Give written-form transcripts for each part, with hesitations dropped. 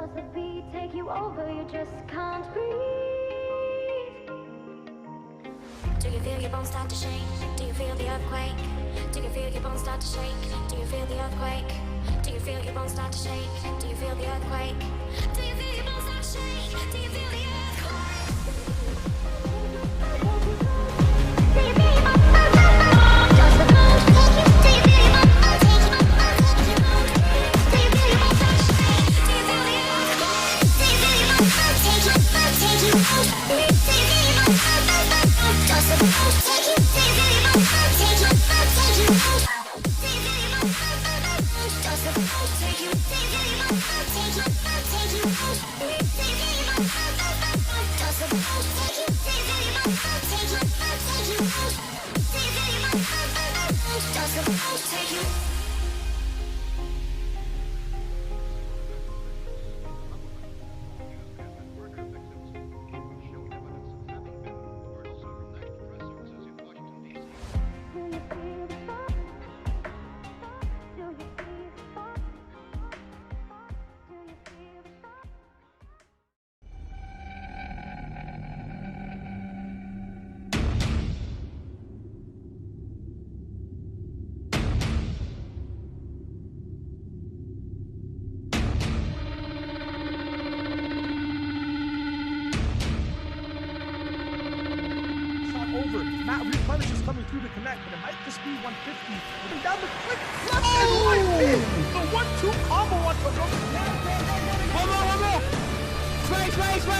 Does the beat take you over? You just can't breathe. Do you feel your bones start to shake? Do you feel the earthquake? Do you feel your bones start to shake? Do you feel the earthquake? Do you feel your bones start to shake? Do you feel the earthquake? Do you feel your bones start to shake? Do you feel the earthquake? Over. Matt Replenish is coming through to connect, but it might just be 150. Moving down the quick left and right in. The 1-2 combo on Pregame. Hold on. Space.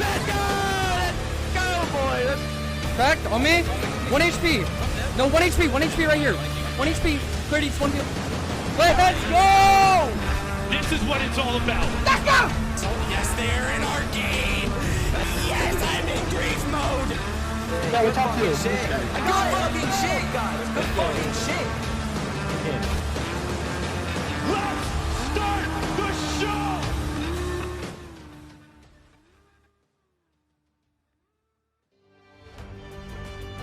Let's go, boys. Cracked on me. 1 HP. No, 1 HP right here. 1 HP. 30, 20. Let's go. This is what it's all about. Let's go. Yes, they're in our game. Yes, I'm in grief mode. Yeah, we talked to you. Good fucking shit, guys. Good fucking shit. Let's start the show.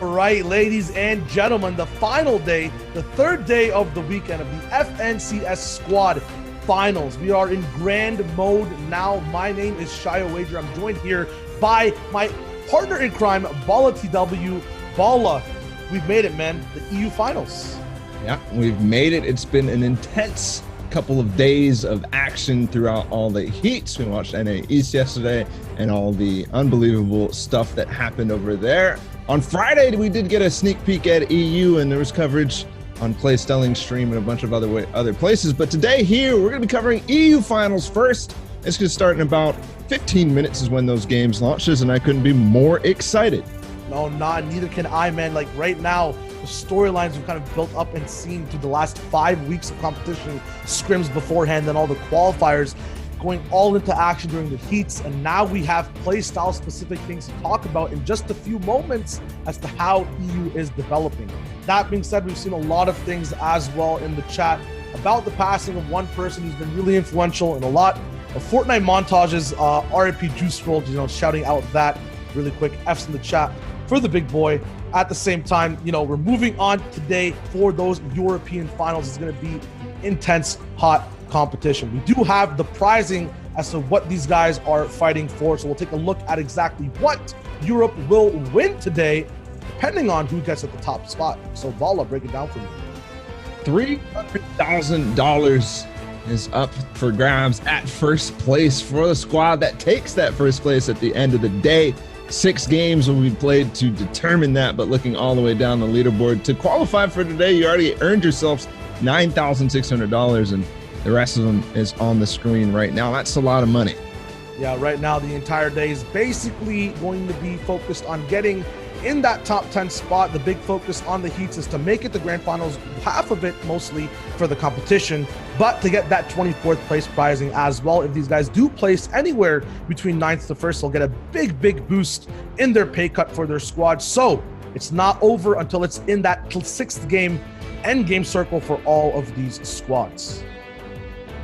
All right, ladies and gentlemen, the final day, the third day of the weekend of the FNCS Squad Finals. We are in grand mode now. My name is Shia Wager. I'm joined here by my partner in crime, Bala TW. Bala, we've made it, man. The EU Finals. Yeah, we've made it. It's been an intense couple of days of action throughout all the heats. We watched NA East yesterday and all the unbelievable stuff that happened over there. On Friday, we did get a sneak peek at EU, and there was coverage on Play Stelling Stream and a bunch of other places. But today here, we're going to be covering EU Finals first. It's going to start in about 15 minutes is when those games launches, and I couldn't be more excited. No, neither can I, man. Like right now, the storylines we've kind of built up and seen through the last 5 weeks of competition, scrims beforehand, then all the qualifiers going all into action during the heats. And now we have play style specific things to talk about in just a few moments as to how EU is developing. That being said, we've seen a lot of things as well in the chat about the passing of one person who's been really influential in a lot of Fortnite montages. RIP Juice WRLD, shouting out that really quick. F's in the chat for the big boy. At the same time, we're moving on today for those European finals. It's going to be intense, hot competition. We do have the prizing as to what these guys are fighting for. So we'll take a look at exactly what Europe will win today, depending on who gets at the top spot. So Bala, break it down for me. $300,000 is up for grabs at first place for the squad that takes that first place at the end of the day. 6 games will be played to determine that, but looking all the way down the leaderboard, to qualify for today, you already earned yourselves $9,600, and the rest of them is on the screen right now. That's a lot of money. Yeah, right now the entire day is basically going to be focused on getting in that top 10 spot. The big focus on the heats is to make it to grand finals, half of it mostly for the competition, but to get that 24th place prizing as well. If these guys do place anywhere between 9th to 1st, they'll get a big boost in their pay cut for their squad. So it's not over until it's in that 6th game end game circle for all of these squads.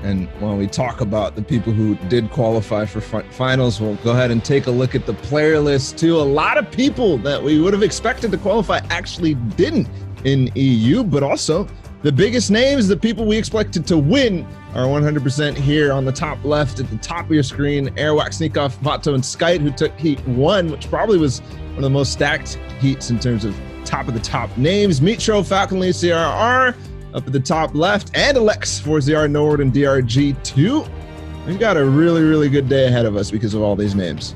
And while we talk about the people who did qualify for finals, we'll go ahead and take a look at the player list too. A lot of people that we would have expected to qualify actually didn't in EU, but also The biggest names, the people we expected to win, are 100% here on the top left at the top of your screen. Airwax, Sneakoff, Vato, and Skype, who took Heat 1, which probably was one of the most stacked heats in terms of top of the top names. Mitro, Falconly, CRR up at the top left, and Alex, 4ZR, Nord, and DRG2. We've got a really, really good day ahead of us because of all these names.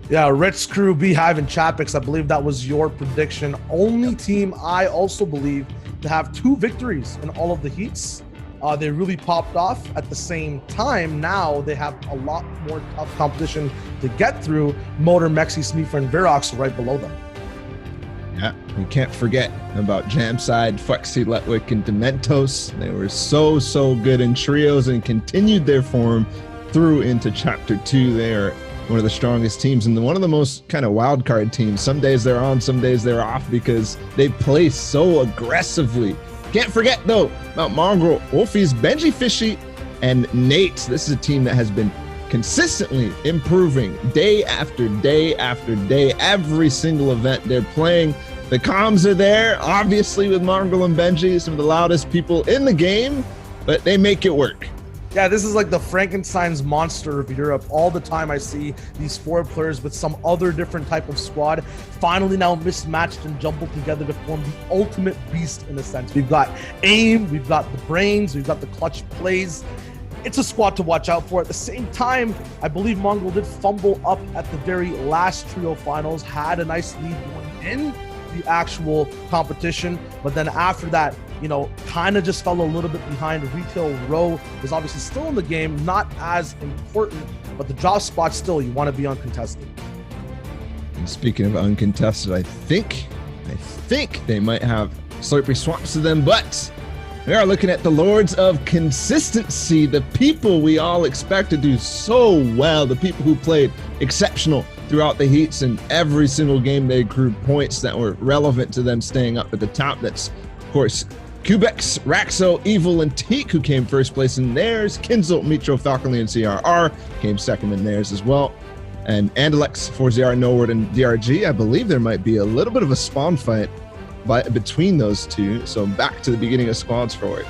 Yeah, Ritz Crew, Beehive, and Chapix, I believe that was your prediction. Only team I also believe to have 2 victories in all of the heats. They really popped off. At the same time, now they have a lot more tough competition to get through. Motor, Mexi, Sneefer, and Virox right below them. Yeah, we can't forget about Jamside, Flexi, Letwick, and Dementos. They were so good in trios and continued their form through into Chapter 2. They are one of the strongest teams and one of the most kind of wild card teams. Some days they're on, some days they're off because they play so aggressively. Can't forget though about Mongrel, Wolfies, Benji Fishy, and Nate. This is a team that has been consistently improving day after day after day. Every single event they're playing. The comms are there, obviously, with Mongrel and Benji, some of the loudest people in the game, but they make it work. Yeah, this is like the Frankenstein's monster of Europe. All the time I see these 4 players with some other different type of squad finally now mismatched and jumbled together to form the ultimate beast in a sense. We've got aim, we've got the brains, we've got the clutch plays. It's a squad to watch out for. At the same time, I believe Mongrel did fumble up at the very last trio finals, had a nice lead going in the actual competition, but then after that, you know, kind of just fell a little bit behind. Retail Row is obviously still in the game, not as important, but the drop spot still, you want to be uncontested. And speaking of uncontested, I think they might have Slurpee swaps to them, but we are looking at the Lords of Consistency, the people we all expect to do so well, the people who played exceptional throughout the heats, and every single game they accrued points that were relevant to them staying up at the top. That's, of course, Cubex, Raxo, Evil, and Teak, who came first place in theirs. Kinzel, Mitro, Falconly, and CRR came second in theirs as well. And Andalex, 4ZR, Nord, and DRG, I believe there might be a little bit of a spawn fight between those two. So back to the beginning of squads forward.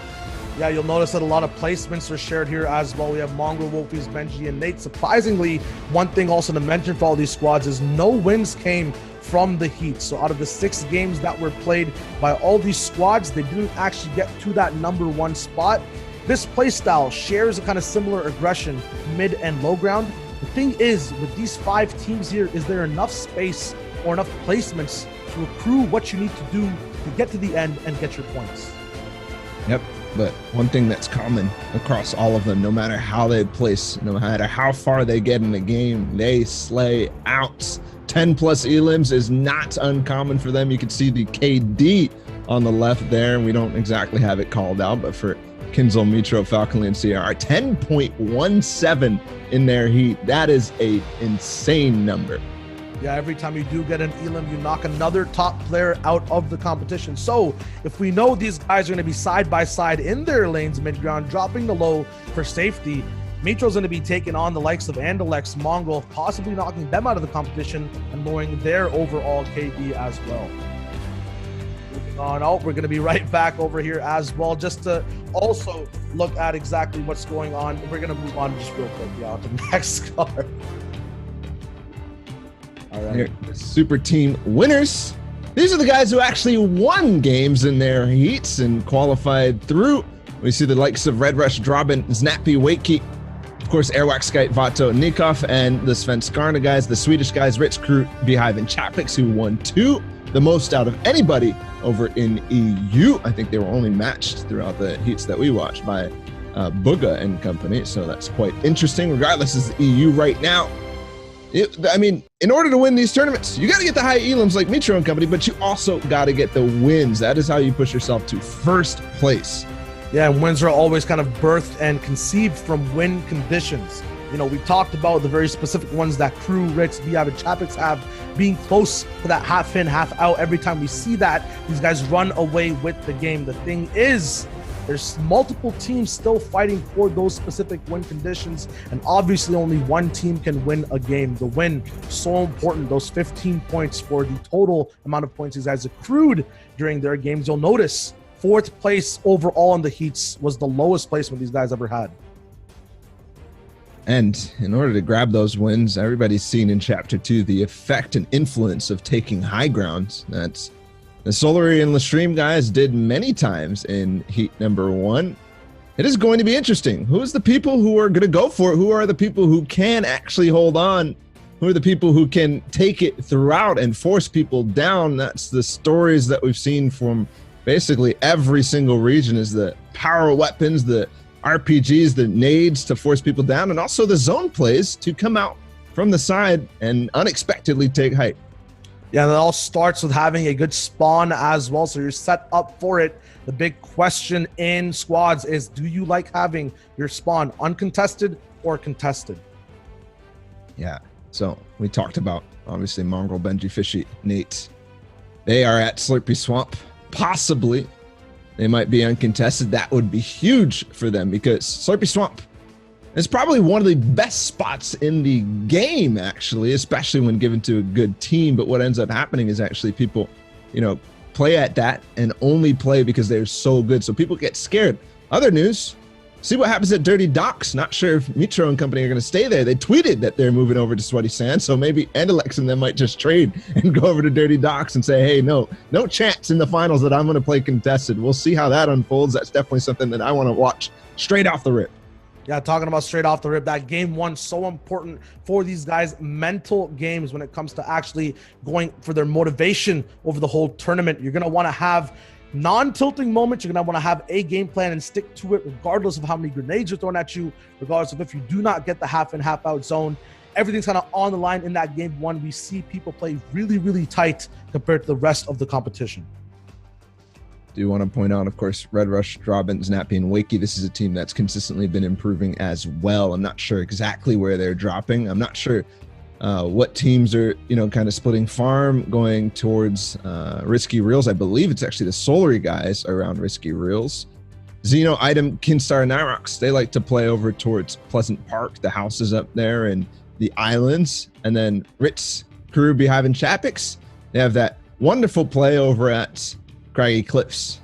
Yeah, you'll notice that a lot of placements are shared here as well. We have Mongrel, Wolfies, Benji, and Nate. Surprisingly, one thing also to mention for all these squads is no wins came from the heat. So out of the 6 games that were played by all these squads, they didn't actually get to that number 1 spot. This playstyle shares a kind of similar aggression, mid and low ground. The thing is, with these 5 teams here, is there enough space or enough placements to accrue what you need to do to get to the end and get your points? Yep. But one thing that's common across all of them, no matter how they place, no matter how far they get in the game, they slay out. 10 plus elims is not uncommon for them. You can see the KD on the left there. We don't exactly have it called out, but for Kinzel, Mitro, Falconly, and CR, 10.17 in their heat. That is a insane number. Yeah, every time you do get an elim, you knock another top player out of the competition. So if we know these guys are going to be side by side in their lanes mid-ground, dropping the low for safety, Mitro's going to be taking on the likes of Andalex, Mongrel, possibly knocking them out of the competition and lowering their overall KD as well. Moving on out, we're going to be right back over here as well, just to also look at exactly what's going on. We're going to move on just real quick, yeah, to the next card. All right. Here, the super team winners. These are the guys who actually won games in their heats and qualified through. We see the likes of Red Rush, Drobin, Snappy, Wakey, of course, Airwax, Skype, Vato, Nikov, and the Svenskarna guys, the Swedish guys, Ritz Crew, Beehive, and Chapix, who won 2, the most out of anybody over in EU. I think they were only matched throughout the heats that we watched by Booga and company, so that's quite interesting. Regardless, it's the EU right now. I mean, in order to win these tournaments, you got to get the high elims like Mitro and company, but you also got to get the wins. That is how you push yourself to first place. Yeah, and wins are always kind of birthed and conceived from win conditions. You know, we talked about the very specific ones that Crew, Ritz, Beehive, and Chapix have, being close to that half in, half out. Every time we see that, these guys run away with the game. The thing is, there's multiple teams still fighting for those specific win conditions, and obviously only one team can win a game. The win, so important, those 15 points for the total amount of points these guys accrued during their games. You'll notice 4th place overall in the heats was the lowest placement these guys ever had. And in order to grab those wins, everybody's seen in Chapter 2 the effect and influence of taking high ground. That's the Solary and Lestream guys did many times in heat number 1. It is going to be interesting. Who's the people who are going to go for it? Who are the people who can actually hold on? Who are the people who can take it throughout and force people down? That's the stories that we've seen from basically every single region, is the power weapons, the RPGs, the nades to force people down, and also the zone plays to come out from the side and unexpectedly take height. Yeah, that all starts with having a good spawn as well, so you're set up for it. The big question in squads is, do you like having your spawn uncontested or contested? Yeah, so we talked about, obviously, Mongrel, Benji, Fishy, Nate. They are at Slurpy Swamp. Possibly they might be uncontested. That would be huge for them, because Slurpy Swamp is probably one of the best spots in the game, actually, especially when given to a good team. But what ends up happening is actually people, play at that and only play because they're so good. So people get scared. Other news, see what happens at Dirty Docks. Not sure if Mitro and company are going to stay there. They tweeted that they're moving over to Sweaty Sand. So maybe Andalex and them might just trade and go over to Dirty Docks and say, hey, no chance in the finals that I'm going to play contested. We'll see how that unfolds. That's definitely something that I want to watch straight off the rip. Yeah, talking about straight off the rip, that game 1, so important for these guys' mental games when it comes to actually going for their motivation over the whole tournament. You're going to want to have non-tilting moments. You're going to want to have a game plan and stick to it regardless of how many grenades are thrown at you, regardless of if you do not get the half in, half out zone. Everything's kind of on the line in that game 1. We see people play really, really tight compared to the rest of the competition. Do want to point out, of course, Red Rush, Robin, Snappy, and Wakey. This is a team that's consistently been improving as well. I'm not sure exactly where they're dropping. I'm not sure what teams are, kind of splitting farm, going towards Risky Reels. I believe it's actually the Solary guys around Risky Reels. Xeno, Item, Kinstar, and Nyrox, they like to play over towards Pleasant Park, the houses up there, and the islands. And then Ritz, Crew, Beehive, and Chapix, they have that wonderful play over at Craggy Cliffs.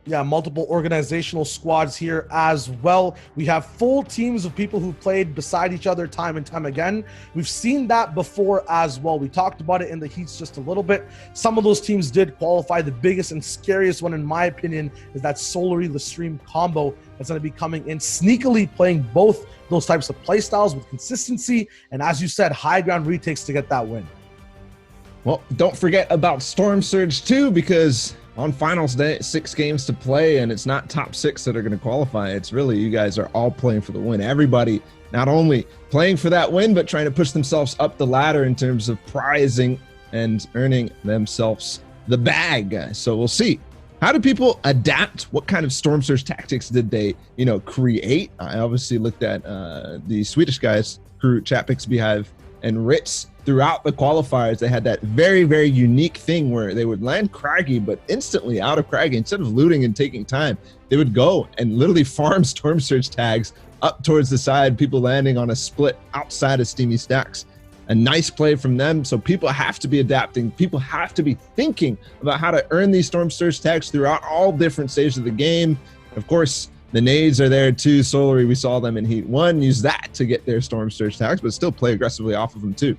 Yeah, multiple organizational squads here as well. We have full teams of people who played beside each other time and time again. We've seen that before as well. We talked about it in the heats just a little bit. Some of those teams did qualify. The biggest and scariest one, in my opinion, is that Solary Lestream combo that's going to be coming in, sneakily playing both those types of play styles with consistency. And as you said, high ground retakes to get that win. Well, don't forget about Storm Surge 2, because on finals day, 6 games to play, and it's not top 6 that are going to qualify. It's really, you guys are all playing for the win. Everybody not only playing for that win, but trying to push themselves up the ladder in terms of prizing and earning themselves the bag. So we'll see. How do people adapt? What kind of Storm Surge tactics did they, create? I obviously looked at the Swedish guys, Crew, Chapix, Beehive, and Ritz. Throughout the qualifiers, they had that very, very unique thing where they would land Craggy, but instantly out of Craggy, instead of looting and taking time, they would go and literally farm Storm Surge tags up towards the side, people landing on a split outside of Steamy Stacks. A nice play from them. So people have to be adapting. People have to be thinking about how to earn these Storm Surge tags throughout all different stages of the game. Of course, the nades are there too. Solary, we saw them in Heat 1, use that to get their Storm Surge tags, but still play aggressively off of them too.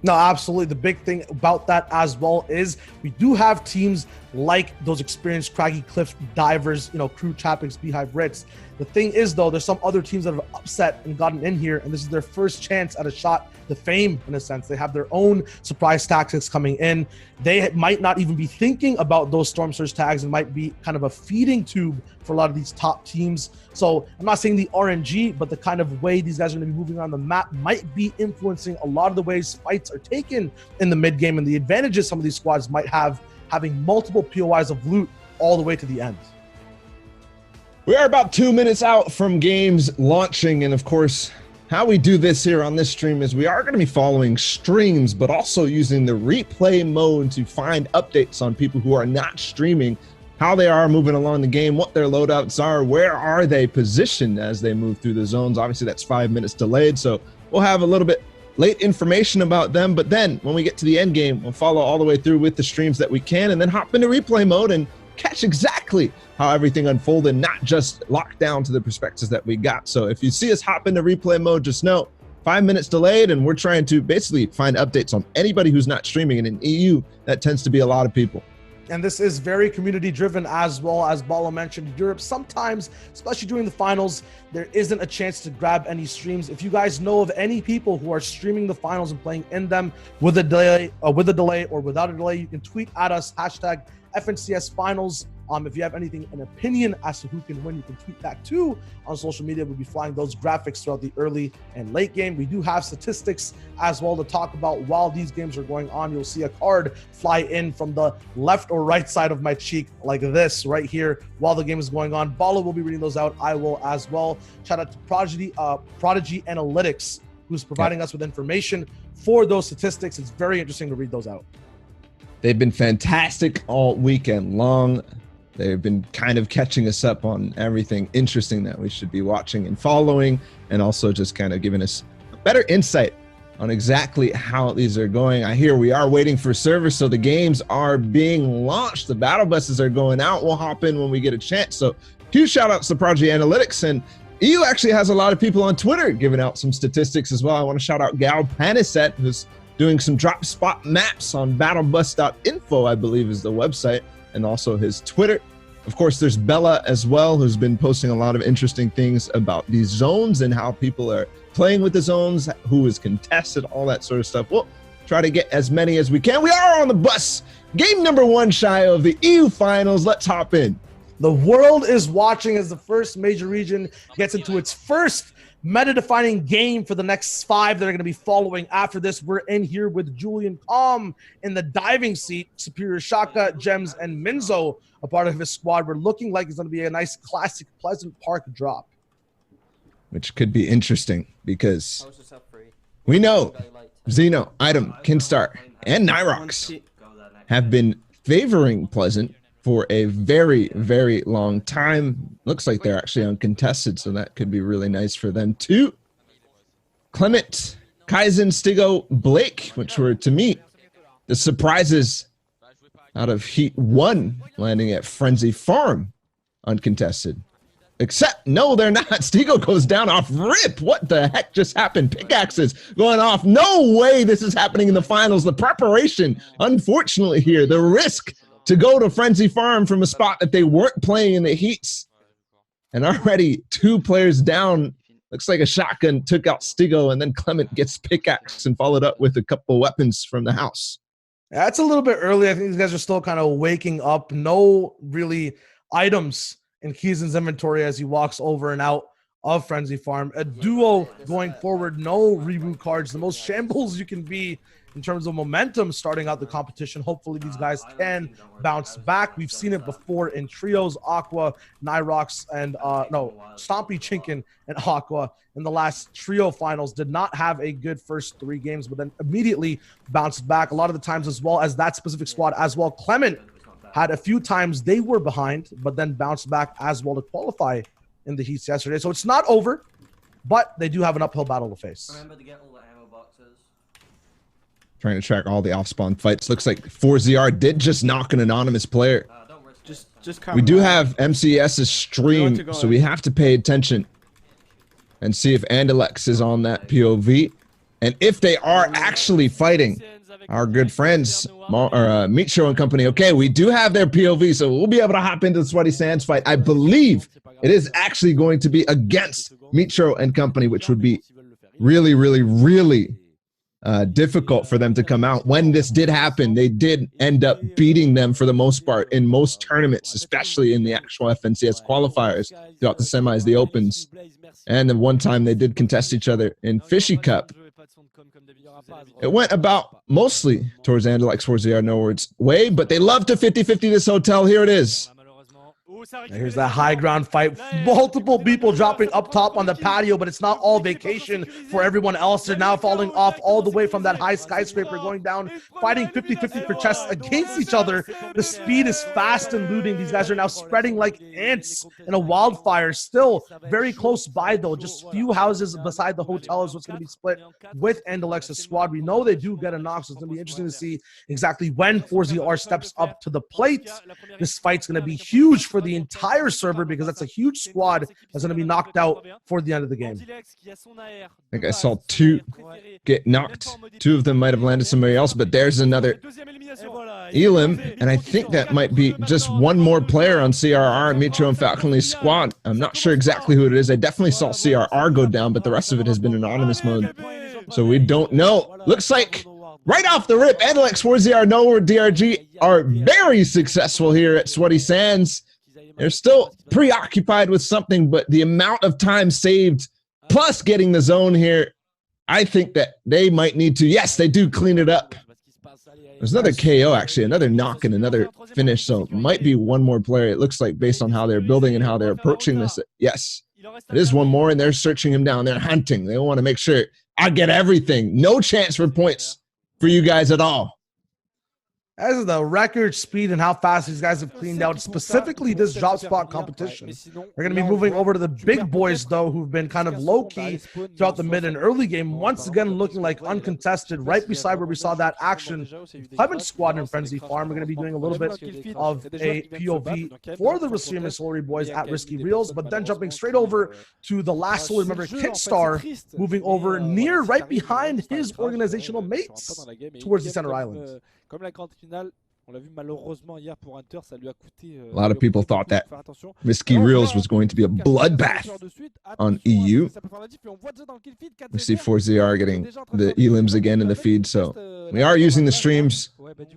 No, absolutely. The big thing about that as well is we do have teams like those experienced Craggy Cliff divers, Crew, Chapix, Beehive, Ritz. The thing is, though, there's some other teams that have upset and gotten in here, and this is their first chance at a shot to fame, in a sense. They have their own surprise tactics coming in. They might not even be thinking about those Storm Surge tags and might be kind of a feeding tube for a lot of these top teams. So I'm not saying the RNG, but the kind of way these guys are going to be moving around the map might be influencing a lot of the ways fights are taken in the mid game and the advantages some of these squads might have, having multiple POIs of loot all the way to the end. We are about 2 minutes out from games launching, and of course, how we do this here on this stream is we are going to be following streams, but also using the replay mode to find updates on people who are not streaming, how they are moving along the game, what their loadouts are, where are they positioned as they move through the zones. Obviously, that's 5 minutes delayed, so we'll have a little bit late information about them, but then when we get to the end game, we'll follow all the way through with the streams that we can, and then hop into replay mode and catch exactly how everything unfolded, not just locked down to the perspectives that we got. So if you see us hop into replay mode, just know 5 minutes delayed, and we're trying to basically find updates on anybody who's not streaming. And in EU, that tends to be a lot of people. And this is very community driven as well. As Balo mentioned, Europe sometimes, especially during the finals, there isn't a chance to grab any streams. If you guys know of any people who are streaming the finals and playing in them with a delay or without a delay, you can tweet at us, hashtag FNCS finals. If you have anything, an opinion as to who can win, you can tweet that too on social media. We'll be flying those graphics throughout the early and late game. We do have statistics as well to talk about while these games are going on. You'll see a card fly in from the left or right side of my cheek like this right here while the game is going on. Balo will be reading those out. I will as well. Shout out to Prodigy Analytics, who's providing us with information for those statistics. It's very interesting to read those out. They've been fantastic all weekend long. They've been kind of catching us up on everything interesting that we should be watching and following, and also just kind of giving us a better insight on exactly how these are going. I hear we are waiting for service, so the games are being launched. The battle buses are going out. We'll hop in when we get a chance. So huge shout outs to Prodigy Analytics, and EU actually has a lot of people on Twitter giving out some statistics as well. I want to shout out Gal Paniset, who's doing some drop spot maps on battlebus.info, I believe is the website, and also his Twitter. Of course, there's Bella as well, who's been posting a lot of interesting things about these zones and how people are playing with the zones, who is contested, all that sort of stuff. We'll try to get as many as we can. We are on the bus. Game number 1 shy of the EU finals. Let's hop in. The world is watching as the first major region gets into its first meta-defining game for the next 5 that are going to be following after this. We're in here with Julian Calm in the diving seat, Superior Shaka, Gems, and Minzo, a part of his squad. We're looking like it's going to be a nice classic Pleasant Park drop. Which could be interesting because we know Xeno, Item, Kinstar, and Nyrox have been favoring Pleasant for a very, very long time. Looks like they're actually uncontested, so that could be really nice for them too. Clement, Kaizen, Stigo, Blake, which were, to me, the surprises out of Heat 1, landing at Frenzy Farm, uncontested. Except, no, they're not. Stigo goes down off rip. What the heck just happened? Pickaxes going off. No way this is happening in the finals. The preparation, unfortunately here, the risk to go to Frenzy Farm from a spot that they weren't playing in the heats. And already 2 players down. Looks like a shotgun took out Stigo, and then Clement gets pickaxe and followed up with a couple weapons from the house. Yeah, it's a little bit early. I think these guys are still kind of waking up. No really items in Keizen's inventory as he walks over and out of Frenzy Farm. A duo going forward, no reboot cards. The most shambles you can be in terms of momentum starting out the competition. Hopefully these guys can bounce back. We've seen it before in trios, Aqua, Nyrox, and Stompy, Chinkin, and Aqua in the last trio finals did not have a good first 3 games, but then immediately bounced back. A lot of the times as well as that specific squad as well. Clement had a few times they were behind, but then bounced back as well to qualify in the heats yesterday. So it's not over, but they do have an uphill battle to face. Remember to get all the ammo boxes. Trying to track all the off-spawn fights. Looks like 4ZR did just knock an anonymous player. We do have MCS's stream, so we have to pay attention and see if Andalex is on that POV. And if they are actually fighting our good friends, Meat Show and company. Okay, we do have their POV, so we'll be able to hop into the Sweaty Sands fight. I believe it is actually going to be against Meat Show and company, which would be really, really, really difficult for them to come out. When this did happen, they did end up beating them for the most part in most tournaments, especially in the actual FNCS qualifiers throughout the semis, the opens. And then one time they did contest each other in Fishy Cup. It went about mostly towards Andalex 4ZR Norward's way, but they love to 50-50 this hotel. Here it is. Here's that high ground fight. Multiple people dropping up top on the patio, but it's not all vacation for everyone else. They're now falling off all the way from that high skyscraper, going down, fighting 50-50 for chests against each other. The speed is fast and looting. These guys are now spreading like ants in a wildfire. Still very close by, though. Just few houses beside the hotel is what's going to be split with Andalex's squad. We know they do get a knock, so it's going to be interesting to see exactly when 4ZR steps up to the plate. This fight's going to be huge for the entire server because that's a huge squad that's going to be knocked out for the end of the game. I think I saw 2 get knocked. 2 of them might have landed somebody else, but there's another Elim, and I think that might be just one more player on CRR, Mitro and Falconly's squad. I'm not sure exactly who it is. I definitely saw CRR go down, but the rest of it has been anonymous mode, so we don't know. Looks like right off the rip, Andalex, 4ZR, Nowhere, DRG are very successful here at Sweaty Sands. They're still preoccupied with something, but the amount of time saved, plus getting the zone here, I think that they might need to, yes, they do clean it up. There's another KO, actually, another knock and another finish, so might be one more player, it looks like, based on how they're building and how they're approaching this. Yes, it is one more, and they're searching him down. They're hunting. They want to make sure I get everything. No chance for points for you guys at all. As of the record speed and how fast these guys have cleaned out, specifically this drop spot competition. We're going to be moving over to the big boys, though, who've been kind of low-key throughout the mid and early game. Once again, looking like uncontested, right beside where we saw that action. Clement Squad and Frenzy Farm. We're going to be doing a little bit of a POV for the Rasir Solar Boys at Risky Reels, but then jumping straight over to the last Solar member, Kitstar, moving over near right behind his organizational mates towards the center island. A lot of people thought that Risky Reels was going to be a bloodbath on EU. We see 4ZR getting the elims again in the feed, so we are using the streams.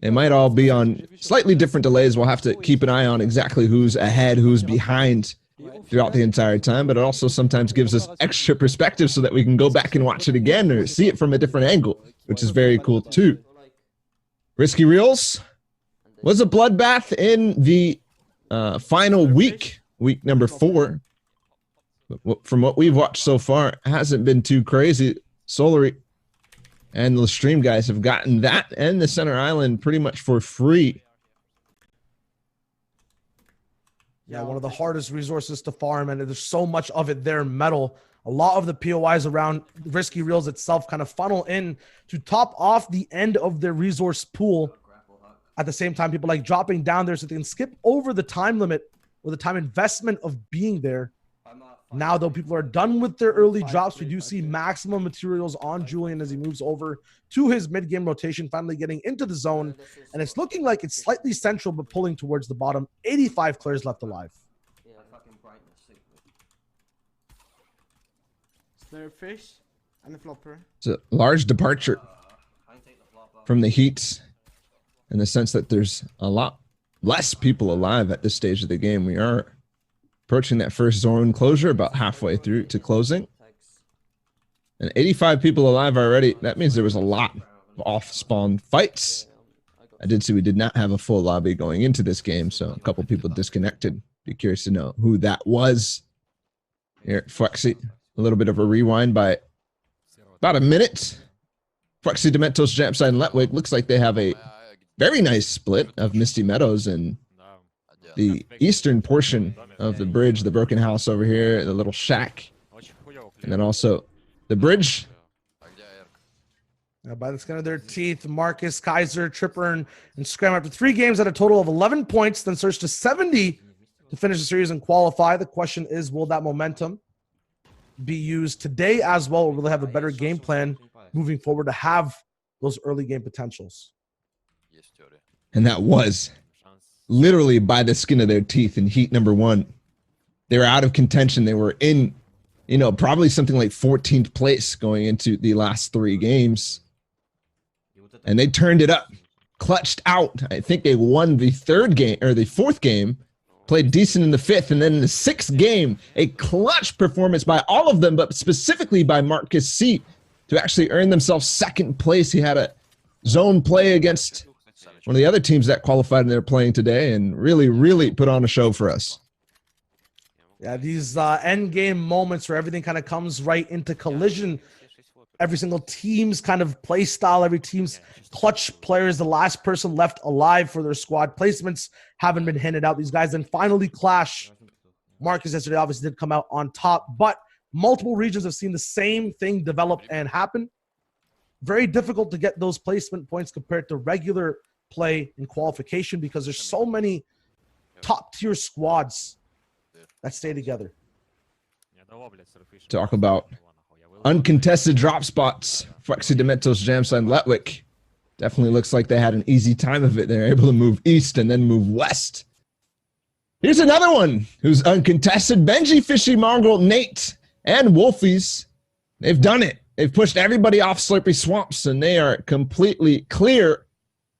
They might all be on slightly different delays. We'll have to keep an eye on exactly who's ahead, who's behind throughout the entire time, but it also sometimes gives us extra perspective so that we can go back and watch it again or see it from a different angle, which is very cool too. Risky Reels was a bloodbath in the final week number 4. But from what we've watched so far, it hasn't been too crazy. Solary and the stream guys have gotten that and the center island pretty much for free. Yeah, one of the hardest resources to farm, and there's so much of it there, metal. A lot of the POIs around Risky Reels itself kind of funnel in to top off the end of their resource pool. At the same time, people like dropping down there so they can skip over the time limit or the time investment of being there. Now, though, people are done with their early drops. We do see maximum materials on Julian as he moves over to his mid-game rotation, finally getting into the zone. And it's looking like it's slightly central, but pulling towards the bottom. 85 players left alive. Fish and the flopper. It's a large departure from the heats in the sense that there's a lot less people alive at this stage of the game. We are approaching that first zone closure, about halfway through to closing. And 85 people alive already. That means there was a lot of off-spawn fights. I did see we did not have a full lobby going into this game, so a couple people disconnected. Be curious to know who that was. Here at Flexi. A little bit of a rewind by about a minute. Flexi, Dementos, Jampside, and Letwig. Looks like they have a very nice split of Misty Meadows and the eastern portion of the bridge, the broken house over here, the little shack. And then also the bridge. By the skin of their teeth, Marcus, Kaiser, Tripper, and Scram after 3 games at a total of 11 points, then surged to 70 to finish the series and qualify. The question is, will that momentum be used today as well, or will they have a better game plan moving forward to have those early game potentials? And that was literally by the skin of their teeth in heat number 1. They were out of contention. They were in, probably something like 14th place going into the last 3 games. And they turned it up, clutched out. I think they won the 3rd game or the 4th game. Played decent in the 5th, and then in the 6th game, a clutch performance by all of them, but specifically by Marcus C to actually earn themselves 2nd place. He had a zone play against one of the other teams that qualified and they're playing today and really, really put on a show for us. Yeah, these end game moments where everything kind of comes right into collision. Every single team's kind of play style, every team's clutch players, the last person left alive for their squad placements haven't been handed out. These guys then finally clash. Marcus yesterday obviously did come out on top, but multiple regions have seen the same thing develop and happen. Very difficult to get those placement points compared to regular play in qualification because there's so many top tier squads that stay together. Talk about uncontested drop spots. Flexi Dementos, Jamside, Letwick. Definitely looks like they had an easy time of it. They're able to move east and then move west. Here's another one who's uncontested. Benji, Fishy, Mongrel, Nate, and Wolfies. They've done it. They've pushed everybody off Slurpy Swamps, and they are completely clear.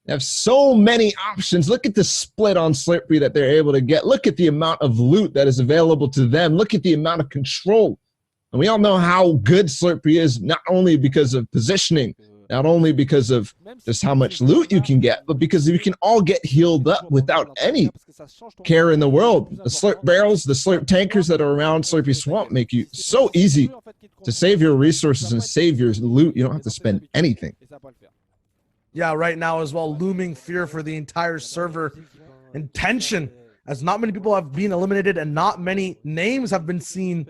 They have so many options. Look at the split on Slurpy that they're able to get. Look at the amount of loot that is available to them. Look at the amount of control. And we all know how good Slurpy is, not only because of positioning, not only because of just how much loot you can get, but because you can all get healed up without any care in the world. The Slurp barrels, the Slurp tankers that are around Slurpy Swamp make you so easy to save your resources and save your loot. You don't have to spend anything. Yeah, right now as well, looming fear for the entire server and tension as not many people have been eliminated and not many names have been seen,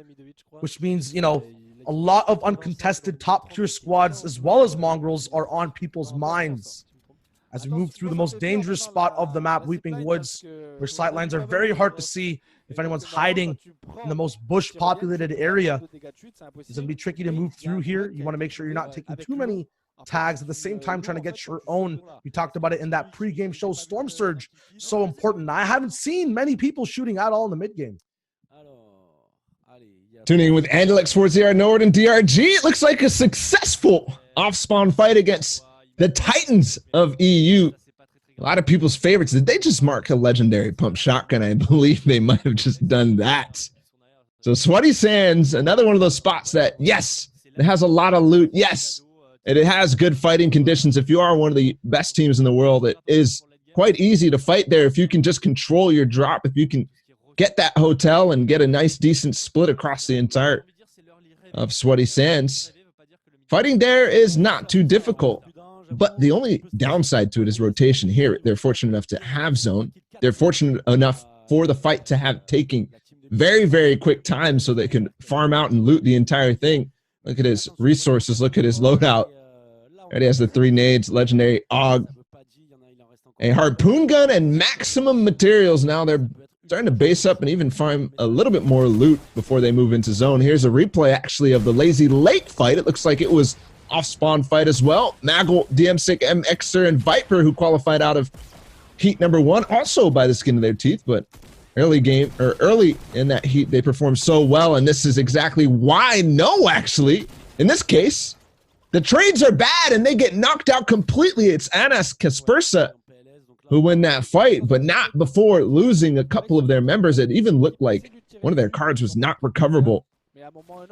which means, you know, a lot of uncontested top tier squads as well as mongrels are on people's minds as we move through the most dangerous spot of the map, Weeping Woods, where sightlines are very hard to see if anyone's hiding in the most bush populated area. It's going to be tricky to move through here. You want to make sure you're not taking too many tags at the same time trying to get your own. We talked about it in that pregame show. Storm Surge, so important. I haven't seen many people shooting at all in the mid game. Tuning in with Andelix for ZR Nord and DRG. It looks like a successful off-spawn fight against the Titans of EU. A lot of people's favorites. Did they just mark a legendary pump shotgun? I believe they might have just done that. So Sweaty Sands, another one of those spots that, yes, it has a lot of loot. Yes, it has good fighting conditions. If you are one of the best teams in the world, it is quite easy to fight there if you can just control your drop, if you can get that hotel and get a nice, decent split across the entire of Sweaty Sands. Fighting there is not too difficult, but the only downside to it is rotation here. They're fortunate enough to have zone. They're fortunate enough for the fight to have taking very, very quick time so they can farm out and loot the entire thing. Look at his resources. Look at his loadout. Already has the 3 nades, legendary AUG, a harpoon gun, and maximum materials. Now they're starting to base up and even find a little bit more loot before they move into zone. Here's a replay, actually, of the Lazy Lake fight. It looks like it was off-spawn fight as well. Maggle, DM6, MXer, and Viper, who qualified out of heat number 1, also by the skin of their teeth, but early in that heat, they performed so well, and this is exactly why. No, actually, in this case, the trades are bad, and they get knocked out completely. It's Anas Kaspersa who win that fight, but not before losing a couple of their members. It even looked like one of their cards was not recoverable.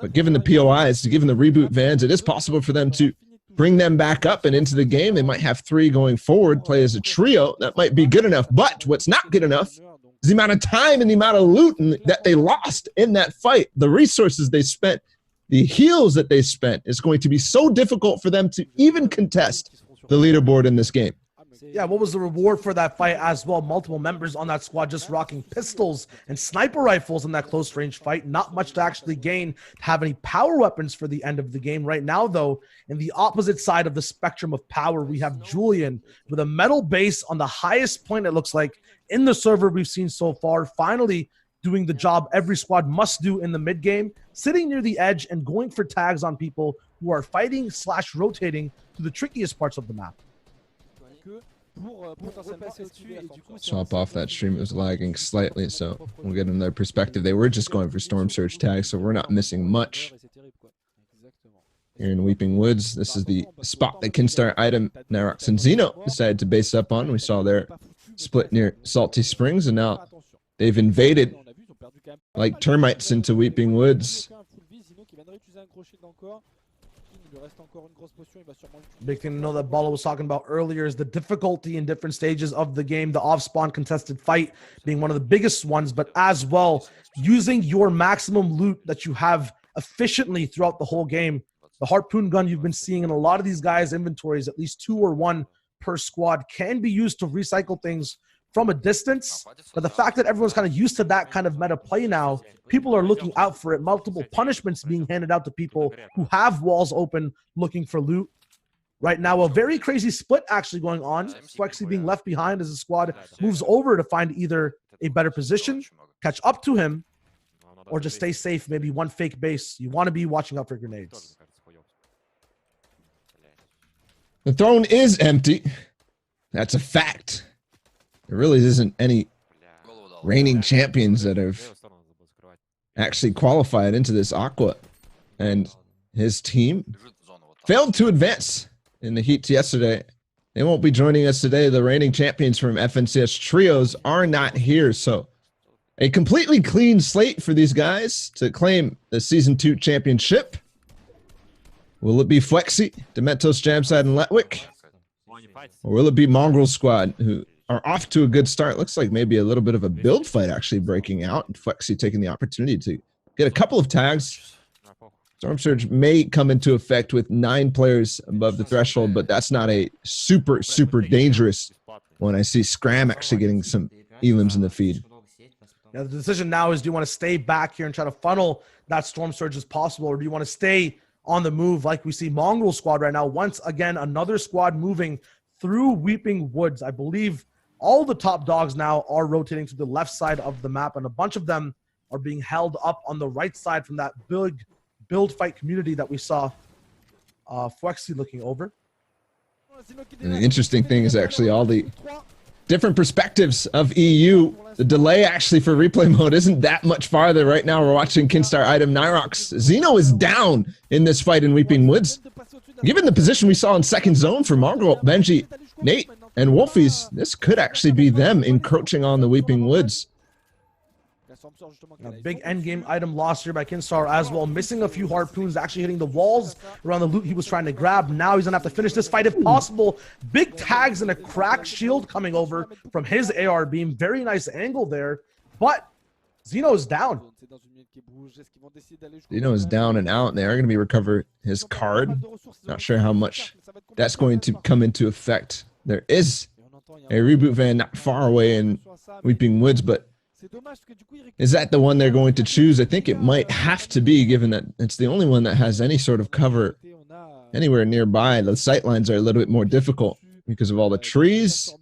But given the POIs, given the reboot vans, it is possible for them to bring them back up and into the game. They might have 3 going forward, play as a trio. That might be good enough. But what's not good enough is the amount of time and the amount of loot that they lost in that fight. The resources they spent, the heals that they spent, is going to be so difficult for them to even contest the leaderboard in this game. Yeah, what was the reward for that fight as well? Multiple members on that squad just rocking pistols and sniper rifles in that close range fight. Not much to actually gain to have any power weapons for the end of the game. Right now, though, in the opposite side of the spectrum of power, we have Julian with a metal base on the highest point, it looks like, in the server we've seen so far. Finally doing the job every squad must do in the mid game, sitting near the edge and going for tags on people who are fighting / rotating to the trickiest parts of the map. Swap off that stream. It was lagging slightly, so we'll get another perspective. They were just going for Storm Surge tags, so we're not missing much. Here in Weeping Woods, this is the spot that Kinstar item Narox and Zeno decided to base up on. We saw their split near Salty Springs, and now they've invaded like termites into Weeping Woods. Big thing to know that Bala was talking about earlier is the difficulty in different stages of the game, the off-spawn contested fight being one of the biggest ones, but as well, using your maximum loot that you have efficiently throughout the whole game. The harpoon gun you've been seeing in a lot of these guys' inventories, at least 2 or 1 per squad, can be used to recycle things from a distance. But the fact that everyone's kind of used to that kind of meta play now, people are looking out for it. Multiple punishments being handed out to people who have walls open looking for loot. Right now, a very crazy split actually going on. Flexi being left behind as the squad moves over to find either a better position, catch up to him, or just stay safe, maybe one fake base. You want to be watching out for grenades. The throne is empty. That's a fact. There really isn't any reigning champions that have actually qualified into this Aqua. And his team failed to advance in the heats yesterday. They won't be joining us today. The reigning champions from FNCS Trios are not here. So a completely clean slate for these guys to claim the Season 2 championship. Will it be Flexi, Dementos, Jamside, and Letwick? Or will it be Mongrel Squad, who are off to a good start? Looks like maybe a little bit of a build fight actually breaking out. And Flexi taking the opportunity to get a couple of tags. Storm Surge may come into effect with 9 players above the threshold, but that's not a super dangerous one. I see Scram actually getting some elims in the feed. Now, the decision now is, do you want to stay back here and try to funnel that Storm Surge as possible, or do you want to stay on the move like we see Mongrel Squad right now? Once again, another squad moving through Weeping Woods. I believe all the top dogs now are rotating to the left side of the map, and a bunch of them are being held up on the right side from that big build fight community that we saw. Flexi looking over. And the interesting thing is actually all the different perspectives of EU. The delay actually for replay mode isn't that much farther. Right now we're watching Kinstar item Nyrox. Zeno is down in this fight in Weeping Woods. Given the position we saw in second zone for Mongrel, Benji, Nate, and Wolfies, this could actually be them encroaching on the Weeping Woods. A big endgame item lost here by Kinstar as well. Missing a few harpoons, actually hitting the walls around the loot he was trying to grab. Now he's going to have to finish this fight if possible. Big tags and a cracked shield coming over from his AR beam. Very nice angle there, but Zeno's down. Zeno is down and out, and they are going to be recover his card. Not sure how much that's going to come into effect. There is a reboot van not far away in Weeping Woods, but is that the one they're going to choose? I think it might have to be, given that it's the only one that has any sort of cover anywhere nearby. The sight lines are a little bit more difficult because of all the trees.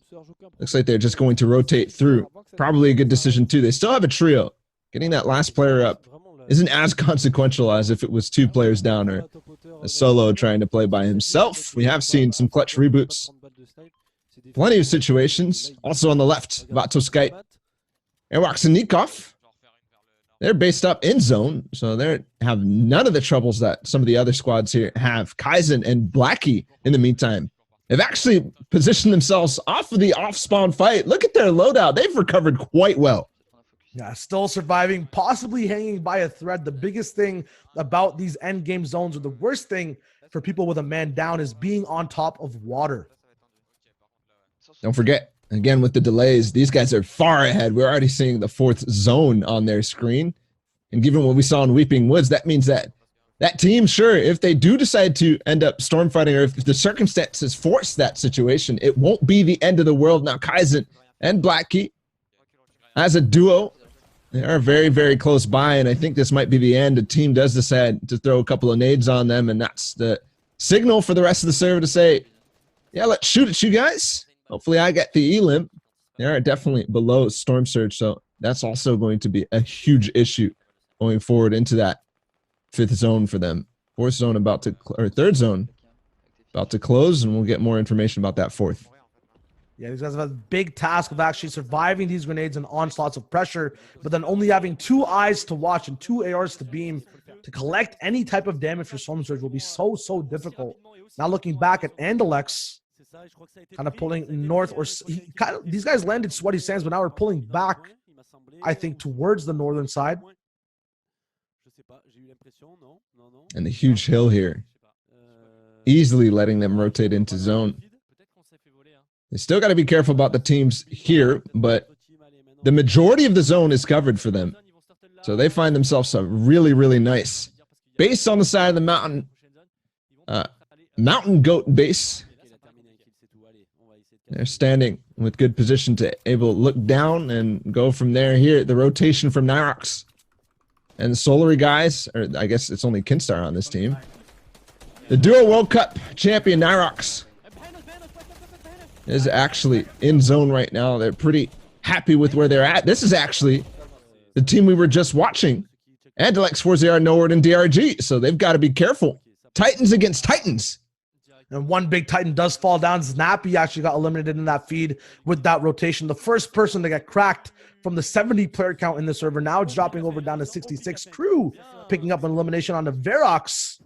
Looks like they're just going to rotate through. Probably a good decision too. They still have a trio. Getting that last player up isn't as consequential as if it was 2 players down or a solo trying to play by himself. We have seen some clutch reboots. Plenty of situations. Also on the left, Vatoskite. Airwalks and Nikov, they're based up in zone, so they have none of the troubles that some of the other squads here have. Kaizen and Blackie, in the meantime, have actually positioned themselves off of the off-spawn fight. Look at their loadout. They've recovered quite well. Yeah, still surviving, possibly hanging by a thread. The biggest thing about these end game zones, or the worst thing for people with a man down, is being on top of water. Don't forget, again, with the delays, these guys are far ahead. We're already seeing the 4th zone on their screen. And given what we saw in Weeping Woods, that means that that team, sure, if they do decide to end up storm fighting, or if the circumstances force that situation, it won't be the end of the world. Now, Kaizen and Blackie, as a duo, they are very close by, and I think this might be the end. The team does decide to throw a couple of nades on them, and that's the signal for the rest of the server to say, yeah, let's shoot at you guys. Hopefully I get the elim. They are definitely below Storm Surge, so that's also going to be a huge issue going forward into that 5th zone for them. 4th zone about to, or 3rd zone about to close, and we'll get more information about that 4th. Yeah, these guys have a big task of actually surviving these grenades and onslaughts of pressure, but then only having 2 eyes to watch and 2 ARs to beam to collect any type of damage for Storm Surge will be so difficult. Now looking back at Andalex, kind of pulling north, or these guys landed Sweaty Sands, but now we're pulling back, I think, towards the northern side. And the huge hill here. easily letting them rotate into zone. They still got to be careful about the teams here, but the majority of the zone is covered for them. So they find themselves a really, really nice base on the side of the mountain. Mountain goat base. They're standing with good position to able to look down and go from there. Here, the rotation from Nyrox. And the Solary guys, or I guess it's only Kinstar on this team. The Duo World Cup champion Nyrox is actually in zone right now. They're pretty happy with where they're at. This is actually the team we were just watching. Andalex, 4-0, Noword, and DRG. So they've got to be careful. Titans against Titans. And one big Titan does fall down. Snappy actually got eliminated in that feed with that rotation. The first person to get cracked from the 70 player count in the server. Now it's dropping over down to 66. Crew picking up an elimination on the Verox.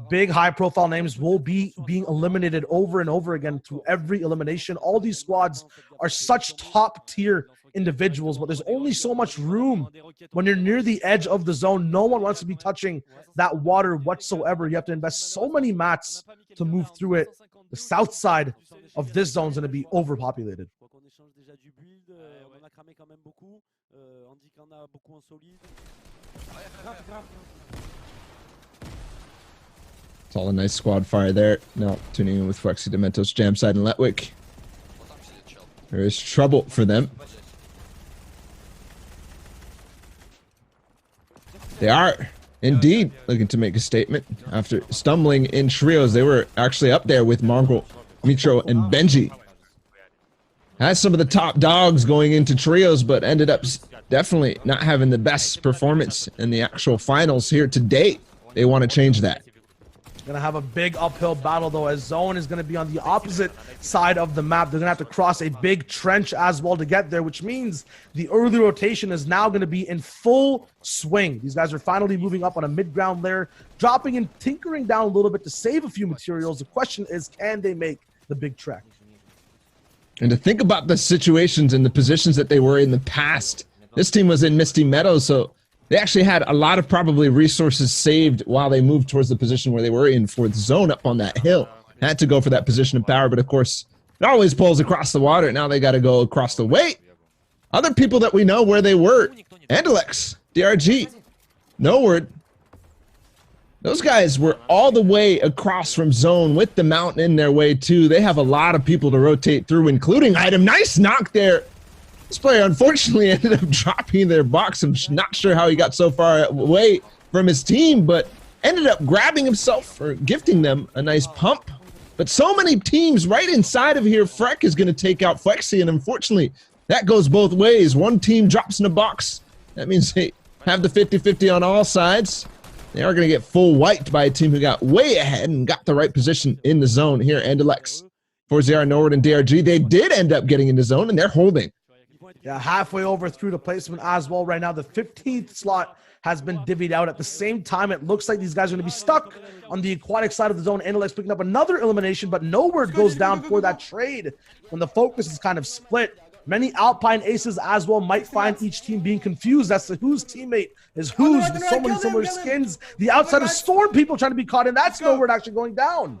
Big high profile names will be being eliminated over and over again through every elimination. All these squads are such top tier individuals, but there's only so much room when you're near the edge of the zone. No one wants to be touching that water whatsoever. You have to invest so many mats to move through it. The south side of this zone is going to be overpopulated. It's all a nice squad fire there. Now tuning in with Flexi, Dementos, Jamside, and Letwick. There is trouble for them. They are indeed looking to make a statement after stumbling in trios. They were actually up there with Mongrel, Mitro, and Benji. Had some of the top dogs going into trios, but ended up definitely not having the best performance in the actual finals here today. They want to change that. Going to have a big uphill battle, though, as Zone is going to be on the opposite side of the map. They're going to have to cross a big trench as well to get there, which means the early rotation is now going to be in full swing. These guys are finally moving up on a mid-ground layer, dropping and tinkering down a little bit to save a few materials. The question is, can they make the big trek? And to think about the situations and the positions that they were in the past, this team was in Misty Meadows, so they actually had a lot of probably resources saved while they moved towards the position where they were in for the zone up on that hill. Had to go for that position of power, but of course, it always pulls across the water. Now they got to go across the way. Other people that we know where they were, Andalex, DRG, Noword. Those guys were all the way across from zone with the mountain in their way too. They have a lot of people to rotate through, including Item. Nice knock there. This player unfortunately ended up dropping their box. I'm not sure how he got so far away from his team, but ended up grabbing himself or gifting them a nice pump. But so many teams right inside of here. Freck is going to take out Flexi, and unfortunately, that goes both ways. One team drops in a box. That means they have the 50-50 on all sides. They are going to get full wiped by a team who got way ahead and got the right position in the zone here. Andalex, 4-0, Noword, and DRG. They did end up getting into zone, and they're holding. Yeah, halfway over through the placement as well right now. The 15th slot has been divvied out. At the same time, it looks like these guys are going to be stuck on the aquatic side of the zone. Andalex picking up another elimination, but Noword goes down for that trade when the focus is kind of split. Many Alpine aces as well might find each team being confused as to whose teammate is whose with so many similar skins. The outside of Storm people trying to be caught in. That's Noword actually going down.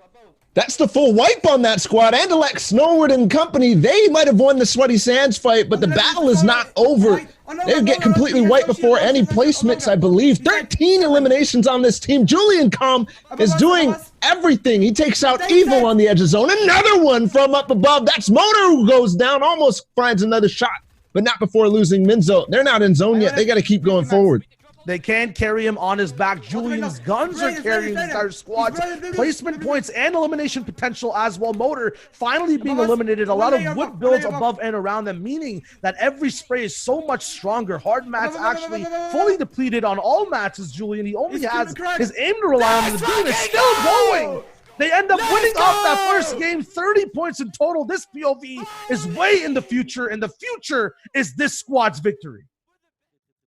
That's the full wipe on that squad. Andalex, Noword, and company, they might have won the Sweaty Sands fight, but the battle is not over. They get completely wiped before any placements, I believe. 13 eliminations on this team. Julian Com is doing everything. He takes out Evil on the edge of zone. Another one from up above. That's Motor who goes down, almost finds another shot, but not before losing Minzo. They're not in zone yet. They got to keep going forward. They can carry him on his back. Julian's guns are carrying the entire squad. Placement points and elimination potential as well. Motor finally being eliminated. A lot of wood builds above and around them, meaning that every spray is so much stronger. Hard mats actually fully depleted on all mats as Julian. He only has his aim to rely on. The dude is still going. They end up winning off that first game, 30 points in total. This POV is way in the future, and the future is this squad's victory.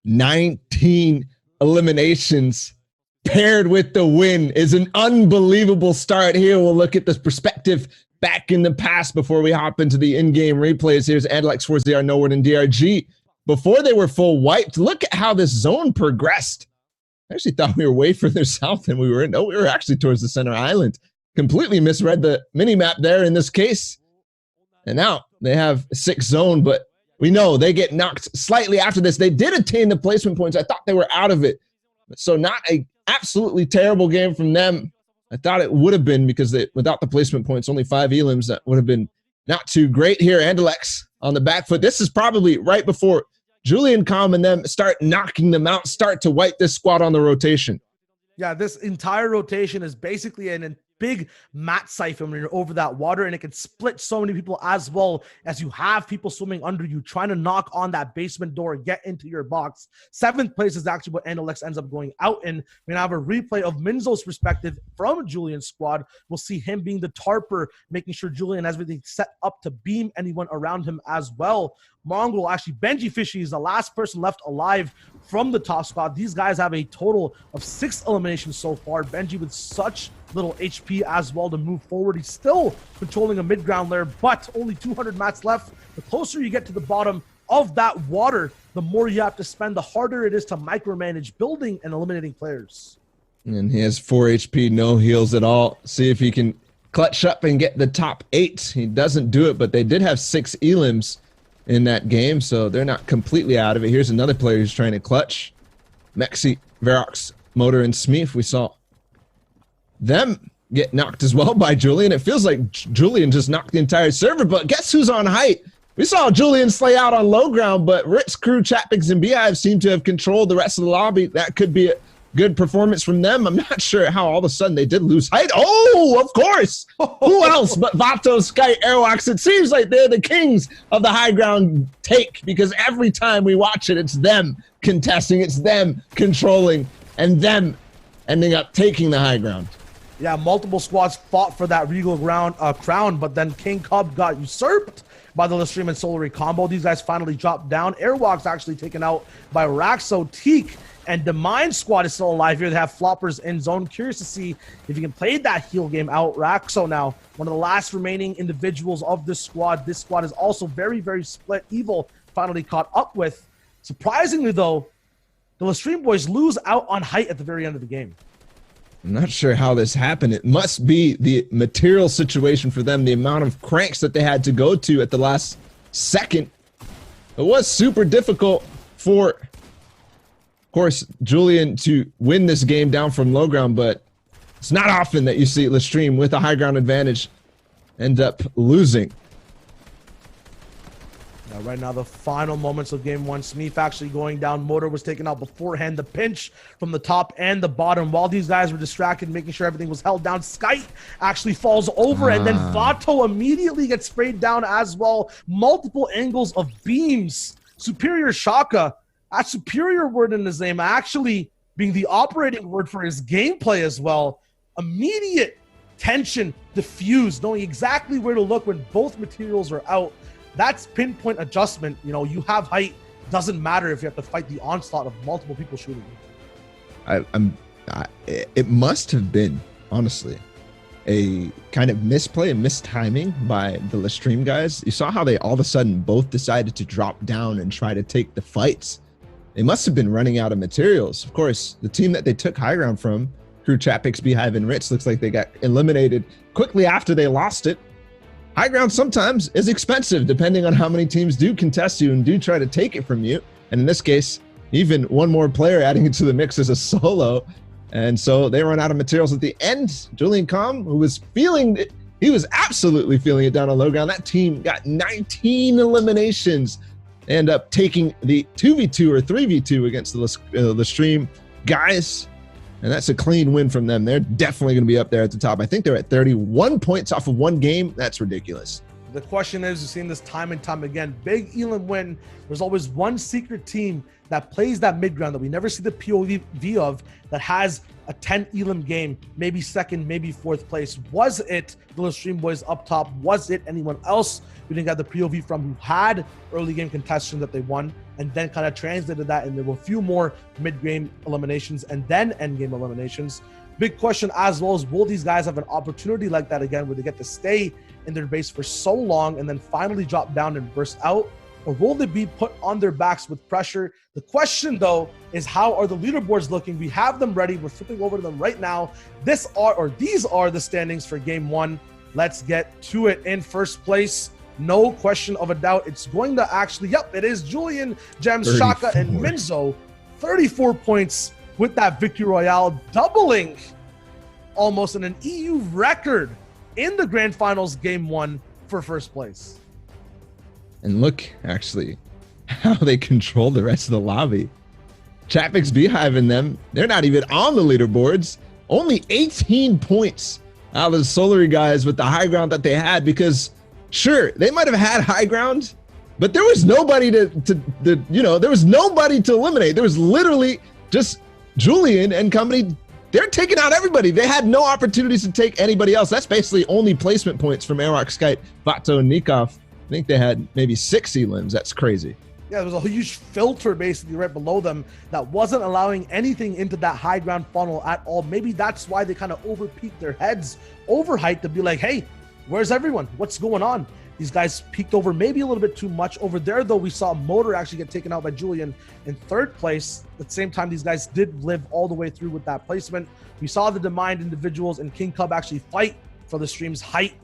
19 eliminations paired with the win is an unbelievable start. Here we'll look at this perspective back in the past before we hop into the in-game replays. Here's Andalex, 4-0, Noword, and DRG. Before they were full wiped, look at how this zone progressed. I actually thought we were way further south than we were. No, we were actually towards the center island. Completely misread the mini-map there in this case. And now they have 6 zone, but we know they get knocked slightly after this. They did attain the placement points. I thought they were out of it. So not a absolutely terrible game from them. I thought it would have been because without the placement points, only 5 elims, that would have been not too great here. Andalex on the back foot. This is probably right before Julian Calm and them start knocking them out, start to wipe this squad on the rotation. Yeah, this entire rotation is basically a big mat siphon when you're over that water, and it can split so many people as well as you have people swimming under you trying to knock on that basement door and get into your box. 7th place is actually what Andalex ends up going out in. We're gonna have a replay of Minzo's perspective from Julian's squad. We'll see him being the tarper, making sure Julian has everything set up to beam anyone around him as well. Mongol, actually, Benji Fishy is the last person left alive from the top squad. These guys have a total of 6 eliminations so far. Benji with such little HP as well to move forward. He's still controlling a mid-ground layer, but only 200 mats left. The closer you get to the bottom of that water, the more you have to spend, the harder it is to micromanage building and eliminating players. And he has 4 HP, no heals at all. See if he can clutch up and get the top 8. He doesn't do it, but they did have 6 elims in that game, so they're not completely out of it. Here's another player who's trying to clutch. Mexi, Verox, Motor, and Smeef. We saw them get knocked as well by Julian. It feels like Julian just knocked the entire server, but guess who's on height? We saw Julian slay out on low ground, but Ritz, Crew, Chatpix, and Beehive seem to have controlled the rest of the lobby. That could be a good performance from them. I'm not sure how all of a sudden they did lose height. Oh, of course. Who else but Vato, Sky, Airwalks? It seems like they're the kings of the high ground take, because every time we watch it, it's them contesting, it's them controlling, and them ending up taking the high ground. Yeah, multiple squads fought for that Regal crown, but then King Cub got usurped by the Lestream and Solary combo. These guys finally dropped down. Airwalk's actually taken out by Raxo, Teak, and the Mine squad is still alive here. They have floppers in zone. Curious to see if you can play that heal game out. Raxo now, one of the last remaining individuals of this squad. This squad is also very, very split. Evil finally caught up with. Surprisingly, though, the Lestream boys lose out on height at the very end of the game. I'm not sure how this happened. It must be the material situation for them, the amount of cranks that they had to go to at the last second. It was super difficult for, of course, Julian to win this game down from low ground, but it's not often that you see Lestream with a high ground advantage end up losing. Now, right now, the final moments of game 1, Smeef actually going down. Motor was taken out beforehand. The pinch from the top and the bottom. While these guys were distracted, making sure everything was held down, Skype actually falls over, and then Vato immediately gets sprayed down as well. Multiple angles of beams. Superior Shaka, that superior word in his name, actually being the operating word for his gameplay as well. Immediate tension diffused, knowing exactly where to look when both materials are out. That's pinpoint adjustment. You know, you have height. Doesn't matter if you have to fight the onslaught of multiple people shooting you. It must have been, honestly, a kind of misplay and mistiming by the Lestream guys. You saw how they all of a sudden both decided to drop down and try to take the fights. They must have been running out of materials. Of course, the team that they took high ground from, Crew, Chatpix, Beehive, and Ritz, looks like they got eliminated quickly after they lost it. High ground sometimes is expensive, depending on how many teams do contest you and do try to take it from you. And in this case, even one more player adding it to the mix as a solo. And so they run out of materials at the end. Julian Calm, who was feeling it, he was absolutely feeling it down on low ground. That team got 19 eliminations. They end up taking the 2v2 or 3v2 against the Lestream guys. And that's a clean win from them. They're definitely going to be up there at the top. I think they're at 31 points off of one game. That's ridiculous. The question is, you've seen this time and time again. Big Elam win. There's always one secret team that plays that mid ground that we never see the POV of, that has a 10 Elam game, maybe second, maybe fourth place. Was it the Lestream boys up top? Was it anyone else we didn't get the POV from who had early game contestation that they won, and then kind of translated that, and there were a few more mid-game eliminations and then end-game eliminations. Big question as well is, will these guys have an opportunity like that again, where they get to stay in their base for so long and then finally drop down and burst out? or will they be put on their backs with pressure? The question, though, is how are the leaderboards looking? We have them ready. We're flipping over to them right now. These are the standings for game 1. Let's get to it. In first place, no question of a doubt, it's going to actually, yep, it is Julian, Gems, 34. Shaka, and Minzo. 34 points with that Victory Royale, doubling almost an EU record in the Grand Finals game 1 for first place. And look, actually, how they control the rest of the lobby. Chapik's Beehive and them, they're not even on the leaderboards. Only 18 points out of the Solary guys with the high ground that they had, because sure, they might have had high ground, but there was nobody there was nobody to eliminate. There was literally just Julian and company. They're taking out everybody. They had no opportunities to take anybody else. That's basically only placement points from Airrock, Skype, Vato, and Nikov. I think they had maybe 6 elims. That's crazy. Yeah, there was a huge filter basically right below them that wasn't allowing anything into that high ground funnel at all. Maybe that's why they kind of overpeaked their heads over height to be like, hey, where's everyone? What's going on? These guys peaked over maybe a little bit too much. Over there, though, we saw Motor actually get taken out by Julian in 3rd place. At the same time, these guys did live all the way through with that placement. We saw the Demind individuals and King Cub actually fight for the stream's height.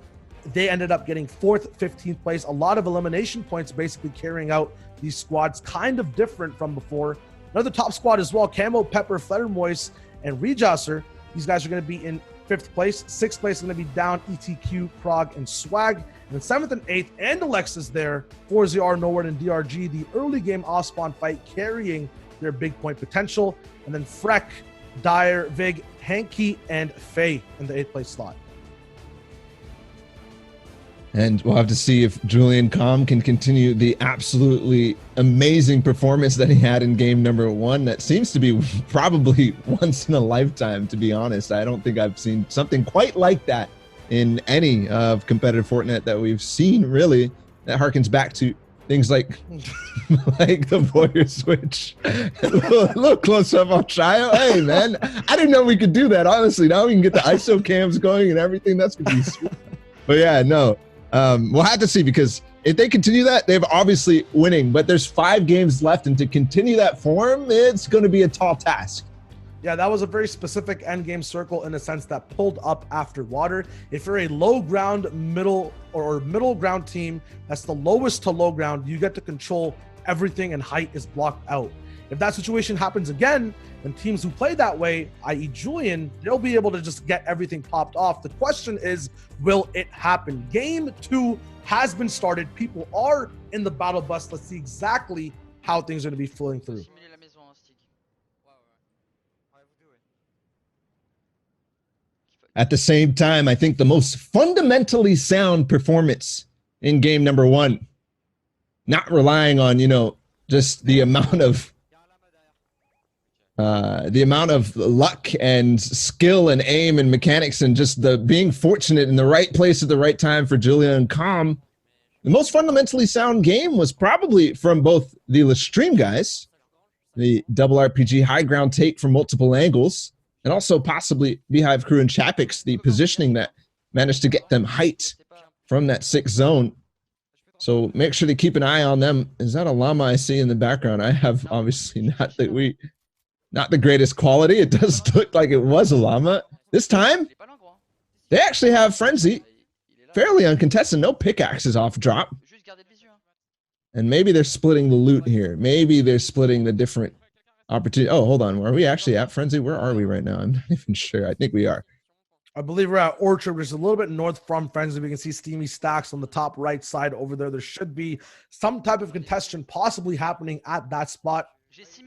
They ended up getting 4th, 15th place. A lot of elimination points basically carrying out these squads, kind of different from before. Another top squad as well, Camo, Pepper, Fluttermoist, and Rejasser. These guys are going to be in 5th place. 6th place is going to be down ETQ, Krog, and Swag. And then 7th and 8th, and Alexis there for ZR, Nowhere, and DRG. The early game off-spawn fight carrying their big point potential. And then Freck, Dyer, Vig, Hanky, and Faye in the 8th place slot. And we'll have to see if Julian Com can continue the absolutely amazing performance that he had in game number 1. That seems to be probably once in a lifetime, to be honest. I don't think I've seen something quite like that in any of competitive Fortnite that we've seen, really. That harkens back to things like like the Warrior Switch. a little close up on Shio. Hey, man, I didn't know we could do that, honestly. Now we can get the ISO cams going and everything. That's going to be sweet. But yeah, no. We'll have to see, because if they continue that, they're obviously winning, but there's 5 games left, and to continue that form, it's going to be a tall task. Yeah, that was a very specific end game circle in a sense that pulled up after water. If you're a low ground middle or middle ground team, that's the lowest to low ground, you get to control everything and height is blocked out. If that situation happens again, then teams who play that way, i.e. Julian, they'll be able to just get everything popped off. The question is, will it happen? Game 2 has been started. People are in the battle bus. Let's see exactly how things are going to be flowing through. At the same time, I think the most fundamentally sound performance in game number 1, not relying on, just the amount of luck and skill and aim and mechanics and just the being fortunate in the right place at the right time for Julian and Com. The most fundamentally sound game was probably from both the Lestream guys, the double RPG high ground take from multiple angles, and also possibly Beehive Crew and Chapix, the positioning that managed to get them height from that 6th zone. So make sure to keep an eye on them. Is that a llama I see in the background? I have obviously not the greatest quality. It does look like it was a llama. This time, they actually have Frenzy. Fairly uncontested. No pickaxes off drop. And maybe they're splitting the loot here. Maybe they're splitting the different opportunity. Oh, hold on. Are we actually at Frenzy? Where are we right now? I'm not even sure. I think we are. I believe we're at Orchard, which is a little bit north from Frenzy. We can see Steamy Stacks on the top right side over there. There should be some type of contestation possibly happening at that spot.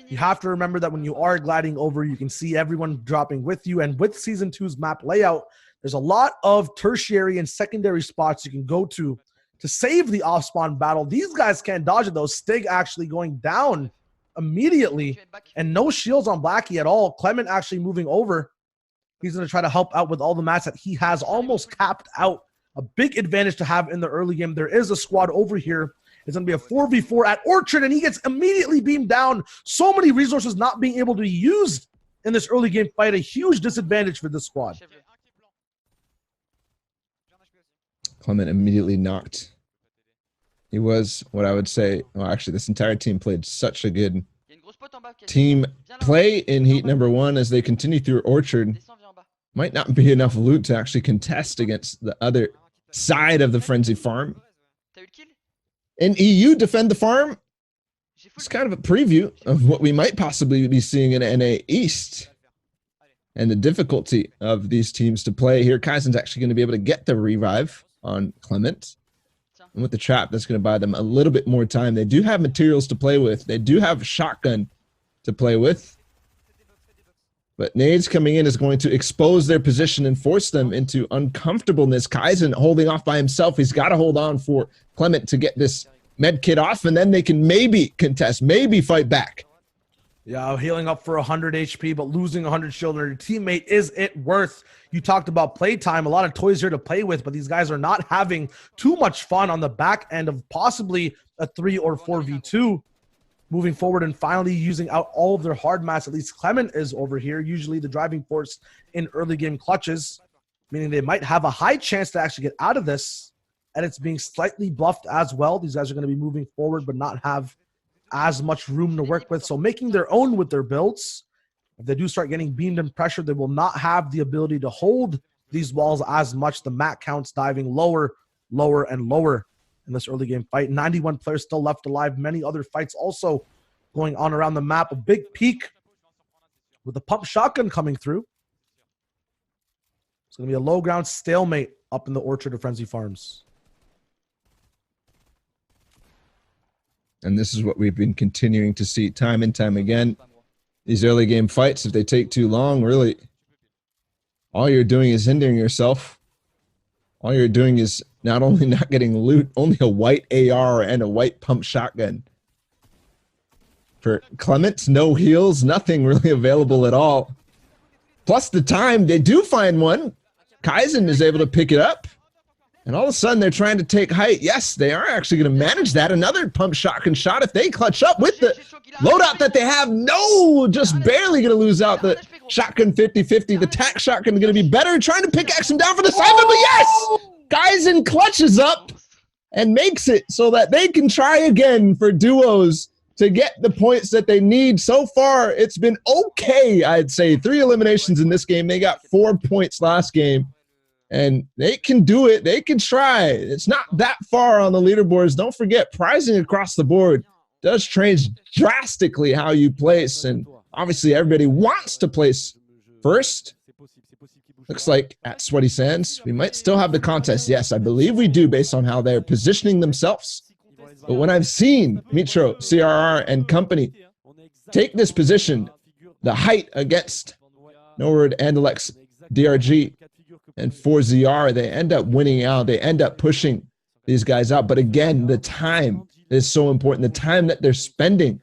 You have to remember that when you are gliding over, you can see everyone dropping with you. And with Season 2's map layout, there's a lot of tertiary and secondary spots you can go to save the off-spawn battle. These guys can't dodge it, though. Stig actually going down immediately, and no shields on Blackie at all. Clement actually moving over. He's going to try to help out with all the mats that he has almost capped out. A big advantage to have in the early game. There is a squad over here. It's going to be a 4v4 at Orchard, and he gets immediately beamed down. So many resources not being able to be used in this early game fight. A huge disadvantage for this squad. Clement immediately knocked He was what I would say. Well, actually, this entire team played such a good team play in heat number 1 as they continue through Orchard. Might not be enough loot to actually contest against the other side of the Frenzy farm. In EU, defend the farm. It's kind of a preview of what we might possibly be seeing in NA East and the difficulty of these teams to play here. Kaizen's actually going to be able to get the revive on Clement. And with the trap, that's going to buy them a little bit more time. They do have materials to play with. They do have a shotgun to play with. But nades coming in is going to expose their position and force them into uncomfortableness. Kaizen holding off by himself. He's got to hold on for Clement to get this med kit off, and then they can maybe contest, maybe fight back. Yeah, healing up for 100 HP, but losing 100 shield on your teammate, is it worth? You talked about playtime, a lot of toys here to play with, but these guys are not having too much fun on the back end of possibly a 3 or 4v2. Moving forward and finally using out all of their hard mats, at least Clement is over here, usually the driving force in early game clutches, meaning they might have a high chance to actually get out of this, and it's being slightly buffed as well. These guys are going to be moving forward but not have as much room to work with, so making their own with their builds. If they do start getting beamed and pressured, they will not have the ability to hold these walls as much. The mat counts diving lower, lower, and lower in this early game fight. 91 players still left alive. Many other fights also going on around the map. A big peak with the pump shotgun coming through. It's going to be a low ground stalemate up in the Orchard of Frenzy Farms. And this is what we've been continuing to see time and time again. These early game fights, if they take too long, really, all you're doing is hindering yourself. All you're doing is not only not getting loot, only a white AR and a white pump shotgun. For Clement, no heals, nothing really available at all. Plus the time, they do find one. Kaizen is able to pick it up. And all of a sudden, they're trying to take height. Yes, they are actually going to manage that. Another pump shotgun shot. If they clutch up with the loadout that they have, no, just barely going to lose out the shotgun 50-50. The tac shotgun going to be better. Trying to pickaxe him down for the Simon, but yes! Kaizen clutches up and makes it so that they can try again for duos to get the points that they need. So far, it's been okay, I'd say. 3 eliminations in this game. They got 4 points last game. And they can do it. They can try. It's not that far on the leaderboards. Don't forget, pricing across the board does change drastically how you place. And obviously, everybody wants to place first. Looks like at Sweaty Sands, we might still have the contest. Yes, I believe we do based on how they're positioning themselves. But when I've seen Mitro, CRR, and company take this position, the height against Norward, Andalex, DRG, and 4ZR, they end up winning out. They end up pushing these guys out. But again, the time is so important. The time that they're spending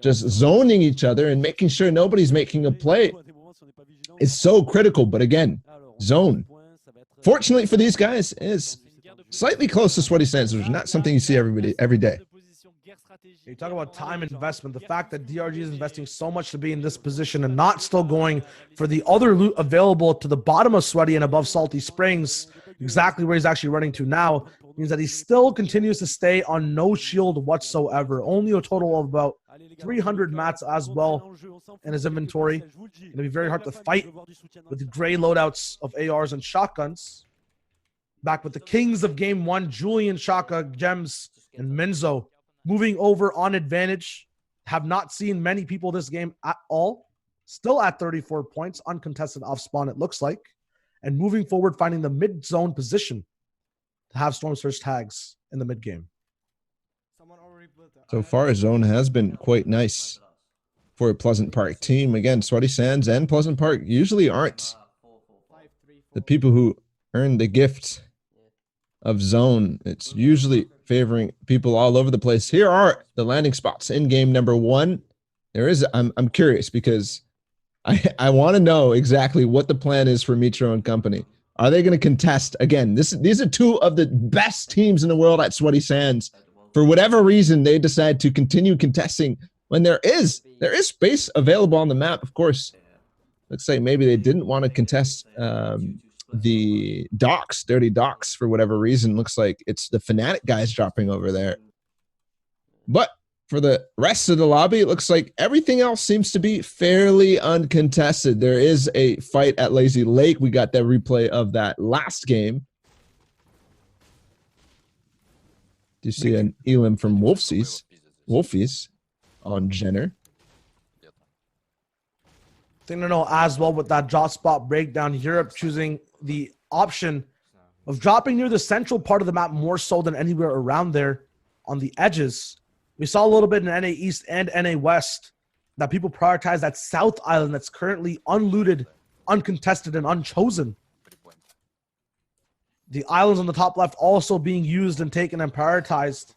just zoning each other and making sure nobody's making a play is so critical. But again, zone, fortunately for these guys, is slightly close to Sweaty Sands, which is not something you see every day. You talk about time investment. The fact that DRG is investing so much to be in this position and not still going for the other loot available to the bottom of Sweaty and above Salty Springs, exactly where he's actually running to now, means that he still continues to stay on no shield whatsoever. Only a total of about 300 mats as well in his inventory. Going to be very hard to fight with the gray loadouts of ARs and shotguns. Back with the kings of game 1, Julian, Shaka, Gems, and Minzo. Moving over on advantage. Have not seen many people this game at all. Still at 34 points. Uncontested off spawn, it looks like. And moving forward, finding the mid-zone position to have Storm Surge tags in the mid-game. So far, zone has been quite nice for a Pleasant Park team. Again, Sweaty Sands and Pleasant Park usually aren't the people who earn the gift of zone. It's usually favoring people all over the place. Here are the landing spots in game number 1. There is, I'm curious because I want to know exactly what the plan is for Mitro and company. Are they going to contest again? These are 2 of the best teams in the world at Sweaty Sands. For whatever reason, they decide to continue contesting when there is space available on the map. Of course, let's say maybe they didn't want to contest the docks, dirty docks, for whatever reason. Looks like it's the Fnatic guys dropping over there. But for the rest of the lobby, it looks like everything else seems to be fairly uncontested. There is a fight at Lazy Lake. We got that replay of that last game. Do you see an elim from Wolfies on Jenner? Thing to know as well with that drop spot breakdown, Europe choosing the option of dropping near the central part of the map more so than anywhere around there on the edges. We saw a little bit in NA East and NA West that people prioritize that South Island that's currently unlooted, uncontested, and unchosen. The islands on the top left also being used and taken and prioritized.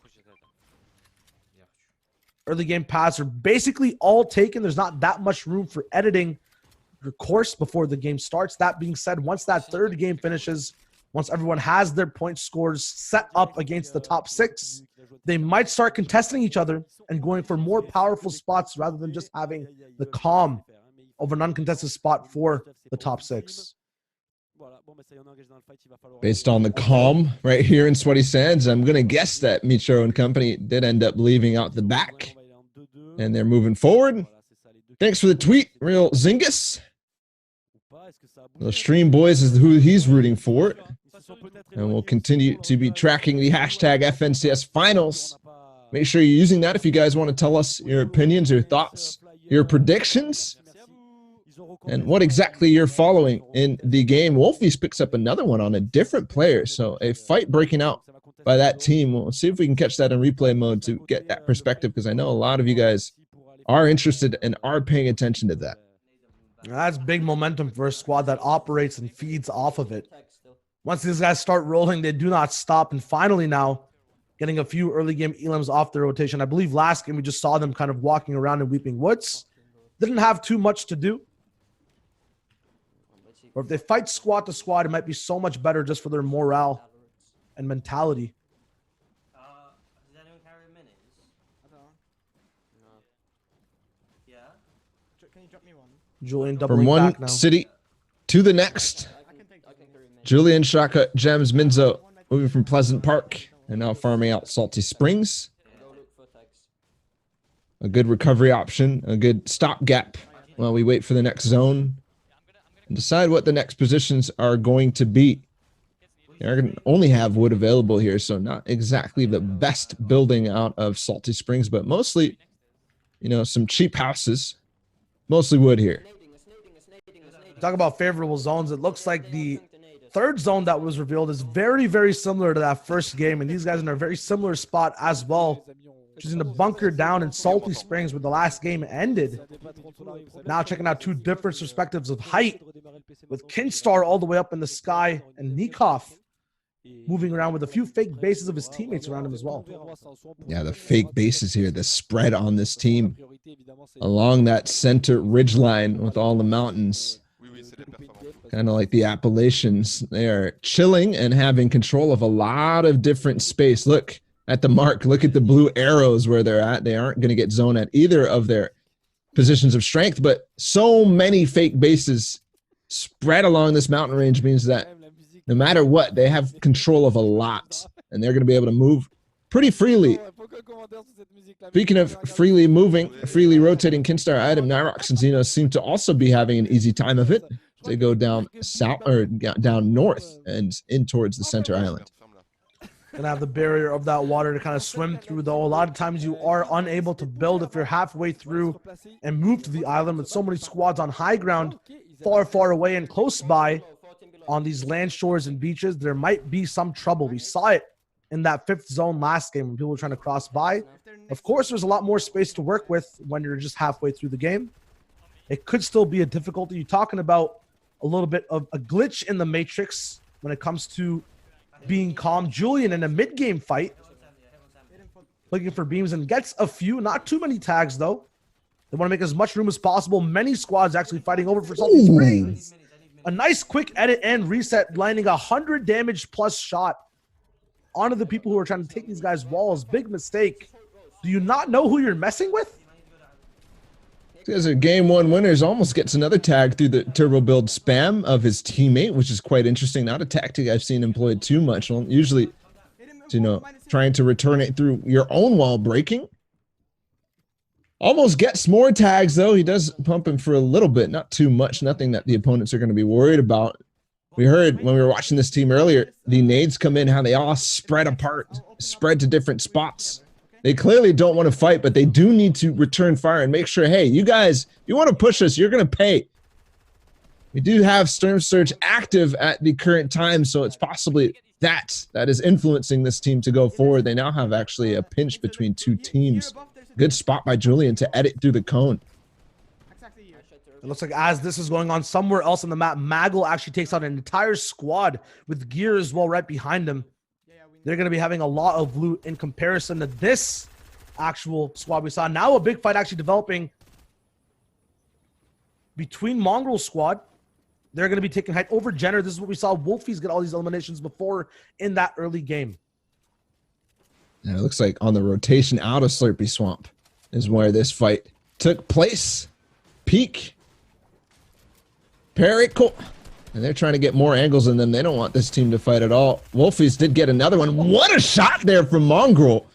Early game paths are basically all taken. There's not that much room for editing your course before the game starts. That being said, once that third game finishes, once everyone has their point scores set up against the top 6, they might start contesting each other and going for more powerful spots rather than just having the calm of an uncontested spot for the top 6. Based on the calm right here in Sweaty Sands, I'm going to guess that Mitro and company did end up leaving out the back. And they're moving forward. Thanks for the tweet, Real Zingus. The Stream Boys is who he's rooting for. And we'll continue to be tracking the hashtag FNCS Finals. Make sure you're using that if you guys want to tell us your opinions, your thoughts, your predictions, and what exactly you're following in the game. Wolfies picks up another one on a different player. So a fight breaking out by that team. We'll see if we can catch that in replay mode to get that perspective, because I know a lot of you guys are interested and are paying attention to that. That's big momentum for a squad that operates and feeds off of it. Once these guys start rolling, they do not stop. And finally now, getting a few early game elims off their rotation. I believe last game we just saw them kind of walking around in Weeping Woods. Didn't have too much to do. Or if they fight squad to squad, it might be so much better just for their morale and mentality. Does anyone carry minis? I don't know. No. Yeah? Can you drop me one? Julian doubling From one back now. city to the next, Julian Shaka Gems Minzo moving from Pleasant Park and now farming out Salty Springs. A good recovery option, a good stopgap while we wait for the next zone and decide what the next positions are going to be. They're going to only have wood available here, so not exactly the best building out of Salty Springs, but mostly, you know, some cheap houses, mostly wood here. Talk about favorable zones. It looks like the third zone that was revealed is very, very similar to that first game, and these guys are in a very similar spot as well, choosing to bunker down in Salty Springs where the last game ended. Now checking out two different perspectives of height, with Kinstar all the way up in the sky and Nikov moving around with a few fake bases of his teammates around him as well. Yeah, the fake bases here, the spread on this team along that center ridge line with all the mountains. Kind of like the Appalachians. They are chilling and having control of a lot of different space. Look at the mark. Look at the blue arrows where they're at. They aren't going to get zoned at either of their positions of strength, but so many fake bases spread along this mountain range means that no matter what, they have control of a lot, and they're going to be able to move pretty freely. Speaking of freely moving, freely rotating Kinstar item, Nyrox and Xenos seem to also be having an easy time of it. They go down south or down north and in towards the center island. Gonna have the barrier of that water to kind of swim through, though. A lot of times you are unable to build if you're halfway through and move to the island with so many squads on high ground, far, far away and close by on these land shores and beaches. There might be some trouble. We saw it in that fifth zone last game when people were trying to cross by. Of course, there's a lot more space to work with when you're just halfway through the game. It could still be a difficulty. You're talking about a little bit of a glitch in the matrix when it comes to being calm. Julian in a mid-game fight, looking for beams and gets a few, not too many tags though. They want to make as much room as possible. Many squads actually fighting over for Salty Springs. A nice quick edit and reset, landing 100 damage plus shot onto the people who are trying to take these guys' walls. Big mistake. Do you not know who you're messing with? As a game one winners, almost gets another tag through the turbo build spam of his teammate, which is quite interesting. Not a tactic I've seen employed too much. Well, usually, trying to return it through your own wall breaking. Almost gets more tags, though. He does pump him for a little bit, not too much, nothing that the opponents are going to be worried about. We heard when we were watching this team earlier, the nades come in, how they all spread apart, spread to different spots. They clearly don't want to fight, but they do need to return fire and make sure, hey, you guys, if you want to push us, you're going to pay. We do have Storm Surge active at the current time, so it's possibly that is influencing this team to go forward. They now have actually a pinch between two teams. Good spot by Julian to edit through the cone. It looks like as this is going on somewhere else on the map, Maggle actually takes out an entire squad with gear as well right behind him. They're going to be having a lot of loot in comparison to this actual squad we saw. Now a big fight actually developing between Mongrel squad. They're going to be taking height over Jenner. This is what we saw Wolfies get all these eliminations before in that early game. And it looks like on the rotation out of Slurpy Swamp is where this fight took place. Peak. Pericle. And they're trying to get more angles in them. They don't want this team to fight at all. Wolfies did get another one. What a shot there from Mongrel.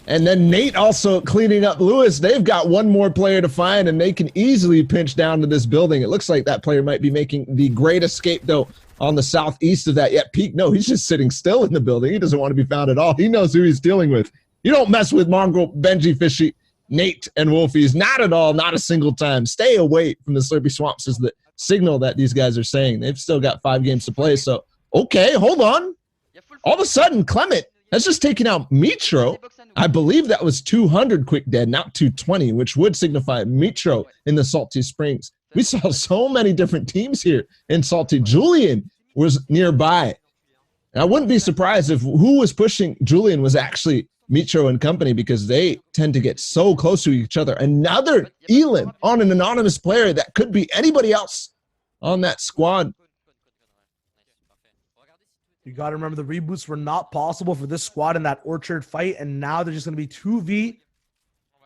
And then Nate also cleaning up Lewis. They've got one more player to find, and they can easily pinch down to this building. It looks like that player might be making the great escape, though, on the southeast of that. Yet Peak, no, he's just sitting still in the building. He doesn't want to be found at all. He knows who he's dealing with. You don't mess with Mongrel, Benji, Fishy, Nate, and Wolfies. Not at all, not a single time. Stay away from the Slurpy Swamps is the signal that these guys are saying. They've still got 5 games to play, so okay, hold on. All of a sudden, Clement has just taken out Mitro. I believe that was 200 quick dead, not 220, which would signify Mitro in the Salty Springs. We saw so many different teams here in Salty. Julian was nearby. And I wouldn't be surprised if who was pushing Julian was actually Mitro and company, because they tend to get so close to each other. Another Elim on an anonymous player that could be anybody else on that squad. You got to remember the reboots were not possible for this squad in that Orchard fight, and now they're just going to be 2v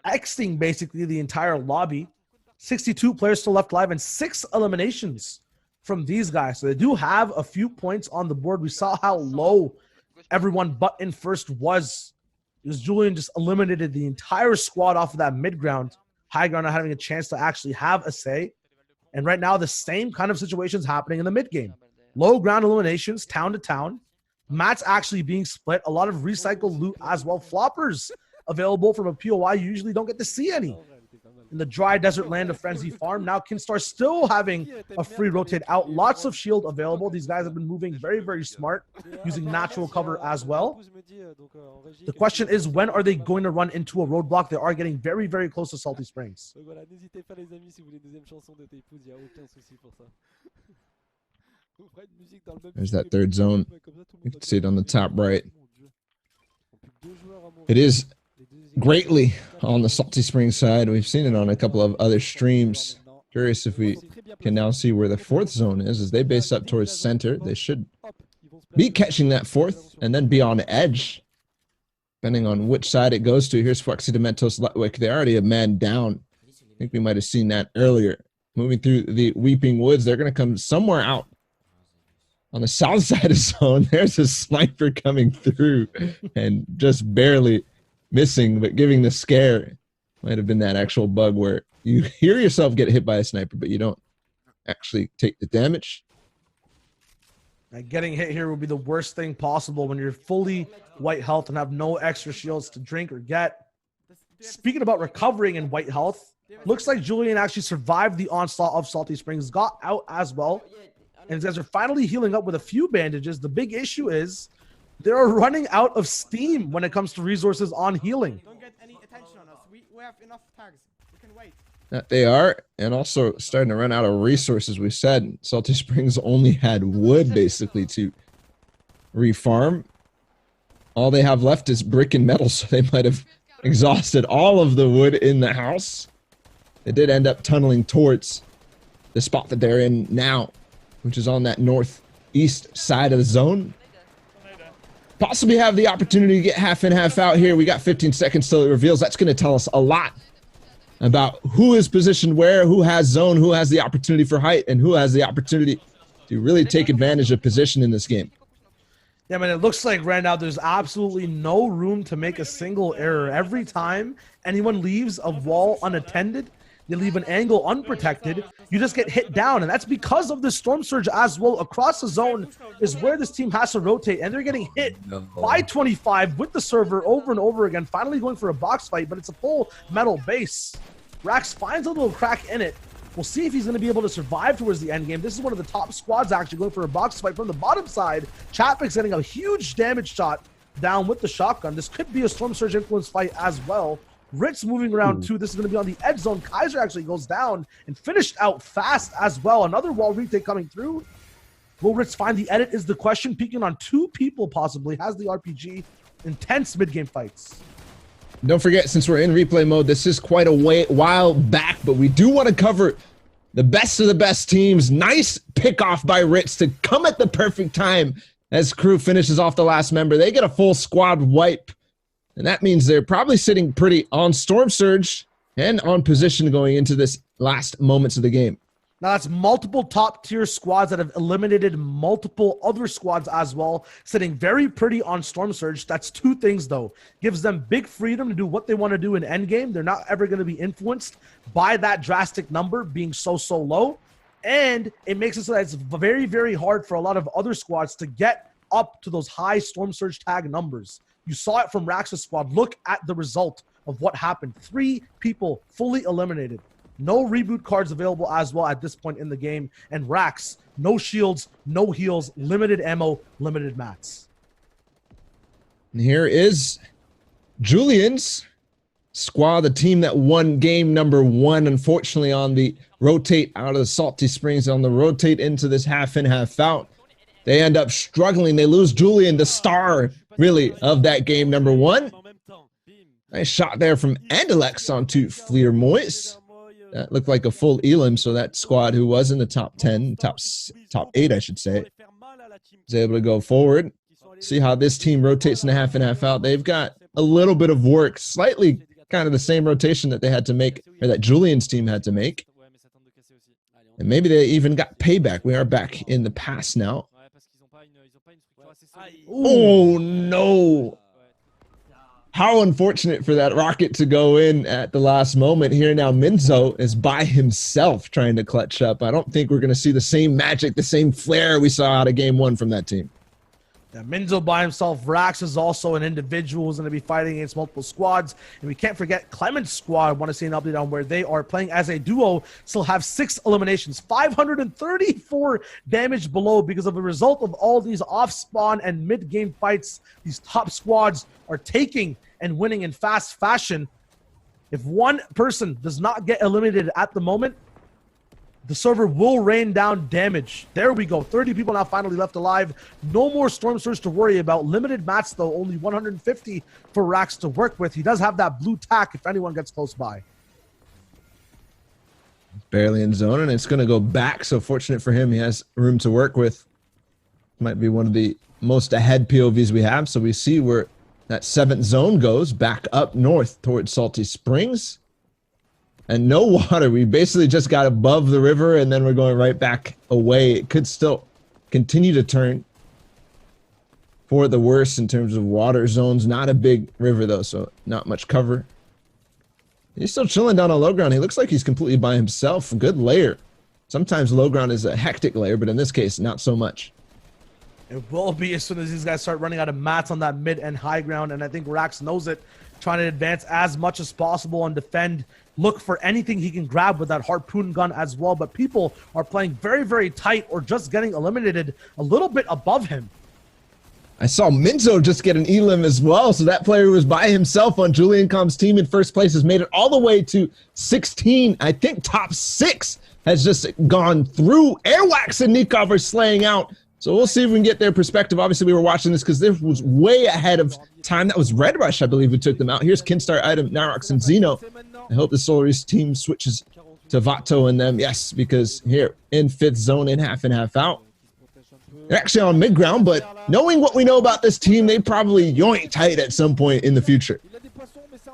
Xing basically the entire lobby. 62 players still left alive and 6 eliminations from these guys. So they do have a few points on the board. We saw how low everyone but in first was. Because Julian just eliminated the entire squad off of that mid ground. High ground not having a chance to actually have a say. And right now the same kind of situations happening in the mid game. Low ground eliminations, town to town. Mats actually being split. A lot of recycled loot as well. Floppers available from a POI. You usually don't get to see any. In the dry desert land of Frenzy Farm. Now Kinstar still having a free rotate out. Lots of shield available. These guys have been moving very, very smart. Using natural cover as well. The question is, when are they going to run into a roadblock? They are getting very, very close to Salty Springs. There's that third zone. You can see it on the top right. It is greatly on the Salty Springs side. We've seen it on a couple of other streams. Curious if we can now see where the 4th zone is. As they base up towards center, they should be catching that 4th and then be on edge, depending on which side it goes to. Here's Flexi Dementos Lutwick. They already have man down. I think we might have seen that earlier. Moving through the Weeping Woods, they're going to come somewhere out on the south side of zone. There's a sniper coming through and just barely missing, but giving the scare. Might have been that actual bug where you hear yourself get hit by a sniper, but you don't actually take the damage. Getting hit here would be the worst thing possible when you're fully white health and have no extra shields to drink or get. Speaking about recovering in white health, looks like Julian actually survived the onslaught of Salty Springs, got out as well. And these guys are finally healing up with a few bandages. The big issue is they're running out of steam when it comes to resources on healing. Don't get any attention on us. We have enough tags. We can wait. That they are, and also starting to run out of resources. We said Salty Springs only had wood basically to refarm. All they have left is brick and metal, so they might have exhausted all of the wood in the house. They did end up tunneling towards the spot that they're in now, which is on that northeast side of the zone. Possibly have the opportunity to get half in, half out here. We got 15 seconds till it reveals. That's going to tell us a lot about who is positioned where, who has zone, who has the opportunity for height, and who has the opportunity to really take advantage of position in this game. Yeah, man, it looks like right now there's absolutely no room to make a single error. Every time anyone leaves a wall unattended, they leave an angle unprotected, you just get hit down. And that's because of the Storm Surge as well. Across the zone is where this team has to rotate, and they're getting hit by 25 with the server over and over again, finally going for a box fight, but it's a full metal base. Rax finds a little crack in it. We'll see if he's going to be able to survive towards the end game. This is one of the top squads actually going for a box fight from the bottom side. Chapek's getting a huge damage shot down with the shotgun. This could be a Storm Surge influence fight as well. Ritz moving around too. This is going to be on the edge zone. Kaiser actually goes down and finished out fast as well. Another wall retake coming through. Will Ritz find the edit is the question. Peeking on two people possibly. Has the RPG. Intense mid-game fights. Don't forget, since we're in replay mode, this is quite a while back, but we do want to cover the best of the best teams. Nice pick-off by Ritz to come at the perfect time as crew finishes off the last member. They get a full squad wipe, and that means they're probably sitting pretty on Storm Surge and on position going into this last moments of the game. Now that's multiple top tier squads that have eliminated multiple other squads as well, sitting very pretty on Storm Surge. That's two things though. Gives them big freedom to do what they want to do in endgame. They're not ever going to be influenced by that drastic number being so low. And it makes it so that it's very, very hard for a lot of other squads to get up to those high Storm Surge tag numbers. You saw it from Rax's squad. Look at the result of what happened. 3 people fully eliminated. No reboot cards available as well at this point in the game. And Rax, no shields, no heals, limited ammo, limited mats. And here is Julian's squad, the team that won game number 1. Unfortunately, on the rotate out of the Salty Springs, on the rotate into this half in, half out, they end up struggling. They lose Julian, the star, really, of that game number 1. Nice shot there from Andalex onto Fleer Moise. That looked like a full elim, so that squad who was in the top 10, top 8, I should say, was able to go forward. See how this team rotates in a half and half out. They've got a little bit of work, slightly kind of the same rotation that they had to make, or that Julian's team had to make. And maybe they even got payback. We are back in the past now. Oh, no. How unfortunate for that rocket to go in at the last moment here. Now Minzo is by himself trying to clutch up. I don't think we're going to see the same magic, the same flair we saw out of game 1 from that team. Yeah, Minzo by himself. Rax is also an individual who's going to be fighting against multiple squads. And we can't forget Clement's squad. I want to see an update on where they are playing as a duo. Still have 6 eliminations, 534 damage below because of the result of all these off-spawn and mid-game fights. These top squads are taking and winning in fast fashion. If one person does not get eliminated at the moment, the server will rain down damage. There we go. 30 people now finally left alive. No more Storm Surge to worry about. Limited mats, though. Only 150 for Rax to work with. He does have that blue tack if anyone gets close by. Barely in zone, and it's going to go back. So fortunate for him, he has room to work with. Might be one of the most ahead POVs we have. So we see where that 7th zone goes back up north towards Salty Springs. And no water. We basically just got above the river, and then we're going right back away. It could still continue to turn for the worse in terms of water zones. Not a big river, though, so not much cover. He's still chilling down on low ground. He looks like he's completely by himself. Good layer. Sometimes low ground is a hectic layer, but in this case, not so much. It will be as soon as these guys start running out of mats on that mid and high ground, and I think Rax knows it, trying to advance as much as possible and defend. Look for anything he can grab with that harpoon gun as well, but people are playing very, very tight or just getting eliminated a little bit above him. I saw Minzo just get an elim as well, so that player who was by himself on Julian Com's team in first place has made it all the way to 16. I think top 6 has just gone through. Airwax and Nikov are slaying out. So we'll see if we can get their perspective. Obviously, we were watching this because this was way ahead of time. That was Red Rush, I believe, who took them out. Here's Kinstar, Item, Narox, and Zeno. I hope the Solaris team switches to Vato and them. Yes, because here in 5th zone, in half and half out. They're actually on mid-ground, but knowing what we know about this team, they probably yoink tight at some point in the future.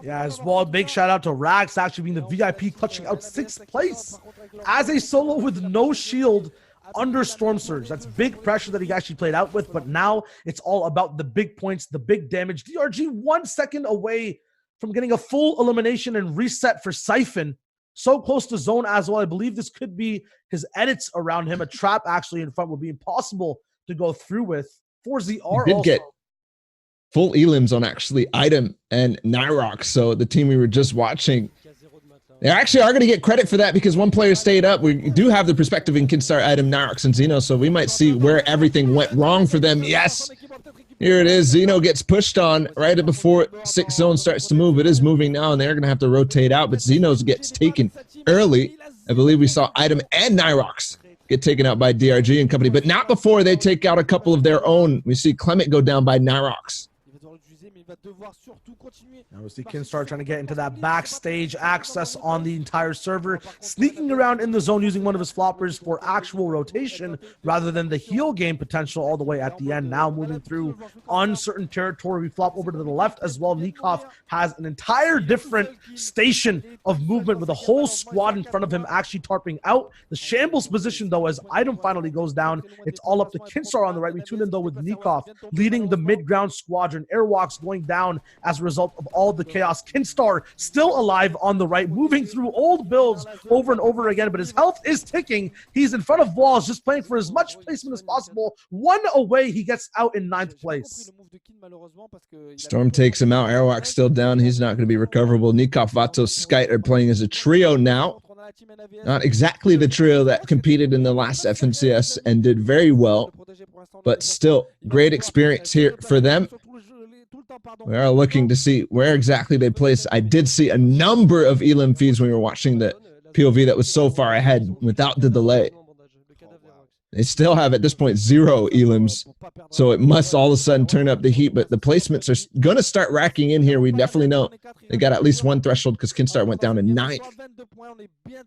Yeah, as well, big shout out to Rax actually being the VIP, clutching out 6th place as a solo with no shield under Storm Surge. That's big pressure that he actually played out with, but now it's all about the big points, the big damage. DRG 1 second away from getting a full elimination and reset for Siphon. So close to zone as well. I believe this could be his edits around him. A trap actually in front would be impossible to go through with. 4ZR did also get full elims on actually Item and Nyrox. So the team we were just watching, they actually are going to get credit for that because one player stayed up. We do have the perspective in Kidstar, Item, Nyrox, and Xeno, so we might see where everything went wrong for them. Yes, here it is. Xeno gets pushed on right before 6 zone starts to move. It is moving now, and they're going to have to rotate out, but Xeno gets taken early. I believe we saw Item and Nyrox get taken out by DRG and company, but not before they take out a couple of their own. We see Clement go down by Nyrox. Now we see Kinstar trying to get into that backstage access on the entire server, sneaking around in the zone using one of his floppers for actual rotation rather than the heal game potential all the way at the end. Now moving through uncertain territory, we flop over to the left as well. Nikov has an entire different station of movement with a whole squad in front of him actually tarping out. The shambles position though, as Item finally goes down, it's all up to Kinstar on the right. We tune in though with Nikov leading the mid-ground squadron. Airwalks going down as a result of all the chaos. Kinstar still alive on the right, moving through old builds over and over again, but his health is ticking. He's in front of walls, just playing for as much placement as possible. One away, he gets out in 9th place. Storm takes him out. Airwalk still down. He's not going to be recoverable. Nikov, Vatos, Skite are playing as a trio now. Not exactly the trio that competed in the last FNCS and did very well, but still great experience here for them. We are looking to see where exactly they place. I did see a number of elim feeds when we were watching the POV that was so far ahead without the delay. They still have at this point 0 elims, so it must all of a sudden turn up the heat, but the placements are going to start racking in here. We definitely know they got at least 1 threshold because Kinstar went down to 9th.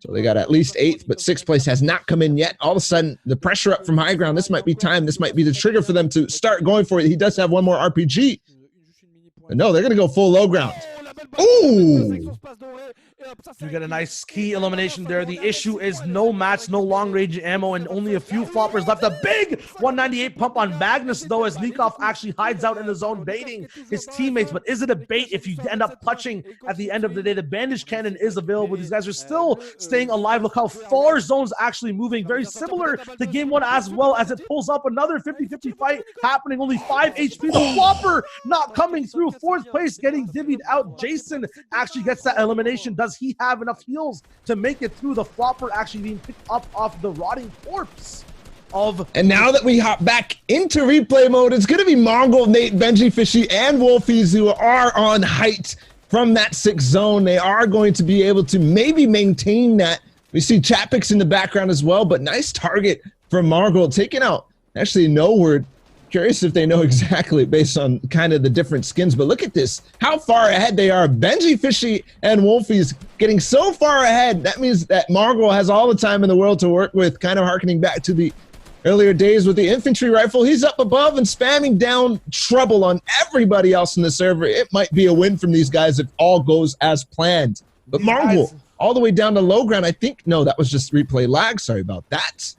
So they got at least 8th, but 6th place has not come in yet. All of a sudden, the pressure up from high ground, this might be time. This might be the trigger for them to start going for it. He does have 1 more RPG. But no, they're going to go full low ground. Ooh! You get a nice key elimination there. The issue is no mats, no long range ammo, and only a few floppers left. A big 198 pump on Magnus, though, as Nikov actually hides out in the zone, baiting his teammates. But is it a bait if you end up clutching at the end of the day? The bandage cannon is available. These guys are still staying alive. Look how far zone's actually moving. Very similar to game 1 as well, as it pulls up another 50-50 fight happening. Only 5 HP. The flopper not coming through. 4th place getting divvied out. Jason actually gets that elimination. Does he have enough heals to make it through? The flopper actually being picked up off the rotting corpse of... And now that we hop back into replay mode, it's going to be Mongol, Nate, Benji Fishy, and Wolfies who are on height from that 6th zone. They are going to be able to maybe maintain that. We see Chapix in the background as well, but nice target from Mongol, taking out actually no word. Curious if they know exactly based on kind of the different skins, but look at this, how far ahead they are. Benji, Fishy, and Wolfies getting so far ahead. That means that Margot has all the time in the world to work with, kind of harkening back to the earlier days with the infantry rifle. He's up above and spamming down trouble on everybody else in the server. It might be a win from these guys if all goes as planned. But Margot, all the way down to low ground, I think, no, that was just replay lag. Sorry about that.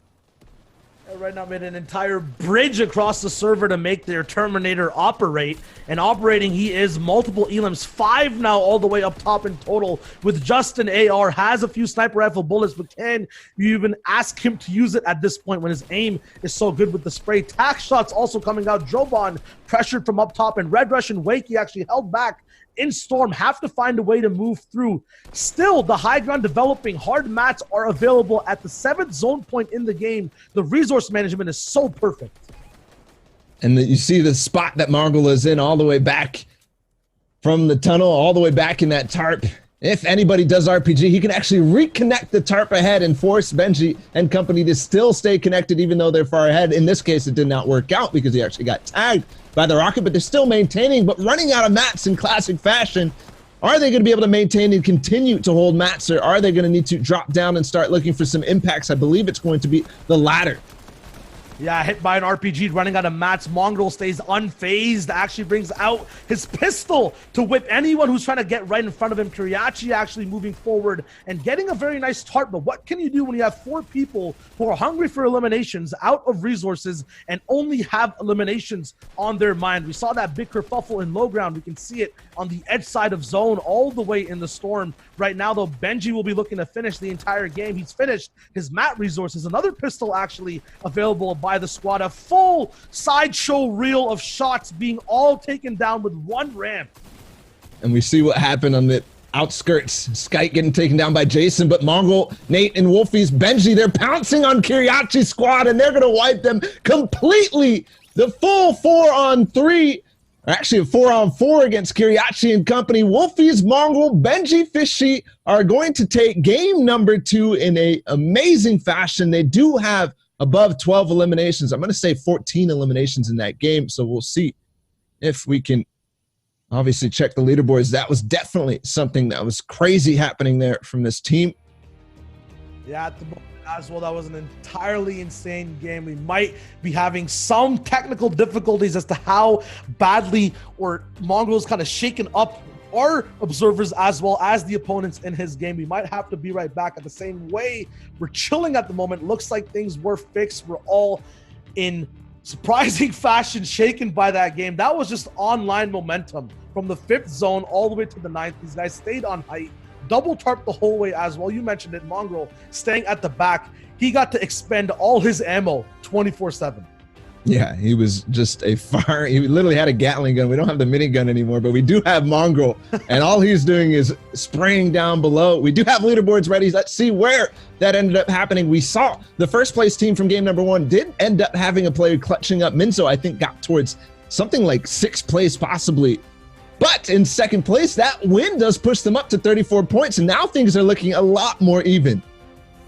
Right now made an entire bridge across the server to make their Terminator operate, and operating he is. Multiple elims, 5 now all the way up top in total, with just an AR, has a few sniper rifle bullets, but can you even ask him to use it at this point when his aim is so good with the spray? Tack shots also coming out. Droban pressured from up top, and Red Rush and Wakey actually held back in Storm, have to find a way to move through. Still, the high ground developing. Hard mats are available at the 7th zone point in the game. The resource management is so perfect. And you see the spot that Margot is in all the way back from the tunnel, all the way back in that tarp. If anybody does RPG, he can actually reconnect the tarp ahead and force Benji and company to still stay connected even though they're far ahead. In this case, it did not work out because he actually got tagged by the rocket, but they're still maintaining, but running out of mats in classic fashion. Are they going to be able to maintain and continue to hold mats, or are they going to need to drop down and start looking for some impacts? I believe it's going to be the latter. Yeah, hit by an RPG running out of mats. Mongrel stays unfazed, actually brings out his pistol to whip anyone who's trying to get right in front of him. Kiriachi actually moving forward and getting a very nice tart, but what can you do when you have 4 people who are hungry for eliminations, out of resources, and only have eliminations on their mind? We saw that big kerfuffle in low ground. We can see it on the edge side of zone all the way in the storm. Right now, though, Benji will be looking to finish the entire game. He's finished his mat resources. Another pistol actually available by the squad. A full sideshow reel of shots being all taken down with one ramp. And we see what happened on the outskirts. Skite getting taken down by Jason, but Mongol, Nate, and Wolfie's Benji, they're pouncing on Kiriachi's squad, and they're going to wipe them completely. The full 4-on-3, actually a 4-on-4 against Kiriachi and company. Wolfie's Mongol, Benji, Fishy are going to take game number 2 in a amazing fashion. They do have above 12 eliminations. I'm going to say 14 eliminations in that game, so we'll see if we can obviously check the leaderboards. That was definitely something that was crazy happening there from this team. Yeah, at the moment as well, that was an entirely insane game. We might be having some technical difficulties as to how badly or Mongrel's kind of shaken up our observers as well as the opponents in his game. We might have to be right back. At the same way, we're chilling at the moment. Looks like things were fixed. We're all in surprising fashion shaken by that game. That was just online momentum from the 5th zone all the way to the 9th. These guys stayed on height, double tarp the whole way as well. You mentioned it, Mongrel staying at the back. He got to expend all his ammo 24/7. Yeah, he was just a fire. He literally had a Gatling gun. We don't have the minigun anymore, but we do have Mongrel, and all he's doing is spraying down below. We do have leaderboards ready. Let's see where that ended up happening. We saw the first place team from game number 1 did end up having a player clutching up. Minzo, I think, got towards something like 6th place possibly. But in 2nd place, that win does push them up to 34 points, and now things are looking a lot more even.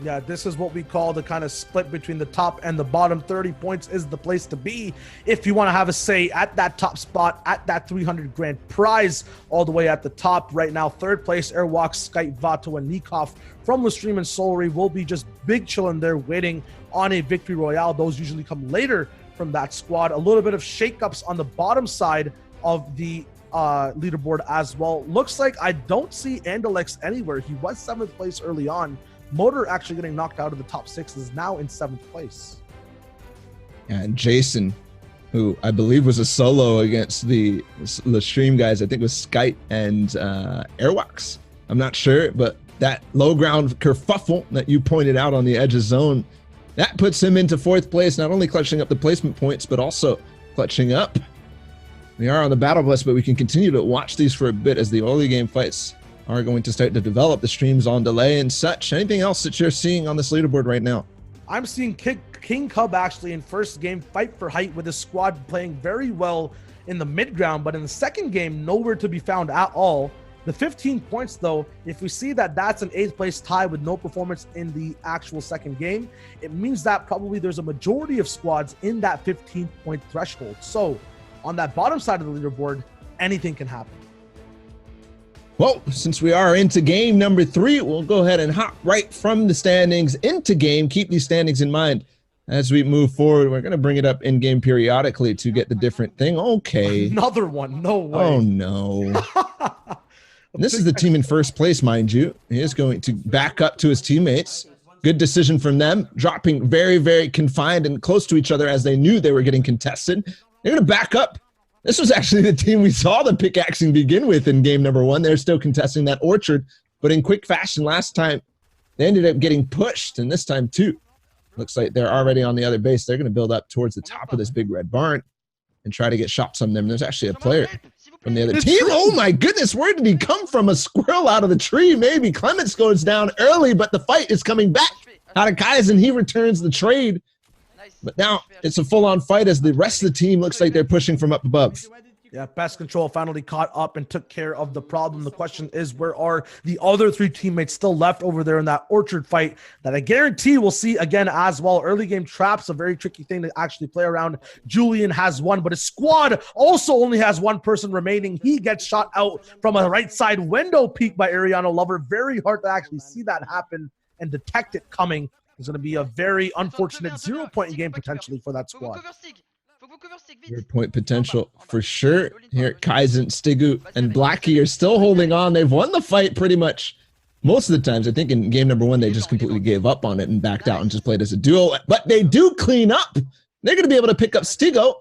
Yeah, this is what we call the kind of split between the top and the bottom. 30 points is the place to be if you want to have a say at that top spot, at that 300 grand prize all the way at the top. Right now, 3rd place, Airwalk, Skype, Vato, and Nikov from Lestream and Solary will be just big chilling there waiting on a victory royale. Those usually come later from that squad. A little bit of shakeups on the bottom side of the leaderboard as well. Looks like I don't see Andalex anywhere. He was 7th place early on. Motor actually getting knocked out of the top 6 is now in 7th place. And Jason, who I believe was a solo against the stream guys, I think it was Skype and Airwax. I'm not sure, but that low ground kerfuffle that you pointed out on the edge of zone, that puts him into 4th place, not only clutching up the placement points, but also clutching up. We are on the battle bus, but we can continue to watch these for a bit as the early game fights are going to start to develop. The streams on delay and such. Anything else that you're seeing on this leaderboard right now? I'm seeing King Cub actually in first game fight for height with his squad playing very well in the mid ground, but in the second game, nowhere to be found at all. The 15 points though, if we see that that's an 8th place tie with no performance in the actual second game, it means that probably there's a majority of squads in that 15 point threshold. So on that bottom side of the leaderboard, anything can happen. Well, since we are into game number 3, we'll go ahead and hop right from the standings into game. Keep these standings in mind as we move forward. We're going to bring it up in game periodically to get the different thing. Okay. Another one. No way. Oh, no. And this is the team in first place, mind you. He is going to back up to his teammates. Good decision from them, dropping very, very confined and close to each other as they knew they were getting contested. They're going to back up. This was actually the team we saw the pickaxing begin with in game number 1. They're still contesting that orchard, but in quick fashion last time, they ended up getting pushed, and this time too. Looks like they're already on the other base. They're going to build up towards the top of this big red barn and try to get shots on them. There's actually a player from the other team. Oh my goodness, where did he come from? A squirrel out of the tree, maybe. Clements goes down early, but the fight is coming back. Hadakaisen, he returns the trade. But now it's a full-on fight as the rest of the team looks like they're pushing from up above. Yeah, Pest Control finally caught up and took care of the problem. The question is, where are the other 3 teammates still left over there in that orchard fight that I guarantee we'll see again as well. Early game traps, a very tricky thing to actually play around. Julian has one, but his squad also only has 1 person remaining. He gets shot out from a right side window peek by Ariano Lover. Very hard to actually see that happen and detect it coming. It's going to be a very unfortunate 0-point game potentially for that squad. 0-point potential for sure. Here, Kaizen, Stigu, and Blackie are still holding on. They've won the fight pretty much most of the times. I think in game number 1, they just completely gave up on it and backed out and just played as a duo. But they do clean up. They're going to be able to pick up Stigo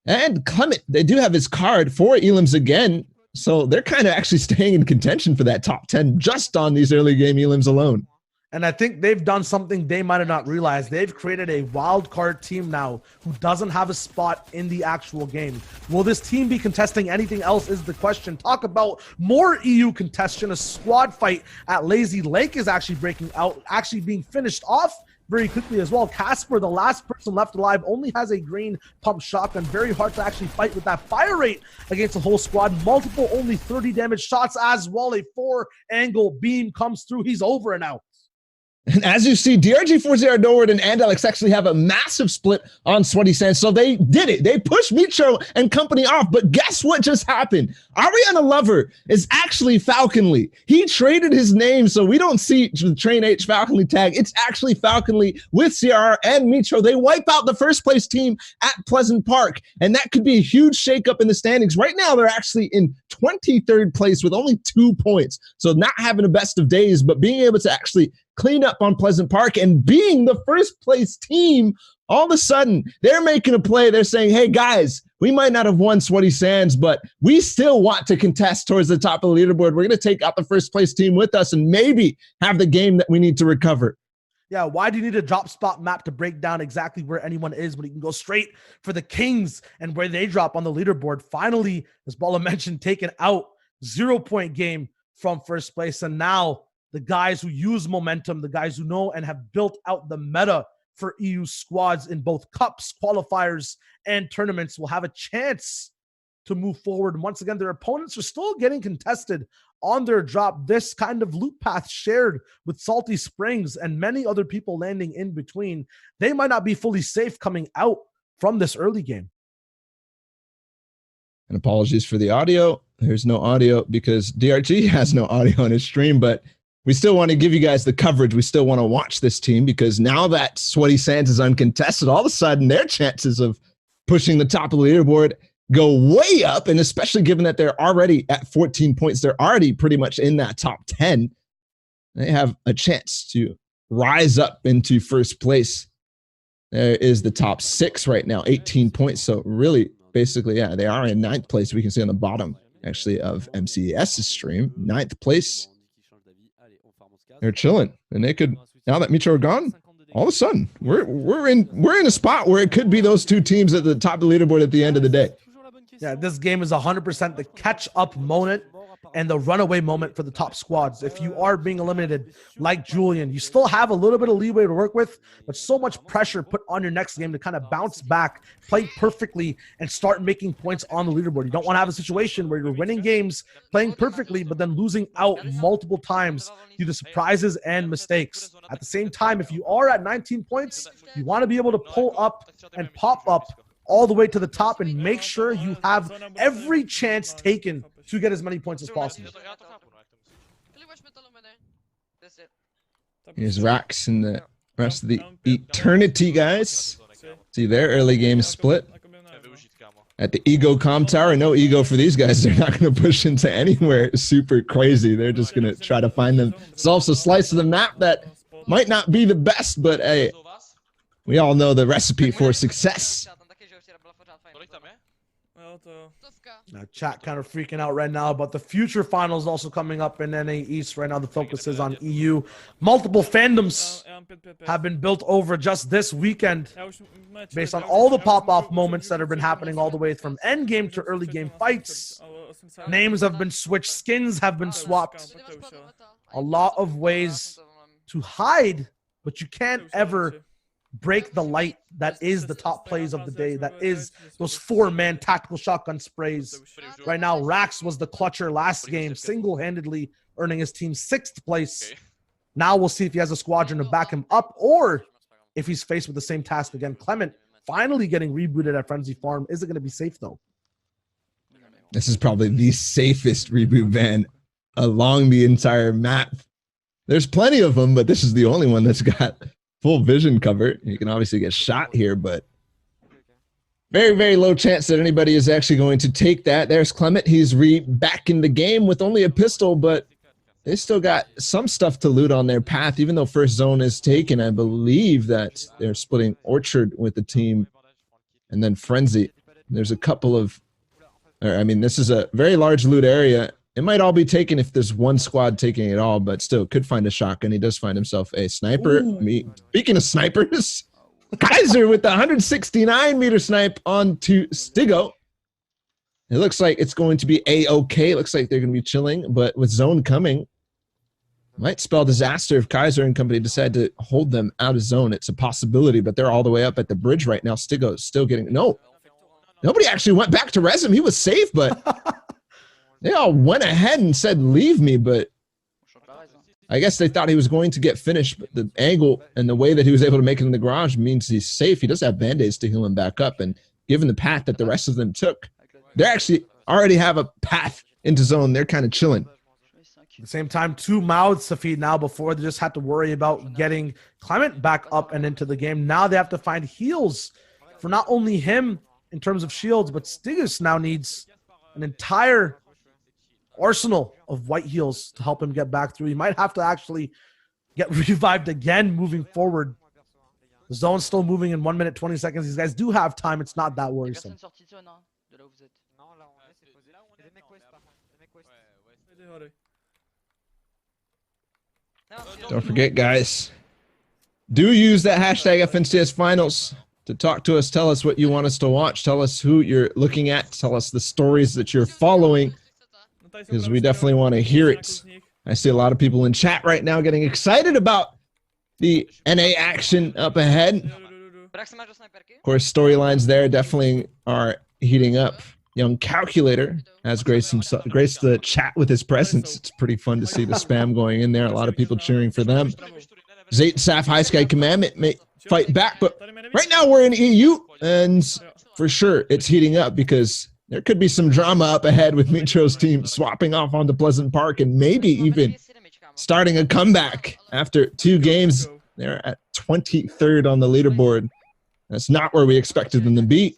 and Clement. They do have his card for Elims again. So they're kind of actually staying in contention for that top 10 just on these early game Elims alone. And I think they've done something they might have not realized. They've created a wild card team now who doesn't have a spot in the actual game. Will this team be contesting anything else is the question. Talk about more EU contention. A squad fight at Lazy Lake is actually breaking out, actually being finished off very quickly as well. Casper, the last person left alive, only has a green pump shotgun. Very hard to actually fight with that fire rate against the whole squad. Multiple, only 30 damage shots as well. A 4-angle beam comes through. He's over and out. And as you see, DRG40 Norwood and Alex actually have a massive split on Sweaty Sands. So they did it. They pushed Micho and company off. But guess what just happened? Ariana Lover is actually Falconly. He traded his name, so we don't see the Train H Falconly tag. It's actually Falconly with CRR and Micho. They wipe out the first place team at Pleasant Park. And that could be a huge shakeup in the standings. Right now, they're actually in 23rd place with only 2 points. So not having a best of days, but being able to actually clean up on Pleasant Park and being the first place team, all of a sudden they're making a play. They're saying, hey guys, we might not have won Sweaty Sands, but we still want to contest towards the top of the leaderboard. We're going to take out the first place team with us and maybe have the game that we need to recover. Yeah, why do you need a drop spot map to break down exactly where anyone is when you can go straight for the Kings and where they drop on the leaderboard? Finally, as Bala mentioned, taken out, 0-point game from first place. And now the guys who use momentum, the guys who know and have built out the meta for EU squads in both cups, qualifiers, and tournaments will have a chance to move forward. And once again, their opponents are still getting contested on their drop. This kind of loop path shared with Salty Springs and many other people landing in between. They might not be fully safe coming out from this early game. And apologies for the audio. There's no audio because DRG has no audio on his stream, but we still want to give you guys the coverage. We still want to watch this team because now that Sweaty Sands is uncontested, all of a sudden their chances of pushing the top of the leaderboard go way up. And especially given that they're already at 14 points, they're already pretty much in that top 10. They have a chance to rise up into first place. There is the top 6 right now, 18 points. So really, basically, yeah, they are in 9th place. We can see on the bottom, actually, of MCES's stream, 9th place. They're chilling, and they could, now that Micho are gone, all of a sudden we're in a spot where it could be those 2 teams at the top of the leaderboard at the end of the day. Yeah, this game is 100% the catch-up moment and the runaway moment for the top squads. If you are being eliminated like Julian, you still have a little bit of leeway to work with, but so much pressure put on your next game to kind of bounce back, play perfectly, and start making points on the leaderboard. You don't want to have a situation where you're winning games, playing perfectly, but then losing out multiple times due to surprises and mistakes. At the same time, if you are at 19 points, you want to be able to pull up and pop up all the way to the top and make sure you have every chance taken to get as many points as possible. Here's Rax and the rest of the Eternity guys. See their early game split. At the Ego Comm Tower, no ego for these guys. They're not going to push into anywhere super crazy. They're just going to try to find themselves a slice of the map that might not be the best, but hey, we all know the recipe for success. Now, chat kind of freaking out right now, but the future finals also coming up in NA East. Right now, the focus is on EU. Multiple fandoms have been built over just this weekend based on all the pop-off moments that have been happening all the way from endgame to early game fights. Names have been switched. Skins have been swapped. A lot of ways to hide, but you can't ever break the light that is the top plays of the day, that is those 4-man tactical shotgun sprays. Right now, Rax was the clutcher last game, single-handedly earning his team 6th place. Now we'll see if he has a squadron to back him up or if he's faced with the same task again. Clement finally getting rebooted at Frenzy Farm. Is it going to be safe, though? This is probably the safest reboot van along the entire map. There's plenty of them, but this is the only one that's got full vision cover. You can obviously get shot here, but very, very low chance that anybody is actually going to take that. There's Clement. He's back in the game with only a pistol, but they still got some stuff to loot on their path, even though first zone is taken. I believe that they're splitting Orchard with the team and then Frenzy. There's a couple of, this is a very large loot area. It might all be taken if there's one squad taking it all, but still could find a shotgun. He does find himself a sniper. Speaking of snipers, Kaiser with the 169-meter snipe onto Stigo. It looks like it's going to be A-okay. It looks like they're going to be chilling, but with zone coming, might spell disaster if Kaiser and company decide to hold them out of zone. It's a possibility, but they're all the way up at the bridge right now. Stigo is still getting... No. Nobody actually went back to res him. He was safe, but they all went ahead and said, leave me, but I guess they thought he was going to get finished, but the angle and the way that he was able to make it in the garage means he's safe. He does have Band-Aids to heal him back up, and given the path that the rest of them took, they actually already have a path into zone. They're kind of chilling. At the same time, 2 mouths to feed now. Before they just had to worry about getting Clement back up and into the game. Now they have to find heals for not only him in terms of shields, but Stigus now needs an entire arsenal of white heals to help him get back through. He might have to actually get revived again moving forward. The zone's still moving in 1 minute, 20 seconds. These guys do have time. It's not that worrisome. Don't forget, guys, do use that hashtag FNCS Finals to talk to us. Tell us what you want us to watch. Tell us who you're looking at. Tell us the stories that you're following, because we definitely want to hear it. I see a lot of people in chat right now getting excited about the NA action up ahead. Of course, storylines there definitely are heating up. Young Calculator has graced the chat with his presence. It's pretty fun to see the spam going in there. A lot of people cheering for them. Zayt Saf High Sky Commandment may fight back, but right now we're in EU, and for sure it's heating up because there could be some drama up ahead with Mitro's team swapping off onto Pleasant Park and maybe even starting a comeback after 2 games. They're at 23rd on the leaderboard. That's not where we expected them to be.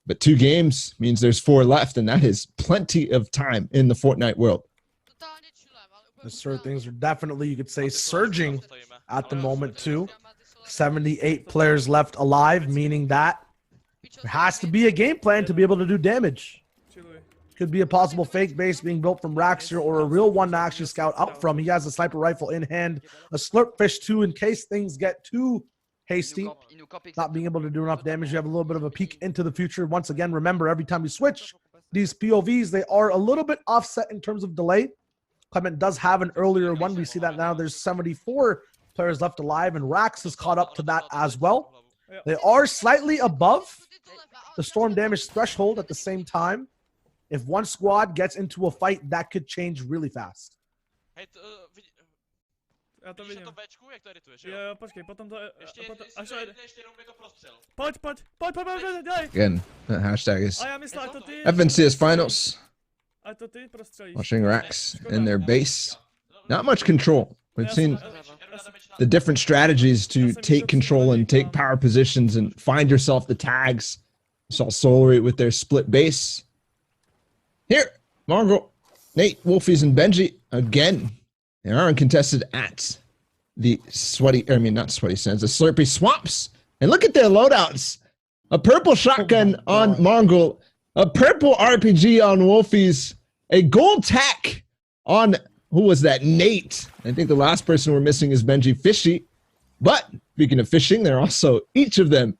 But 2 games means there's 4 left, and that is plenty of time in the Fortnite world. Sir, things are definitely, you could say, surging at the moment, too. 78 players left alive, meaning that there has to be a game plan to be able to do damage. Could be a possible fake base being built from Raxer or a real one to actually scout up from. He has a sniper rifle in hand, a slurpfish, too, in case things get too hasty, not being able to do enough damage. You have a little bit of a peek into the future. Once again, remember, every time you switch these POVs, they are a little bit offset in terms of delay. Clement does have an earlier one. We see that now there's 74 players left alive, and Rax has caught up to that as well. They are slightly above the storm damage threshold at the same time. If one squad gets into a fight, that could change really fast. Já to vidím. Jo, počkej, potom to... Až to jde. Pojď, dělej. Again, the hashtag is A já myslím, ať to ty... FNCS Finals. Ať to ty prostřelíš. Watching Rax in their base. Not much control. We've seen the different strategies to take control and take power positions and find yourself the tags. You saw Solary with their split base. Here, Mongrel, Nate, Wolfies, and Benji again. They are uncontested at the not sweaty sands, the Slurpy Swamps. And look at their loadouts. A purple shotgun on Mongrel, a purple RPG on Wolfies, a gold tack on, who was that? Nate. I think the last person we're missing is Benji Fishy. But speaking of fishing, they're also, each of them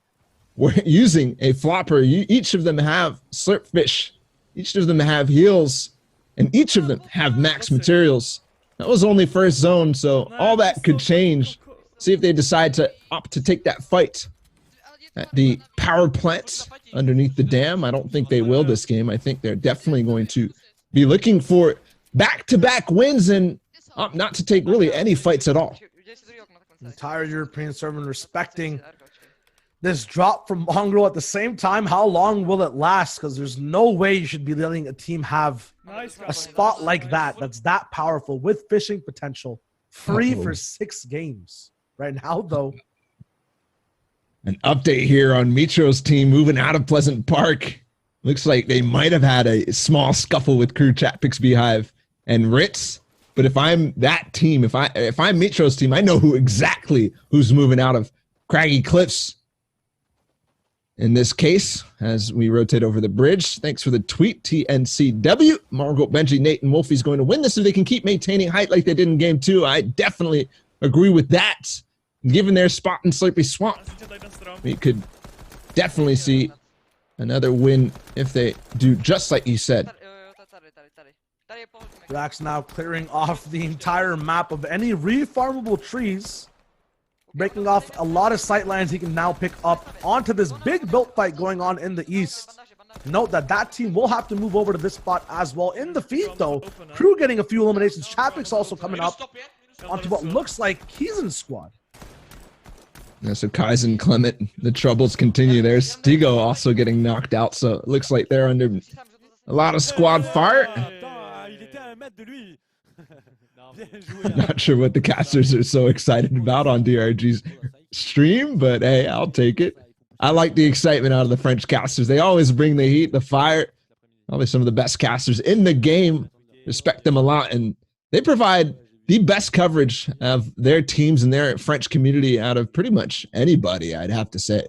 were using a flopper. Each of them have slurp fish. Each of them have heals. And each of them have max materials. That was only first zone, so all that could change. See if they decide to opt to take that fight at the power plant underneath the dam. I don't think they will this game. I think they're definitely going to be looking for back-to-back wins and opt not to take really any fights at all. Entire European servant respecting this drop from Mongrel. At the same time, how long will it last? Because there's no way you should be letting a team have a spot like that that's that powerful with fishing potential free for 6 games. right now, though. An update here on Mitro's team moving out of Pleasant Park. Looks like they might have had a small scuffle with crew Chatpix Beehive and Ritz. But if I'm that team, if I'm Mitro's team, I know who's moving out of Craggy Cliffs. In this case, as we rotate over the bridge, thanks for the tweet, TNCW. Margot, Benji, Nate, and Wolfie's going to win this if they can keep maintaining height like they did in game 2. I definitely agree with that. Given their spot in Sleepy Swamp, we could definitely see another win if they do just like you said. Rax now clearing off the entire map of any refarmable trees, breaking off a lot of sightlines he can now pick up onto this big built fight going on in the east. Note that team will have to move over to this spot as well. In the feed, though, crew getting a few eliminations. Chatpix also coming up onto what looks like Kaizen squad. Yeah, so Kaizen, Clement, the troubles continue there. Stigo also getting knocked out, so it looks like they're under a lot of squad fire. Not sure what the casters are so excited about on DRG's stream, but hey, I'll take it. I like the excitement out of the French casters. They always bring the heat, the fire. Probably some of the best casters in the game. Respect them a lot, and they provide the best coverage of their teams and their French community out of pretty much anybody, I'd have to say.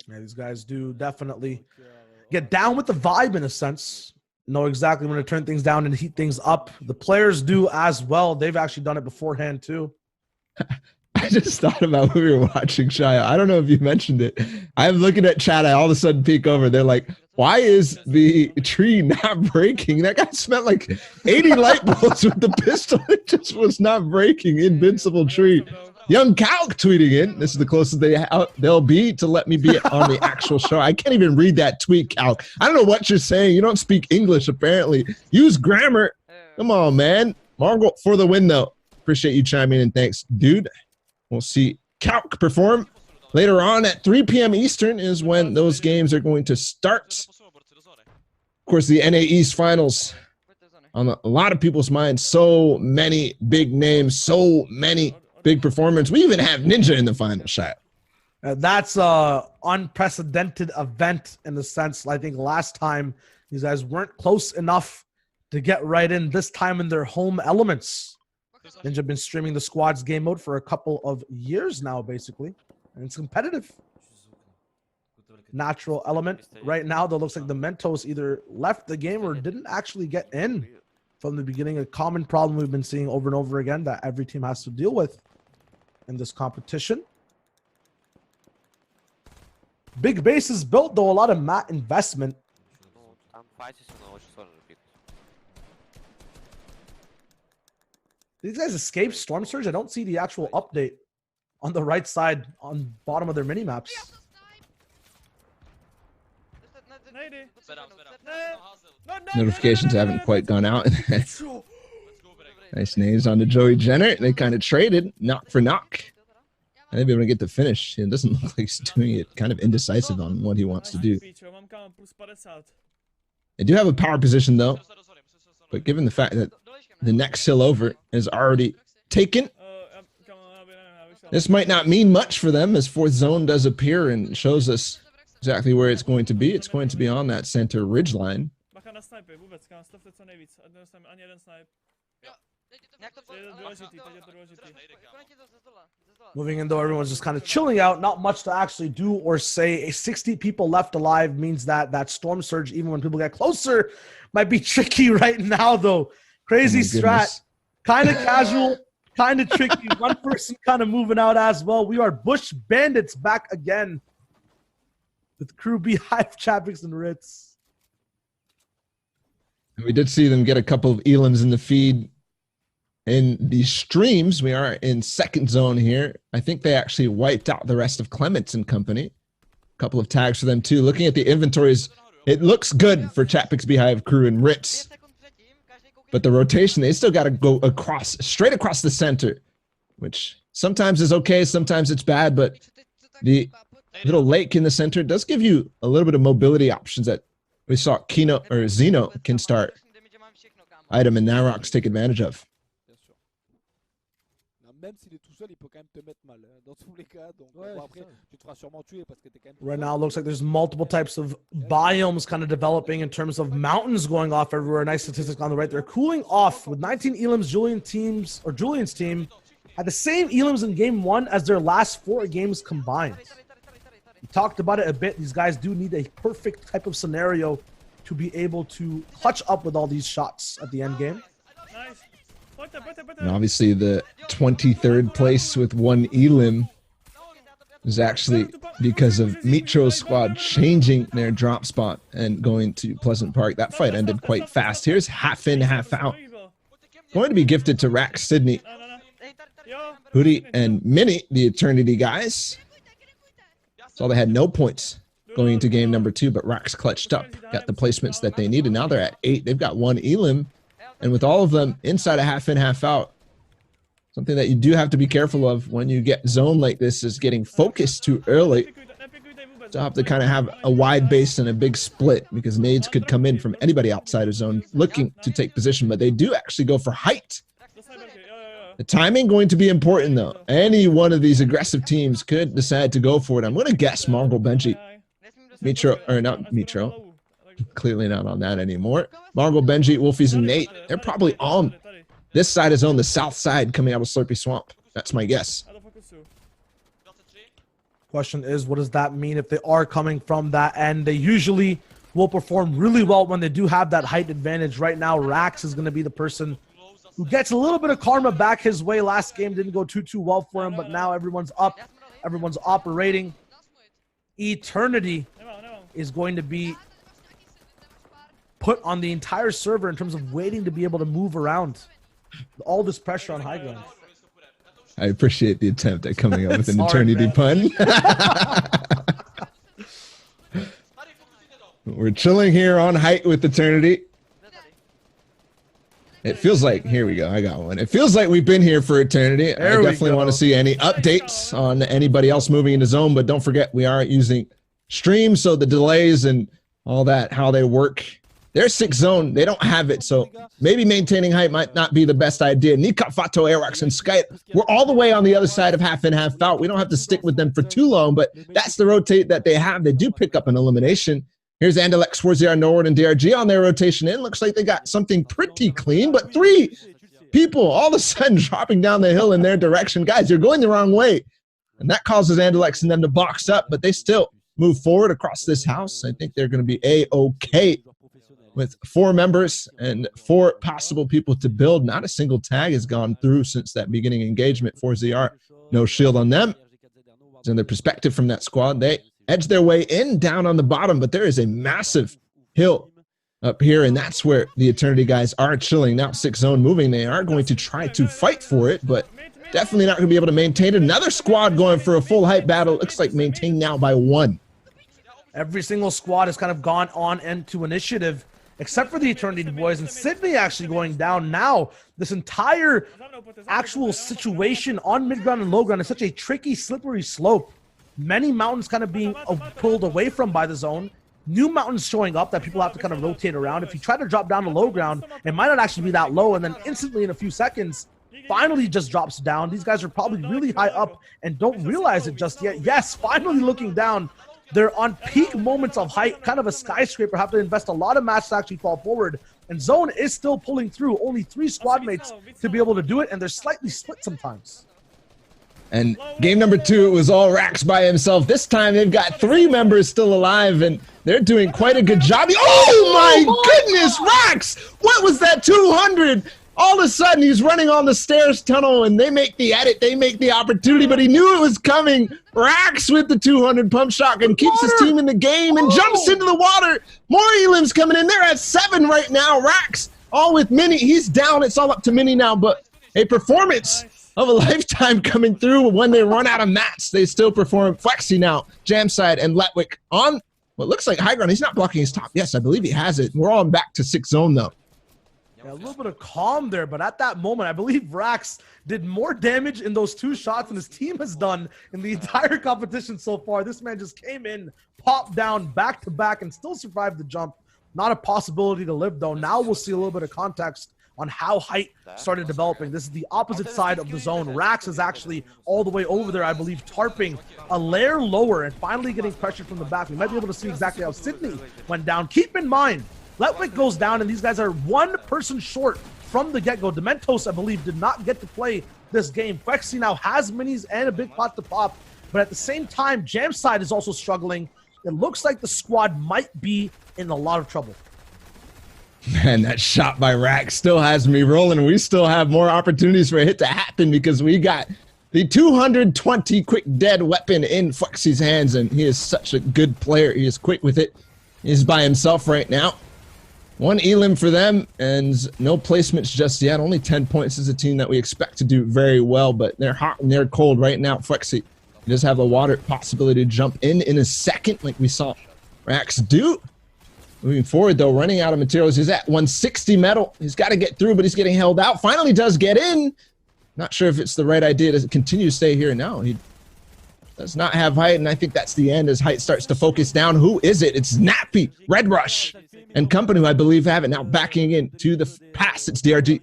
Yeah, these guys do definitely get down with the vibe in a sense. Know exactly when to turn things down and heat things up. The players do as well. They've actually done it beforehand too. I just thought about when we were watching Shia. I don't know if you mentioned it. I'm looking at chat. I all of a sudden peek over. They're like, why is the tree not breaking? That guy spent like 80 light bulbs with the pistol. It just was not breaking. Invincible tree. Young Calc tweeting in. This is the closest they'll be to let me be on the actual show. I can't even read that tweet, Calc. I don't know what you're saying. You don't speak English, apparently. Use grammar. Come on, man. Margot for the win, though. Appreciate you chiming in. Thanks, dude. We'll see Calc perform later on at 3 p.m. Eastern is when those games are going to start. Of course, the NA East Finals on a lot of people's minds. So many big names, so many big performers. We even have Ninja in the final shot. That's an unprecedented event in the sense, I think last time these guys weren't close enough to get right in, this time in their home elements. Ninja been streaming the squad's game mode for a couple of years now, basically. And it's competitive. Natural element. Right now, though, looks like the Mentos either left the game or didn't actually get in from the beginning. A common problem we've been seeing over and over again that every team has to deal with in this competition. Big base is built, though, a lot of mat investment. These guys escaped Storm Surge. I don't see the actual update on the right side on bottom of their mini maps. Notifications haven't quite gone out. Nice names on the Joey Jenner. They kind of traded knock for knock. I think we're going to get the finish. It doesn't look like he's doing it. Kind of indecisive on what he wants to do. They do have a power position, though. But given the fact that the next hill over is already taken, this might not mean much for them as fourth zone does appear and shows us exactly where it's going to be. It's going to be on that center ridge line. Moving in, though, everyone's just kind of chilling out. Not much to actually do or say. 60 people left alive means that Storm Surge, even when people get closer, might be tricky right now, though. Crazy strat. Kind of casual, kind of tricky. One person kind of moving out as well. We are Bush Bandits back again with Crew Beehive, Chatpix, and Ritz. We did see them get a couple of elims in the feed. In the streams, we are in second zone here. I think they actually wiped out the rest of Clements and company. A couple of tags for them too. Looking at the inventories, it looks good for Chatpix Beehive, Crew, and Ritz. But the rotation, they still got to go straight across the center, which sometimes is okay, sometimes it's bad, but the little lake in the center does give you a little bit of mobility options that we saw Kino or Zeno can start item and Narox take advantage of. Right now, it looks like there's multiple types of biomes kind of developing in terms of mountains going off everywhere. Nice statistic on the right. They're cooling off with 19 elims. Julian's team had the same elims in game 1 as their last 4 games combined. We talked about it a bit. These guys do need a perfect type of scenario to be able to clutch up with all these shots at the end game. And obviously the 23rd place with 1 elim is actually because of Mitro's squad changing their drop spot and going to Pleasant Park. That fight ended quite fast. Here's half in, half out. Going to be gifted to Rax Sydney. Hoodie and Minnie, the Eternity guys. So they had no points going into game number 2, but Rax clutched up, got the placements that they needed. Now they're at 8. They've got 1 elim, and with all of them inside a half in, half out, something that you do have to be careful of when you get zoned like this is getting focused too early. So have to kind of have a wide base and a big split because nades could come in from anybody outside of zone looking to take position, but they do actually go for height. The timing going to be important though. Any one of these aggressive teams could decide to go for it. I'm going to guess Mongol Benji. Mitro, or not Mitro. Clearly not on that anymore. Mongol Benji, Wolfies, and Nate. They're probably on this side of zone, the south side coming out of Slurpy Swamp. That's my guess. Question is, what does that mean if they are coming from that end? They usually will perform really well when they do have that height advantage. Right now, Rax is going to be the person who gets a little bit of karma back his way. Last game didn't go too well for him, but now everyone's up. Everyone's operating. Eternity is going to be put on the entire server in terms of waiting to be able to move around. All this pressure on high ground. I appreciate the attempt at coming up with an eternity pun. We're chilling here on height with eternity. It feels like, here we go, I got one. It feels like we've been here for eternity. I definitely want to see any updates on anybody else moving into zone, but don't forget we are using stream, so the delays and all that, how they work. They're 6 zone, they don't have it, so maybe maintaining height might not be the best idea. Nika, Fato, Aerox, and Skype, we're all the way on the other side of half in, half out. We don't have to stick with them for too long, but that's the rotate that they have. They do pick up an elimination. Here's Andalex, 4ZR, Norwood, and DRG on their rotation in. Looks like they got something pretty clean, but 3 people all of a sudden dropping down the hill in their direction. Guys, you're going the wrong way. And that causes Andalex and them to box up, but they still move forward across this house. I think they're going to be A-okay with 4 members and 4 possible people to build. Not a single tag has gone through since that beginning engagement. 4ZR, no shield on them. In their perspective from that squad, they edge their way in down on the bottom, but there is a massive hill up here, and that's where the Eternity guys are chilling. Now 6 zone moving. They are going to try to fight for it, but definitely not going to be able to maintain it. Another squad going for a full height battle. Looks like maintained now by 1. Every single squad has kind of gone on into initiative, except for the Eternity boys, and Sydney actually going down now. This entire actual situation on mid-ground and low ground is such a tricky, slippery slope. Many mountains kind of being pulled away from by the zone. New mountains showing up that people have to kind of rotate around. If you try to drop down to low ground, it might not actually be that low, and then instantly in a few seconds, finally just drops down. These guys are probably really high up and don't realize it just yet. Yes, finally looking down. They're on peak moments of height, kind of a skyscraper, have to invest a lot of mats to actually fall forward. And Zone is still pulling through. Only 3 squad mates to be able to do it, and they're slightly split sometimes. And game number 2, it was all Rax by himself. This time they've got 3 members still alive, and they're doing quite a good job. Oh my goodness, Rax! What was that 200? All of a sudden, he's running on the stairs tunnel, and they make the edit, they make the opportunity, but he knew it was coming. Rax with the 200 pump shotgun keeps his team in the game and jumps into the water. More elims coming in. They're at 7 right now. Rax, all with Mini. He's down. It's all up to Mini now, but a performance of a lifetime coming through. When they run out of mats, they still perform. Flexi now, Jamside and Letwick on what looks like high ground. He's not blocking his top. Yes, I believe he has it. We're all back to 6 zone, though. Yeah, a little bit of calm there, but at that moment, I believe Rax did more damage in those 2 shots than his team has done in the entire competition so far. This man just came in, popped down back to back, and still survived the jump. Not a possibility to live, though. Now we'll see a little bit of context on how height started developing. This is the opposite side of the zone. Rax is actually all the way over there, I believe, tarping a layer lower and finally getting pressured from the back. We might be able to see exactly how Sydney went down. Keep in mind, Letwick goes down, and these guys are one person short from the get-go. Dementos, I believe, did not get to play this game. Quexi now has minis and a big pot to pop, but at the same time, Jamside is also struggling. It looks like the squad might be in a lot of trouble. Man, that shot by Rax still has me rolling. We still have more opportunities for a hit to happen because we got the 220 quick dead weapon in Flexi's hands, and he is such a good player. He is quick with it. He's by himself right now. One elim for them, and no placements just yet. Only 10 points as a team that we expect to do very well, but they're hot and they're cold right now. Flexi does have the water possibility to jump in a second, like we saw Rax do. Moving forward, though, running out of materials. He's at 160 metal. He's got to get through, but he's getting held out. Finally does get in. Not sure if it's the right idea to continue to stay here. No, he does not have height, and I think that's the end as height starts to focus down. Who is it? It's Nappy, Red Rush, and company, who I believe have it now backing in to the pass. It's DRG.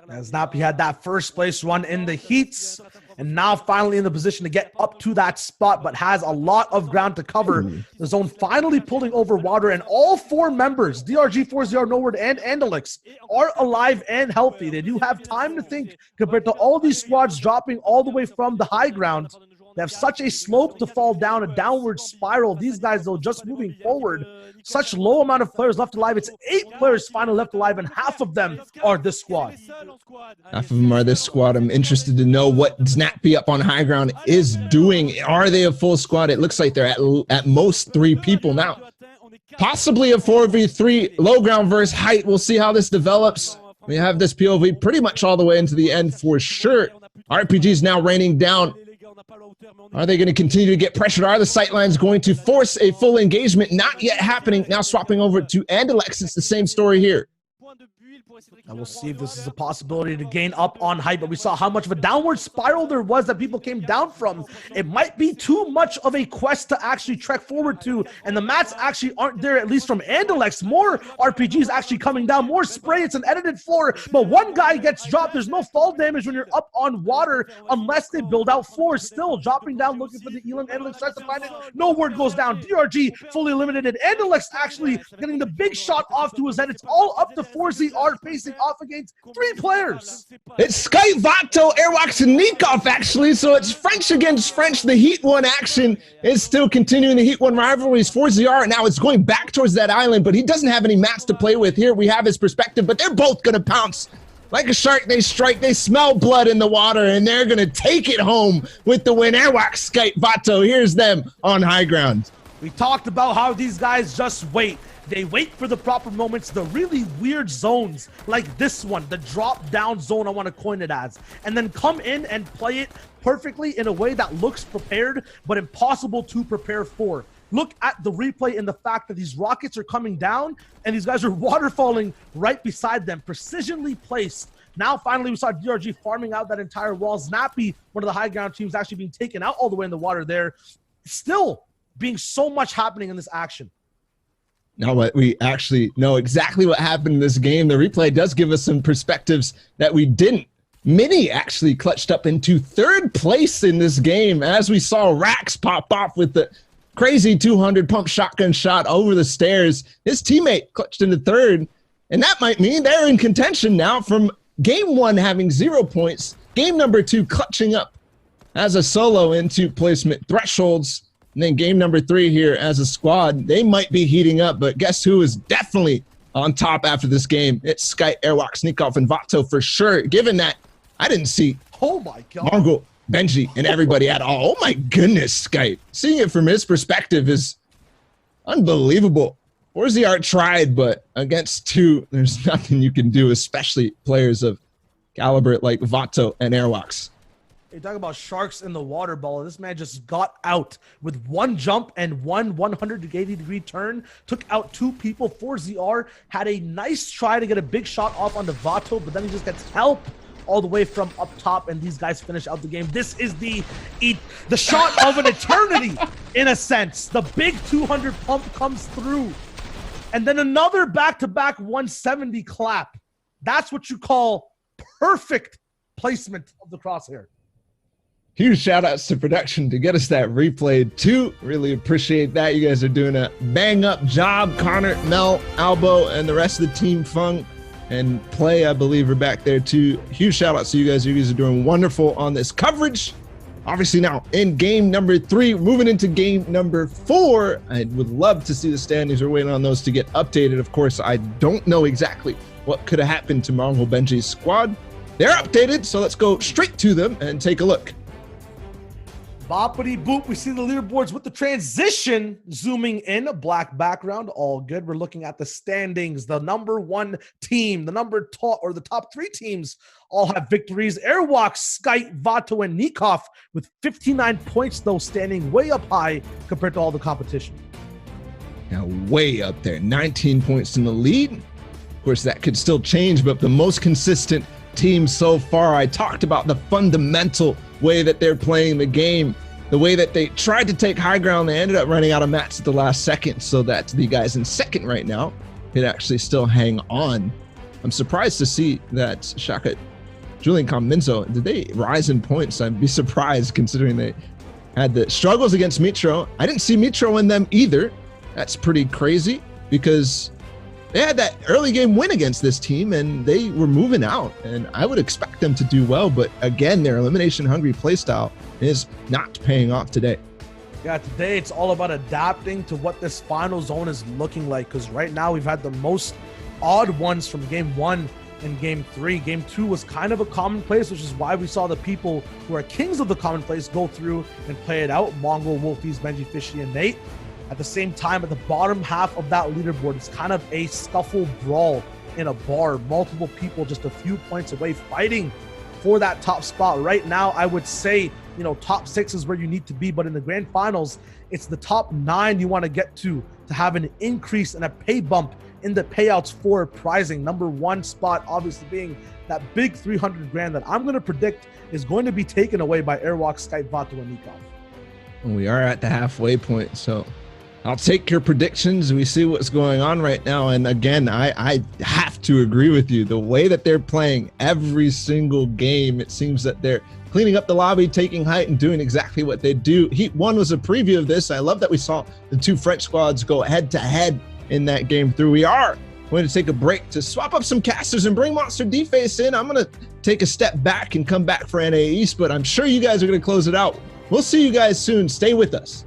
As Nappy had that first place run in the heats, and now finally in the position to get up to that spot, but has a lot of ground to cover. The zone finally pulling over water, and all four members, DRG, 4ZR, Noword, and Andalix, are alive and healthy. They do have time to think compared to all these squads dropping all the way from the high ground. They have such a slope to fall down, a downward spiral. These guys, though, just moving forward. Such low amount of players left alive. It's 8 players finally left alive, and half of them are this squad. Half of them are this squad. I'm interested to know what Snappy up on high ground is doing. Are they a full squad? It looks like they're at most 3 people now. Possibly a 4v3 low ground versus height. We'll see how this develops. We have this POV pretty much all the way into the end for sure. RPG's now raining down. Are they going to continue to get pressured? Are the sightlines going to force a full engagement? Not yet happening. Now swapping over to Andalex. It's the same story here. And we'll see if this is a possibility to gain up on height, but we saw how much of a downward spiral there was that people came down from. It might be too much of a quest to actually trek forward to, and the mats actually aren't there, at least from Andalex. More RPGs actually coming down, more spray. It's an edited floor, but one guy gets dropped. There's no fall damage when you're up on water unless they build out floors. Still dropping down, looking for the Elam. Andalex tries to find it. No word goes down. DRG fully eliminated. Andalex actually getting the big shot off to his head. It's all up to 4ZR facing off against 3 players. It's Sky, Vato, Airwax, and Nikov, actually, so it's French against French. The Heat 1 action is still continuing. The Heat 1 rivalries. 4ZR now it's going back towards that island, but he doesn't have any mats to play with. Here we have his perspective, but they're both going to pounce. Like a shark, they strike. They smell blood in the water, and they're going to take it home with the win. Airwax, Sky, Vato, here's them on high ground. We talked about how these guys just wait. They wait for the proper moments, the really weird zones like this one, the drop down zone, I want to coin it as, and then come in and play it perfectly in a way that looks prepared, but impossible to prepare for. Look at the replay and the fact that these rockets are coming down and these guys are waterfalling right beside them, precisionally placed. Now, finally, we saw DRG farming out that entire wall. Snappy, one of the high ground teams, actually being taken out all the way in the water there. Still being so much happening in this action. Now what we actually know exactly what happened in this game. The replay does give us some perspectives that we didn't. Mini actually clutched up into 3rd place in this game as we saw Rax pop off with the crazy 200 pump shotgun shot over the stairs. His teammate clutched into 3rd, and that might mean they're in contention now from game 1 having 0 points, game number 2 clutching up as a solo into placement thresholds. And then game number 3 here as a squad, they might be heating up, but guess who is definitely on top after this game? It's Sky, Airwalk, Sneakoff, and Vato for sure, given that I didn't see Margot, Benji, and everybody at all. Oh my goodness, Skype. Seeing it from his perspective is unbelievable. 4ZR tried, but against 2, there's nothing you can do, especially players of caliber like Vato and Airwalks. You talk about sharks in the water ball. This man just got out with 1 jump and 1 180-degree turn. Took out 2 people. 4ZR had a nice try to get a big shot off onto Vato, but then he just gets help all the way from up top, and these guys finish out the game. This is the shot of an eternity, in a sense. The big 200 pump comes through, and then another back-to-back 170 clap. That's what you call perfect placement of the crosshair. Huge shout outs to production to get us that replay too. Really appreciate that. You guys are doing a bang up job. Connor, Mel, Albo, and the rest of the team, Fung and Play, I believe, are back there too. Huge shout outs to you guys. You guys are doing wonderful on this coverage. Obviously now in game number 3, moving into game number 4. I would love to see the standings. We're waiting on those to get updated. Of course, I don't know exactly what could have happened to Mongo Benji's squad. They're updated, so let's go straight to them and take a look. Boppity boop. We see the leaderboards with the transition zooming in. A black background. All good. We're looking at the standings. The number 1 team, the top 3 teams all have victories. Airwalk, Skype, Vato, and Nikov with 59 points, though, standing way up high compared to all the competition. Now, way up there, 19 points in the lead. Of course, that could still change, but the most consistent team so far. I talked about the fundamental way that they're playing the game, the way that they tried to take high ground. They ended up running out of mats at the last second, so that the guys in second right now could actually still hang on. I'm surprised to see that Shaka, Julian Cominzo, did they rise in points? I'd be surprised considering they had the struggles against Mitro. I didn't see Mitro in them either. That's pretty crazy because they had that early game win against this team and they were moving out, and I would expect them to do well, but again, their elimination hungry playstyle is not paying off today. Yeah, today it's all about adapting to what this final zone is looking like, because right now we've had the most odd ones from game 1 and game 3. Game 2 was kind of a commonplace, which is why we saw the people who are kings of the commonplace go through and play it out. Mongo, Wolfies, Benji, Fishy, and Nate. At the same time, at the bottom half of that leaderboard, it's kind of a scuffle brawl in a bar. Multiple people just a few points away fighting for that top spot. Right now, I would say, top 6 is where you need to be, but in the grand finals, it's the top 9 you want to get to have an increase and a pay bump in the payouts for prizing. Number 1 spot, obviously being that big 300 grand that I'm going to predict is going to be taken away by Airwalk, Skype, Vato, and Nikov. We are at the halfway point, so I'll take your predictions. We see what's going on right now. And again, I have to agree with you. The way that they're playing every single game, it seems that they're cleaning up the lobby, taking height, and doing exactly what they do. Heat 1 was a preview of this. I love that we saw the 2 French squads go head-to-head in that game through. We are going to take a break to swap up some casters and bring Monster D-Face in. I'm going to take a step back and come back for NA East, but I'm sure you guys are going to close it out. We'll see you guys soon. Stay with us.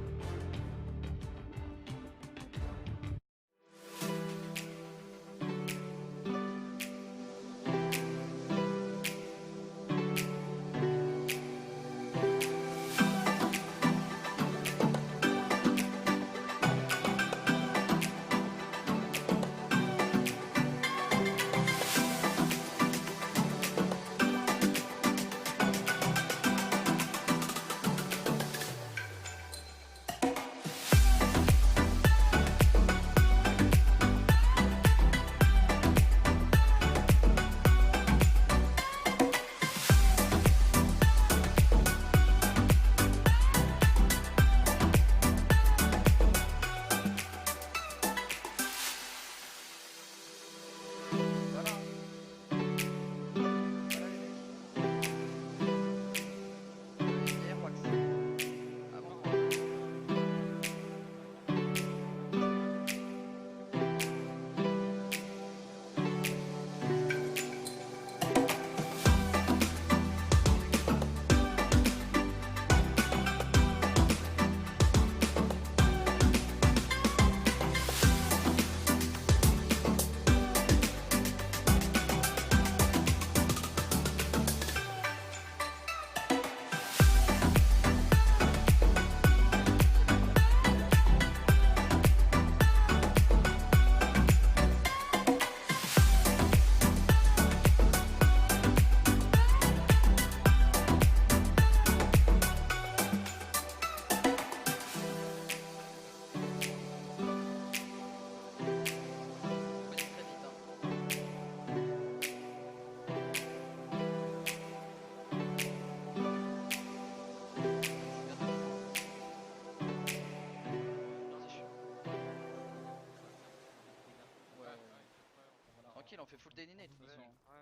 On fait full déliné de toute façon.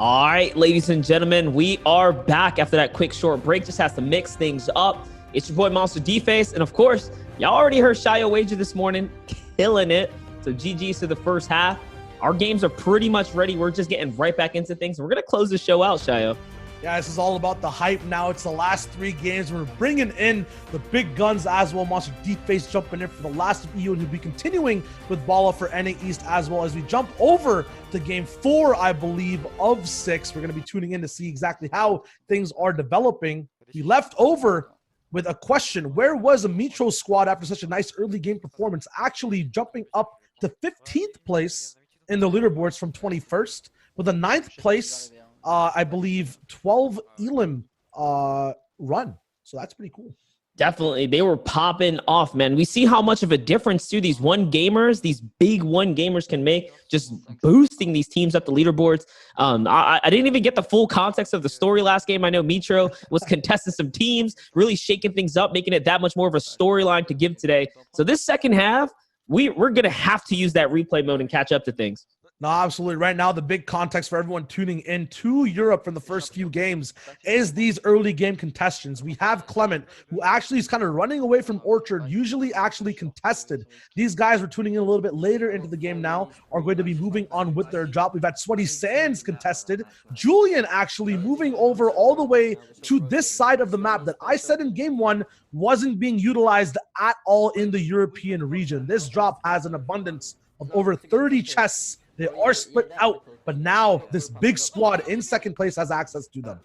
All right, ladies and gentlemen, we are back after that quick short break. Just has to mix things up. It's your boy Monster D-Face, and of course, y'all already heard Shayo wager this morning, killing it. So GG's to the first half. Our games are pretty much ready. We're just getting right back into things. We're gonna close the show out, Shayo. Yeah, this is all about the hype now. It's the last 3 games. We're bringing in the big guns as well. Monster Deep-Face jumping in for the last of EU, and he'll be continuing with Bala for NA East as well as we jump over to game 4, I believe, of 6. We're going to be tuning in to see exactly how things are developing. We left over with a question. Where was a Mitro squad after such a nice early game performance, actually jumping up to 15th place in the leaderboards from 21st with a 9th place, I believe, 12 Elim run. So that's pretty cool. Definitely. They were popping off, man. We see how much of a difference too these these big one gamers can make, just boosting these teams up the leaderboards. I didn't even get the full context of the story last game. I know Mitro was contesting some teams, really shaking things up, making it that much more of a storyline to give today. So this second half, we're going to have to use that replay mode and catch up to things. No, absolutely. Right now, the big context for everyone tuning in to Europe from the first few games is these early game contestants. We have Clement, who actually is kind of running away from Orchard, usually actually contested. These guys were tuning in a little bit later into the game now, are going to be moving on with their job. We've had Sweaty Sands contested. Julian actually moving over all the way to this side of the map that I said in game 1 wasn't being utilized at all in the European region. This drop has an abundance of over 30 chests. They are split out, but now this big squad in second place has access to them.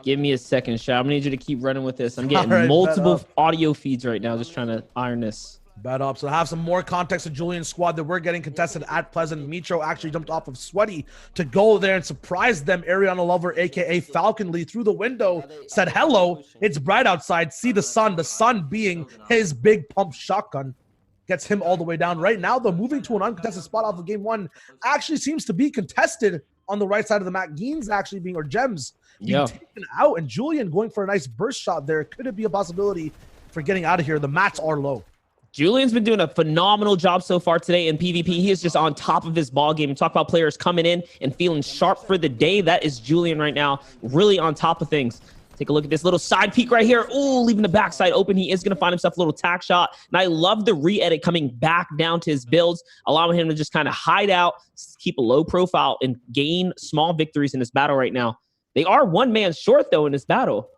Give me a second, Sha. I'm gonna need you to keep running with this. I'm getting multiple audio feeds right now, just trying to iron this. Bet up. So have some more context of Julian's squad that we're getting contested at Pleasant. Mitro actually jumped off of Sweaty to go there and surprise them. Ariana Lover, aka Falcon Lee, through the window said, "Hello, it's bright outside. See the sun." The sun being his big pump shotgun. Gets him all the way down. Right now, though, moving to an uncontested spot off of game 1 actually seems to be contested on the right side of the map. Geens actually being, or Gems being taken out, and Julian going for a nice burst shot there. Could it be a possibility for getting out of here? The mats are low. Julian's been doing a phenomenal job so far today in PvP. He is just on top of his ball game. You talk about players coming in and feeling sharp for the day. That is Julian right now, really on top of things. Take a look at this little side peek right here. Oh, leaving the backside open. He is going to find himself a little tack shot. And I love the re-edit coming back down to his builds, allowing him to just kind of hide out, keep a low profile, and gain small victories in this battle right now. They are one man short, though, in this battle.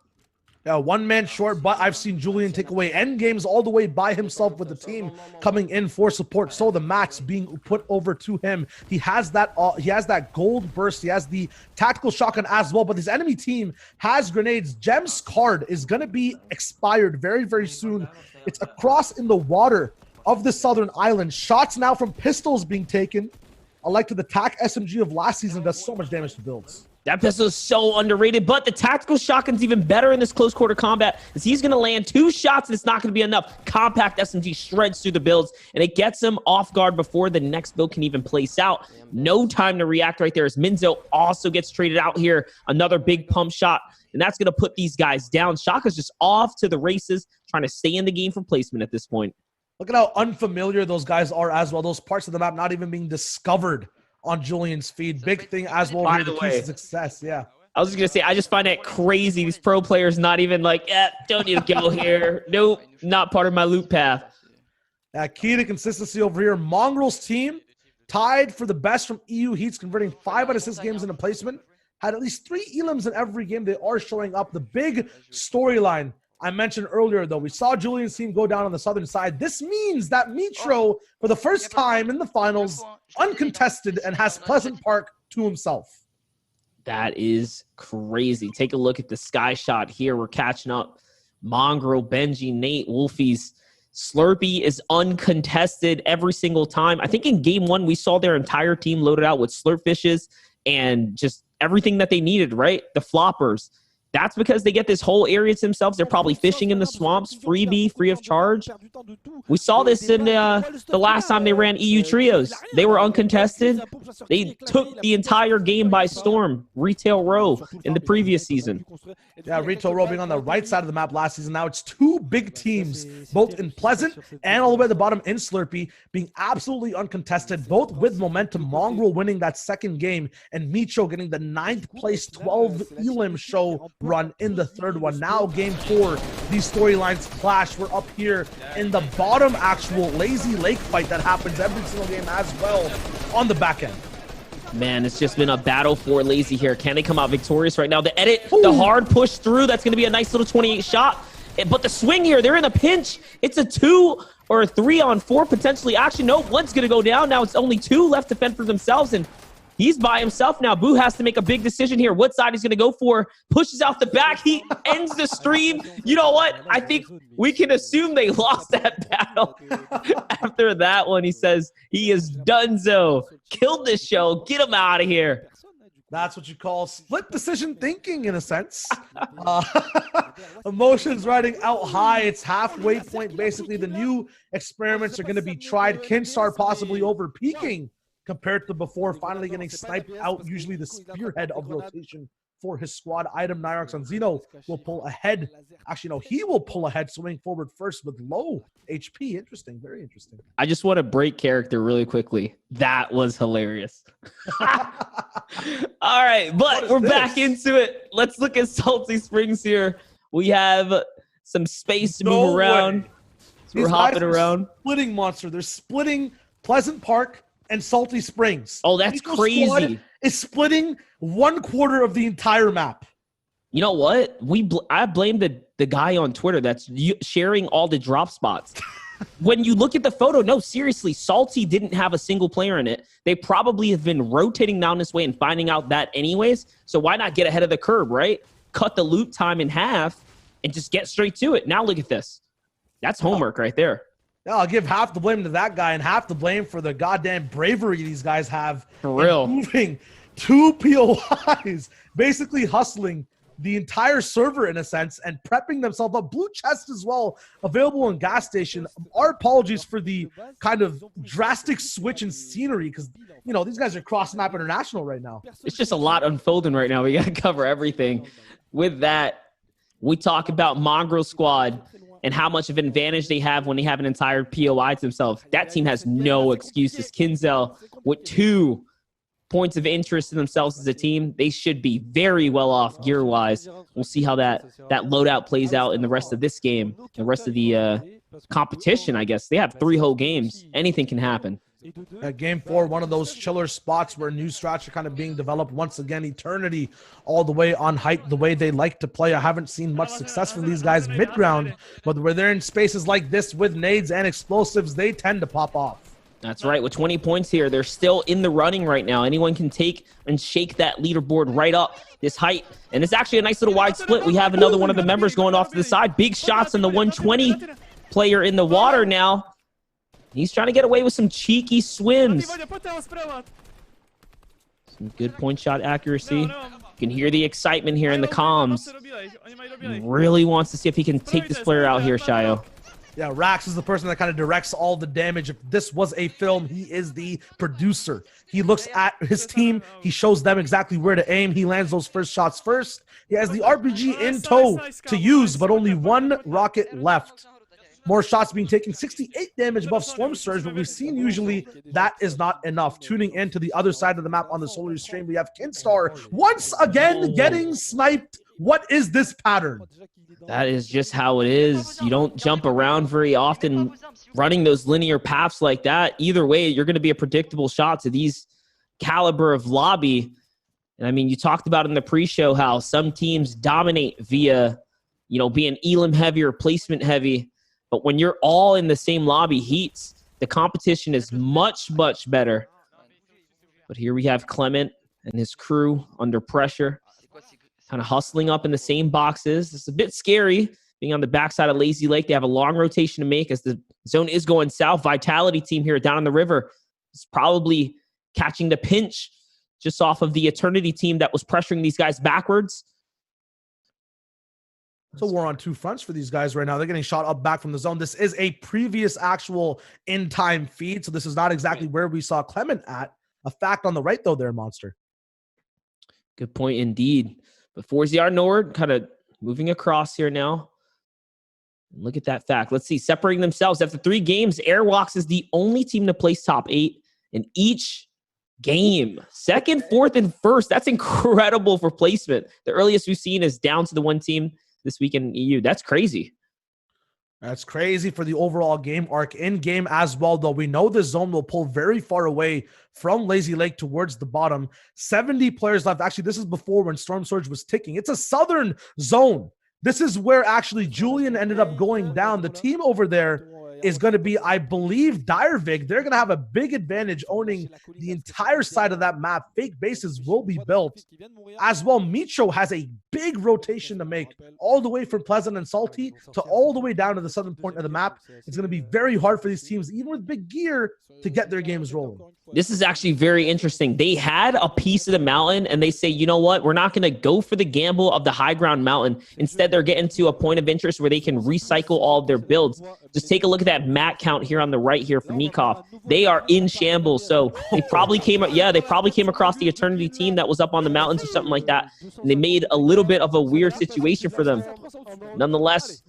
Yeah, one man short, but I've seen Julian take away end games all the way by himself with the team coming in for support. So the match being put over to him. He has that gold burst. He has the tactical shotgun as well, but this enemy team has grenades. Gem's card is going to be expired very, very soon. It's across in the water of the southern island. Shots now from pistols being taken. I like the TAC SMG of last season does so much damage to builds. That pistol is so underrated, but the tactical shotgun's even better in this close quarter combat, as he's going to land 2 shots and it's not going to be enough. Compact SMG shreds through the builds, and it gets him off guard before the next build can even place out. No time to react right there, as Minzo also gets traded out here. Another big pump shot, and that's going to put these guys down. Shaka's just off to the races, trying to stay in the game for placement at this point. Look at how unfamiliar those guys are as well. Those parts of the map not even being discovered on Julian's feed. Big thing as well here, the key to success. Yeah. I was just going to say, I just find that crazy. These pro players not even like, don't need to go here. Nope, not part of my loop path. Key to consistency over here. Mongrel's team tied for the best from EU Heats, converting 5 out of 6 games into placement. Had at least 3 elims in every game. They are showing up. The big storyline I mentioned earlier, though, we saw Julian's team go down on the southern side. This means that Mitro, for the first time in the finals, uncontested and has Pleasant Park to himself. That is crazy. Take a look at the sky shot here. We're catching up. Mongrel, Benji, Nate, Wolfies. Slurpee is uncontested every single time. I think in game 1, we saw their entire team loaded out with slurp fishes and just everything that they needed, right? The floppers. That's because they get this whole area to themselves. They're probably fishing in the swamps, freebie, free of charge. We saw this in the last time they ran EU trios. They were uncontested. They took the entire game by storm. Retail Row in the previous season. Yeah, Retail Row being on the right side of the map last season. Now it's two big teams, both in Pleasant and all the way at the bottom in Slurpee, being absolutely uncontested, both with momentum. Mongrel winning that second game and Micho getting the 9th place 12 Elim show run in the third one. Now game 4, these storylines clash. We're up here in the bottom actual Lazy Lake fight that happens every single game as well on the back end. Man, it's just been a battle for Lazy here. Can they come out victorious right now? The edit, the hard push through, that's going to be a nice little 28 shot. But the swing here, they're in a pinch. It's a 2 or a 3-on-4 potentially. Actually, no, one's going to go down. Now it's only 2 left to fend for themselves, and he's by himself now. Boo has to make a big decision here. What side he's going to go for? Pushes out the back. He ends the stream. You know what? I think we can assume they lost that battle. After that one, he says he is donezo. Killed this show. Get him out of here. That's what you call split decision thinking in a sense. Emotions riding out high. It's halfway point. Basically, the new experiments are going to be tried. Kinstar possibly over peaking compared to before, finally getting sniped out, usually the spearhead of rotation for his squad. Item Nyrox on Zeno will pull ahead. Actually, no, he will pull ahead, swinging forward first with low HP. Interesting, very interesting. I just want to break character really quickly. That was hilarious. All right, but we're back into it. Let's look at Salty Springs here. We have some space to move around. So we're hopping around. Splitting monster. They're splitting Pleasant Park and Salty Springs. Oh, that's crazy. Is splitting 1/4 of the entire map. You know what? I blame the guy on Twitter that's sharing all the drop spots. When you look at the photo, no, seriously, Salty didn't have a single player in it. They probably have been rotating down this way and finding out that anyways. So why not get ahead of the curve, right? Cut the loot time in half and just get straight to it. Now look at this. That's homework right there. Yeah, I'll give half the blame to that guy and half the blame for the goddamn bravery these guys have. For real. Moving 2 POIs, basically hustling the entire server in a sense and prepping themselves up. Blue chest as well, available in gas station. Our apologies for the kind of drastic switch in scenery because, you know, these guys are cross-map international right now. It's just a lot unfolding right now. We got to cover everything. With that, we talk about Mongrel Squad and how much of an advantage they have when they have an entire POI to themselves. That team has no excuses. Kinzel with 2 points of interest in themselves as a team. They should be very well off gear-wise. We'll see how that loadout plays out in the rest of this game, the rest of the competition, I guess. They have 3 whole games. Anything can happen. Game 4, one of those chiller spots where new strats are kind of being developed. Once again, Eternity all the way on height, the way they like to play. I haven't seen much success from these guys mid-ground, but where they're in spaces like this with nades and explosives, they tend to pop off. That's right. With 20 points here, they're still in the running right now. Anyone can take and shake that leaderboard right up this height. And it's actually a nice little wide split. We have another one of the members going off to the side. Big shots on the 120 player in the water now. He's trying to get away with some cheeky swims. Some good point shot accuracy. You can hear the excitement here in the comms. He really wants to see if he can take this player out here, Shayo. Yeah, Rax is the person that kind of directs all the damage. If this was a film, he is the producer. He looks at his team. He shows them exactly where to aim. He lands those first shots first. He has the RPG in tow to use, but only 1 rocket left. More shots being taken, 68 damage above Storm Surge, but we've seen usually that is not enough. Tuning in to the other side of the map on the Solar stream, we have Kinstar once again getting sniped. What is this pattern? That is just how it is. You don't jump around very often running those linear paths like that. Either way, you're going to be a predictable shot to these caliber of lobby. And I mean, you talked about in the pre-show how some teams dominate via, you know, being Elim heavy or placement heavy. But when you're all in the same lobby heats, the competition is much, much better. But here we have Clement and his crew under pressure, kind of hustling up in the same boxes. It's a bit scary being on the backside of Lazy Lake. They have a long rotation to make as the zone is going south. Vitality team here down on the river is probably catching the pinch just off of the Eternity team that was pressuring these guys backwards. So we're on two fronts for these guys right now. They're getting shot up back from the zone. This is a previous actual in-time feed, so this is not exactly where we saw Clement at. A fact on the right, though, there, Monster. Good point indeed. But 4ZR Nord kind of moving across here now. Look at that fact. Let's see. Separating themselves after 3 games, Airwalks is the only team to place top 8 in each game. 2nd, 4th, and 1st. That's incredible for placement. The earliest we've seen is down to the 1 team this week in EU. That's crazy. That's crazy for the overall game arc. In game as well, though, we know the zone will pull very far away from Lazy Lake towards the bottom. 70 players left. Actually, this is before when Storm Surge was ticking. It's a southern zone. This is where actually Julian ended up going down. The team over there is going to be, I believe, Direvig. They're going to have a big advantage owning the entire side of that map. Fake bases will be built. As well, Micho has a big rotation to make all the way from Pleasant and Salty to all the way down to the southern point of the map. It's going to be very hard for these teams, even with big gear, to get their games rolling. This is actually very interesting. They had a piece of the mountain, and they say, you know what? We're not going to go for the gamble of the high ground mountain. Instead, they're getting to a point of interest where they can recycle all of their builds. Just take a look at that mat count here on the right here for Nikov. They are in shambles, so they probably came across the Eternity team that was up on the mountains or something like that, and they made a little bit of a weird situation for them. Nonetheless,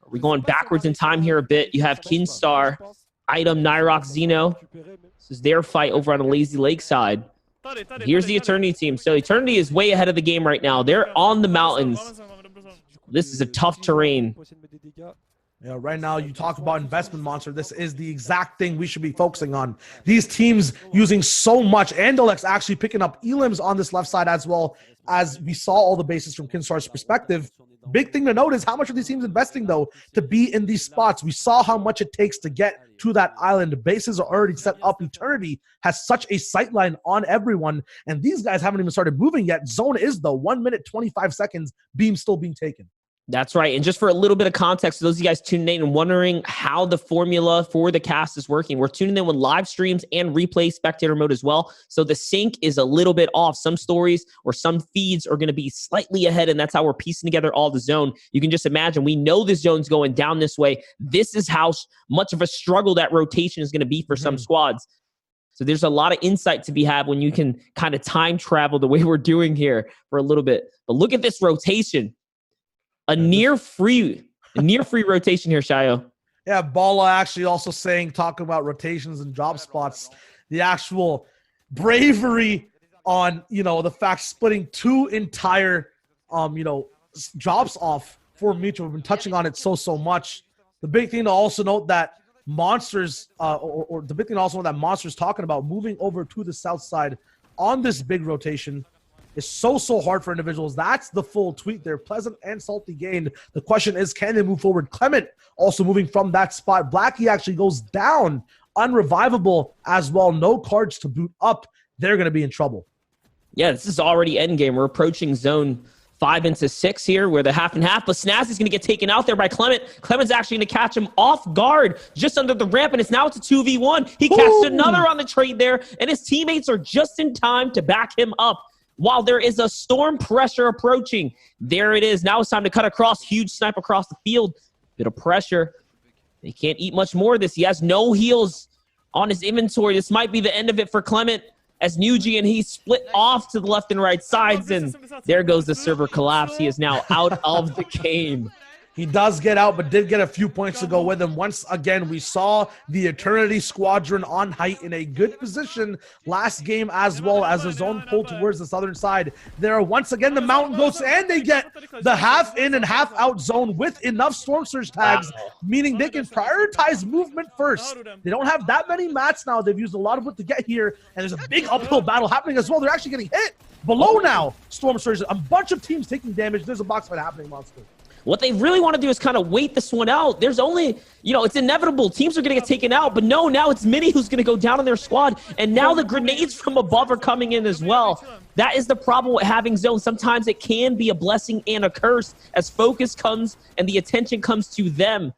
we're going backwards in time here a bit. You have Kinstar, Item, Nyrox, Zeno. This is their fight over on the Lazy Lake side. Here's the Eternity team. So Eternity is way ahead of the game right now. They're on the mountains. This is a tough terrain. Yeah, right now you talk about investment, Monster. This is the exact thing we should be focusing on. These teams using so much. Andalex actually picking up Elims on this left side as well, as we saw all the bases from Kinstar's perspective. Big thing to note is how much are these teams investing, though, to be in these spots. We saw how much it takes to get to that island. The bases are already set up. Eternity has such a sight line on everyone, and these guys haven't even started moving yet. Zone is, though, 1 minute, 25 seconds. Beam still being taken. That's right. And just for a little bit of context, for those of you guys tuning in and wondering how the formula for the cast is working, we're tuning in with live streams and replay spectator mode as well. So the sync is a little bit off. Some stories or some feeds are going to be slightly ahead, and that's how we're piecing together all the zone. You can just imagine, we know this zone's going down this way. This is how much of a struggle that rotation is going to be for some squads. So there's a lot of insight to be had when you can kind of time travel the way we're doing here for a little bit. But look at this rotation. A near free rotation here, Shayo. Yeah, Bala actually also talking about rotations and job spots, the actual bravery on, the fact splitting 2 entire, jobs off for Micho. We've been touching on it so much. The big thing to also note that Monsters, the big thing to also note that Monsters talking about moving over to the south side on this big rotation is so hard for individuals. That's the full tweet there. Pleasant and Salty gained. The question is, can they move forward? Clement also moving from that spot. Blackie actually goes down, unrevivable as well. No cards to boot up. They're going to be in trouble. Yeah, this is already endgame. We're approaching zone 5 into 6 here, where the half and half, but Snazzy's going to get taken out there by Clement. Clement's actually going to catch him off guard just under the ramp, and it's 2v1. He catches another on the trade there, and his teammates are just in time to back him up. While there is a storm pressure approaching, there it is. Now it's time to cut across. Huge snipe across the field. Bit of pressure. They can't eat much more of this. He has no heals on his inventory. This might be the end of it for Clement, as Nuji and he split off to the left and right sides, and there goes the server collapse. He is now out of the game. He does get out, but did get a few points to go with him. Once again, we saw the Eternity Squadron on height in a good position last game, as well as the zone pulled towards the southern side. There are once again the mountain goats, and they get the half in and half out zone with enough Storm Surge tags, meaning they can prioritize movement first. They don't have that many mats now. They've used a lot of wood to get here, and there's a big uphill battle happening as well. They're actually getting hit below now. Storm Surge, a bunch of teams taking damage. There's a box fight happening, Monster. What they really want to do is kind of wait this one out. There's only, it's inevitable. Teams are going to get taken out. But no, now it's Mini who's going to go down in their squad. And now the grenades from above are coming in as well. That is the problem with having zone. Sometimes it can be a blessing and a curse as focus comes and the attention comes to them.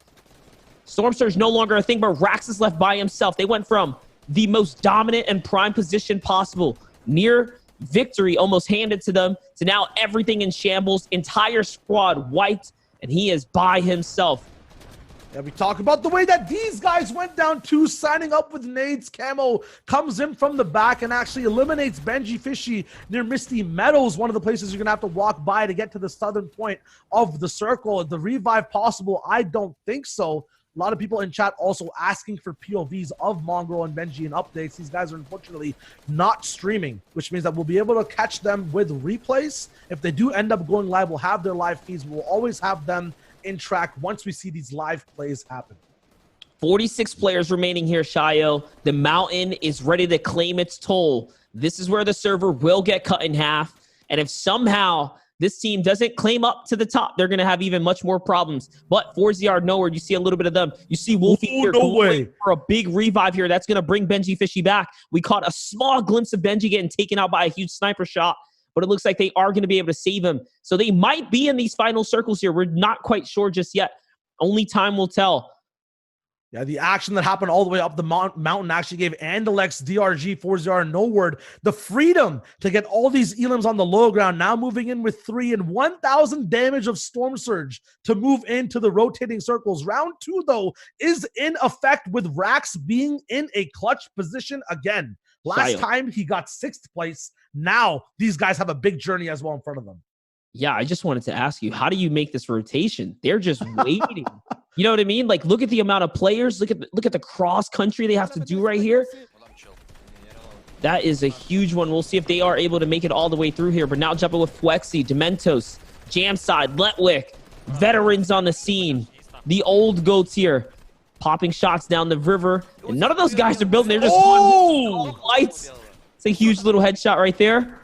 Storm Surge no longer a thing, but Rax is left by himself. They went from the most dominant and prime position possible, near victory almost handed to them, to now everything in shambles, entire squad wiped, and he is by himself. Yeah, we talk about the way that these guys went down too, signing up with nades. Camo comes in from the back and actually eliminates Benji Fishy near Misty Meadows, one of the places you're going to have to walk by to get to the southern point of the circle. The revive possible? I don't think so. A lot of people in chat also asking for POVs of Mongrel and Benji and updates. These guys are unfortunately not streaming, which means that we'll be able to catch them with replays. If they do end up going live, we'll have their live feeds. We'll always have them in track once we see these live plays happen. 46 players remaining here, Shayo. The mountain is ready to claim its toll. This is where the server will get cut in half. And if somehow this team doesn't claim up to the top, they're going to have even much more problems. But 4ZR nowhere, you see a little bit of them. You see Wolfie here for a big revive here. That's going to bring Benji Fishy back. We caught a small glimpse of Benji getting taken out by a huge sniper shot, but it looks like they are going to be able to save him. So they might be in these final circles here. We're not quite sure just yet. Only time will tell. Yeah, the action that happened all the way up the mountain actually gave Andalex, DRG, 4ZR, No Word the freedom to get all these elims on the low ground. Now moving in with 3 and 1,000 damage of Storm Surge to move into the rotating circles. Round 2, though, is in effect with Rax being in a clutch position again. Last time he got 6th place. Now these guys have a big journey as well in front of them. Yeah, I just wanted to ask you, how do you make this rotation? They're just waiting. You know what I mean? Like, look at the amount of players. Look at the cross country they have to do right here. That is a huge one. We'll see if they are able to make it all the way through here. But now jumping with Flexi, Dementos, Jamside, Letwick, veterans on the scene. The old goats here, popping shots down the river. And none of those guys are building. They're just lights. It's a huge little headshot right there.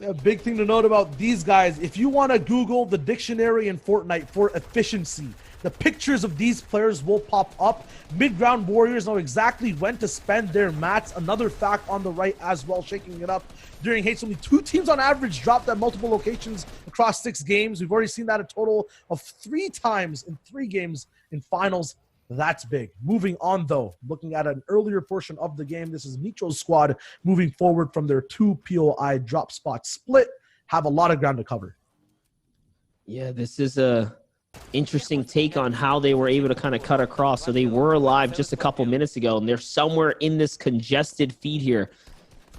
A big thing to note about these guys, if you want to Google the dictionary in Fortnite for efficiency, the pictures of these players will pop up. Mid-ground warriors know exactly when to spend their mats. Another fact on the right as well, shaking it up during Hates. Only 2 teams on average dropped at multiple locations across 6 games. We've already seen that a total of 3 times in 3 games in finals. That's big. Moving on, though, looking at an earlier portion of the game, this is Nitro's squad moving forward from their 2 POI drop spot split. Have a lot of ground to cover. Yeah, this is a interesting take on how they were able to kind of cut across. So they were alive just a couple minutes ago, and they're somewhere in this congested feed here.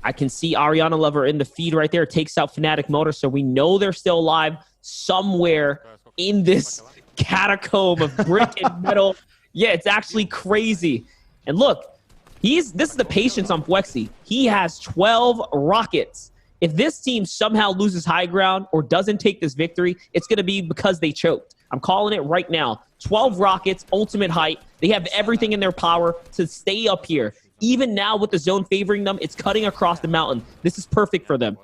I can see Ariana Lover in the feed right there. Takes out Fnatic Motor, so we know they're still alive somewhere in this catacomb of brick and metal. Yeah, it's actually crazy. And look, this is the patience on Flexi. He has 12 rockets. If this team somehow loses high ground or doesn't take this victory, it's going to be because they choked. I'm calling it right now. 12 rockets, ultimate height. They have everything in their power to stay up here. Even now with the zone favoring them, it's cutting across the mountain. This is perfect for them.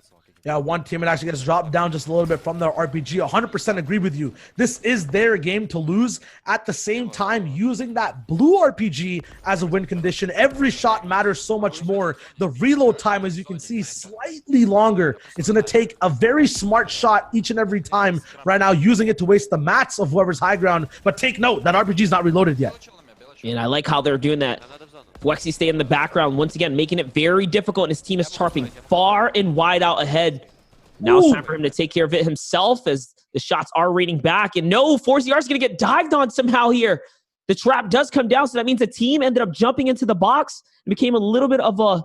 Yeah, one team actually gets dropped down just a little bit from their RPG. 100% agree with you. This is their game to lose. At the same time, using that blue RPG as a win condition, every shot matters so much more. The reload time, as you can see, slightly longer. It's going to take a very smart shot each and every time right now, using it to waste the mats of whoever's high ground. But take note, that RPG is not reloaded yet. And I like how they're doing that. Flexi stay in the background, once again, making it very difficult, and his team is tarping far and wide out ahead. Now it's time for him to take care of it himself as the shots are raining back. And no, 4ZR is going to get dived on somehow here. The trap does come down, so that means the team ended up jumping into the box. It became a little bit of a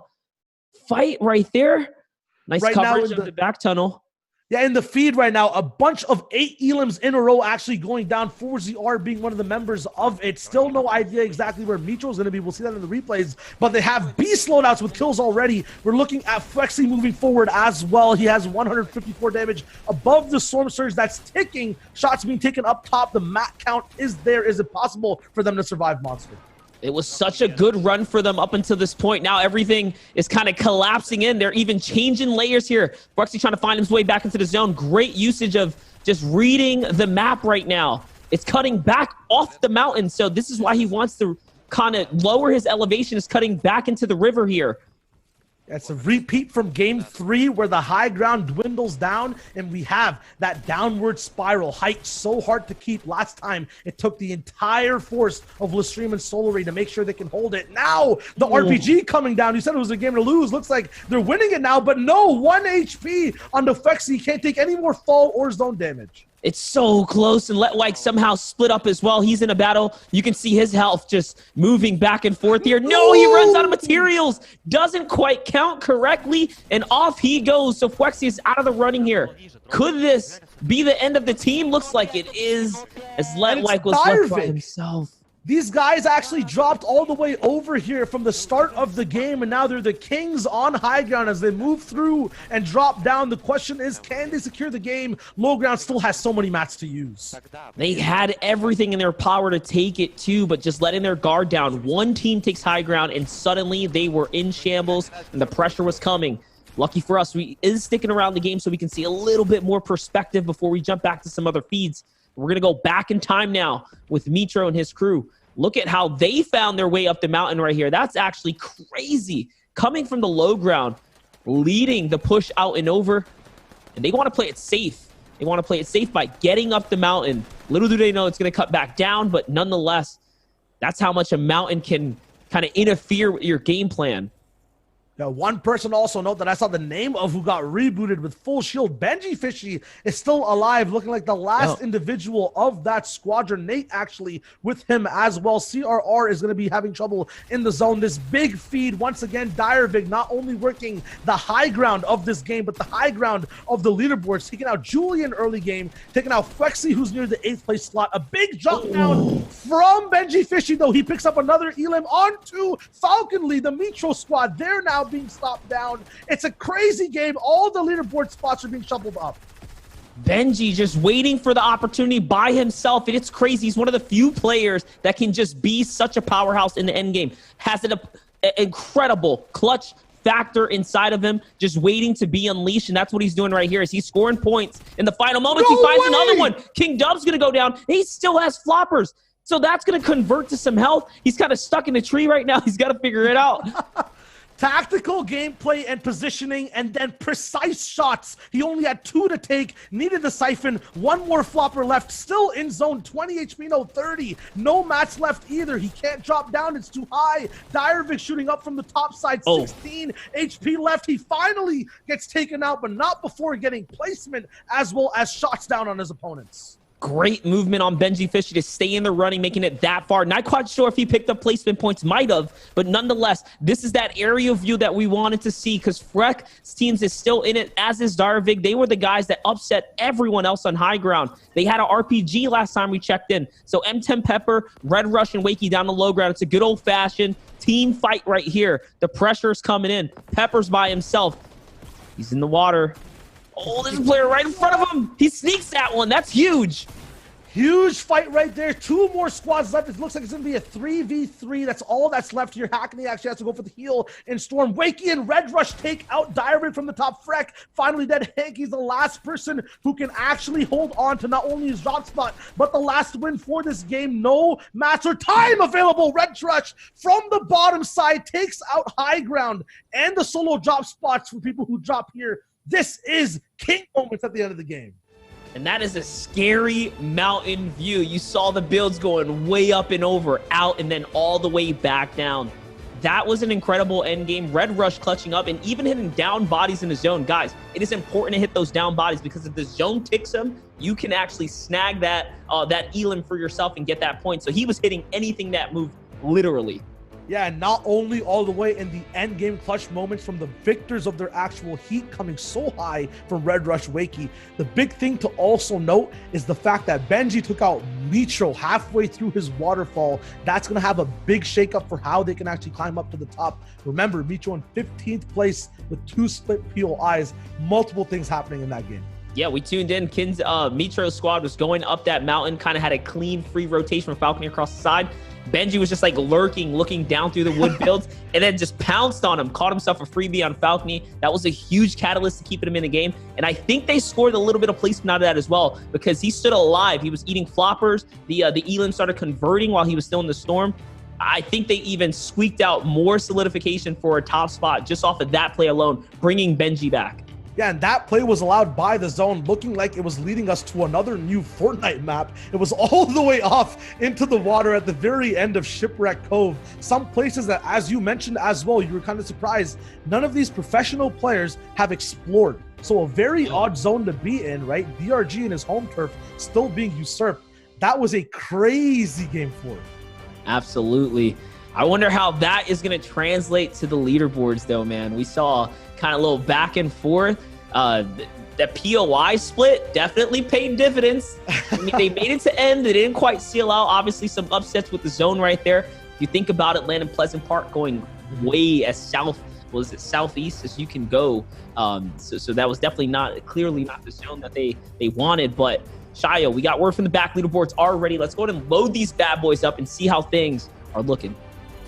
fight right there. Nice coverage of the back tunnel. Yeah, in the feed right now, a bunch of 8 elims in a row actually going down. 4ZR being one of the members of it. Still no idea exactly where Mitro is going to be. We'll see that in the replays. But they have beast loadouts with kills already. We're looking at Flexi moving forward as well. He has 154 damage above the Storm Surge that's ticking. Shots being taken up top. The mat count is there. Is it possible for them to survive Monster? It was such a good run for them up until this point. Now everything is kind of collapsing in. They're even changing layers here. Flexi trying to find his way back into the zone. Great usage of just reading the map right now. It's cutting back off the mountain. So this is why he wants to kind of lower his elevation. Is cutting back into the river here. It's a repeat from game 3 where the high ground dwindles down and we have that downward spiral. Height so hard to keep. Last time it took the entire force of Lestream and Solary to make sure they can hold it. Now the RPG coming down. You said it was a game to lose. Looks like they're winning it now, but no, 1 HP on the Flexi. He can't take any more fall or zone damage. It's so close, and Letwike somehow split up as well. He's in a battle. You can see his health just moving back and forth here. No, he runs out of materials. Doesn't quite count correctly, and off he goes. So Fwexy is out of the running here. Could this be the end of the team? Looks like it is, as Letwike was left by himself. These guys actually dropped all the way over here from the start of the game, and now they're the kings on high ground as they move through and drop down. The question is, can they secure the game? Low ground still has so many mats to use. They had everything in their power to take it too, but just letting their guard down. One team takes high ground, and suddenly they were in shambles, and the pressure was coming. Lucky for us, we is sticking around the game so we can see a little bit more perspective before we jump back to some other feeds. We're going to go back in time now with Mitro and his crew. Look at how they found their way up the mountain right here. That's actually crazy. Coming from the low ground, leading the push out and over. And they want to play it safe. They want to play it safe by getting up the mountain. Little do they know it's going to cut back down, but nonetheless, that's how much a mountain can kind of interfere with your game plan. Now, one person also note that I saw the name of who got rebooted with full shield. Benji Fishy is still alive, looking like the last individual of that squadron. Nate actually with him as well. CRR is going to be having trouble in the zone. This big feed, once again, Direvig not only working the high ground of this game, but the high ground of the leaderboards, taking out Julian early game, taking out Fwexy, who's near the 8th place slot. A big jump down from Benji Fishy, though. He picks up another Elim onto Falcon Lee, the Mitro squad. They're now being stopped down. It's a crazy game. All the leaderboard spots are being shuffled up. Benji just waiting for the opportunity by himself. It's crazy. He's one of the few players that can just be such a powerhouse in the end game. Has an incredible clutch factor inside of him, just waiting to be unleashed, and that's what he's doing right here. Is he's scoring points in the final moments. He finds another one. King Dub's gonna go down. He still has floppers, so that's gonna convert to some health. He's kind of stuck in a tree right now. He's got to figure it out. Tactical gameplay and positioning, and then precise shots. He only had 2 to take, needed the siphon, 1 more flopper left, still in zone, 20 HP, no 30. No mats left either. He can't drop down, it's too high. Direvig shooting up from the top side, 16 HP left. He finally gets taken out, but not before getting placement as well as shots down on his opponents. Great movement on Benji Fishy to stay in the running, making it that far. Not quite sure if he picked up placement points, might have, but nonetheless, this is that aerial view that we wanted to see because Freck's teams is still in it, as is Direvig. They were the guys that upset everyone else on high ground. They had an RPG last time we checked in. So M10 Pepper, Red Rush, and Wakey down the low ground. It's a good old-fashioned team fight right here. The pressure's coming in. Pepper's by himself. He's in the water. Oh, there's a player right in front of him. He sneaks that one. That's huge. Huge fight right there. 2 more squads left. It looks like it's going to be a 3v3. That's all that's left here. Hackney actually has to go for the heal in Storm. Wakey and Red Rush take out Direvig from the top. Freck finally dead. Hanky's the last person who can actually hold on to not only his drop spot, but the last win for this game. No match or time available. Red Rush from the bottom side takes out high ground and the solo drop spots for people who drop here. This is king moments at the end of the game. And that is a scary mountain view. You saw the builds going way up and over, out, and then all the way back down. That was an incredible end game. Red Rush clutching up and even hitting down bodies in the zone. Guys, it is important to hit those down bodies because if the zone ticks them, you can actually snag that Elim for yourself and get that point. So he was hitting anything that moved, literally. Yeah, and not only all the way in the end game clutch moments from the victors of their actual heat coming so high from Red Rush Wakey. The big thing to also note is the fact that Benji took out Mitro halfway through his waterfall. That's going to have a big shakeup for how they can actually climb up to the top. Remember, Mitro in 15th place with 2 split POIs. Multiple things happening in that game. Yeah, we tuned in. Mitro's squad was going up that mountain, kind of had a clean, free rotation from Falcony across the side. Benji was just like lurking, looking down through the wood builds, and then just pounced on him, caught himself a freebie on Falcony. That was a huge catalyst to keeping him in the game. And I think they scored a little bit of placement out of that as well, because he stood alive. He was eating floppers. The Elim started converting while he was still in the storm. I think they even squeaked out more solidification for a top spot just off of that play alone, bringing Benji back. Yeah, and that play was allowed by the zone, looking like it was leading us to another new Fortnite map. It was all the way off into the water at the very end of Shipwreck Cove. Some places that, as you mentioned as well, you were kind of surprised, none of these professional players have explored. So a very odd zone to be in, right? DRG and his home turf still being usurped. That was a crazy game for him. Absolutely. I wonder how that is going to translate to the leaderboards, though, man. We saw kind of a little back and forth. That POI split definitely paid dividends. I mean, they made it to end. They didn't quite seal out. Obviously, some upsets with the zone right there. If you think about it, Landon Pleasant Park going way as southeast as you can go. So that was definitely clearly not the zone that they wanted. But Shayo, we got word from the back. Leaderboards are ready. Let's go ahead and load these bad boys up and see how things are looking.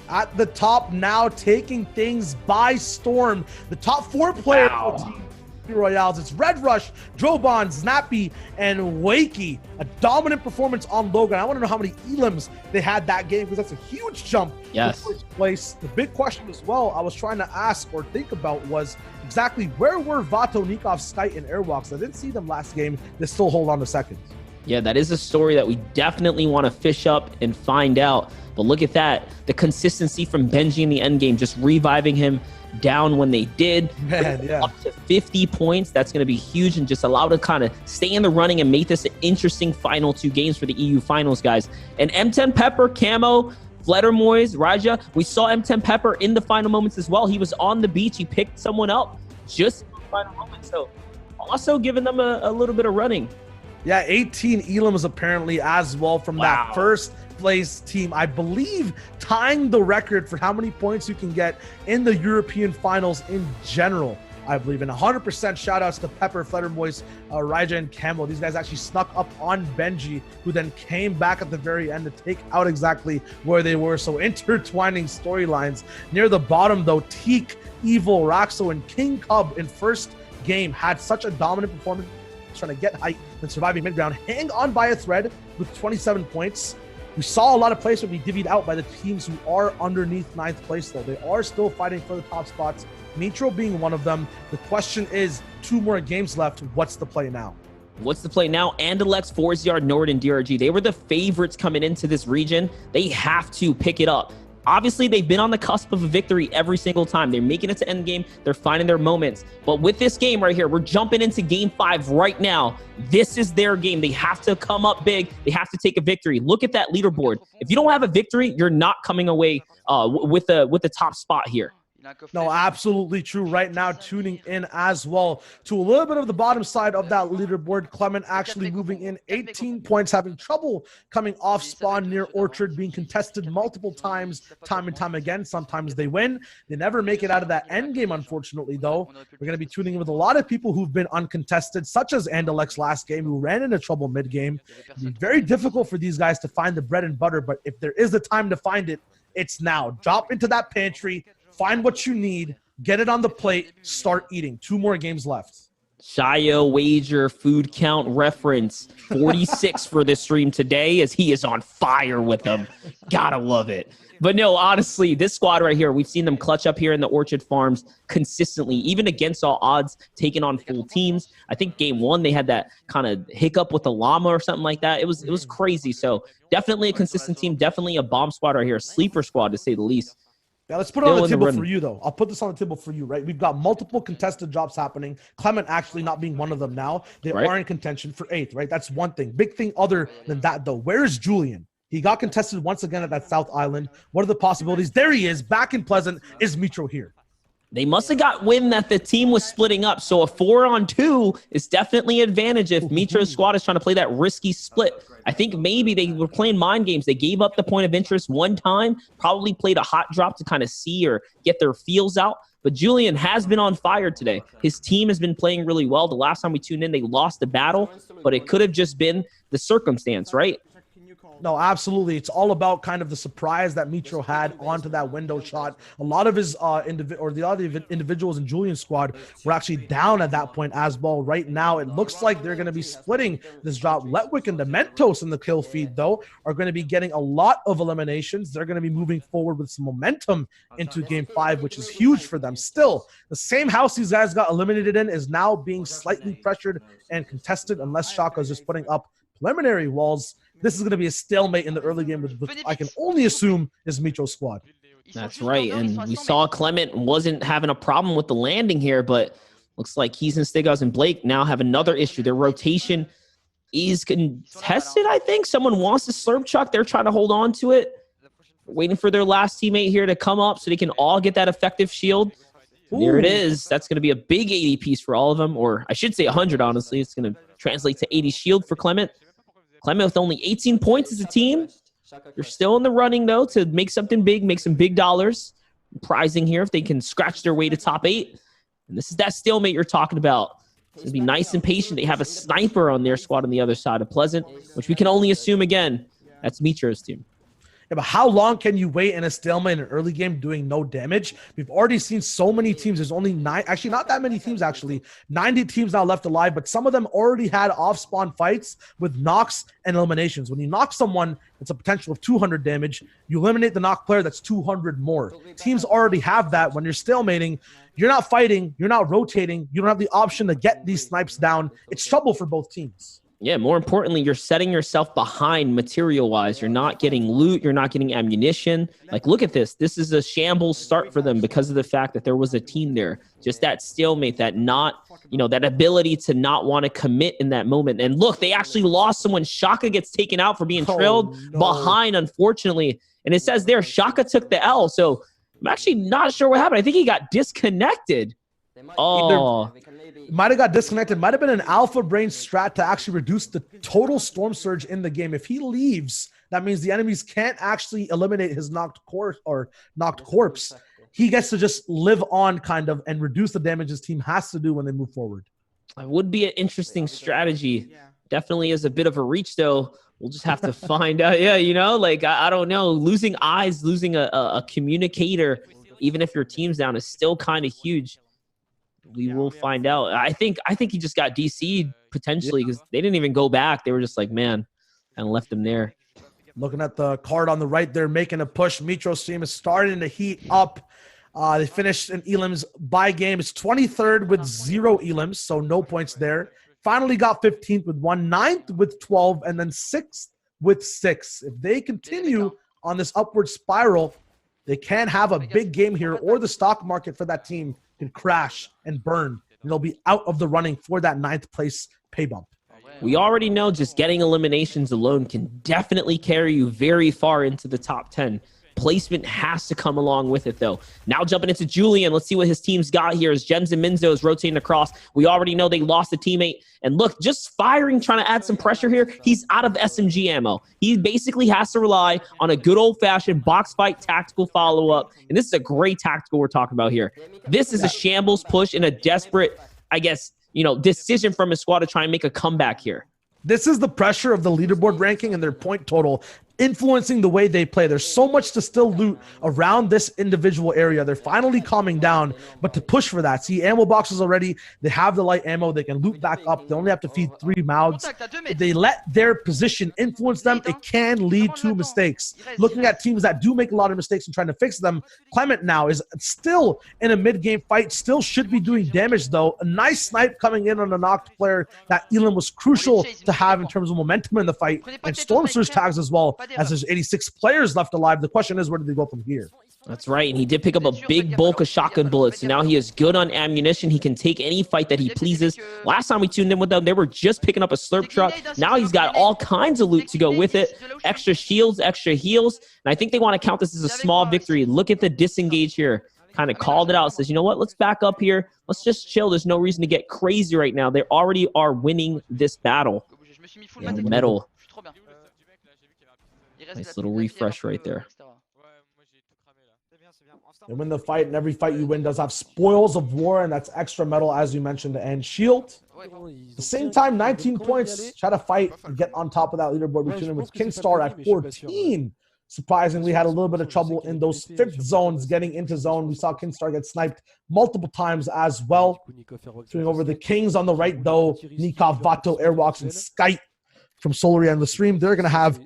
At the top now, taking things by storm. The top 4 players of Team Royales. It's Red Rush, Droban, Snappy, and Wakey. A dominant performance on Logan. I want to know how many elims they had that game, because that's a huge jump to first place. The big question as well I was trying to ask or think about was exactly where were Vato, Nikov, Skite, and Airwalks? I didn't see them last game. They still hold on to seconds. Yeah, that is a story that we definitely want to fish up and find out. But look at that. The consistency from Benji in the end game, just reviving him down when they did. Man, yeah. Up to 50 points. That's going to be huge, and just allow to kind of stay in the running and make this an interesting final 2 games for the EU finals, guys. And M10 Pepper, Camo, Fledermoys, Raja, we saw M10 Pepper in the final moments as well. He was on the beach. He picked someone up just in the final moments. So also giving them a little bit of running. Yeah, 18 elims apparently as well from that first place team. I believe tying the record for how many points you can get in the European finals in general, I believe. And 100% shout outs to Pepper, Fledermoys, Raja, and Camo. These guys actually snuck up on Benji, who then came back at the very end to take out exactly where they were. So intertwining storylines. Near the bottom though, Teak, Evil, Raxo, and King Cub in first game had such a dominant performance, trying to get height and surviving mid-ground. Hang on by a thread with 27 points. We saw a lot of plays that we divvied out by the teams who are underneath 9th place, though. They are still fighting for the top spots, Nitro being one of them. The question is, 2 more games left. What's the play now? What's the play now? Andalex, 4ZR, Nord, and DRG. They were the favorites coming into this region. They have to pick it up. Obviously, they've been on the cusp of a victory every single time. They're making it to endgame. They're finding their moments. But with this game right here, we're jumping into game 5 right now. This is their game. They have to come up big. They have to take a victory. Look at that leaderboard. If you don't have a victory, you're not coming away with the top spot here. No, absolutely true. Right now, tuning in as well to a little bit of the bottom side of that leaderboard. Clement actually moving in 18 points, having trouble coming off spawn near Orchard, being contested multiple times, time and time again. Sometimes they win. They never make it out of that end game, unfortunately, though. We're going to be tuning in with a lot of people who've been uncontested, such as Andalex last game, who ran into trouble mid-game. It'll be very difficult for these guys to find the bread and butter, but if there is a time to find it, it's now. Drop into that pantry, find what you need, get it on the plate, start eating. 2 more games left. Shayo wager food count reference 46 for this stream today, as he is on fire with them. Gotta love it. But no, honestly, this squad right here, we've seen them clutch up here in the Orchard Farms consistently, even against all odds, taking on full teams. I think game 1, they had that kind of hiccup with the llama or something like that. It was crazy. So definitely a consistent team, definitely a bomb squad right here, a sleeper squad to say the least. Yeah, let's put it on the table for you, though. I'll put this on the table for you, right? We've got multiple contested drops happening. Clement actually not being one of them now. They are in contention for 8th, right? That's one thing. Big thing other than that, though. Where is Julian? He got contested once again at that South Island. What are the possibilities? There he is, back in Pleasant. Is Mitro here? They must have got wind that the team was splitting up, so a 4-on-2 is definitely an advantage if Mitro's squad is trying to play that risky split. I think maybe they were playing mind games. They gave up the point of interest one time, probably played a hot drop to kind of see or get their feels out. But Julian has been on fire today. His team has been playing really well. The last time we tuned in, they lost the battle, but it could have just been the circumstance, right? No, absolutely. It's all about kind of the surprise that Mitro had onto that window shot. A lot of his the other individuals in Julian's squad were actually down at that point as well. Right now, it looks like they're going to be splitting this drop. Letwick and Dementos in the kill feed, though, are going to be getting a lot of eliminations. They're going to be moving forward with some momentum into Game 5, which is huge for them. Still, the same house these guys got eliminated in is now being slightly pressured and contested unless Shaka is just putting up preliminary walls. This is going to be a stalemate in the early game, which I can only assume is Mitro's squad. That's right, and we saw Clement wasn't having a problem with the landing here, but looks like Keys and Stigaz and Blake now have another issue. Their rotation is contested, I think. Someone wants to slurp chuck. They're trying to hold on to it. Waiting for their last teammate here to come up so they can all get that effective shield. There it is. That's going to be a big 80 piece for all of them, or I should say 100, honestly. It's going to translate to 80 shield for Clement. Clement with only 18 points as a team. You're still in the running, though, to make something big, make some big dollars. Prizing here if they can scratch their way to top 8. And this is that stalemate you're talking about. It's going to be nice and patient. They have a sniper on their squad on the other side of Pleasant, which we can only assume, again, that's Mitro's team. Yeah, but how long can you wait in a stalemate in an early game doing no damage? We've already seen so many teams. There's only 9, actually not that many teams, actually. 90 teams now left alive, but some of them already had off-spawn fights with knocks and eliminations. When you knock someone, it's a potential of 200 damage. You eliminate the knock player, that's 200 more. Teams already have that. When you're stalemating, you're not fighting, you're not rotating, you don't have the option to get these snipes down. It's trouble for both teams. Yeah, more importantly, you're setting yourself behind material-wise. You're not getting loot. You're not getting ammunition. Like, look at this. This is a shambles start for them because of the fact that there was a team there. Just that stalemate, that not, that ability to not want to commit in that moment. And look, they actually lost someone. Shaka gets taken out for being trailed behind, unfortunately. And it says there, Shaka took the L. So I'm actually not sure what happened. I think he got disconnected. Oh. Might have got disconnected. Might have been an alpha brain strat to actually reduce the total storm surge in the game. If he leaves, that means the enemies can't actually eliminate his knocked corpse. He gets to just live on kind of and reduce the damage his team has to do when they move forward. It would be an interesting strategy. Definitely is a bit of a reach, though. We'll just have to find out. Yeah, I don't know. Losing eyes, losing a communicator, even if your team's down, is still kind of huge. We will find out. I think he just got DC'd potentially because they didn't even go back. They were just like, man, and left him there. Looking at the card on the right, they're making a push. Mitro's team is starting to heat up. They finished in elims by game. It's 23rd with 0 elims, so no points there. Finally got 15th with 1, 9th with 12, and then 6th with 6. If they continue on this upward spiral, they can have a big game here, or the stock market for that team can crash and burn, and they'll be out of the running for that 9th place pay bump. We already know just getting eliminations alone can definitely carry you very far into the top 10. Placement has to come along with it, though. Now jumping into Julian. Let's see what his team's got here as Jens and Minzo is rotating across. We already know they lost a teammate. And look, just firing, trying to add some pressure here. He's out of SMG ammo. He basically has to rely on a good old-fashioned box fight tactical follow-up. And this is a great tactical we're talking about here. This is a shambles push and a desperate, decision from his squad to try and make a comeback here. This is the pressure of the leaderboard ranking and their point total influencing the way they play. There's so much to still loot around this individual area. They're finally calming down, but to push for that. See, ammo boxes already. They have the light ammo. They can loot back up. They only have to feed 3 mouths. If they let their position influence them, it can lead to mistakes. Looking at teams that do make a lot of mistakes and trying to fix them, Clement now is still in a mid-game fight, still should be doing damage, though. A nice snipe coming in on a knocked player. That Elam was crucial to have in terms of momentum in the fight, and Storm Surge tags as well. As there's 86 players left alive, the question is, where do they go from here? That's right, and he did pick up a big bulk of shotgun bullets, so now he is good on ammunition. He can take any fight that he pleases. Last time we tuned in with them, they were just picking up a slurp truck. Now he's got all kinds of loot to go with it. Extra shields, extra heals, and I think they want to count this as a small victory. Look at the disengage here. Kind of called it out, says, you know what, let's back up here. Let's just chill. There's no reason to get crazy right now. They already are winning this battle. And the medal. Nice little refresh right there. They win the fight, and every fight you win does have spoils of war, and that's extra metal, as you mentioned, and shield. At the same time, 19 points. Try to fight and get on top of that leaderboard between them with Kingstar at 14. Surprisingly, had a little bit of trouble in those 5th zones getting into zone. We saw Kingstar get sniped multiple times as well. Turning over the Kings on the right, though. Nikov, Vato, Airwalks, and Skype from Solary and the stream. They're going to have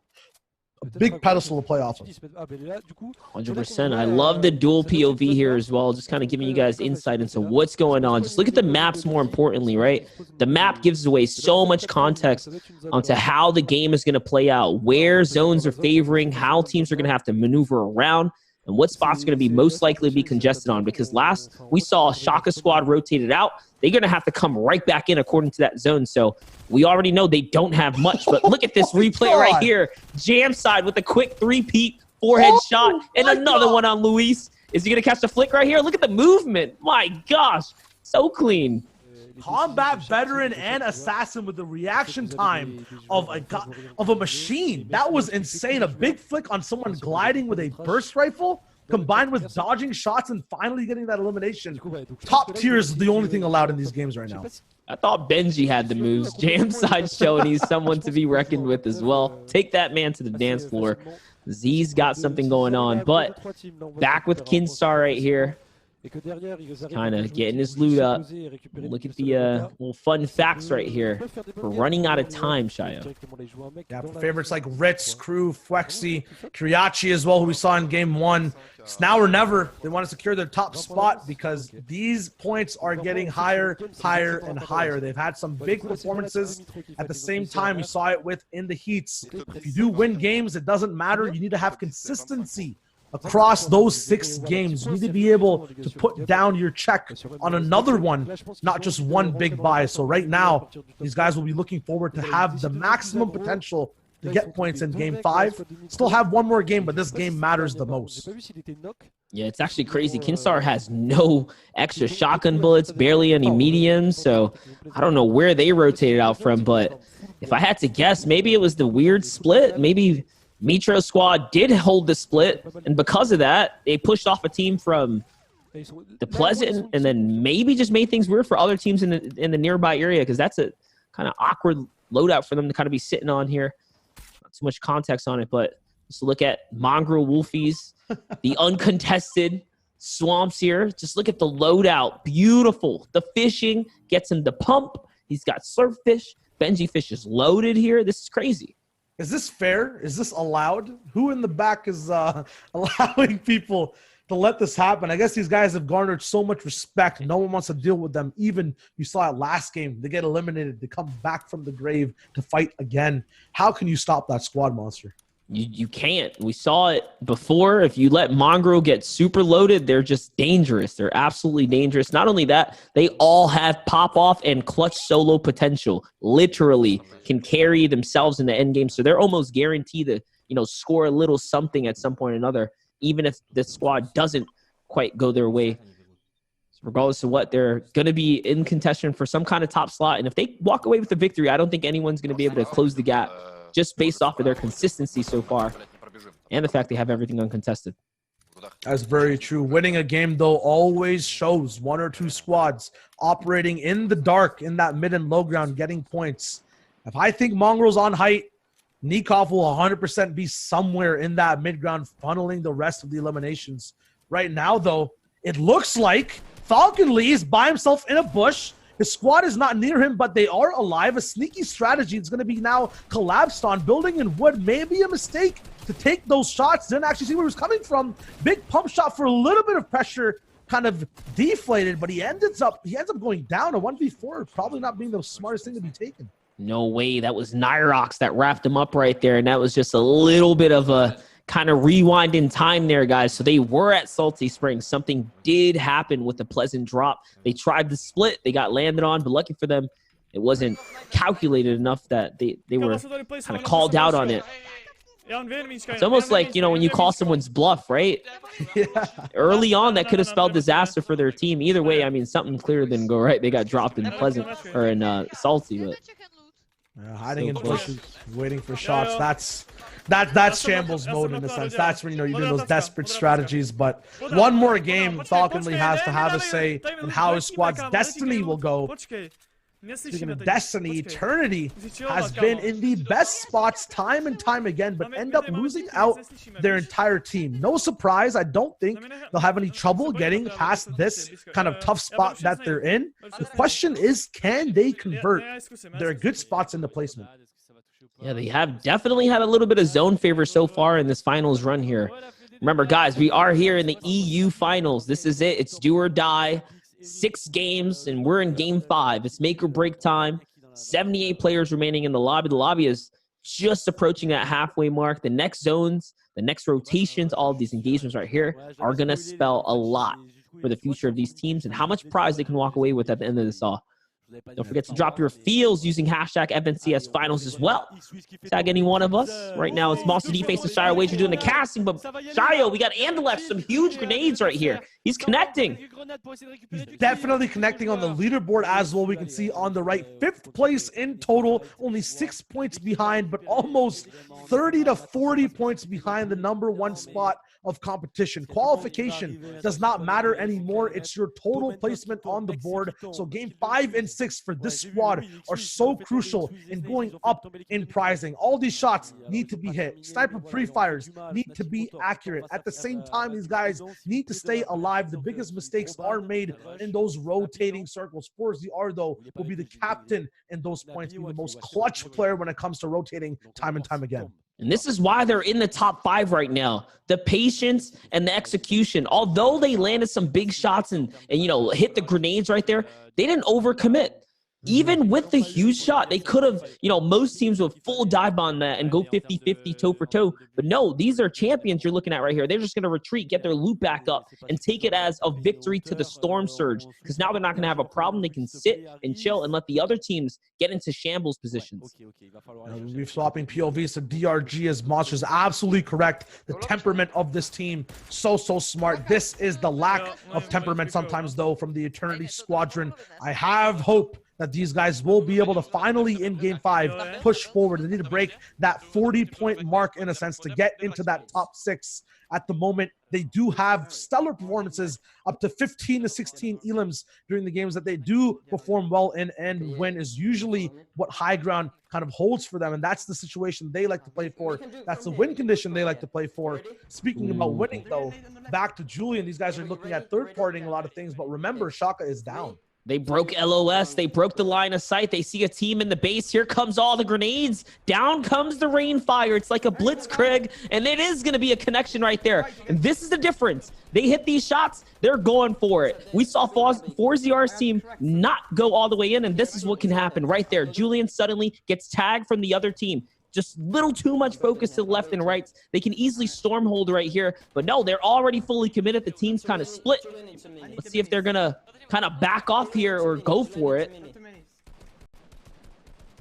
a big pedestal to play off of. 100%. I love the dual POV here as well, just kind of giving you guys insight into what's going on. Just look at the maps more importantly, right? The map gives away so much context onto how the game is going to play out, where zones are favoring, how teams are going to have to maneuver around, and what spots are going to be most likely to be congested on. Because last we saw Shaka squad rotated out, they're going to have to come right back in according to that zone. So we already know they don't have much, but look at this replay right here. Jam side with a quick 3-peat forehead shot and another one on Luis. Is he going to catch the flick right here? Look at the movement. My gosh, so clean. Combat veteran and assassin with the reaction time of a machine. That was insane. A big flick on someone gliding with a burst rifle combined with dodging shots and finally getting that elimination. Top tier is the only thing allowed in these games right now. I thought Benji had the moves. Jam side showing he's someone to be reckoned with as well. Take that man to the dance floor. Z's got something going on, but back with Kinstar right here. Kind of getting his loot up. Look at the little fun facts right here. We're running out of time, Shia. Yeah, for favorites like Ritz, Crew, Flexi, Kiriachi as well, who we saw in game 1. It's now or never. They want to secure their top spot because these points are getting higher, higher, and higher. They've had some big performances. At the same time, we saw it in the heats. If you do win games, it doesn't matter. You need to have consistency across those 6 games. You need to be able to put down your check on another one, not just one big buy. So right now, these guys will be looking forward to have the maximum potential to get points in game 5. Still have one more game, but this game matters the most. Yeah, it's actually crazy. Kinstar has no extra shotgun bullets, barely any mediums, so I don't know where they rotated out from, but if I had to guess, maybe it was the weird split. Maybe Mitro squad did hold the split, and because of that, they pushed off a team from the Pleasant and then maybe just made things weird for other teams in the nearby area, because that's a kind of awkward loadout for them to kind of be sitting on here. Not too much context on it, but just look at Mongrel Wolfies, the uncontested swamps here. Just look at the loadout. Beautiful. The fishing gets him the pump. He's got surf fish. Benji fish is loaded here. This is crazy. Is this fair? Is this allowed? Who in the back is allowing people to let this happen? I guess these guys have garnered so much respect. No one wants to deal with them. Even you saw it last game. They get eliminated. They come back from the grave to fight again. How can you stop that squad monster? You can't. We saw it before. If you let Mongrel get super loaded, they're just dangerous. They're absolutely dangerous. Not only that, they all have pop-off and clutch solo potential. Literally can carry themselves in the end game. So they're almost guaranteed to, score a little something at some point or another, even if the squad doesn't quite go their way. So regardless of what, they're going to be in contention for some kind of top slot. And if they walk away with the victory, I don't think anyone's going to be able to close the gap, just based off of their consistency so far and the fact they have everything uncontested. That's very true. Winning a game, though, always shows one or two squads operating in the dark in that mid and low ground, getting points. If I think Mongrel's on height, Nikov will 100% be somewhere in that mid ground, funneling the rest of the eliminations. Right now, though, it looks like Falcon Lee is by himself in a bush. His squad is not near him, but they are alive. A sneaky strategy. It's going to be now collapsed on. Building in wood may be a mistake to take those shots. Didn't actually see where he was coming from. Big pump shot for a little bit of pressure. Kind of deflated, but he ends up going down. A 1v4 probably not being the smartest thing to be taken. No way. That was Nyrox that wrapped him up right there, and that was just a little bit of a kind of rewind in time there, guys. So they were at Salty Springs. Something did happen with the Pleasant drop. They tried to split. They got landed on, but lucky for them, it wasn't calculated enough that they were kind of called out on it. It's almost like, when you call someone's bluff, right? Yeah. Early on, that could have spelled disaster for their team. Either way, I mean, something clear didn't go right. They got dropped in Pleasant or in Salty, but Hiding in So close. bushes, waiting for shots. That's shambles mode in a sense. That's when you're doing those desperate strategies. But one more game, Falconly has to have a say in how his squad's destiny will go. Speaking of destiny, Eternity has been in the best spots time and time again, but end up losing out their entire team. No surprise, I don't think they'll have any trouble getting past this kind of tough spot that they're in. The question is, can they convert their good spots into placement? Yeah, they have definitely had a little bit of zone favor so far in this finals run here. Remember, guys, we are here in the EU finals. This is it. It's do or die. 6 games, and we're in game 5. It's make or break time. 78 players remaining in the lobby. The lobby is just approaching that halfway mark. The next zones, the next rotations, all of these engagements right here are going to spell a lot for the future of these teams and how much prize they can walk away with at the end of this all. Don't forget to drop your feels using hashtag FNCS Finals as well. Tag any one of us. Right now, it's Monster D facing Shio Wager doing the casting, but Shio, we got Andalef, some huge grenades right here. He's connecting. He's definitely connecting on the leaderboard as well. We can see on the right, 5th place in total, only 6 points behind, but almost 30 to 40 points behind the #1 spot of competition. Qualification does not matter anymore. It's your total placement on the board. So game 5 and 6 for this squad are so crucial in going up in prizing. All these shots need to be hit. Sniper pre-fires need to be accurate. At the same time, these guys need to stay alive. The biggest mistakes are made in those rotating circles. ForZR, though, will be the captain in those points, being the most clutch player when it comes to rotating time and time again. And this is why they're in the top 5 right now. The patience and the execution. Although they landed some big shots and you know, hit the grenades right there, they didn't overcommit. Even with the huge shot, they could have, you know, most teams would full dive on that and go 50-50 toe for toe. But no, these are champions you're looking at right here. They're just going to retreat, get their loot back up, and take it as a victory to the Storm Surge. Because now they're not going to have a problem. They can sit and chill and let the other teams get into shambles positions. We're swapping POVs to DRG as Monster is absolutely correct. The temperament of this team, so smart. This is the lack of temperament sometimes, though, from the Eternity Squadron. I have hope that these guys will be able to finally, in game 5, push forward. They need to break that 40-point mark, in a sense, to get into that top 6. At the moment, they do have stellar performances, up to 15 to 16 elims during the games that they do perform well in, and win is usually what high ground kind of holds for them, and that's the situation they like to play for. That's the win condition they like to play for. Speaking about winning, though, back to Julian. These guys are looking at third-partying a lot of things, but remember, Shaka is down. They broke LOS. They broke the line of sight. They see a team in the base. Here comes all the grenades. Down comes the rainfire. It's like a blitzkrieg, and it is going to be a connection right there. And this is the difference. They hit these shots. They're going for it. We saw ForZR's team not go all the way in, and this is what can happen right there. Julian suddenly gets tagged from the other team. Just little too much focus to the left and right. They can easily stormhold right here, but no, they're already fully committed. The team's kind of split. Let's see if they're going to kind of back off here or go for it.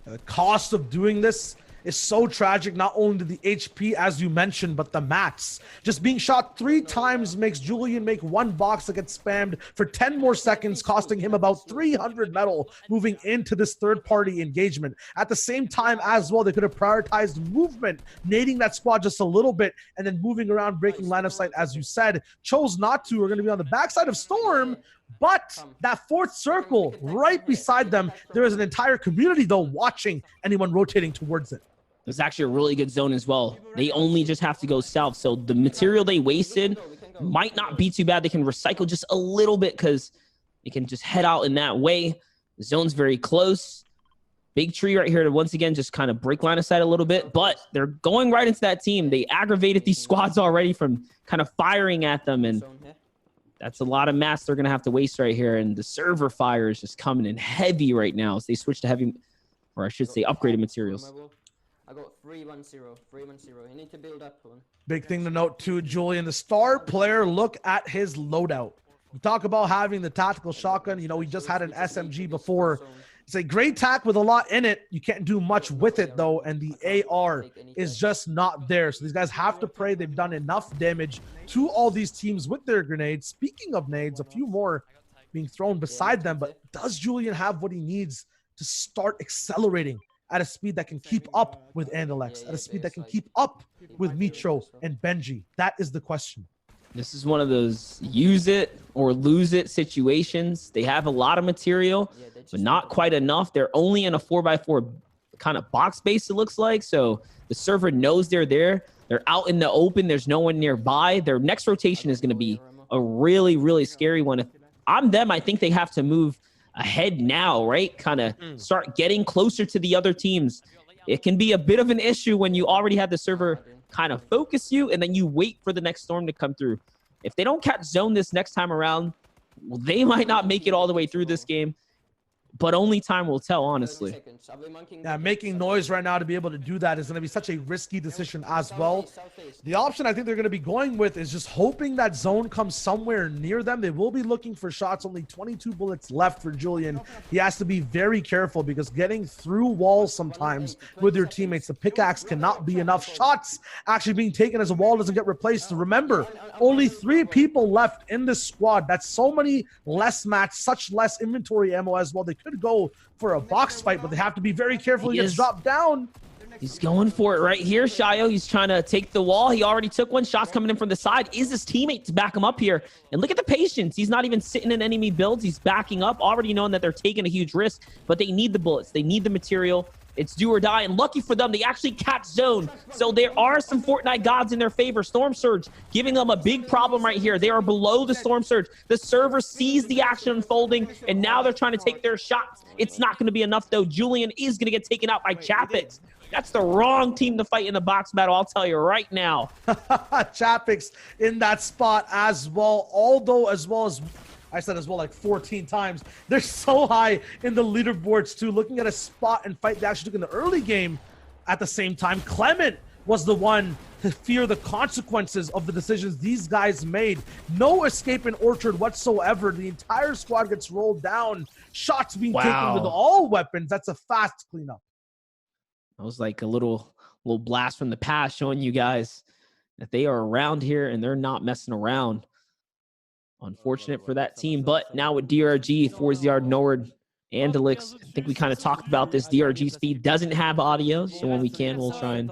The cost of doing this is so tragic, not only to the HP, as you mentioned, but the mats. Just being shot 3 times makes Julian make 1 box that gets spammed for 10 more seconds, costing him about 300 metal moving into this third-party engagement. At the same time as well, they could have prioritized movement, nading that squad just a little bit, and then moving around, breaking line of sight, as you said. Chose not to. We're going to be on the backside of Storm, but that 4th circle right beside them, there is an entire community, though, watching anyone rotating towards it. It's actually a really good zone as well. They only just have to go south. So the material they wasted might not be too bad. They can recycle just a little bit because they can just head out in that way. The zone's very close. Big tree right here to once again just kind of break line of sight a little bit. But they're going right into that team. They aggravated these squads already from kind of firing at them. And that's a lot of mats they're going to have to waste right here. And the server fire is just coming in heavy right now. So they switch to heavy, or I should say upgraded materials. I got 310. You need to build up one. Big thing to note too, Julian, the star player, look at his loadout. We talk about having the tactical shotgun. You know, we just had an SMG before. It's a great tack with a lot in it. You can't do much with it, though, and the AR is just not there. So these guys have to pray they've done enough damage to all these teams with their grenades. Speaking of nades, a few more being thrown beside them, but does Julian have what he needs to start accelerating at a speed that can keep up with Andalex, at a speed that can keep up with Mitro and Benji? That is the question. This is one of those use it or lose it situations. They have a lot of material, but not quite enough. They're only in a 4x4 kind of box base, it looks like. So the server knows they're there. They're out in the open. There's no one nearby. Their next rotation is going to be a really, really scary one. If I'm them, I think they have to move ahead now, right? Kind of start getting closer to the other teams. It can be a bit of an issue when you already have the server kind of focus you and then you wait for the next storm to come through. If they don't catch zone this next time around, well, they might not make it all the way through this game. But only time will tell, honestly. Yeah, making noise right now to be able to do that is going to be such a risky decision as well. The option I think they're going to be going with is just hoping that zone comes somewhere near them. They will be looking for shots. Only 22 bullets left for Julian. He has to be very careful because getting through walls sometimes with your teammates, the pickaxe cannot be enough. Shots actually being taken as a wall doesn't get replaced. Remember, only 3 people left in this squad. That's so many less mats, such less inventory ammo as well. They could go for a box fight, but they have to be very careful. He gets dropped down. He's going for it right here, Shayo. He's trying to take the wall. He already took one. Shots coming in from the side. Is his teammate to back him up here? And look at the patience. He's not even sitting in enemy builds. He's backing up, already knowing that they're taking a huge risk, but they need the bullets. They need the material. It's do or die, and lucky for them, they actually catch zone. So there are some Fortnite gods in their favor. Storm Surge giving them a big problem right here. They are below the Storm Surge. The server sees the action unfolding, and now they're trying to take their shots. It's not going to be enough, though. Julian is going to get taken out by Chapix. That's the wrong team to fight in the box battle, I'll tell you right now. Chapix in that spot as well, although as well as I said as well like 14 times. They're so high in the leaderboards too. Looking at a spot and fight they actually took in the early game at the same time. Clement was the one to fear the consequences of the decisions these guys made. No escape in Orchard whatsoever. The entire squad gets rolled down. Shots being taken with all weapons. That's a fast cleanup. That was like a little blast from the past showing you guys that they are around here and they're not messing around. Unfortunate for that team, but now with DRG, Forzyard, Nord, Andalix, I think we kind of talked about this. DRG speed doesn't have audio, so when we can, we'll try and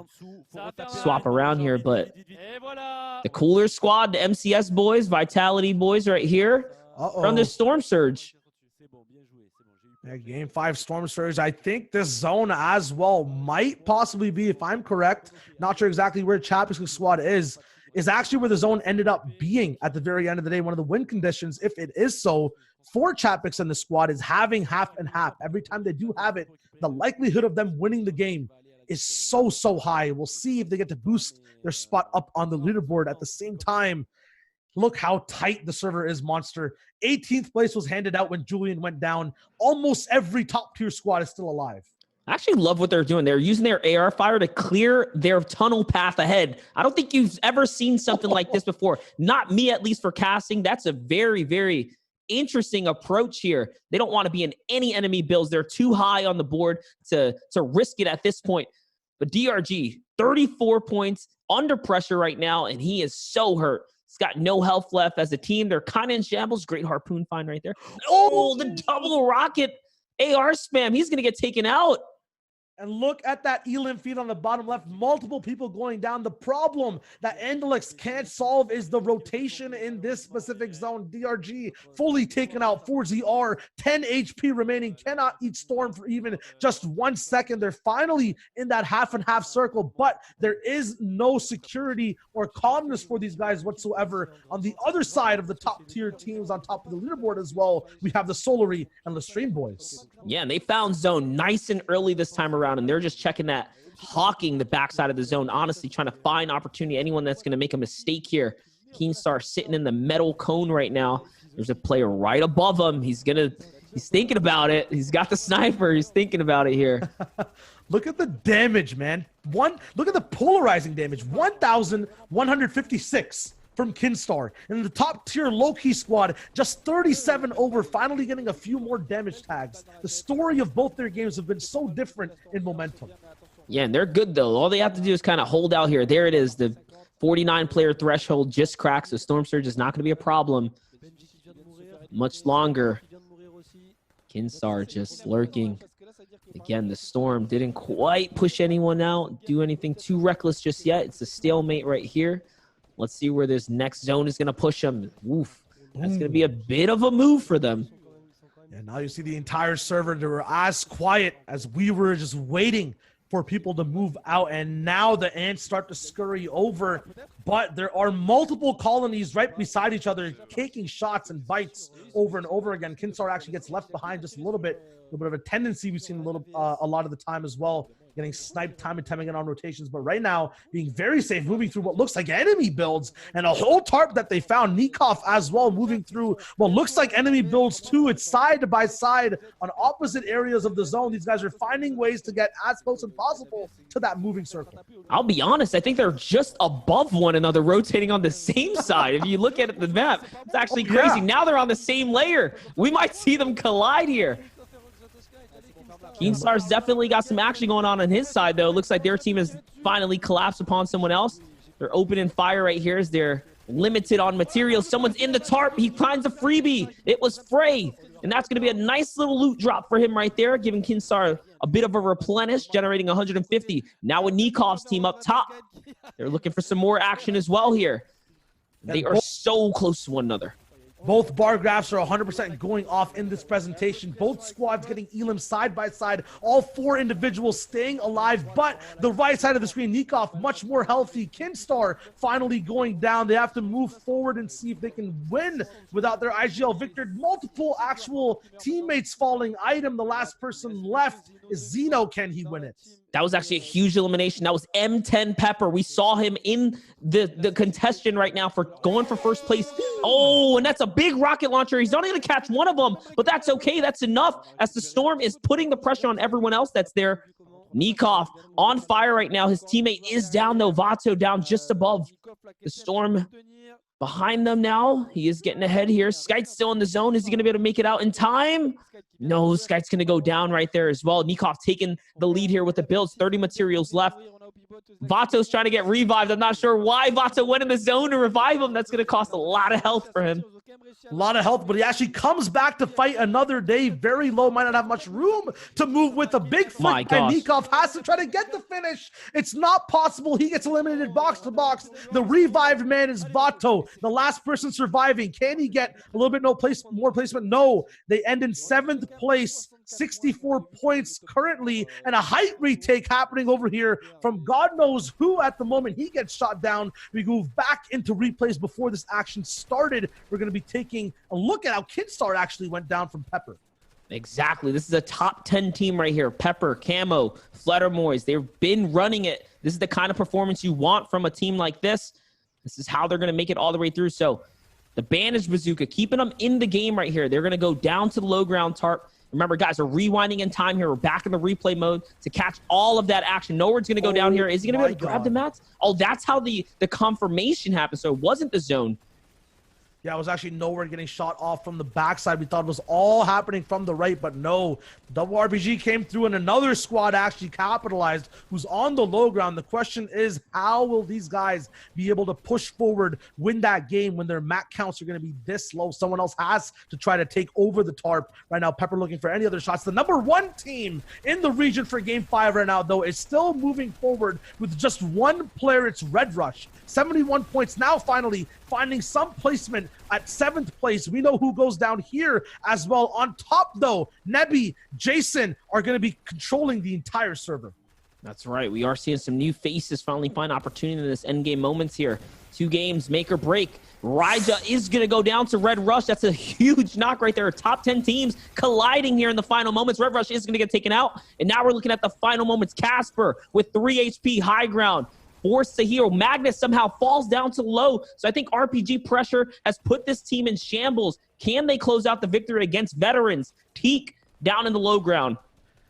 swap around here. But the Cooler Squad, the MCS boys, Vitality boys right here from the Storm Surge. Yeah, game 5 Storm Surge. I think this zone as well might possibly be, if I'm correct, not sure exactly where Chapix's squad is actually where the zone ended up being at the very end of the day. One of the win conditions, if it is so, for Chapix and the squad is having half and half. Every time they do have it, the likelihood of them winning the game is so high. We'll see if they get to boost their spot up on the leaderboard at the same time. Look how tight the server is, Monster. 18th place was handed out when Julian went down. Almost every top tier squad is still alive. I actually love what they're doing. They're using their AR fire to clear their tunnel path ahead. I don't think you've ever seen something like this before. Not me, at least for casting. That's a very, very interesting approach here. They don't want to be in any enemy builds. They're too high on the board to risk it at this point. But DRG, 34 points, under pressure right now, and he is so hurt. He's got no health left. As a team, they're kind of in shambles. Great harpoon find right there. Oh, the double rocket AR spam. He's going to get taken out. And look at that Elim feed on the bottom left. Multiple people going down. The problem that Andalix can't solve is the rotation in this specific zone. DRG fully taken out. 4ZR, 10 HP remaining. Cannot eat Storm for even just 1 second. They're finally in that half and half circle, but there is no security or calmness for these guys whatsoever. On the other side of the top tier teams on top of the leaderboard as well, we have the Solary and Lestrane boys. Yeah, and they found zone nice and early this time around, and they're just checking that, hawking the backside of the zone, honestly trying to find opportunity, anyone that's going to make a mistake here. Keenstar sitting in the metal cone right now. There's a player right above him. He's thinking about it. He's got the sniper. He's thinking about it here. Look at the damage, man. Look at the polarizing damage. 1,156 from Kinstar. And the top tier low-key squad, just 37 over, finally getting a few more damage tags. The story of both their games have been so different in momentum. Yeah, and they're good, though. All they have to do is kind of hold out here. There it is. The 49-player threshold just cracks, so Storm Surge is not going to be a problem much longer. Kinstar just lurking Again, the Storm didn't quite push anyone out, do anything too reckless just yet. It's a stalemate right here. Let's see where this next zone is going to push them. Oof. That's going to be a bit of a move for them. And now you see the entire server, they were as quiet as we were just waiting for people to move out, and now the ants start to scurry over, but there are multiple colonies right beside each other taking shots and bites over and over again. Kinsar actually gets left behind just a little bit of a tendency we've seen a lot of the time as well, getting sniped time and time again on rotations, but right now being very safe, moving through what looks like enemy builds and a whole tarp that they found. Nikov as well moving through what looks like enemy builds too. It's side by side on opposite areas of the zone. These guys are finding ways to get as close as possible to that moving circle. I'll be honest, I think they're just above one another, rotating on the same side. If you look at the map, it's actually crazy. Yeah. Now they're on the same layer. We might see them collide here. Keenstar's definitely got some action going on his side, though. It looks like their team has finally collapsed upon someone else. They're opening fire right here as they're limited on materials. Someone's in the tarp. He finds a freebie. It was Frey. And that's going to be a nice little loot drop for him right there, giving Keenstar a bit of a replenish, generating 150. Now with Nikov's team up top, they're looking for some more action as well here. They are so close to one another. Both bar graphs are 100% going off in this presentation. Both squads getting Elim side by side. All four individuals staying alive, but the right side of the screen, Nikov much more healthy. Kinstar finally going down. They have to move forward and see if they can win without their IGL victor. Multiple actual teammates falling. Item, the last person left is Zeno. Can he win it? That was actually a huge elimination. That was M10 Pepper. We saw him in the contestation right now for going for first place. Oh, and that's a big rocket launcher. He's not going to catch one of them, but that's okay. That's enough as the Storm is putting the pressure on everyone else that's there. Nikov on fire right now. His teammate is down, though. Vato down just above the Storm. Behind them now. He is getting ahead here. Skyte's still in the zone. Is he going to be able to make it out in time? No, Skyte's going to go down right there as well. Nikov taking the lead here with the builds. 30 materials left. Vato's trying to get revived. I'm not sure why Vato went in the zone to revive him. That's going to cost a lot of health for him. A lot of health, but he actually comes back to fight another day. Very low, might not have much room to move with a big flick. And Nikov has to try to get the finish. It's not possible. He gets eliminated box to box. The revived man is Vato, the last person surviving. Can he get a little bit more placement? No. They end in 7th place. 64 points currently, and a height retake happening over here from God knows who at the moment. He gets shot down. We move back into replays before this action started. We're going to be taking a look at how Kinstar actually went down from Pepper. Exactly. This is a top 10 team right here. Pepper, Camo, Fluttermoys. They've been running it. This is the kind of performance you want from a team like this. This is how they're going to make it all the way through. So the Bandage Bazooka, keeping them in the game right here. They're going to go down to the low ground tarp. Remember, guys, we're rewinding in time here. We're back in the replay mode to catch all of that action. Nowhere's going to go down here. Is he going to be able to grab the mats? Oh, that's how the confirmation happened. So it wasn't the zone. Yeah, it was actually nowhere getting shot off from the backside. We thought it was all happening from the right, but no. Double RPG came through and another squad actually capitalized who's on the low ground. The question is, how will these guys be able to push forward, win that game when their mat counts are going to be this low? Someone else has to try to take over the tarp. Right now, Pepper looking for any other shots. The #1 team in the region for Game 5 right now, though, is still moving forward with just one player. It's Red Rush. 71 points now, finally finding some placement at 7th place. We know who goes down here as well. On top, though, Nebby, Jason are going to be controlling the entire server. That's right. We are seeing some new faces finally find opportunity in this endgame moments here. 2 games, make or break. Raija is going to go down to Red Rush. That's a huge knock right there. Top 10 teams colliding here in the final moments. Red Rush is going to get taken out. And now we're looking at the final moments. Casper with 3 HP, high ground. Forced to heal. Magnus somehow falls down to low. So I think RPG pressure has put this team in shambles. Can they close out the victory against veterans? Teak down in the low ground.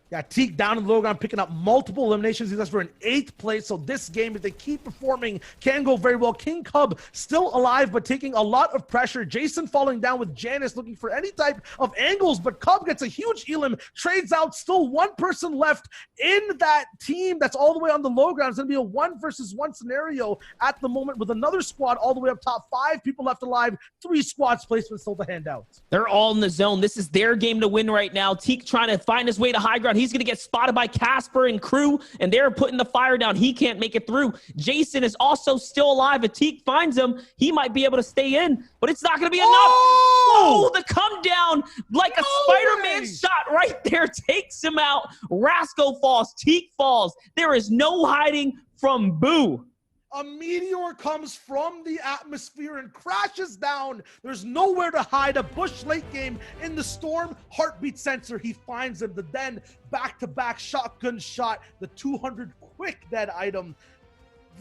Yeah, Teak down in the low ground, picking up multiple eliminations. These guys were in 8th place. So this game, if they keep performing, can go very well. King Cub still alive, but taking a lot of pressure. Jason falling down with Janice, looking for any type of angles, but Cub gets a huge elim, trades out. Still one person left in that team that's all the way on the low ground. It's going to be a 1 versus 1 scenario at the moment with another squad all the way up top. 5 people left alive, 3 squads placement still to hand out. They're all in the zone. This is their game to win right now. Teak trying to find his way to high ground. He's going to get spotted by Casper and crew, and they're putting the fire down. He can't make it through. Jason is also still alive. Atik finds him. He might be able to stay in, but it's not going to be enough. Oh, the come down like a Spider-Man shot right there takes him out. Rasco falls. Teak falls. There is no hiding from Boo. A meteor comes from the atmosphere and crashes down. There's nowhere to hide. A bush late game in the storm. Heartbeat sensor. He finds him. The then back-to-back shotgun shot. The 200 quick dead item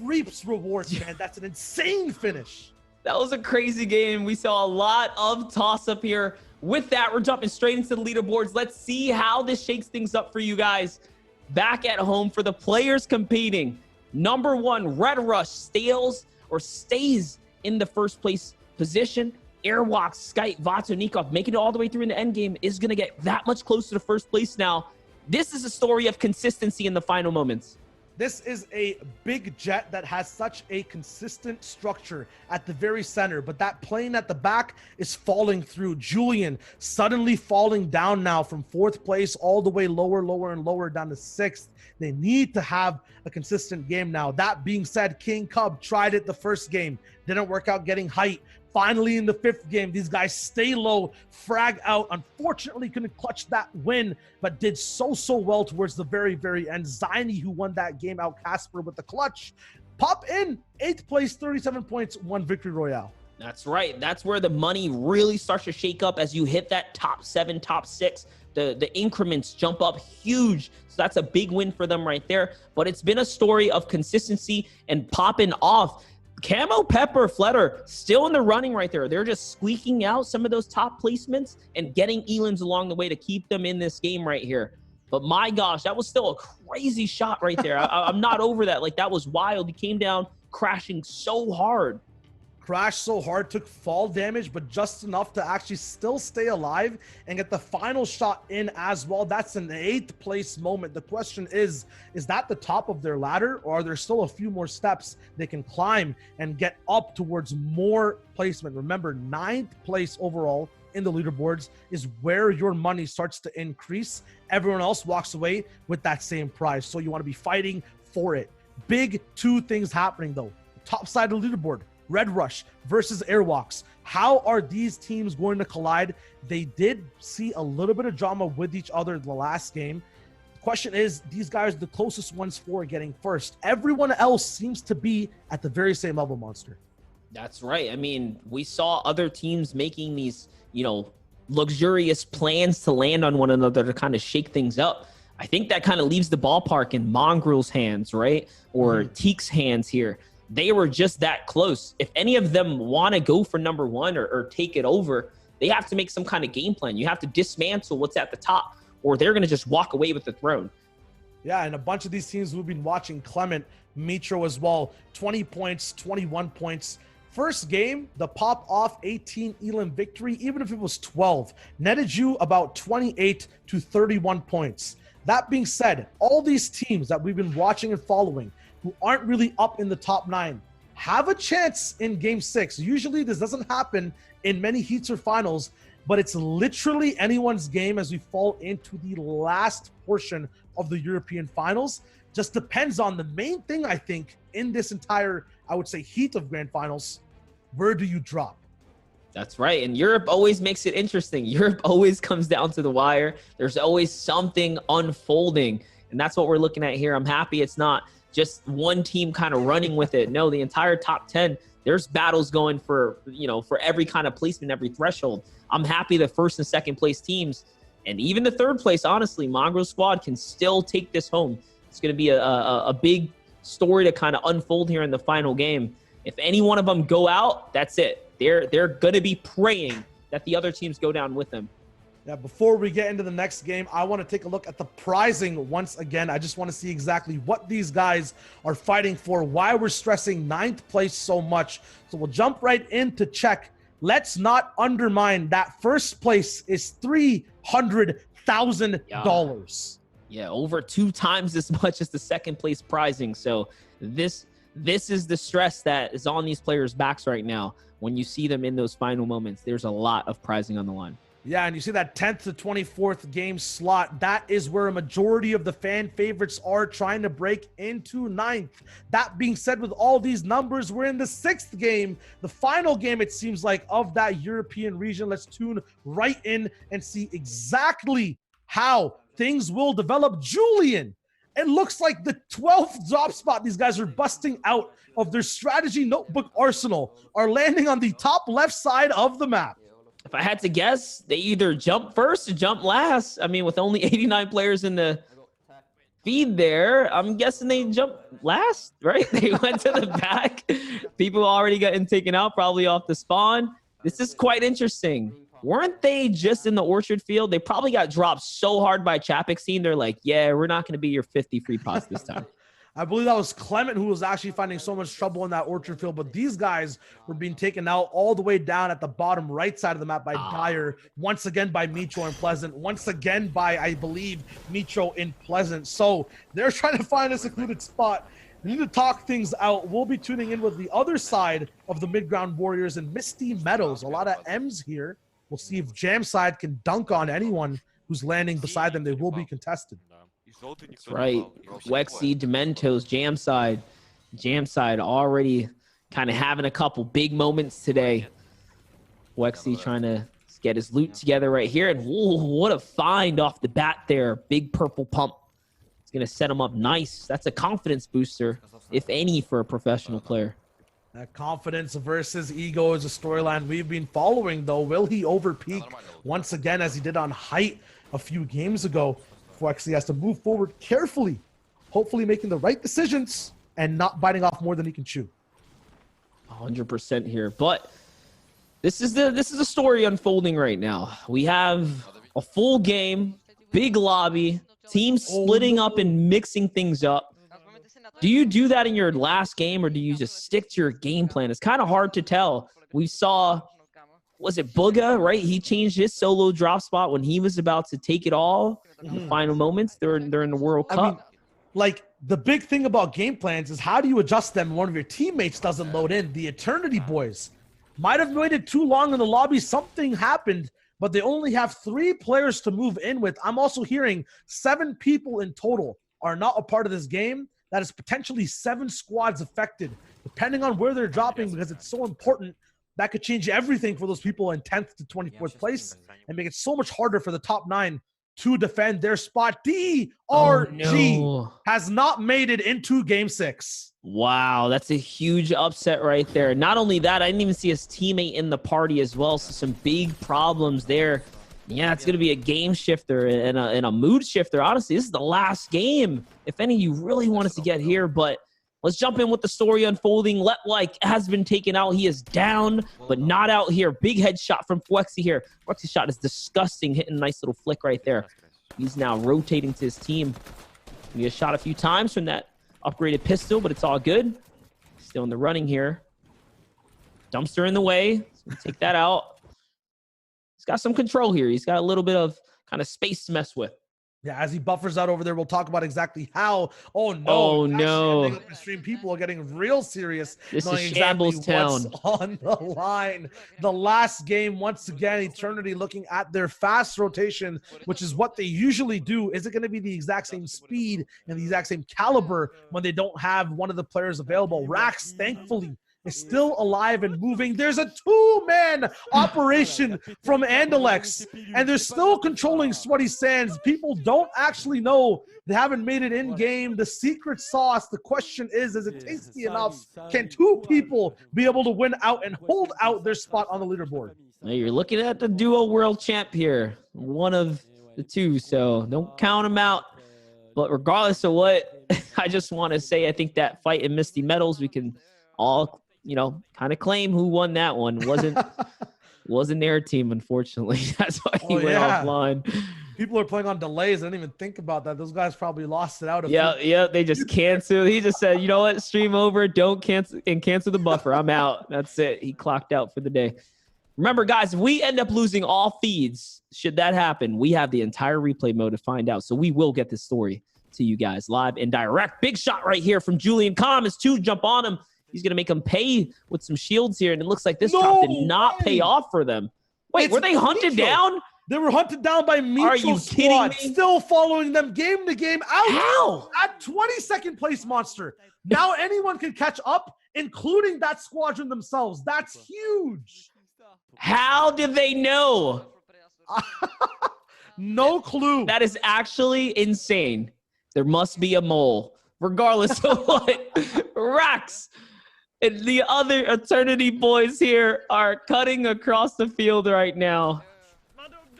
reaps rewards, man. That's an insane finish. That was a crazy game. We saw a lot of toss-up here. With that, we're jumping straight into the leaderboards. Let's see how this shakes things up for you guys. Back at home for the players competing. Number 1, Red Rush stays in the first place position. Airwalk, Skype, Vato, Nikov making it all the way through in the end game is going to get that much closer to first place now. This is a story of consistency in the final moments. This is a big jet that has such a consistent structure at the very center, but that plane at the back is falling through. Julian suddenly falling down now from 4th place all the way lower and lower down to 6th. They need to have a consistent game now. That being said, King Cub tried it the first game. Didn't work out getting height. Finally, in the 5th game, these guys stay low, frag out. Unfortunately, couldn't clutch that win, but did so well towards the very end. Zynie, who won that game, out Casper with the clutch. Pop in 8th place, 37 points, 1 victory royale. That's right. That's where the money really starts to shake up as you hit that top 7, top 6. The increments jump up huge. So that's a big win for them right there. But it's been a story of consistency and popping off. Camo, Pepper, Flutter still in the running right there. They're just squeaking out some of those top placements and getting elims along the way to keep them in this game right here. But my gosh, that was still a crazy shot right there. I'm not over that. Like, that was wild. He came down crashing so hard. Crashed so hard, took fall damage, but just enough to actually still stay alive and get the final shot in as well. That's an 8th place moment. The question is that the top of their ladder, or are there still a few more steps they can climb and get up towards more placement? Remember, 9th place overall in the leaderboards is where your money starts to increase. Everyone else walks away with that same prize. So you want to be fighting for it. Big 2 things happening though. Top side of the leaderboard. Red Rush versus Airwalks. How are these teams going to collide? They did see a little bit of drama with each other in the last game. The question is, these guys are the closest ones for getting first. Everyone else seems to be at the very same level, Monster. That's right. I mean, we saw other teams making these, luxurious plans to land on one another to kind of shake things up. I think that kind of leaves the ballpark in Mongrel's hands, right? Or Teak's hands here. They were just that close. If any of them want to go for number 1 or take it over, they have to make some kind of game plan. You have to dismantle what's at the top, or they're going to just walk away with the throne. Yeah, and a bunch of these teams we've been watching, Clement, Mitro as well, 20 points, 21 points. First game, the pop off 18 elim victory, even if it was 12, netted you about 28 to 31 points. That being said, all these teams that we've been watching and following who aren't really up in the top 9 have a chance in game 6. Usually this doesn't happen in many heats or finals, but it's literally anyone's game as we fall into the last portion of the European finals. Just depends on the main thing, I think, in this entire, I would say, heat of grand finals. Where do you drop? That's right. And Europe always makes it interesting. Europe always comes down to the wire. There's always something unfolding. And that's what we're looking at here. I'm happy it's not just one team kind of running with it. No, the entire top 10, there's battles going for, for every kind of placement, every threshold. I'm happy the 1st and 2nd place teams, and even the 3rd place, honestly, Mongrel squad can still take this home. It's going to be a big story to kind of unfold here in the final game. If any one of them go out, that's it. They're going to be praying that the other teams go down with them. Yeah, before we get into the next game, I want to take a look at the prizing once again. I just want to see exactly what these guys are fighting for, why we're stressing 9th place so much. So we'll jump right in to check. Let's not undermine that. First place is $300,000. Yeah, over 2 times as much as the 2nd place prizing. So this is the stress that is on these players' backs right now. When you see them in those final moments, there's a lot of prizing on the line. Yeah, and you see that 10th to 24th game slot. That is where a majority of the fan favorites are trying to break into 9th. That being said, with all these numbers, we're in the 6th game, the final game, it seems like, of that European region. Let's tune right in and see exactly how things will develop. Julian, it looks like the 12th drop spot these guys are busting out of their strategy notebook arsenal are landing on the top left side of the map. If I had to guess, they either jump first or jump last. I mean, with only 89 players in the feed there, I'm guessing they jumped last, right? They went to the back. People already gotten taken out, probably off the spawn. This is quite interesting. Weren't they just in the orchard field? They probably got dropped so hard by Chapixine. They're like, yeah, we're not going to be your 50 free pots this time. I believe that was Clement who was actually finding so much trouble in that orchard field, but these guys were being taken out all the way down at the bottom right side of the map by Dyer, once again by Mitro and Pleasant, once again by, I believe, Mitro in Pleasant. So they're trying to find a secluded spot. We need to talk things out. We'll be tuning in with the other side of the mid-ground Warriors and Misty Meadows. A lot of M's here. We'll see if Jamside can dunk on anyone who's landing beside them. They will be contested. That's right. Wexy, Dementos, Jamside already kind of having a couple big moments today. Wexy trying to get his loot together right here. And whoa, what a find off the bat there. Big purple pump. It's going to set him up nice. That's a confidence booster, if any, for a professional player. That confidence versus ego is a storyline we've been following, though. Will he overpeak once again as he did on Height a few games ago? Wexy has to move forward carefully, hopefully making the right decisions and not biting off more than he can chew. 100% here, but this is the story unfolding right now. We have a full game, big lobby, teams splitting up and mixing things up. Do you do that in your last game, or do you just stick to your game plan? It's kind of hard to tell. We saw, was it Booga, right? He changed his solo drop spot when he was about to take it all in the final moments. They're in the World Cup. I mean, like, the big thing about game plans is how do you adjust them when one of your teammates doesn't load in? The Eternity boys might have waited too long in the lobby. Something happened, but they only have 3 players to move in with. I'm also hearing 7 people in total are not a part of this game. That is potentially 7 squads affected, depending on where they're dropping, because it's so important. That could change everything for those people in 10th to 24th place and make it so much harder for the top 9 to defend their spot. DRG has not made it into Game 6. Wow, that's a huge upset right there. Not only that, I didn't even see his teammate in the party as well, so some big problems there. Yeah, it's going to be a game shifter and a mood shifter. Honestly, this is the last game, if any you really wanted to get here, but let's jump in with the story unfolding. Letlike has been taken out. He is down, but not out here. Big headshot from Wexy here. Wexy's shot is disgusting, hitting a nice little flick right there. He's now rotating to his team. He has shot a few times from that upgraded pistol, but it's all good. Still in the running here. Dumpster in the way. So take that out. He's got some control here. He's got a little bit of kind of space to mess with. Yeah, as he buffers out over there, we'll talk about exactly how. Oh, no. Oh, no. Stream people are getting real serious. This is Shambles Town. On the line. The last game, once again, Eternity looking at their fast rotation, which is what they usually do. Is it going to be the exact same speed and the exact same caliber when they don't have one of the players available? Rax, thankfully, is still alive and moving. There's a 2-man operation from Andalex, and they're still controlling Sweaty Sands. People don't actually know. They haven't made it in-game. The secret sauce, the question is it tasty enough? Can 2 people be able to win out and hold out their spot on the leaderboard? Now you're looking at the duo world champ here. One of the 2, so don't count them out. But regardless of what, I just want to say I think that fight in Misty Meadows, we can all kind of claim who won that one. Wasn't their team, unfortunately. That's why he went offline. People are playing on delays. I didn't even think about that. Those guys probably lost it out. Yeah, they just canceled. He just said, you know what, stream over, don't cancel the buffer. I'm out. That's it. He clocked out for the day. Remember, guys, if we end up losing all feeds, should that happen, we have the entire replay mode to find out. So we will get this story to you guys live and direct. Big shot right here from Julian. Calm is 2, jump on him. He's going to make him pay with some shields here, and it looks like this drop did not pay off for them. Wait, were they hunted down? They were hunted down by Are you Micho's kidding squad, me? still following them game to game out. How? At 22nd place, Monster. Now anyone can catch up, including that squadron themselves. That's huge. How did they know? No clue. That is actually insane. There must be a mole, regardless of what. Rax and the other Eternity boys here are cutting across the field right now.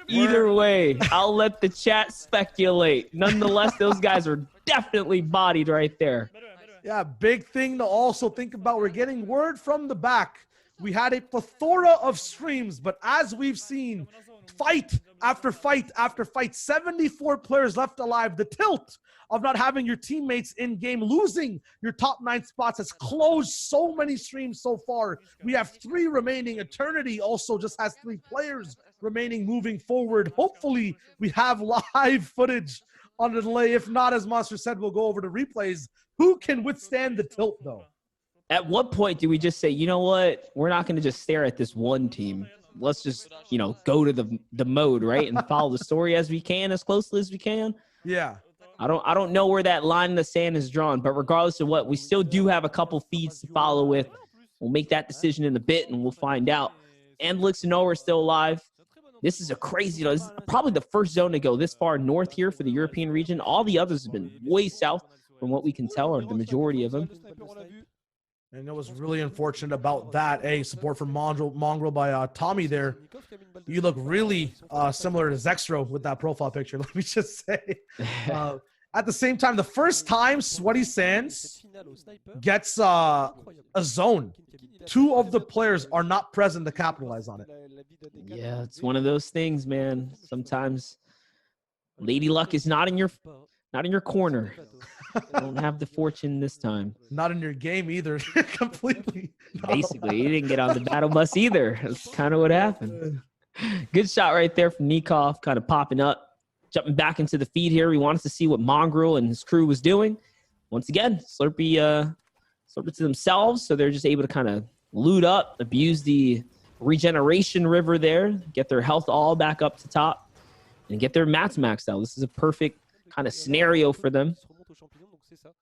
Either way, I'll let the chat speculate. Nonetheless, those guys are definitely bodied right there. Yeah, big thing to also think about. We're getting word from the back. We had a plethora of streams, but as we've seen, fight after fight after fight, 74 players left alive. The tilt of not having your teammates in game, losing your top 9 spots has closed so many streams so far. We have 3 remaining. Eternity also just has 3 players remaining moving forward. Hopefully we have live footage on the delay. If not, as Monster said, we'll go over to replays. Who can withstand the tilt though? At what point do we just say, you know what? We're not going to just stare at this one team. Let's just, go to the mode, right? And follow the story as we can, as closely as we can. Yeah. I don't know where that line in the sand is drawn, but regardless of what, we still do have a couple feeds to follow with. We'll make that decision in a bit, and we'll find out. And Lixino are still alive. This is a crazy, this is probably the first zone to go this far north here for the European region. All the others have been way south from what we can tell, or the majority of them. And it was really unfortunate about that. Support from Mongrel by Tommy there. You look really similar to Zextro with that profile picture, let me just say. At the same time, the first time Sweaty Sands gets a zone, 2 of the players are not present to capitalize on it. Yeah, it's one of those things, man. Sometimes Lady Luck is not in your corner. Don't have the fortune this time. Not in your game either. Completely. No. Basically, he didn't get on the battle bus either. That's kind of what happened. Good shot right there from Nikov, kind of popping up. Jumping back into the feed here. We wanted to see what Mongrel and his crew was doing. Once again, Slurpee to themselves, so they're just able to kind of loot up, abuse the regeneration river there, get their health all back up to top, and get their mats maxed out. This is a perfect kind of scenario for them.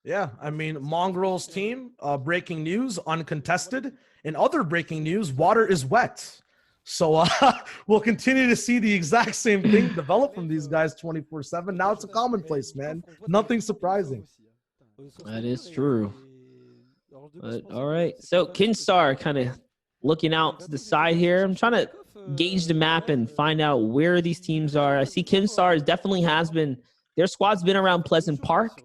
Yeah, I mean, Mongrel's team, breaking news, uncontested. In other breaking news, water is wet. So we'll continue to see the exact same thing develop from these guys 24/7. Now it's a commonplace, man. Nothing surprising. That is true. But, all right. So Kinstar kind of looking out to the side here. I'm trying to gauge the map and find out where these teams are. I see Kinstar definitely has been, their squad's been around Pleasant Park.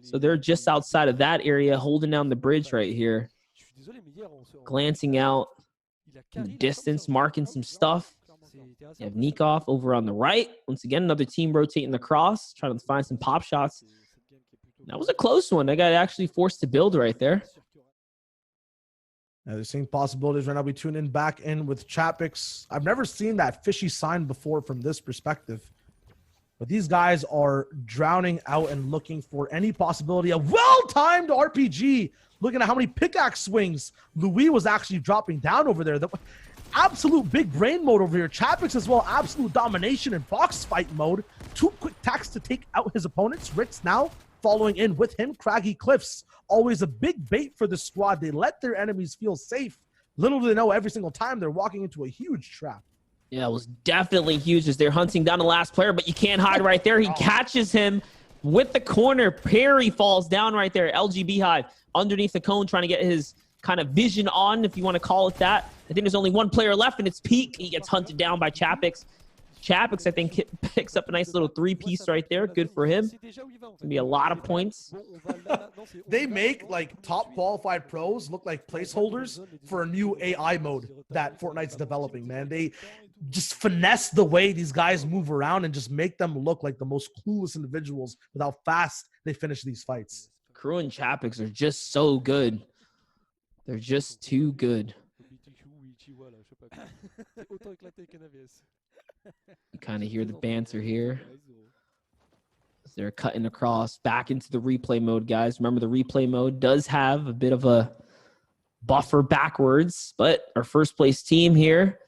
So they're just outside of that area, holding down the bridge right here. Glancing out in the distance, marking some stuff. You have Nikov over on the right. Once again, another team rotating across, trying to find some pop shots. That was a close one. They got actually forced to build right there. Now, they're seeing possibilities right now. We tune in back in with Chapix. I've never seen that fishy sign before from this perspective. But these guys are drowning out and looking for any possibility. A well-timed RPG. Looking at how many pickaxe swings Louis was actually dropping down over there. The absolute big brain mode over here. Chapix as well, absolute domination in box fight mode. 2 quick attacks to take out his opponents. Ritz now following in with him. Craggy Cliffs, always a big bait for the squad. They let their enemies feel safe. Little do they know, every single time they're walking into a huge trap. Yeah, it was definitely huge as they're hunting down the last player, but you can't hide right there. He catches him with the corner. Perry falls down right there. LG Beehive underneath the cone trying to get his kind of vision on, if you want to call it that. I think there's only 1 player left, and it's Peak. He gets hunted down by Chapix. Chapix, I think, picks up a nice little 3-piece right there. Good for him. It's going to be a lot of points. They make, like, top qualified pros look like placeholders for a new AI mode that Fortnite's developing, man. They just finesse the way these guys move around and just make them look like the most clueless individuals with how fast they finish these fights. Crew and Chapix are just so good. They're just too good. You kind of hear the banter here. They're cutting across back into the replay mode, guys. Remember, the replay mode does have a bit of a buffer backwards, but our first place team here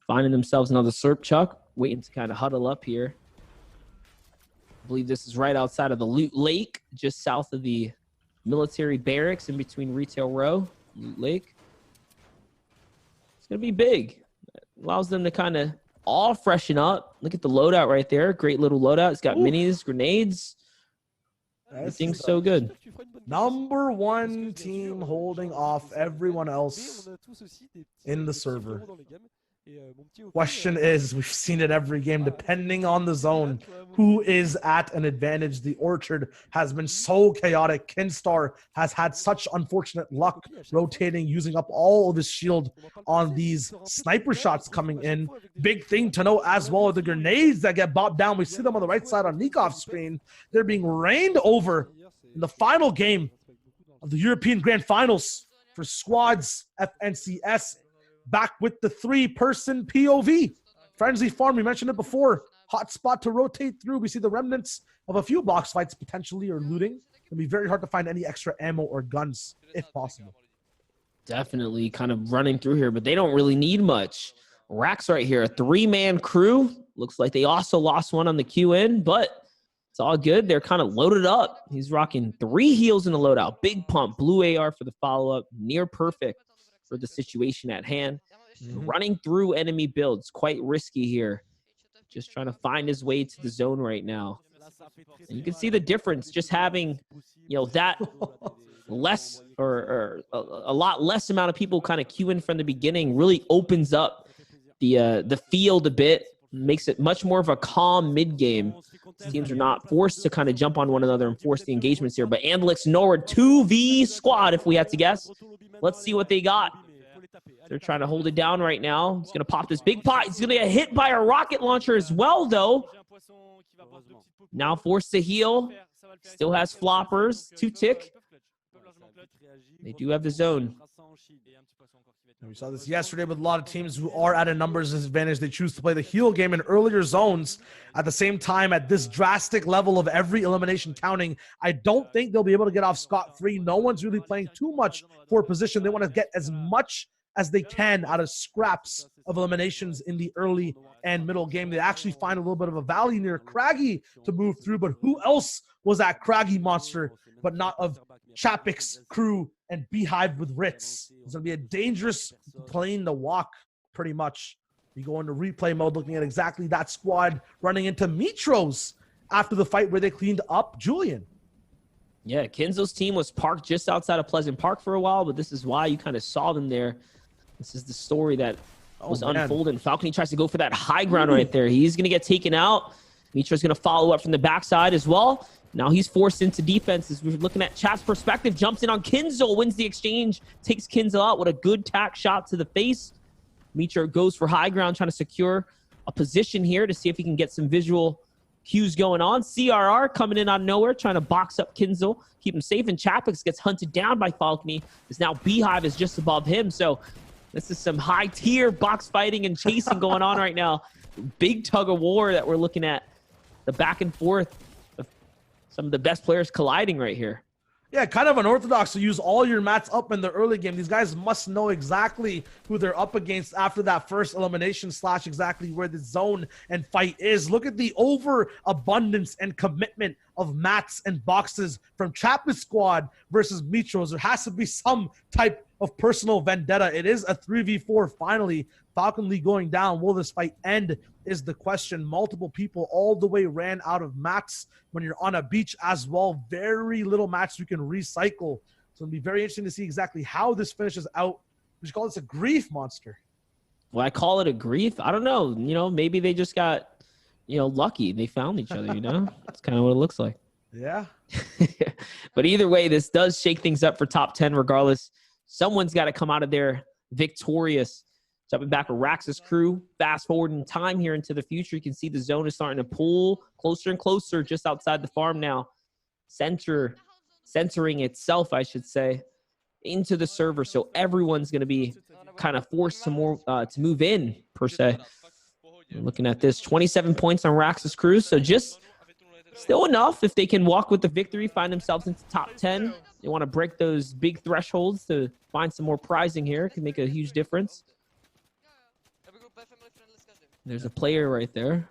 finding themselves another Slurp Chuck, waiting to kind of huddle up here. I believe this is right outside of the Loot Lake, just south of the military barracks in between Retail Row, Loot Lake. It's going to be big. It allows them to kind of all freshen up. Look at the loadout right there. Great little loadout. It's got minis, grenades. Everything's so good. Number one team holding off everyone else in the server. Question is, we've seen it every game, depending on the zone, who is at an advantage. The Orchard has been so chaotic. Kinstar has had such unfortunate luck rotating, using up all of his shield on these sniper shots coming in. Big thing to know as well are the grenades that get bopped down. We see them on the right side on Nikov's screen. They're being rained over in the final game of the European Grand Finals for squads FNCS. Back with the 3-person POV. Frenzy Farm, we mentioned it before. Hot spot to rotate through. We see the remnants of a few box fights potentially or looting. It'll be very hard to find any extra ammo or guns, if possible. Definitely kind of running through here, but they don't really need much. Rax right here, a 3-man crew. Looks like they also lost one on the QN, but it's all good. They're kind of loaded up. He's rocking 3 heals in the loadout. Big pump, blue AR for the follow-up. Near perfect for the situation at hand. Running through enemy builds, quite risky here. Just trying to find his way to the zone right now. And you can see the difference just having, you know, that less or a lot less amount of people kind of queuing from the beginning really opens up the field a bit, makes it much more of a calm mid-game. Teams are not forced to kind of jump on one another and force the engagements here. But Andelix Norwood 2v squad, if we had to guess. Let's see what they got. They're trying to hold it down right now. He's going to pop this big pot. He's going to get hit by a rocket launcher as well, though. Now forced to heal. Still has floppers. 2-tick. They do have the zone. And we saw this yesterday with a lot of teams who are at a numbers disadvantage. They choose to play the heal game in earlier zones. At the same time, at this drastic level of every elimination counting, I don't think they'll be able to get off scot-free. No one's really playing too much for position. They want to get as much as they can out of scraps of eliminations in the early and middle game. They actually find a little bit of a valley near Craggy to move through, but who else was at Craggy Monster but not of Chapik's crew and Beehive with Ritz? It's going to be a dangerous plane to walk, pretty much. You go into replay mode looking at exactly that squad running into Mitros after the fight where they cleaned up Julian. Yeah, Kenzo's team was parked just outside of Pleasant Park for a while, but this is why you kind of saw them there. This is the story that was unfolding. Falcony tries to go for that high ground right there. He's going to get taken out. Mitro's going to follow up from the backside as well. Now he's forced into defense as we're looking at Chat's perspective. Jumps in on Kinzo, wins the exchange, takes Kinzo out with a good tack shot to the face. Mitro goes for high ground, trying to secure a position here to see if he can get some visual cues going on. CRR coming in out of nowhere, trying to box up Kinzo, keep him safe, and Chapix gets hunted down by Falcony. As now Beehive is just above him, so this is some high-tier box fighting and chasing going on right now. Big tug of war that we're looking at. The back and forth of some of the best players colliding right here. Yeah, kind of unorthodox to use all your mats up in the early game. These guys must know exactly who they're up against after that first elimination / exactly where the zone and fight is. Look at the overabundance and commitment of mats and boxes from Chapman's squad versus Mitros. There has to be some type of personal vendetta. It is a 3v4 finally. Falcon Lee going down. Will this fight end is the question. Multiple people all the way ran out of mats when you're on a beach as well. Very little mats you can recycle. So it'll be very interesting to see exactly how this finishes out. We should call this a grief monster. Well, I call it a grief. I don't know. You know, maybe they just got, you know, lucky. They found each other, you know? That's kind of what it looks like. Yeah. But either way, this does shake things up for top 10 regardless. Someone's got to come out of there victorious. Jumping back with Rax's crew. Fast forward in time here into the future. You can see the zone is starting to pull closer and closer just outside the farm now. Centering itself, I should say, into the server. So everyone's going to be kind of forced to move in, per se. We're looking at this. 27 points on Rax's crew. So just still enough if they can walk with the victory, find themselves into top 10. They want to break those big thresholds to find some more prizing here. It can make a huge difference. There's a player right there.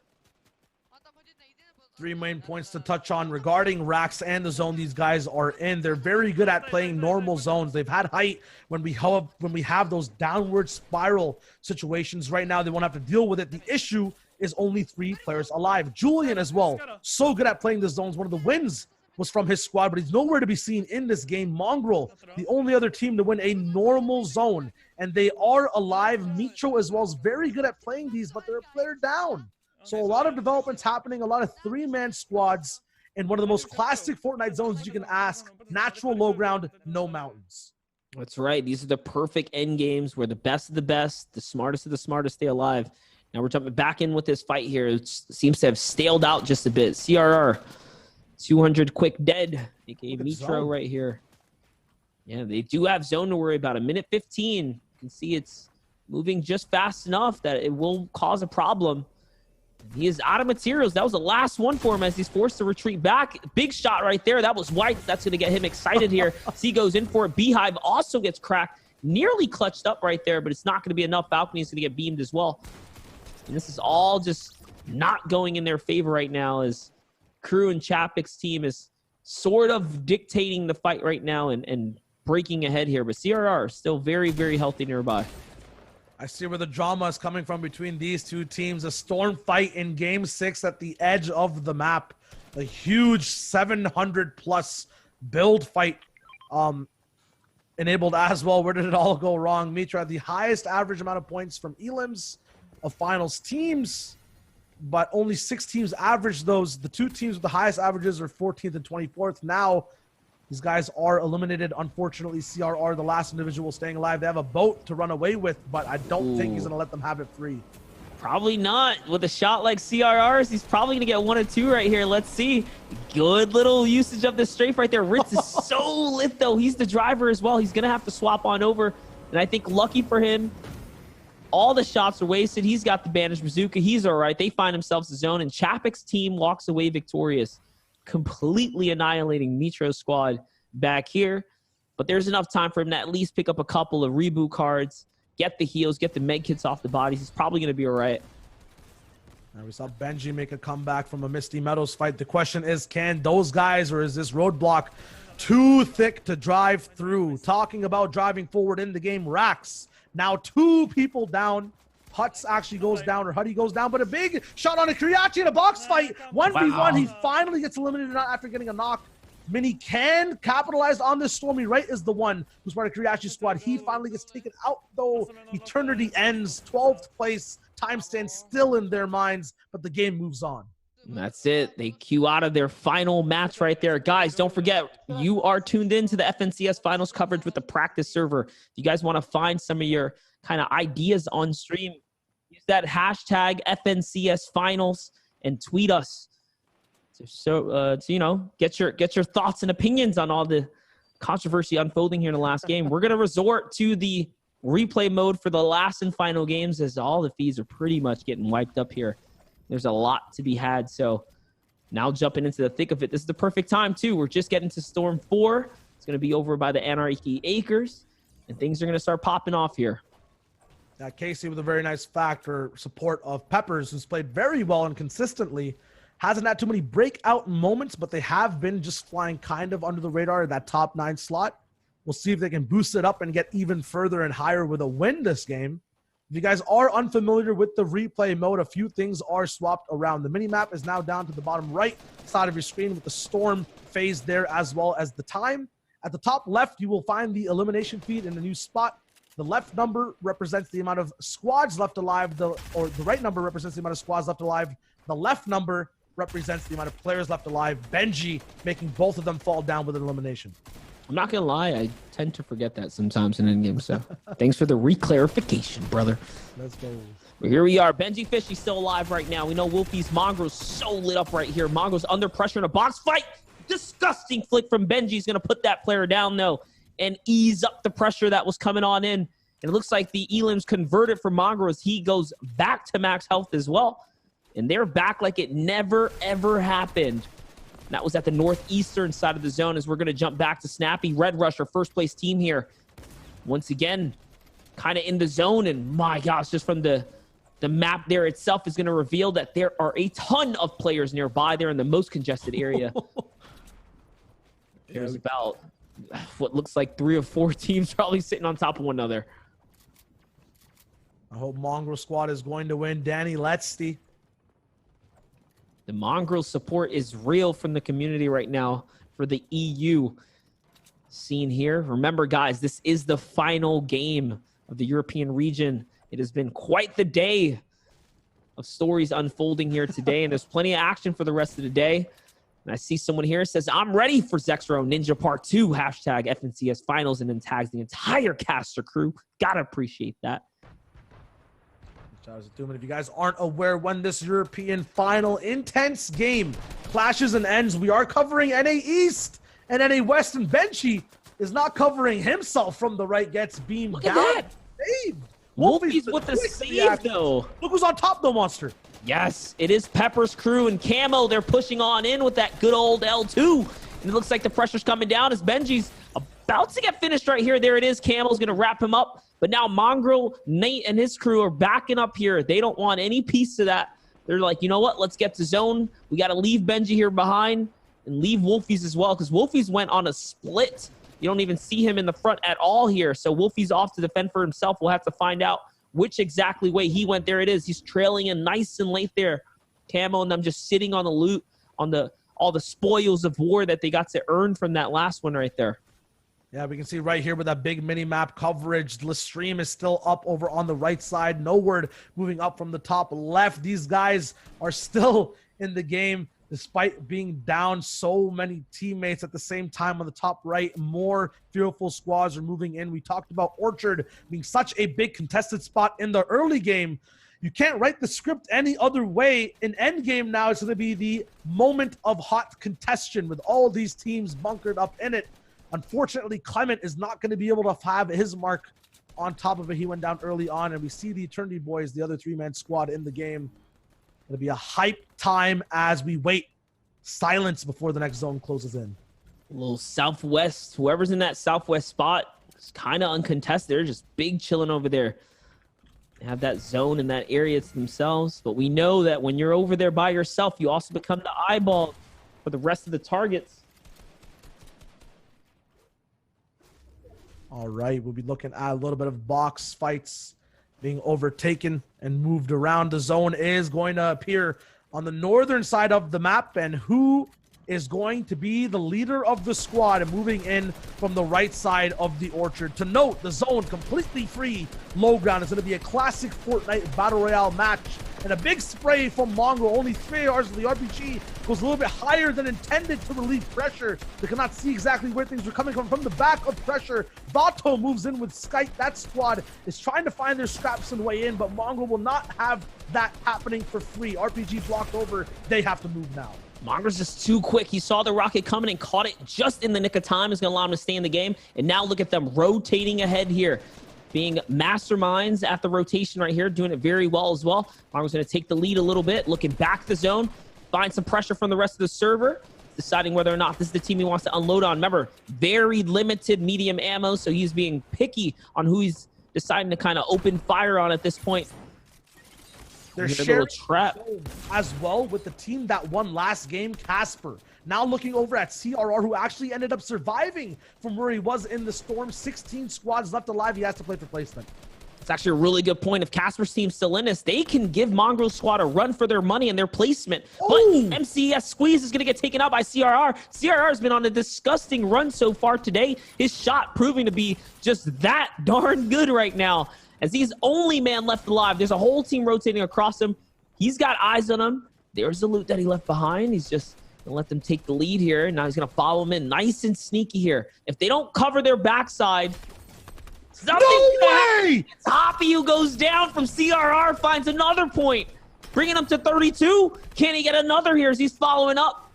3 main points to touch on regarding Rax and the zone these guys are in. They're very good at playing normal zones. They've had height when we have those downward spiral situations. Right now, they won't have to deal with it. The issue is only 3 players alive. Julian as well, so good at playing the zones. One of the wins was from his squad, but he's nowhere to be seen in this game. Mongrel, the only other team to win a normal zone, and they are alive. Mitro as well is very good at playing these, but they're a player down. So a lot of developments happening, a lot of 3-man squads in one of the most classic Fortnite zones you can ask. Natural low ground, no mountains. That's right. These are the perfect end games where the best of the smartest of the smartest stay alive. Now we're jumping back in with this fight here. It seems to have staled out just a bit. CRR, 200 quick dead, aka Mitro right here. Yeah, they do have zone to worry about. 1:15. You can see it's moving just fast enough that it will cause a problem. He is out of materials. That was the last one for him as he's forced to retreat back. Big shot right there. That was white. That's going to get him excited here. C goes in for it. Beehive also gets cracked. Nearly clutched up right there, but it's not going to be enough. Balcony is going to get beamed as well. And this is all just not going in their favor right now as Crew and Chapik's team is sort of dictating the fight right now and breaking ahead here. But CRR still very, very healthy nearby. I see where the drama is coming from between these 2 teams. A storm fight in Game 6 at the edge of the map. A huge 700-plus build fight enabled as well. Where did it all go wrong? Mitra had the highest average amount of points from elims of finals teams, but only 6 teams averaged those. The 2 teams with the highest averages are 14th and 24th. Now, these guys are eliminated. Unfortunately, CRR, the last individual staying alive. They have a boat to run away with, but I don't think he's going to let them have it free. Probably not. With a shot like CRR's, he's probably going to get 1 or 2 right here. Let's see. Good little usage of the strafe right there. Ritz is so lit, though. He's the driver as well. He's going to have to swap on over. And I think lucky for him, all the shots are wasted. He's got the bandage bazooka. He's all right. They find themselves a zone, and Chapik's team walks away victorious, completely annihilating Mitro's squad back here. But there's enough time for him to at least pick up a couple of reboot cards, get the heals, get the med kits off the bodies. He's probably going to be all right. Now we saw Benji make a comeback from a Misty Meadows fight. The question is, can those guys, or is this roadblock too thick to drive through? Talking about driving forward in the game, Rax, now 2 people down. Huts actually goes down, or Huddy goes down, but a big shot on a Kriachi in a box fight. 1v1, wow. He finally gets eliminated after getting a knock. Mini can capitalize on this. Stormy Wright is the one who's part of Kriachi's squad. He finally gets taken out, though. Eternity ends, 12th place. Time stands still in their minds, but the game moves on. And that's it. They queue out of their final match right there. Guys, don't forget, you are tuned in to the FNCS Finals coverage with the practice server. If you guys want to find some of your kind of ideas on stream, use that hashtag FNCS Finals and tweet us. So you know, get your thoughts and opinions on all the controversy unfolding here in the last game. We're going to resort to the replay mode for the last and final games as all the feeds are pretty much getting wiped up here. There's a lot to be had. So now jumping into the thick of it. This is the perfect time, too. We're just getting to Storm 4. It's going to be over by the Anarchy Acres, and things are going to start popping off here. Casey with a very nice factor support of Peppers, who's played very well and consistently. Hasn't had too many breakout moments, but they have been just flying kind of under the radar in that top 9 slot. We'll see if they can boost it up and get even further and higher with a win this game. If you guys are unfamiliar with the replay mode, a few things are swapped around. The mini-map is now down to the bottom right side of your screen with the storm phase there, as well as the time. At the top left, you will find the elimination feed in a new spot. The left number represents the amount of squads left alive, the right number represents the amount of squads left alive. The left number represents the amount of players left alive. Benji making both of them fall down with an elimination. I'm not gonna lie, I tend to forget that sometimes in endgame, so thanks for the reclarification, brother. Let's go. But here we are. Benji Fish, he's still alive right now. We know Wolfie's Mongrel's so lit up right here. Mongrel's under pressure in a box fight. Disgusting flick from Benji. He's gonna put that player down though and ease up the pressure that was coming on in. And it looks like the elims converted for Mongrel as he goes back to max health as well. And they're back like it never, ever happened. That was at the northeastern side of the zone as we're going to jump back to Snappy. Red Rusher, first place team here. Once again, kind of in the zone. And my gosh, just from the The map there itself is going to reveal that there are a ton of players nearby. They're in the most congested area. There's about what looks like 3 or 4 teams probably sitting on top of one another. I hope Mongrel squad is going to win. Danny Letzty. The Mongrel support is real from the community right now for the EU scene here. Remember, guys, this is the final game of the European region. It has been quite the day of stories unfolding here today, and there's plenty of action for the rest of the day. And I see someone here says, I'm ready for Zexro Ninja Part 2, hashtag FNCS Finals, and then tags the entire caster crew. Gotta appreciate that. If you guys aren't aware when this European final intense game clashes and ends, we are covering NA East and NA West, and Benchy is not covering himself from the right, gets beamed Look down. at that. Save. Wolfie's with the save, though. Look who's on top, though, Monster. Yes, it is Pepper's crew and Camo. They're pushing on in with that good old L2. And it looks like the pressure's coming down as Benji's about to get finished right here. There it is. Camo's going to wrap him up. But now Mongrel, Nate, and his crew are backing up here. They don't want any piece of that. They're like, you know what? Let's get to zone. We got to leave Benji here behind and leave Wolfie's as well, because Wolfie's went on a split. You don't even see him in the front at all here. So Wolfie's off to defend for himself. We'll have to find out which exactly way he went. There it is. He's trailing in nice and late there. Camo and them just sitting on the loot, on all the spoils of war that they got to earn from that last one right there. Yeah, we can see right here with that big mini-map coverage, the stream is still up over on the right side. No word moving up from the top left. These guys are still in the game despite being down so many teammates at the same time on the top right. More fearful squads are moving in. We talked about Orchard being such a big contested spot in the early game. You can't write the script any other way. In endgame now, it's going to be the moment of hot contention with all these teams bunkered up in it. Unfortunately, Clement is not going to be able to have his mark on top of it. He went down early on, and we see the Eternity Boys, the other 3-man squad in the game. It'll be a hype time as we wait silence before the next zone closes in. A little southwest, whoever's in that southwest spot is kind of uncontested. They're just big chilling over there. They have that zone and that area to themselves, but we know that when you're over there by yourself, you also become the eyeball for the rest of the targets. All right, we'll be looking at a little bit of box fights being overtaken and moved around. The zone is going to appear on the northern side of the map, and who is going to be the leader of the squad and moving in from the right side of the Orchard. To note, the zone completely free low ground. It's going to be a classic Fortnite Battle Royale match. And a big spray from Mongrel, only 3 yards of the RPG, goes a little bit higher than intended to relieve pressure. They cannot see exactly where things are coming from the back of pressure. Vato moves in with Skype. That squad is trying to find their scraps and way in, but Mongrel will not have that happening for free. RPG blocked over. They have to move now. Mongrel's just too quick. He saw the rocket coming and caught it just in the nick of time. Is going to allow him to stay in the game. And now look at them rotating ahead here. Being masterminds at the rotation right here, doing it very well as well. Mongrel's going to take the lead a little bit, looking back the zone, find some pressure from the rest of the server, deciding whether or not this is the team he wants to unload on. Remember, very limited medium ammo, so he's being picky on who he's deciding to kind of open fire on at this point. They're sharing trap as well with the team that won last game, Casper. Now looking over at CRR, who actually ended up surviving from where he was in the storm. 16 squads left alive. He has to play for placement. It's actually a really good point. If Casper's team's still in this, they can give Mongrel squad a run for their money and their placement. Ooh. But MCS Squeeze is going to get taken out by CRR. CRR has been on a disgusting run so far today. His shot proving to be just that darn good right now, as he's only man left alive. There's a whole team rotating across him. He's got eyes on him. There's the loot that he left behind. He's just gonna let them take the lead here. Now he's gonna follow him in nice and sneaky here. If they don't cover their backside, no way! It's Hoppy who goes down from CRR, finds another point, bringing him to 32. Can he get another here as he's following up?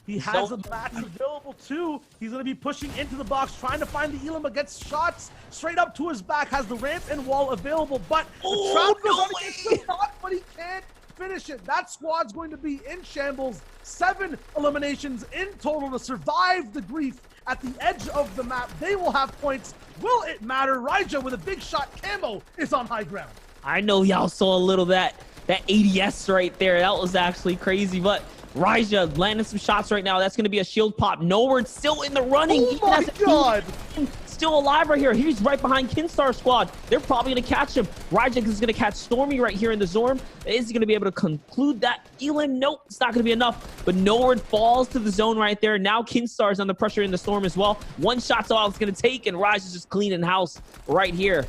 He has a match available too. He's going to be pushing into the box, trying to find the Elam, but gets shots straight up to his back, has the ramp and wall available, but the trap goes on against the shot, but he can't finish it. That squad's going to be in shambles. 7 eliminations in total to survive the grief at the edge of the map. They will have points. Will it matter? Raija with a big shot. Camo is on high ground. I know y'all saw a little that ADS right there. That was actually crazy, but Raija landing some shots right now. That's going to be a shield pop. Nowhere still in the running. Oh my God. Still alive right here. He's right behind Kinstar squad. They're probably going to catch him. Raija is going to catch Stormy right here in the Zorm. Is he going to be able to conclude that? Elam, nope, it's not going to be enough. But Nowhere falls to the zone right there. Now Kinstar is under pressure in the Storm as well. One shot's all it's going to take, and Raija's just cleaning house right here.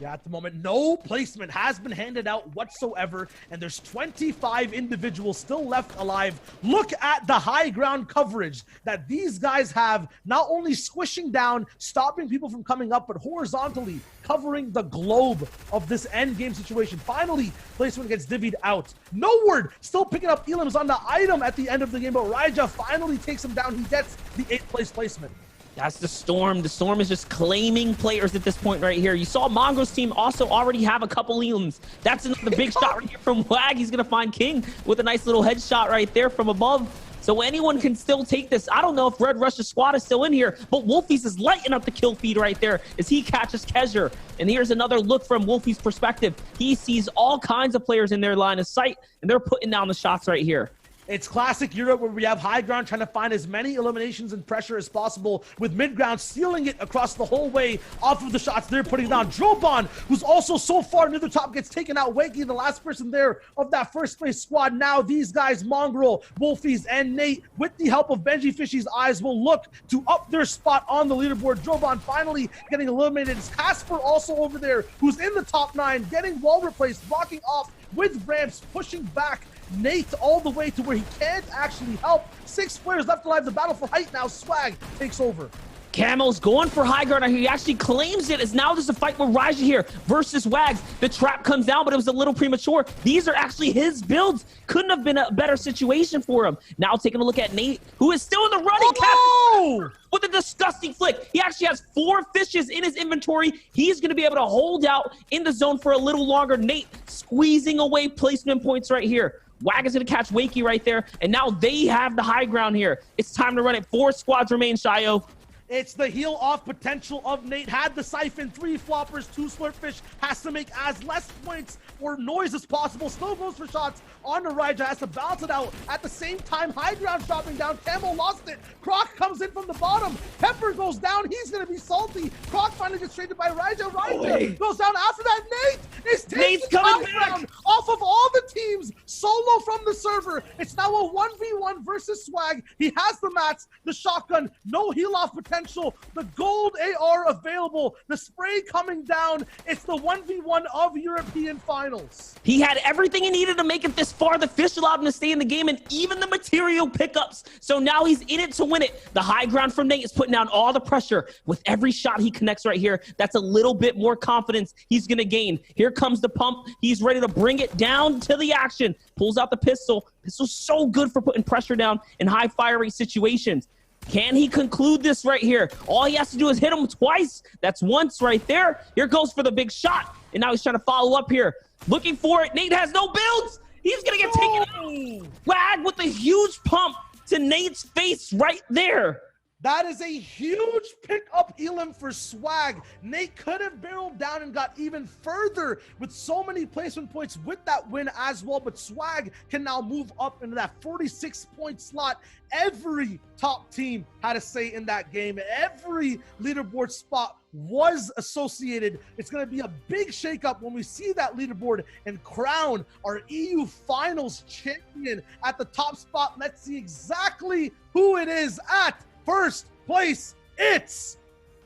Yeah, at the moment, no placement has been handed out whatsoever, and there's 25 individuals still left alive. Look at the high ground coverage that these guys have, not only squishing down, stopping people from coming up, but horizontally covering the globe of this end game situation. Finally, placement gets divvied out. Nowhere still picking up Elam's on the item at the end of the game, but Raija finally takes him down. He gets the 8th place placement. That's the Storm. The Storm is just claiming players at this point right here. You saw Mongo's team also already have a couple Elams. That's another big shot right here from Wag. He's going to find King with a nice little headshot right there from above. So anyone can still take this. I don't know if Red Rush's squad is still in here, but Wolfies is lighting up the kill feed right there as he catches Kezher. And here's another look from Wolfie's perspective. He sees all kinds of players in their line of sight, and they're putting down the shots right here. It's classic Europe where we have high ground trying to find as many eliminations and pressure as possible, with mid ground sealing it across the whole way off of the shots they're putting down. Droban, who's also so far near the top, gets taken out. Wakey, the last person there of that first place squad. Now these guys, Mongrel, Wolfies, and Nate, with the help of Benji Fishy's eyes, will look to up their spot on the leaderboard. Droban finally getting eliminated. It's Casper also over there, who's in the top 9, getting wall replaced, blocking off with ramps, pushing back Nate all the way to where he can't actually help. 6 players left alive. The battle for height now. Swag takes over. Camo's going for high ground. He actually claims it. As now there's a fight with Raija here versus Wags. The trap comes down, but it was a little premature. These are actually his builds. Couldn't have been a better situation for him. Now taking a look at Nate, who is still in the running. Oh! With a disgusting flick. He actually has 4 fishes in his inventory. He's going to be able to hold out in the zone for a little longer. Nate squeezing away placement points right here. Wag is going to catch Wakey right there, and now they have the high ground here. It's time to run it. 4 squads remain, Shayo. It's the heal off potential of Nate. Had the siphon, 3 floppers, 2 slurpfish. Has to make as less points or noise as possible. Still goes for shots on the Raija. Has to balance it out. At the same time, high ground dropping down. Camo lost it. Croc comes in from the bottom. Pepper goes down. He's going to be salty. Croc finally gets traded by Raija. Raija goes down. After that, Nate is taking high ground off of all the teams. Solo from the server. It's now a 1v1 versus Swag. He has the mats, the shotgun, no heal off potential, the gold AR available, the spray coming down. It's the 1v1 of European finals. He had everything he needed to make it this far. The fish allowed him to stay in the game, and even the material pickups. So now he's in it to win it. The high ground from Nate is putting down all the pressure. With every shot he connects right here, that's a little bit more confidence he's going to gain. Here comes the pump. He's ready to bring it down to the action. Pulls out the pistol. Pistol's so good for putting pressure down in high fire rate situations. Can he conclude this right here? All he has to do is hit him twice. That's once right there. Here goes for the big shot. And now he's trying to follow up here. Looking for it. Nate has no builds. He's going to get taken out. Wag with a huge pump to Nate's face right there. That is a huge pick-up Elam for Swag. Nate could have barreled down and got even further with so many placement points with that win as well, but Swag can now move up into that 46-point slot. Every top team had a say in that game. Every leaderboard spot was associated. It's going to be a big shakeup when we see that leaderboard and crown our EU Finals champion at the top spot. Let's see exactly who it is at first place. It's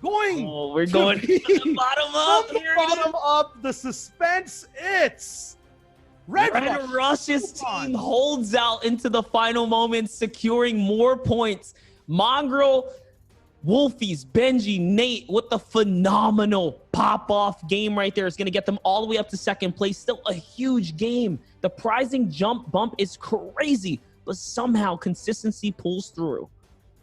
going we're going to the bottom up. From the bottom up, the suspense. It's Red Rush's team holds out into the final moments, securing more points. Mongrel, Wolfies, Benji, Nate with the phenomenal pop-off game right there is going to get them all the way up to second place. Still a huge game. The prizing bump is crazy, but somehow consistency pulls through.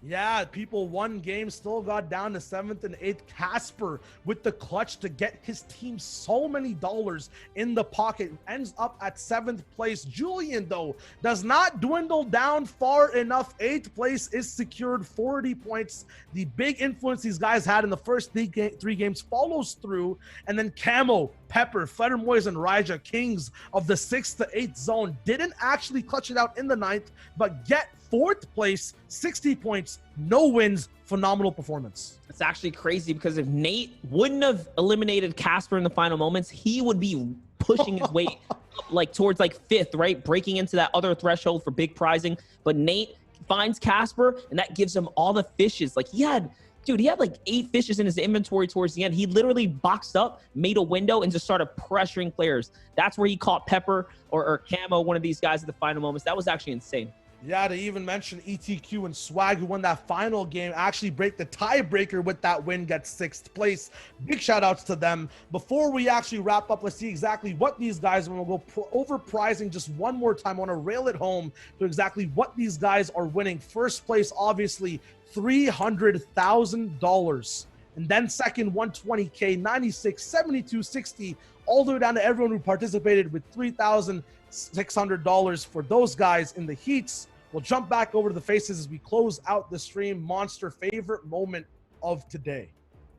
Yeah, people won games, still got down to 7th and 8th. Casper with the clutch to get his team so many dollars in the pocket. Ends up at 7th place. Julian, though, does not dwindle down far enough. 8th place is secured, 40 points. The big influence these guys had in the first three games follows through. And then Camo Pepper, Fledermoys, and Raija, kings of the 6th to 8th zone, didn't actually clutch it out in the 9th, but get 4th place, 60 points, no wins, phenomenal performance. It's actually crazy because if Nate wouldn't have eliminated Casper in the final moments, he would be pushing his way up, like towards like 5th, right? Breaking into that other threshold for big prizing. But Nate finds Casper, and that gives him all the fishes. Like he had like 8 fishes in his inventory towards the end. He literally boxed up, made a window, and just started pressuring players. That's where he caught Pepper or Camo, one of these guys at the final moments. That was actually insane. Yeah, to even mention ETQ and Swag, who won that final game, actually break the tiebreaker with that win, get 6th place. Big shout outs to them. Before we actually wrap up, let's see exactly what these guys, and we'll go over prizing just one more time. I want to rail it home to exactly what these guys are winning. First place, obviously, $300,000. And then second, 120K, 96, 72, 60, all the way down to everyone who participated with $3,600 for those guys in the heats. We'll jump back over to the faces as we close out the stream. Monster, favorite moment of today?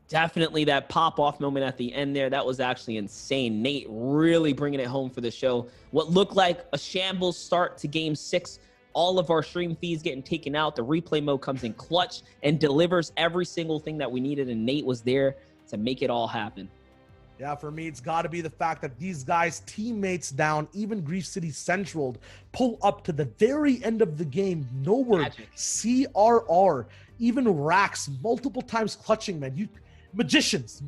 Definitely that pop-off moment at the end there. That was actually insane. Nate really bringing it home for the show. What looked like a shambles start to game 6. All of our stream feeds getting taken out. The replay mode comes in clutch and delivers every single thing that we needed, and Nate was there to make it all happen. Yeah, for me, it's got to be the fact that these guys, teammates down, even Grief City Central, pull up to the very end of the game. No word. Magic. CRR, even Rax, multiple times clutching, man. You magicians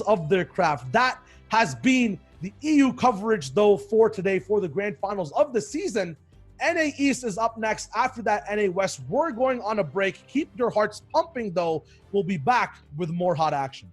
of their craft. That has been the EU coverage, though, for today, for the grand finals of the season. NA East is up next. After that, NA West. We're going on a break. Keep your hearts pumping, though. We'll be back with more hot action.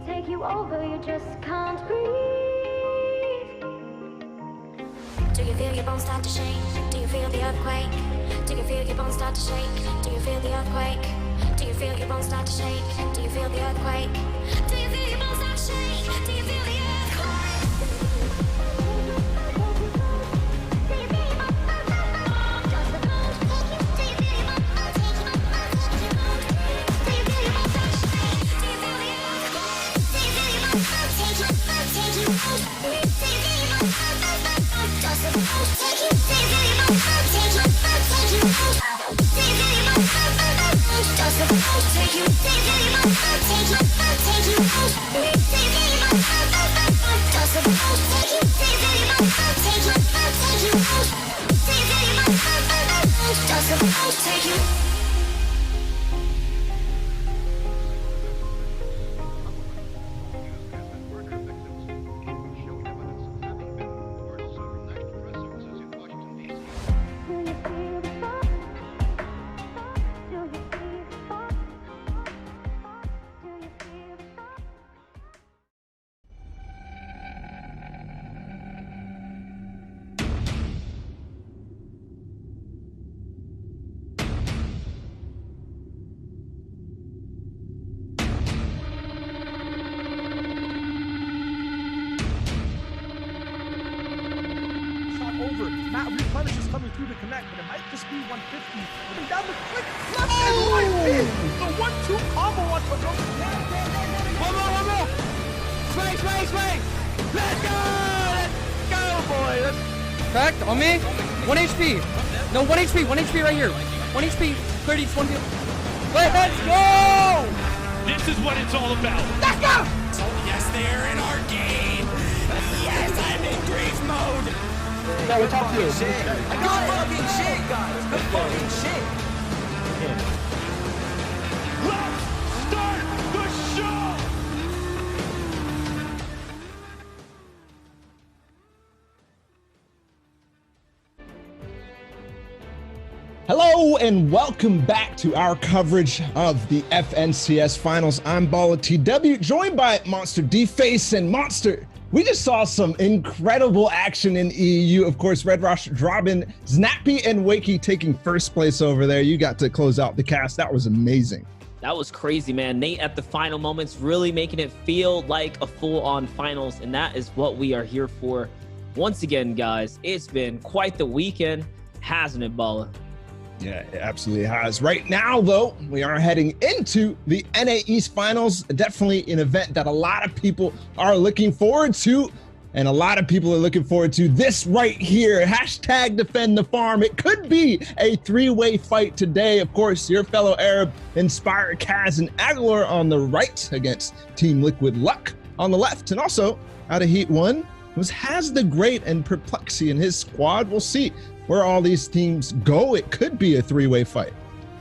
take you over, you just can't breathe. Do you feel your bones start to shake? Do you feel the earthquake? Do you feel your bones start to shake? Do you feel the earthquake? Do you feel your bones start to shake? Do you feel the earthquake? Do you feel your bones start to shake? Do you feel the earthquake? Over. Matt Replenish is coming through to connect, but it might just be 150. Moving down the quick left and right mid. The 1-2 combo on Pregame. One more. Swing. Let's go, boy. Cracked on me. 1 HP. No, 1 HP right here. 1 HP. 30, 20. Let's go. This is what it's all about. Let's go. Yes, they're in our game. Yes, I'm in grief mode. Yeah, we're talking to you. Good fucking shit, guys. Good fucking shit. Let's start the show. Hello and welcome back to our coverage of the FNCS Finals. I'm Bala TW, joined by Monster D-Face and Monster. We just saw some incredible action in EU. Of course, Red Rush, Robin, Snappy, and Wakey taking first place over there. You got to close out the cast. That was amazing. That was crazy, man. Nate at the final moments really making it feel like a full-on finals, and that is what we are here for. Once again, guys, it's been quite the weekend, hasn't it, Bala? Yeah, it absolutely has. Right now, though, we are heading into the NA East Finals. Definitely an event that a lot of people are looking forward to. And a lot of people are looking forward to this right here. Hashtag defend the farm. It could be a three-way fight today. Of course, your fellow Arab Inspired Kaz and Aguilar on the right against Team Liquid Luck on the left. And also, out of Heat 1 was Has the Great and Perplexy and his squad. We'll see where all these teams go. It could be a three-way fight.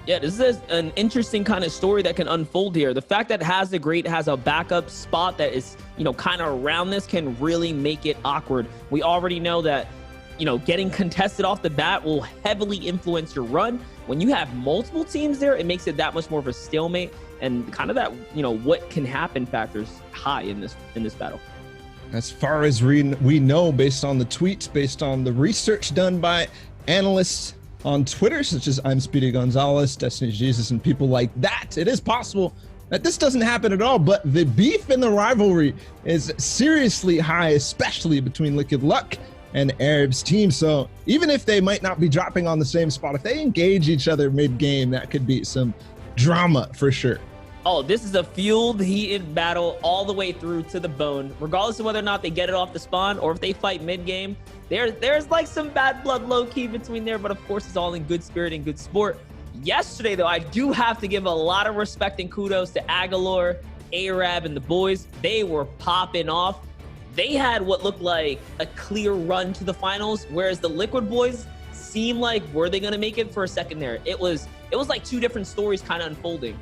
Yeah, this is an interesting kind of story that can unfold here. The fact that Has the Great has a backup spot that is, kind of around this can really make it awkward. We already know that, getting contested off the bat will heavily influence your run. When you have multiple teams there, it makes it that much more of a stalemate, and kind of that, what can happen factors high in this battle. As far as we know, based on the tweets, based on the research done by analysts on Twitter, such as I'm Speedy Gonzalez, Destiny Jesus, and people like that, it is possible that this doesn't happen at all. But the beef and the rivalry is seriously high, especially between Liquid Luck and Arab's team. So even if they might not be dropping on the same spot, if they engage each other mid-game, that could be some drama for sure. Oh, this is a fueled, heated battle all the way through to the bone. Regardless of whether or not they get it off the spawn or if they fight mid-game, there's like some bad blood low-key between there, but of course it's all in good spirit and good sport. Yesterday, though, I do have to give a lot of respect and kudos to Aguilar, Arab, and the boys. They were popping off. They had what looked like a clear run to the finals, whereas the Liquid boys seemed like, were they going to make it for a second there? It was like two different stories kind of unfolding.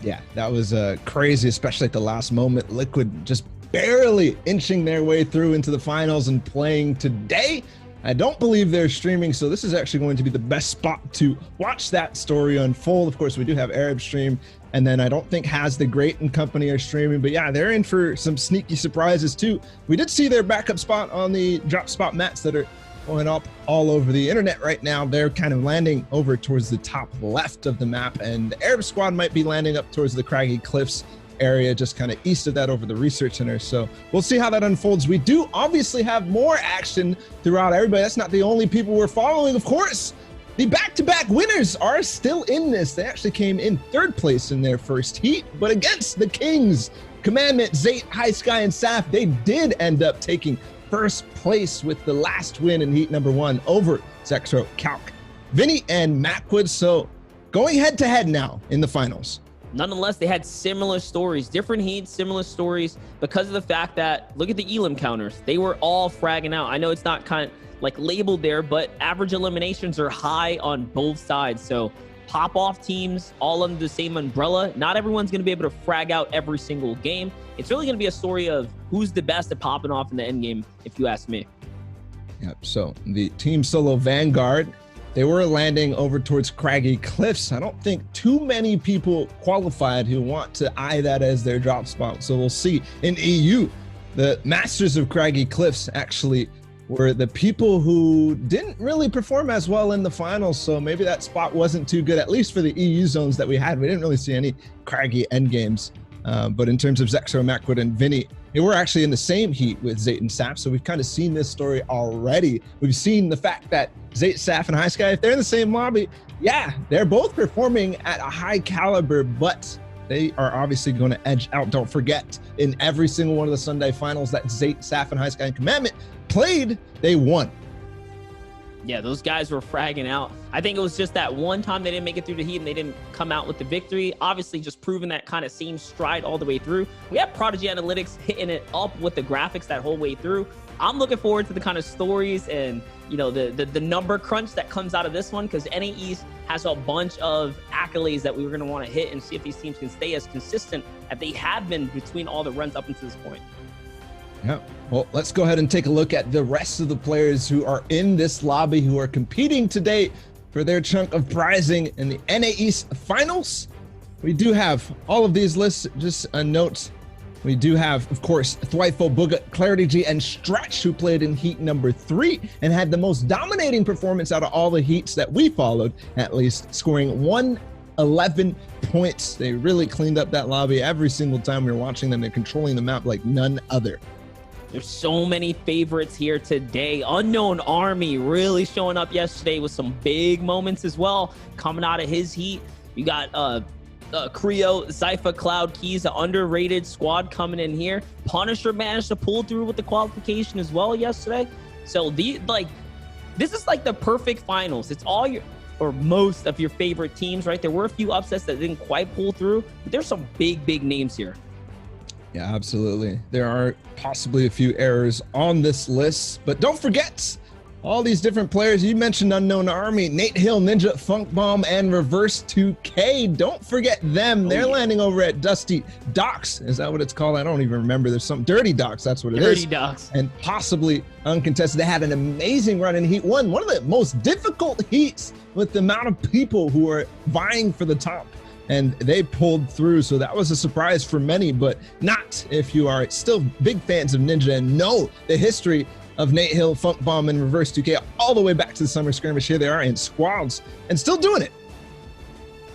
Yeah, that was crazy, especially at the last moment. Liquid just barely inching their way through into the finals and playing today. I don't believe they're streaming, so this is actually going to be the best spot to watch that story unfold. Of course, we do have Arab stream, and then I don't think Has the Great and company are streaming, but yeah, they're in for some sneaky surprises too. We did see their backup spot on the drop spot mats that are going up all over the internet right now. They're kind of landing over towards the top left of the map, and the Arab squad might be landing up towards the craggy cliffs area, just kind of east of that over the research center. So we'll see how that unfolds. We do obviously have more action throughout everybody. That's not the only people we're following. Of course, the back-to-back winners are still in this. They actually came in 3rd place in their first heat, but against the Kings, Commandment, Zayt, High Sky, and Saf, they did end up taking 1st place with the last win in heat number 1 over Zexro, Calc, Vinny, and Macwood. So going head-to-head now in the finals. Nonetheless, they had similar stories, different heats, similar stories, because of the fact that, look at the elim counters. They were all fragging out. I know it's not kind of like labeled there, but average eliminations are high on both sides. So pop off teams all under the same umbrella. Not everyone's going to be able to frag out every single game. It's really going to be a story of who's the best at popping off in the end game, if you ask me. Yep. So the Team Solo Vanguard, they were landing over towards craggy cliffs. I don't think too many people qualified who want to eye that as their drop spot. So we'll see. In EU, the Masters of Craggy Cliffs actually were the people who didn't really perform as well in the finals. So maybe that spot wasn't too good, at least for the EU zones that we had. We didn't really see any craggy end games. But in terms of Zexo, Macwood, and Vinny, they were actually in the same heat with Zayt and Saf. So we've kind of seen this story already. We've seen the fact that Zayt, Saf, and High Sky, if they're in the same lobby, yeah, they're both performing at a high caliber, but they are obviously going to edge out. Don't forget, in every single one of the Sunday finals that Zayt, Saf, and High Sky and Commandment played, they won. Yeah, those guys were fragging out. I think it was just that one time they didn't make it through the heat and they didn't come out with the victory. Obviously, just proving that kind of same stride all the way through. We have Prodigy Analytics hitting it up with the graphics that whole way through. I'm looking forward to the kind of stories and, you know, the number crunch that comes out of this one, because NA East has a bunch of accolades that we were going to want to hit and see if these teams can stay as consistent as they have been between all the runs up until this point. Yeah, well, let's go ahead and take a look at the rest of the players who are in this lobby, who are competing today for their chunk of prizing in the NA East finals. We do have all of these lists. Just a note, we do have, of course, Thwifo, Booga, Clarity G, and Stretch, who played in heat number 3 and had the most dominating performance out of all the heats that we followed, at least, scoring 111 points. They really cleaned up that lobby every single time we were watching them. They're controlling the map like none other. There's so many favorites here today. Unknown Army really showing up yesterday with some big moments as well. Coming out of his heat, you got Creo, Zypha, Cloud Keys, an underrated squad coming in here. Punisher managed to pull through with the qualification as well yesterday. So this is like the perfect finals. It's all your, or most of your favorite teams, right? There were a few upsets that didn't quite pull through, but there's some big names here. Yeah, absolutely. There are possibly a few errors on this list, but don't forget all these different players. You mentioned Unknown Army, Nate Hill, Ninja, Funk Bomb, and Reverse 2K. Don't forget them. They're landing over at Dusty Docks. Is that what it's called? I don't even remember. There's some Dirty Docks. That's what it is. Dirty Docks. And possibly uncontested. They had an amazing run in Heat 1. One of the most difficult heats with the amount of people who are vying for the top. And they pulled through, so that was a surprise for many, but not if you are still big fans of Ninja and know the history of Nate Hill, Funk Bomb, and Reverse 2K all the way back to the summer skirmish. Here they are in squads and still doing it.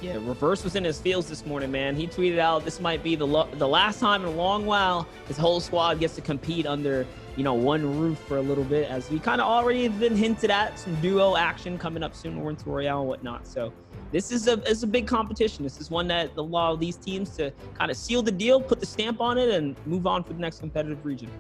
Yeah, Reverse was in his fields this morning, man. He tweeted out this might be the last time in a long while his whole squad gets to compete under, you know, one roof for a little bit, as we kind of already have been hinted at some duo action coming up soon, or into Royale and whatnot. So this is a big competition. This is one that allows these teams to kind of seal the deal, put the stamp on it, and move on for the next competitive region.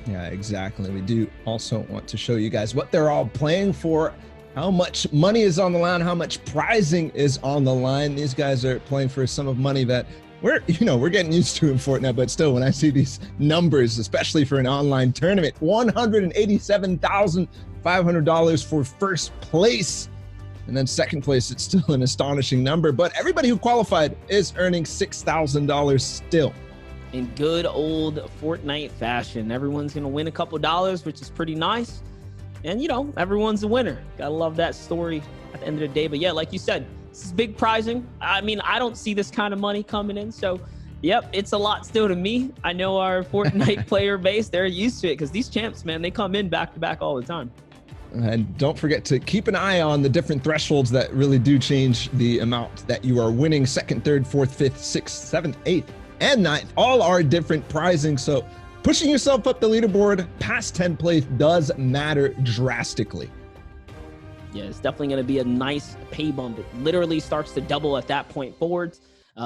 Yeah, exactly. We do also want to show you guys what they're all playing for, how much money is on the line, how much prizing is on the line. These guys are playing for a sum of money that we're getting used to in Fortnite, but still, when I see these numbers, especially for an online tournament, $187,500 for first place. And then second place, it's still an astonishing number, but everybody who qualified is earning $6,000 still. In good old Fortnite fashion, everyone's going to win a couple dollars, which is pretty nice. And, you know, everyone's a winner. Gotta love that story at the end of the day. But yeah, like you said, this is big prizing. I mean, I don't see this kind of money coming in. So, yep, it's a lot still to me. I know our Fortnite player base, they're used to it because these champs, man, they come in back to back all the time. And don't forget to keep an eye on the different thresholds that really do change the amount that you are winning. 2nd, 3rd, 4th, 5th, 6th, 7th, 8th, and 9th. All are different prizing. So pushing yourself up the leaderboard past 10th place does matter drastically. Yeah, it's definitely going to be a nice pay bump. It literally starts to double at that point forwards.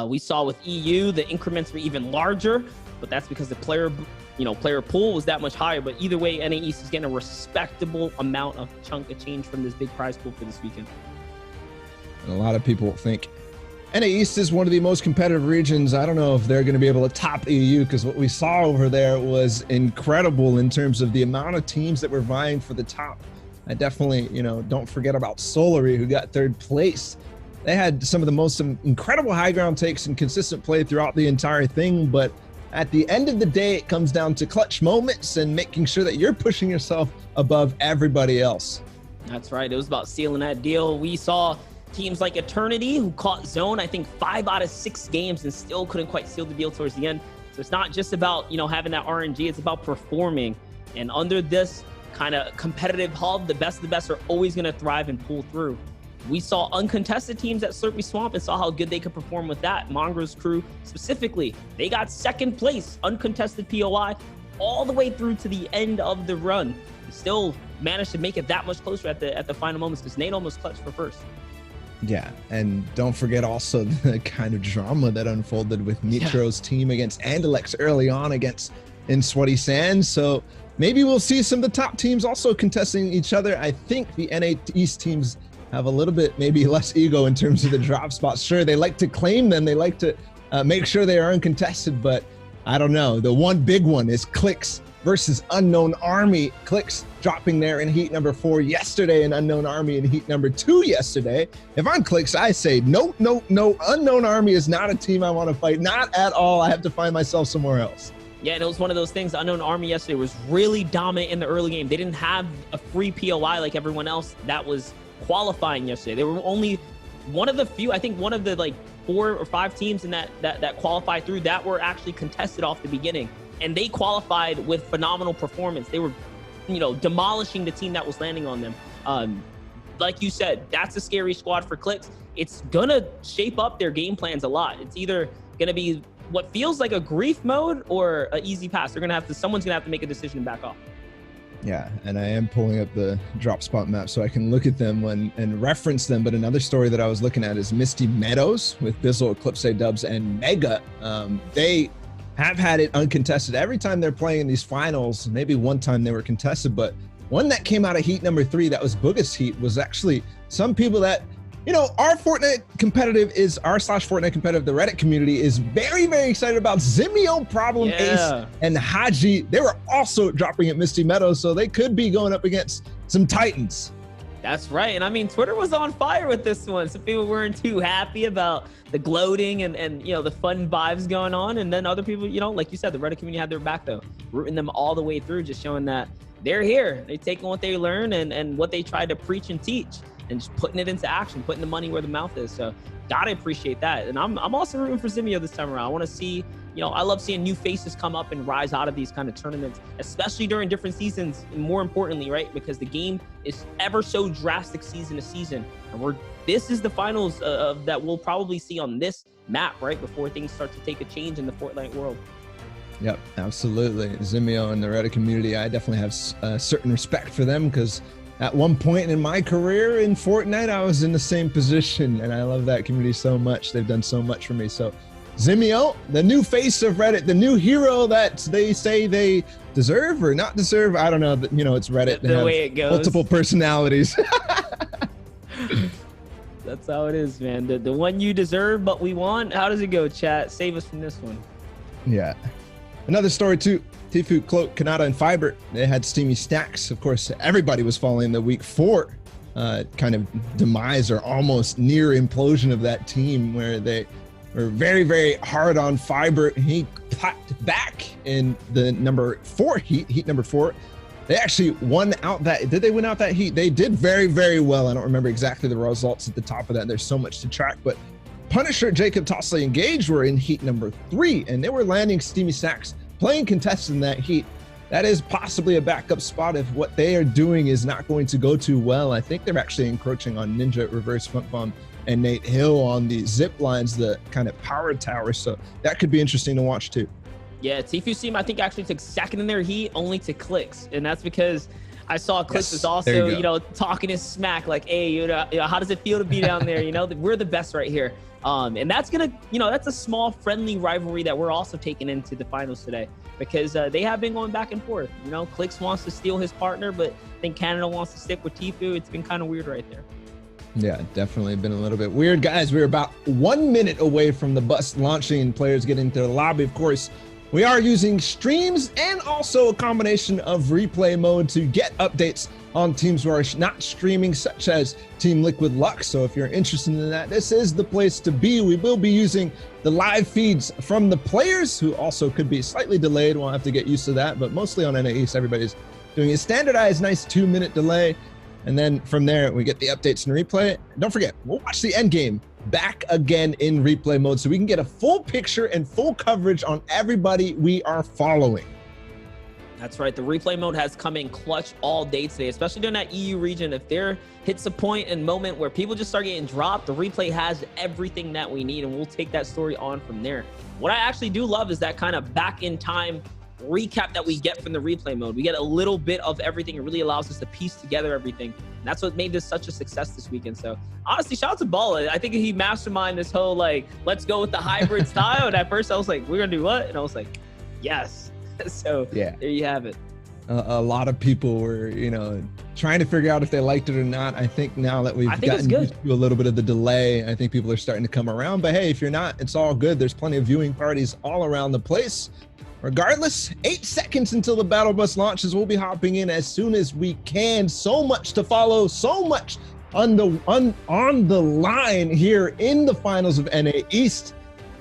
We saw with EU, the increments were even larger, but that's because the player pool was that much higher. But either way, NA East is getting a respectable amount of chunk of change from this big prize pool for this weekend. And a lot of people think NA East is one of the most competitive regions. I don't know if they're going to be able to top EU, because what we saw over there was incredible in terms of the amount of teams that were vying for the top. I definitely, don't forget about Solary, who got 3rd place. They had some of the most incredible high ground takes and consistent play throughout the entire thing. But at the end of the day, it comes down to clutch moments and making sure that you're pushing yourself above everybody else. That's right. It was about sealing that deal. We saw teams like Eternity, who caught zone, I think 5 out of 6 games, and still couldn't quite seal the deal towards the end. So it's not just about, having that RNG, it's about performing. And under this kind of competitive hub, the best of the best are always going to thrive and pull through. We saw uncontested teams at Slurpee Swamp and saw how good they could perform with that. Mongro's crew specifically, they got 2nd place, uncontested POI, all the way through to the end of the run. Still managed to make it that much closer at the final moments, because Nate almost clutched for first. Yeah, and don't forget also the kind of drama that unfolded with Nitro's team against Andalex early on in Sweaty Sands. So maybe we'll see some of the top teams also contesting each other. I think the NA East teams have a little bit maybe less ego in terms of the drop spots. Sure, they like to claim them. They like to make sure they are uncontested, but I don't know. The one big one is Clicks versus Unknown Army. Clicks dropping there in heat number 4 yesterday, and Unknown Army in heat number 2 yesterday. If I'm Clicks, I say, no. Unknown Army is not a team I want to fight. Not at all. I have to find myself somewhere else. Yeah, and it was one of those things. Unknown Army yesterday was really dominant in the early game. They didn't have a free POI like everyone else that was qualifying yesterday. They were only one of the few, I think one of the 4 or 5 teams in that qualified through that were actually contested off the beginning. And they qualified with phenomenal performance. They were, demolishing the team that was landing on them. Like you said, that's a scary squad for Clicks. It's gonna shape up their game plans a lot. It's either gonna be what feels like a grief mode or an easy pass. Someone's gonna have to make a decision and back off. Yeah, and I am pulling up the drop spot map so I can look at them and reference them. But another story that I was looking at is Misty Meadows with Bizzle, Eclipse Dubs, and Mega. They have had it uncontested every time they're playing in these finals. Maybe one time they were contested, but one that came out of heat number 3, that was Boogus heat, was actually some people that, our Fortnite competitive is r/Fortnite competitive. The Reddit community is very, very excited about Zimio, Problem, Ace, and Haji. They were also dropping at Misty Meadows, so they could be going up against some Titans. That's right. And I mean, Twitter was on fire with this one. Some people weren't too happy about the gloating and the fun vibes going on. And then other people, like you said, the Reddit community had their back though, rooting them all the way through, just showing that they're here. They're taking what they learn and what they try to preach and teach, and just putting it into action, putting the money where the mouth is. So gotta appreciate that. And I'm also rooting for Zimio this time around. I want to see, I love seeing new faces come up and rise out of these kind of tournaments, especially during different seasons. And more importantly, right, because the game is ever so drastic season to season. And this is the finals that we'll probably see on this map, right, before things start to take a change in the Fortnite world. Yep, absolutely. Zimio and the Reddit community, I definitely have a certain respect for them, because at one point in my career in Fortnite, I was in the same position, and I love that community so much. They've done so much for me. So Zimio, the new face of Reddit, the new hero that they say they deserve or not deserve. I don't know. It's Reddit. The way it goes. Multiple personalities. That's how it is, man. The one you deserve, but we want. How does it go, chat? Save us from this one. Yeah. Another story too. Tifu, Cloak, Kanata, and Fiber, they had steamy stacks. Of course, everybody was following the week 4 kind of demise or almost near implosion of that team, where they were very, very hard on Fiber. He popped back in the number 4 heat number 4. They actually won out that. Did they win out that heat? They did very, very well. I don't remember exactly the results at the top of that. There's so much to track, but Punisher, Jacob, Tosley, and Gage were in heat number 3, and they were landing steamy stacks, playing contested in that heat. That is possibly a backup spot if what they are doing is not going to go too well. I think they're actually encroaching on Ninja, Reverse Front Bomb, and Nate Hill on the zip lines, the kind of power tower. So that could be interesting to watch too. Yeah, Tfue team I think actually took second in their heat only to Clicks, and that's because I saw Clicks was also talking his smack like, hey, how does it feel to be down there? We're the best right here. And that's gonna, that's a small friendly rivalry that we're also taking into the finals today, because they have been going back and forth. Clicks wants to steal his partner, but I think Canada wants to stick with Tfue. It's been kind of weird right there. Yeah, definitely been a little bit weird. Guys, we're about 1 minute away from the bus launching and players getting to the lobby. Of course, we are using streams and also a combination of replay mode to get updates on teams who are not streaming, such as Team Liquid Lux. So if you're interested in that, this is the place to be. We will be using the live feeds from the players, who also could be slightly delayed. We'll have to get used to that, but mostly on NA East, everybody's doing a standardized nice 2-minute delay. And then from there, we get the updates and replay. Don't forget, we'll watch the end game back again in replay mode so we can get a full picture and full coverage on everybody we are following. That's right. The replay mode has come in clutch all day today, especially during that EU region. If there hits a point and moment where people just start getting dropped, the replay has everything that we need, and we'll take that story on from there. What I actually do love is that kind of back in time recap that we get from the replay mode. We get a little bit of everything. It really allows us to piece together everything. And that's what made this such a success this weekend. So honestly, shout out to Balla. I think he masterminded this whole, like, let's go with the hybrid style. And at first I was like, we're gonna do what? And I was like, yes. So yeah, there you have it. A lot of people were, trying to figure out if they liked it or not. I think now that we've gotten used to a little bit of the delay, I think people are starting to come around. But hey, if you're not, it's all good. There's plenty of viewing parties all around the place. Regardless, 8 seconds until the battle bus launches. We'll be hopping in as soon as we can. So much to follow, so much on the line here in the finals of NA East.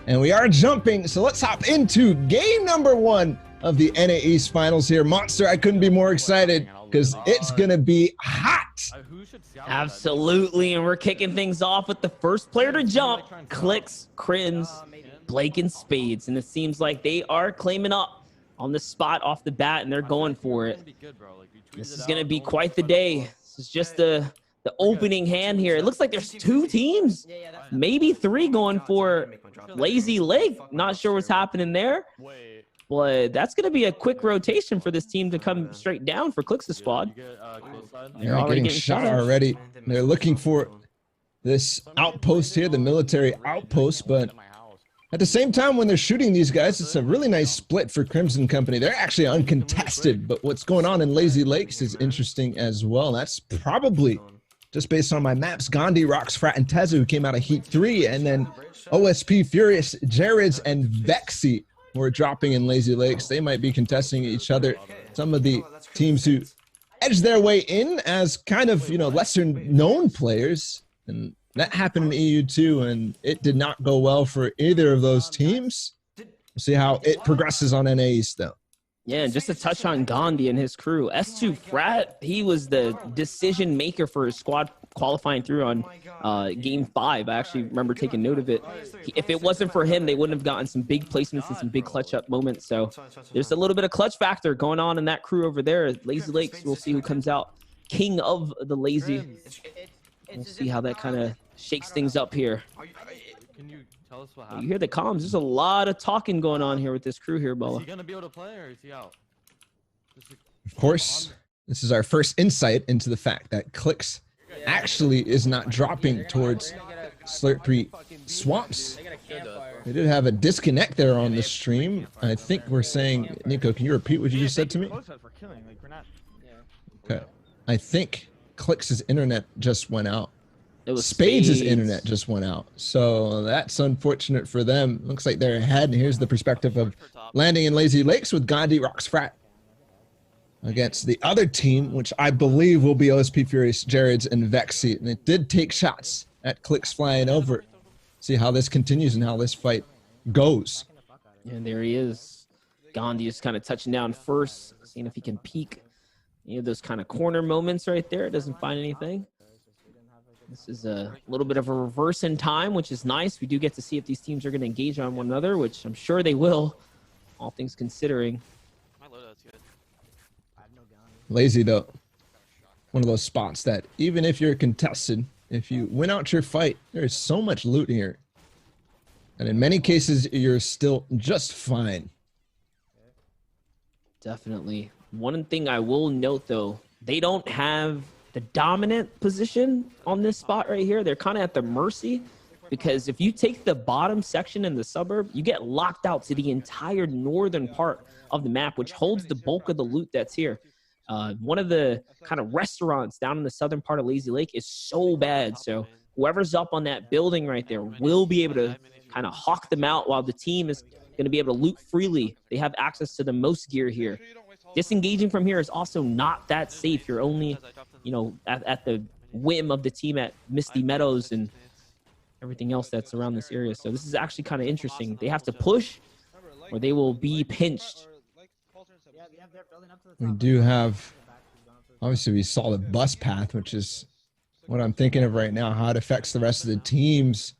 And we are jumping, so let's hop into game number 1 of the NA East finals here. Monster, I couldn't be more excited because it's gonna be hot. Absolutely, and we're kicking things off with the first player to jump. Clicks, Crims, Blake, and Spades, and it seems like they are claiming up on the spot off the bat, and they're going for it. This is gonna be quite the day. This is just the opening hand here. It looks like there's 2 teams, maybe 3 going for Lazy Lake. Not sure what's happening there. But that's going to be a quick rotation for this team to come straight down for Clicks' squad. They're already getting shot already. They're looking for this outpost here, the military outpost. But at the same time, when they're shooting these guys, it's a really nice split for Crimson Company. They're actually uncontested. But what's going on in Lazy Lakes is interesting as well. That's probably, just based on my maps, Gandhi, Rox, Frat, and Tezu, who came out of Heat 3. And then OSP, Furious, Jareds, and Vexy were dropping in Lazy Lakes. They might be contesting each other. Some of the teams who edged their way in as kind of, lesser known players. And that happened in EU too, and it did not go well for either of those teams. We'll see how it progresses on NA East though. Yeah, and just to touch on Gandhi and his crew, S2 Frat, he was the decision maker for his squad qualifying through on game 5. I actually remember taking note of it. If it wasn't for him, they wouldn't have gotten some big placements and some big clutch up moments. So there's a little bit of clutch factor going on in that crew over there. Lazy Lakes, we'll see who comes out king of the Lazy. We'll see how that kind of shakes things up here. Can you tell us what happened? You hear the comms. There's a lot of talking going on here with this crew here, Balla. Is he gonna be able to play or is he out? Of course, this is our first insight into the fact that Clicks actually is not dropping towards Slurpy Swamps. They did have a disconnect there on the stream. I think we're saying, Nico, can you repeat what you just said to me? Okay. I think Clicks' internet just went out. It was Spades' internet just went out. So that's unfortunate for them. Looks like they're ahead. And here's the perspective of landing in Lazy Lakes with Gandhi, Rox, Frat against the other team, which I believe will be OSP, Furious, Jareds, and Vexy. And it did take shots at Clicks flying over. See how this continues and how this fight goes. And there he is. Gandhi is kind of touching down first, seeing if he can peek Any of those kind of corner moments right there. Doesn't find anything. This is a little bit of a reverse in time, which is nice. We do get to see if these teams are going to engage on one another, which I'm sure they will, all things considering. Lazy, though. One of those spots that even if you're contested, if you win out your fight, there's so much loot here. And in many cases, you're still just fine. Definitely. One thing I will note, though, they don't have the dominant position on this spot right here. They're kind of at the mercy, because if you take the bottom section in the suburb, you get locked out to the entire northern part of the map, which holds the bulk of the loot that's here. One of the kind of restaurants down in the southern part of Lazy Lake is so bad. So whoever's up on that building right there will be able to kind of hawk them out, while the team is going to be able to loot freely. They have access to the most gear here. Disengaging from here is also not that safe. You're only, you know, at the whim of the team at Misty Meadows and everything else that's around this area. So this is actually kind of interesting. They have to push or they will be pinched. We do have, obviously we saw the bus path, which is what I'm thinking of right now, how it affects the rest of the teams.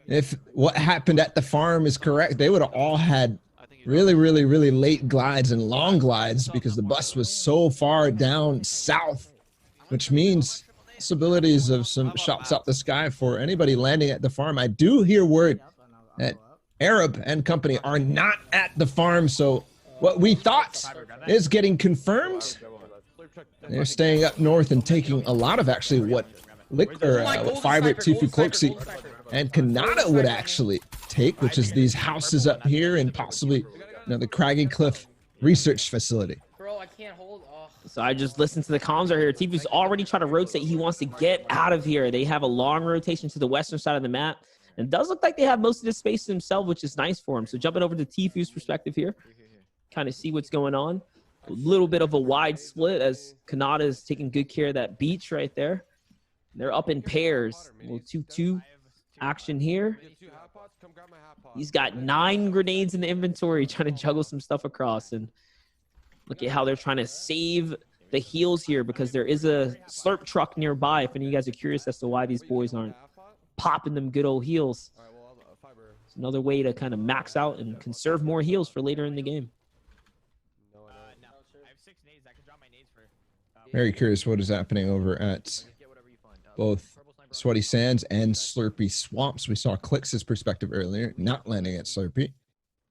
If what happened at the farm is correct, they would have all had really late glides and long glides, because the bus was so far down south, which means possibilities of some shots out the sky for anybody landing at the farm. I do hear word that Arab and company are not at the farm, so what we thought is getting confirmed. They're staying up north and taking a lot of actually what Fiber, Tifu, Cloaksy, and Kanata would actually take, which is these houses up here and possibly, you know, the Craggy Cliff research facility. Bro, I can't hold. Oh. So I just listened to the comms right here. Tifu's already trying to rotate. He wants to get out of here. They have a long rotation to the western side of the map. And it does look like they have most of the space to themselves, which is nice for him. So jumping over to Tifu's perspective here, kind of see what's going on. A little bit of a wide split as Kanata is taking good care of that beach right there. They're up in pairs. A little 2-2 action here. He's got 9 grenades in the inventory, trying to juggle some stuff across. And look at how they're trying to save the heals here, because there is a slurp truck nearby. If any of you guys are curious as to why these boys aren't popping them good old heals. It's another way to kind of max out and conserve more heals for later in the game. Very curious what is happening over at both Sweaty Sands and Slurpy Swamps. We saw Clix's perspective earlier, not landing at Slurpy.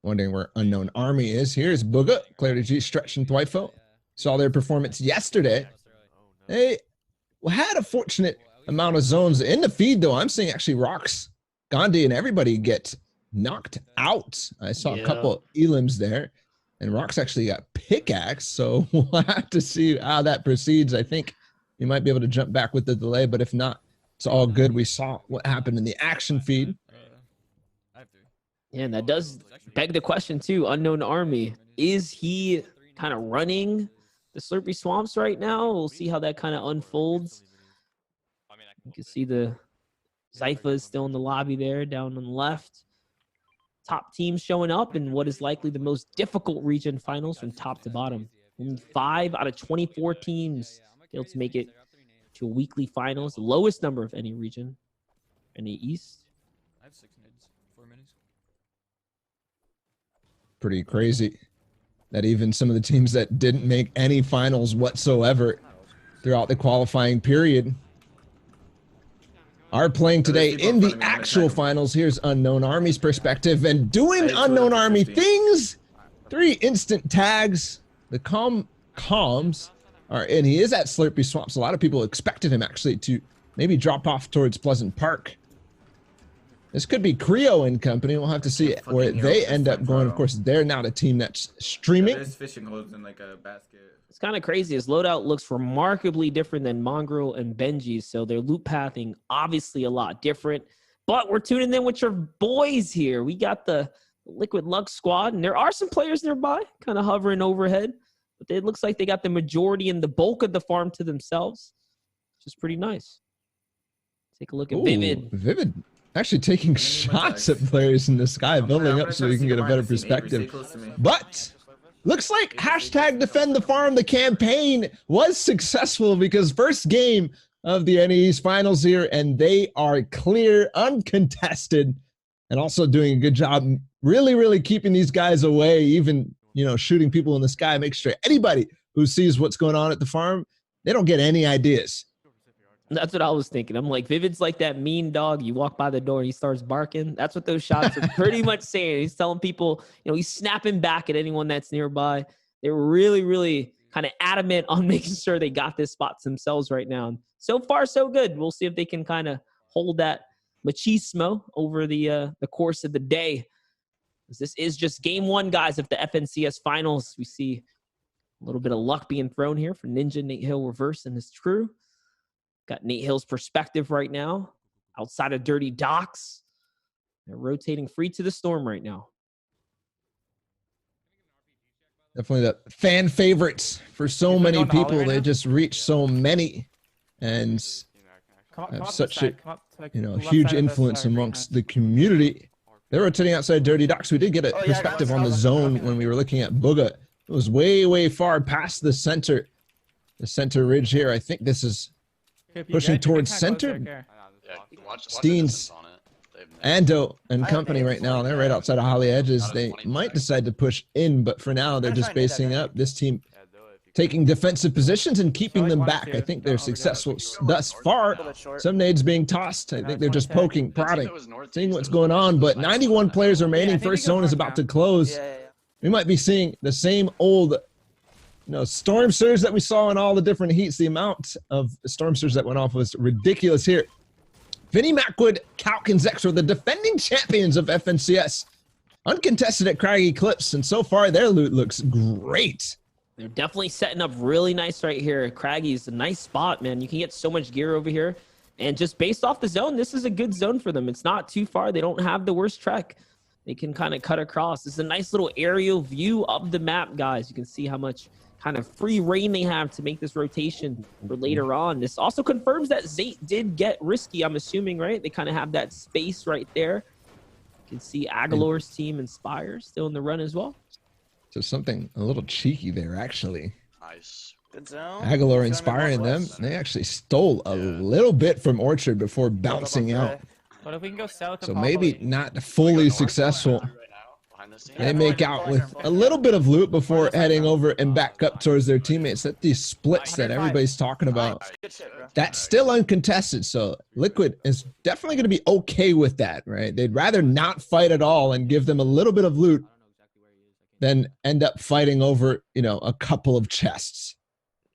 Wondering where Unknown Army is. Here's Booga, Clarity G, Stretch, and Twifo. Saw their performance yesterday. They had a fortunate amount of zones in the feed, though. I'm seeing actually Rox, Gandhi, and everybody get knocked out. I saw a couple elims there. And Rox actually got pickaxe, so we'll have to see how that proceeds. I think you might be able to jump back with the delay, but if not, it's all good. We saw what happened in the action feed. Yeah, and that does beg the question, too. Unknown Army, is he kind of running the Slurpy Swamps right now? We'll see how that kind of unfolds. You can see the Zypha is still in the lobby there, down on the left. Top teams showing up in what is likely the most difficult region finals from top to bottom. Only 5 out of 24 teams failed to make it to a weekly finals, the lowest number of any region in the East. I have 6 nades, 4 minis. Pretty crazy that even some of the teams that didn't make any finals whatsoever throughout the qualifying period are playing today in the actual finals. Here's Unknown Army's perspective and doing Unknown Army things. 3 instant tags. The comms are in. He is at Slurpy Swamps. A lot of people expected him actually to maybe drop off towards Pleasant Park. This could be Creo and company. We'll have to see where they end up going. Of course, they're not a team that's streaming. There's fishing hooks in like a basket. It's kind of crazy. His loadout looks remarkably different than Mongrel and Benji's, so their loot pathing obviously a lot different. But we're tuning in with your boys here. We got the Liquid Lux squad, and there are some players nearby kind of hovering overhead. But it looks like they got the majority and the bulk of the farm to themselves, which is pretty nice. Take a look at Vivid. Vivid actually taking shots at players in the sky, building up so we can get a better perspective. But looks like hashtag defend the farm, the campaign was successful because first game of the NE's finals here, and they are clear, uncontested, and also doing a good job really keeping these guys away, even, you know, shooting people in the sky, make sure anybody who sees what's going on at the farm, they don't get any ideas. That's what I was thinking. I'm like, Vivid's like that mean dog. You walk by the door and he starts barking. That's what those shots are pretty much saying. He's telling people, you know, he's snapping back at anyone that's nearby. They're really kind of adamant on making sure they got this spot themselves right now. And so far, so good. We'll see if they can kind of hold that machismo over the course of the day. This is just game one, guys, of the FNCS finals. We see a little bit of luck being thrown here for Ninja, Nate Hill reverse, and his crew. Got Nate Hill's perspective right now. Outside of Dirty Docks. They're rotating free to the storm right now. Definitely the fan favorites for so many people. They just reach so many and have such a huge influence amongst the community. They're rotating outside Dirty Docks. We did get a perspective on the zone when we were looking at Booga. It was way far past the center ridge here. I think this is pushing towards center. Steens, Ando, and company right now. They're right outside of Holly Edges. They might decide to push in, but for now, they're just basing up. This team taking defensive positions and keeping them back. I think they're successful thus far. Some nades being tossed. I think they're just poking, prodding, seeing what's going on. But 91 players remaining. First zone is about to close. We might be seeing the same old storm surge that we saw in all the different heats. The amount of storm surge that went off was ridiculous here. Vinny Macwood, Calkins Extra, the defending champions of FNCS, uncontested at Craggy Cliffs, and so far their loot looks great. They're definitely setting up really nice right here. Craggy's a nice spot, man. You can get so much gear over here, and just based off the zone, this is a good zone for them. It's not too far. They don't have the worst trek. They can kind of cut across. This is a nice little aerial view of the map, guys. You can see how much kind of free reign they have to make this rotation for later on. This also confirms that Zate did get risky, I'm assuming, right? They kind of have that space right there. You can see Aguilar's team Inspire still in the run as well. So something a little cheeky there, actually. Nice. Good zone. Aguilar inspiring them. They actually stole a little bit from Orchard before bouncing out. But if we can go south, so maybe not fully successful. They make out with a little bit of loot before heading over and back up towards their teammates. That these splits that everybody's talking about, that's still uncontested. So Liquid is definitely going to be okay with that, right? They'd rather not fight at all and give them a little bit of loot than end up fighting over, a couple of chests.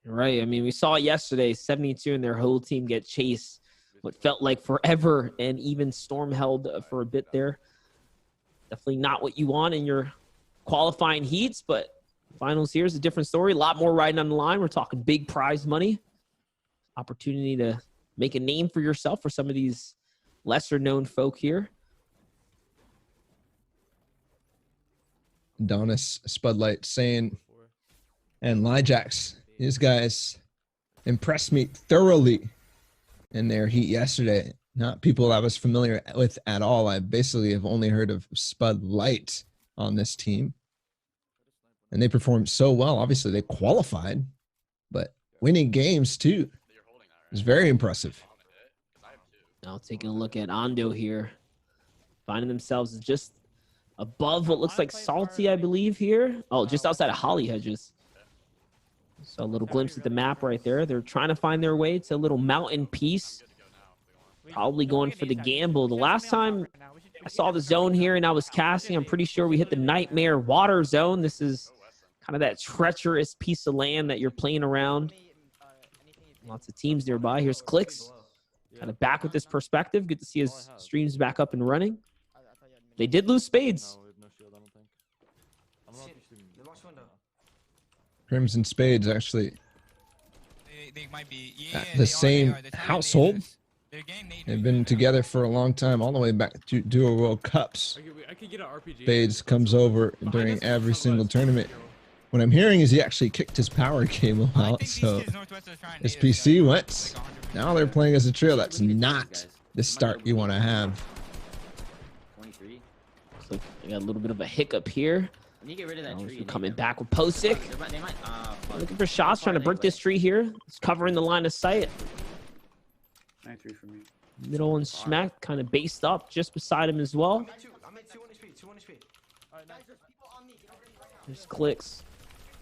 Right. I mean, we saw yesterday 72 and their whole team get chased what felt like forever, and even Storm held for a bit there. Definitely not what you want in your qualifying heats, but finals here is a different story. A lot more riding on the line. We're talking big prize money. Opportunity to make a name for yourself for some of these lesser-known folk here. Adonis Spudlight saying, and Lyjax, these guys impressed me thoroughly in their heat yesterday. Not people I was familiar with at all. I basically have only heard of Spud Light on this team. And they performed so well. Obviously, they qualified, but winning games, too, is very impressive. Now taking a look at Ando here. Finding themselves just above what looks like Salty, I believe, here. Oh, just outside of Holly Hedges. So a little glimpse at the map right there. They're trying to find their way to a little mountain piece. Probably going for the gamble. The last time I saw the zone here and I was casting, I'm pretty sure we hit the Nightmare Water Zone. This is kind of that treacherous piece of land that you're playing around. Lots of teams nearby. Here's Clicks. Kind of back with this perspective. Good to see his streams back up and running. They did lose Spades. Crimson Spades actually at the same household. They've been together for a long time, all the way back to Duo World Cups. Spades comes over during every single tournament. What I'm hearing is he actually kicked his power cable out, so his PC went. Now they're playing as a trio. That's not the start you want to have. Looks like they got a little bit of a hiccup here. You get rid of that tree. Coming back with Posick. They might, Looking for shots, trying to break this tree here. It's covering the line of sight. 93 for me. Middle and Smack kind of based up just beside him as well. I'm at 2 on HP. 2 on HP. There's clicks.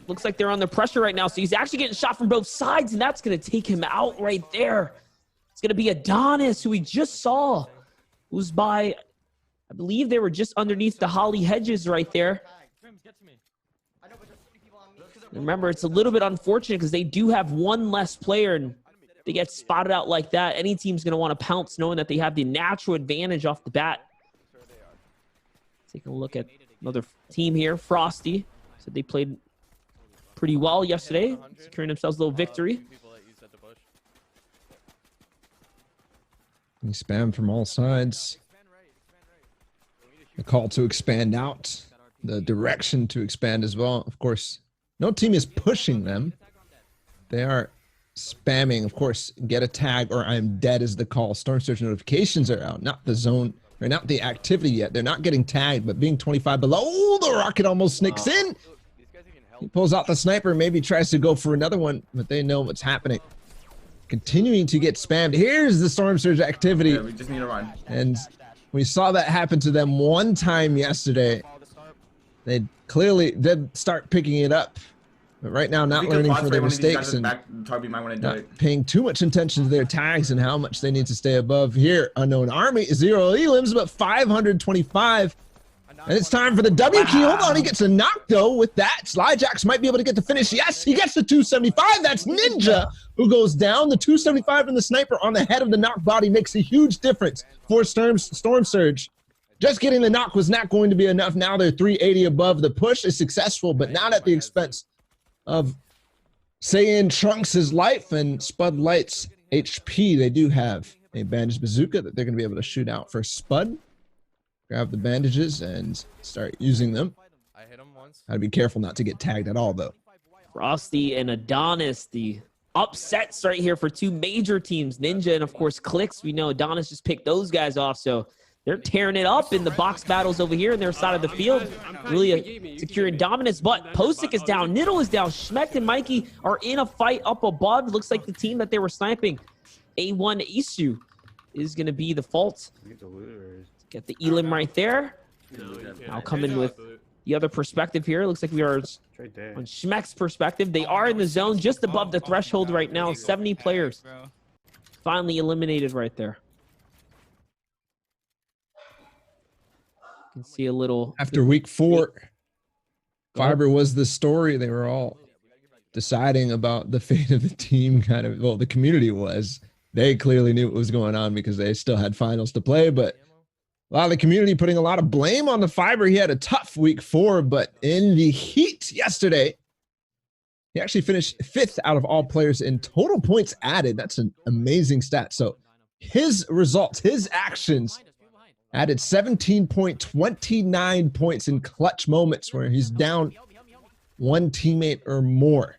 Looks like they're under pressure right now, so he's actually getting shot from both sides, and that's going to take him out right there. It's going to be Adonis, who we just saw, who's by, I believe they were just underneath the holly hedges right there. Remember, it's a little bit unfortunate because they do have one less player, and they get spotted out like that. Any team's going to want to pounce knowing that they have the natural advantage off the bat. Take a look at another team here, Frosty. So they played pretty well yesterday, securing themselves a little victory. We spam from all sides. The call to expand out. The direction to expand as well. Of course, no team is pushing them. They are spamming, of course, get a tag or I'm dead is the call. Storm Surge notifications are out, not the zone, or not the activity yet. They're not getting tagged, but being 25 below, the rocket almost sneaks in. He pulls out the sniper, maybe tries to go for another one, but they know what's happening. Continuing to get spammed. Here's the Storm Surge activity. Yeah, we just need to run. And we saw that happen to them one time yesterday. They clearly did start picking it up. But right now, not learning from their mistakes and not paying too much attention to their tags and how much they need to stay above. Here, Unknown Army, 0 elims, but 525. And it's time for the W key. Hold on, he gets a knock, though, with that. Slyjacks might be able to get the finish. Yes, he gets the 275. That's Ninja, who goes down. The 275 and the sniper on the head of the knock body makes a huge difference for Storm Surge. Just getting the knock was not going to be enough. Now they're 380 above. The push is successful, but not at the expense of Saiyan Trunks' life and Spud Light's HP. They do have a bandage bazooka that they're going to be able to shoot out for Spud. Grab the bandages and start using them. Gotta be careful not to get tagged at all, though. Frosty and Adonis, the upsets right here for two major teams, Ninja and, of course, Clicks. We know Adonis just picked those guys off, so they're tearing it up in the box battles over here on their side of the field, really securing dominance. But Posick is down, Niddle is down, Schmecht and Mikey are in a fight up above. Looks like the team that they were sniping, A1 Isu, is going to be the fault. Get the elim right there. I'll come in with the other perspective here. Looks like we are on Schmecht's perspective. They are in the zone just above the threshold right now. 70 players finally eliminated right there. You can see a little. After week 4, Fiber was the story. They were all deciding about the fate of the team, kind of. Well, the community was. They clearly knew what was going on because they still had finals to play, but a lot of the community putting a lot of blame on the Fiber. He had a tough week 4, but in the heat yesterday, he actually finished 5th out of all players in total points added. That's an amazing stat. So his results, his actions added 17.29 points in clutch moments where he's down one teammate or more.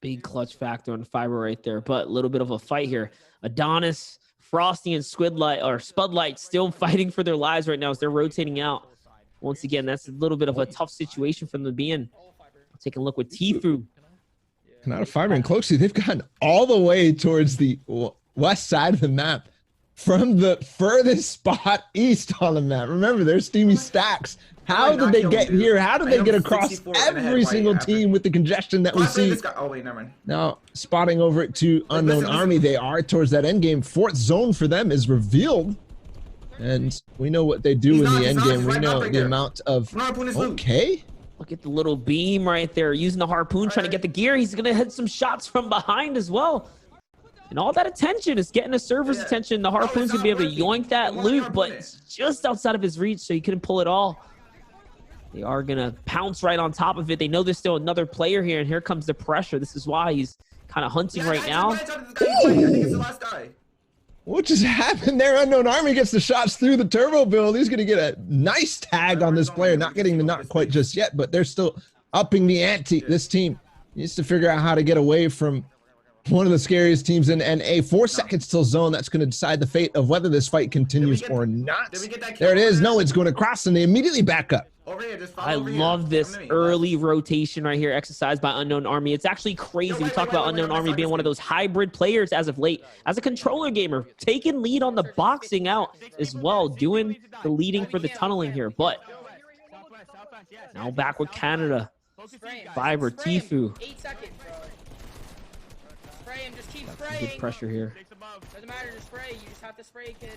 Big clutch factor on Fiber right there, but a little bit of a fight here. Adonis, Frosty, and Spud Light still fighting for their lives right now as they're rotating out. Once again, that's a little bit of a tough situation for them to be in. Take a look with Tifu. Not a Fiber and closely. They've gotten all the way towards the west side of the map from the furthest spot east on the map. Remember, there's Steamy Stacks. How did they get here? How did they get across every single team with the congestion that we see? Oh, wait, never mind. Now, spotting over it to Unknown Army, they are towards that end game. 4th zone for them is revealed. And we know what they do in the end game. We know the amount of... Okay. Look at the little beam right there. Using the harpoon, trying to get the gear. He's going to hit some shots from behind as well. And all that attention is getting the server's attention. The harpoon's going to be able to yoink that loot, but it's just outside of his reach, so he couldn't pull it all. They are going to pounce right on top of it. They know there's still another player here, and here comes the pressure. This is why he's kind of hunting right now. What just happened there? Unknown Army gets the shots through the turbo build. He's going to get a nice tag on this player. Not getting the knock quite just yet, but they're still upping the ante. This team needs to figure out how to get away from one of the scariest teams in NA. 4 seconds till zone. That's going to decide the fate of whether this fight continues or not. There it is. No, it's going to cross, and they immediately back up. I love this early rotation right here exercised by Unknown Army. It's actually crazy. We talk about Unknown Army being one of those hybrid players as of late. As a controller gamer, taking lead on the boxing out as well, doing the leading for the tunneling here. But now back with Canada. Fiber, Tfue. 8 seconds, bro. Spray him, just keep spraying. Good pressure here. Doesn't matter to spray, you just have to spray, kid.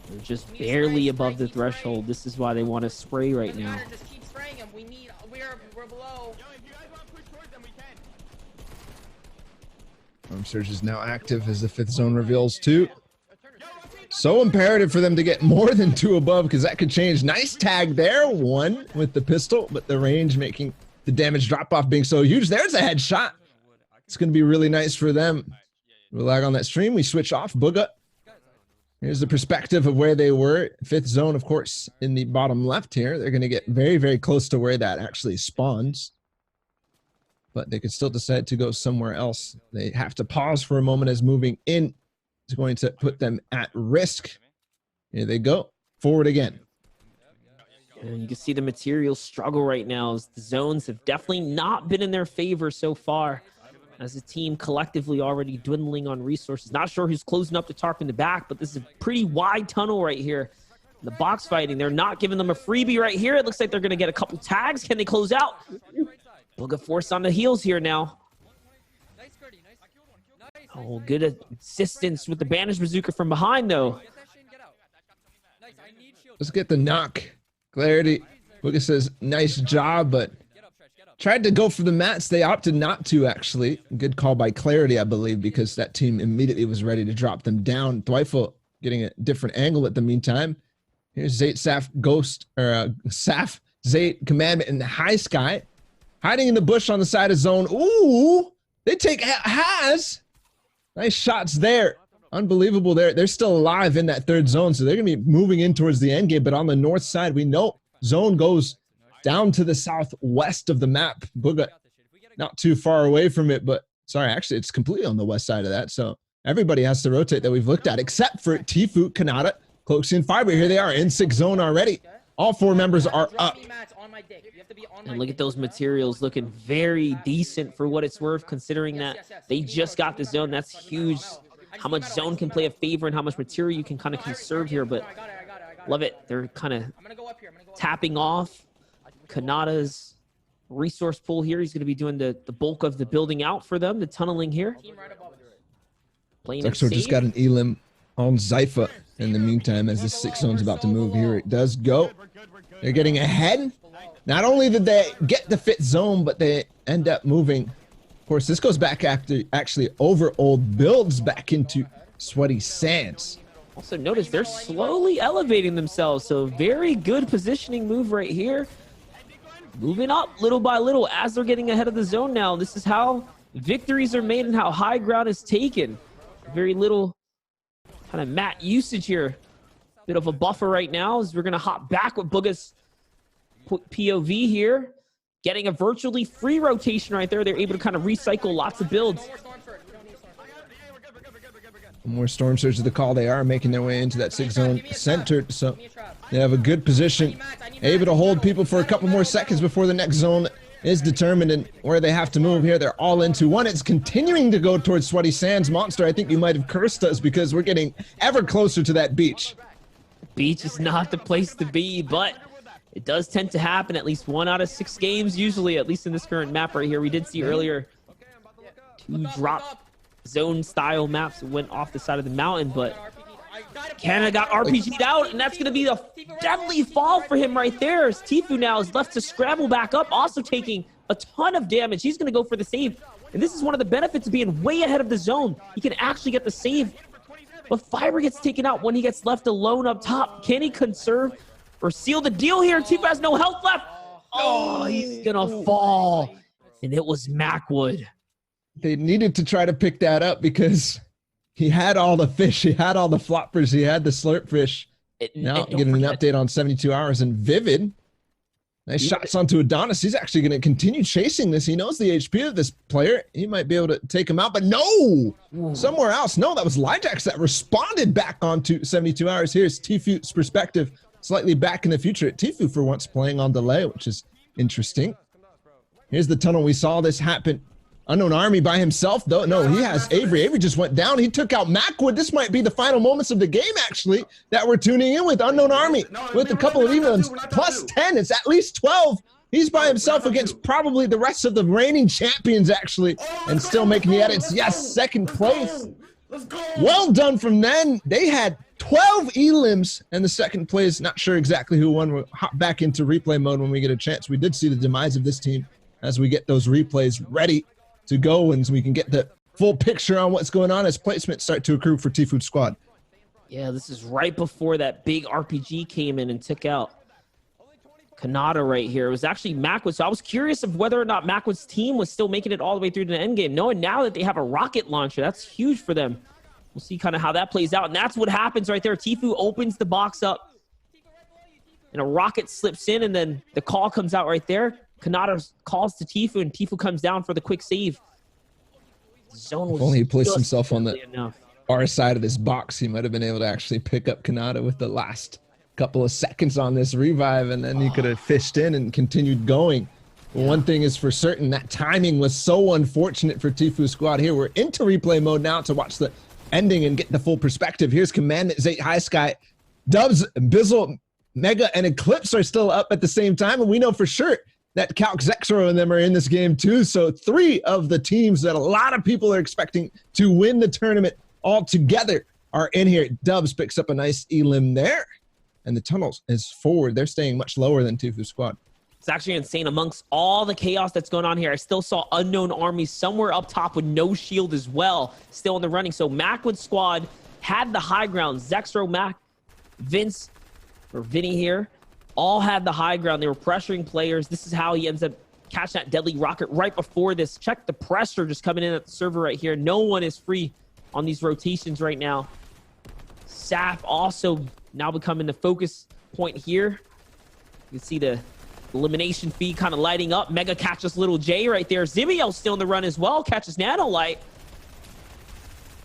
They're just barely above the threshold. This is why they want to spray right now. Doesn't matter, just keep spraying him. We're below. Storm Surge is now active as the 5th zone reveals 2. So imperative for them to get more than 2 above, because that could change. Nice tag there. 1 with the pistol, but the range making the damage drop off being so huge. There's a headshot. It's going to be really nice for them. We'll lag on that stream. We switch off. Booga. Here's the perspective of where they were. 5th zone, of course, in the bottom left here. They're going to get very, very close to where that actually spawns. But they could still decide to go somewhere else. They have to pause for a moment as moving in is going to put them at risk. Here they go. Forward again. And you can see the material struggle right now as the zones have definitely not been in their favor so far. As a team collectively already dwindling on resources. Not sure who's closing up the tarp in the back, but this is a pretty wide tunnel right here. The box fighting, they're not giving them a freebie right here. It looks like they're going to get a couple tags. Can they close out? Booga force on the heels here now. Oh, good assistance with the Banished Bazooka from behind, though. Let's get the knock. Clarity. Booga says, nice job, but tried to go for the mats. They opted not to, actually. Good call by Clarity, I believe, because that team immediately was ready to drop them down. Dwifel getting a different angle at the meantime. Here's Zayt, Saf, Ghost, or Saf, Zayt, Commandment in the high sky. Hiding in the bush on the side of zone. Ooh, they take Has. Nice shots there. Unbelievable there. They're still alive in that 3rd zone, so they're going to be moving in towards the end game. But on the north side, we know zone goes down to the southwest of the map. Booga not too far away from it, but sorry, actually, it's completely on the west side of that. So everybody has to rotate that we've looked at, except for Tfue, Kanata, Cloaksy, and Fiber. Here they are in 6th zone already. All 4 members are up. And look at those materials looking very decent for what it's worth, considering that they just got the zone. That's huge. How much zone can play a favor and how much material you can kind of conserve here, but love it. They're kind of tapping off Kanata's resource pool here. He's going to be doing the bulk of the building out for them, the tunneling here. Playing it safe. Just got an elim on Zypha in the meantime as this 6th zone's about to move. Here it does go. They're getting ahead. Not only did they get the 5th zone, but they end up moving. Of course, this goes back after actually over old builds back into Sweaty Sands. Also notice they're slowly elevating themselves, so very good positioning move right here. Moving up little by little as they're getting ahead of the zone now. This is how victories are made and how high ground is taken. Very little kind of mat usage here. Bit of a buffer right now as we're going to hop back with Booga's POV here. Getting a virtually free rotation right there. They're able to kind of recycle lots of builds. More Storm Surge to the call. They are making their way into that 6th zone centered, so they have a good position. Able to hold people for a couple more seconds before the next zone is determined and where they have to move here. They're all into one. It's continuing to go towards Sweaty Sands. Monster, I think you might have cursed us because we're getting ever closer to that beach. Beach is not the place to be, but it does tend to happen at least 1 out of 6 games, usually, at least in this current map right here. We did see earlier 2 drop zone style maps that went off the side of the mountain, but Canada got RPG'd out, and that's going to be a deadly fall for him right there. As Tfue now is left to scramble back up, also taking a ton of damage. He's going to go for the save, and this is one of the benefits of being way ahead of the zone. He can actually get the save, but Fiber gets taken out when he gets left alone up top. Can he conserve or seal the deal here? Tfue has no health left. Oh, he's going to fall, and it was Macwood. They needed to try to pick that up because he had all the fish. He had all the floppers. He had the slurp fish. Now getting an update on 72 hours. And Vivid Nice shots onto Adonis. He's actually going to continue chasing this. He knows the HP of this player. He might be able to take him out, but no! Somewhere else. No, that was Lijax that responded back onto 72 Hours. Here's Tfu's perspective, slightly back in the future. Tfu for once playing on delay, which is interesting. Here's the tunnel. We saw this happen. Unknown Army by himself, though. No, he has Avery. Avery just went down. He took out Macwood. This might be the final moments of the game, actually, that we're tuning in with. Unknown Army with a couple of elims. Plus 10. It's at least 12. He's by himself against probably the rest of the reigning champions, actually, and still making the edits. Yes, second place. Well done from them. They had 12 elims, and the second place, not sure exactly who won. We'll hop back into replay mode when we get a chance. We did see the demise of this team as we get those replays ready to go, and so we can get the full picture on what's going on as placements start to accrue for Tfu's squad. Yeah, this is right before that big RPG came in and took out Kanata right here. It was actually Macwood, so I was curious of whether or not Macwood's team was still making it all the way through to the end game. Knowing now that they have a rocket launcher, that's huge for them. We'll see kind of how that plays out, and that's what happens right there. Tfu opens the box up, and a rocket slips in, and then the call comes out right there. Kanata calls to Tfu, and Tfu comes down for the quick save. Zone was only he placed himself on the far side of this box, he might have been able to actually pick up Kanata with the last couple of seconds on this revive, and then he could have fished in and continued going. But one thing is for certain, that timing was so unfortunate for Tfu's squad here. We're into replay mode now to watch the ending and get the full perspective. Here's Commandant, Zate, High Sky, Dubs, Bizzle, Mega, and Eclipse are still up at the same time, and we know for sure that Calc, Zexro, and them are in this game too. So 3 of the teams that a lot of people are expecting to win the tournament all together are in here. Dubs picks up a nice elim there, and the tunnels is forward. They're staying much lower than Tfu's squad. It's actually insane. Amongst all the chaos that's going on here, I still saw Unknown Army somewhere up top with no shield as well, still in the running. So Macwood's squad had the high ground. Zexro, Mac, Vince, or Vinny here, all had the high ground. They were pressuring players. This is how he ends up catching that deadly rocket right before this. Check the pressure just coming in at the server right here. No one is free on these rotations right now. Saf also now becoming the focus point here. You can see the elimination feed kind of lighting up. Mega catches Little J right there. Zimio still in the run as well. Catches Nanolight.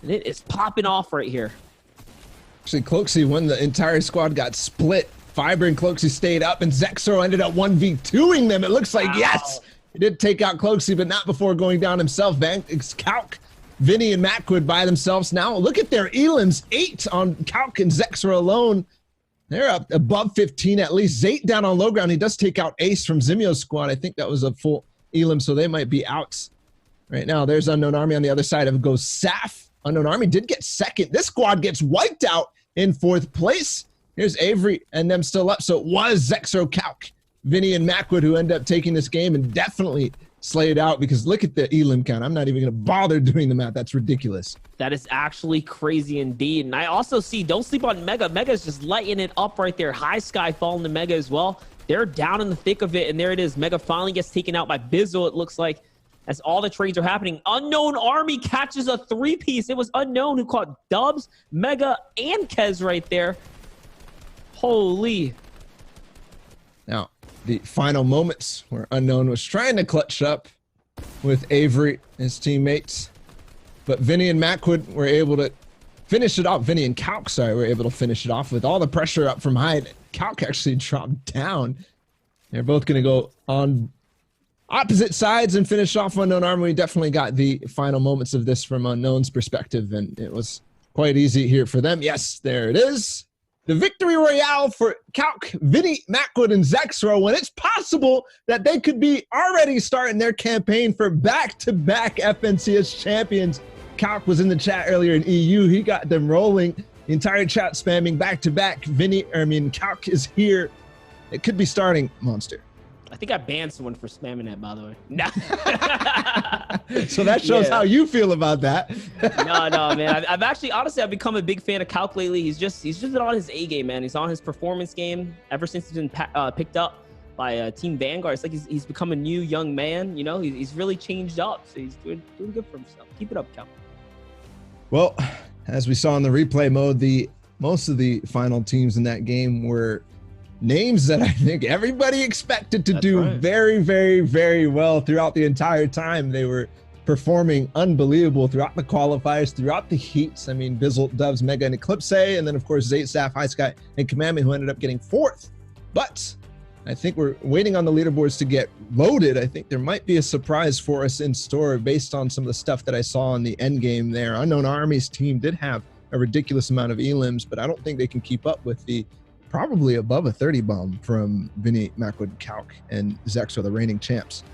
And it is popping off right here. Actually, Cloaksy, when the entire squad got split, Fiber and Cloaksy stayed up, and Zexro ended up 1v2ing them. It looks like, yes, he did take out Cloaksy, but not before going down himself. It's Calc, Vinny, and Macwood by themselves now. Look at their elims, 8 on Calc and Zexro alone. They're up above 15 at least. Zate down on low ground. He does take out Ace from Zimio's squad. I think that was a full elim, so they might be out right now. There's Unknown Army on the other side. It goes Saf. Unknown Army did get second. This squad gets wiped out in 4th place. Here's Avery and them still up. So it was Zexro, Calc, Vinny, and Macwood who end up taking this game and definitely slayed out, because look at the elim count. I'm not even going to bother doing the math. That's ridiculous. That is actually crazy indeed. And I also see, don't sleep on Mega. Mega's just lighting it up right there. High Sky falling to Mega as well. They're down in the thick of it, and there it is. Mega finally gets taken out by Bizzle, it looks like, as all the trades are happening. Unknown Army catches a 3-piece. It was Unknown who caught Dubs, Mega, and Kez right there. Holy. Now, the final moments where Unknown was trying to clutch up with Avery and his teammates, but Vinny and Macwood were able to finish it off. Vinny and Calc, sorry, were able to finish it off with all the pressure up from high. Calc actually dropped down. They're both going to go on opposite sides and finish off Unknown Army. We definitely got the final moments of this from Unknown's perspective, and it was quite easy here for them. Yes, there it is. The victory royale for Calc, Vinny, Macwood, and Zexro, when it's possible that they could be already starting their campaign for back-to-back FNCS champions. Calc was in the chat earlier in EU. He got them rolling. The entire chat spamming back-to-back. Calc is here. It could be starting Monster. I think I banned someone for spamming that, by the way. No. So that shows how you feel about that. No, man. I've actually, honestly, I've become a big fan of Calc lately. He's just been on his A game, man. He's on his performance game ever since he's been picked up by Team Vanguard. It's like he's become a new young man. You know, he's really changed up. So he's doing good for himself. Keep it up, Calc. Well, as we saw in the replay mode, most of the final teams in that game were names that I think everybody expected to do very, very, very well throughout the entire time. They were performing unbelievable throughout the qualifiers, throughout the heats. I mean, Bizzle, Doves, Mega, and Eclipse, and then of course Zayt, Saf, High Sky, and Kamame, who ended up getting 4th. But I think we're waiting on the leaderboards to get loaded. I think there might be a surprise for us in store based on some of the stuff that I saw in the end game there. Unknown Army's team did have a ridiculous amount of elims, but I don't think they can keep up with the probably above a 30 bomb from Vinny, Macwood, Calc, and Zexo, the reigning champs.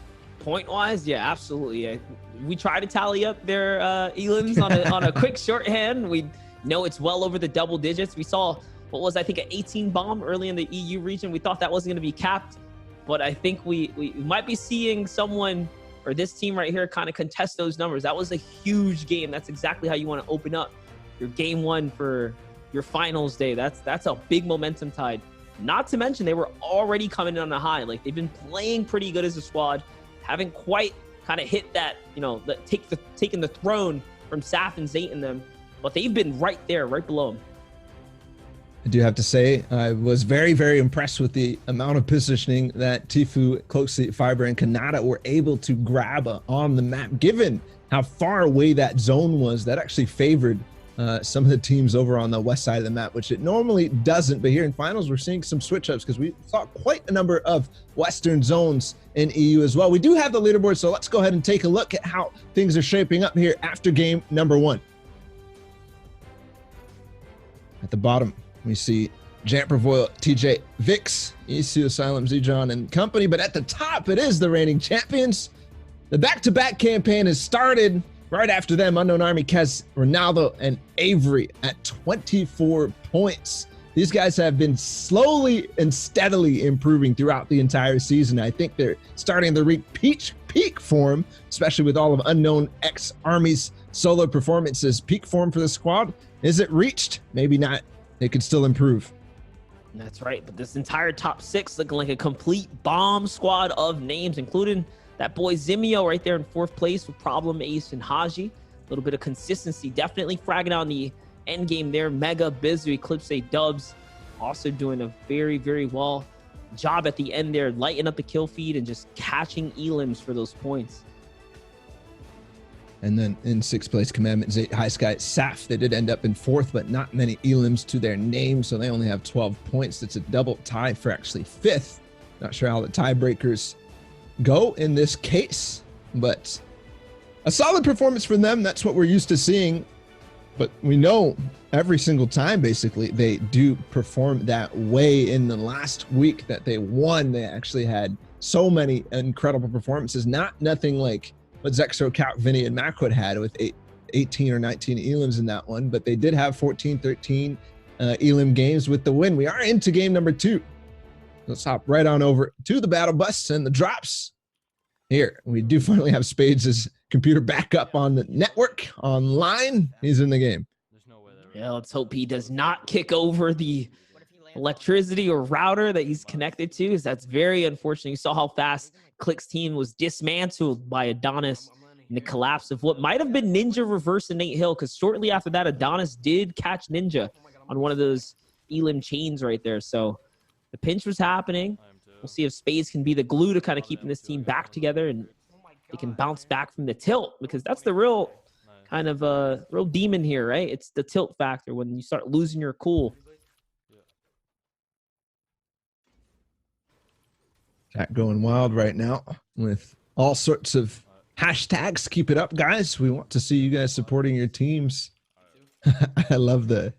Point-wise, yeah, absolutely. We try to tally up their elims on a quick shorthand. We know it's well over the double digits. We saw what was, I think, an 18 bomb early in the EU region. We thought that wasn't going to be capped, but I think we might be seeing someone, or this team right here, kind of contest those numbers. That was a huge game. That's exactly how you want to open up your game one for your finals day. That's a big momentum tide. Not to mention they were already coming in on a high. Like, they've been playing pretty good as a squad. Haven't quite kind of hit that, taking the throne from Saf and Zayt in them, but they've been right there, right below them. I do have to say, I was very, very impressed with the amount of positioning that Tifu, Cloaksy, Fiber, and Kanata were able to grab on the map. Given how far away that zone was, that actually favored some of the teams over on the west side of the map, which it normally doesn't. But here in finals, we're seeing some switch ups because we saw quite a number of western zones in EU as well. We do have the leaderboard, so let's go ahead and take a look at how things are shaping up here after game number 1. At the bottom, we see Jampervoil, TJ, Vix, ECU, Asylum, Zjon, and company. But at the top, it is the reigning champions. The back-to-back campaign has started. Right after them, Unknown Army, Kez, Ronaldo, and Avery at 24 points. These guys have been slowly and steadily improving throughout the entire season. I think they're starting to reach peak form, especially with all of Unknown X Army's solo performances. Peak form for the squad, is it reached? Maybe not. They could still improve. That's right, but this entire top 6 looking like a complete bomb squad of names, including that boy Zimio right there in 4th place with Problem, Ace, and Haji. A little bit of consistency, definitely fragging on the end game there. Mega, Bizu, Eclipse, Dubs also doing a very, very well job at the end there, lighting up the kill feed and just catching elims for those points. And then in 6th place, Commandment, Zayt, High Sky, Saf. They did end up in 4th, but not many elims to their name, so they only have 12 points. It's a double tie for actually 5th. Not sure how the tiebreakers go in this case, but a solid performance for them. That's what we're used to seeing, but we know every single time basically they do perform that way. In the last week that they won, they actually had so many incredible performances. Nothing like what Zexo, Calc, Vinny, and Macwood had with 18 or 19 elims in that one, but they did have 14-13 elim games with the win. We are into game number 2. Let's hop right on over to the battle bus and the drops. Here, we do finally have Spades' computer back up on the network, online. He's in the game. Yeah, let's hope he does not kick over the electricity or router that he's connected to, because that's very unfortunate. You saw how fast Click's team was dismantled by Adonis in the collapse of what might have been Ninja reverse and Nate Hill, because shortly after that, Adonis did catch Ninja on one of those elim chains right there. So the pinch was happening. We'll see if Spades can be the glue to kind of keeping this team back together and they can bounce back from the tilt, because that's the real kind of real demon here, right? It's the tilt factor when you start losing your cool. Chat going wild right now with all sorts of hashtags. Keep it up, guys. We want to see you guys supporting your teams. I love the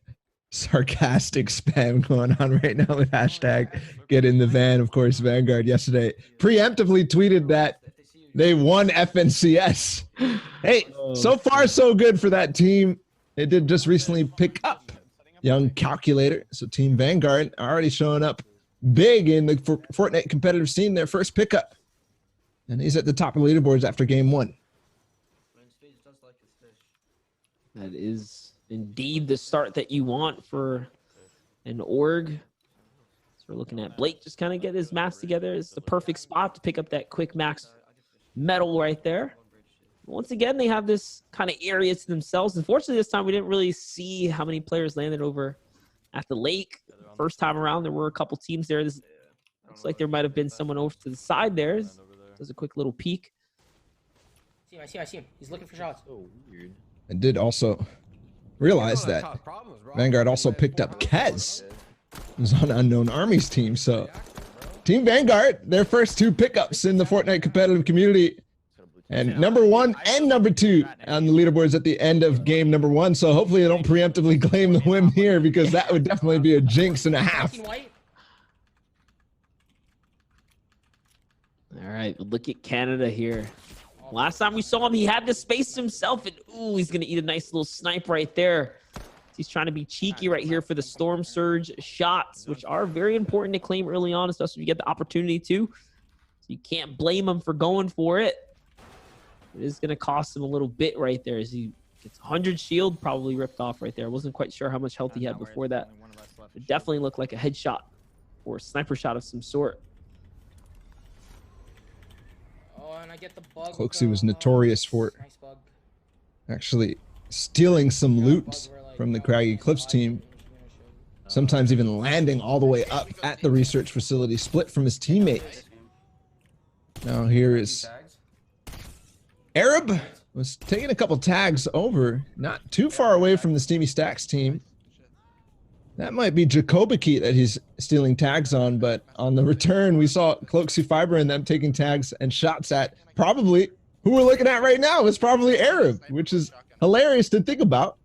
sarcastic spam going on right now with hashtag get in the van. Of course, Vanguard yesterday preemptively tweeted that they won FNCS. Hey, so far so good for that team. They did just recently pick up young Calculator. So Team Vanguard already showing up big in the Fortnite competitive scene, their first pickup. And he's at the top of the leaderboards after game 1. That is indeed the start that you want for an org. So we're looking at Blake just kind of get his maps together. It's the perfect spot to pick up that quick max medal right there. Once again, they have this kind of area to themselves. Unfortunately, this time we didn't really see how many players landed over at the lake. First time around, there were a couple teams there. This looks like there might have been someone over to the side there. Does a quick little peek. I see him. He's looking for shots. I did also realize that Vanguard also picked up Kez. Who's on Unknown Armies team. So Team Vanguard, their first 2 pickups in the Fortnite competitive community. And number 1 and number 2 on the leaderboards at the end of game number 1. So hopefully they don't preemptively claim the win here, because that would definitely be a jinx and a half. All right, look at Canada here. Last time we saw him, he had the space himself, and ooh, he's gonna eat a nice little snipe right there. He's trying to be cheeky right here for the Storm Surge shots, which are very important to claim early on, especially if you get the opportunity to. So you can't blame him for going for it. It is going to cost him a little bit right there as he gets 100 shield, probably ripped off right there. I wasn't quite sure how much health he had before that. It definitely looked like a headshot or a sniper shot of some sort. Oh, and I get the bug. Cloaksy was notorious for actually stealing some loot from the Craggy Cliffs team. Sometimes even landing all the way up at the research facility, split from his teammate. Now here is Arab, was taking a couple tags over, not too far away from the Steamy Stacks team. That might be Jacobiki that he's stealing tags on, but on the return, we saw Cloaksy Fiber and them taking tags and shots at probably who we're looking at right now is probably Arab, which is hilarious to think about.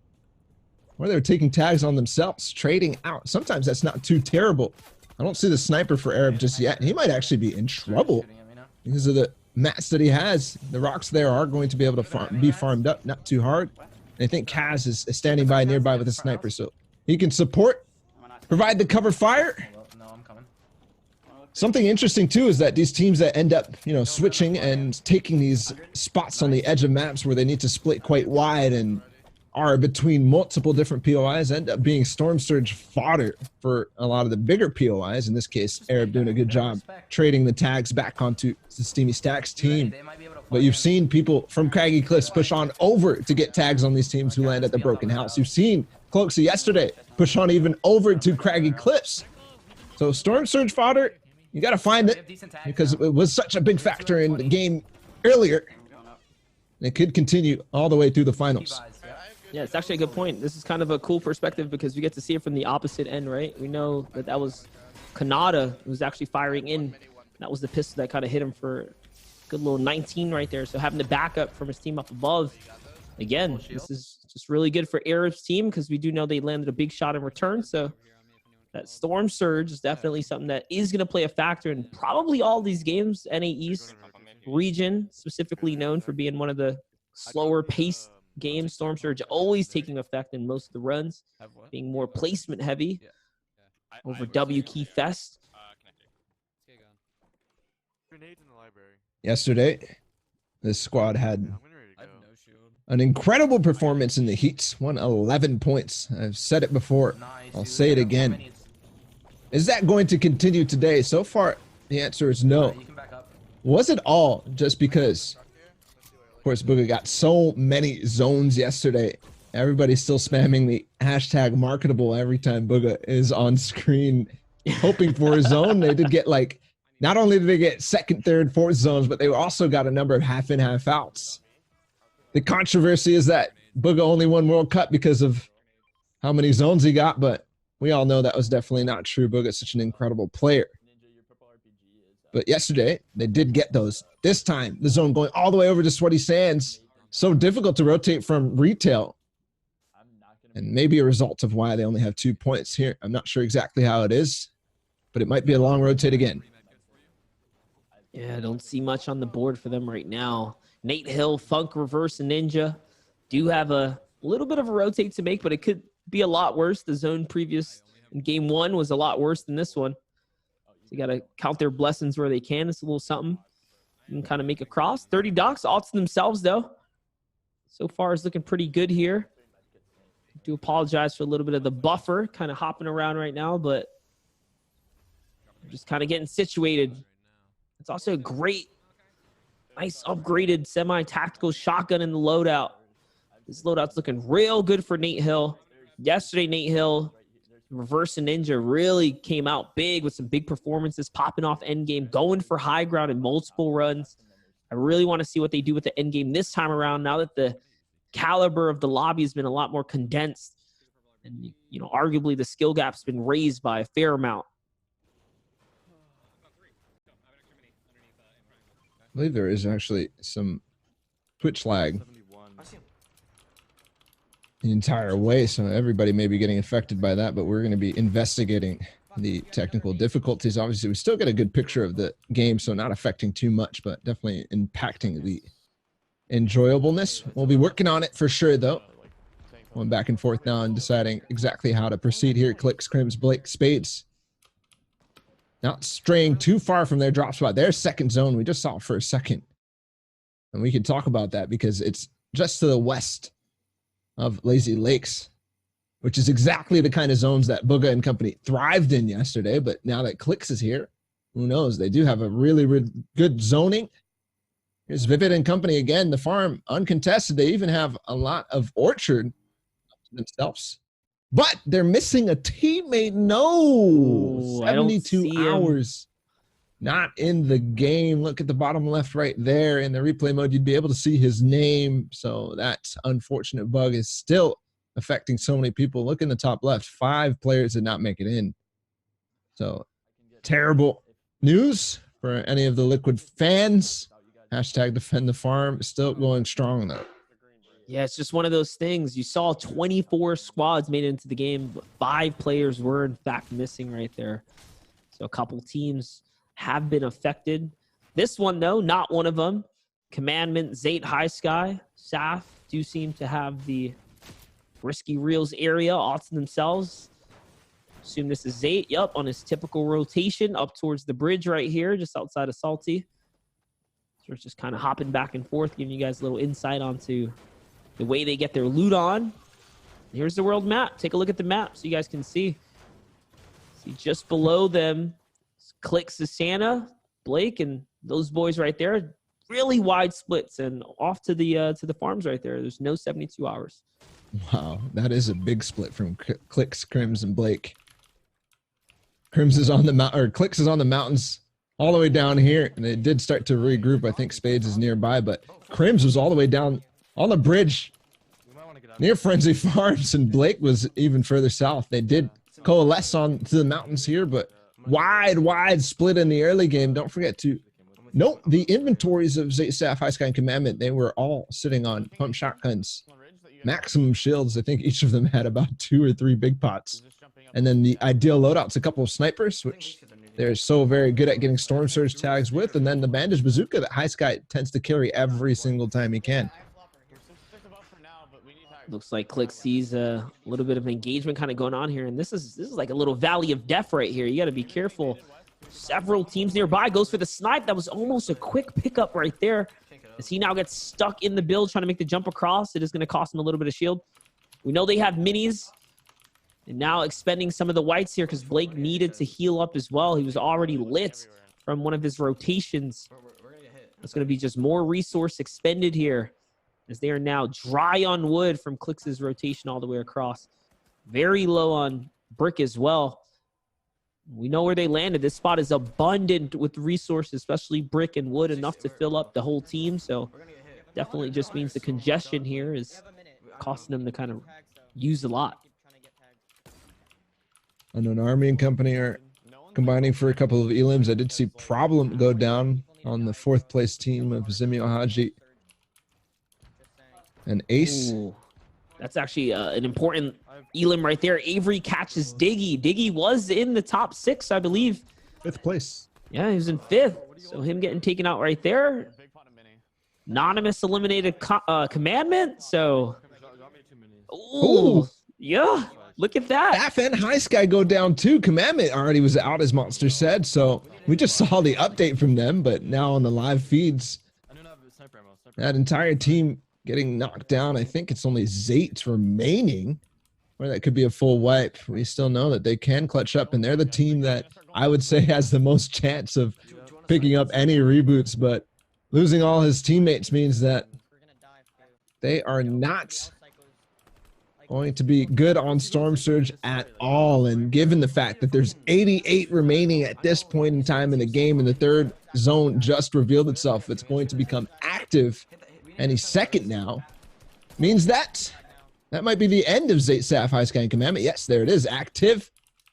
Or they're taking tags on themselves, trading out. Sometimes that's not too terrible. I don't see the sniper for Arab just yet. He might actually be in trouble because of the mats that he has. The rocks there are going to be able to be farmed up, not too hard. And I think Kaz is standing by nearby with a sniper, so he can support, provide the cover fire. Something interesting too is that these teams that end up, switching and taking these spots on the edge of maps where they need to split quite wide and are between multiple different POIs end up being Storm Surge fodder for a lot of the bigger POIs. In this case, Arab doing a good job trading the tags back onto the Steamy Stacks team. But you've seen people from Craggy Cliffs push on over to get tags on these teams who land at the Broken House. You've seen Cloaksy yesterday push on even over to Craggy Cliffs. So Storm Surge fodder, you got to find it because it was such a big factor in the game earlier. And it could continue all the way through the finals. Yeah, it's actually a good point. This is kind of a cool perspective because we get to see it from the opposite end, right? We know that that was Kanata who was actually firing in. That was the pistol that kind of hit him for a good little 19 right there. So having the backup from his team up above, again, this is just really good for Arab's team because we do know they landed a big shot in return. So that Storm Surge is definitely something that is going to play a factor in probably all these games. NA East region, specifically known for being one of the slower paced games. Storm Surge always taking effect in most of the runs, being more placement heavy over W Key Fest. Yesterday, this squad had an incredible performance in the heats, won 11 points. I've said it before, I'll say it again. Is that going to continue today? So far, the answer is no. Was it all just because, of course, Booga got so many zones yesterday? Everybody's still spamming the hashtag marketable every time Booga is on screen, hoping for a zone. They did get not only did they get second, third, fourth zones, but they also got a number of half in, half outs. The controversy is that Booga only won World Cup because of how many zones he got, but we all know that was definitely not true. Booga's such an incredible player. But yesterday, they did get those. This time, the zone going all the way over to Sweaty Sands. So difficult to rotate from retail. And maybe a result of why they only have 2 points here. I'm not sure exactly how it is, but it might be a long rotate again. Yeah, I don't see much on the board for them right now. Nate Hill, Funk, Reverse, and Ninja do have a little bit of a rotate to make, but it could be a lot worse. The zone previous in game one was a lot worse than this one. So you got to count their blessings where they can. It's a little something. You can kind of make a cross. 30 Ducks, all to themselves, though. So far, it's looking pretty good here. I do apologize for a little bit of the buffer kind of hopping around right now, but just kind of getting situated. It's also a great, nice upgraded semi-tactical shotgun in the loadout. This loadout's looking real good for Nate Hill. Yesterday, Nate Hill Reverse and Ninja really came out big with some big performances, popping off endgame, going for high ground in multiple runs. I really want to see what they do with the endgame this time around now that the caliber of the lobby has been a lot more condensed. And, you know, arguably the skill gap's been raised by a fair amount. I believe there is actually some Twitch lag the entire way, so everybody may be getting affected by that, but we're going to be investigating the technical difficulties. Obviously, we still get a good picture of the game, so not affecting too much, but definitely impacting the enjoyableness. We'll be working on it for sure, though. Going back and forth now and deciding exactly how to proceed here. Clicks, Crims, Blake, Spades. Not straying too far from their drop spot. Their second zone, we just saw it for a second. And we can talk about that because it's just to the west of Lazy Lakes, which is exactly the kind of zones that Booga and company thrived in yesterday. But now that Clicks is here, who knows? They do have a really, really good zoning. Here's Vivid and company again. The farm uncontested. They even have a lot of orchard themselves. But they're missing a teammate. No, 72 hours. Not in the game. Look at the bottom left right there. In the replay mode, you'd be able to see his name. So that unfortunate bug is still affecting so many people. Look in the top left. 5 players did not make it in. So terrible news for any of the Liquid fans. Hashtag defend the farm. Still going strong, though. Yeah, it's just one of those things. You saw 24 squads made it into the game, but 5 players were, in fact, missing right there. So a couple teams have been affected. This one, though, not one of them. Commandment, Zate, High Sky, Saf do seem to have the Risky Reels area all to themselves. Assume this is Zate. Yep, on his typical rotation up towards the bridge right here, just outside of Salty. So it's just kind of hopping back and forth, giving you guys a little insight onto the way they get their loot on. Here's the world map. Take a look at the map so you guys can see. See just below them, Clicks is Santa, Blake, and those boys right there. Really wide splits and off to the farms right there. There's no 72 hours. Wow, that is a big split from Clicks, Crims, and Blake. Crims is on the mountain, or Clicks is on the mountains all the way down here, and they did start to regroup. I think Spades is nearby, but Crims was all the way down on the bridge near Frenzy Farms, and Blake was even further south. They did coalesce on to the mountains here, but wide split in the early game. Don't forget to note the inventories of Zate, Staff, High Sky, and Commandment. They were all sitting on pump shotguns, maximum shields. I think each of them had about 2 or 3 big pots. And then the ideal loadouts, a couple of snipers, which they're so very good at getting Storm Surge tags with, and then the Bandage Bazooka that High Sky tends to carry every single time he can. Looks like Click sees a little bit of engagement kind of going on here, and this is like a little valley of death right here. You got to be careful. Several teams nearby. Goes for the snipe. That was almost a quick pickup right there, as he now gets stuck in the build trying to make the jump across. It is going to cost him a little bit of shield. We know they have minis, and now expending some of the whites here because Blake needed to heal up as well. He was already lit from one of his rotations. It's going to be just more resource expended here, as they are now dry on wood from Clicks's rotation all the way across. Very low on brick as well. We know where they landed. This spot is abundant with resources, especially brick and wood, enough to fill up the whole team. So definitely just means the congestion here is costing them to kind of use a lot. Unknown Army and company are combining for a couple of elims. I did see Problem go down on the 4th place team of Zimio Haji and Ace. Ooh, that's actually an important elim right there. Avery catches Diggy. Diggy was in the top 6, I believe. 5th place. Yeah, he was in 5th. So him getting taken out right there. Anonymous eliminated Commandment. So, ooh, yeah, look at that. Staff and High Sky go down too. Commandment already was out, as Monster said. So we just saw the update from them, but now on the live feeds, that entire team getting knocked down. I think it's only Zate remaining, or that could be a full wipe. We still know that they can clutch up, and they're the team that I would say has the most chance of picking up any reboots, but losing all his teammates means that they are not going to be good on Storm Surge at all. And given the fact that there's 88 remaining at this point in time in the game, and the third zone just revealed itself, it's going to become active any second now, means that might be the end of Saf High Sky Commandment. Yes, there it is, active.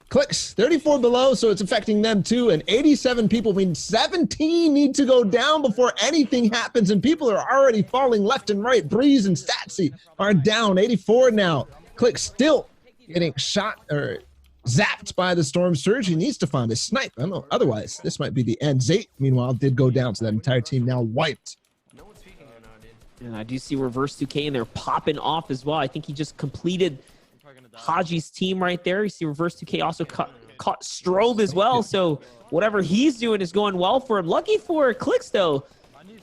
Clicks 34 below, so it's affecting them too. And 87 people means 17 need to go down before anything happens, and people are already falling left and right. Breeze and Statsy are down. 84 now. Clicks still getting shot or zapped by the Storm Surge. He needs to find a snipe. I don't know. Otherwise, this might be the end. Zate, meanwhile, did go down, so that entire team now wiped. And I do see Reverse 2K and they're popping off as well. I think he just completed Haji's team right there. You see Reverse 2K also caught Strobe as well. So whatever he's doing is going well for him. Lucky for Clicks, though.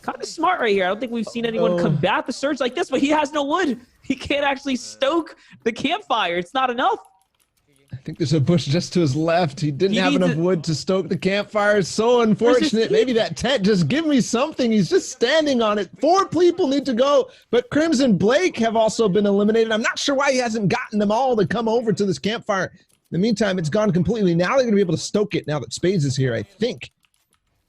Kind of smart right here. I don't think we've seen anyone combat the Surge like this, but he has no wood. He can't actually stoke the campfire. It's not enough. I think there's a bush just to his left. He didn't have enough wood to stoke the campfire. So unfortunate. Maybe that tent, just give me something. He's just standing on it. 4 people need to go, but Crims and Blake have also been eliminated. I'm not sure why he hasn't gotten them all to come over to this campfire. In the meantime, it's gone completely. Now they're going to be able to stoke it now that Spades is here, I think.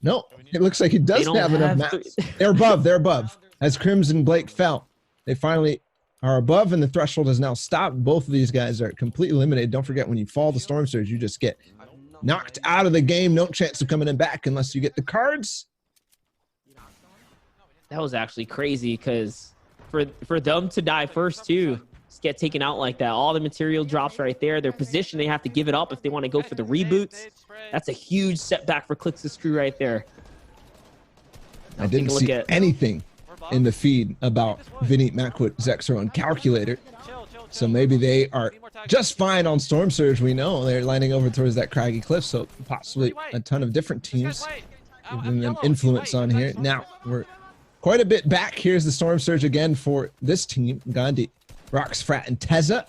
No, it looks like he doesn't have enough mats. They're above. As Crims and Blake fell, they finally are above, and the threshold has now stopped. Both of these guys are completely eliminated. Don't forget, when you fall to Storm Surge, you just get knocked out of the game. No chance of coming in back unless you get the cards. That was actually crazy because for them to die first, too, just get taken out like that. All the material drops right there. Their position, they have to give it up if they want to go for the reboots. That's a huge setback for Clicks' crew right there. I didn't see anything in the feed about Vinny, Macwood, Zexro, and Calculator. So maybe they are just fine on Storm Surge. We know they're lining over towards that craggy cliff, so possibly a ton of different teams giving them influence on here. Now, we're quite a bit back. Here's the Storm Surge again for this team. Gandhi, Rox, Frat, and Tezza.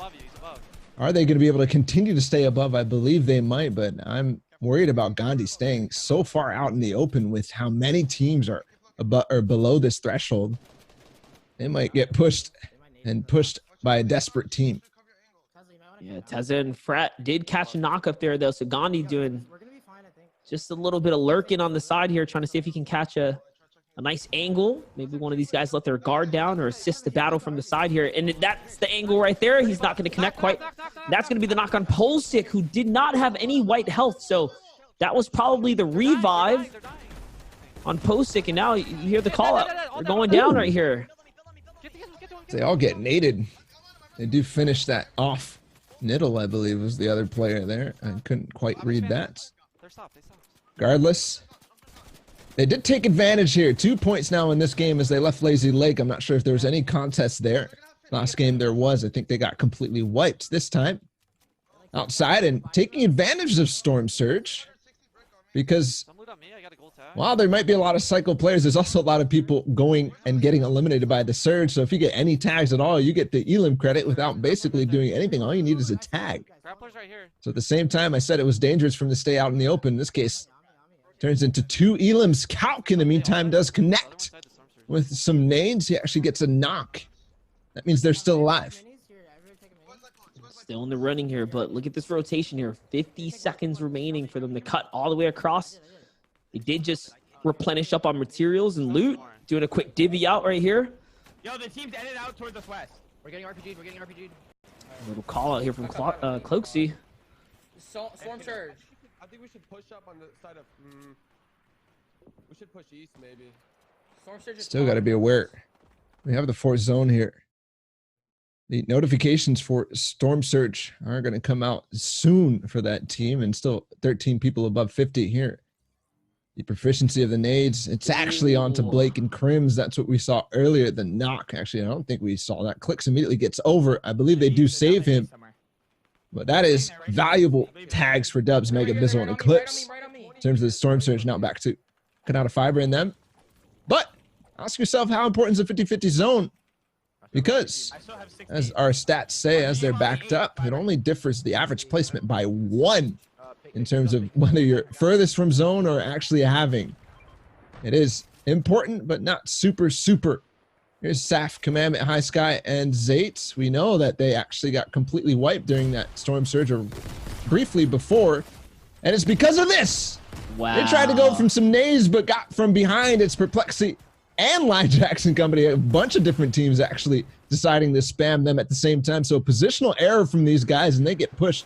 Are they going to be able to continue to stay above? I believe they might, but I'm worried about Gandhi staying so far out in the open with how many teams are above or below this threshold. They might get pushed by a desperate team. Yeah, Tezza and Frat did catch a knock up there, though, so Gandhi doing just a little bit of lurking on the side here, trying to see if he can catch a nice angle. Maybe one of these guys let their guard down or assist the battle from the side here. And that's the angle right there. He's not going to connect quite. That's going to be the knock on Polsic, who did not have any white health. So that was probably the revive on Polsic. And now you hear the call out. They're going down right here. They all get naded. They do finish that off. Niddle, I believe, was the other player there. I couldn't quite read that. Regardless, they did take advantage here. 2 points now in this game as they left Lazy Lake. I'm not sure if there was any contest there. Last game there was. I think they got completely wiped this time. Outside and taking advantage of Storm Surge. Because while there might be a lot of cycle players, there's also a lot of people going and getting eliminated by the Surge. So if you get any tags at all, you get the Elim credit without basically doing anything. All you need is a tag. So at the same time, I said it was dangerous for him to stay out in the open. In this case, turns into 2 Elims. Kalk, in the meantime, does connect with some nades. He actually gets a knock. That means they're still alive. Still in the running here, but look at this rotation here. 50 seconds remaining for them to cut all the way across. They did just replenish up on materials and loot. Doing a quick divvy out right here. Yo, the team's ended out towards us west. We're getting RPG'd. A little call out here from Cloaksy. Storm Surge. I think we should push up on the side of... we should push east, maybe. Storm Surge is Still got to be aware. We have the 4th zone here. The notifications for Storm Surge are going to come out soon for that team, and still 13 people above 50 here. The proficiency of the nades, it's actually on to Blake and Crims. That's what we saw earlier, the knock. Actually, I don't think we saw that. Clicks immediately gets over. I believe they do save him. But that is valuable tags for Dubs, Mega Bizzle, and Eclipse. In terms of the Storm Surge, now back to cut out a fiber in them. But ask yourself, how important is a 50-50 zone? Because, as our stats say, as they're backed up, it only differs the average placement by 1 in terms of whether you're furthest from zone or actually having. It is important, but not super Here's Saf, Commandment, High Sky, and Zayt. We know that they actually got completely wiped during that Storm Surge, or briefly before, and it's because of this. Wow. They tried to go from some nades, but got from behind. It's Perplexity and Line Jackson Company, a bunch of different teams actually deciding to spam them at the same time. So positional error from these guys, and they get pushed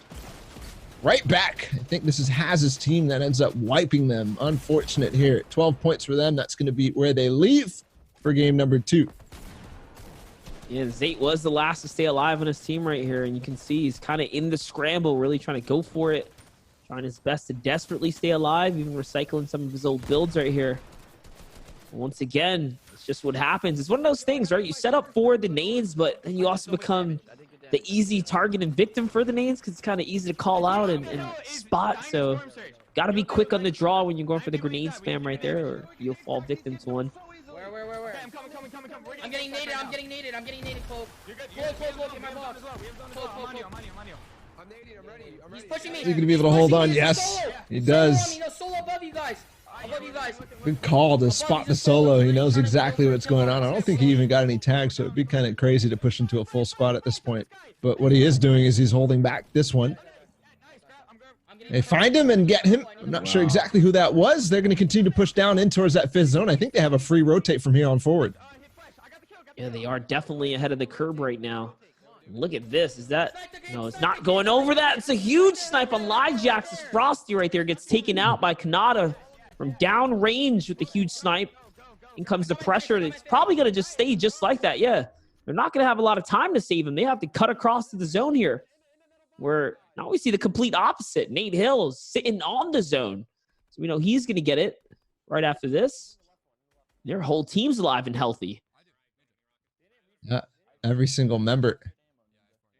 right back. I think this is Haz's team that ends up wiping them. Unfortunate here. 12 points for them. That's going to be where they leave for game number 2. Yeah, Zayt was the last to stay alive on his team right here, and you can see he's kind of in the scramble, really trying to go for it, trying his best to desperately stay alive, even recycling some of his old builds right here. Once again, it's just what happens. It's one of those things, right? You set up for the nades, but then you also become the easy target and victim for the nades because it's kind of easy to call out and spot. So got to be quick on the draw when you're going for the grenade spam right there, or you'll fall victim to one. Where? I'm coming. I'm getting naded, Cloak. Cloak, in my box. Cloak. I'm nading, I'm ready. He's pushing me. Is he going to be able to hold on? Yes, he does. Solo above you guys. Good call to spot the solo. He knows exactly what's going on. I don't think he even got any tags, so it'd be kind of crazy to push into a full spot at this point. But what he is doing is he's holding back this one. They find him and get him. I'm not sure exactly who that was. They're going to continue to push down in towards that 5th zone. I think they have a free rotate from here on forward. Yeah, they are definitely ahead of the curb right now. Look at this. Is that... No, it's not going over that. It's a huge snipe on Lijax. As Frosty right there gets taken out by Kanata from down range with the huge snipe. In comes the pressure, and it's probably going to just stay just like that. Yeah, they're not going to have a lot of time to save him. They have to cut across to the zone here, where now we see the complete opposite. Nate Hill's sitting on the zone. So we know he's going to get it right after this. Their whole team's alive and healthy. Yeah, every single member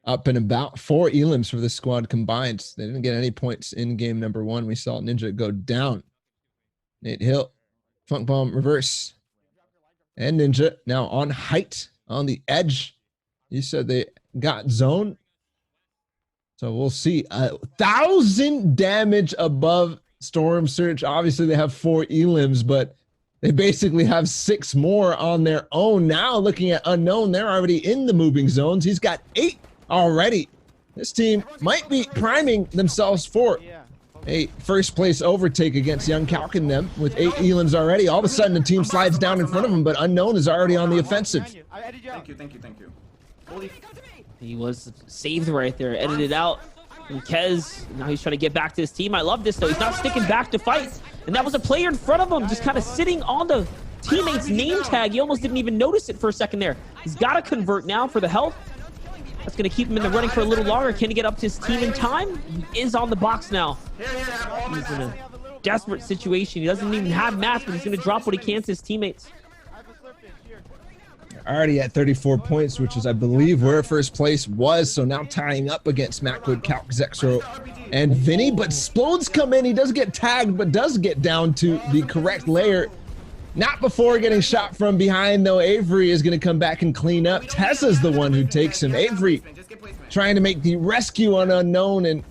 up and about. 4 elims for the squad combined. They didn't get any points in game number 1. We saw Ninja go down. Nate Hill, Funk Bomb, reverse. And Ninja now on height, on the edge. You said they got zone. So we'll see. 1,000 damage above Storm Surge. Obviously, they have 4 elims, but they basically have 6 more on their own. Now, looking at Unknown, they're already in the moving zones. He's got 8 already. This team might be priming themselves for a first place overtake against Young Calc and them with 8 elims already. All of a sudden, the team slides down in front of them, but Unknown is already on the offensive. Thank you. He was saved right there, edited out. And Kez, now he's trying to get back to his team. I love this, though. He's not sticking back to fight. And that was a player in front of him, just kind of sitting on the teammate's name tag. He almost didn't even notice it for a second there. He's got to convert now for the health. That's going to keep him in the running for a little longer. Can he get up to his team in time? He is on the box now. He's in a desperate situation. He doesn't even have mats, but he's going to drop what he can to his teammates. Already at 34 points, which is, I believe, where first place was. So now tying up against Macwood, Calc, Zexro, and Vinny. But Splodes come in. He does get tagged, but does get down to the correct layer. Not before getting shot from behind, though. Avery is going to come back and clean up. Tessa's the one who takes him. Avery trying to make the rescue on Unknown and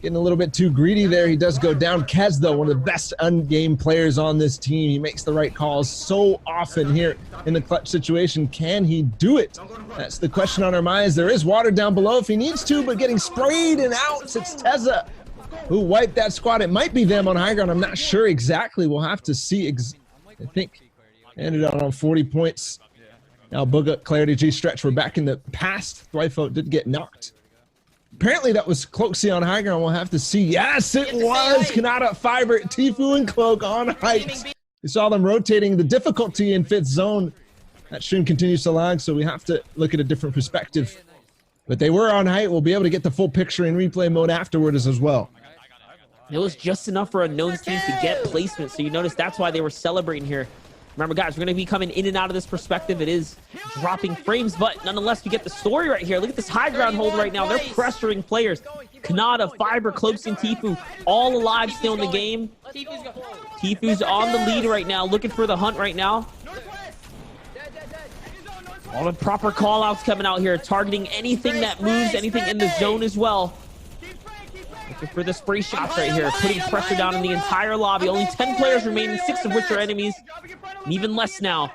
getting a little bit too greedy there. He does go down. Kez, though, one of the best ungame players on this team. He makes the right calls so often here in the clutch situation. Can he do it? That's the question on our minds. There is water down below if he needs to, but getting sprayed and out. It's Tessa who wiped that squad. It might be them on high ground. I'm not sure exactly. We'll have to see. I think ended out on 40 points. Now Booga, Clarity, G Stretch were back in the past. Thwyfo did get knocked. Apparently that was Cloaksy on high ground. We'll have to see. Yes, it was Kanata, Fiber, Tifu, and Cloak on height. We saw them rotating the difficulty in 5th zone. That stream continues to lag, so we have to look at a different perspective. But they were on height. We'll be able to get the full picture in replay mode afterwards as well. It was just enough for Unknown's team to get placement, so you notice that's why they were celebrating here. Remember, guys, we're going to be coming in and out of this perspective. It is dropping frames, but nonetheless, we get the story right here. Look at this high ground hold right now. They're pressuring players. Kanata, Fiber, Cloaks, and Tifu all alive still in the game. Tifu's on the lead right now, looking for the hunt right now. All the proper call-outs coming out here, targeting anything that moves, anything in the zone as well. Looking for the spray shots right here, putting pressure down in the entire lobby. Only 10 players remaining, 6 of which are enemies, and even less now.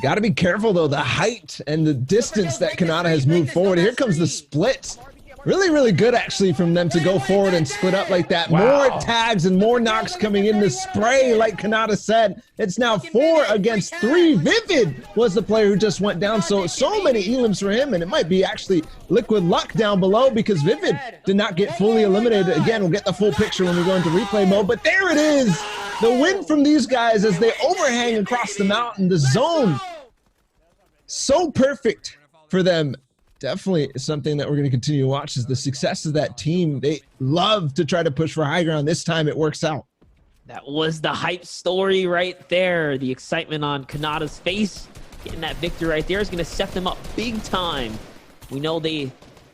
Got to be careful, though. The height and the distance that Kanata has moved forward. Here comes the split. Really, really good, actually, from them to go forward and split up like that. Wow. More tags and more knocks coming in the spray, like Kanata said. It's now 4 against 3. Vivid was the player who just went down. So many elims for him, and it might be actually Liquid luck down below because Vivid did not get fully eliminated. Again, we'll get the full picture when we go into replay mode, but there it is. The win from these guys as they overhang across the mountain, the zone. So perfect for them. Definitely something that we're going to continue to watch is the success of that team. They love to try to push for high ground. This time it works out. That was the hype story right there. The excitement on Kanata's face. Getting that victory right there is going to set them up big time. We know they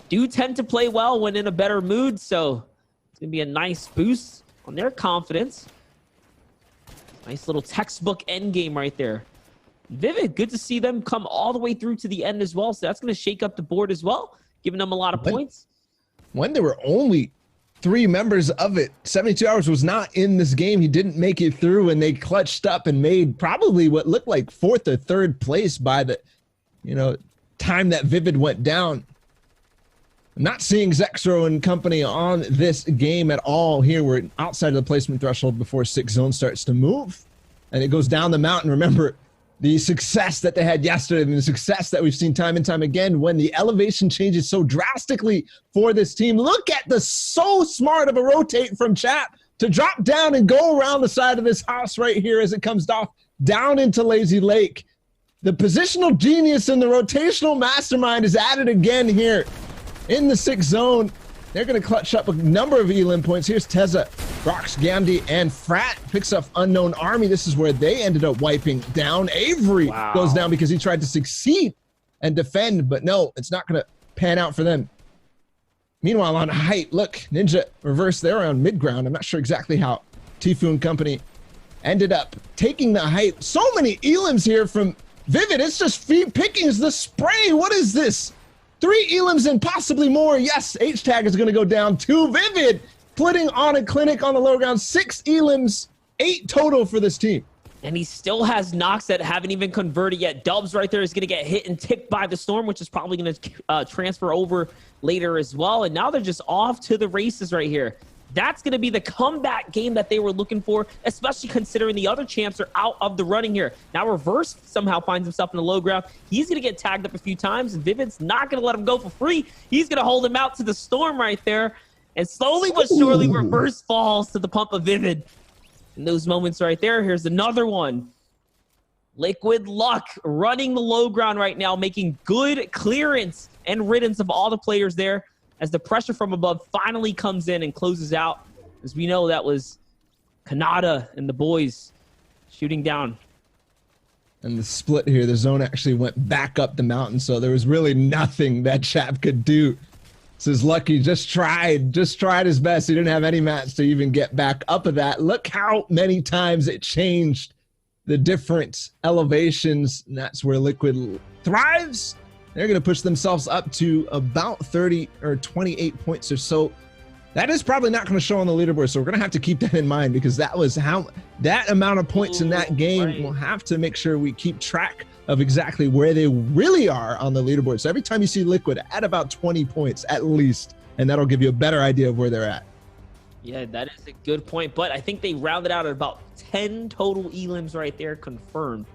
do tend to play well when in a better mood, so it's going to be a nice boost on their confidence. Nice little textbook end game right there. Vivid, good to see them come all the way through to the end as well. So that's going to shake up the board as well, giving them a lot of points. When there were only 3 members of it, 72 Hours was not in this game. He didn't make it through, and they clutched up and made probably what looked like 4th or 3rd place by the, time that Vivid went down. I'm not seeing Zexro and company on this game at all here. We're outside of the placement threshold before 6 zone starts to move, and it goes down the mountain. Remember, the success that they had yesterday and the success that we've seen time and time again when the elevation changes so drastically for this team. Look at the so smart of a rotate from Chap to drop down and go around the side of this house right here as it comes off down into Lazy Lake. The positional genius and the rotational mastermind is at it again here in the 6th zone. They're going to clutch up a number of elim points. Here's Teza, Brox, Gamdi, and Frat picks up Unknown Army. This is where they ended up wiping down. Avery goes down because he tried to succeed and defend, but no, it's not going to pan out for them. Meanwhile, on height, look, Ninja reverse there on mid-ground. I'm not sure exactly how Tfue and company ended up taking the height. So many elims here from Vivid. It's just feet pickings, the spray. What is this? 3 elims and possibly more. Yes, H-Tag is going to go down. 2 Vivid, putting on a clinic on the low ground. 6 elims, 8 total for this team. And he still has knocks that haven't even converted yet. Dubs right there is going to get hit and tipped by the storm, which is probably going to transfer over later as well. And now they're just off to the races right here. That's going to be the comeback game that they were looking for, especially considering the other champs are out of the running here. Now Reverse somehow finds himself in the low ground. He's going to get tagged up a few times, and Vivid's not going to let him go for free. He's going to hold him out to the storm right there. And slowly but surely, Reverse falls to the pump of Vivid. In those moments right there, here's another one. Liquid Luck running the low ground right now, making good clearance and riddance of all the players there, as the pressure from above finally comes in and closes out. As we know, that was Kanata and the boys shooting down. And the split here, the zone actually went back up the mountain, so there was really nothing that Chap could do. Says Lucky just tried his best. He didn't have any mats to even get back up of that. Look how many times it changed the different elevations, and that's where Liquid thrives. They're going to push themselves up to about 30 or 28 points or so. That is probably not going to show on the leaderboard, so we're going to have to keep that in mind because that was that amount of points in that game. Right. We'll have to make sure we keep track of exactly where they really are on the leaderboard. So every time you see Liquid, add about 20 points at least, and that'll give you a better idea of where they're at. Yeah, that is a good point, but I think they rounded out at about 10 total elims right there confirmed.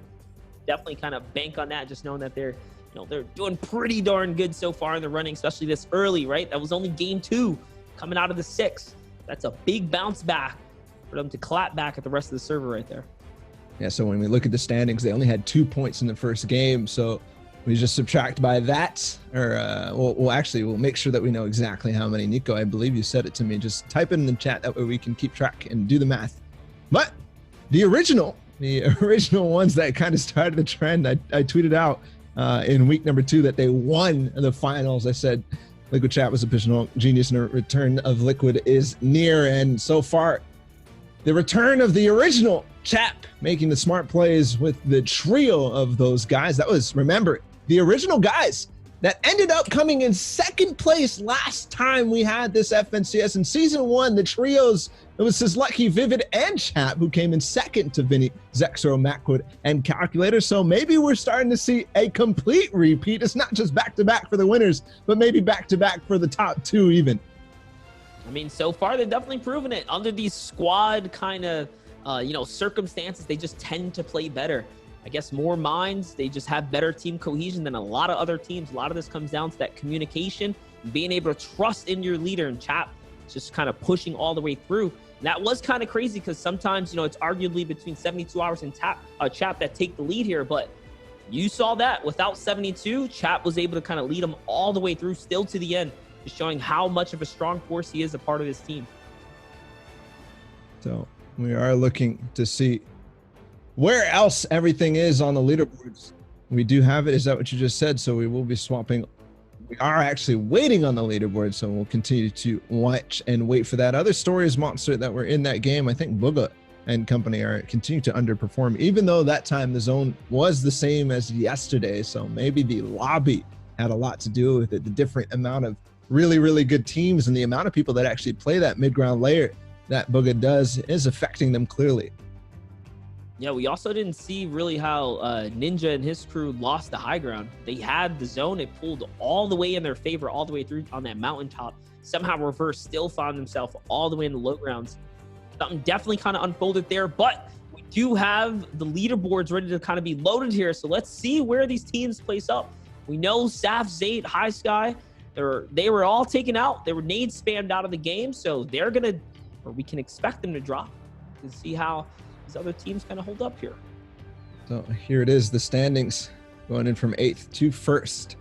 Definitely kind of bank on that, just knowing that they're doing pretty darn good so far in the running, especially this early, right? That was only game 2 coming out of the 6. That's a big bounce back for them to clap back at the rest of the server right there. Yeah, so when we look at the standings, they only had 2 points in the first game. So we just subtract by that, or we'll make sure that we know exactly how many. Nico, I believe you said it to me. Just type it in the chat. That way we can keep track and do the math. But the original ones that kind of started the trend, I tweeted out in week number 2 that they won the finals. I said Liquid Chat was a positional genius and a return of Liquid is near. And so far, the return of the original Chap making the smart plays with the trio of those guys. That was, remember, the original guys that ended up coming in 2nd place last time we had this FNCS. In season 1, the trios It was Sizlecki, Vivid, and Chap who came in second to Vinny, Zexro, Macwood, and Calculator. So maybe we're starting to see a complete repeat. It's not just back-to-back for the winners, but maybe back-to-back for the top two even. I mean, so far they've definitely proven it. Under these squad kind of, circumstances, they just tend to play better. I guess more minds, they just have better team cohesion than a lot of other teams. A lot of this comes down to that communication, being able to trust in your leader, and Chap just kind of pushing all the way through. And that was kind of crazy because sometimes, it's arguably between 72 hours and Chap that take the lead here. But you saw that without 72, Chap was able to kind of lead them all the way through, still to the end, just showing how much of a strong force he is a part of his team. So we are looking to see where else everything is on the leaderboards. We do have it. Is that what you just said? So we will be swapping. We are actually waiting on the leaderboard, so we'll continue to watch and wait for that. Other stories, Monster, that were in that game, I think Booga and company are continuing to underperform, even though that time the zone was the same as yesterday. So maybe the lobby had a lot to do with it. The different amount of really, really good teams and the amount of people that actually play that mid-ground layer that Booga does is affecting them clearly. Yeah, we also didn't see really how Ninja and his crew lost the high ground. They had the zone. It pulled all the way in their favor, all the way through on that mountaintop. Somehow Reverse still found himself all the way in the low grounds. Something definitely kind of unfolded there, but we do have the leaderboards ready to kind of be loaded here. So let's see where these teams place up. We know Saf, Zate, High Sky, they were all taken out. They were nade spammed out of the game. So they're going to, or we can expect them to drop to see how these other teams kind of hold up here. So here it is, the standings going in from 8th to 1st.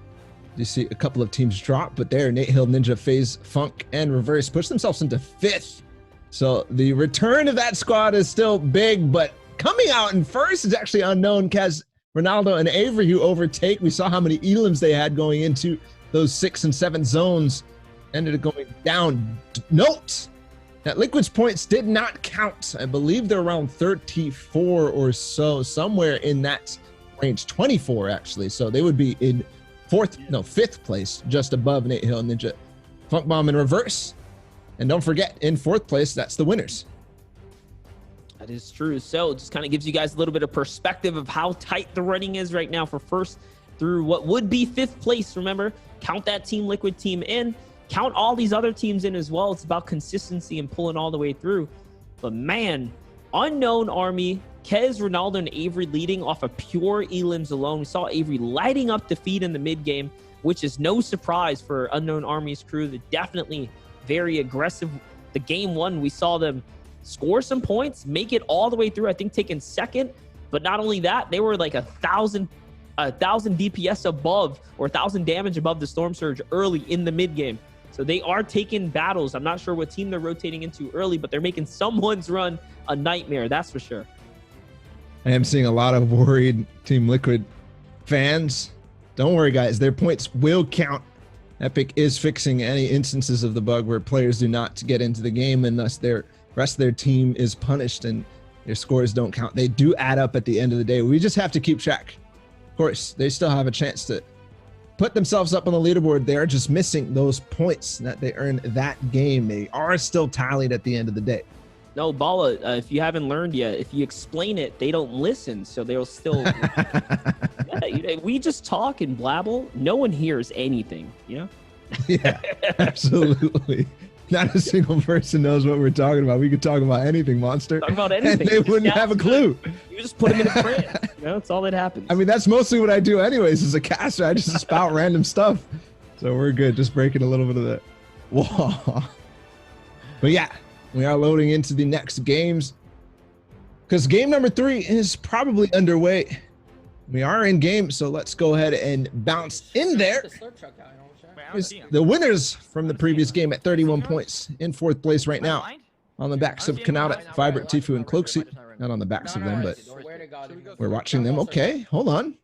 You see a couple of teams drop, but there, Nate Hill, Ninja, FaZe, Funk, and Reverse push themselves into 5th. So the return of that squad is still big, but coming out in 1st is actually unknown. Kaz, Ronaldo, and Avery who overtake. We saw how many elims they had going into those 6 and 7 zones. Ended up going down. Note that Liquid's points did not count. I believe they're around 34 or so, somewhere in that range, 24 actually. So they would be in 5th place, just above Nate Hill, Ninja, Funk Bomb, and Reverse. And don't forget, in 4th place, that's the winners. That is true. So it just kind of gives you guys a little bit of perspective of how tight the running is right now for 1st through what would be 5th place. Remember, count that Team Liquid team in. Count all these other teams in as well. It's about consistency and pulling all the way through. But man, Unknown Army, Kez, Ronaldo, and Avery leading off of pure elims alone. We saw Avery lighting up the feed in the mid game, which is no surprise for Unknown Army's crew. They're definitely very aggressive. The game 1, we saw them score some points, make it all the way through, I think taking 2nd. But not only that, they were like 1,000 DPS above, or 1,000 damage above the Storm Surge early in the mid game. So they are taking battles. I'm not sure what team they're rotating into early, but they're making someone's run a nightmare. That's for sure. I am seeing a lot of worried Team Liquid fans. Don't worry, guys. Their points will count. Epic is fixing any instances of the bug where players do not get into the game, and thus their rest of their team is punished and their scores don't count. They do add up at the end of the day. We just have to keep track. Of course, they still have a chance to put themselves up on the leaderboard. They are just missing those points that they earned that game. They are still tallied at the end of the day. No, Bala, if you haven't learned yet, if you explain it, they don't listen, so they'll still... we just talk and blabble. No one hears anything, you know? Yeah, absolutely. Not a single person knows what we're talking about. We could talk about anything, Monster. Talk about anything. And they wouldn't have a clue. You just put them in a trance. You know, that's all that happens. I mean, that's mostly what I do anyways as a caster. I just spout random stuff. So we're good. Just breaking a little bit of that wall. But yeah, we are loading into the next games because game number 3 is probably underway. We are in game, so let's go ahead and bounce in there. The winners from the previous game at 31 points in 4th place right now on the backs of Kanata, Vibrant, Tifu, and Cloaksuit. Not on the backs of them, but we're watching them. Okay, hold on.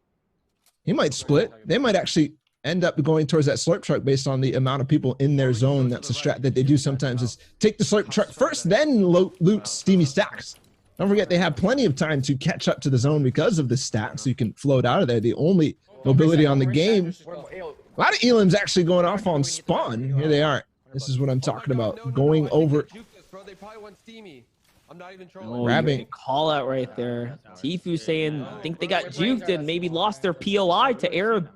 He might split. They might actually end up going towards that slurp truck based on the amount of people in their zone. That's a strat that they do sometimes, is take the slurp truck first, then loot steamy stacks. Don't forget, they have plenty of time to catch up to the zone because of the stack, so you can float out of there. The only mobility on the game. A lot of elims actually going off on spawn. Here they are. This is what I'm talking about. Going over They probably want Steamy. I'm not even trolling. Oh, Grabbing. call out right there. Tifu saying, I think they got juked and maybe lost their POI to Arab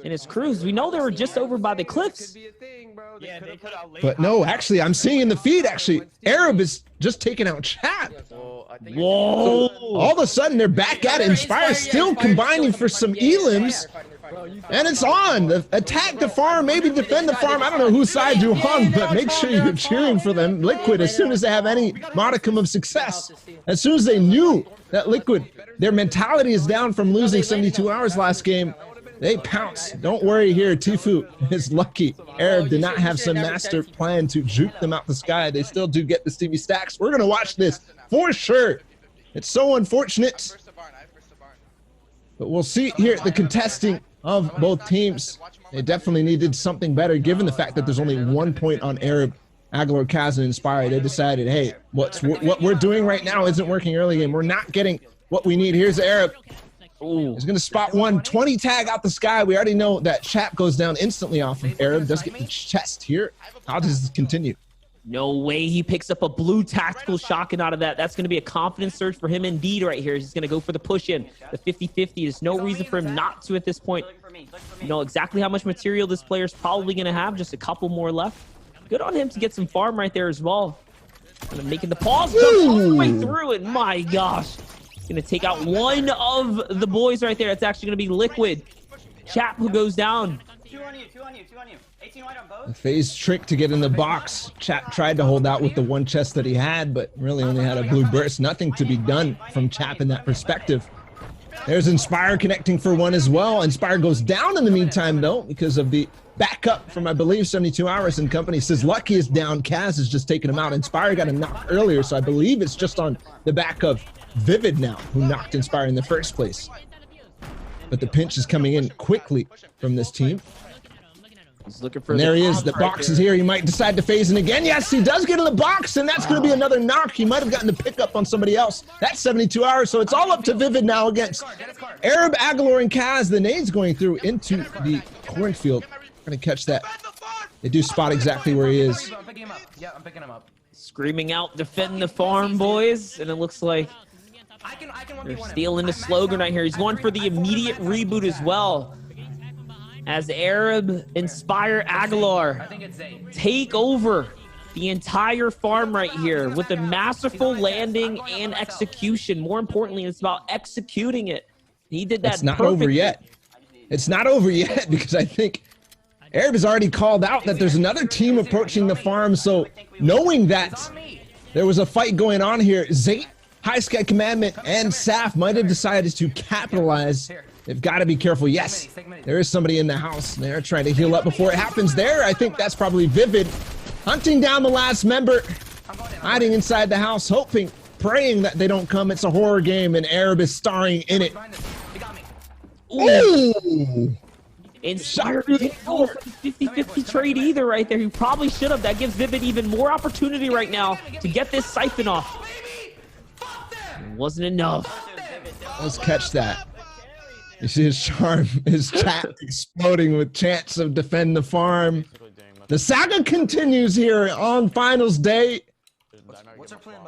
and his crews. We know they were just over by the cliffs. But no, actually, I'm seeing in the feed, actually, Arab is just taking out Chap. Whoa. All of a sudden, they're back at it. Inspire still combining for some elims. And it's on. The attack the farm, maybe defend the farm. I don't know whose side you're on, but make sure you're cheering for them. Liquid, as soon as they have any modicum of success, as soon as they knew that Liquid, their mentality is down from losing 72 hours last game, they pounce. Don't worry here. Tifu is lucky. Arab did not have some master plan to juke them out the sky. They still do get the Stevie stacks. We're going to watch this for sure. It's so unfortunate. But we'll see here the contesting of both teams. They definitely needed something better given the fact that there's only 1 point on Arab, Aguilar, Kaz, and Inspire. They decided, hey, what we're doing right now isn't working early game. We're not getting what we need. Here's Arab. He's going to spot 120 tag out the sky. We already know that Chap goes down instantly off of Arab. Does get the chest here. How does this continue? No way he picks up a blue tactical shotgun out of that. That's going to be a confidence surge for him indeed right here. He's going to go for the push in. The 50-50. There's no reason for him not to at this point. You know exactly how much material this player is probably going to have. Just a couple more left. Good on him to get some farm right there as well. Kind of making the pause. Jumps all the way through it. My gosh. He's going to take out one of the boys right there. It's actually going to be Liquid. Chap who goes down. 2 on you. 18 white on both. The phase trick to get in the box. Chap tried to hold out with the one chest that he had, but really only had a blue burst. Nothing to be done from Chap in that perspective. There's Inspire connecting for one as well. Inspire goes down in the meantime, though, because of the backup from, I believe, 72 Hours and company. Says Lucky is down. Kaz is just taking him out. Inspire got a knock earlier, so I believe it's just on the back of Vivid now, who knocked Inspire in the first place. But the pinch is coming in quickly from this team. He's looking for. And there he is. The box is here. He might decide to phase in again. Yes, he does get in the box, and that's going to be another knock. He might have gotten the pickup on somebody else. That's 72 Hours, so it's all up to Vivid now against Arab, Aguilar, and Kaz. The nades going through into the cornfield. Going to catch that. They do spot exactly where he is. I'm picking him up. Yeah, I'm picking him up. Screaming out, defend the farm, boys. And it looks like they're stealing the slogan right here. He's going for the immediate reboot as well. As Arab, Inspire, Aguilar take over the entire farm right here with a masterful landing and execution. More importantly, it's about executing it. He did that. It's not over yet. It's not over yet because I think Arab has already called out that there's another team approaching the farm. So knowing that there was a fight going on here, Zayt, High Sky Commandment, and Saf might have decided to capitalize. They've got to be careful. Yes, there is somebody in the house. They're trying to heal up before it happens there. I think that's probably Vivid. Hunting down the last member. Hiding inside the house, hoping, praying that they don't come. It's a horror game, and Arab is starring in it. Ooh! Inspire didn't go for the 50-50 trade either right there. He probably should have. That gives Vivid even more opportunity right now to get this siphon off. It wasn't enough. Let's catch that. You see his charm, his chat exploding with chants of defend the farm. The saga continues here on finals day.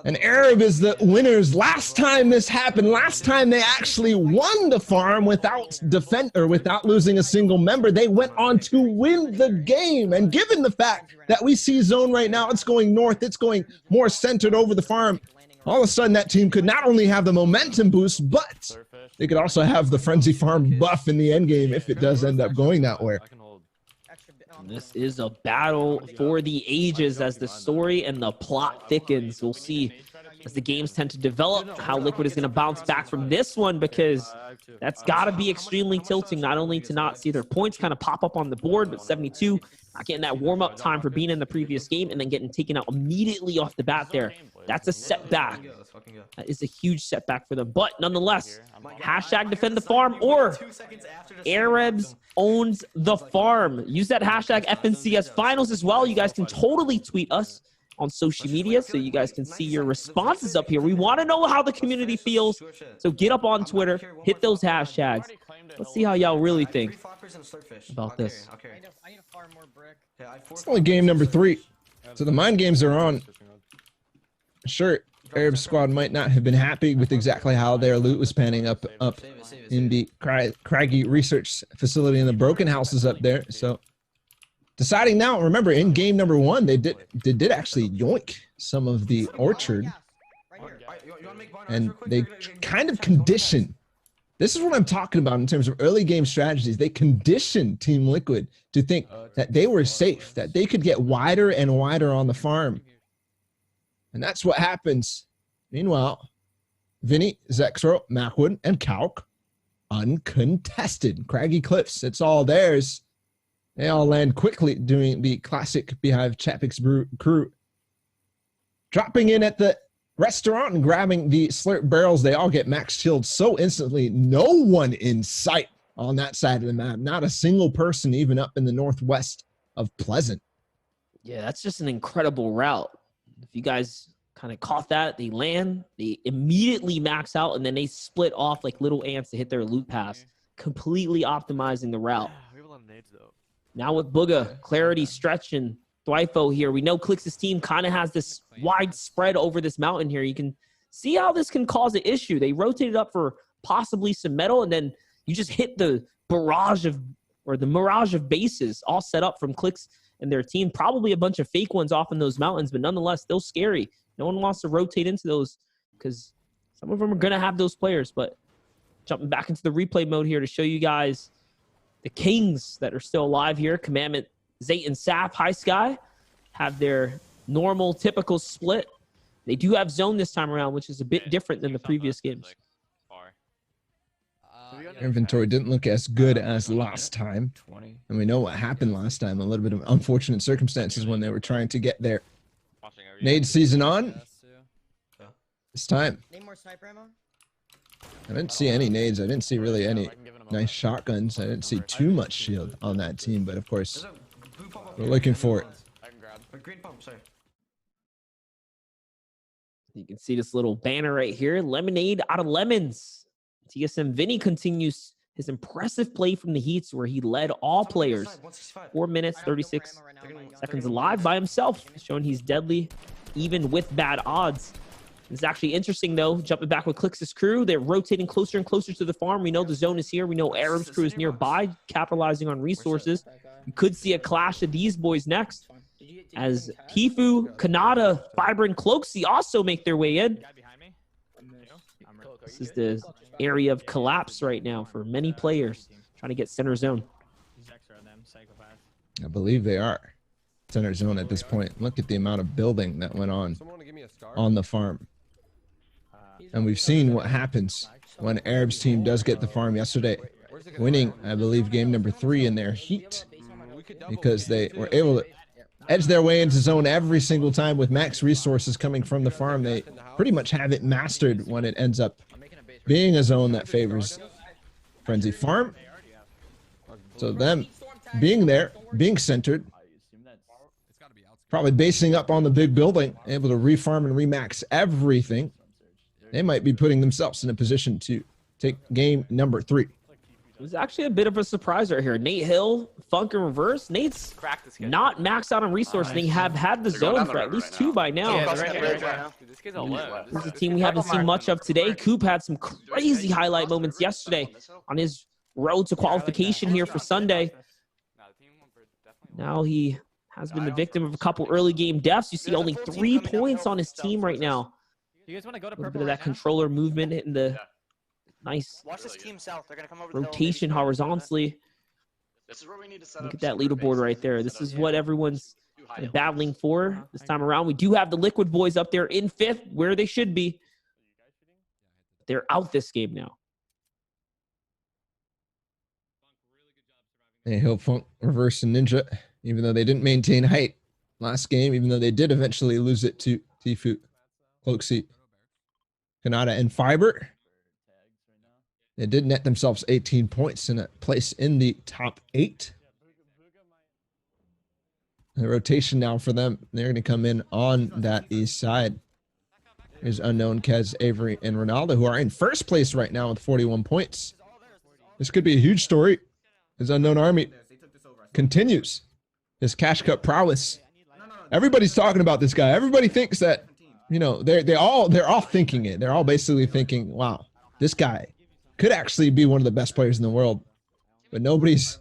And Arab is the winners. Last time this happened, last time they actually won the farm without without losing a single member, they went on to win the game. And given the fact that we see zone right now, it's going north, it's going more centered over the farm. All of a sudden, that team could not only have the momentum boost, but they could also have the Frenzy Farm buff in the end game if it does end up going that way. This is a battle for the ages as the story and the plot thickens. We'll see as the games tend to develop how Liquid is going to bounce back from this one, because that's got to be extremely tilting, not only to not see their points kind of pop up on the board, but 72, not getting that warm-up time for being in the previous game and then getting taken out immediately off the bat there. That's a setback. That is a huge setback for them. But nonetheless, hashtag defend the farm or Arabs owns the farm. Use that hashtag FNCS finals as well. You guys can totally tweet us on social media so you guys can see your responses up here. We want to know how the community feels. So get up on Twitter, hit those hashtags. Let's see how y'all really think about this. It's only game number 3. So the mind games are on. Sure, Arab squad might not have been happy with exactly how their loot was panning up in the craggy research facility and the broken houses up there. So deciding now, remember in game number 1, they did actually yoink some of the orchard, and they kind of condition. This is what I'm talking about in terms of early game strategies. They conditioned Team Liquid to think that they were safe, that they could get wider and wider on the farm. And that's what happens. Meanwhile, Vinny, Zexro, Macwood, and Kalk, uncontested. Craggy Cliffs, it's all theirs. They all land quickly doing the classic Beehive Chapix crew. Dropping in at the restaurant and grabbing the slurp barrels. They all get max shield so instantly. No one in sight on that side of the map. Not a single person even up in the northwest of Pleasant. Yeah, that's just an incredible route. If you guys kind of caught that, they land, they immediately max out, and then they split off like little ants to hit their loot pass, completely optimizing the route. Now with Booga, Clarity, Stretch, and Thwyfo here, we know Clix's team kind of has this wide spread over this mountain here. You can see how this can cause an issue. They rotated up for possibly some metal, and then you just hit the barrage of, or the mirage of bases all set up from Clix and their team. Probably a bunch of fake ones off in those mountains, but nonetheless, still scary. No one wants to rotate into those because some of them are going to have those players. But jumping back into the replay mode here to show you guys the Kings that are still alive here. Commandment, Zayt, and Saf, High Sky have their normal, typical split. They do have zone this time around, which is a bit different than the previous games. Inventory didn't look as good as last time. And we know what happened last time. A little bit of unfortunate circumstances when they were trying to get their nade season on. This time, I didn't see any nades. I didn't see really any nice shotguns. I didn't see too much shield on that team. But of course, we're looking for it. You can see this little banner right here. Lemonade out of lemons. TSM Vinny continues his impressive play from the heats where he led all players. 4 minutes, 36 seconds alive by himself, showing he's deadly even with bad odds. It's actually interesting, though, jumping back with Clix's crew. They're rotating closer and closer to the farm. We know the zone is here. We know Arab's crew is nearby, capitalizing on resources. You could see a clash of these boys next, as Tifu, Kanata, Fiber, and Cloaksy also make their way in. This is the area of collapse right now for many players trying to get center zone. I believe they are center zone at this point. Look at the amount of building that went on the farm. And we've seen what happens when Arab's team does get the farm yesterday, winning, I believe, game number 3 in their heat, because they were able to edge their way into zone every single time with max resources coming from the farm. They pretty much have it mastered when it ends up being a zone that favors Frenzy Farm. So them being there, being centered, probably basing up on the big building, able to refarm and remax everything, they might be putting themselves in a position to take game number 3. It was actually a bit of a surprise right here. Nate Hill, Funk in reverse. Nate's not maxed out on resource. They have had the zone for at least 2 by now. This is a team we haven't seen much of today. Coop had some crazy highlight moments yesterday on his road to qualification here for Sunday. Now he has been the victim of a couple early game deaths. You see only 3 points on his team right now. A little bit of that controller movement hitting the nice rotation horizontally. Look at that leaderboard right there. This is what everyone's battling for this time around. We do have the Liquid boys up there in 5th, where they should be. They're out this game now. Hey, Hill, Funk, Reverse, and Ninja, even though they didn't maintain height last game, even though they did eventually lose it to Tifu, Cloaksy, Kanata, and Fiber. They did net themselves 18 points in a place in the top 8. The rotation now for them, they're going to come in on that east side. Here's Unknown, Kez, Avery, and Ronaldo, who are in first place right now with 41 points. This could be a huge story as Unknown Army continues his Cash Cup prowess. Everybody's talking about this guy. Everybody thinks that you know, they're all thinking it. They're all basically thinking, wow, this guy could actually be one of the best players in the world. But nobody's,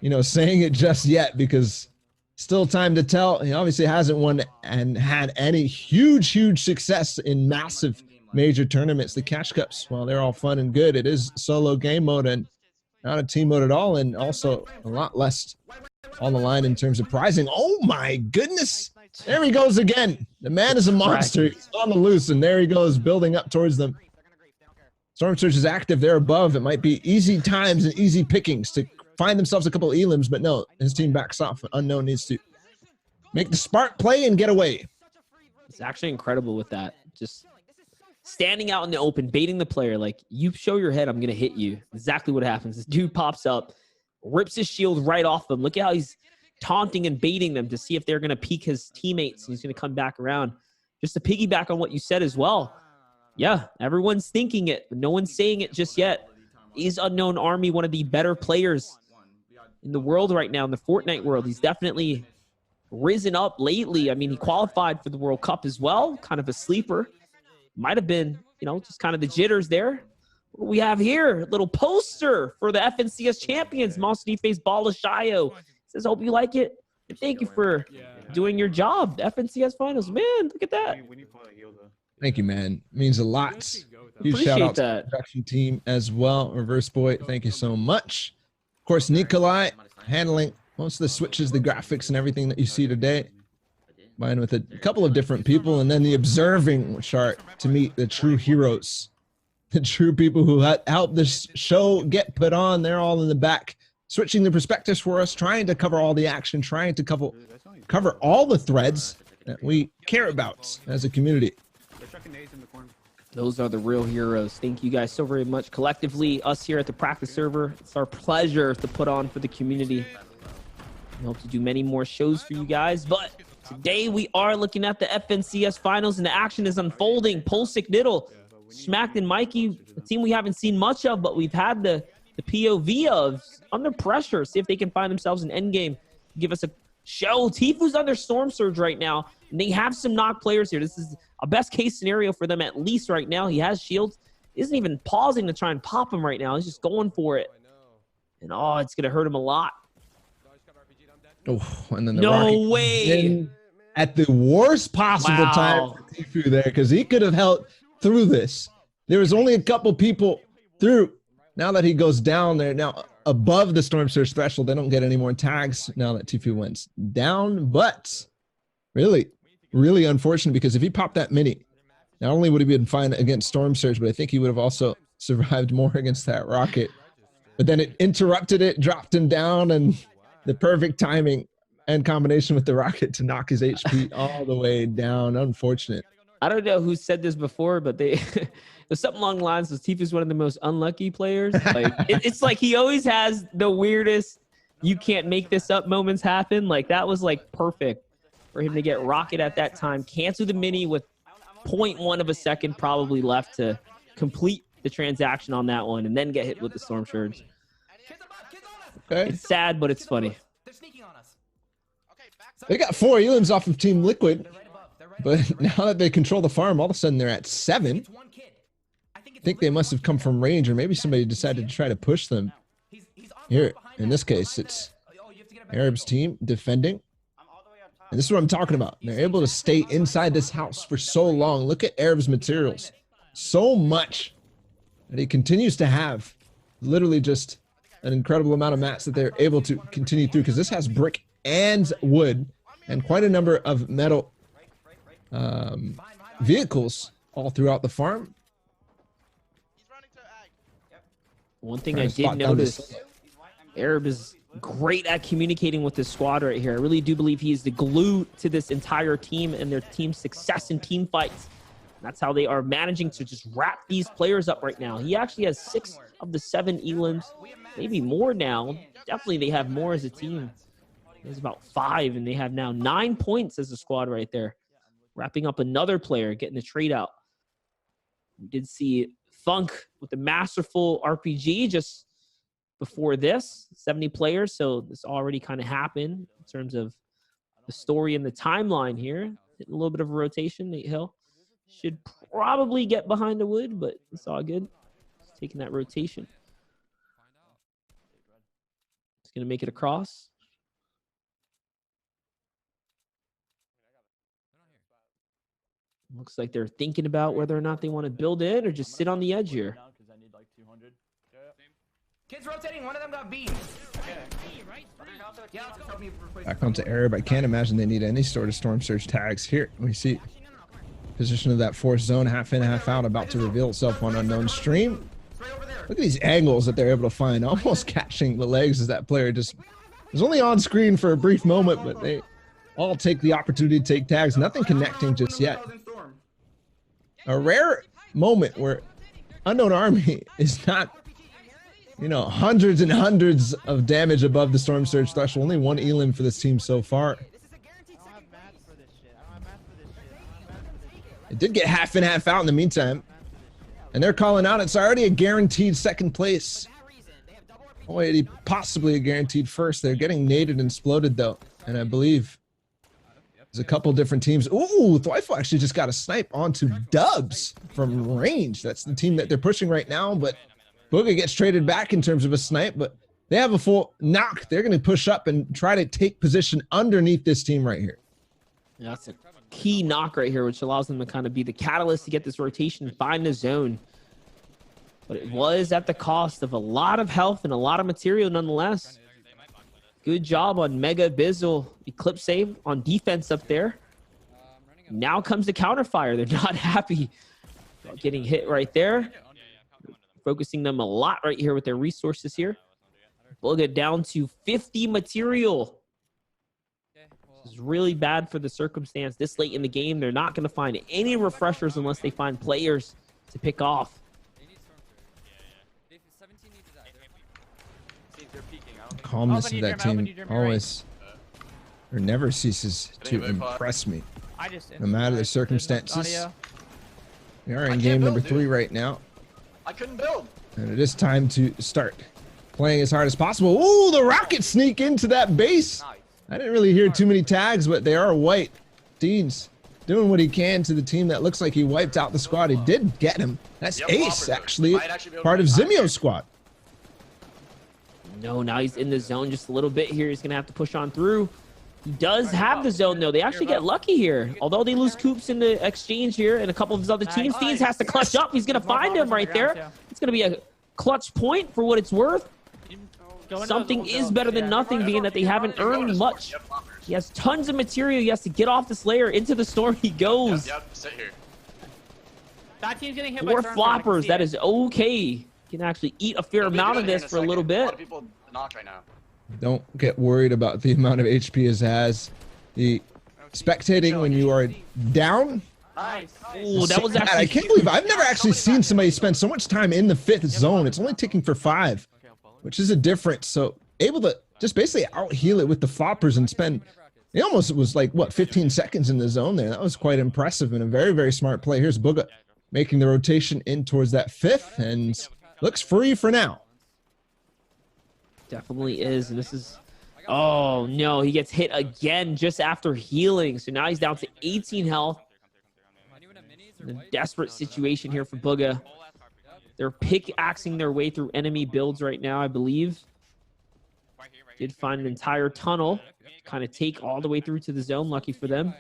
you know, saying it just yet because still time to tell. He obviously hasn't won and had any huge success in massive major tournaments. The Cash Cups, while they're all fun and good, it is solo game mode and not a team mode at all, and also a lot less on the line in terms of prizing. Oh my goodness. There he goes again. The man is a monster. He's on the loose, and there he goes, building up towards them. Storm Surge is active. They're above. It might be easy times and easy pickings to find themselves a couple of elims, but no, his team backs off. Unknown needs to make the spark play and get away. It's actually incredible with that. Just standing out in the open, baiting the player. Like, you show your head, I'm going to hit you. Exactly what happens. This dude pops up, rips his shield right off them. Look at how he's taunting and baiting them to see if they're going to peek his teammates, and he's going to come back around. Just to piggyback on what you said as well. Yeah, everyone's thinking it, but no one's saying it just yet. Is Unknown Army one of the better players in the world right now, in the Fortnite world? He's definitely risen up lately. I mean, he qualified for the World Cup as well, kind of a sleeper. Might have been, you know, just kind of the jitters there. What do we have here? A little poster for the FNCS champions, Monster face Balashayo. Says, hope you like it. And thank you for doing your job. The FNCS finals. Man, look at that. Thank you, man. It means a lot. Huge shout out to the production team as well. Reverse Boy, thank you so much. Of course, Nikolai handling most of the switches, the graphics, and everything that you see today. Mine with a couple of different people, and then the observing chart to meet the true heroes, the true people who helped this show get put on. They're all in the back, switching the perspectives for us, trying to cover all the action, trying to cover all the threads that we care about as a community. Those are the real heroes. Thank you guys so very much. Collectively, us here at the practice server, it's our pleasure to put on for the community. We hope to do many more shows for you guys, but today we are looking at the FNCS finals, and the action is unfolding. Pulsic Niddle, Smacked and Mikey, a team we haven't seen much of, but we've had the POV of under pressure. See if they can find themselves an endgame. Give us a show. Tifu's under Storm Surge right now, and they have some knock players here. This is a best case scenario for them, at least right now. He has shields. Isn't even pausing to try and pop him right now. He's just going for it. And oh, it's going to hurt him a lot. Oh, and then the no way. At the worst possible time for Tifu there, because he could have held through this. There was only a couple people through. Now that he goes down there, now above the Storm Surge threshold, they don't get any more tags now that Tifu went down. But really unfortunate, because if he popped that mini, not only would he been fine against Storm Surge, but I think he would have also survived more against that rocket. But then it interrupted it, dropped him down, and the perfect timing and combination with the rocket to knock his HP all the way down. Unfortunate. I don't know who said this before, but there's something along the lines of Tifu's one of the most unlucky players. Like it's like he always has the weirdest, you can't make this up moments happen. Like that was like perfect for him to get rocket at that time. Cancel the mini with 0.1 of a second probably left to complete the transaction on that one, and then get hit with the Storm Surge. Okay. It's sad, but it's funny. They got 4 elims off of Team Liquid, but now that they control the farm, all of a sudden they're at 7. I think they must have come from range, or maybe somebody decided to try to push them. Here, in this case, it's Arab's team defending. And this is what I'm talking about. They're able to stay inside this house for so long. Look at Arab's materials. So much that he continues to have. Literally just an incredible amount of mats that they're able to continue through, because this has brick and wood and quite a number of metal vehicles all throughout the farm. One thing I did notice, Arab is great at communicating with his squad right here. I really do believe he is the glue to this entire team and their team's success in team fights. That's how they are managing to just wrap these players up right now. He actually has 6 of the 7 elims, maybe more now. Definitely they have more as a team. There's about 5, and they have now 9 points as a squad right there. Wrapping up another player, getting the trade out. We did see Funk with the masterful RPG just before this, 70 players. So this already kind of happened in terms of the story and the timeline here. A little bit of a rotation, Nate Hill. Should probably get behind the wood, but it's all good. Just taking that rotation. It's going to make it across. Looks like they're thinking about whether or not they want to build in or just sit on the edge here. Kids rotating, one of them got beat. Back onto Arab. I can't imagine they need any sort of storm surge tags here. We see position of that force zone, half in, half out, about to reveal itself on unknown stream. Look at these angles that they're able to find, almost catching the legs as that player just was only on screen for a brief moment, but they all take the opportunity to take tags. Nothing connecting just yet. A rare moment where Unknown Army is not, you know, hundreds and hundreds of damage above the storm surge threshold. Only one elim for this team so far. It did get half in, half out in the meantime. And they're calling out, it's already a guaranteed second place. Oh, wait, possibly a guaranteed first. They're getting naded and exploded though. And I believe there's a couple different teams. Ooh, Thwifel actually just got a snipe onto Dubs from range. That's the team that they're pushing right now, but Booga gets traded back in terms of a snipe, but they have a full knock. They're going to push up and try to take position underneath this team right here. Yeah, that's a key knock right here, which allows them to kind of be the catalyst to get this rotation and find the zone. But it was at the cost of a lot of health and a lot of material nonetheless. Good job on Mega Bizzle. Eclipse save on defense up there. Now comes the counterfire. They're not happy about getting hit right there. Focusing them a lot right here with their resources here. Booga down to 50 material. This is really bad for the circumstance this late in the game. They're not going to find any refreshers unless they find players to pick off. Calmness of that team always or never ceases to impress me. No matter the circumstances. We are in game number 3 right now. I couldn't build. And it is time to start playing as hard as possible. Ooh, the rockets sneak into that base. I didn't really hear too many tags, but they are white. Dean's doing what he can to the team that looks like he wiped out the squad. He did get him. That's Ace, actually, part of Zimio's squad. No, now he's in the zone just a little bit here. He's going to have to push on through. He does have the zone, though. They actually get lucky here. Although they lose Coops in the exchange here and a couple of his other teams, Fiends has to clutch up. He's going to find him right there. It's going to be a clutch point for what it's worth. Something is better than nothing, being that they haven't earned much. He has tons of material. He has to get off this layer. Into the storm he goes. Sit here. That team's getting hit 4 floppers. That is okay. Can actually eat a fair amount of this for a little bit. A lot of people knocked right now. Don't get worried about the amount of HP it has. The spectating when you are down. Nice. Ooh, that was actually I can't believe I've never actually seen somebody spend so much time in the 5th zone. It's only ticking for 5, which is a difference. So able to just basically out heal it with the floppers and spend. It almost was like what 15 seconds in the zone there. That was quite impressive and a very, very smart play. Here's Booga making the rotation in towards that 5th and looks free for now. Definitely is, and this is... Oh, no, he gets hit again just after healing. So now he's down to 18 health. In a desperate situation here for Booga. They're pickaxing their way through enemy builds right now, I believe. Did find an entire tunnel. Kind of take all the way through to the zone. Lucky for them.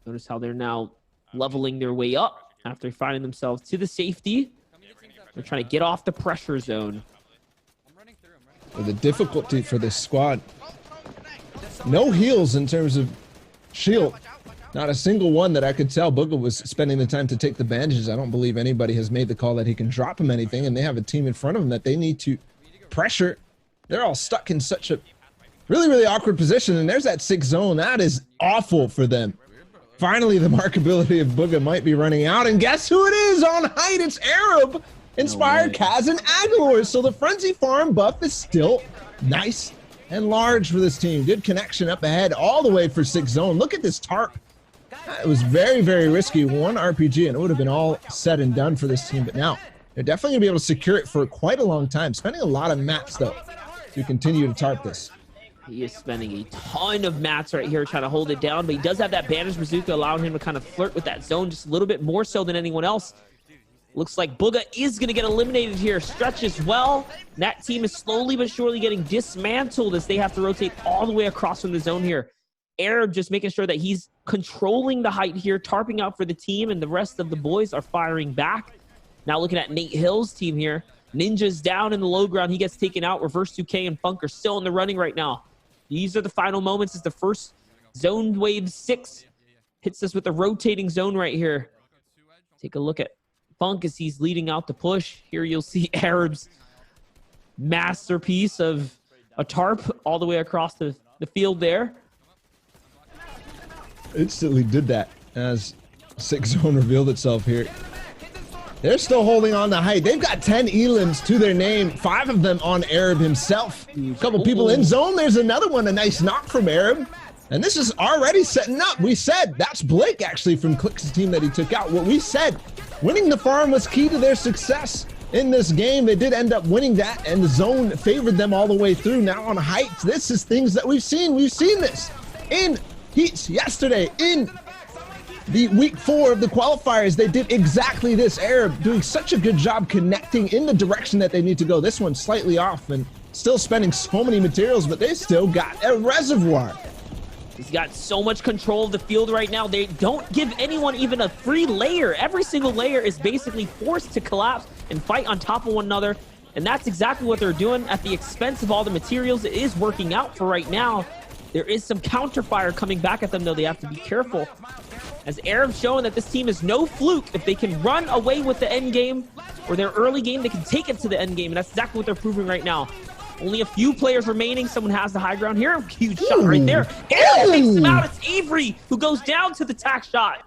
Notice how they're now leveling their way up after finding themselves to the safety. They're trying to get off the pressure zone. The difficulty for this squad. No heals in terms of shield. Not a single one that I could tell. Booga was spending the time to take the bandages. I don't believe anybody has made the call that he can drop him anything, and they have a team in front of them that they need to pressure. They're all stuck in such a really, really awkward position, and there's that 6th zone. That is awful for them. Finally, the markability of Booga might be running out, and guess who it is on height? It's Arab. Inspired Kaz and Aguilar. So the Frenzy Farm buff is still nice and large for this team. Good connection up ahead all the way for 6th zone. Look at this tarp. It was very, very risky. 1 RPG and it would have been all said and done for this team. But now they're definitely going to be able to secure it for quite a long time. Spending a lot of mats, though, to continue to tarp this. He is spending a ton of mats right here trying to hold it down, but he does have that bandage bazooka allowing him to kind of flirt with that zone just a little bit more so than anyone else. Looks like Booga is going to get eliminated here. Stretch as well. That team is slowly but surely getting dismantled as they have to rotate all the way across from the zone here. Arab just making sure that he's controlling the height here, tarping out for the team, and the rest of the boys are firing back. Now looking at Nate Hill's team here. Ninja's down in the low ground. He gets taken out. Reverse 2K and Funk are still in the running right now. These are the final moments as the first zone wave 6 hits us with a rotating zone right here. Take a look at Funk as he's leading out the push. Here you'll see Arab's masterpiece of a tarp all the way across the field there. Instantly did that as 6 zone revealed itself here. They're still holding on to height. They've got 10 elims to their name, 5 of them on Arab himself. A couple people in zone. There's another one, a nice knock from Arab. And this is already setting up. We said that's Blake actually from Click's team that he took out. What we said, winning the farm was key to their success in this game. They did end up winning that, and the zone favored them all the way through. Now on height, this is things that we've seen. We've seen this in heats yesterday, in the week 4 of the qualifiers. They did exactly this. Arab doing such a good job connecting in the direction that they need to go. This one's slightly off and still spending so many materials, but they still got a reservoir. He's got so much control of the field right now. They don't give anyone even a free layer. Every single layer is basically forced to collapse and fight on top of one another. And that's exactly what they're doing at the expense of all the materials. It is working out for right now. There is some counterfire coming back at them, though. They have to be careful. As Arab's showing that this team is no fluke. If they can run away with the end game or their early game, they can take it to the end game. And that's exactly what they're proving right now. Only a few players remaining. Someone has the high ground here. Huge shot right there. Arab takes him out. It's Avery who goes down to the tack shot.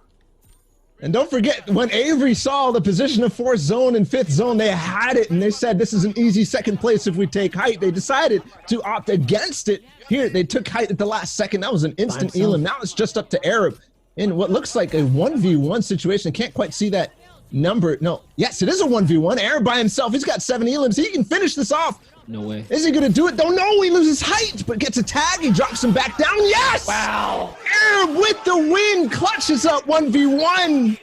And don't forget, when Avery saw the position of 4th zone and 5th zone, they had it, and they said this is an easy 2nd place if we take height. They decided to opt against it. Here, they took height at the last second. That was an instant elim. Now it's just up to Arab in what looks like a 1v1 situation. Can't quite see that number. No, yes, it is a 1v1. Arab by himself. He's got 7 elims. He can finish this off. No way. Is he going to do it? Don't know. He loses height, but gets a tag. He drops him back down. Yes! Wow. Arab with the win. Clutches up 1v1.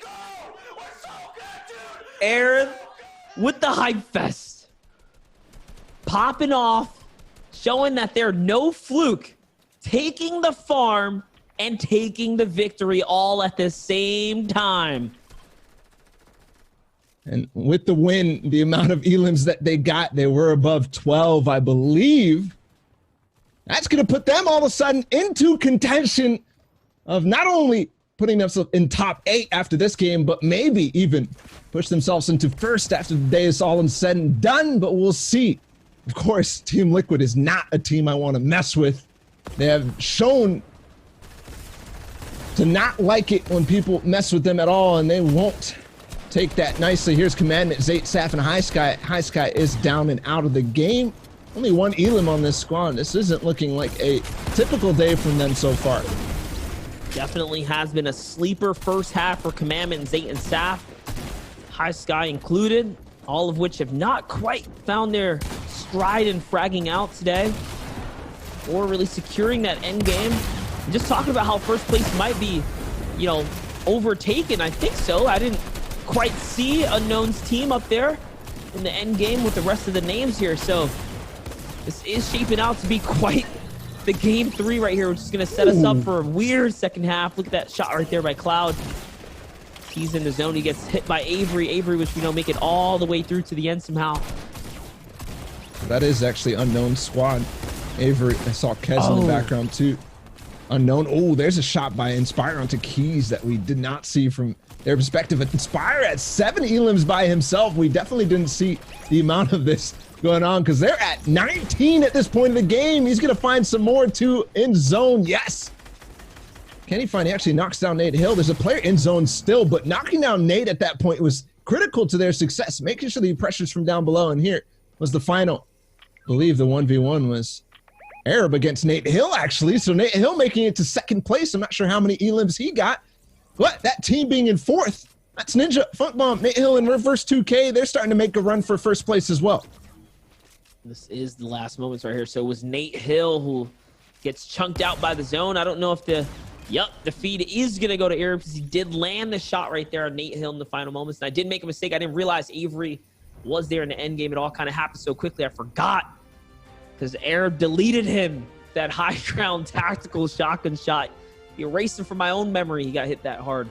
Arab with the hype fest. Popping off. Showing that they're no fluke. Taking the farm and taking the victory all at the same time. And with the win, the amount of elims that they got, they were above 12, I believe. That's going to put them all of a sudden into contention of not only putting themselves in top 8 after this game, but maybe even push themselves into 1st after the day is all said and done. But we'll see. Of course, Team Liquid is not a team I want to mess with. They have shown to not like it when people mess with them at all, and they won't take that nicely. Here's Commandant, Zayt, Saf, and High Sky. High Sky is down and out of the game. Only 1 elim on this squad. This isn't looking like a typical day from them so far. Definitely has been a sleeper first half for Commandant, Zayt, and Saf. High Sky included, all of which have not quite found their stride in fragging out today or really securing that end game. And just talking about how 1st place might be, you know, overtaken. I think so. I didn't quite see Unknown's team up there in the end game with the rest of the names here. So this is shaping out to be quite the game 3 right here, which is going to set us up for a weird second half. Look at that shot right there by Cloud. He's in the zone. He gets hit by Avery. Avery, which we know make it all the way through to the end somehow. That is actually Unknown squad. Avery, I saw Kez in the background too. Unknown. Oh, there's a shot by Inspire onto Keys that we did not see from their perspective. Inspire at 7 elims by himself. We definitely didn't see the amount of this going on because they're at 19 at this point of the game. He's going to find some more too in zone. Yes. Can he find? He actually knocks down Nate Hill. There's a player in zone still, but knocking down Nate at that point was critical to their success, making sure the pressures from down below. And here was the final. I believe the 1v1 was Arab against Nate Hill, actually. So Nate Hill making it to 2nd place. I'm not sure how many elims he got, but that team being in 4th, that's Ninja, Funk Bomb, Nate Hill, and Reverse 2K. They're starting to make a run for 1st place as well. This is the last moments right here. So it was Nate Hill who Gets chunked out by the zone. I don't know if the feed is going to go to Arab because he did land the shot right there on Nate Hill in the final moments. And I did make a mistake. I didn't realize Avery was there in the end game. It all kind of happened so quickly. I forgot because Arab deleted him. That high ground tactical shotgun shot. He erased him from my own memory. He got hit that hard.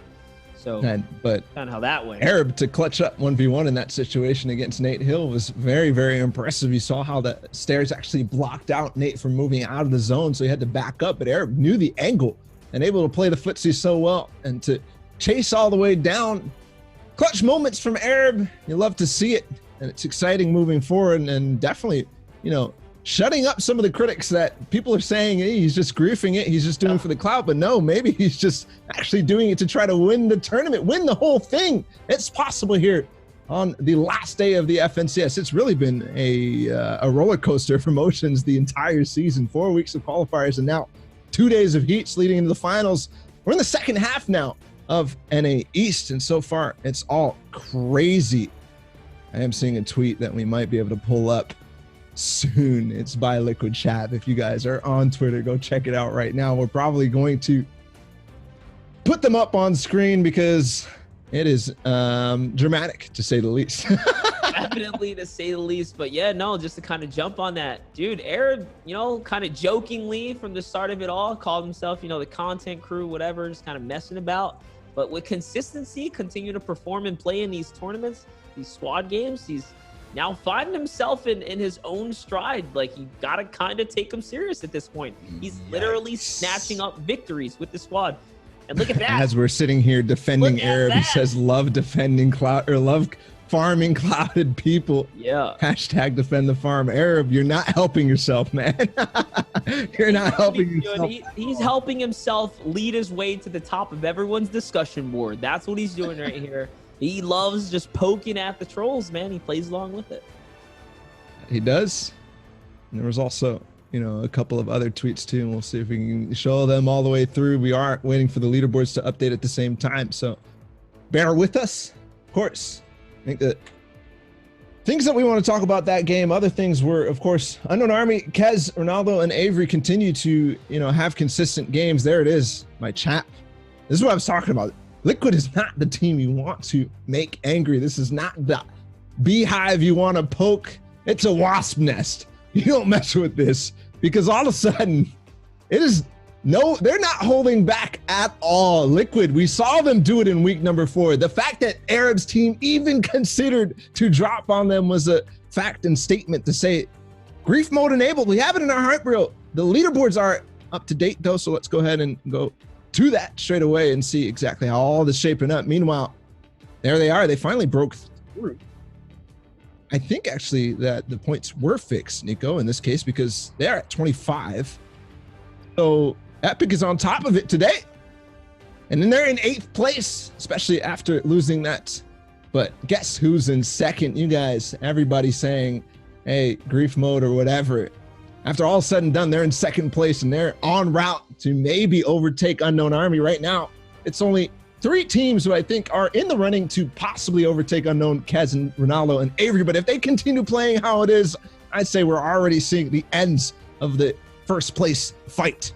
So, but kind of how that went. Arab to clutch up 1v1 in that situation against Nate Hill was very, very impressive. You saw how the stairs actually blocked out Nate from moving out of the zone, so he had to back up. But Arab knew the angle and able to play the footsie so well and to chase all the way down. Clutch moments from Arab. You love to see it, and it's exciting moving forward. And definitely, you know, shutting up some of the critics that people are saying, hey, he's just griefing it, he's just doing it for the clout. But no, maybe he's just actually doing it to try to win the tournament, win the whole thing. It's possible here on the last day of the FNCS. It's really been a roller coaster of emotions the entire season. 4 weeks of qualifiers and now 2 days of heats leading into the finals. We're in the second half now of NA East, and so far it's all crazy. I am seeing a tweet that we might be able to pull up soon. It's by Liquid Chat. If you guys are on Twitter, go check it out right now. We're probably going to put them up on screen because it is dramatic, to say the least. Definitely, to say the least. But yeah, no, just to kind of jump on that, dude, Arab, you know, kind of jokingly from the start of it all called himself, you know, the content crew, whatever, just kind of messing about. But with consistency, continue to perform and play in these tournaments, these squad games, he's now finding himself in his own stride. Like, you gotta kind of take him serious at this point. He's literally snatching up victories with the squad. And look at that. As we're sitting here defending Arab, he says, love defending cloud, or love farming clouded people. Yeah. Hashtag defend the farm. Arab, you're not helping yourself, man. You're not helping yourself. He's helping himself lead his way to the top of everyone's discussion board. That's what he's doing right here. He loves just poking at the trolls, man. He plays along with it. He does. And there was also, you know, a couple of other tweets too, and we'll see if we can show them all the way through. We are waiting for the leaderboards to update at the same time, so bear with us. Of course, I think that things that we want to talk about that game, other things were, of course, Unknown Army, Kez, Ronaldo, and Avery continue to, you know, have consistent games. There it is, my chat. This is what I was talking about. Liquid is not the team you want to make angry. This is not the beehive you want to poke. It's a wasp nest. You don't mess with this, because all of a sudden it is they're not holding back at all. Liquid, we saw them do it in week number 4. The fact that Arab's team even considered to drop on them was a fact and statement to say, grief mode enabled. We have it in our heart, bro. The leaderboards are up to date though, so let's go ahead and go to that straight away and see exactly how all this is shaping up. Meanwhile, there they are. They finally broke through. I think actually that the points were fixed, Nico, in this case, because they're at 25. So Epic is on top of it today. And then they're in 8th place, especially after losing that. But guess who's in second? You guys, everybody saying, hey, grief mode or whatever. After all said and done, they're in 2nd place and they're en route to maybe overtake Unknown Army. Right now, it's only 3 teams who I think are in the running to possibly overtake Unknown, Kez, and Ronaldo, and Avery. But if they continue playing how it is, I'd say we're already seeing the ends of the 1st place fight.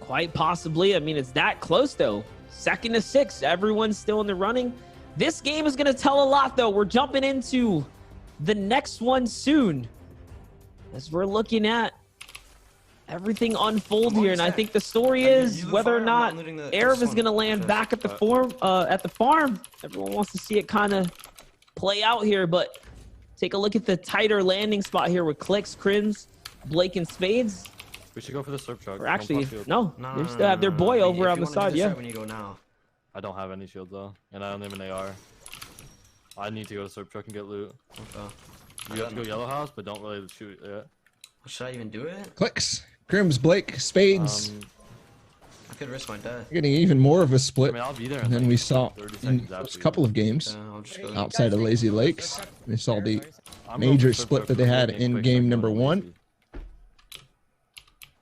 Quite possibly. I mean, it's that close though. 2nd to 6th, everyone's still in the running. This game is going to tell a lot though. We're jumping into the next one soon, as we're looking at everything unfold here. And I think the story is whether or not Arab is going to land back at the farm. Everyone wants to see it kind of play out here, but take a look at the tighter landing spot here with Clicks, Crims, Blake, and Spades. We should go for the surf truck. Or actually, no, they still have their boy over on the side. Yeah. When you go now. I don't have any shields though, and I don't have an AR. I need to go to surf truck and get loot. Okay. You have to go yellow house, but don't really shoot yet. Should I even do it? Clicks, Crims, Blake, Spades. I could risk my death. Getting even more of a split I'll be there than we saw in a couple of games outside of Lazy Lakes. We saw the major split that they had in game number 1.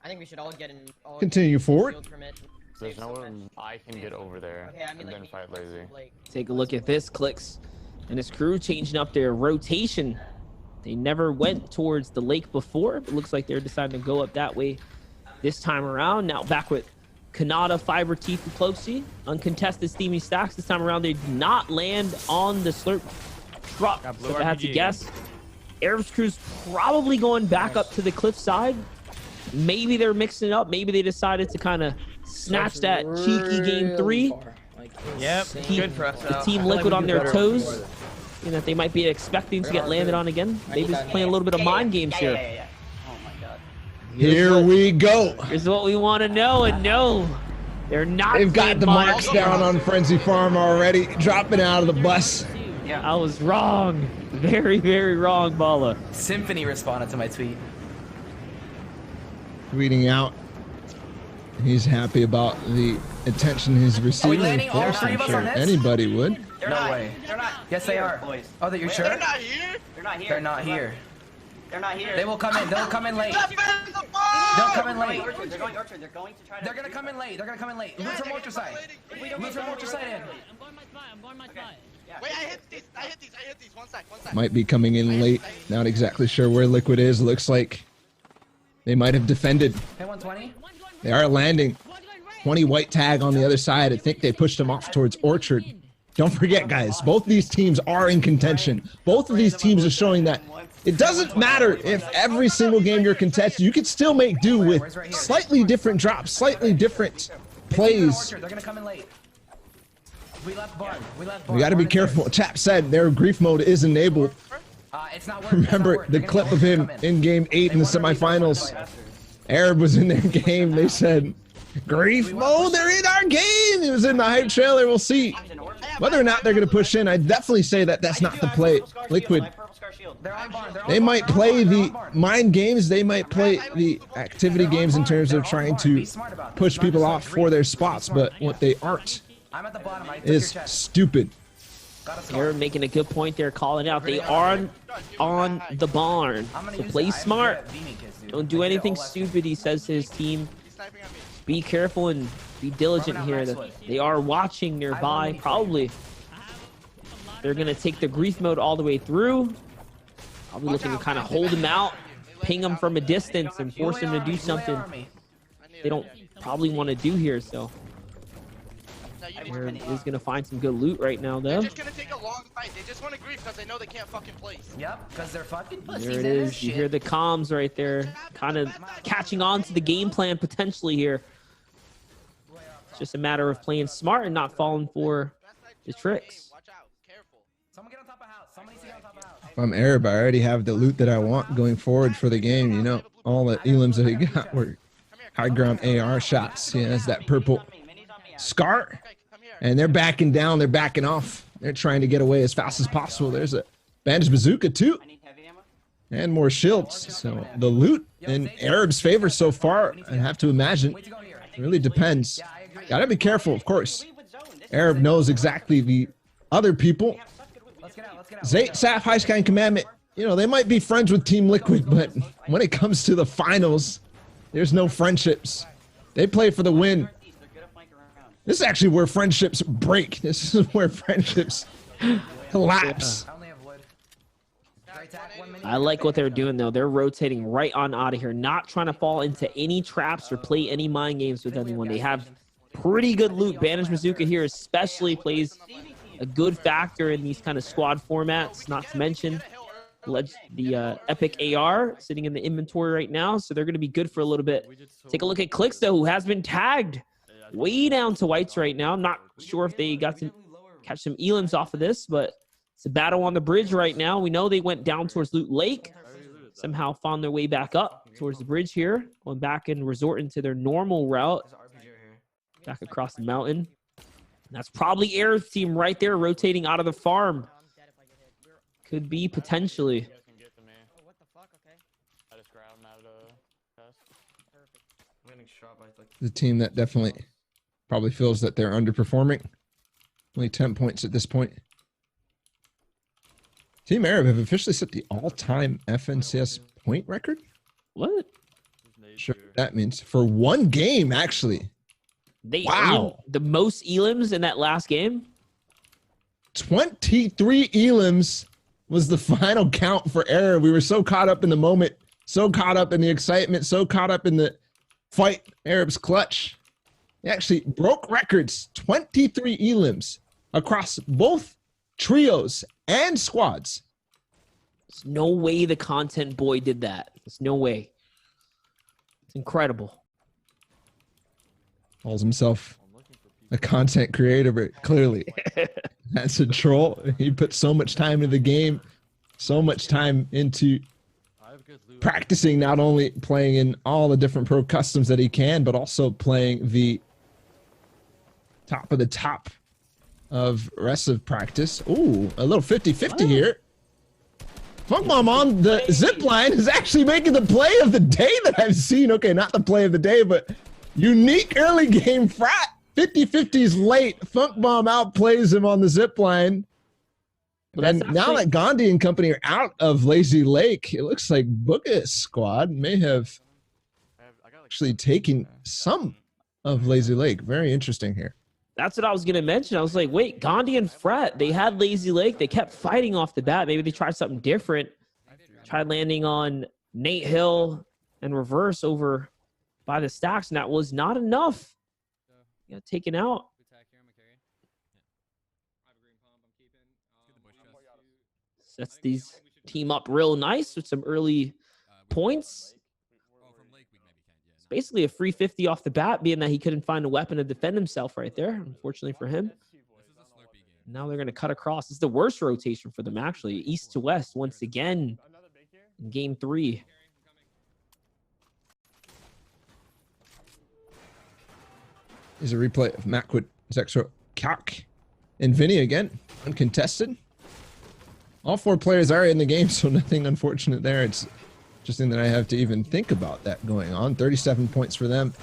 I think we should all get in. Continue forward. There's no one I can get over there and then fight Lazy. Take a look at this. Clicks and his crew changing up their rotation. They never went towards the lake before. It looks like they're deciding to go up that way this time around. Now back with Kanata, Fiber, Teeth, and Cloaksy. Uncontested Steamy Stacks. This time around, they did not land on the Slurp truck. So if I had to guess, Arab's crew's probably going back up to the cliff side. Maybe they're mixing it up. Maybe they decided to kind of snatch that cheeky game 3. Yep, Keep the Team Liquid on their toes. And that they might be expecting to get landed on again. Maybe just playing a little bit of mind games here. Oh my god. Here we go. Here's what we want to know, and no, they're not. They've got the marks down on Frenzy Farm already, dropping out of the bus. Yeah, I was wrong. Very, very wrong, Bala. Symphony responded to my tweet. Tweeting out. He's happy about the attention he's receiving. landing Of course, all three I'm of us sure on this? anybody would. No way. They're not. Yes, they are. Boys. Oh, that you're sure? They're not here. They're not here. They're not here. They're not here. They will come in. They'll come in late. They'll come in late. They're going Orchard. They're going to try to. They're gonna come in late. They're gonna come in late. Move from Orchard side. Move from Orchard side in. I'm going my spot. Wait, I hit these. I hit these. One sec. Might be coming in late. Not exactly sure where Liquid is. Looks like they might have defended. Hey, 120. They are landing. 20 white tag on the other side. I think they pushed them off towards Orchard. Don't forget, guys, both these teams are in contention. Both of these teams are showing that it doesn't matter if every single game you're contested. You can still make do with slightly different drops, slightly different plays. They're gonna come in late. We left barn. We got to be careful. Chap said their grief mode is enabled. It's not working. Remember the clip of him in game 8 in the semifinals. Arab was in their game. They said, grief mode, they're in our game. It was in the hype trailer. We'll see whether or not they're going to push in. I definitely say that that's not the play. Liquid, they might play the mind games. They might play the activity games in terms of trying to push people off for their spots. But what they aren't is stupid. You're making a good point there, calling out. They are on the barn. So play smart. Don't do anything stupid, he says to his team. Be careful and be diligent here. They are watching nearby. Probably they're going to take the grief mode all the way through. Probably looking to kind of hold him out, ping him from a distance, and force him to do something they don't probably want to do here. So Aaron is going to find some good loot right now, though. They're just going to take a long fight. They just want to grief because they know they can't fucking place. Yep, because they're fucking pussies. There it is. You hear the comms right there, kind of catching on to the game plan potentially here. It's just a matter of playing smart and not falling for the tricks. If I'm Arab, I already have the loot that I want going forward for the game. You know, all the elims that I got were high ground AR shots. Yeah, that's that purple scar. And they're backing down. They're backing off. They're trying to get away as fast as possible. There's a bandage bazooka too. And more shields. So the loot in Arab's favor so far, I have to imagine. It really depends. Gotta be careful, of course. Arab knows exactly the other people. Zayt, Saf, High Sky, and Commandment, you know, they might be friends with Team Liquid, but when it comes to the finals, there's no friendships. They play for the win. This is actually where friendships break. This is where friendships collapse. I like what they're doing, though. They're rotating right on out of here, not trying to fall into any traps or play any mind games with anyone. They have pretty good loot. Bandage Bazooka here especially plays a good factor in these kind of squad formats, not to mention the Epic AR sitting in the inventory right now, so they're going to be good for a little bit. Take a look at Clicks, though, who has been tagged way down to whites right now. I'm not sure if they got to catch some elims off of this, but it's a battle on the bridge right now. We know they went down towards Loot Lake, somehow found their way back up towards the bridge here, going back and resorting to their normal route back across the mountain. That's probably Air's team right there rotating out of the farm. Could be potentially. The team that definitely probably feels that they're underperforming. Only 10 points at this point. Team Arab have officially set the all-time FNCS point record? What? Sure, that means for one game, actually. They wow. The most elims in that last game? 23 elims was the final count for Arab. We were so caught up in the moment, so caught up in the excitement, so caught up in the fight Arab's clutch. They actually broke records, 23 elims across both trios and squads. There's no way the content boy did that. There's no way. It's incredible. Calls himself a content creator, but clearly that's a troll. He put so much time into the game, so much time into practicing, not only playing in all the different pro customs that he can, but also playing the top of the top of rest of practice. Ooh, a little 50-50 here. Funk Bomb on the zip line is actually making the play of the day that I've seen. Okay, not the play of the day, but unique early game frat. 50-50's late. Funk Bomb outplays him on the zip line. And now that Gandhi and company are out of Lazy Lake, it looks like Booga's squad may have actually taken some of Lazy Lake. Very interesting here. That's what I was going to mention. I was like, wait, Gandhi and Frat, they had Lazy Lake. They kept fighting off the bat. Maybe they tried something different. Tried landing on Nate Hill and reverse over by the stacks, and that was not enough. Got taken out. Sets these team up real nice with some early points. It's basically a free 50 off the bat, being that he couldn't find a weapon to defend himself right there, unfortunately for him. Now they're going to cut across. This is the worst rotation for them, actually. East to west once again in game 3. Here's a replay of Macwood, Zexro, Kak, and Vinny again, uncontested. All 4 players are in the game, so nothing unfortunate there. It's interesting that I have to even think about that going on. 37 points for them.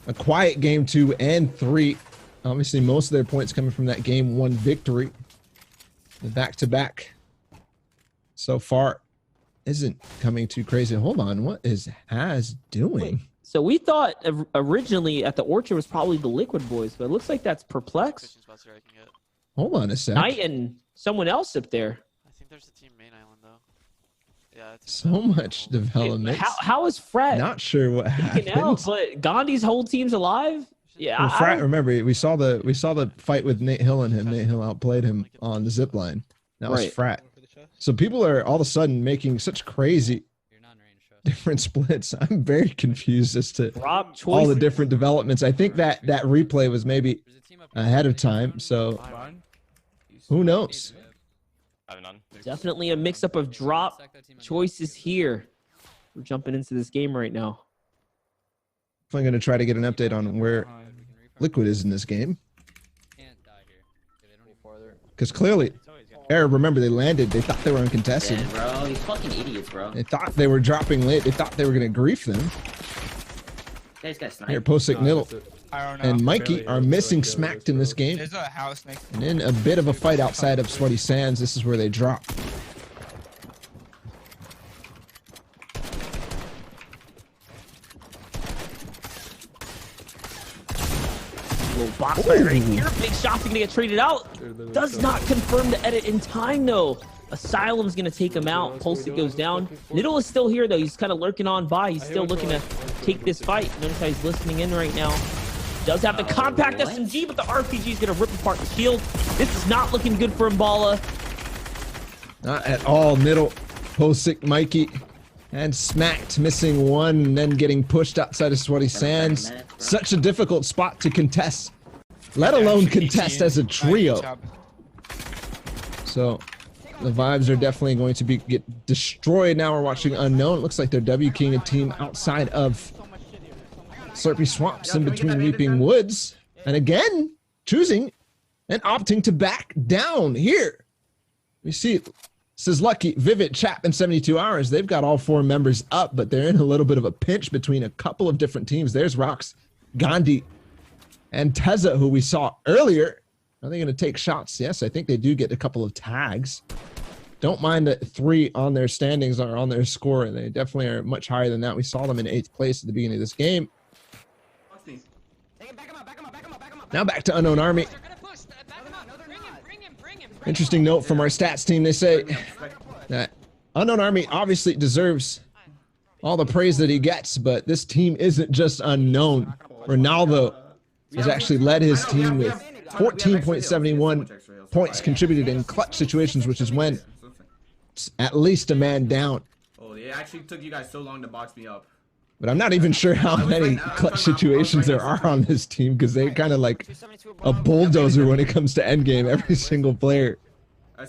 A quiet game 2 and 3. Obviously, most of their points coming from that game 1 victory. The back-to-back so far isn't coming too crazy. Hold on, what is Haz doing? Wait, so we thought originally at the Orchard was probably the Liquid Boys, but it looks like that's Perplex. Hold on a sec. Knight and someone else up there. I think there's a team main island though. Yeah. So much development. How is Frat? Not sure what happened. But Gandhi's whole team's alive. Yeah. Well, Frat, remember we saw the fight with Nate Hill and him. Nate Hill outplayed him on the zip line. That was Frat. So people are all of a sudden making such crazy different splits. I'm very confused as to all the different developments. I think that replay was maybe ahead of time. So who knows? Definitely a mix-up of drop choices here. We're jumping into this game right now. I'm going to try to get an update on where Liquid is in this game. Because clearly, Arab, remember, they landed. They thought they were uncontested. Yeah, bro, these fucking idiots, bro. They thought they were dropping late. They thought they were going to grief them. Here, Posik, Niddle, and Mikey are missing smacked in this game. There's a house next. And in a bit of a fight outside of Sweaty Sands, this is where they drop. Little box fight right here. Big shots are going to get traded out. Does not confirm the edit in time, though. Asylum's going to take him out. Posik goes down. Niddle is still here, though. He's kind of lurking on by. He's still looking to take this fight. Notice how he's listening in right now. Does have the compact SMG, but the RPG is going to rip apart the shield. This is not looking good for Mbala. Not at all. Niddle, Posik, Mikey, and smacked, missing one, and then getting pushed outside of Sweaty Sands. Such a difficult spot to contest, let alone contest as a trio. So the vibes are definitely going to get destroyed. Now we're watching Unknown. It looks like they're W King a team outside of Slurpy Swamps in between Weeping Woods. And again, choosing and opting to back down here. We see, this is Lucky, Vivid, Chap, and 72 Hours. They've got all 4 members up, but they're in a little bit of a pinch between a couple of different teams. There's Rox, Gandhi, and Teza, who we saw earlier. Are they going to take shots? Yes, I think they do get a couple of tags. Don't mind that 3 on their standings or on their score. They definitely are much higher than that. We saw them in 8th place at the beginning of this game. Now back to Unknown Army. Interesting note from our stats team. They say that Unknown Army obviously deserves all the praise that he gets, but this team isn't just unknown. Ronaldo has actually led his team with 14.71 points contributed in clutch situations, which is when it's at least a man down. Oh, it actually took you guys so long to box me up. But I'm not even sure how many clutch situations there are on this team, because they kind of like a bulldozer when it comes to endgame. Every single player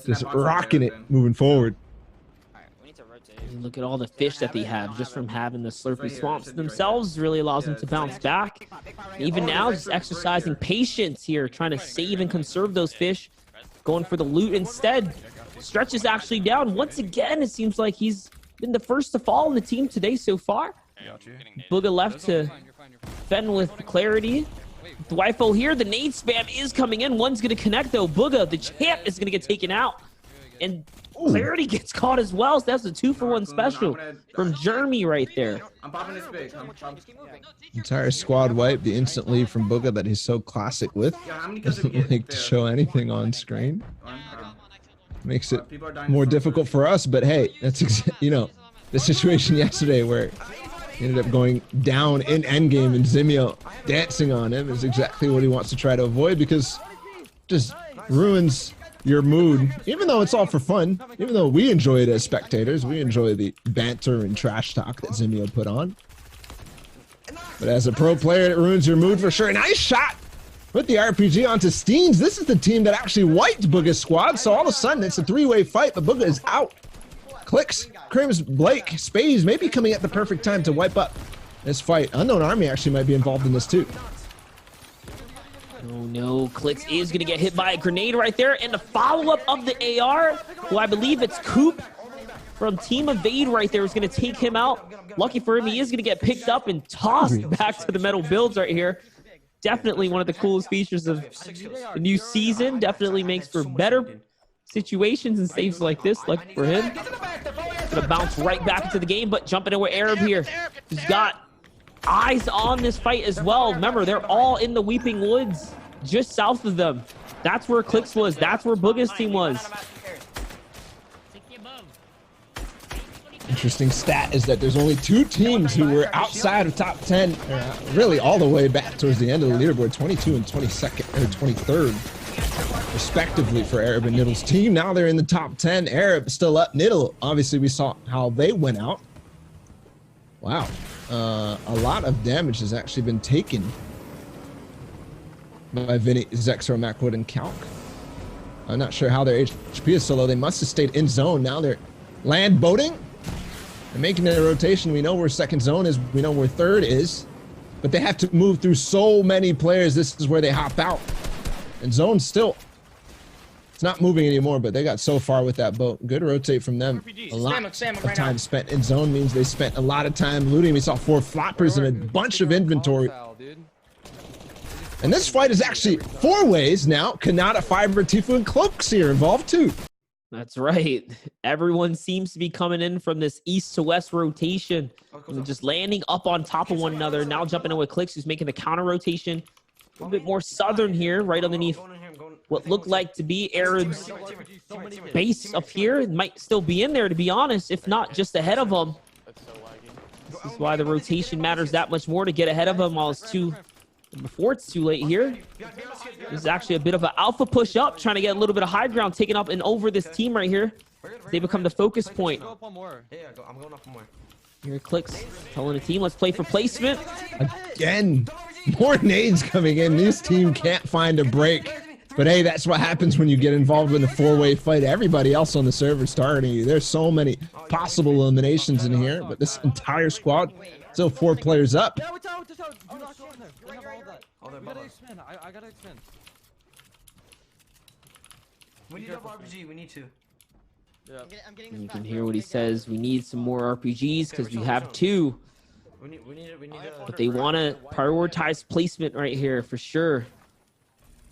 just rocking it moving forward. Look at all the fish that they have just from having the slurpy swamps themselves. Really allows them to bounce back. Even now, just exercising patience here, trying to save and conserve those fish, going for the loot instead. Stretch is actually down once again. It seems like he's been the first to fall in the team today so far. Booga left to fend with clarity. Dwifo here, the nade spam is coming in. One's going to connect though. Booga, the champ, is going to get taken out. And Clarity gets caught as well, so that's a 2-for-1 special from Jeremy right there. I'm popping this big. Entire squad wipe, the instant lead from Booga that he's so classic with. Doesn't like to show anything on screen. Makes it more difficult for us, but hey, that's, you know, the situation yesterday where he ended up going down in endgame and Zimio dancing on him is exactly what he wants to try to avoid, because just ruins your mood, even though it's all for fun, even though we enjoy it as spectators. We enjoy the banter and trash talk that Zimio put on. But as a pro player, it ruins your mood for sure. Nice shot with the RPG onto Steens. This is the team that actually wiped Booga's squad, so all of a sudden it's a three-way fight, but Booga is out. Clicks, Crims, Blake, Spades may be coming at the perfect time to wipe up this fight. Unknown Army actually might be involved in this too. Oh no, Clicks is going to get hit by a grenade right there, and the follow-up of the AR, who I believe it's Coop from Team Evade right there, is going to take him out. Lucky for him, he is going to get picked up and tossed back to the metal builds right here. Definitely one of the coolest features of the new season. Definitely makes for better situations and saves like this. Lucky for him. Going to bounce right back into the game, but jumping in with Arab here. He's got eyes on this fight as well. Remember, they're all in the Weeping Woods, just south of them. That's where Clicks was. That's where Booga's team was. Interesting stat is that there's only 2 teams who were outside of top 10, really all the way back towards the end of the leaderboard, 22 and 22nd or 23rd, respectively, for Arab and Niddle's team. Now they're in the top 10. Arab still up. Niddle, obviously, we saw how they went out. Wow. A lot of damage has actually been taken by Vinny, Zexro, Macwood, and Calc. I'm not sure how their HP is so low. They must have stayed in zone. Now they're land boating and making a rotation. We know where second zone is. We know where third is. But they have to move through so many players. This is where they hop out. And zone still, it's not moving anymore, but they got so far with that boat. Good rotate from them. A lot of time spent in zone means they spent a lot of time looting. We saw 4 floppers and a bunch of inventory. And this fight is actually 4 ways now. Kanata, Fiber, Tifu, and Cloaks here involved too. That's right. Everyone seems to be coming in from this east to west rotation and just landing up on top of one another. Now jumping in with Clicks, who's making the counter rotation. A little bit more southern here, right underneath what looked like to be Arab's base up here. It might still be in there, to be honest, if not just ahead of them. This is why the rotation matters that much more, to get ahead of them while it's before it's too late here. This is actually a bit of an alpha push up, trying to get a little bit of high ground taken up and over this team right here. They become the focus point. Here Clicks telling the team, let's play for placement. Again, more nades coming in. This team can't find a break. But hey, that's what happens when you get involved in a 4-way fight. Everybody else on the server is targeting you. There's so many possible eliminations in here, but this entire squad, still 4 players up. I gotta expand. We need a RPG, we need to. Yeah. You can hear what he says. We need some more RPGs because we have 2. But they want to prioritize placement right here for sure.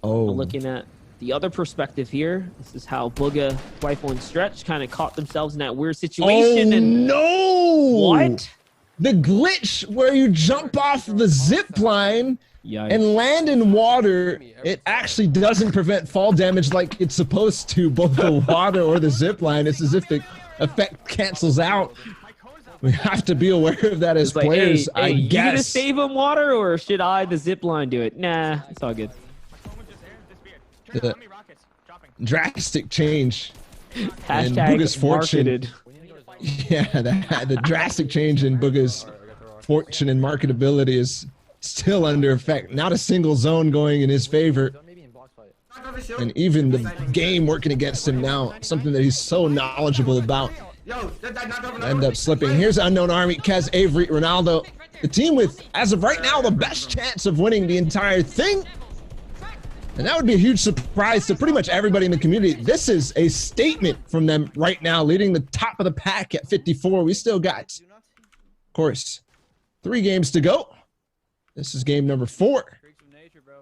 Oh. Looking at the other perspective here, this is how Booga, Dwifo, and Stretch kind of caught themselves in that weird situation. Oh, and no! What? The glitch where you jump off the zip line and land in water, it actually doesn't prevent fall damage like it's supposed to, both the water or the zip line. It's as if the effect cancels out. We have to be aware of that as players, hey, I you guess. gonna save him, Water, or should I, the zip line, do it? Nah, it's all good. The drastic change in Hashtag Booga's fortune. marketed. Yeah, the drastic change in Booga's fortune and marketability is still under effect. Not a single zone going in his favor. And even the game working against him now, something that he's so knowledgeable about. End up slipping. Here's Unknown Army, Kez, Avery, Ronaldo. The team with, as of right now, the best chance of winning the entire thing. And that would be a huge surprise to pretty much everybody in the community. This is a statement from them right now, leading the top of the pack at 54. We still got, of course, 3 games to go. This is game number 4.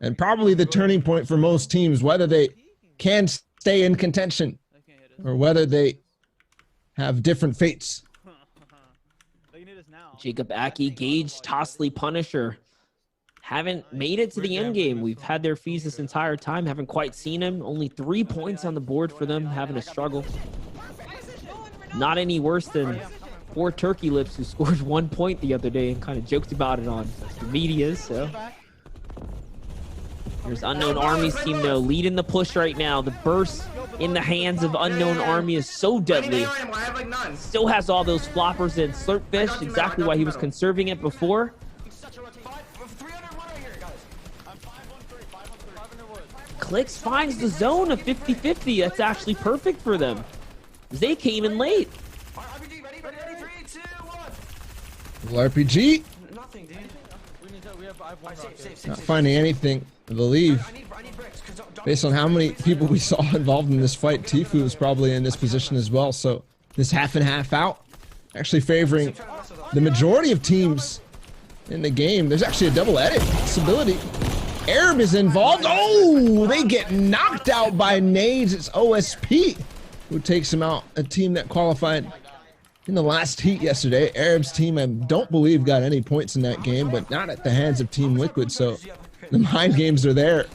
And probably the turning point for most teams, whether they can stay in contention or whether they have different fates. Jacob Aki, Gage, Tosley, Punisher haven't made it to the end game. We've had their fees this entire time, haven't quite seen him. Only 3 points on the board for them, having a struggle. Not any worse than poor Turkey Lips, who scored 1 point the other day and kind of joked about it on the media. So there's Unknown Army's team, though, leading the push right now. The burst in the hands of Unknown Army is so deadly. Still has all those floppers and Slurpfish, exactly why he was conserving it before. Clicks finds the zone of 50-50. That's actually perfect for them. They came in late. Little RPG. Not finding anything, I believe. Based on how many people we saw involved in this fight, Tfue is probably in this position as well. So this half and half out, actually favoring the majority of teams in the game. There's actually a double edit possibility. Arab is involved. Oh, they get knocked out by nades. It's OSP who takes him out. A team that qualified in the last heat yesterday. Arab's team, I don't believe, got any points in that game, but not at the hands of Team Liquid. So the mind games are there.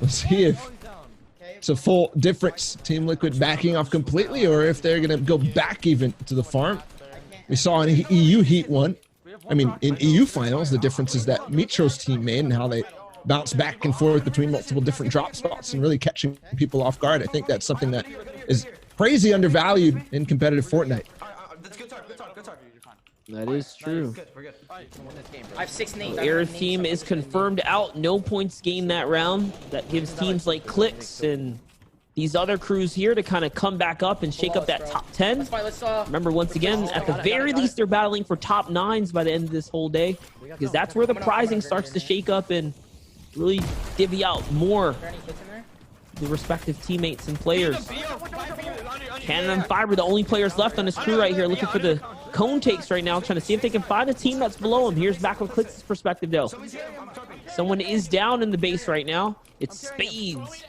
We'll see if it's a full difference. Team Liquid backing off completely, or if they're going to go back even to the farm. We saw in EU Heat 1. I mean, in EU Finals, the difference is that Mitro's team made and how they bounce back and forth between multiple different drop spots and really catching people off guard. I think that's something that is crazy undervalued in competitive Fortnite. That is true. I have 6 nades. Arab's team is confirmed out. No points gained that round. That gives teams like Clicks and these other crews here to kind of come back up and shake up that top 10. Remember, once again, at the very least, they're battling for top 9s by the end of this whole day, because that's where the prizing starts to shake up and really divvy out more the respective teammates and players. Cannon and Fiber, the only players left on this crew right here, looking for the cone takes right now, trying to see if they can find a team that's below him. Here's back with Clicks' perspective, though. Someone is down in the base right now. It's Spades.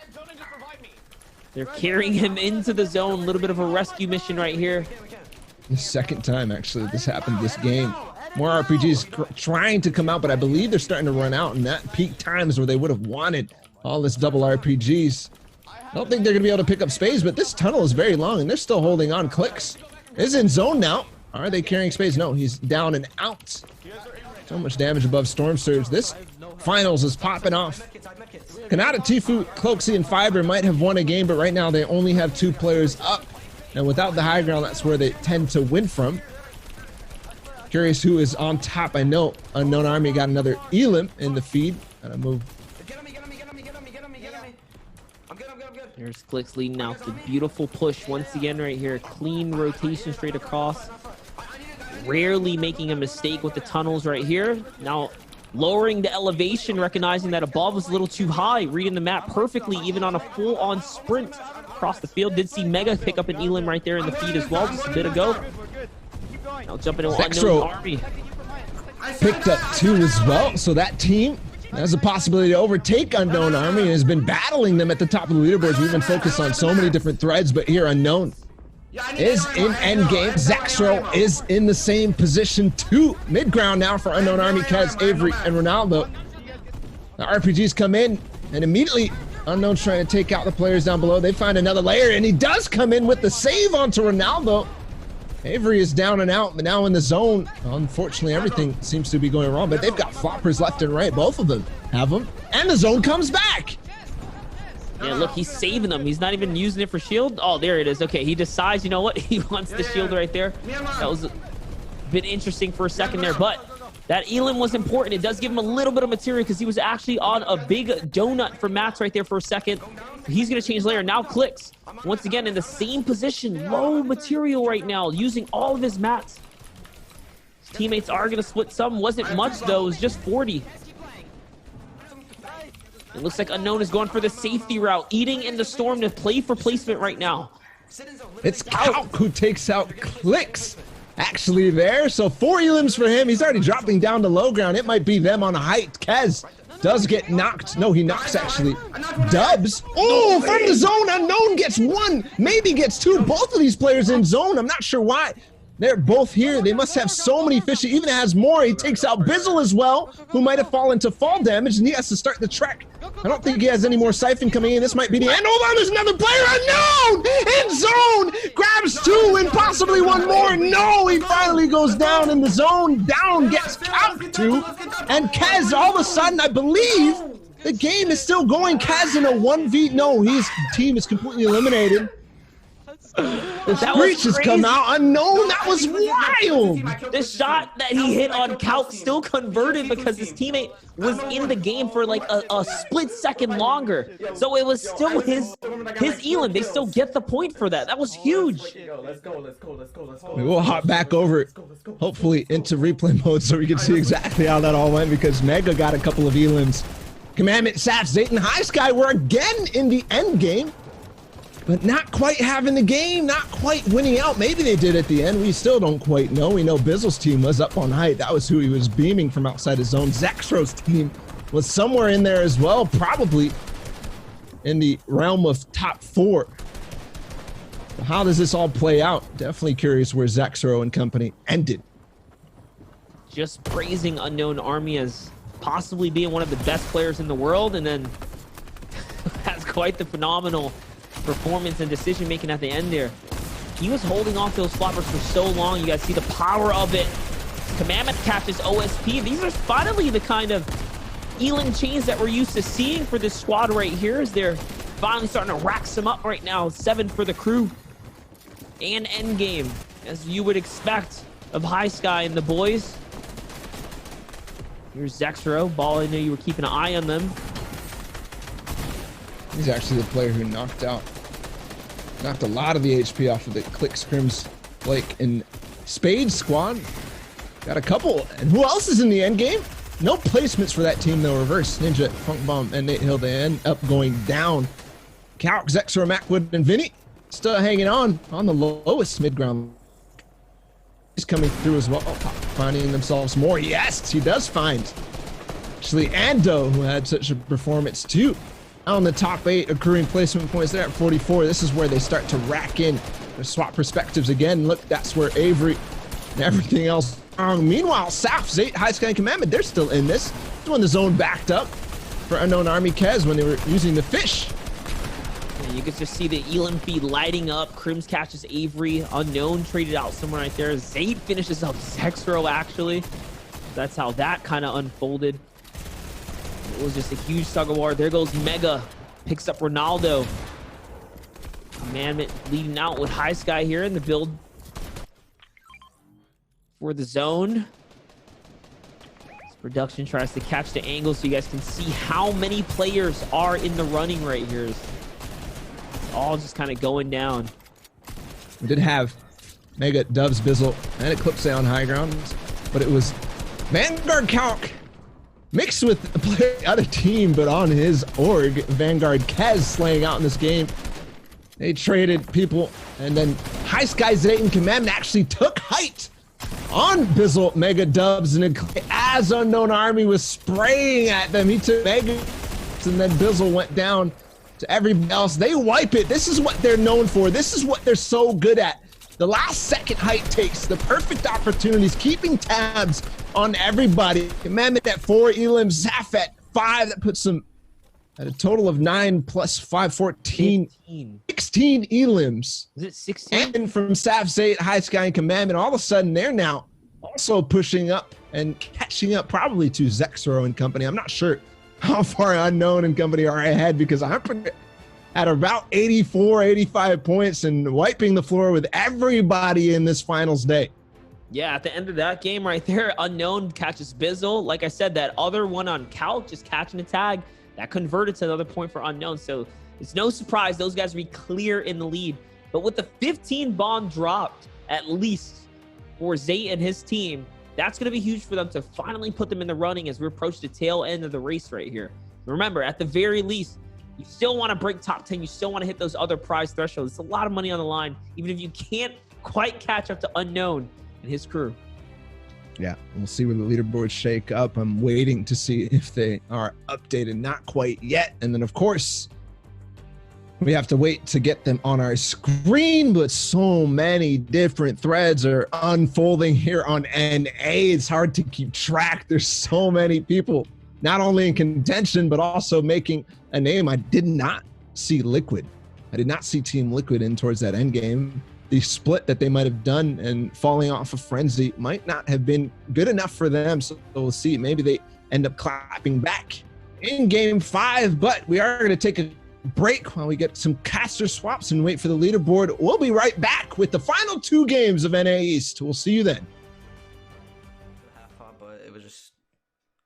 They're carrying him into the zone. A little bit of a rescue mission right here. The second time, actually, this happened this game. More RPGs trying to come out, but I believe they're starting to run out, and that peak times where they would have wanted all this double RPGs. I don't think they're going to be able to pick up Spades, but this tunnel is very long, and they're still holding on. Clicks is in zone now. Are they carrying Spades? No, he's down and out. So much damage above Storm Surge. This finals is popping off. Kanata, Tfue, Cloaksy, and Fiber might have won a game, but right now they only have 2 players up. And without the high ground, that's where they tend to win from. Curious who is on top. I know Unknown Army got another Elim in the feed. Gotta move. Here's Clicks leading out the beautiful push once again right here. Clean rotation straight across. Rarely making a mistake with the tunnels right here. Now lowering the elevation, recognizing that above was a little too high. Reading the map perfectly, even on a full-on sprint across the field. Did see Mega pick up an Elim right there in the feed as well just a bit ago. Now jumping into Unknown Army. Picked up 2 as well, so that team has a possibility to overtake Unknown Army and has been battling them at the top of the leaderboards. We've been focused on so many different threads, but here Unknown is in endgame. Zaxro is in the same position too. Mid-ground now for Unknown Army, Kaz, Avery, and Ronaldo. The RPGs come in, and immediately Unknown's trying to take out the players down below. They find another layer, and he does come in with the save onto Ronaldo. Avery is down and out, but now in the zone. Unfortunately, everything seems to be going wrong, but they've got floppers left and right. Both of them have them, and the zone comes back. Yeah, look, he's saving them. He's not even using it for shield. Oh, there it is. Okay, he decides, you know what? He wants the shield right there. That was a bit interesting for a second there, but that Elam was important. It does give him a little bit of material because he was actually on a big donut for Mats right there for a second. He's going to change layer. Now Clicks, once again, in the same position. Low material right now, using all of his mats. His teammates are going to split some. Wasn't much, though. It was just 40. It looks like Unknown is going for the safety route, eating in the storm to play for placement right now. It's Kalk who takes out Clicks. Actually there, so 4 elims for him. He's already dropping down to low ground. It might be them on a height. Kez does get knocked. No, he knocks actually. Dubs. Oh, from the zone. Unknown gets 1, maybe gets 2. Both of these players in zone. I'm not sure why. They're both here. They must have so many fish. He even has more. He takes out Bizzle as well, who might have fallen to fall damage, and he has to start the trek. I don't think he has any more Siphon coming in. This might be the end. Hold on, there's another player. Unknown in zone. Grabs 2 and possibly 1 more. No, he finally goes down in the zone. Down gets Kalk 2. And Kez, all of a sudden, I believe the game is still going. Kez in a 1v. No, his team is completely eliminated. The screech has come out. Unknown. That was wild. The shot that he hit on Kalk still converted because his teammate was in the game for like a split second longer. So it was still his Elam. They still get the point for that. That was huge. We will hop back over, hopefully into replay mode so we can see exactly how that all went, because Mega got a couple of Elams. Commandment, Saf, Zayton, High Sky were again in the end game, but not quite having the game, not quite winning out. Maybe they did at the end. We still don't quite know. We know Bizzle's team was up on height. That was who he was beaming from outside his zone. Zexro's team was somewhere in there as well, probably in the realm of top 4. So how does this all play out? Definitely curious where Zexro and company ended. Just praising Unknown Army as possibly being one of the best players in the world, and then has quite the phenomenal performance and decision making at the end there. He was holding off those floppers for so long. You guys see the power of it. Commandment catches OSP. These are finally the kind of Elam chains that we're used to seeing for this squad right here, as they're finally starting to rack some up right now. 7 for the crew. And endgame, as you would expect of High Sky and the boys. Here's Zexro. Ball, I know you were keeping an eye on them. He's actually the player who knocked a lot of the HP off of the Click Scrims Blake and Spade squad. Got a couple. And who else is in the end game? No placements for that team though. Reverse Ninja, Funk Bomb, and Nate Hill. They end up going down. Kalk, Zexro, Macwood, and Vinny still hanging on the lowest mid ground. He's coming through as well. Oh, finding themselves more. Yes, he does find. Actually, Ando, who had such a performance too. On the top 8 accruing placement points, they're at 44. This is where they start to rack in. They swap perspectives again. Look, that's where Avery and everything else. Meanwhile, Saf, Zayt, High Sky, and Commandment, they're still in this. It's when the zone backed up for Unknown Army Kez when they were using the fish. Yeah, you can just see the Elam feed lighting up. Crims catches Avery. Unknown traded out somewhere right there. Zayt finishes up Zexro, actually. That's how that kind of unfolded. It was just a huge tug of war. There goes Mega. Picks up Ronaldo. Commandment leading out with High Sky here in the build for the zone. This production tries to catch the angle so you guys can see how many players are in the running right here. It's all just kind of going down. We did have Mega, Dubs, Bizzle, and Eclipse on high ground, but it was Vanguard Kalk mixed with a player out of team, but on his org, Vanguard Kez slaying out in this game. They traded people, and then High Sky, Zayton, Commandment actually took height on Bizzle, Mega, Dubs, and as Unknown Army was spraying at them, he took Mega, and then Bizzle went down to everybody else. They wipe it. This is what they're known for. This is what they're so good at. The last second height takes, the perfect opportunities, keeping tabs on everybody. Commandment at 4, Elam, Zaf at 5. That puts them at a total of 9 plus 5, 14, 15. 16 elims. Is it 16? And from Staff's 8, High Sky and Commandment, all of a sudden they're now also pushing up and catching up probably to Zexro and company. I'm not sure how far Unknown and company are ahead because I'm at about 84, 85 points and wiping the floor with everybody in this finals day. Yeah, at the end of that game right there, Unknown catches Bizzle. Like I said, that other one on Calc just catching a tag that converted to another point for Unknown. So it's no surprise those guys will be clear in the lead. But with the 15 bomb dropped, at least for Zay and his team, that's going to be huge for them to finally put them in the running as we approach the tail end of the race right here. Remember, at the very least, you still want to break top 10. You still want to hit those other prize thresholds. It's a lot of money on the line, even if you can't quite catch up to Unknown and his crew. Yeah, we'll see where the leaderboards shake up. I'm waiting to see if they are updated. Not quite yet. And then, of course, we have to wait to get them on our screen, but so many different threads are unfolding here on NA. It's hard to keep track. There's so many people, not only in contention, but also making a name. I did not see Liquid. I did not see Team Liquid in towards that end game. The split that they might have done and falling off of Frenzy might not have been good enough for them. So we'll see. Maybe they end up clapping back in game 5, but we are going to take a break while we get some caster swaps and wait for the leaderboard. We'll be right back with the final 2 games of NA East. We'll see you then. But it was just,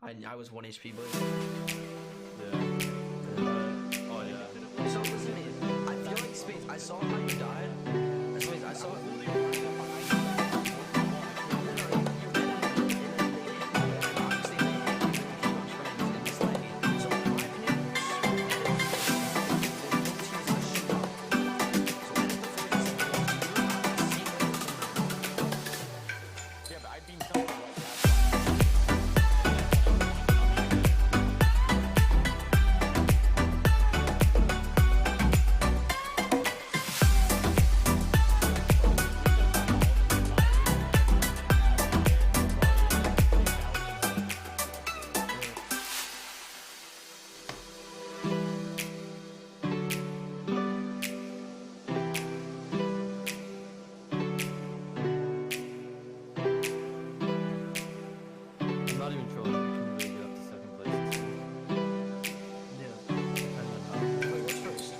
I was 1 HP, but Oh yeah. so listen to me. I feel like Space. I saw how you died. Space, I saw it. I'm not even trolling. You can really get up to 2nd place. Yeah. Depending on how. Wait, what's first?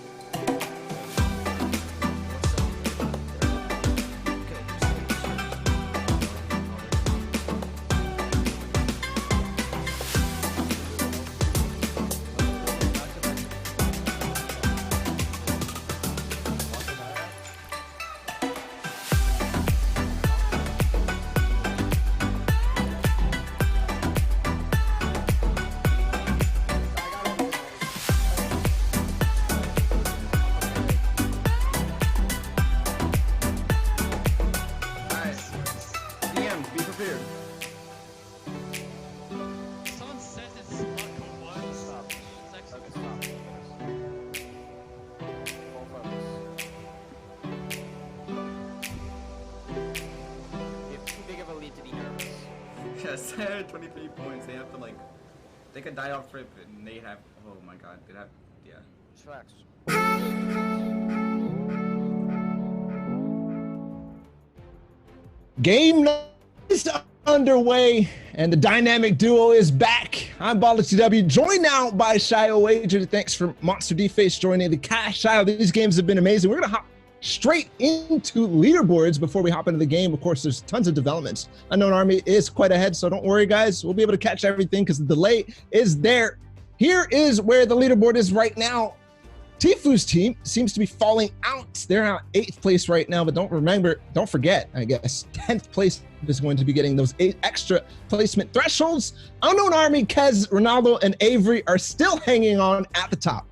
Someone said it's not code one. Stop. It's actually stop. You have too big of a lead to be nervous. Yes, they have 23 points. They have to like, they could die off rip, and they have. Oh my God, they have. Yeah. Relax. Game 9 is underway, and the dynamic duo is back. I'm BallerTW, joined now by Shio Wager. Thanks for Monster D-Face joining the cast. Shio, these games have been amazing. We're going to hop straight into leaderboards before we hop into the game. Of course, there's tons of developments. Unknown Army is quite ahead, so don't worry, guys. We'll be able to catch everything because the delay is there. Here is where the leaderboard is right now. Tifu's team seems to be falling out. They're at 8th place right now, but don't forget, I guess, 10th place is going to be getting those 8 extra placement thresholds. Unknown Army, Kez, Ronaldo, and Avery are still hanging on at the top.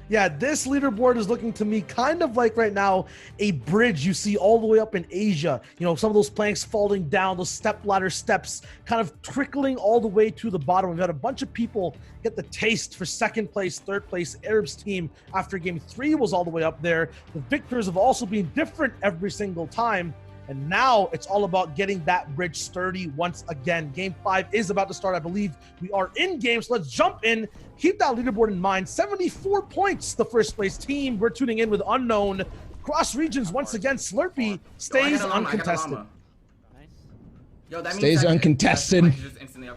Yeah, this leaderboard is looking to me kind of like right now a bridge you see all the way up in Asia. You know, some of those planks falling down, those step ladder steps kind of trickling all the way to the bottom. We've had a bunch of people get the taste for 2nd place, 3rd place. Arab's team after game 3 was all the way up there. The victors have also been different every single time. And now it's all about getting that bridge sturdy once again. Game 5 is about to start. I believe we are in game, so let's jump in. Keep that leaderboard in mind. 74 points, the first place team. We're tuning in with Unknown. Cross regions once again. Slurpee stays uncontested. Stays uncontested,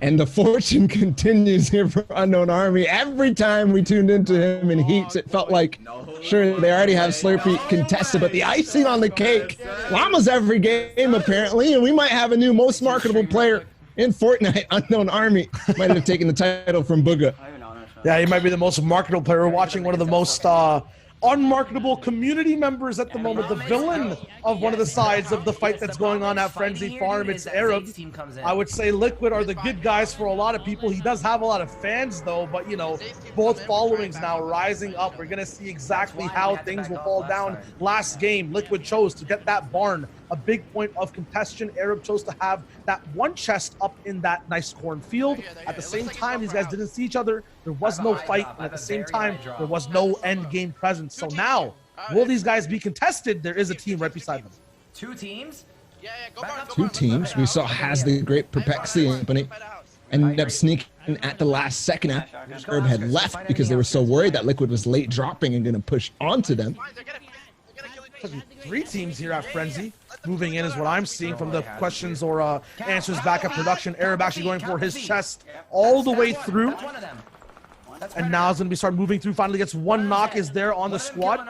and the fortune continues here for Unknown Army. Every time we tuned into him in heats, it felt like, sure, they already have Slurpee contested, but the icing on the cake, Llama's every game apparently, and we might have a new most marketable player in Fortnite. Unknown Army might have taken the title from Booga. Yeah, he might be the most marketable player. We're watching one of the most unmarketable community members at the moment, the villain of one of the sides of the fight that's going on at Frenzy Farm. It's Arab. I would say Liquid are the good guys for a lot of people. He does have a lot of fans though, but you know, both followings now rising up. We're gonna see exactly how things will fall down. Last game, Liquid chose to get that barn, a big point of contention. Arab chose to have that one chest up in that nice cornfield. At the same time, these guys didn't see each other. There was no fight, and at the same time, there was no end game presence. So now, will these guys be contested? There is a team right beside them. 2 teams? Two teams. We saw Has the Great Perplexity Company ended up sneaking at the last second after Herb had left because they were so worried that Liquid was late dropping and going to push onto them. 3 teams here at Frenzy. Moving in is what I'm seeing from the questions or answers back at production. Arab actually going for his chest all the way through. And now it's going to be start moving through. Finally gets one knock is there on the squad.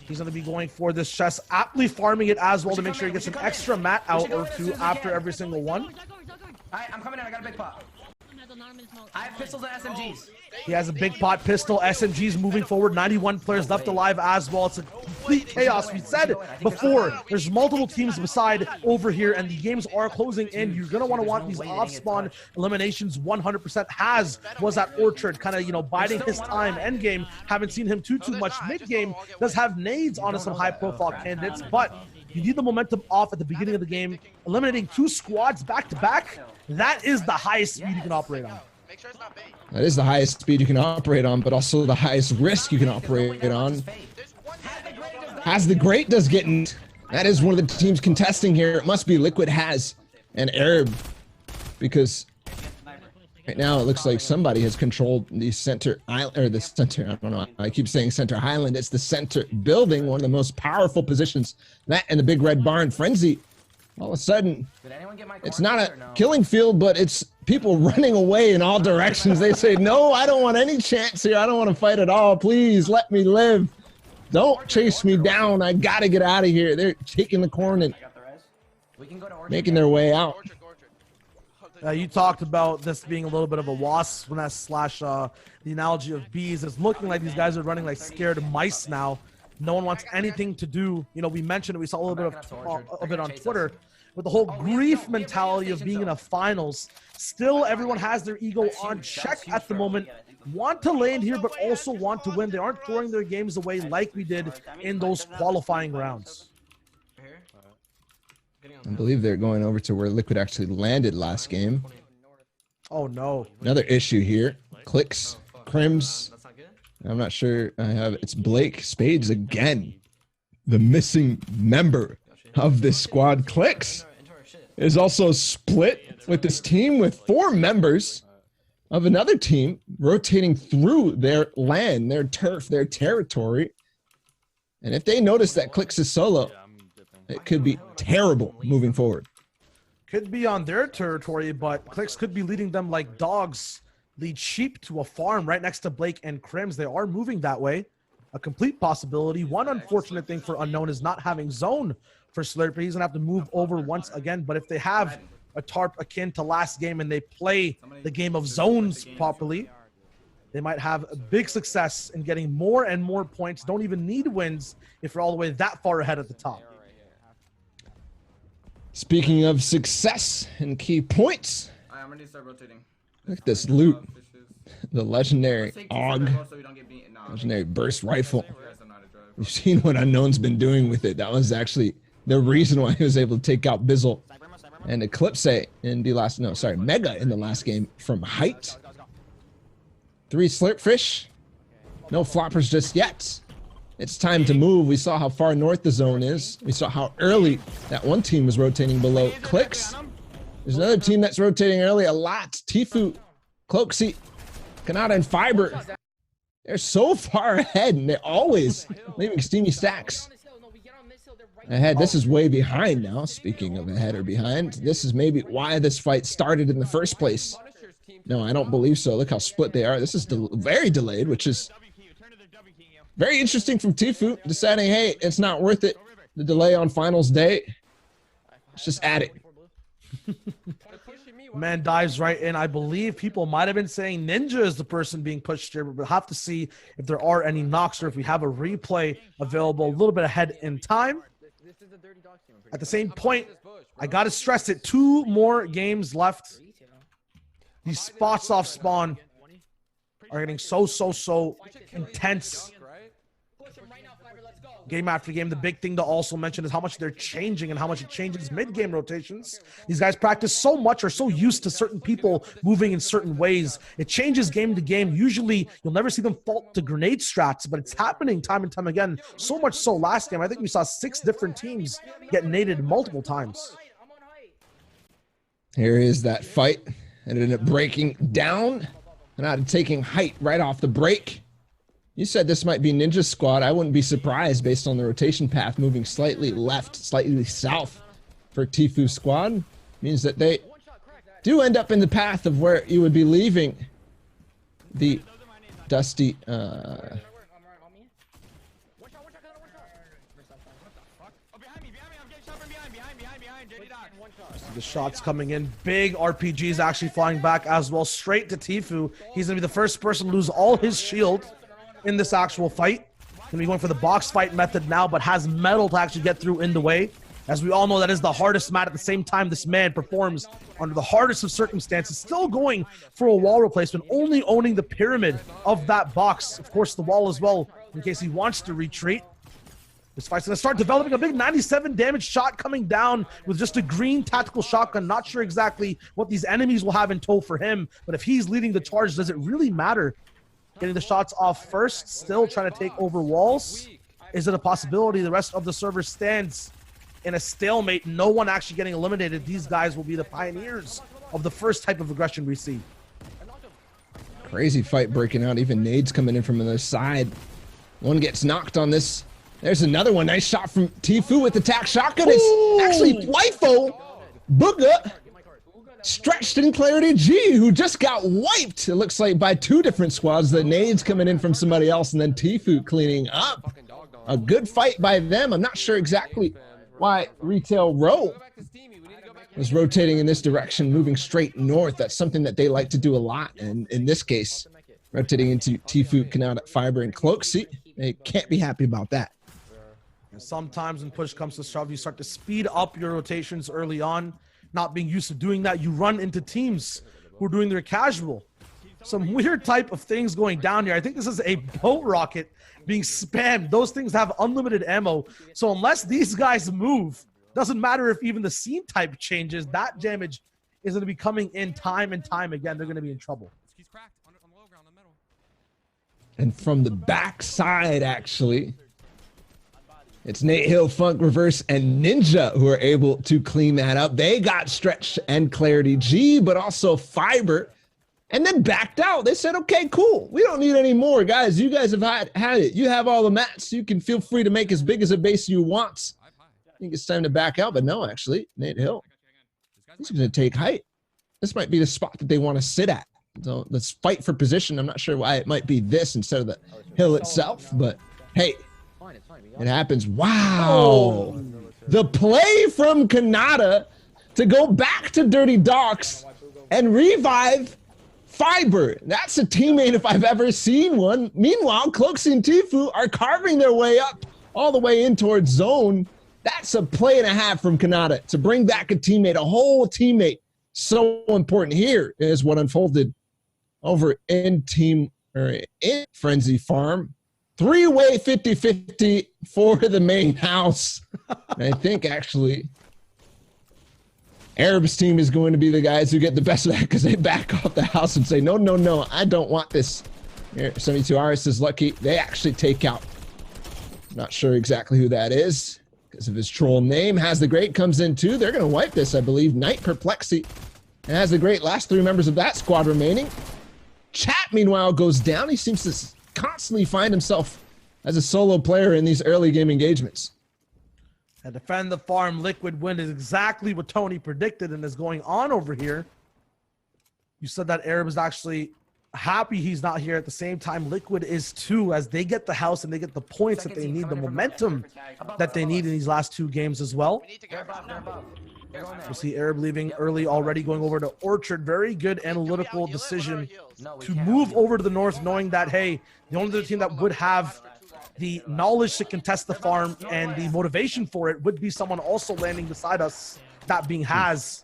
He's going to be going for this chest, aptly farming it as well to make sure he gets an extra mat out or 2 after every single one. Alright, I'm coming in. I got a big pot. I have pistols and SMGs. He has a big pot pistol. SMGs moving forward. 91 players left alive as well. It's a complete chaos. We said before, there's multiple teams beside over here, and the games are closing in. You're going to want these off-spawn eliminations 100%. Has was at Orchard, kind of, you know, biding his time. Endgame, haven't seen him too much. Mid-game does have nades onto some high-profile candidates, but you need the momentum off at the beginning of the game. Eliminating 2 squads back-to-back, that is the highest speed you can operate on. That is the highest speed you can operate on, but also the highest risk you can operate on. Has the Great does get in. That is one of the teams contesting here. It must be Liquid, Has, and Arab, because right now it looks like somebody has controlled the center island, or the center, I don't know, I keep saying center highland. It's the center building, one of the most powerful positions. That and the big red barn. Frenzy, all of a sudden, it's not a killing field, but it's people running away in all directions. They say, no, I don't want any chance here. I don't want to fight at all. Please let me live. Don't chase me down. I got to get out of here. They're taking the corn and making their way out. You talked about this being a little bit of a wasp slash the analogy of bees. It's looking like these guys are running like scared mice now. No one wants anything to do. You know, we mentioned it. We saw a little bit of it on Twitter with the whole grief mentality of being in a finals. Still, everyone has their ego on check at the moment. Want to land here, but also want to win. They aren't throwing their games away like we did in those qualifying rounds. I believe they're going over to where Liquid actually landed last game. Oh, no. Another issue here. Clicks, Crims. I'm not sure I have it's Blake Spades again. The missing member of this squad. Clicks is also split with this team with 4 members of another team rotating through their land, their turf, their territory. And if they notice that Clicks is solo, it could be terrible moving forward. Could be on their territory, but Clicks could be leading them like dogs lead sheep to a farm right next to Blake and Crims. They are moving that way. A complete possibility. One unfortunate thing for Unknown is not having zone for Slurpee. He's going to have to move over once again. But if they have a tarp akin to last game and they play the game of zones properly, they might have a big success in getting more and more points. Don't even need wins if you're all the way that far ahead at the top. Speaking of success and key points, I'm ready to start rotating. Look at this loot. The legendary AUG. Legendary burst rifle. You've seen what Unknown's been doing with it. That was actually the reason why he was able to take out Bizzle and Eclipse in the last, no, sorry, Mega in the last game from height. 3 Slurpfish. No floppers just yet. It's time to move. We saw how far north the zone is. We saw how early that one team was rotating below. Clicks. There's another team that's rotating early a lot. Tifu, Cloaksy, Kanata, and Fiber. They're so far ahead, and they're always leaving steamy stacks ahead. This is way behind now. Speaking of ahead or behind, this is maybe why this fight started in the first place. No, I don't believe so. Look how split they are. This is very delayed, which is very interesting from Tifu, deciding, hey, it's not worth it. The delay on finals day. Let's just add it. Man dives right in. I believe people might have been saying Ninja is the person being pushed here, but we'll have to see if there are any knocks or if we have a replay available a little bit ahead in time. At the same point, I got to stress it, 2 more games left. These spots off spawn are getting so intense. Game after game. The big thing to also mention is how much they're changing and how much it changes mid-game rotations. These guys practice so much, are so used to certain people moving in certain ways. It changes game to game. Usually, you'll never see them fault to grenade strats, but it's happening time and time again. So much so last game, I think we saw 6 different teams get naded multiple times. Here is that fight. And it ended up breaking down and out of taking height right off the break. You said this might be Ninja Squad. I wouldn't be surprised based on the rotation path moving slightly left, slightly south for Tifu Squad. Means that they do end up in the path of where you would be leaving the dusty... The shots coming in. Big RPGs actually flying back as well. Straight to Tifu. He's going to be the first person to lose all his shield in this actual fight. Going to be going for the box fight method now, but has metal to actually get through in the way. As we all know, that is the hardest mat. At the same time, this man performs under the hardest of circumstances. Still going for a wall replacement, only owning the pyramid of that box. Of course, the wall as well, in case he wants to retreat. This fight's going to start developing. A big 97 damage shot coming down with just a green tactical shotgun. Not sure exactly what these enemies will have in tow for him, but if he's leading the charge, does it really matter? Getting the shots off first, still trying to take over walls. Is it a possibility the rest of the server stands in a stalemate? No one actually getting eliminated. These guys will be the pioneers of the first type of aggression we see. Crazy fight breaking out. Even nades coming in from the other side. One gets knocked on this. There's another one. Nice shot from Tifu with the tac shotgun. It's actually Wifo Booga stretched in Clarity G, who just got wiped. It looks like by 2 different squads. The nades coming in from somebody else, and then Tifu cleaning up. A good fight by them. I'm not sure exactly why Retail Row is rotating in this direction, moving straight north. That's something that they like to do a lot. And in this case, rotating into Tifu, Kanata, Fiber, and Cloaksy. They can't be happy about that. Sometimes when push comes to shove, you start to speed up your rotations early on. Not being used to doing that, you run into teams who are doing their casual. Some weird type of things going down here. I think this is a boat rocket being spammed. Those things have unlimited ammo. So unless these guys move, doesn't matter if even the scene type changes, that damage is going to be coming in time and time again. They're going to be in trouble. And from the backside, actually, it's Nate Hill, Funk Reverse, and Ninja who are able to clean that up. They got Stretch and Clarity G, but also Fiber, and then backed out. They said, okay, cool. We don't need any more, guys. You guys have had it. You have all the mats. You can feel free to make as big as a base you want. I think it's time to back out, but no, actually, Nate Hill, he's going to take height. This might be the spot that they want to sit at. So let's fight for position. I'm not sure why it might be this instead of the hill itself, but hey, it happens. Wow. The play from Kanata to go back to Dirty Docks and revive Fiber. That's a teammate if I've ever seen one. Meanwhile, Cloaksy and Tifu are carving their way up all the way in towards zone. That's a play and a half from Kanata to bring back a teammate, a whole teammate. So important. Here is what unfolded over in Frenzy Farm. 3-way 50-50 for the main house. And I think actually Arab's team is going to be the guys who get the best of that because they back off the house and say, no, no, no, I don't want this. Here, 72 RS is lucky. They actually take out Not sure exactly who that is because of his troll name. Has the Great comes in too. They're going to wipe this, I believe. Knight Perplexity. And Has the Great, last 3 members of that squad remaining. Chat, meanwhile, goes down. He seems to constantly find himself as a solo player in these early game engagements. And defend the farm, Liquid win is exactly what Tony predicted and is going on over here. You said that Arab is actually happy he's not here. At the same time, Liquid is too, as they get the house and they get the points that they need, the momentum that they need in these last 2 games as well. We see Arab leaving early already, going over to Orchard. Very good analytical decision to move over to the north, knowing that, hey, the only other team that would have the knowledge to contest the farm and the motivation for it would be someone also landing beside us, that being Has.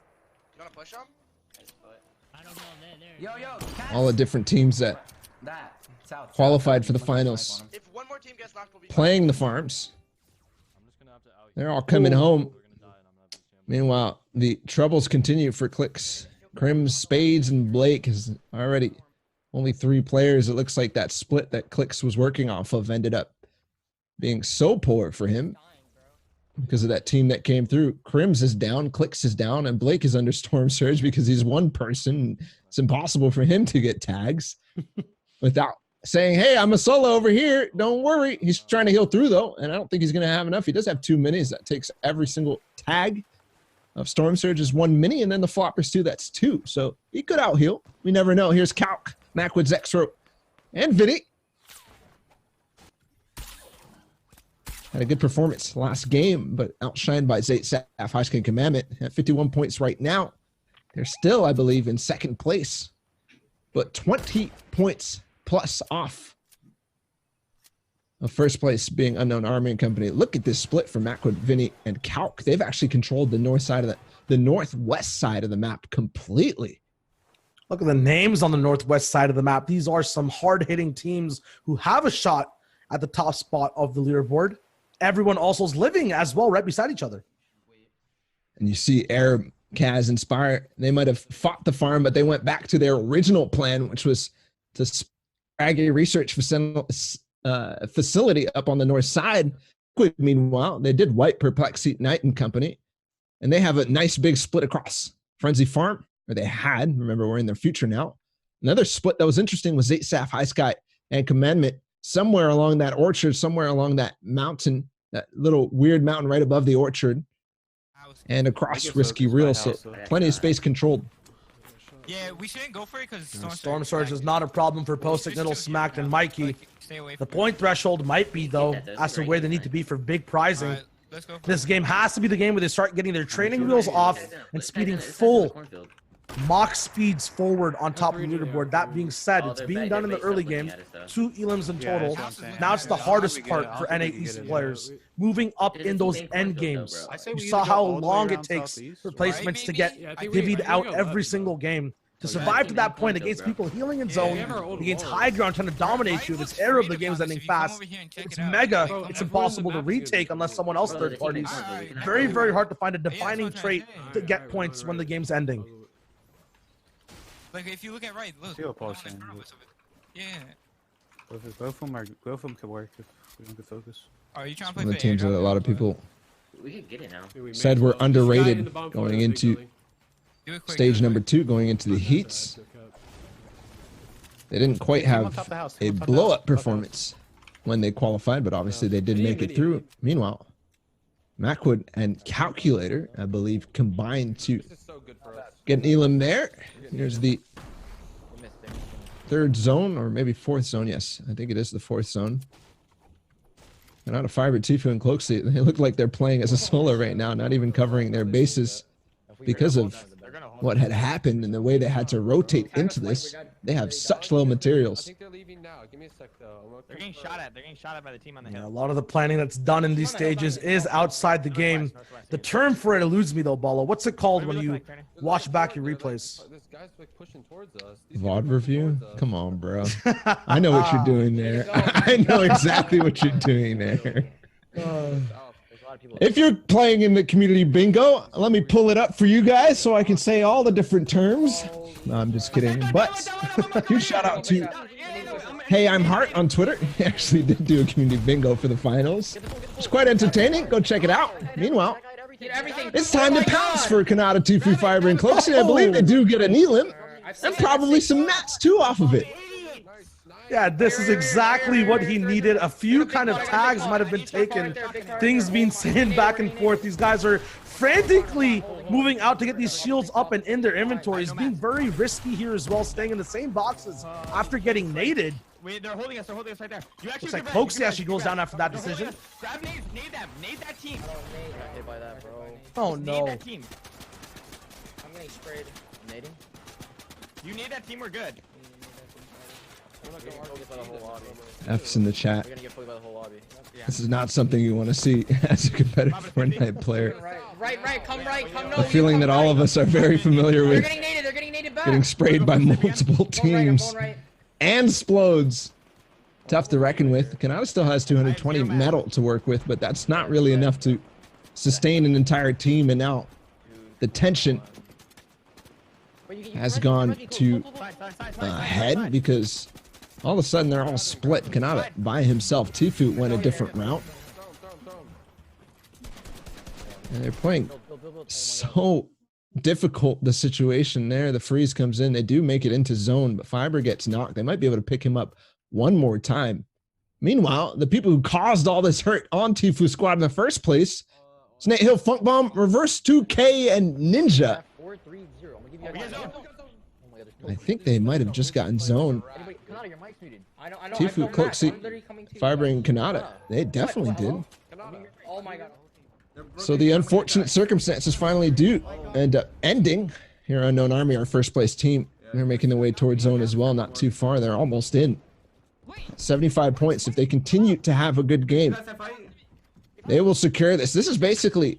All the different teams that qualified for the finals, playing the farms. They're all coming home. Meanwhile, the troubles continue for Clicks. Crims, Spades, and Blake is already only 3 players. It looks like that split that Clicks was working off of ended up being so poor for him because of that team that came through. Crims is down, Clicks is down, and Blake is under Storm Surge because he's one person. It's impossible for him to get tags without saying, hey, I'm a solo over here. Don't worry. He's trying to heal through, though, and I don't think he's going to have enough. He does have 2 minis. That takes every single tag of Storm Surge is 1 mini, and then the Floppers, too. That's 2. So he could out-heal. We never know. Here's Calc, Macwood, Zexro, and Vinny. Had a good performance last game, but outshined by Zayt Saf, High Skin Commandment at 51 points right now. They're still, I believe, in 2nd place, but 20 points plus off of 1st place being Unknown Army and Company. Look at this split for Macwood, Vinny, and Calc. They've actually controlled the north side of the northwest side of the map completely. Look at the names on the northwest side of the map. These are some hard-hitting teams who have a shot at the top spot of the leaderboard. Everyone also is living as well right beside each other. And you see Arab, Kaz, Inspire, they might have fought the farm, but they went back to their original plan, which was to sprag a research facility up on the north side. Meanwhile, they did wipe Perplexity, Knight and Company, and they have a nice big split across Frenzy Farm, or they had. Remember, we're in their future now. Another split that was interesting was Zayt Saf, High Sky, and Commandment somewhere along that orchard, somewhere along that mountain, that little weird mountain right above the orchard, and across Risky Real. So plenty of space controlled. Yeah, we shouldn't go for it because Storm Surge is not a problem for Postic, Niddle, Smacked, and Mikey. The point threshold might be, though, as to where they need to be for big prizing. This game has to be the game where they start getting their training wheels off and speeding full mock speeds forward on top of the leaderboard. That being said, it's being done in the early game. 2 elims in total. Now it's the hardest part for NA East players, moving up in those end games. You saw how long it takes for placements to get divvied out every single game. To survive to that point against people healing in zone, against high ground trying to dominate you, if it's Arab, the game is ending fast. If it's Mega, it's impossible to retake unless someone else third parties. Very, very hard to find a defining trait to get points when the game's ending. Like if you look at right, look. Yeah. Both of them can work if we don't get focus. Are you trying to play the teams that a lot of people We could get it now. said were underrated going into stage number 2, going into the heats. They didn't quite have a blow-up performance when they qualified, but obviously they did make it through. Meanwhile, Macwood and Calculator, I believe, combined to get an elim there. Here's the 3rd zone, or maybe 4th zone. Yes, I think it is the 4th zone. And out of Fiber, Tifu, and Cloaksy, they look like they're playing as a solo right now, not even covering their bases because of what had happened and the way they had to rotate into this. They have such low materials. I think they're leaving now. Give me a sec, though. They're getting shot at. They're getting shot at by the team on the hill. A lot of the planning that's done in these stages is outside the game. The term for it eludes me, though, Balo. What's it called when you watch back your replays? This guy's like pushing towards us. VOD review? Come on, bro. I know what you're doing there. I know exactly what you're doing there. If you're playing in the community bingo, let me pull it up for you guys so I can say all the different terms. No, I'm just kidding. But huge shout out to Hey, I'm Hart on Twitter. He actually did do a community bingo for the finals. It's quite entertaining. Go check it out. Meanwhile, it's time to pounce for Kanata, Tfue, Fiber, and Cloaksy. I believe they do get an elim and probably some mats too off of it. Yeah, this is exactly what he needed. A few kind of tags might have been taken. Things being sent back and forth. These guys are frantically moving out to get these shields up and in their inventories, being very risky here as well, staying in the same boxes after getting naded. Wait, they're holding us right there. You actually Looks like Cloaksy actually goes down after that decision. Grab nades, nade them, nade that team. Hit by that, bro. Oh Nade no. that team. I'm getting sprayed. Nading? You nade that team, we're good. F's in the chat. We're gonna get focused by the whole lobby. This is not something you want to see as a competitive Fortnite player. Right, come right, come no. A feeling that all of us are very familiar with. They're getting naded back. Getting sprayed by multiple teams and splodes. Tough to reckon with. Kanata still has 220 metal to work with, but that's not really enough to sustain an entire team. And now the tension has gone to head because all of a sudden they're all split. Kanata by himself. Tfue went a different route. And they're playing so difficult, the situation there. The freeze comes in. They do make it into zone, but Fiber gets knocked. They might be able to pick him up one more time. Meanwhile, the people who caused all this hurt on Tfue squad in the first place, Snake Hill, Funk Bomb, Reverse 2K, and Ninja. I think they might have just gotten zoned. Tfue, Cloaksy, Fiber, and Kanata. They definitely did. Oh my god. So the unfortunate circumstances finally do end up ending. Here, Unknown Army, our first place team. They're making their way towards zone as well. Not too far. They're almost in. 75 points. If they continue to have a good game, they will secure this. This is basically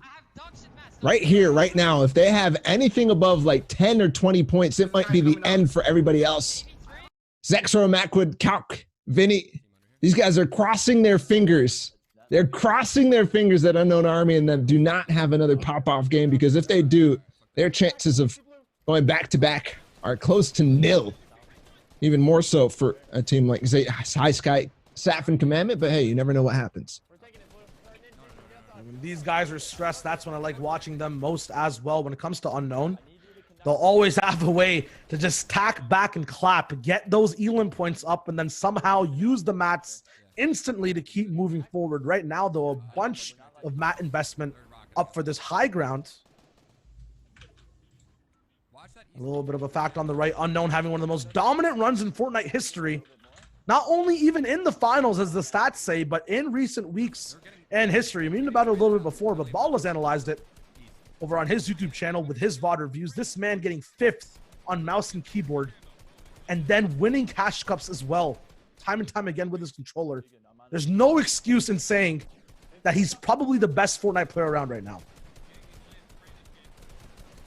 right here, right now. If they have anything above like 10 or 20 points, it might be the end for everybody else. Zexro, Macwood, Calc, Vinny. These guys are crossing their fingers. They're crossing their fingers that Unknown Army and them do not have another pop-off game, because if they do, their chances of going back-to-back are close to nil. Even more so for a team like High Sky, Saf, and Commandment, but hey, you never know what happens. When these guys are stressed, that's when I like watching them most as well. When it comes to Unknown, they'll always have a way to just tack back and clap, get those elim points up, and then somehow use the mats instantly to keep moving forward. Right now, though, a bunch of mat investment up for this high ground. A little bit of a fact on the right. Unknown having one of the most dominant runs in Fortnite history. Not only even in the finals, as the stats say, but in recent weeks and history. I mean about it a little bit before, but Ball has analyzed it over on his YouTube channel with his VOD reviews. This man getting 5th on mouse and keyboard and then winning cash cups as well, time and time again with his controller. There's no excuse in saying that he's probably the best Fortnite player around right now.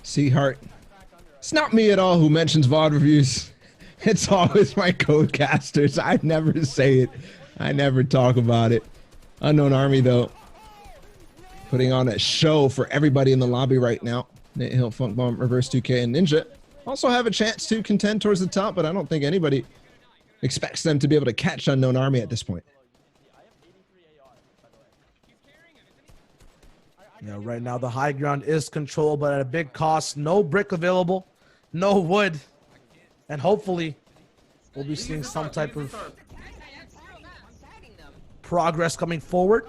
See, Hart, it's not me at all who mentions VOD reviews. It's always my codecasters. I never say it. I never talk about it. Unknown Army, though, putting on a show for everybody in the lobby right now. Nate Hill, Funk Bomb, Reverse 2K, and Ninja also have a chance to contend towards the top, but I don't think anybody expects them to be able to catch Unknown Army at this point. Yeah, right now the high ground is controlled, but at a big cost. No brick available, no wood, and hopefully we'll be seeing some type of progress coming forward.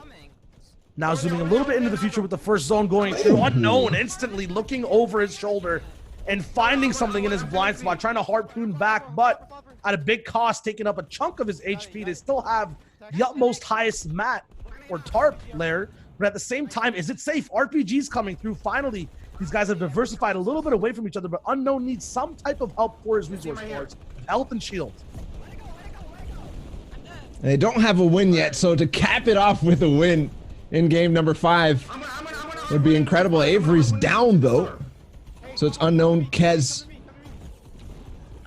Now zooming a little bit into the future with the first zone going through. Unknown instantly looking over his shoulder and finding something in his blind spot, trying to harpoon back, but at a big cost, taking up a chunk of his HP. They still have the utmost highest mat or tarp layer, but at the same time, is it safe? RPGs coming through. Finally, these guys have diversified a little bit away from each other, but Unknown needs some type of help for his resource boards, health and shield. They don't have a win yet, so to cap it off with a win in game number 5 would be incredible. Avery's down, though. So it's Unknown, Kez.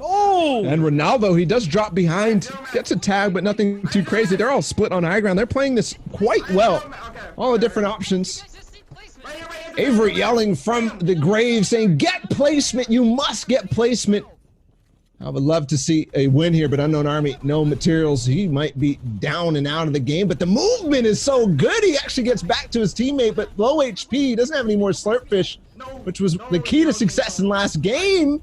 Oh! And Ronaldo, he does drop behind. Gets a tag, but nothing too crazy. They're all split on high ground. They're playing this quite well. All the different options. Avery yelling from the grave, saying, get placement. You must get placement. I would love to see a win here, but Unknown Army, no materials. He might be down and out of the game, but the movement is so good. He actually gets back to his teammate, but low HP. He doesn't have any more Slurpfish, which was the key to success in last game.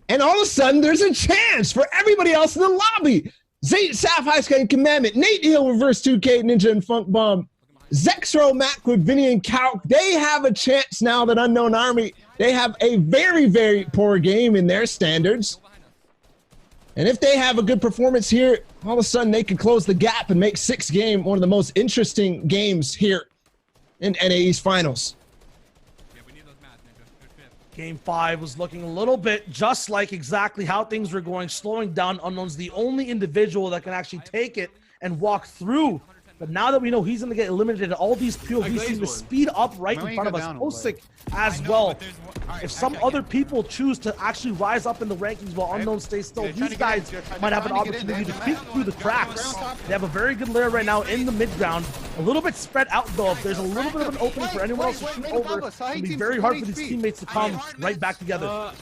And all of a sudden, there's a chance for everybody else in the lobby. Zayt, Saf, High Sky, and Commandment, Nate Hill, Reverse 2K, Ninja, and Funk Bomb, Zexro, Macwood, Vinny, and Calc. They have a chance now that Unknown Army, they have a very, very poor game in their standards. And if they have a good performance here, all of a sudden they can close the gap and make 6 game one of the most interesting games here in NAE's finals. Game 5 was looking a little bit just like exactly how things were going, slowing down. Unknown's the only individual that can actually take it and walk through. But now that we know he's going to get eliminated, all these POVs seem to speed up right in front of us. Posick as well. If some other people choose to actually rise up in the rankings while Unknown stays still, these guys might have an opportunity to peek through the cracks. They have a very good layer right now in the mid ground. A little bit spread out though. If there's a little bit of an opening for anyone else to shoot over, it'll be very hard for these teammates to come right back together.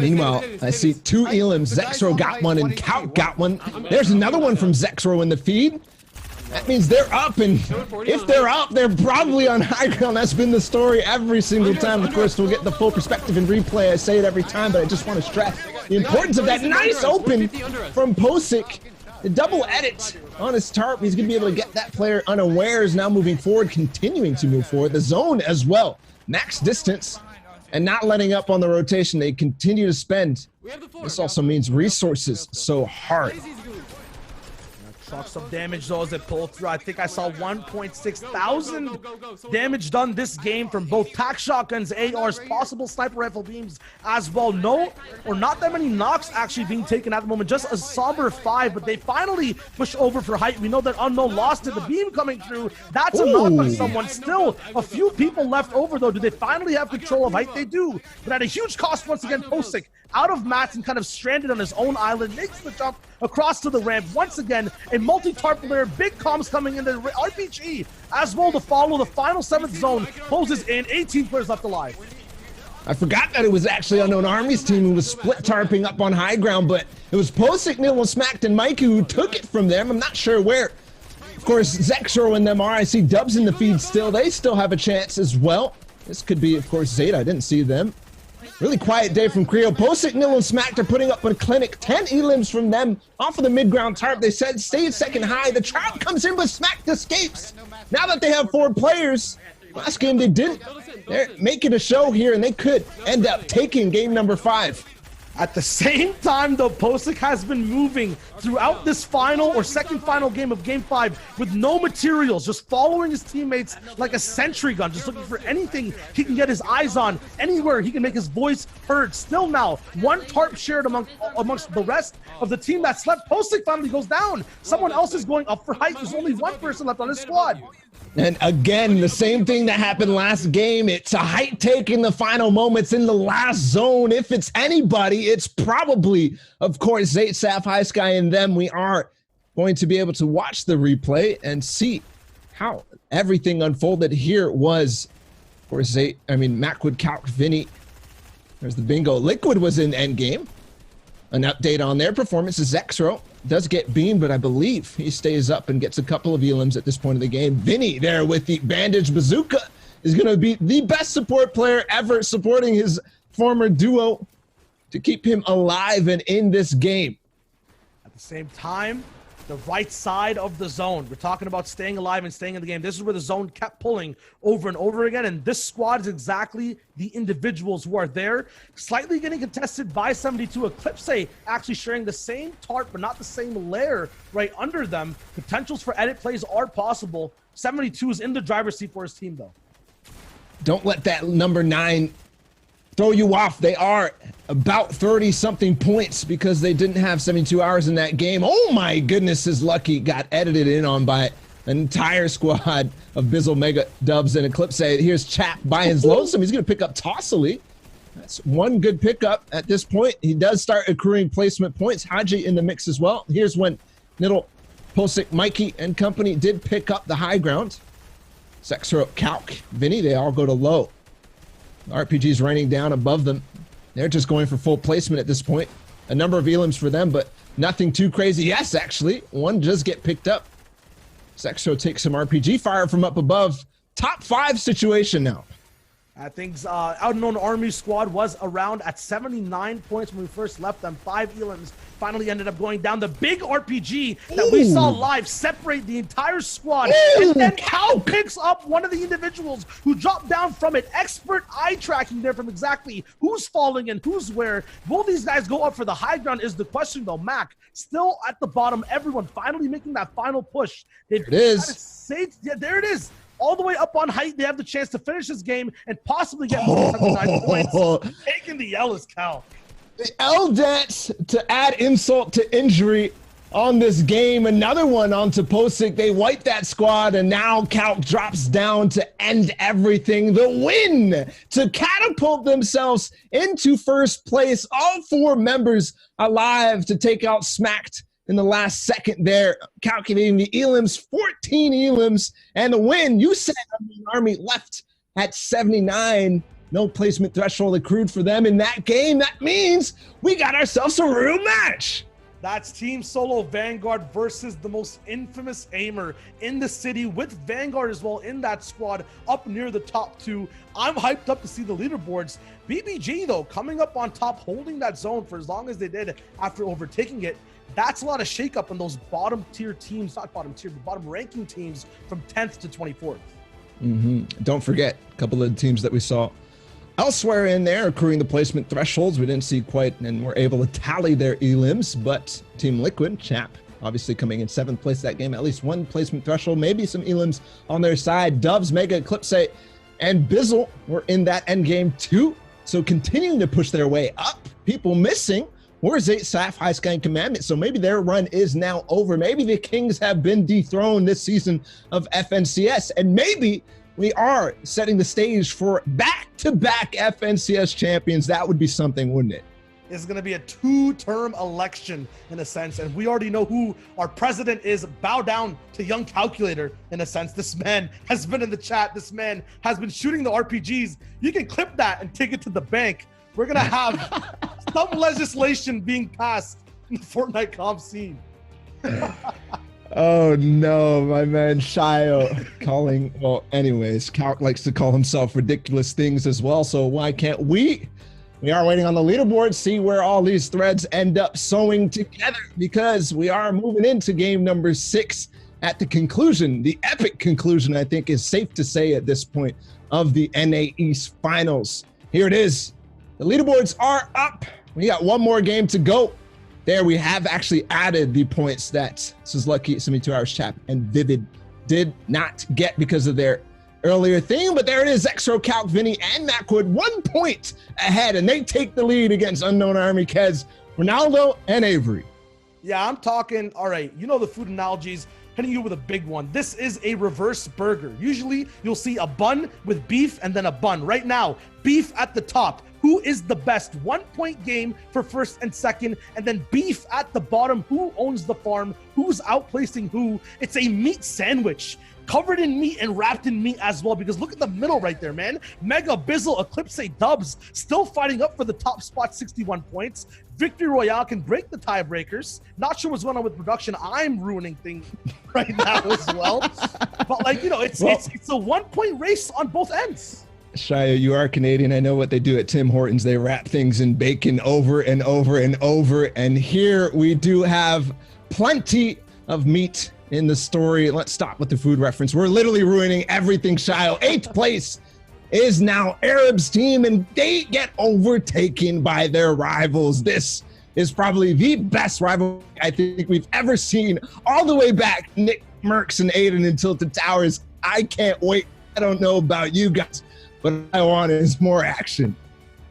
Meanwhile, I see 2 elims. Zexro got one and Calc got one. There's another one from Zexro in the feed. That means they're up, and if they're up, they're probably on high ground. That's been the story every single time. Of course, we'll get the full perspective in replay. I say it every time, but I just want to stress the importance of that nice open from Posick. The double edit on his tarp. He's going to be able to get that player unawares now moving forward, continuing to move forward. The zone as well. Max distance and not letting up on the rotation. They continue to spend. This also means resources so hard. Talk some damage though as they pull through. I think I saw 1.6 thousand damage done this game from both tac shotguns, ARs, possible sniper rifle beams as well. No, or not that many knocks actually being taken at the moment. Just a somber 5, but they finally push over for height. We know that Unknown lost it. The beam coming through, that's a knock on someone. Still a few people left over though. Do they finally have control of height? They do, but at a huge cost once again. Posick out of mats and kind of stranded on his own island, makes the jump across to the ramp. Once again, a multi-tarp layer, big comms coming in, the RPG as well to follow. The final 7th zone closes in, 18 players left alive. I forgot that it was actually Unknown Army's team who was split tarping up on high ground, but it was Posick, Nil, Smacked, and Mikey who took it from them. I'm not sure where. Of course, Zexro and them are. I see Dubs in the feed still. They still have a chance as well. This could be, of course, Zayt. I didn't see them. Really quiet day from Creo. Posick, Nil, and Smacked are putting up a clinic. 10 elims from them off of the mid-ground tarp. They said stay second high. The trap comes in, but Smacked escapes. Now that they have 4 players, last game they didn't. They're making a show here, and they could end up taking game number 5. At the same time, though, Posick has been moving throughout this final or second final game of Game 5 with no materials, just following his teammates like a sentry gun, just looking for anything he can get his eyes on, anywhere he can make his voice heard. Still now, 1 tarp shared amongst the rest of the team that's left. Posick finally goes down. Someone else is going up for height. There's only 1 person left on his squad. And again, the same thing that happened last game. It's a height take in the final moments in the last zone. If it's anybody, it's probably, of course, Zayt, Saf, High Sky, and them. We are going to be able to watch the replay and see how everything unfolded. Here was, of course, Macwood, Calc, Vinny. There's the bingo. Liquid was in endgame. An update on their performance is Zexro. Does get beamed, but I believe he stays up and gets a couple of elims at this point of the game. Vinny there with the bandage bazooka is going to be the best support player ever, supporting his former duo to keep him alive and in this game. At the same time, the right side of the zone. We're talking about staying alive and staying in the game. This is where the zone kept pulling over and over again, and this squad is exactly the individuals who are there. Slightly getting contested by 72. Eclipse actually sharing the same tarp, but not the same layer right under them. Potentials for edit plays are possible. 72 is in the driver's seat for his team, though. Don't let that number 9 throw you off. They are about 30-something points because they didn't have 72 hours in that game. Oh my goodness, is Lucky got edited in on by an entire squad of Bizzle, Mega, Dubs, and Eclipse. Here's Chap by his lonesome. He's going to pick up Tossily. That's 1 good pickup at this point. He does start accruing placement points. Haji in the mix as well. Here's when Niddle, Posick, Mikey, and company did pick up the high ground. Zexro, Calc, Vinny, they all go to low. RPG's raining down above them. They're just going for full placement at this point. a number of elims for them, but nothing too crazy. Yes, actually, one does get picked up. Zexo takes some RPG fire from up above. Top 5 situation now. I think Unknown Army squad was around at 79 points when we first left them. 5 elims finally ended up going down. The big RPG that we saw live separate the entire squad. And then Cal picks up one of the individuals who dropped down from it. Expert eye tracking there from exactly who's falling and who's where. Will these guys go up for the high ground is the question though. Mac still at the bottom. Everyone finally making that final push. There it is. Yeah, there it is. All the way up on height, they have the chance to finish this game and possibly get 79 points. Taking the L is Cal. The L dance to add insult to injury on this game. Another one onto Posick. They wipe that squad, and now Calc drops down to end everything. The win to catapult themselves into first place. All 4 members alive to take out Smacked in the last second there, calculating the elims, 14 elims, and the win. You said Army left at 79. No placement threshold accrued for them in that game. That means we got ourselves a real match. That's Team Solo Vanguard versus the most infamous aimer in the city, with Vanguard as well in that squad up near the top 2. I'm hyped up to see the leaderboards. BBG, though, coming up on top, holding that zone for as long as they did after overtaking it. That's a lot of shakeup in those bottom tier teams, not bottom tier, but bottom ranking teams from 10th to 24th. Don't forget a couple of teams that we saw elsewhere in there accruing the placement thresholds. We didn't see quite, and were able to tally their elims, but Team Liquid, Chap, obviously coming in 7th place that game, at least 1 placement threshold, maybe some elims on their side. Doves, Mega, Eclipse, and Bizzle were in that end game too. So continuing to push their way up. People missing. Where's 8 Saf, High Sky, and Commandment? So maybe their run is now over. Maybe the Kings have been dethroned this season of FNCS, and maybe we are setting the stage for back-to-back FNCS champions. That would be something, wouldn't it? It's going to be a 2-term election in a sense, and we already know who our president is. Bow down to Young Calculator in a sense. This man has been in the chat. This man has been shooting the RPGs. You can clip that and take it to the bank. We're going to have some legislation being passed in the Fortnite comp scene. Oh no, my man Shio calling, well, anyways, Calc likes to call himself ridiculous things as well, so why can't we? We are waiting on the leaderboard, see where all these threads end up sewing together, because we are moving into game number 6 at the conclusion, the epic conclusion, I think is safe to say at this point, of the NA East Finals. Here it is. The leaderboards are up. We got 1 more game to go. There we have actually added the points that Suzuki, 72 Hours Chap, and Vivid did not get because of their earlier thing. But there it is, Xro, Calc, Vinny, and Macwood 1 point ahead, and they take the lead against Unknown Army, Kez, Ronaldo, and Avery. Yeah, I'm talking, all right, you know the food analogies, hitting you with a big one. This is a reverse burger. Usually you'll see a bun with beef and then a bun. Right now, beef at the top. Who is the best? 1 point game for first and second, and then beef at the bottom. Who owns the farm? Who's outplacing who? It's a meat sandwich, covered in meat and wrapped in meat as well, because look at the middle right there, man. Mega, Bizzle, Eclipse, Dubs still fighting up for the top spot, 61 points. Victory Royale can break the tiebreakers. Not sure what's going on with production. I'm ruining things right now as well. But like, you know, it's a 1 point race on both ends. Shia, you are Canadian. I know what they do at Tim Hortons. They wrap things in bacon over and over and over. And here we do have plenty of meat in the story. Let's stop with the food reference. We're literally ruining everything, Shia. 8th place is now Arab's team, and they get overtaken by their rivals. This is probably the best rivalry I think we've ever seen, all the way back Nick Merckx and Aiden in Tilted Towers. I can't wait. I don't know about you guys, but I want is more action.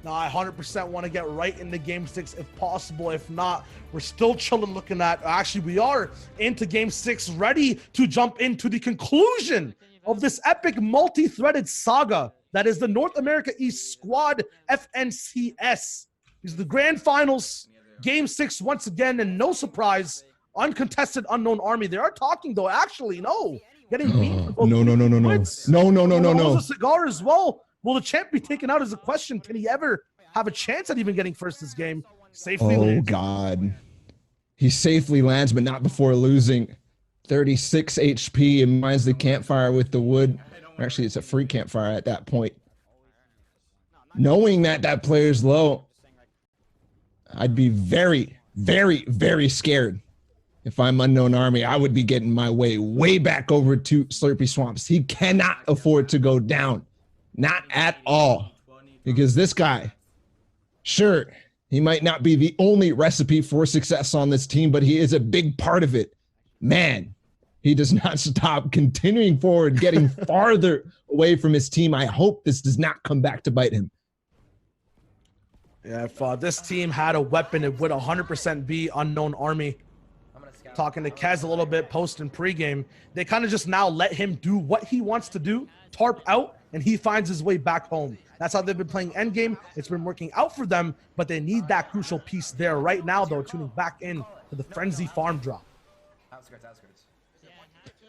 No, I 100% want to get right into game 6 if possible. If not, we're still chilling looking at, actually we are into game 6, ready to jump into the conclusion of this epic multi-threaded saga that is the North America East Squad FNCS. These are the grand finals, game 6 once again, and no surprise, uncontested Unknown Army. They are talking though, actually, no. Getting beat. No. A cigar as well. Will the champ be taken out as a question? Can he ever have a chance at even getting first this game? Safely Oh, lands. God. He safely lands, but not before losing 36 HP and mines the campfire with the wood. Or actually, it's a free campfire at that point. Knowing that that player's low, I'd be very, very, very scared. If I'm Unknown Army, I would be getting my way back over to Slurpy Swamps. He cannot afford to go down. Not at all. Because this guy, sure, he might not be the only recipe for success on this team, but he is a big part of it. Man, he does not stop continuing forward, getting farther away from his team. I hope this does not come back to bite him. Yeah, if this team had a weapon, it would 100% be Unknown Army. Talking to Kez a little bit post and pregame, they kind of just now let him do what he wants to do, tarp out, and he finds his way back home. That's how they've been playing endgame. It's been working out for them, but they need that crucial piece there. Right now, though, tuning back in to the Frenzy farm drop.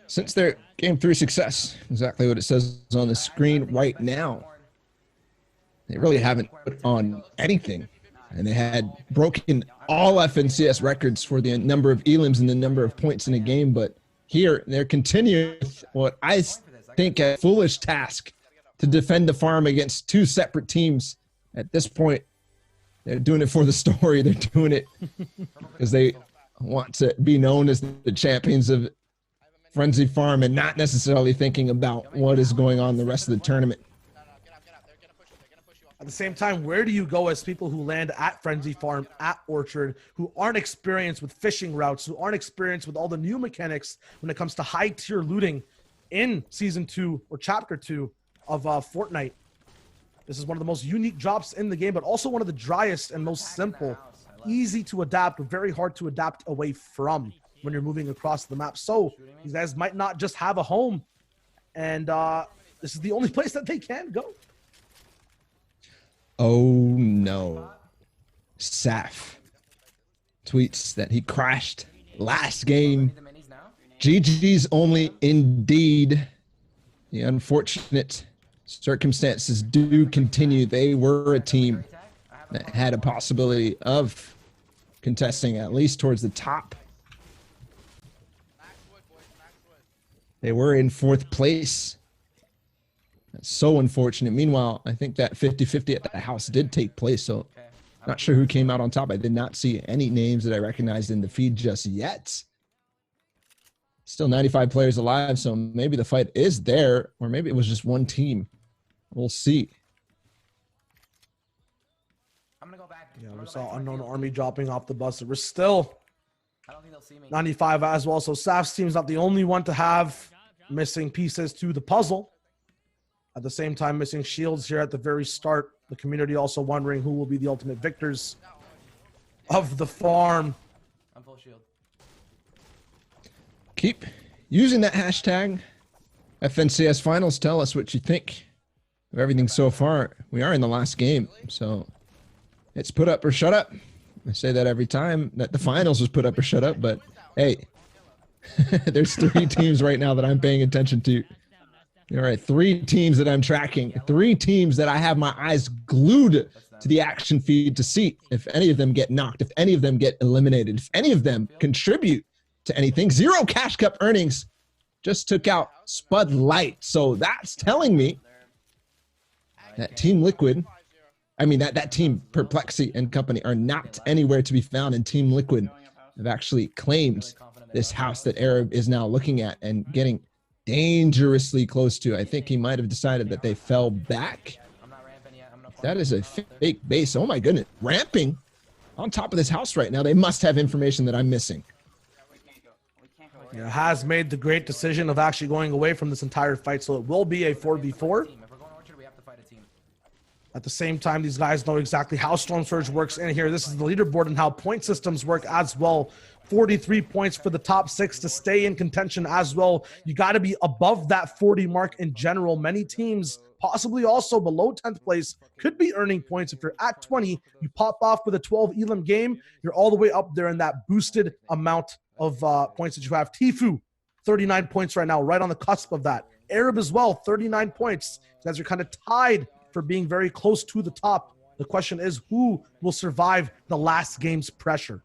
Since their Game 3 success, exactly what it says on the screen right now, they really haven't put on anything. And they had broken all FNCS records for the number of elims and the number of points in a game. But here, they're continuing what I think a foolish task to defend the farm against two separate teams. At this point, they're doing it for the story. They're doing it because they want to be known as the champions of Frenzy Farm and not necessarily thinking about what is going on the rest of the tournament. At the same time, where do you go as people who land at Frenzy Farm, at Orchard, who aren't experienced with fishing routes, who aren't experienced with all the new mechanics when it comes to high-tier looting in Season 2 or Chapter 2 of Fortnite? This is one of the most unique drops in the game, but also one of the driest and most simple, easy to adapt, but very hard to adapt away from when you're moving across the map. So these guys might not just have a home, and this is the only place that they can go. Oh no. Saf tweets that he crashed last game. GG's only indeed. The unfortunate circumstances do continue. They were a team that had a possibility of contesting at least towards the top. They were in 4th place. That's so unfortunate. Meanwhile, I think that 50-50 at the house did take place, so not sure who came out on top. I did not see any names that I recognized in the feed just yet. Still 95 players alive, so maybe the fight is there, or maybe it was just one team. We'll see. Yeah, we saw Unknown Army dropping off the bus. We're still 95 as well, so Saf's team's not the only one to have missing pieces to the puzzle. At the same time, missing shields here at the very start. The community also wondering who will be the ultimate victors of the farm. I'm full shield. Keep using that hashtag. FNCS Finals, tell us what you think of everything so far. We are in the last game, so it's put up or shut up. I say that every time that the finals was put up or shut up, but hey, there's 3 teams right now that I'm paying attention to. All right, 3 teams that I'm tracking, 3 teams that I have my eyes glued to the action feed to see if any of them get knocked, if any of them get eliminated, if any of them contribute to anything. 0 Cash Cup earnings, just took out Spud Light. So that's telling me that Team Liquid, that Team Perplexity and company are not anywhere to be found, and Team Liquid have actually claimed this house that Arab is now looking at and getting dangerously close to. I think he might have decided that they fell back. That is a fake base. Oh my goodness. Ramping on top of this house right now. They must have information that I'm missing. Yeah, has made the great decision of actually going away from this entire fight, so it will be a 4v4. At the same time, these guys know exactly how Storm Surge works in here. This is the leaderboard and how point systems work as well. 43 points for the top 6 to stay in contention as well. You got to be above that 40 mark in general. Many teams, possibly also below 10th place, could be earning points. If you're at 20, you pop off with a 12 elim game, you're all the way up there in that boosted amount of points that you have. Tifu, 39 points right now, right on the cusp of that. Arab as well, 39 points. You guys are kind of tied for being very close to the top The question is, who will survive the last game's pressure?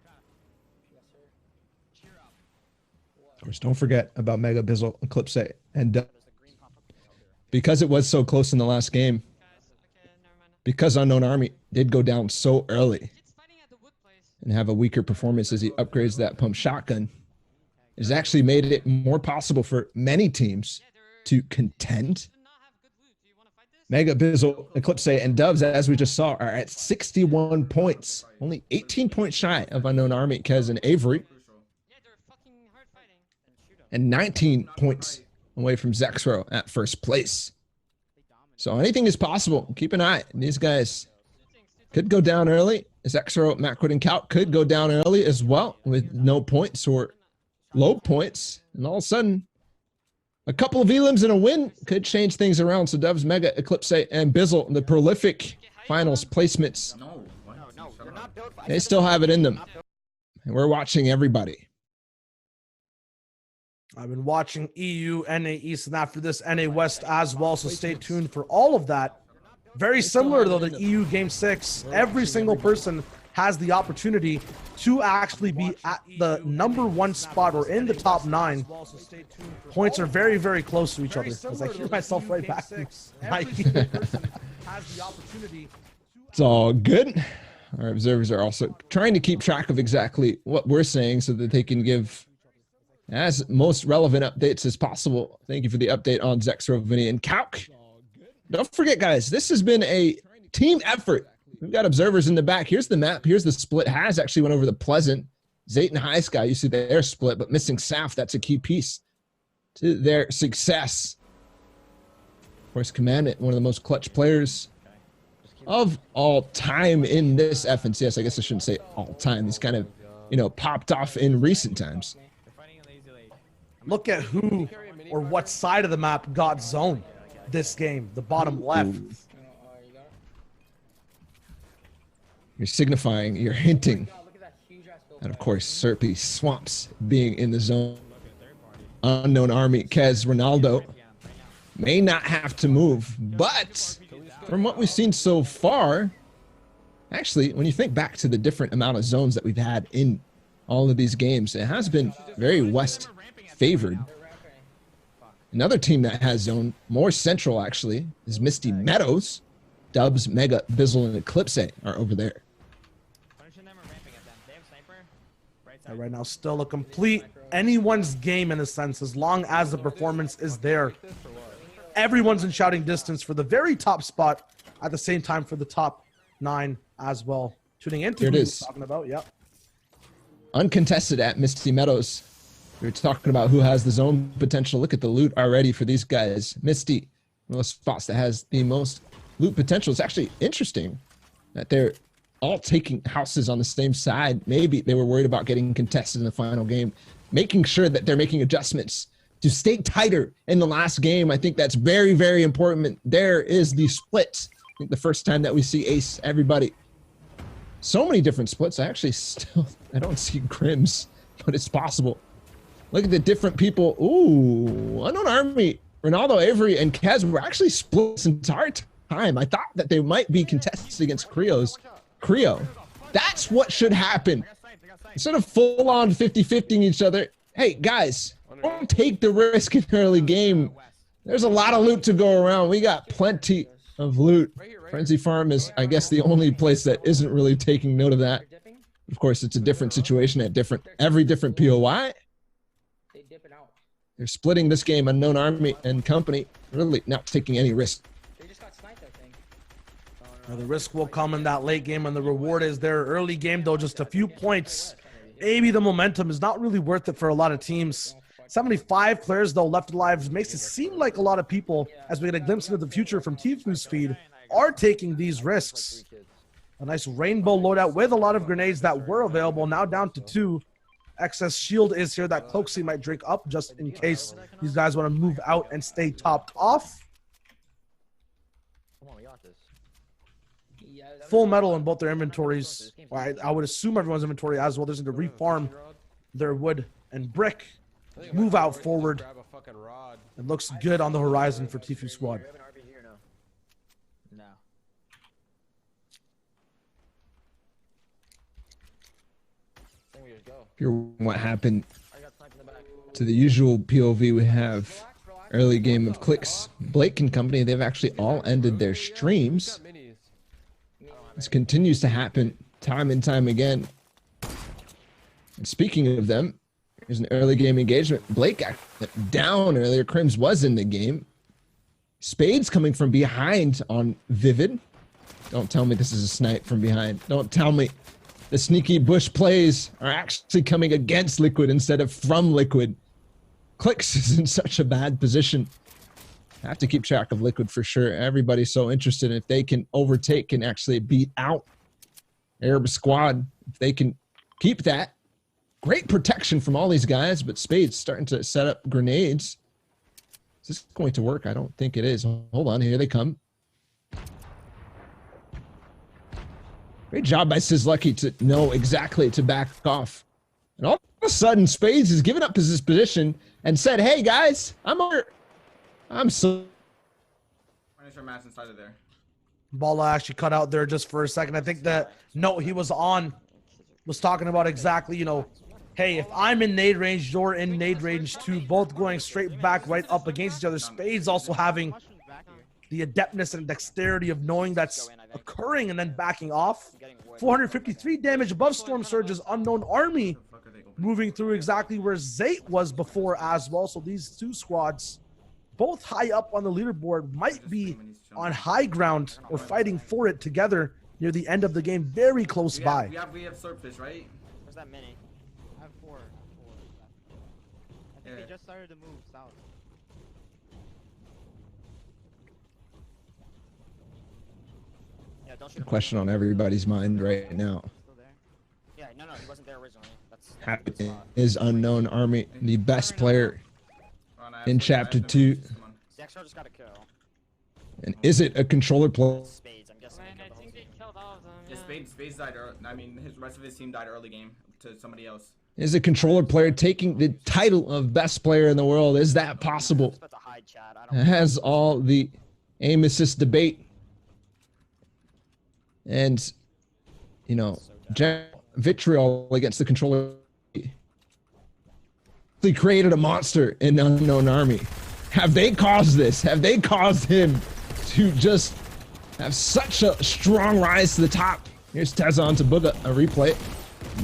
Of course, don't forget about Mega Bizzle, Eclipse, and because it was so close in the last game, because Unknown Army did go down so early and have a weaker performance as he upgrades that pump shotgun, it has actually made it more possible for many teams to contend. Mega Bizzle, Eclipse, and Doves, as we just saw, are at 61 points, only 18 points shy of Unknown Army, Kez, and Avery, and 19 points away from Zexro at first place. So anything is possible. Keep an eye. These guys could go down early. Zexro, Macwood, and Calc could go down early as well with no points or low points. And all of a sudden, a couple of elims and a win could change things around. So Doves, Mega, Eclipse, and Bizzle, the prolific finals placements, they still have it in them. And we're watching everybody. I've been watching EU, NA East, and after this, NA West as well, so stay tuned for all of that. Very similar, though, to EU Game 6. Every single person has the opportunity to actually be at the #1 spot or in the top 9. Points are very, very close to each other, because I hear myself right back. It's all good. Our observers are also trying to keep track of exactly what we're saying so that they can give as most relevant updates as possible. Thank you for the update on Zexro, Vinny, and Calc. Don't forget, guys, this has been a team effort. We've got observers in the back. Here's the map. Here's the split. Has actually went over the Pleasant. Zayt and High Sky, you see their split, but missing Saf. That's a key piece to their success. Of course, Commandant, one of the most clutch players of all time in this FNCS. I guess I shouldn't say all time. He's kind of, popped off in recent times. Look at who or what side of the map got zoned this game, the bottom left. You're signifying, you're hinting. And of course, Serpy Swamps being in the zone. Unknown Army, Kez, Ronaldo may not have to move, but from what we've seen so far, actually, when you think back to the different amount of zones that we've had in all of these games, it has been very West favored. Another team that has zone more central actually is Misty Meadows. Dubs, Mega, Bizzle, and Eclipse are over there. Right now, still a complete anyone's game in a sense, as long as the performance is there. Everyone's in shouting distance for the very top spot, at the same time for the top 9 as well. Tuning into Here it who is. we're talking about, yep. Uncontested at Misty Meadows. We were talking about who has the zone potential. Look at the loot already for these guys. Misty, one of the spots that has the most loot potential. It's actually interesting that they're all taking houses on the same side. Maybe they were worried about getting contested in the final game, making sure that they're making adjustments to stay tighter in the last game. I think that's very, very important. There is the split. I think the first time that we see Ace, everybody. So many different splits. I don't see Grims, but it's possible. Look at the different people. Ooh, Unknown Army, Ronaldo, Avery, and Kez were actually split this entire time. I thought that they might be contested against Creo. That's what should happen. Instead of full-on 50-50ing each other, hey, guys, don't take the risk in early game. There's a lot of loot to go around. We got plenty of loot. Frenzy Farm is, I guess, the only place that isn't really taking note of that. Of course, it's a different situation at every different POI. They're splitting this game, Unknown Army and company, really not taking any risk. Now, the risk will come in that late game, and the reward is there. Early game, though, just a few points. Maybe the momentum is not really worth it for a lot of teams. 75 players, though, left alive makes it seem like a lot of people, as we get a glimpse into the future from Tifu's feed, are taking these risks. A nice rainbow loadout with a lot of grenades that were available, now down to 2. Excess shield is here that Cloaksy might drink up just in case these guys want to move out and stay topped off. Full metal in both their inventories. I would assume everyone's inventory as well. There's to refarm their wood and brick. Move out forward. It looks good on the horizon for Tifu squad. If you're wondering what happened to the usual POV we have early game of clicks, Blake and company, they've actually all ended their streams. This continues to happen time and time again. And speaking of them, here's an early game engagement. Blake down earlier. Crims was in the game. Spades coming from behind on Vivid. Don't tell me this is a snipe from behind. Don't tell me the sneaky bush plays are actually coming against Liquid instead of from Liquid. Clicks is in such a bad position. I have to keep track of Liquid for sure. Everybody's so interested in if they can overtake and actually beat out Arab squad. If they can keep that. Great protection from all these guys, but Spades starting to set up grenades. Is this going to work? I don't think it is. Hold on, here they come. Great job by Sizlucky to know exactly to back off. And all of a sudden, Spades has given up his position and said, hey guys, I'm so... Finish your match inside of there. Balla actually cut out there just for a second. I think the note he was on was talking about exactly, you know, hey, if I'm in nade range, you're in nade range too, both going straight back right up against each other. Spades also having the adeptness and dexterity of knowing that's occurring and then backing off. 453 damage above Storm Surge's Unknown Army, moving through exactly where Zayt was before as well. So these two squads, both high up on the leaderboard, might be on high ground or fighting for it together near the end of the game, very close by. We have Swordfish, right? Where's that mini? I have four. I think they just started to move south. Yeah, don't shoot him. Question on everybody's mind right now. Yeah, no, he wasn't there originally. Happy is Unknown Army, the best player in Chapter 2. Dexter just got a kill. And is it a controller play? Spades, I'm guessing. I think they killed all of them. Yeah, Spades died early. I mean, the rest of his team died early game to somebody else. Is a controller player taking the title of best player in the world? Is that possible? It has all the aim assist debate. And, you know, vitriol against the controller. They created a monster in Unknown Army. Have they caused this? Have they caused him to just have such a strong rise to the top? Here's Tez on to Booga, a replay.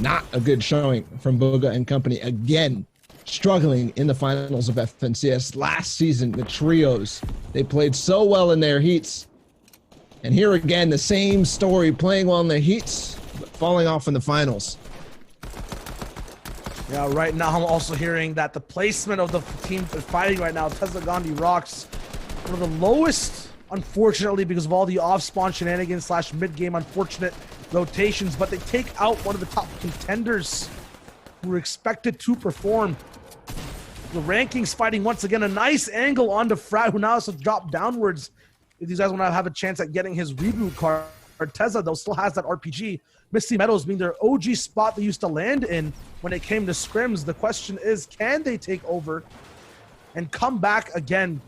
Not a good showing from Booga and company. Again, struggling in the finals of FNCS. Last season, the trios, they played so well in their heats. And here again, the same story, playing well in their heats, but falling off in the finals. Yeah, right now I'm also hearing that the placement of the team fighting right now, Tesla Gandhi Rocks, one of the lowest, unfortunately, because of all the off-spawn shenanigans / mid-game unfortunate rotations, but they take out one of the top contenders who were expected to perform. The rankings fighting once again, a nice angle onto Frat, who now has to drop downwards. If these guys want to have a chance at getting his reboot card, Teza, though, still has that RPG. Misty Meadows being their OG spot they used to land in when it came to scrims. The question is, can they take over and come back again?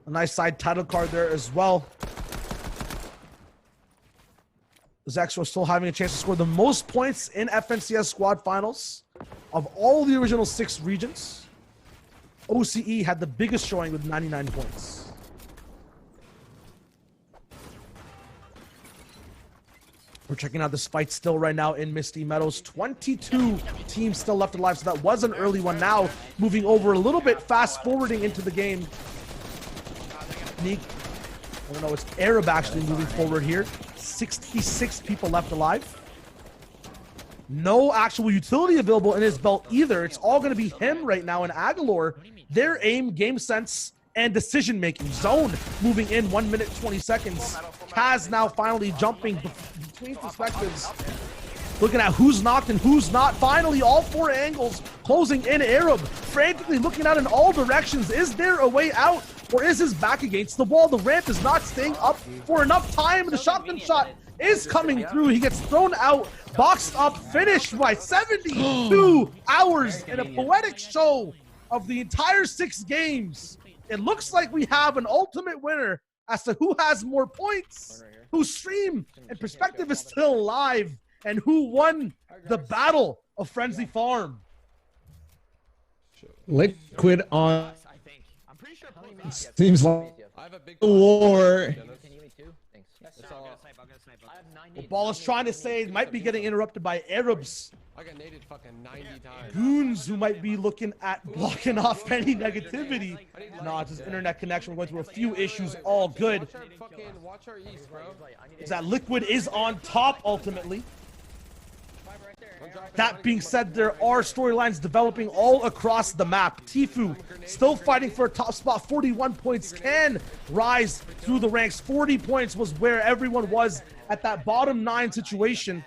A nice side title card there as well. Zexro still having a chance to score the most points in FNCS squad finals of all the original 6 regions. OCE had the biggest showing with 99 points. We're checking out this fight still right now in Misty Meadows. 22 teams still left alive, so that was an early one. Now moving over a little bit, fast forwarding into the game. I don't know, it's Arab actually moving forward here. 66 people left alive. No actual utility available in his belt either. It's all going to be him right now in Agalor. Their aim, game sense, and decision-making. Zone moving in 1 minute 20 seconds. Kaz now finally jumping between perspectives. Looking at who's knocked and who's not. Finally, all 4 angles closing in. Arab frantically looking out in all directions. Is there a way out, or is his back against the wall? The ramp is not staying up for enough time. The shotgun shot is coming through. He gets thrown out, boxed up, finished by 72 hours in a poetic show of the entire 6 games. It looks like we have an ultimate winner as to who has more points, whose stream And Perspective is still alive. And who won the battle of Frenzy Farm? Liquid on. Seems like a war. What Ball is trying to say might be getting interrupted by Arabs. I got naded fucking 90 times. Goons who might be looking at blocking off any negativity. Nah, it's just internet connection. We're going through a few issues. All good. Watch our east, bro. Is that Liquid is on top ultimately. That being said, there are storylines developing all across the map. Tfue still fighting for a top spot. 41 points, can rise through the ranks. 40 points was where everyone was at that bottom 9 situation.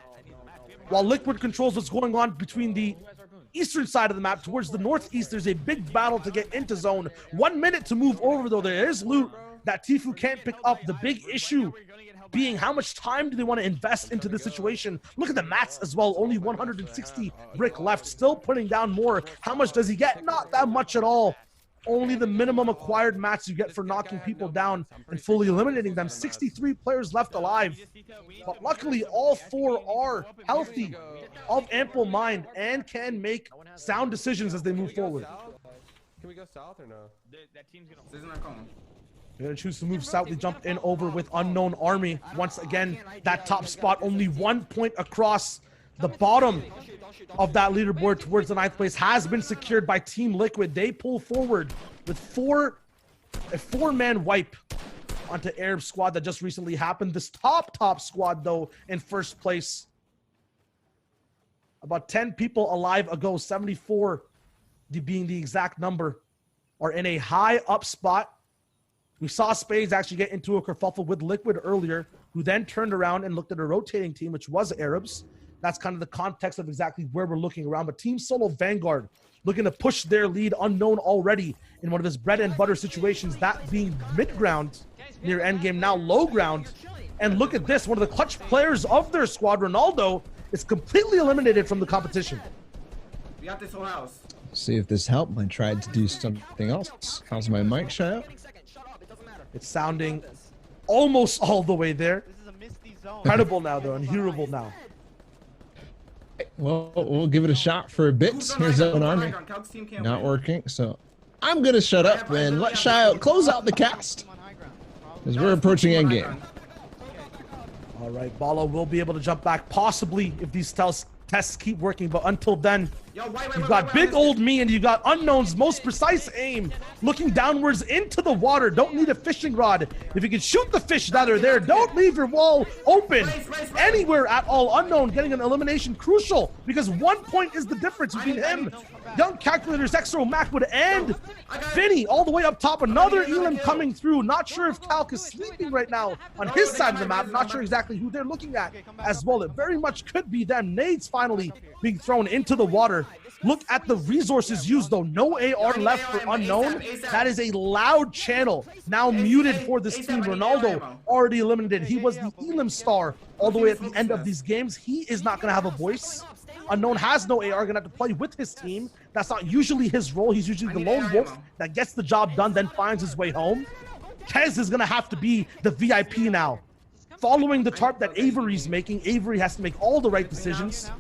While Liquid controls what's going on between the eastern side of the map towards the northeast, there's a big battle to get into zone. 1 minute to move over, though. There is loot that Tfue can't pick up. The big issue being how much time do they want to invest into this situation. Look at the mats as well. Only 160 brick left. Still putting down more. How much does he get? Not that much at all. Only the minimum acquired mats you get for knocking people down and fully eliminating them. 63 players left alive. But luckily, all 4 are healthy, of ample mind, and can make sound decisions as they move forward. Can we go south or no? They're going to choose to move south. They jump in over with Unknown Army. Once again, that top spot only 1 point across the bottom of that leaderboard towards the 9th place has been secured by Team Liquid. They pull forward with a 4-man wipe onto Arab squad that just recently happened. This top squad, though, in first place. About 10 people alive ago, 74 being the exact number, are in a high up spot. We saw Spades actually get into a kerfuffle with Liquid earlier, who then turned around and looked at a rotating team, which was Arabs. That's kind of the context of exactly where we're looking around. But Team Solo Vanguard looking to push their lead, Unknown already in one of his bread and butter situations, that being mid-ground near endgame, now low ground. And look at this, one of the clutch players of their squad, Ronaldo, is completely eliminated from the competition. We got this whole house. See if this helped. I tried to do something else. How's my mic shut out? It's sounding almost all the way there. Credible now, though, and hearable now. Well, we'll give it a shot for a bit. Here's an army. Not working, so I'm going to shut up and let Shio close out the cast as we're approaching endgame. All right, Balo will be able to jump back, possibly, if these tests keep working, but until then, you've got big old me and you've got Unknown's most precise aim, looking downwards into the water. Don't need a fishing rod. If you can shoot the fish that are there, don't leave your wall open anywhere at all. Unknown getting an elimination crucial, because 1 point is the difference between him, Young Calculators, Exo, Macwood, and Vinny all the way up top. Another Elam coming through. Not sure if Calc is sleeping right now on his side of the map. Not sure exactly who they're looking at as well. It very much could be them. Nades finally being thrown into the water. Look at the resources used, though. No AR left for Unknown. That is a loud channel. Now muted for this team. Ronaldo already eliminated. He was the Elam star all the way at the end of these games. He is not going to have a voice. Unknown has no AR, going to have to play with his team. That's not usually his role. He's usually the lone wolf that gets the job done, then finds his way home. Kez is going to have to be the VIP now. Following the tarp that Avery's making, Avery has to make all the right decisions.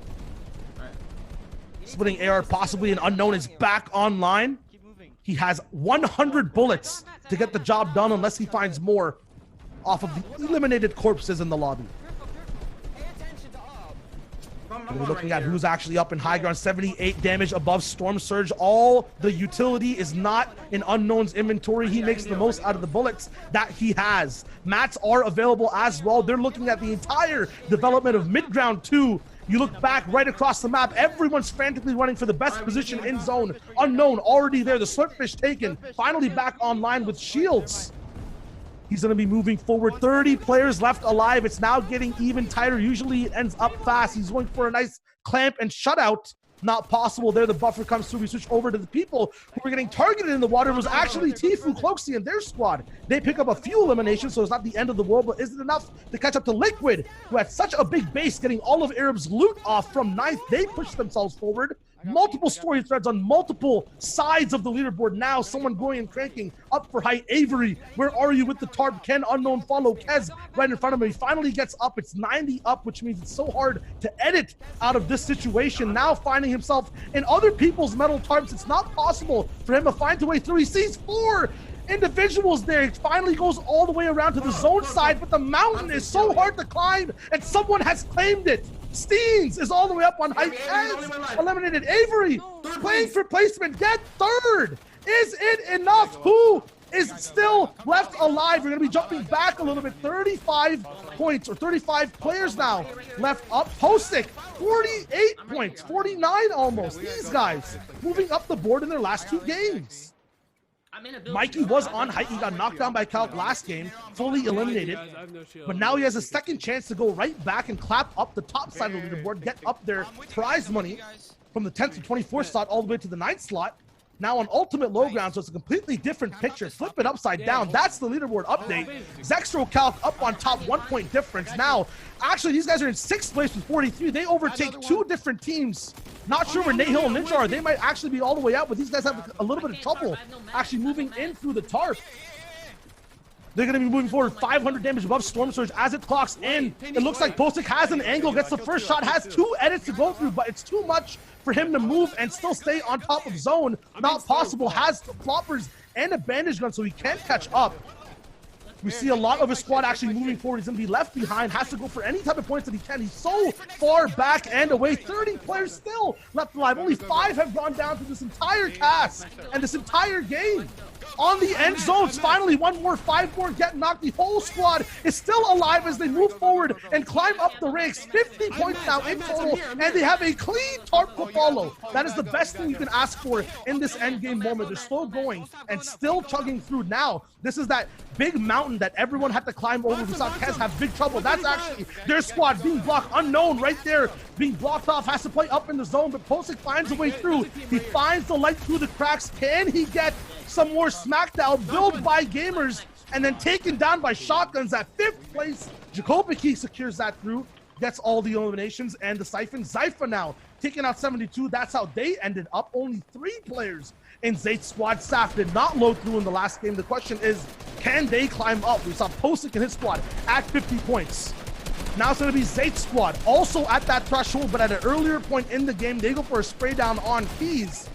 Splitting AR possibly, and Unknown is back online. He has 100 bullets to get the job done unless he finds more off of the eliminated corpses in the lobby. We're looking at who's actually up in high ground. 78 damage above Storm Surge. All the utility is not in Unknown's inventory. He makes the most out of the bullets that he has. Mats are available as well. They're looking at the entire development of mid-ground 2. You look back right across the map. Everyone's frantically running for the best position in zone. Unknown already there. The Slurpfish taken. Finally back online with shields. He's going to be moving forward. 30 players left alive. It's now getting even tighter. Usually it ends up fast. He's going for a nice clamp and shutout. Not possible there. The buffer comes through. We switch over to the people who were getting targeted in the water. It was actually Tfue, Cloaksy, and their squad. They pick up a few eliminations, so it's not the end of the world, but is it enough to catch up to Liquid, who had such a big base, getting all of Arab's loot off from 9th? They pushed themselves forward. multiple story threads on multiple sides of the leaderboard. Now someone going and cranking up for height. Avery, where are you with the tarp? Ken, unknown follow. Kez right in front of him. He finally gets up. It's 90 up, which means it's so hard to edit out of this situation. Now finding himself in other people's metal tarps. It's not possible for him to find a way through. He sees 4 individuals there. It finally goes all the way around to the zone side, but the mountain is so hard to climb, and someone has claimed it. Steens is all the way up on height. Kez eliminated. Avery playing for placement. Get third. Is it enough? Who is still left alive? We're going to be jumping back a little bit. 35 points, or 35 players now left up. Posick, 48 points, 49 almost. These guys moving up the board in their last 2 games. Mikey was on height. He got knocked down by Calc last game, fully eliminated. But now he has a second chance to go right back and clap up the top side of the leaderboard, get up their prize money from the 10th to 24th slot all the way to the 9th slot. Now on ultimate low ground, so it's a completely different picture. Flip it upside down. That's the leaderboard update. Zextro Calc up on top, 1 point difference. Now, actually, these guys are in 6th place with 43. They overtake 2 different teams. Not sure where Nahil and Ninja are. They might actually be all the way out, but these guys have a little bit of trouble actually moving in through the tarp. They're going to be moving forward 500 damage above Storm Surge as it clocks in. It looks like Posick has an angle, gets the first shot, has 2 edits to go through, but it's too much for him to move and still stay on top of zone. Not possible. Has floppers and a bandage gun, so he can't catch up. We see a lot of his squad actually moving forward. He's going to be left behind, has to go for any type of points that he can. He's so far back and away. 30 players still left alive. Only 5 have gone down through this entire cast and this entire game. On the end zones, finally 1 more, 5 more get knocked. The whole squad is still alive as they move forward and climb up the ranks. 50 points now in total, and they have a clean tarp to follow. That is the best thing you can ask for in this end game moment. They're slow going and still chugging through. Now, this is that big mountain that everyone had to climb over. We saw Kez have big trouble. That's actually their squad being blocked. Unknown right there, being blocked off, has to play up in the zone, but Posick finds a way through. He finds the light through the cracks. Can he get some more smackdown built by gamers and then taken down by shotguns at 5th place? Jakobiki secures that through, gets all the eliminations, and the Siphon. Zypha now taking out 72. That's how they ended up. Only 3 players in Zate's squad. Saf did not load through in the last game. The question is, can they climb up? We saw Posick and his squad at 50 points. Now it's going to be Zate's squad, also at that threshold, but at an earlier point in the game, they go for a spray down on Keys.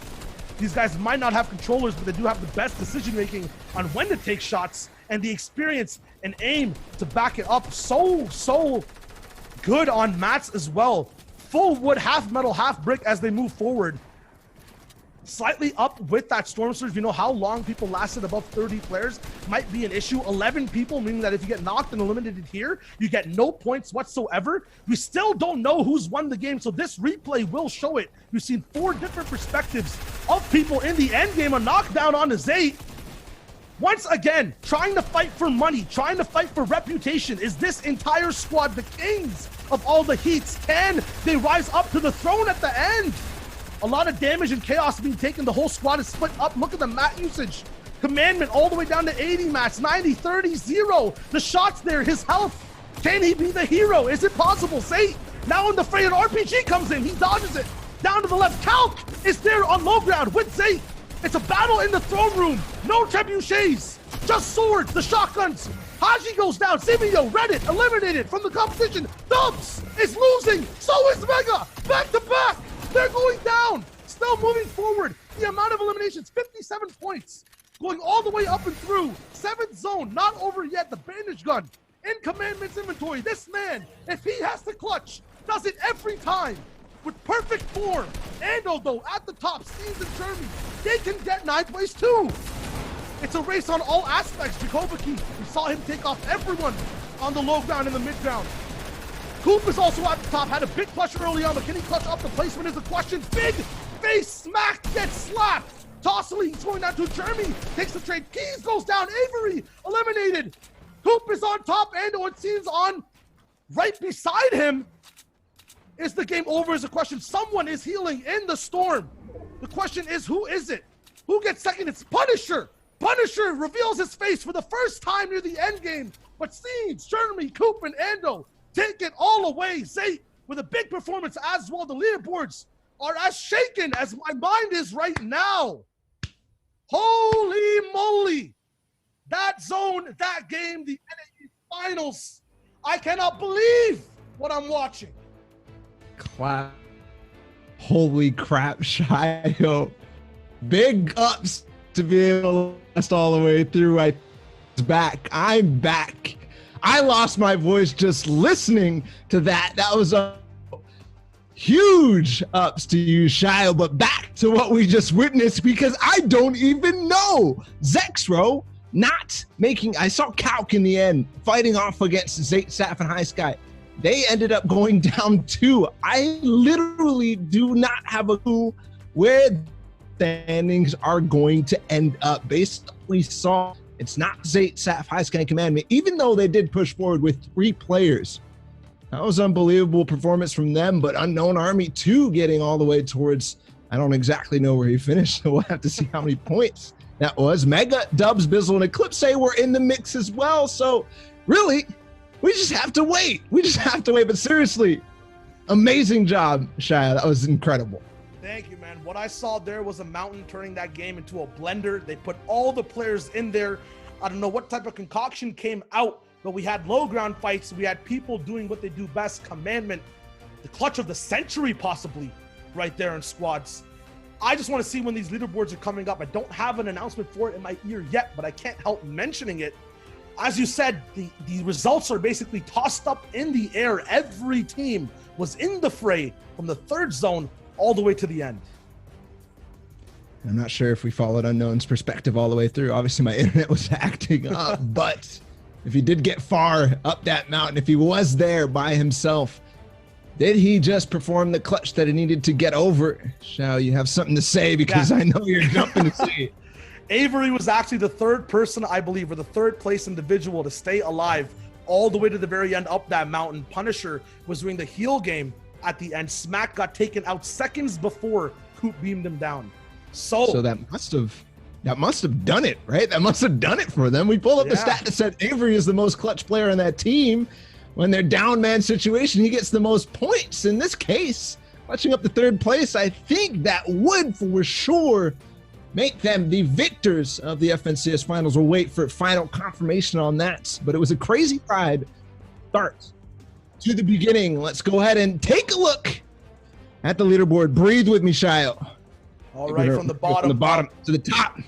These guys might not have controllers, but they do have the best decision-making on when to take shots and the experience and aim to back it up. So good on mats as well. Full wood, half metal, half brick as they move forward. Slightly up with that Storm Surge. You know how long people lasted above 30 players might be an issue. 11 people, meaning that if you get knocked and eliminated here, you get no points whatsoever. We still don't know who's won the game, so this replay will show it. We've seen 4 different perspectives of people in the end game. A knockdown on the Zate. Once again, trying to fight for money, trying to fight for reputation. Is this entire squad the kings of all the heats? Can they rise up to the throne at the end? A lot of damage and chaos being taken. The whole squad is split up. Look at the mat usage. Commandment all the way down to 80 mats. 90, 30, 0. The shots there, his health. Can he be the hero? Is it possible? Zate now in the fray. An RPG comes in. He dodges it. Down to the left. Calc is there on low ground with Zate. It's a battle in the throne room. No trebuchets. Just swords. The shotguns. Haji goes down. Simio, Reddit, eliminated from the competition. Dubs is losing. So is Mega. Back to back. They're going down. Still moving forward. The amount of eliminations, 57 points. Going all the way up and through. 7th zone, not over yet. The bandage gun in Commandment's inventory. This man, if he has to clutch, does it every time with perfect form. Ando, though, at the top, Steens and Jeremy, they can get 9th place too. It's a race on all aspects. Jakobiki, we saw him take off everyone on the low ground and the mid ground. Coop is also at the top, had a big clutch early on, but can he clutch up the placement is the question. Big face smack, gets slapped. Tossily, he's going down to Jeremy, takes the trade. Keys goes down, Avery eliminated. Coop is on top, and it seems on right beside him. Is the game over is the question. Someone is healing in the storm. The question is, who is it? Who gets second? It's Punisher. Punisher reveals his face for the first time near the end game, but Steens, Jeremy, Coop, and Ando take it all away. Zate with a big performance as well. The leaderboards are as shaken as my mind is right now. Holy moly. That zone, that game, the NA finals. I cannot believe what I'm watching. Clap. Holy crap, Shio. Big ups to be able to last all the way through. I'm back. I lost my voice just listening to that. That was a huge ups to you, Shio. But back to what we just witnessed, because I don't even know. Zexro not making, I saw Kauk in the end fighting off against Zate, Saf, and High Sky. They ended up going down 2. I literally do not have a clue where standings are going to end up. Based on what we saw, it's not Zate, Saf, High Sky, and Commandment, even though they did push forward with 3 players. That was unbelievable performance from them, but Unknown Army too, getting all the way towards, I don't exactly know where he finished, so we'll have to see how many points that was. Mega, Dubs, Bizzle, and Eclipse were in the mix as well. So really, we just have to wait. But seriously, amazing job, Shia. That was incredible. Thank you, man. What I saw there was a mountain turning that game into a blender. They put all the players in there. I don't know what type of concoction came out, but we had low ground fights. We had people doing what they do best. Commandment, the clutch of the century possibly right there in squads. I just want to see when these leaderboards are coming up. I don't have an announcement for it in my ear yet, but I can't help mentioning it. As you said, the results are basically tossed up in the air. Every team was in the fray from the 3rd zone all the way to the end. I'm not sure if we followed Unknown's perspective all the way through. Obviously, my internet was acting up, but if he did get far up that mountain, if he was there by himself, did he just perform the clutch that he needed to get over? Shall you have something to say? Because I know you're jumping to see it. Avery was actually the 3rd person, I believe, or the 3rd place individual to stay alive all the way to the very end up that mountain. Punisher was doing the heal game at the end. Smack got taken out seconds before Coop beamed him down. So that must have done it, right? That must have done it for them. We pulled up the stat that said Avery is the most clutch player on that team. When they're down man situation, he gets the most points. In this case, clutching up the 3rd place, I think that would for sure make them the victors of the FNCS finals. We'll wait for final confirmation on that. But it was a crazy ride. Start to the beginning. Let's go ahead and take a look at the leaderboard. Breathe with me, Shio. All right, from the bottom to the top.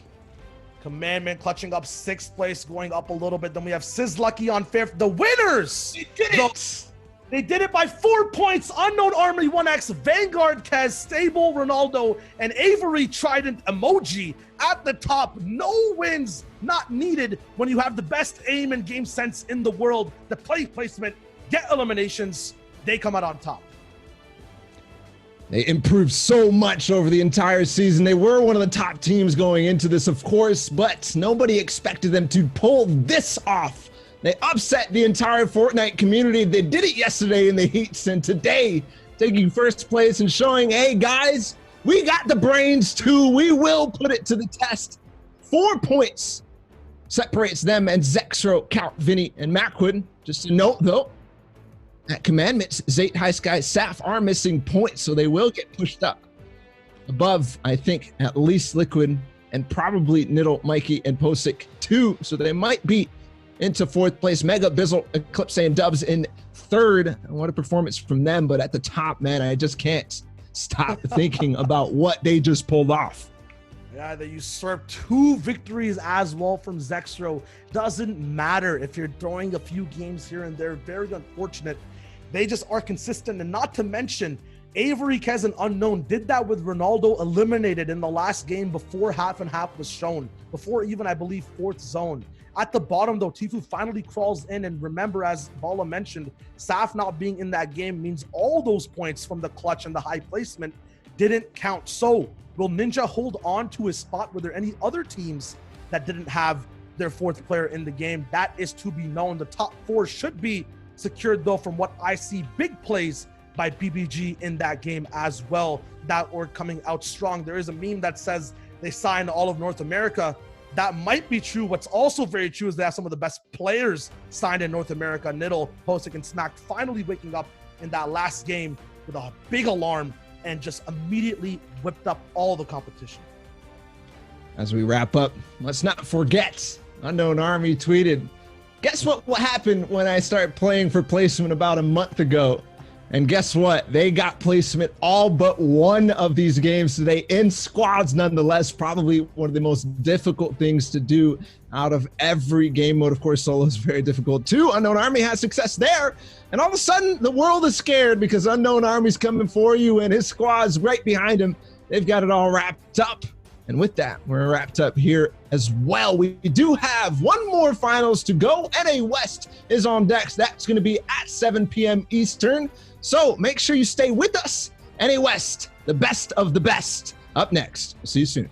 Commandment clutching up 6th place, going up a little bit. Then we have Sizlucky on 5th. The winners! They did it! They did it by 4 points. Unknown Army 1X, Vanguard, Kaz, Stable, Ronaldo, and Avery Trident Emoji at the top. No wins not needed when you have the best aim and game sense in the world. The play placement, get eliminations, they come out on top. They improved so much over the entire season. They were one of the top teams going into this, of course, but nobody expected them to pull this off. They upset the entire Fortnite community. They did it yesterday in the heats, and today taking 1st place and showing, hey guys, we got the brains too. We will put it to the test. 4 points separates them and Zexro, Count, Vinny, and Macwood. Just a note though, at Commandments, Zate, High Sky, Saf are missing points, so they will get pushed up above, I think, at least Liquid and probably Niddle, Mikey, and Posick too. So they might be into 4th place. Mega, Bizzle, Eclipse, and Dubs in 3rd. What a performance from them. But at the top, man, I just can't stop thinking about what they just pulled off. Yeah, they usurped 2 victories as well from Zexro. Doesn't matter if you're throwing a few games here and there. Very unfortunate. They just are consistent, and not to mention, Avery, Kez, and Unknown did that with Ronaldo eliminated in the last game before half and half was shown, before even, I believe, 4th zone. At the bottom, though, Tifu finally crawls in, and remember, as Bala mentioned, Saf not being in that game means all those points from the clutch and the high placement didn't count. So, will Ninja hold on to his spot? Were there any other teams that didn't have their 4th player in the game? That is to be known. The top 4 should be secured, though, from what I see. Big plays by BBG in that game as well, that were coming out strong. There is a meme that says they signed all of North America. That might be true. What's also very true is they have some of the best players signed in North America. Niddle, Posick, and Smack finally waking up in that last game with a big alarm and just immediately whipped up all the competition. As we wrap up, let's not forget, Unknown Army tweeted, guess what happened when I started playing for placement about a month ago? And guess what? They got placement all but one of these games today in squads nonetheless. Probably one of the most difficult things to do out of every game mode. Of course, solo is very difficult too. Unknown Army has success there. And all of a sudden, the world is scared because Unknown Army's coming for you and his squad's right behind him. They've got it all wrapped up. And with that, we're wrapped up here as well. We do have one more finals to go. NA West is on decks. That's going to be at 7 p.m. Eastern. So make sure you stay with us. NA West, the best of the best. Up next. We'll see you soon.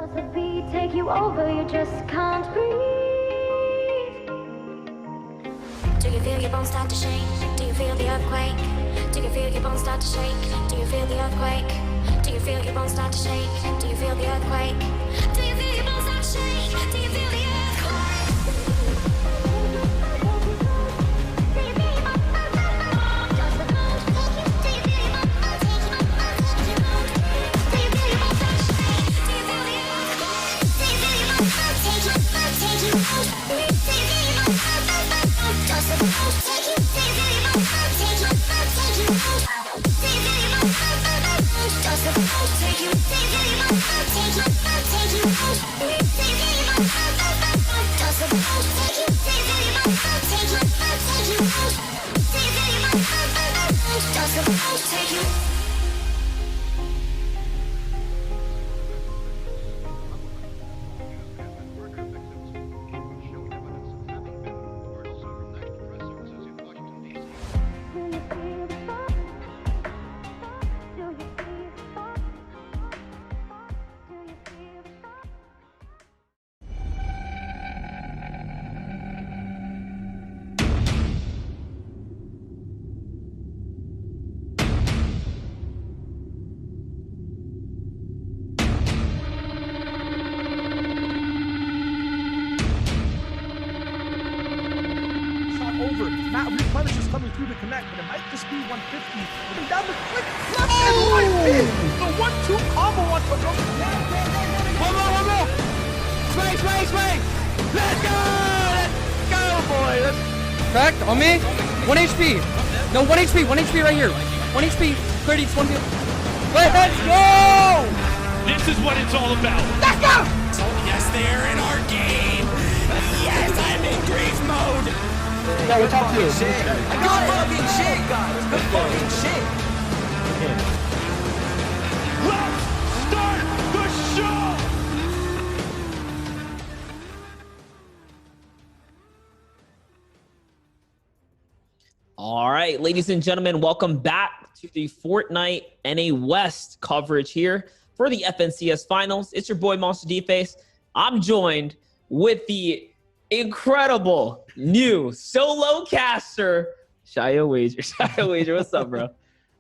Does the beat take you over? You just can't breathe. Do you feel your bones start to shake? Do you feel the earthquake? Do you feel your bones start to shake? Do you feel the earthquake? Do you feel your bones start to shake? Do you feel the earthquake? Do you feel your bones start to shake? Do you feel the earthquake? Over. Matt Replenish is coming through to connect, but it might just be 150. Looking down the click, left and right pin. The 1-2 combo on top. One more! Swing! Let's go, boy! Cracked, on me. 1 HP. No, 1 HP right here. 1 HP, 30, 20. Let's go! This is what it's all about. Let's go! Yes, they're in our game. Yes, I'm in grief mode. Yeah, we're top 2. Good fucking shit, guys. Good fucking shit. Let's start the show. All right, ladies and gentlemen, welcome back to the Fortnite NA West coverage here for the FNCS Finals. It's your boy Monster D-Face. I'm joined with the incredible new solo caster, Shio Wager. Shio Wager, what's up, bro?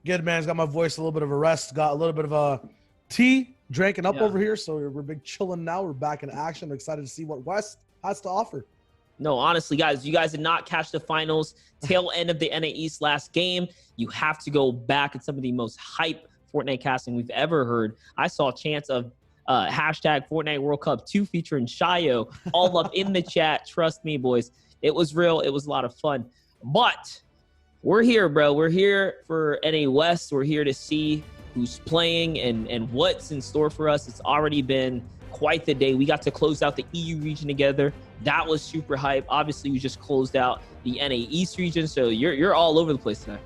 Good, man. It's got my voice a little bit of a rest. Got a little bit of a tea drinking up over here. So we're big chilling now. We're back in action. I'm excited to see what West has to offer. No, honestly, guys, you guys did not catch the finals tail end of the NA East last game. You have to go back at some of the most hype Fortnite casting we've ever heard. I saw a chance of hashtag Fortnite World Cup 2 featuring Shio all up in the chat. Trust me, boys. It was real. It was a lot of fun. But we're here, bro. We're here for NA West. We're here to see who's playing and what's in store for us. It's already been quite the day. We got to close out the EU region together. That was super hype. Obviously, we just closed out the NA East region, so you're all over the place tonight.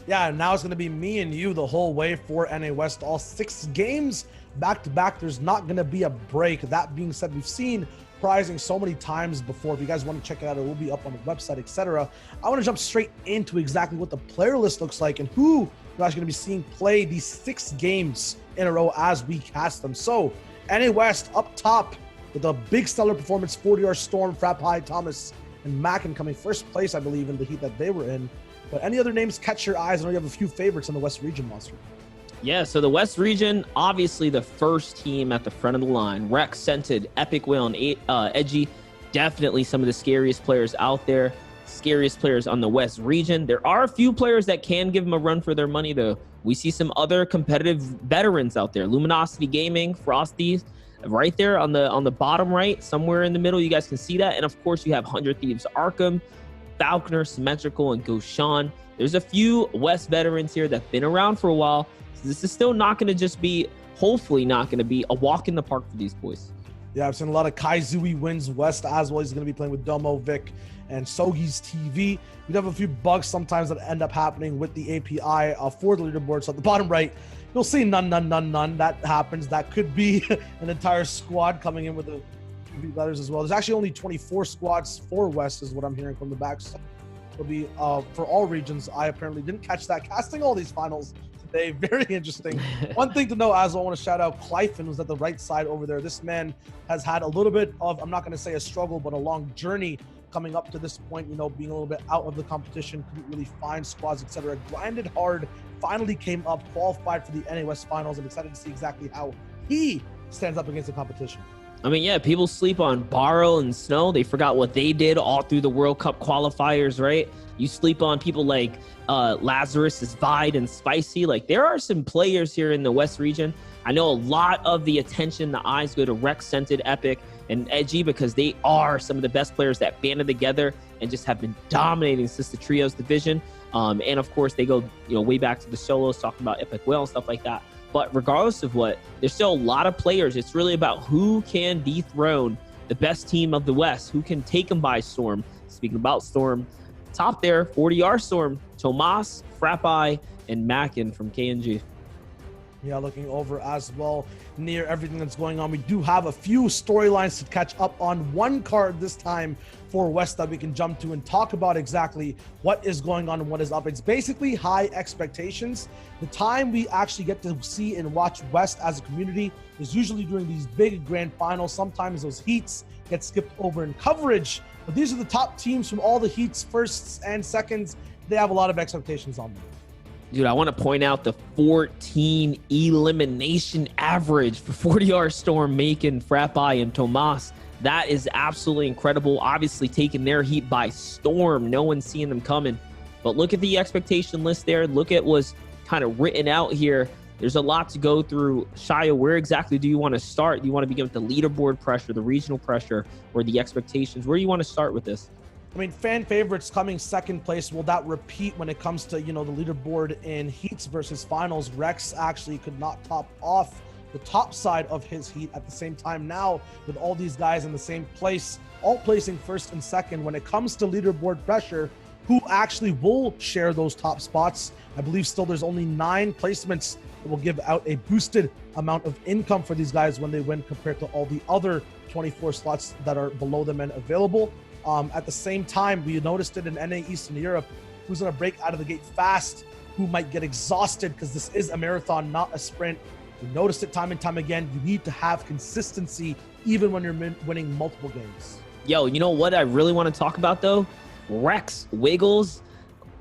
Yeah, now it's going to be me and you the whole way for NA West. All 6 games back-to-back. There's not going to be a break. That being said, we've seen prizing so many times before. If you guys want to check it out, it will be up on the website, etc. I want to jump straight into exactly what the player list looks like and who you're actually going to be seeing play these 6 games in a row as we cast them. So, NA West up top with a big stellar performance, 40R Storm, Frap High, Thomas, and Mackin coming first place, I believe, in the heat that they were in. But any other names catch your eyes? I know you have a few favorites in the West region, Monster. Yeah, so the West region, obviously the first team at the front of the line. Rex, Scented, Epic Whale, and Edgy. Definitely some of the scariest players out there. Scariest players on the West region. There are a few players that can give them a run for their money, though. We see some other competitive veterans out there. Luminosity Gaming, Frosties, right there on the bottom right, somewhere in the middle. You guys can see that. And of course, you have 100 Thieves Arkham, Falconer, Symmetrical, and Goshan. There's a few West veterans here that have been around for a while. So this is still not going to just be, hopefully not going to be, a walk in the park for these boys. Yeah, I've seen a lot of Kaizui wins West as well. He's going to be playing with Domo, Vic, and Sogi's TV. We have a few bugs sometimes that end up happening with the API for the leaderboard. So at the bottom right, you'll see none. That happens. That could be an entire squad coming in with the letters as well. There's actually only 24 squads for West is what I'm hearing from the back. So it'll be for all regions. I apparently didn't catch that casting all these finals. day. Very interesting. One thing to know, as I want to shout out, Clyfin was at the right side over there. This man has had a little bit of, I'm not going to say a struggle, but a long journey coming up to this point, you know, being a little bit out of the competition, couldn't really find squads, etc. Grinded hard, finally came up, qualified for the NA West Finals. I'm excited to see exactly how he stands up against the competition. I mean, yeah, people sleep on Borrow and Snow. They forgot what they did all through the World Cup qualifiers, right? You sleep on people like Lazarus, Vide, and Spicy. Like, there are some players here in the West region. I know a lot of the attention, the eyes go to Rex, Scented, Epic, and Edgy because they are some of the best players that banded together and just have been dominating since the Trios division. And of course, they go, you know, way back to the solos, talking about Epic Whale and stuff like that. But regardless of what, there's still a lot of players. It's really about who can dethrone the best team of the West, who can take them by storm. Speaking about storm, top there, 40R Storm, Tomas, Frappi, and Mackin from KNG. Yeah, looking over as well near everything that's going on. We do have a few storylines to catch up on. One card this time for West that we can jump to and talk about exactly what is going on and what is up. It's basically high expectations. The time we actually get to see and watch West as a community is usually during these big grand finals. Sometimes those heats get skipped over in coverage, but these are the top teams from all the heats, firsts and seconds. They have a lot of expectations on them. Dude, I want to point out the 14 elimination average for 40R Storm, Macon, Frappi, and Tomas. That is absolutely incredible. Obviously taking their heat by storm. No one's seeing them coming. But look at the expectation list there. Look at what's kind of written out here. There's a lot to go through. Shia, where exactly do you want to start? Do you want to begin with the leaderboard pressure, the regional pressure, or the expectations? Where do you want to start with this? I mean, fan favorites coming second place. Will that repeat when it comes to, you know, the leaderboard in heats versus finals? Rex actually could not top off the top side of his heat. At the same time now, with all these guys in the same place, all placing first and second, when it comes to leaderboard pressure, who actually will share those top spots? I believe still there's only 9 placements that will give out a boosted amount of income for these guys when they win, compared to all the other 24 slots that are below them and available. At the same time, we noticed it in NA Eastern Europe. Who's going to break out of the gate fast? Who might get exhausted? Because this is a marathon, not a sprint. We noticed it time and time again. You need to have consistency even when you're winning multiple games. Yo, you know what I really want to talk about, though? Rex, Wiggles,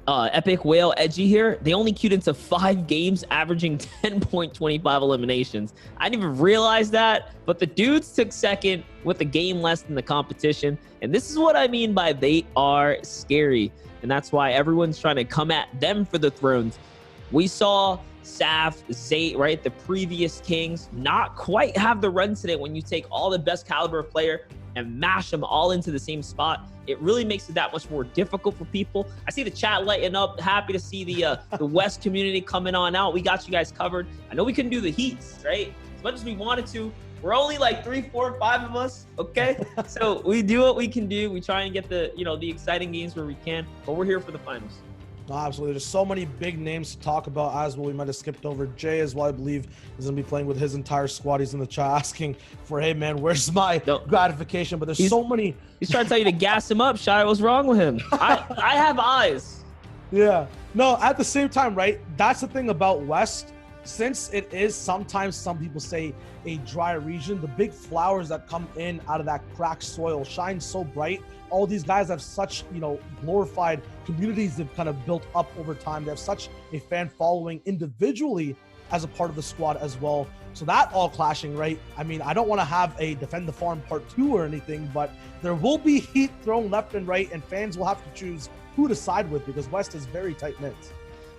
Epic, Whale, Edgy here. They only queued into 5 games, averaging 10.25 eliminations. I didn't even realize that, but the dudes took second with a game less than the competition. And this is what I mean by they are scary. And that's why everyone's trying to come at them for the thrones. We saw Saf, Zayt, right? The previous Kings not quite have the run today. When you take all the best caliber player and mash them all into the same spot, it really makes it that much more difficult for people. I see the chat lighting up. Happy to see the West community coming on out. We got you guys covered. I know we couldn't do the heats, right? As much as we wanted to, we're only like 3, 4, 5 of us, okay? So we do what we can do. We try and get the, you know, the exciting games where we can, but we're here for the finals. Absolutely. There's so many big names to talk about as well. We might have skipped over Jay as well. I believe he's going to be playing with his entire squad. He's in the chat asking for, hey, man, where's my gratification? But there's so many. He's trying to tell you to gas him up, Shia. What's wrong with him? I have eyes. Yeah. No, at the same time, right? That's the thing about West. Since it is sometimes, some people say, a dry region, the big flowers that come in out of that cracked soil shine so bright. All these guys have such, you know, glorified communities they've kind of built up over time. They have such a fan following individually as a part of the squad as well. So that all clashing, right? I mean, I don't want to have a Defend the Farm Part 2 or anything, but there will be heat thrown left and right, and fans will have to choose who to side with because West is very tight-knit.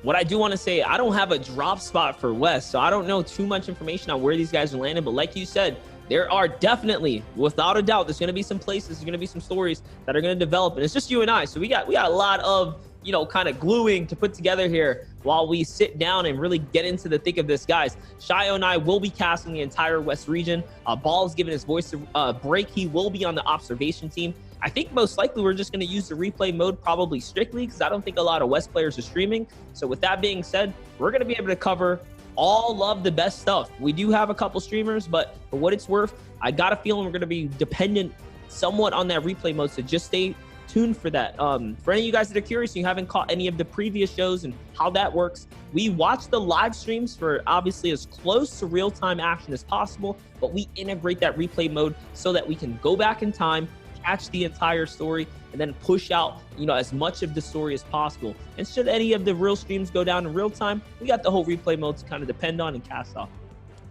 What I do want to say, I don't have a drop spot for West, so I don't know too much information on where these guys are landing. But like you said, there are definitely, without a doubt, there's going to be some places, there's going to be some stories that are going to develop. And it's just you and I. So we got a lot of, you know, kind of gluing to put together here while we sit down and really get into the thick of this, guys. Shio and I will be casting the entire West region. Ball's given his voice a break. He will be on the observation team. I think most likely we're just going to use the replay mode probably strictly because I don't think a lot of West players are streaming. So with that being said, we're going to be able to cover all of the best stuff. We do have a couple streamers, but for what it's worth, I got a feeling we're going to be dependent somewhat on that replay mode. So just stay tuned for that. For any of you guys that are curious, you haven't caught any of the previous shows and how that works, we watch the live streams for obviously as close to real-time action as possible, but we integrate that replay mode so that we can go back in time, catch the entire story, and then push out, you know, as much of the story as possible. And should any of the real streams go down in real time, we got the whole replay mode to kind of depend on and cast off.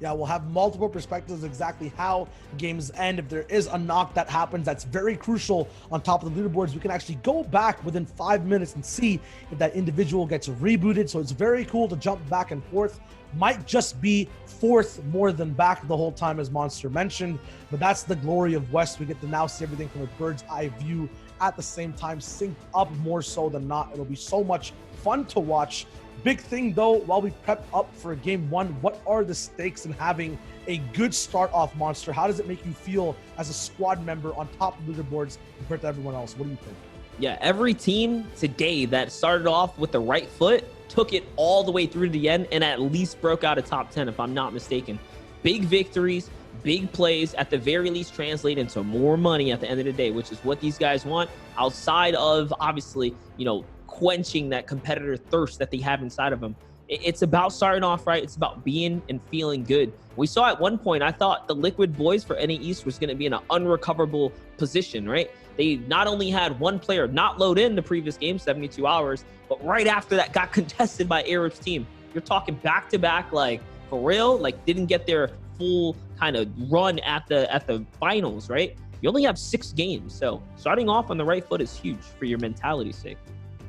Yeah, we'll have multiple perspectives exactly how games end. If there is a knock that happens that's very crucial on top of the leaderboards, we can actually go back within 5 minutes and see if that individual gets rebooted. So it's very cool to jump back and forth. Might just be fourth more than back the whole time, as Monster mentioned. But that's the glory of West. We get to now see everything from a bird's eye view at the same time, synced up more so than not. It'll be so much fun to watch. Big thing though, while we prep up for game one, what are the stakes in having a good start off, Monster? How does it make you feel as a squad member on top of leaderboards compared to everyone else? What do you think? Yeah, every team today that started off with the right foot took it all the way through to the end and at least broke out a top 10, if I'm not mistaken. Big victories, big plays, at the very least translate into more money at the end of the day, which is what these guys want, outside of obviously, you know, quenching that competitor thirst that they have inside of them. It's about starting off right. It's about being and feeling good. We saw at one point, I thought the Liquid boys for NA East was going to be in an unrecoverable position, right? They not only had one player not load in the previous game, 72 hours, but right after that got contested by Arab's team. You're talking back-to-back, like, for real, like, didn't get their full kind of run at the finals, right? You only have 6 games, so starting off on the right foot is huge for your mentality's sake.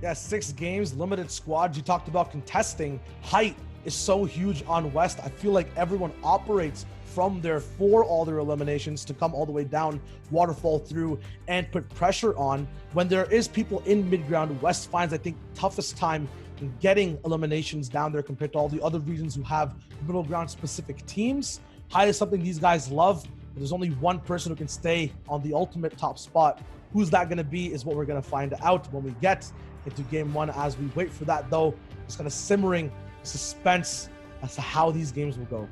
Yeah, 6 games, limited squads. You talked about contesting. Height is so huge on West. I feel like everyone operates from there for all their eliminations to come all the way down, waterfall through, and put pressure on. When there is people in mid-ground, West finds, I think, toughest time in getting eliminations down there compared to all the other regions who have middle ground specific teams. Height is something these guys love. But there's only one person who can stay on the ultimate top spot. Who's that going to be is what we're going to find out when we get into game one. As we wait for that though, just kind of simmering suspense as to how these games will go.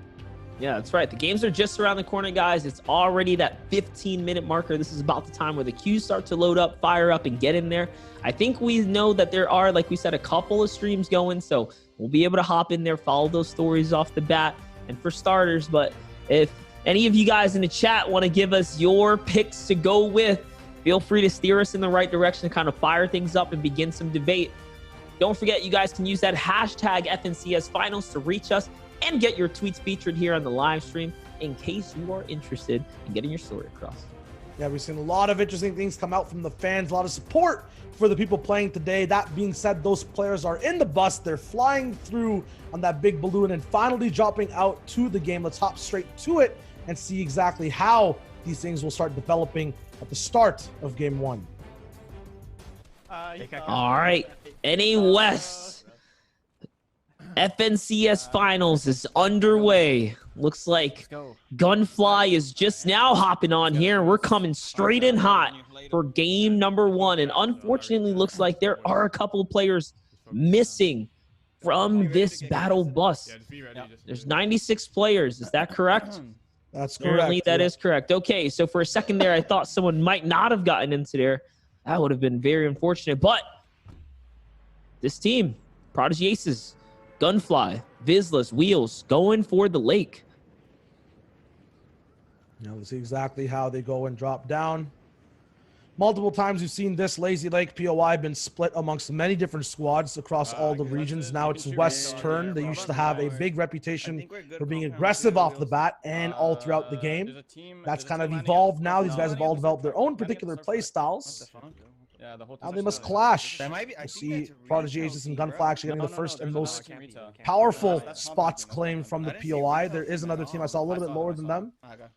Yeah, that's right. The games are just around the corner, guys. It's already that 15-minute marker. This is about the time where the queues start to load up, fire up, and get in there. I think we know that there are, like we said, a couple of streams going, so we'll be able to hop in there, follow those stories off the bat. And for starters, but if any of you guys in the chat want to give us your picks to go with, feel free to steer us in the right direction to kind of fire things up and begin some debate. Don't forget, you guys can use that hashtag FNCS Finals to reach us and get your tweets featured here on the live stream in case you are interested in getting your story across. Yeah, we've seen a lot of interesting things come out from the fans, a lot of support for the people playing today. That being said, those players are in the bus. They're flying through on that big balloon and finally dropping out to the game. Let's hop straight to it and see exactly how these things will start developing at the start of game one. All right, NA West FNCS Finals is underway. Looks like Gunfly is just now hopping on here. We're coming straight in hot for game number one. And unfortunately, looks like there are a couple of players missing from this battle bus. There's 96 players. Is that correct? That's correct. Apparently that is correct. Okay, so for a second there, I thought someone might not have gotten into there. That would have been very unfortunate. But this team, Prodigy Aces, Gunfly, Vizslas, Wheels, going for the lake. Now let's see exactly how they go and drop down. Multiple times we've seen this Lazy Lake POI been split amongst many different squads across all the regions. Now it's West's turn. They used to have a big reputation for being aggressive off the bat and all throughout the game. That's kind of evolved now. These guys have all developed their own particular play styles. Now they must clash. We'll see Prodigy Aces and Gunfly actually getting the first and most powerful spots claimed from the POI. There is another team I saw a little bit lower than them.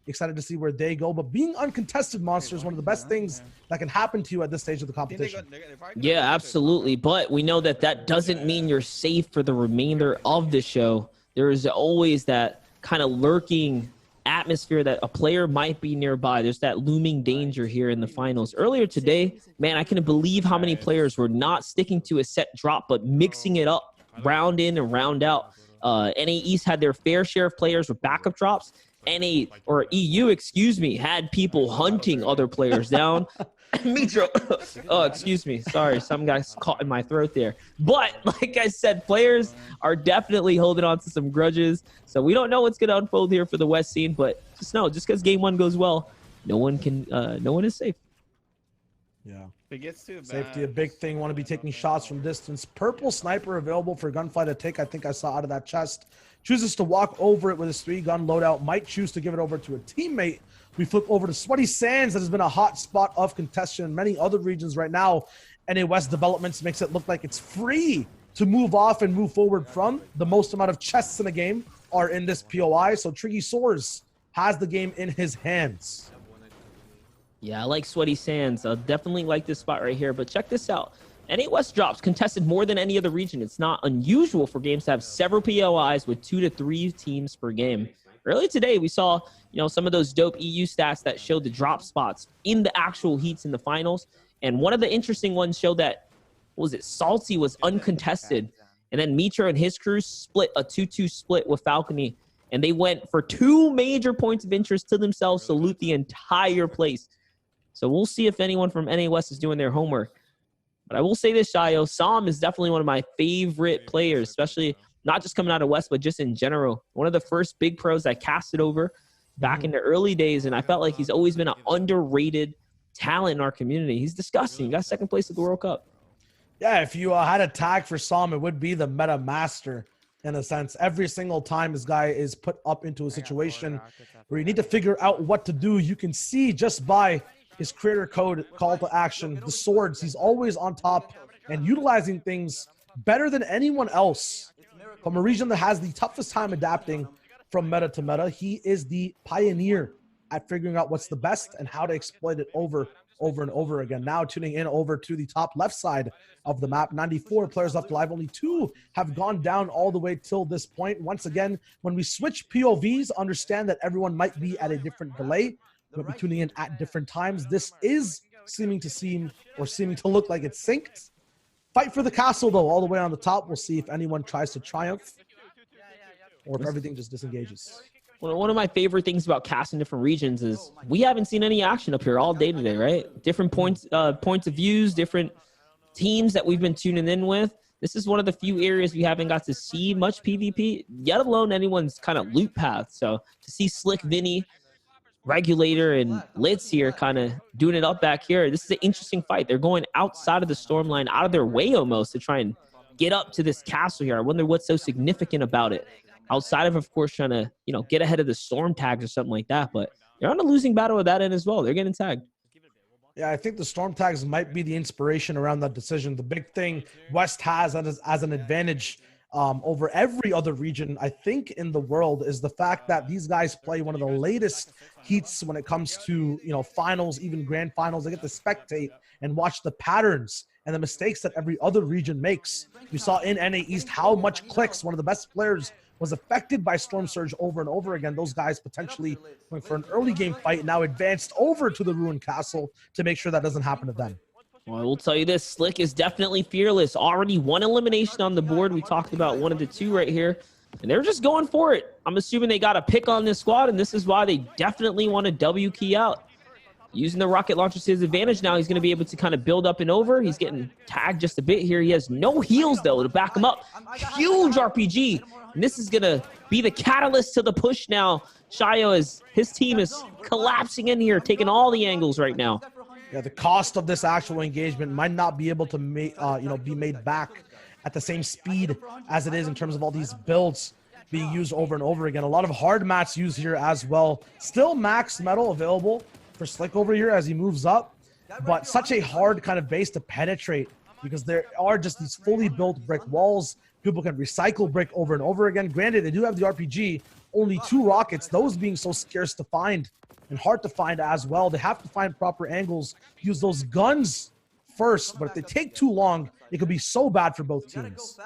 Excited to see where they go. But being uncontested, Monster, is one of the best things that can happen to you at this stage of the competition. Yeah, absolutely. But we know that that doesn't mean you're safe for the remainder of the show. There is always that kind of lurking atmosphere that a player might be nearby. There's that looming danger here in the finals. Earlier today, man, I couldn't believe how many players were not sticking to a set drop, but mixing it up round in and round out. NA East had their fair share of players with backup drops, NA or EU, excuse me, had people hunting other players down. Mitro, oh, excuse me. Sorry, some guys caught in my throat there. But like I said, players are definitely holding on to some grudges. So we don't know what's going to unfold here for the West scene, but just know, just because game one goes well, no one is safe. Yeah. If it gets too bad. Safety, a big thing. Want to be taking shots from distance. Purple sniper available for gunfight to take. I think I saw out of that chest. Chooses to walk over it with his 3-gun loadout. Might choose to give it over to a teammate. We flip over to Sweaty Sands. That has been a hot spot of contention in many other regions right now. NA West developments makes it look like it's free to move off and move forward from. The most amount of chests in the game are in this POI. So Tricky Soars has the game in his hands. Yeah, I like Sweaty Sands. I definitely like this spot right here. But check this out. NA West drops contested more than any other region. It's not unusual for games to have several POIs with 2 to 3 teams per game. Earlier today, we saw, some of those dope EU stats that showed the drop spots in the actual heats in the finals. And one of the interesting ones showed that, Salty was uncontested. And then Mitro and his crew split a 2-2 split with Falcony. And they went for 2 major points of interest to themselves to loot the entire place. So we'll see if anyone from NA West is doing their homework. But I will say this, Shayo, Sam is definitely one of my favorite players, especially not just coming out of West, but just in general. One of the first big pros I casted over back in the early days, and I felt like he's always been an underrated talent in our community. He's disgusting. He got 2nd place at the World Cup. Yeah, if you had a tag for Sam, it would be the meta master in a sense. Every single time this guy is put up into a situation where you need to figure out what to do, you can see just by his creator code call to action, the swords, he's always on top and utilizing things better than anyone else. From a region that has the toughest time adapting from meta to meta, he is the pioneer at figuring out what's the best and how to exploit it over and over again. Now tuning in over to the top left side of the map, 94 players left alive. Only 2 have gone down all the way till this point. Once again, when we switch POVs, understand that everyone might be at a different delay. We'll be tuning in at different times. This is seeming to look like it's synced. Fight for the castle, though, all the way on the top. We'll see if anyone tries to triumph or if everything just disengages. Well, one of my favorite things about casting different regions is we haven't seen any action up here all day today, right? Different points of views, different teams that we've been tuning in with. This is one of the few areas we haven't got to see much PvP, yet alone anyone's kind of loot path. So to see Slick, Vinny, Regulator, and Litz here kind of doing it up back here, this is an interesting fight. They're going outside of the storm line, out of their way almost, to try and get up to this castle here. I wonder what's so significant about it. Outside of course, trying to, get ahead of the storm tags or something like that. But they're on a losing battle at that end as well. They're getting tagged. Yeah, I think the storm tags might be the inspiration around that decision. The big thing West has as an advantage over every other region, I think, in the world is the fact that these guys play one of the latest heats when it comes to, finals, even grand finals. They get to spectate and watch the patterns and the mistakes that every other region makes. You saw in NA East how much Clicks, one of the best players, was affected by Storm Surge over and over again. Those guys potentially went for an early game fight, now advanced over to the Ruined Castle to make sure that doesn't happen to them. Well, I will tell you this, Slick is definitely fearless. Already 1 elimination on the board. We talked about 1 of the 2 right here, and they're just going for it. I'm assuming they got a pick on this squad, and this is why they definitely want to W key out. Using the rocket launcher to his advantage now, he's going to be able to kind of build up and over. He's getting tagged just a bit here. He has no heals, though, to back him up. Huge RPG, and this is going to be the catalyst to the push now. Shayo, as his team is collapsing in here, taking all the angles right now. Yeah, the cost of this actual engagement might not be able to be made back at the same speed as it is in terms of all these builds being used over and over again. A lot of hard mats used here as well. Still max metal available for Slick over here as he moves up, but such a hard kind of base to penetrate because there are just these fully built brick walls. People can recycle brick over and over again. Granted, they do have the RPG, only 2 rockets, those being so scarce to find and hard to find as well. They have to find proper angles, use those guns first, but if they take too long, it could be so bad for both teams.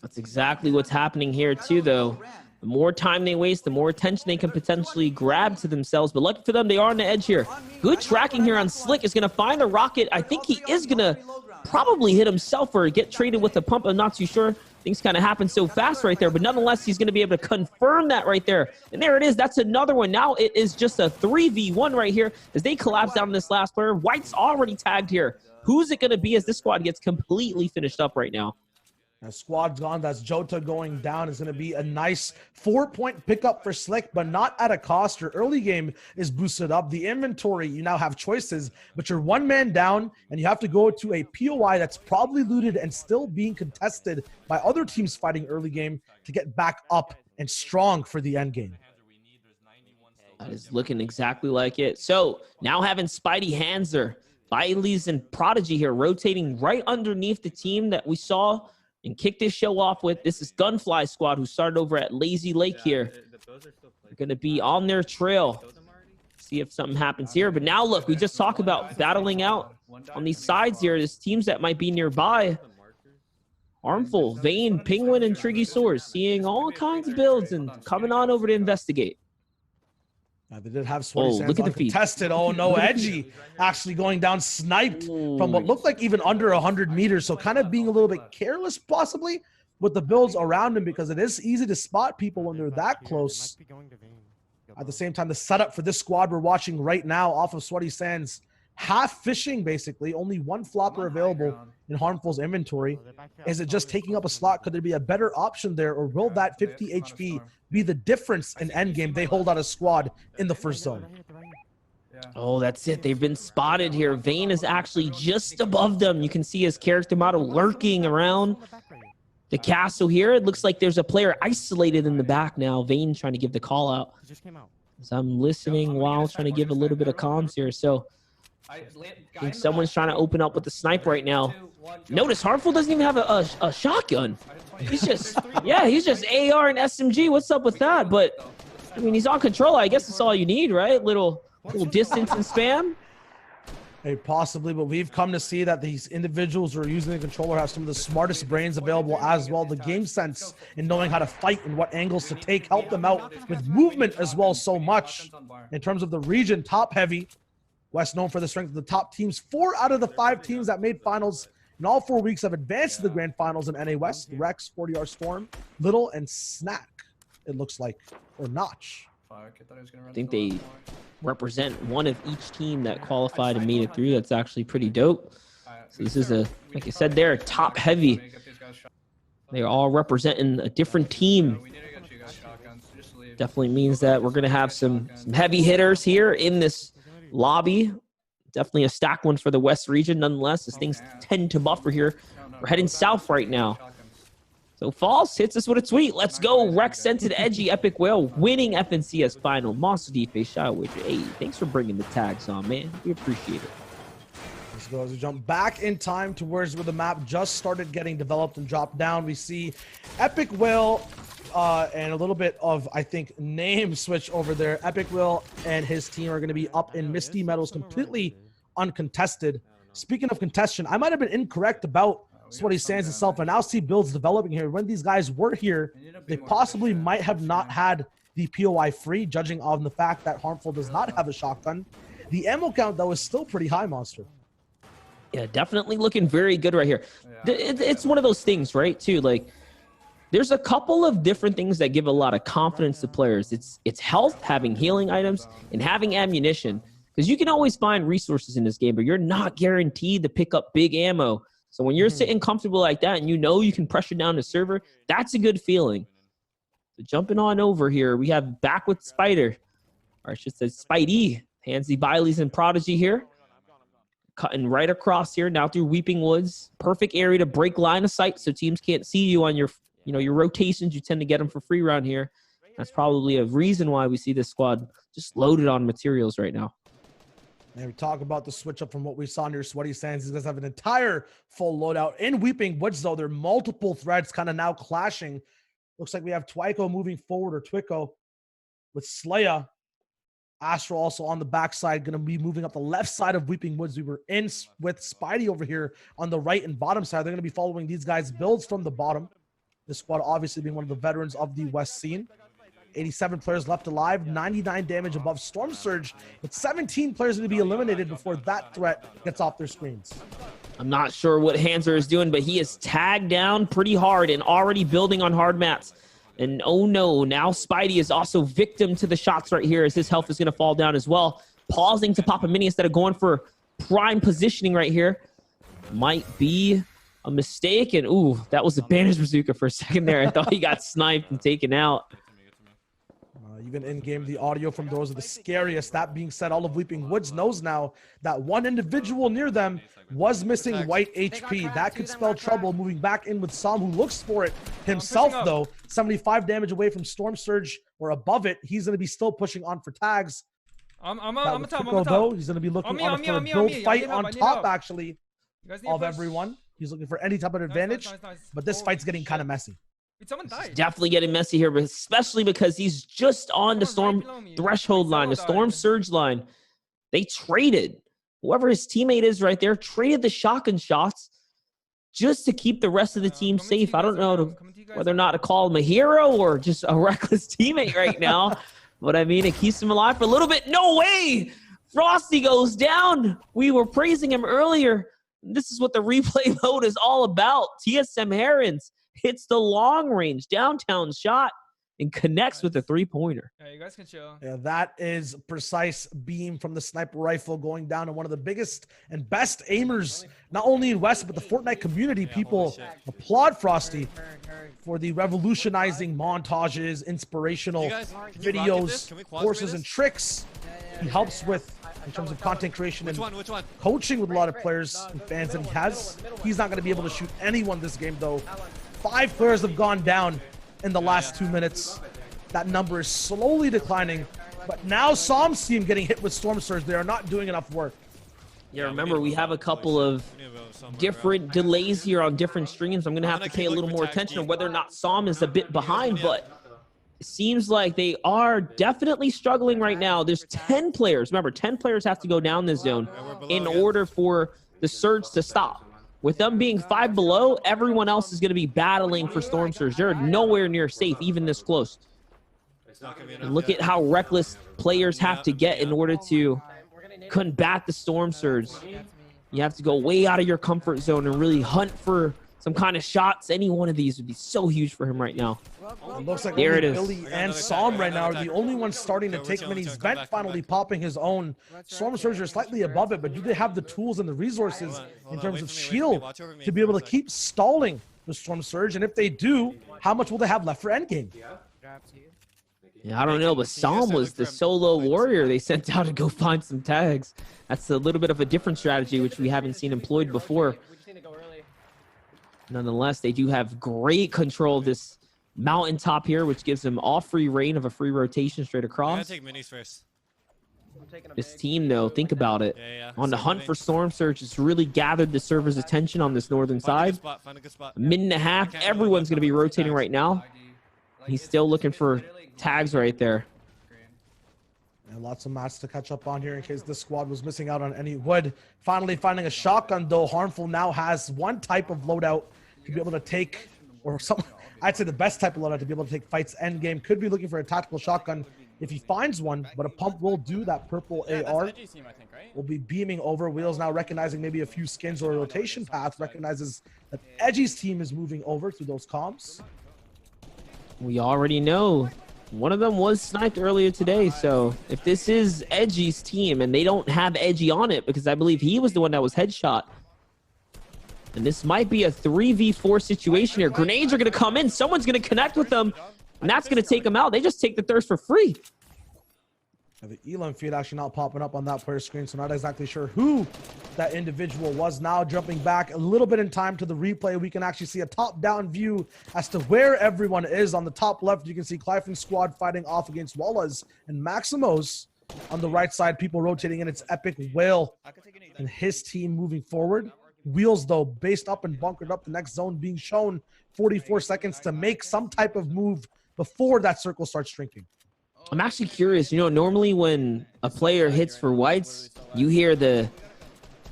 That's exactly what's happening here too, though. The more time they waste, the more attention they can potentially grab to themselves. But lucky for them, they are on the edge here. Good tracking here on Slick. Is going to find the rocket. I think he is going to probably hit himself or get traded with a pump. I'm not too sure. Things kind of happen so fast right there, but nonetheless, he's going to be able to confirm that right there. And there it is. That's another one. Now it is just a 3v1 right here as they collapse down this last player. White's already tagged here. Who's it going to be as this squad gets completely finished up right now? Now, squad's gone. That's Jota going down. Is going to be a nice 4-point pickup for Slick, but not at a cost. Your early game is boosted up. The inventory, you now have choices, but you're one man down, and you have to go to a POI that's probably looted and still being contested by other teams fighting early game to get back up and strong for the end game. That is looking exactly like it. So now having Spidey Hanser, Biley's and Prodigy here rotating right underneath the team that we saw and kick this show off with. This is Gunfly Squad, who started over at Lazy Lake here. They're going to be on their trail. See if something happens here. But now, look, we just talked about battling out on these sides here. There's teams that might be nearby. Harmful, Vayne, Penguin, and Triggy Soars seeing all kinds of builds and coming on over to investigate. They did have Sweaty Sands look at the feed. uncontested. Oh, no, Edgy actually going down sniped from what looked like even under 100 meters. So kind of being a little bit careless possibly with the builds around him, because it is easy to spot people when they're that close. At the same time, the setup for this squad we're watching right now off of Sweaty Sands, half fishing basically, only one flopper available in Harmful's inventory. Is it just taking up a slot? Could there be a better option there, or will that 50 HP be the difference in endgame? They hold out a squad in the first zone. Oh, that's it. They've been spotted here. Vayne is actually just above them. You can see his character model lurking around the castle here. It looks like there's a player isolated in the back now. Vayne trying to give the call out. So I'm listening while trying to give a little bit of comms here. So I think someone's trying to open up with the snipe right now. Notice Harmful doesn't even have a shotgun. He's just, yeah, he's just AR and SMG. What's up with that? But, I mean, he's on controller. I guess that's all you need, right? Little distance and spam. Hey, possibly, but we've come to see that these individuals who are using the controller have some of the smartest brains available as well. The game sense and knowing how to fight and what angles to take help them out with movement as well so much. In terms of the region, top heavy. West known for the strength of the top teams. 4 out of the 5 teams that made finals in all 4 weeks have advanced to the grand finals in NA West. Rex, 40R Storm, Little, and Snack, it looks like, or Notch. I think they represent one of each team that qualified and made it through. That's actually pretty dope. So this is like I said there, top heavy. They're all representing a different team. Definitely means that we're going to have some heavy hitters here in this lobby. Definitely a stack one for the West region nonetheless, as things tend to buffer here. We're heading south right now. So False hits us with a tweet. Let's go. Rex sent it Edgy, Epic Whale, winning FNCS final. Monster D-Face, shout out with you. Hey, thanks for bringing the tags on, man. We appreciate it. Let's go as we jump back in time to where the map just started getting developed and dropped down. We see Epic Whale and a little bit of, I think, name switch over there. Epic Will and his team are going to be up in Misty Meadows, completely uncontested. Speaking of contention, I might have been incorrect about Sweaty Sands itself. I now see builds developing here. When these guys were here, they possibly might have not had the POI free, judging on the fact that Harmful does not have a shotgun. The ammo count, though, is still pretty high, Monster. Yeah, definitely looking very good right here. It's one of those things, right, too, like, there's a couple of different things that give a lot of confidence to players. It's health, having healing items, and having ammunition. Because you can always find resources in this game, but you're not guaranteed to pick up big ammo. So when you're sitting comfortable like that and you know you can pressure down the server, that's a good feeling. So jumping on over here, we have back with Spider. Or I should say Spidey. Hansy, Biley's, and Prodigy here. Cutting right across here, now through Weeping Woods. Perfect area to break line of sight so teams can't see you on your rotations. You tend to get them for free around here. That's probably a reason why we see this squad just loaded on materials right now. And we talk about the switch up from what we saw near Sweaty Sands. These guys have an entire full loadout. In Weeping Woods, though, there are multiple threads kind of now clashing. Looks like we have Twyco moving forward, or Twico, with Slaya. Astro also on the backside, going to be moving up the left side of Weeping Woods. We were in with Spidey over here on the right and bottom side. They're going to be following these guys' builds from the bottom. This squad obviously being one of the veterans of the West scene. 87 players left alive, 99 damage above Storm Surge, but 17 players need to be eliminated before that threat gets off their screens. I'm not sure what Hanser is doing, but he is tagged down pretty hard and already building on hard mats. And oh no, now Spidey is also victim to the shots right here as his health is going to fall down as well. Pausing to pop a mini instead of going for prime positioning right here. Might be a mistake. And ooh, that was a Banish Bazooka for a second there. I thought he got sniped and taken out. Even in-game, the audio from those are the scariest. That being said, all of Weeping Woods knows now that one individual near them was missing white HP. That could spell trouble moving back in with Sam, who looks for it himself, though. 75 damage away from Storm Surge or above it. He's going to be still pushing on for tags. I'm top. Though, he's going to be looking on for a build fight on top, actually, of everyone. He's looking for any type of advantage, but this fight's getting kind of messy. Definitely getting messy here, but especially because he's just on the Storm threshold line, the Storm Surge line. They traded. Whoever his teammate is right there, traded the shotgun shots just to keep the rest of the team safe. I don't know whether or not to call him a hero or just a reckless teammate right now. But I mean, it keeps him alive for a little bit. No way! Frosty goes down. We were praising him earlier. This is what the replay mode is all about. TSM Herons hits the long range downtown shot and connects with a three-pointer. Yeah, you guys can chill. Yeah, that is precise beam from the sniper rifle going down to one of the biggest and best aimers, not only in West, but the Fortnite community. People applaud Frosty for the revolutionizing montages, inspirational videos, courses, and tricks he helps with in terms of content creation and coaching with a lot of players and fans that he has. He's not going to be able to shoot anyone this game, though. 5 players have gone down in the last 2 minutes. That number is slowly declining, but now Sam's team getting hit with Storm Surge. They are not doing enough work. Yeah, remember, we have a couple of different delays here on different streams. I'm going to have to pay a little more attention to whether or not Sam is a bit behind, but it seems like they are definitely struggling right now. There's 10 players. Remember, 10 players have to go down this zone in order for the surge to stop. With them being 5 below, everyone else is going to be battling for Storm Surge. They're nowhere near safe, even this close. And look at how reckless players have to get in order to combat the Storm Surge. You have to go way out of your comfort zone and really hunt for some kind of shots. Any one of these would be so huge for him right now. It looks like there it is. Billy and Sam right now are the only ones starting to take minis. Vent finally popping his own. Storm Surge are slightly above it, but do they have the tools and the resources in terms of shield to be able to keep stalling the Storm Surge? And if they do, how much will they have left for endgame? Yeah, I don't know, but Sam was the solo warrior they sent out to go find some tags. That's a little bit of a different strategy, which we haven't seen employed before. Nonetheless, they do have great control of this mountaintop here, which gives them all free reign of a free rotation straight across. Take minis first. This team, though, think about it. On the hunt for Storm Surge, it's really gathered the server's attention on this northern side. A minute and a half, everyone's going to be rotating right now. He's still looking for tags right there. And lots of mats to catch up on here in case this squad was missing out on any wood. Finally finding a shotgun, though. Harmful now has one type of loadout to be able to take, or some, I'd say the best type of loadout to be able to take fights end game. Could be looking for a tactical shotgun if he finds one, but a pump will do that. Purple AR will be beaming over. Wheels now recognizing maybe a few skins or a rotation path, recognizes that Edgy's team is moving over through those comms. We already know one of them was sniped earlier today, so if this is Edgy's team and they don't have Edgy on it, because I believe he was the one that was headshot, and this might be a 3v4 situation here. Grenades are going to come in, someone's going to connect with them, and that's going to take them out. They just take the thirst for free. The Elam feed actually not popping up on that player's screen, so not exactly sure who that individual was. Now jumping back a little bit in time to the replay, we can actually see a top-down view as to where everyone is. On the top left, you can see Clyfton's squad fighting off against Walla's and Maximo's. On the right side, people rotating in. It's Epic Whale and his team moving forward. Wheels, though, based up and bunkered up. The next zone being shown. 44 seconds to make some type of move before that circle starts shrinking. I'm actually curious, you know, normally when a player hits for whites, you hear the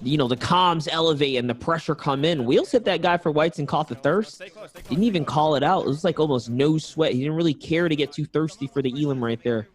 you know, the comms elevate and the pressure come in. Wheels hit that guy for whites and caught the thirst. Didn't even call it out. It was like almost no sweat. He didn't really care to get too thirsty for the elim right there.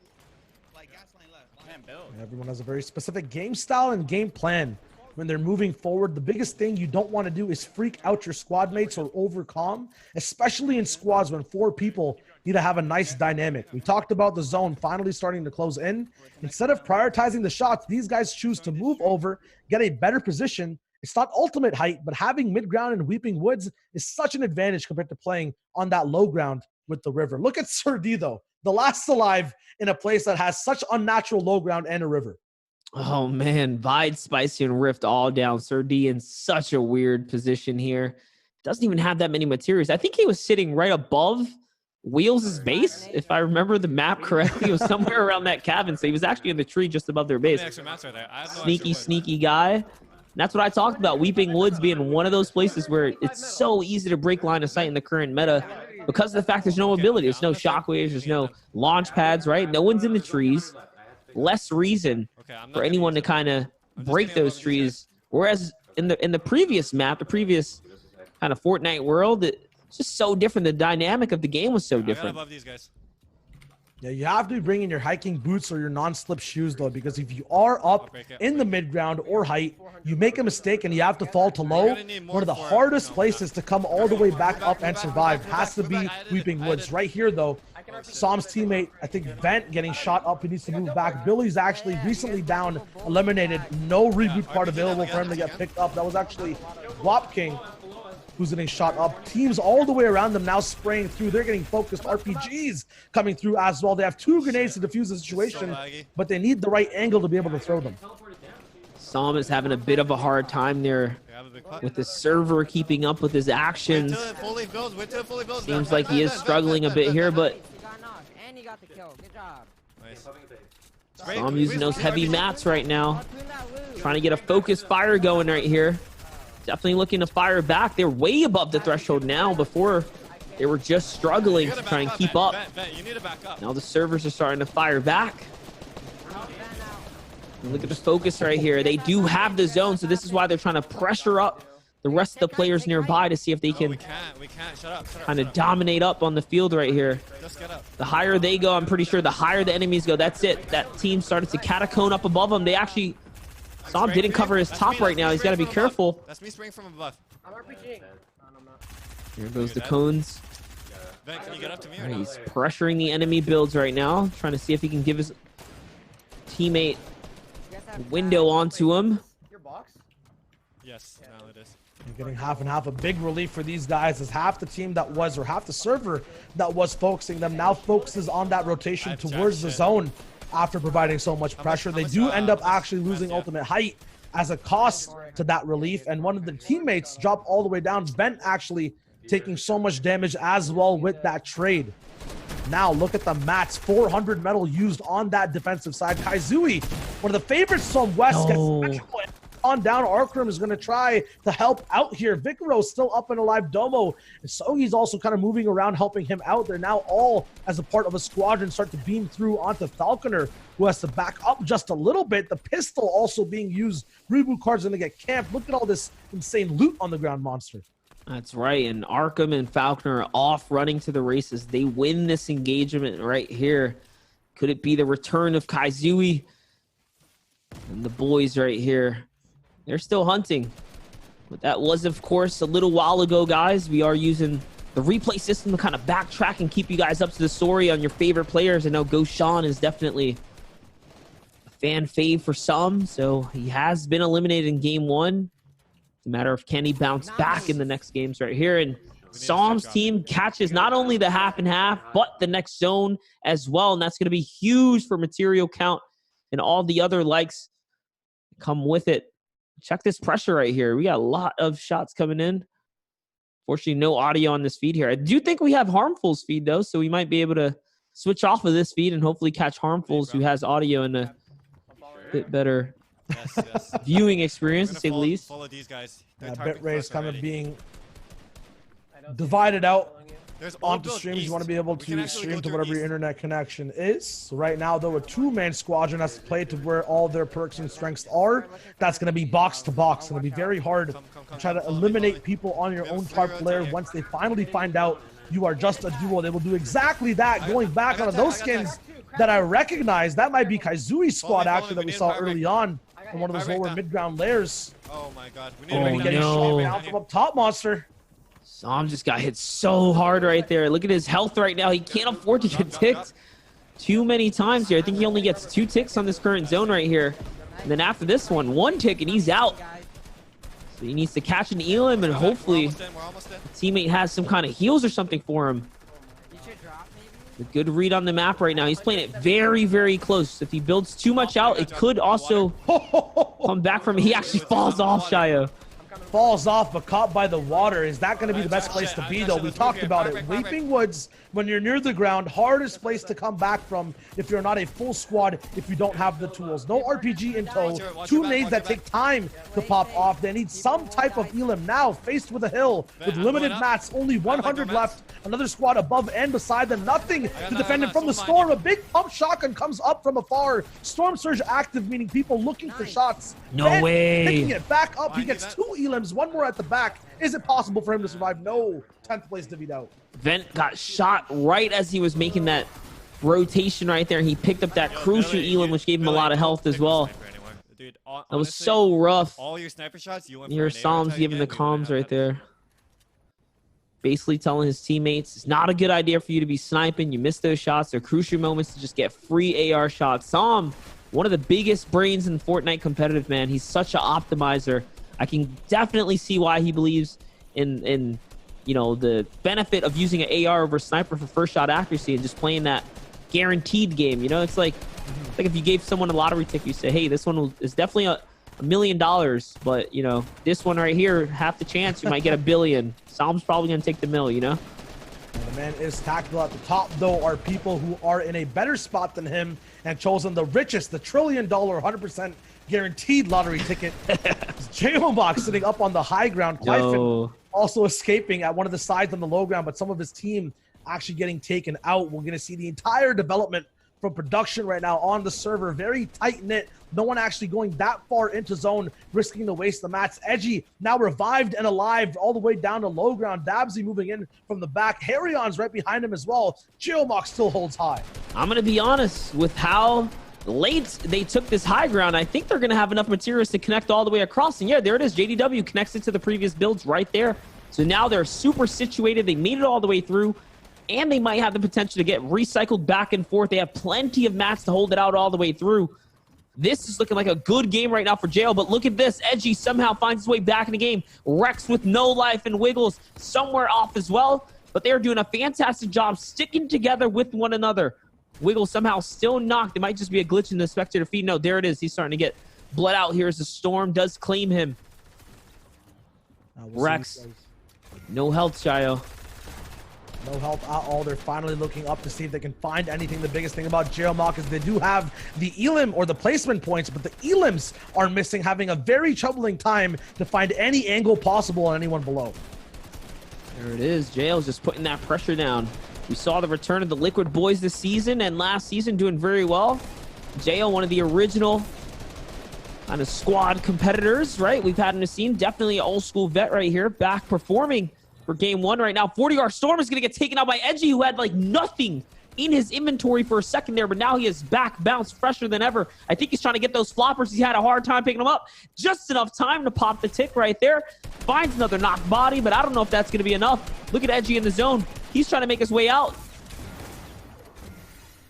Everyone has a very specific game style and game plan when they're moving forward. The biggest thing you don't want to do is freak out your squad mates or overcom, especially in squads when 4 people need to have a nice dynamic. We talked about the zone finally starting to close in. Instead of prioritizing the shots, these guys choose to move over, get a better position. It's not ultimate height, but having mid ground and Weeping Woods is such an advantage compared to playing on that low ground with the river. Look at Sir D though, the last alive in a place that has such unnatural low ground and a river. Oh man, Vide, Spicy, and Rift all down. Sir D in such a weird position here. Doesn't even have that many materials. I think he was sitting right above Wheels' base. If I remember the map correctly, it was somewhere around that cabin. So he was actually in the tree just above their base. Sneaky guy. And that's what I talked about. Weeping Woods being one of those places where it's so easy to break line of sight in the current meta because of the fact there's no mobility. There's no shockwaves. There's no launch pads, right? No one's in the trees. Less reason for anyone to kind of break those trees. Whereas in the previous map, the previous kind of Fortnite world, it's just so different. The dynamic of the game was so different. Yeah, you have to be bringing your hiking boots or your non-slip shoes, though, because if you are up in the mid-ground or height, you make a mistake and you have to fall to low. One of the hardest places to come all the way back up and survive has to be Weeping Woods. Right here, though, Som's teammate, I think Vent, getting shot up. He needs to move back. Billy's actually recently down, eliminated. No reboot part available for him to get picked up. That was actually Wop King who's getting shot up. Teams all the way around them now spraying through. They're getting focused. RPGs coming through as well. They have 2 grenades to defuse the situation, but they need the right angle to be able to throw them. Som is having a bit of a hard time there with the server keeping up with his actions. Seems like he is struggling a bit here, but Som using those heavy mats right now. Trying to get a focused fire going right here. Definitely looking to fire back. They're way above the threshold now. Before, they were just struggling to try and keep up. Now the servers are starting to fire back. And look at the focus right here. They do have the zone, so this is why they're trying to pressure up the rest of the players nearby to see if they can kind of dominate up on the field right here. The higher they go, I'm pretty sure the higher the enemies go. That's it. That team started to catacomb up above them. They actually... Som didn't cover his top right now. He's got to be careful. That's me spraying from above. I'm RPGing. Here goes the cones. Can you get up to me or right, he's pressuring the enemy builds right now, trying to see if he can give his teammate a window onto him. Your box? Yes, now it is. You're getting half and half. A big relief for these guys as half the team that was, or half the server that was focusing them now focuses on that rotation towards the zone. After providing so much pressure, they do end up actually losing ultimate height as a cost to that relief, and one of the teammates dropped all the way down. Vent actually taking so much damage as well with that trade. Now look at the mats. 400 metal used on that defensive side. Kaizui, one of the favorites from West, gets on down. Arkram is going to try to help out here. Vicaro still up and alive. Domo and Sogi's also kind of moving around, helping him out. They're now all, as a part of a squadron, start to beam through onto Falconer, who has to back up just a little bit. The pistol also being used. Reboot cards going to get camped. Look at all this insane loot on the ground, Monster. That's right, and Arkham and Falconer are off running to the races. They win this engagement right here. Could it be the return of Kaizui? And the boys right here, they're still hunting. But that was, of course, a little while ago, guys. We are using the replay system to kind of backtrack and keep you guys up to the story on your favorite players. I know Ghost Sean is definitely a fan fave for some, so he has been eliminated in game 1. It's a matter of can he bounce back in the next games right here. And Som's team catches not only the half and half, but the next zone as well. And that's going to be huge for material count and all the other likes come with it. Check this pressure right here. We got a lot of shots coming in. Fortunately, no audio on this feed here. I do think we have Harmful's feed, though, so we might be able to switch off of this feed and hopefully catch Harmful's, who has audio and a bit better viewing experience, to say the least. Bit rate is kind of being divided out onto streams. You want to be able to stream to whatever your internet connection is. Right now, though, a two-man squadron has to play to where all their perks and strengths are. That's going to be box to box. It's going to be very hard to try to eliminate people on your own tarp layer. Once they finally find out you are just a duo, they will do exactly that. Going back on those skins that I recognize, that might be Kaizui's squad actually that we saw early on in one of those lower mid-ground layers. Oh my god. No. Down from up top, Monster. Sam just got hit so hard right there. Look at his health right now. He can't afford to get ticked too many times here. I think he only gets 2 ticks on this current zone right here. And then after this one, 1 tick and he's out. So he needs to catch an Elim and hopefully the teammate has some kind of heals or something for him. A good read on the map right now. He's playing it very, very close. If he builds too much out, it could also come back from it. He actually falls off, Shayo. Falls off, but caught by the water. Is that going to be the best place to be, though? We talked about it. Weeping Woods, when you're near the ground, hardest place to come back from if you're not a full squad, if you don't have the tools. No RPG in tow. 2 nades that take time to pop off. They need some type of Elim now, faced with a hill, with limited mats, only 100 left. Another squad above and beside them. Nothing to defend him from the storm. A big pump shotgun comes up from afar. Storm Surge active, meaning people looking for shots. No way. Picking it back up. He gets 2 Elims, 1 more at the back. Is it possible for him to survive? No. 10th place to beat out. Vent got shot right as he was making that rotation right there. He picked up that crucial Elim, which gave him a lot of health as well. That was so rough. All your sniper shots, you went Your Psalms giving the comms right there. Basically telling his teammates, it's not a good idea for you to be sniping. You miss those shots. They're crucial moments to just get free AR shots. Psalm, one of the biggest brains in Fortnite competitive, man. He's such an optimizer. I can definitely see why he believes in you know, the benefit of using an AR over sniper for first shot accuracy and just playing that guaranteed game. You know, it's like if you gave someone a lottery ticket, you say, hey, this one is definitely $1 million, but you know, this one right here, half the chance you might get $1 billion. Psalm's probably gonna take the mill, you know. And the man is tactical. At the top, though, are people who are in a better spot than him and chosen the richest, the $1 trillion, 100% guaranteed lottery ticket. J-Box sitting up on the high ground. Clifton also escaping at one of the sides on the low ground, but some of his team actually getting taken out. We're going to see the entire development from production right now on the server. Very tight-knit. No one actually going that far into zone, risking to waste the mats. Edgy now revived and alive all the way down to low ground. Dabsy moving in from the back. Harryon's right behind him as well. Geomox still holds high. I'm going to be honest with how late they took this high ground. I think they're going to have enough materials to connect all the way across. And yeah, there it is. JDW connects it to the previous builds right there. So now they're super situated. They made it all the way through. And they might have the potential to get recycled back and forth. They have plenty of mats to hold it out all the way through. This is looking like a good game right now for Jail, but look at this. Edgy somehow finds his way back in the game. Rex with no life and Wiggles somewhere off as well, but they're doing a fantastic job sticking together with one another. Wiggles somehow still knocked. It might just be a glitch in the spectator feed. No, there it is. He's starting to get bled out here as the storm does claim him. Rex, no health, Shayo. No help at all. They're finally looking up to see if they can find anything. The biggest thing about Jeremok is they do have the Elim or the placement points, but the Elims are missing, having a very troubling time to find any angle possible on anyone below. There it is. Jail's just putting that pressure down. We saw the return of the Liquid Boys this season and last season doing very well. Jail, one of the original kind of squad competitors, right? We've had in the scene. Definitely an old school vet right here, back performing for game one right now. 40R Storm is going to get taken out by Edgy, who had like nothing in his inventory for a second there, but now he is back, bounced fresher than ever. I think he's trying to get those floppers. He had a hard time picking them up. Just enough time to pop the tick right there. Finds another knocked body, but I don't know if that's going to be enough. Look at Edgy in the zone. He's trying to make his way out.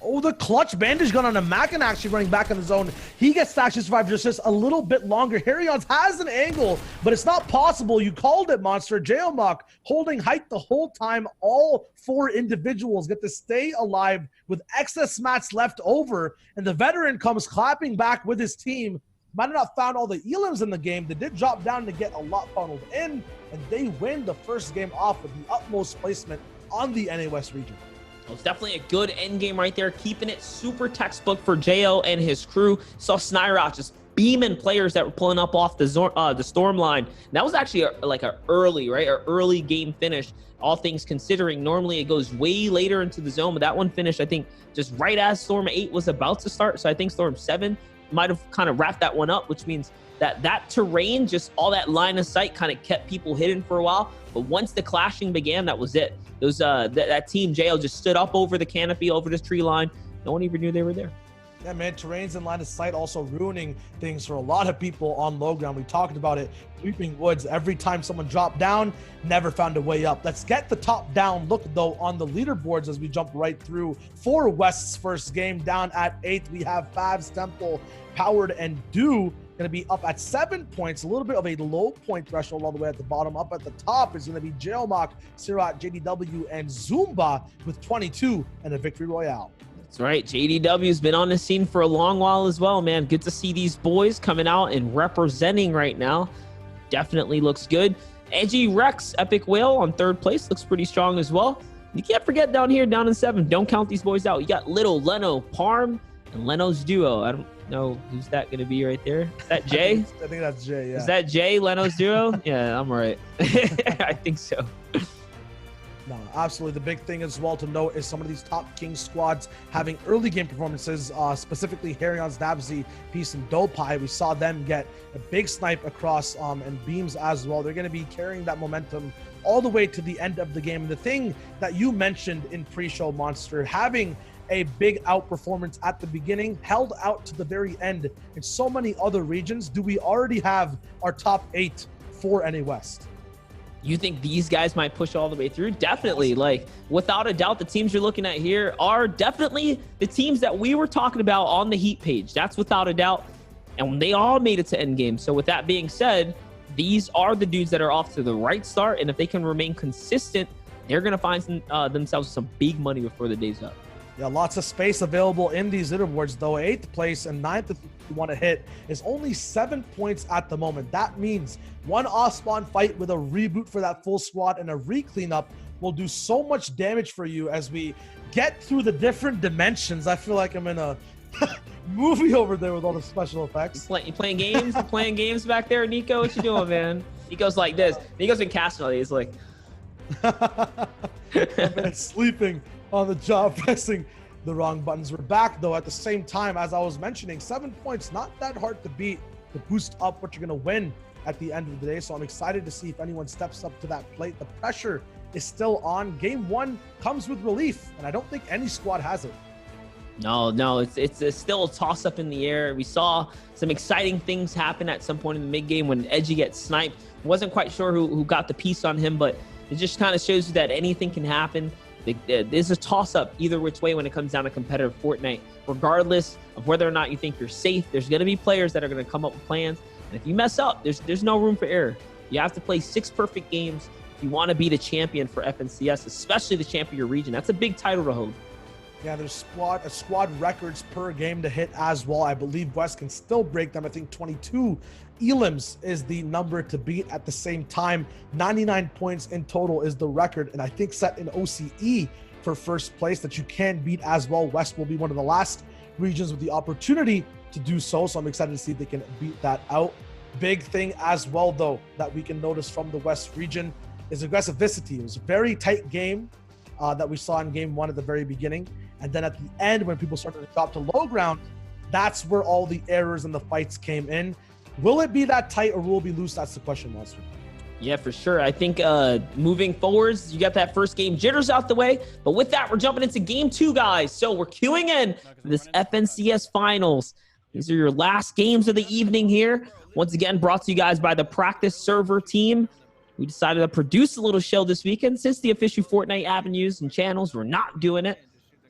Oh, the clutch bandage gun on a Macken actually running back in the zone. He gets to actually survive just a little bit longer. Harryons has an angle, but it's not possible. You called it, Monster. Jailmock holding height the whole time. All four individuals get to stay alive with excess mats left over, and the veteran comes clapping back with his team. Might have not found all the Elims in the game. They did drop down to get a lot funneled in, and they win the first game off with the utmost placement on the NA West region. Well, it's definitely a good end game right there, keeping it super textbook for Jo and his crew. Saw Snyrot just beaming players that were pulling up off the storm line. That was actually like an early game finish. All things considering, normally it goes way later into the zone, but that one finished, I think, just right as Storm 8 was about to start. So I think Storm 7 might have kind of wrapped that one up, which means that terrain, just all that line of sight kind of kept people hidden for a while. But once the clashing began, that was it. Those that team jail just stood up over the canopy, over this tree line. No one even knew they were there. Yeah, man, terrains and line of sight also ruining things for a lot of people on low ground. We talked about it. Sweeping woods, every time someone dropped down, never found a way up. Let's get the top-down look, though, on the leaderboards as we jump right through. For West's first game, down at 8th, we have Favs, Temple, Powered, and Dew going to be up at 7 points. A little bit of a low point threshold all the way at the bottom. Up at the top is going to be Jailmock, Sirat, JDW, and Zumba with 22 and a victory royale. That's right. JDW's been on the scene for a long while as well, man. Good to see these boys coming out and representing right now. Definitely looks good. Edgy Rex, Epic Whale on 3rd place. Looks pretty strong as well. You can't forget down here, down in 7. Don't count these boys out. You got Little, Leno, Parm, and Leno's duo. I don't know who's that going to be right there. Is that Jay? I think that's Jay, yeah. Is that Jay, Leno's duo? Yeah, I'm right. I think so. No, absolutely. The big thing as well to note is some of these top King squads having early game performances, specifically Harion's, Nabsy, Peace, and Dopai. We saw them get a big snipe across and beams as well. They're going to be carrying that momentum all the way to the end of the game. And the thing that you mentioned in pre-show, Monster, having a big outperformance at the beginning, held out to the very end in so many other regions. Do we already have our top 8 for NA West? You think these guys might push all the way through? Definitely. Like, without a doubt, the teams you're looking at here are definitely the teams that we were talking about on the Heat page. That's without a doubt. And they all made it to endgame. So with that being said, these are the dudes that are off to the right start. And if they can remain consistent, they're going to find themselves some big money before the day's up. Yeah, lots of space available in these leaderboards, though. 8th place and 9th, if you want to hit, is only 7 points at the moment. That means one off-spawn fight with a reboot for that full squad and a re-cleanup will do so much damage for you as we get through the different dimensions. I feel like I'm in a movie over there with all the special effects. You playing games? You playing games back there, Nico? What you doing, man? Nico's like this. Nico's been casting all these, like... I've been sleeping on the job, pressing the wrong buttons. We're back, though, at the same time, as I was mentioning. 7 points, not that hard to beat, to boost up what you're going to win at the end of the day. So I'm excited to see if anyone steps up to that plate. The pressure is still on. Game 1 comes with relief, and I don't think any squad has it. No, it's still a toss-up in the air. We saw some exciting things happen at some point in the mid-game when Edgy gets sniped. Wasn't quite sure who got the piece on him, but it just kind of shows you that anything can happen. There's a toss-up either which way when it comes down to competitive Fortnite. Regardless of whether or not you think you're safe, there's going to be players that are going to come up with plans. And if you mess up, there's no room for error. You have to play 6 perfect games if you want to be the champion for FNCS, especially the champion of your region. That's a big title to hold. Yeah, there's squad records per game to hit as well. I believe West can still break them. I think 22 elims is the number to beat at the same time. 99 points in total is the record, and I think set in OCE for first place that you can beat as well. West will be one of the last regions with the opportunity to do so, so I'm excited to see if they can beat that out. Big thing as well, though, that we can notice from the West region is aggressivity. It was a very tight game that we saw in game 1 at the very beginning. And then at the end, when people started to drop to low ground, that's where all the errors and the fights came in. Will it be that tight or will it be loose? That's the question, Monster. Yeah, for sure. I think moving forwards, you got that first game jitters out the way. But with that, we're jumping into game 2, guys. So we're queuing in for this FNCS Finals. These are your last games of the evening here. Once again, brought to you guys by the Practice Server team. We decided to produce a little show this weekend. Since the official Fortnite avenues and channels were not doing it,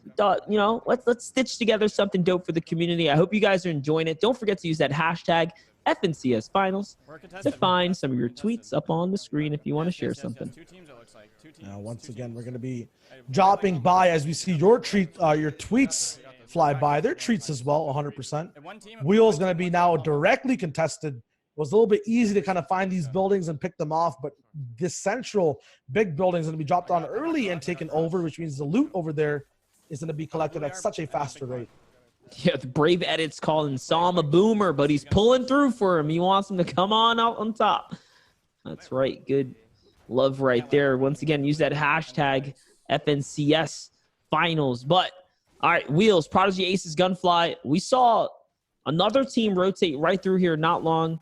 we thought, you know, let's stitch together something dope for the community. I hope you guys are enjoying it. Don't forget to use that hashtag FNCS Finals to find some of your tweets up on the screen if you want to share something. Now, once again, we're going to be dropping by as we see your tweets fly by. Their treats as well, 100%. Wheel's going to be now directly contested. It was a little bit easy to kind of find these buildings and pick them off, but this central big building is going to be dropped on early and taken over, which means the loot over there is going to be collected at such a faster rate. Yeah, the Brave Edit's calling Psalm a boomer, but he's pulling through for him. He wants him to come on out on top. That's right. Good love right there. Once again, use that hashtag FNCS finals. But, all right, Wheels, Prodigy Aces, Gunfly. We saw another team rotate right through here not long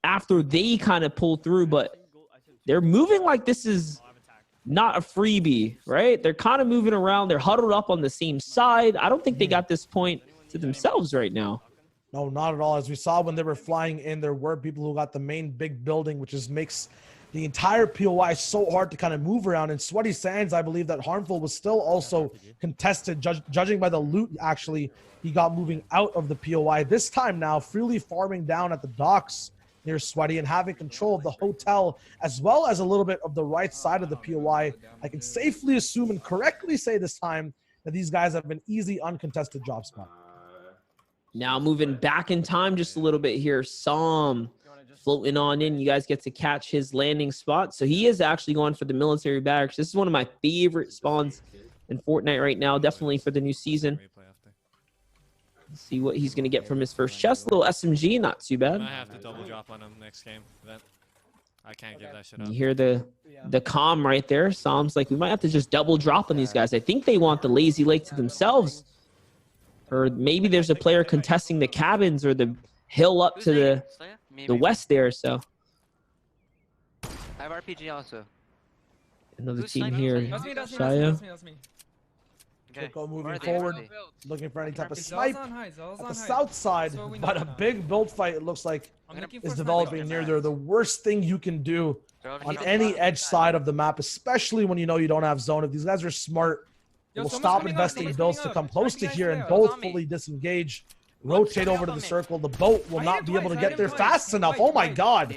after they kind of pulled through, but they're moving like this is not a freebie, right? They're kind of moving around. They're huddled up on the same side. I don't think they got this point to themselves right now. No, not at all. As we saw when they were flying in, there were people who got the main big building, which just makes the entire POI so hard to kind of move around. And Sweaty Sands, I believe that Harmful was still also contested, judging by the loot, actually. He got moving out of the POI. This time now, freely farming down at the docks near Sweaty and having control of the hotel, as well as a little bit of the right side of the POI. I can safely assume and correctly say this time that these guys have an easy, uncontested job spot. Now moving back in time just a little bit here. Psalm floating on in. You guys get to catch his landing spot. So he is actually going for the military barracks. This is one of my favorite spawns in Fortnite right now, definitely for the new season. Let's see what he's going to get from his first chest. Little SMG, not too bad. I have to double drop on him next game. I can't give that shit up. You hear the comm right there. Psalm's like, we might have to just double drop on these guys. I think they want the Lazy Lake to themselves. Or maybe there's a player contesting the cabins or the hill up to the west there. So I have RPG also. Another team here. Shia. Trico moving forward, looking for any type of snipe at the south side, but a big build fight, it looks like, is developing near there. The worst thing you can do on any edge side of the map, especially when you know you don't have zone. If these guys are smart, they will stop investing builds to come close to here and both fully disengage, rotate over to the circle. The boat will not be able to get there fast enough. Oh my god.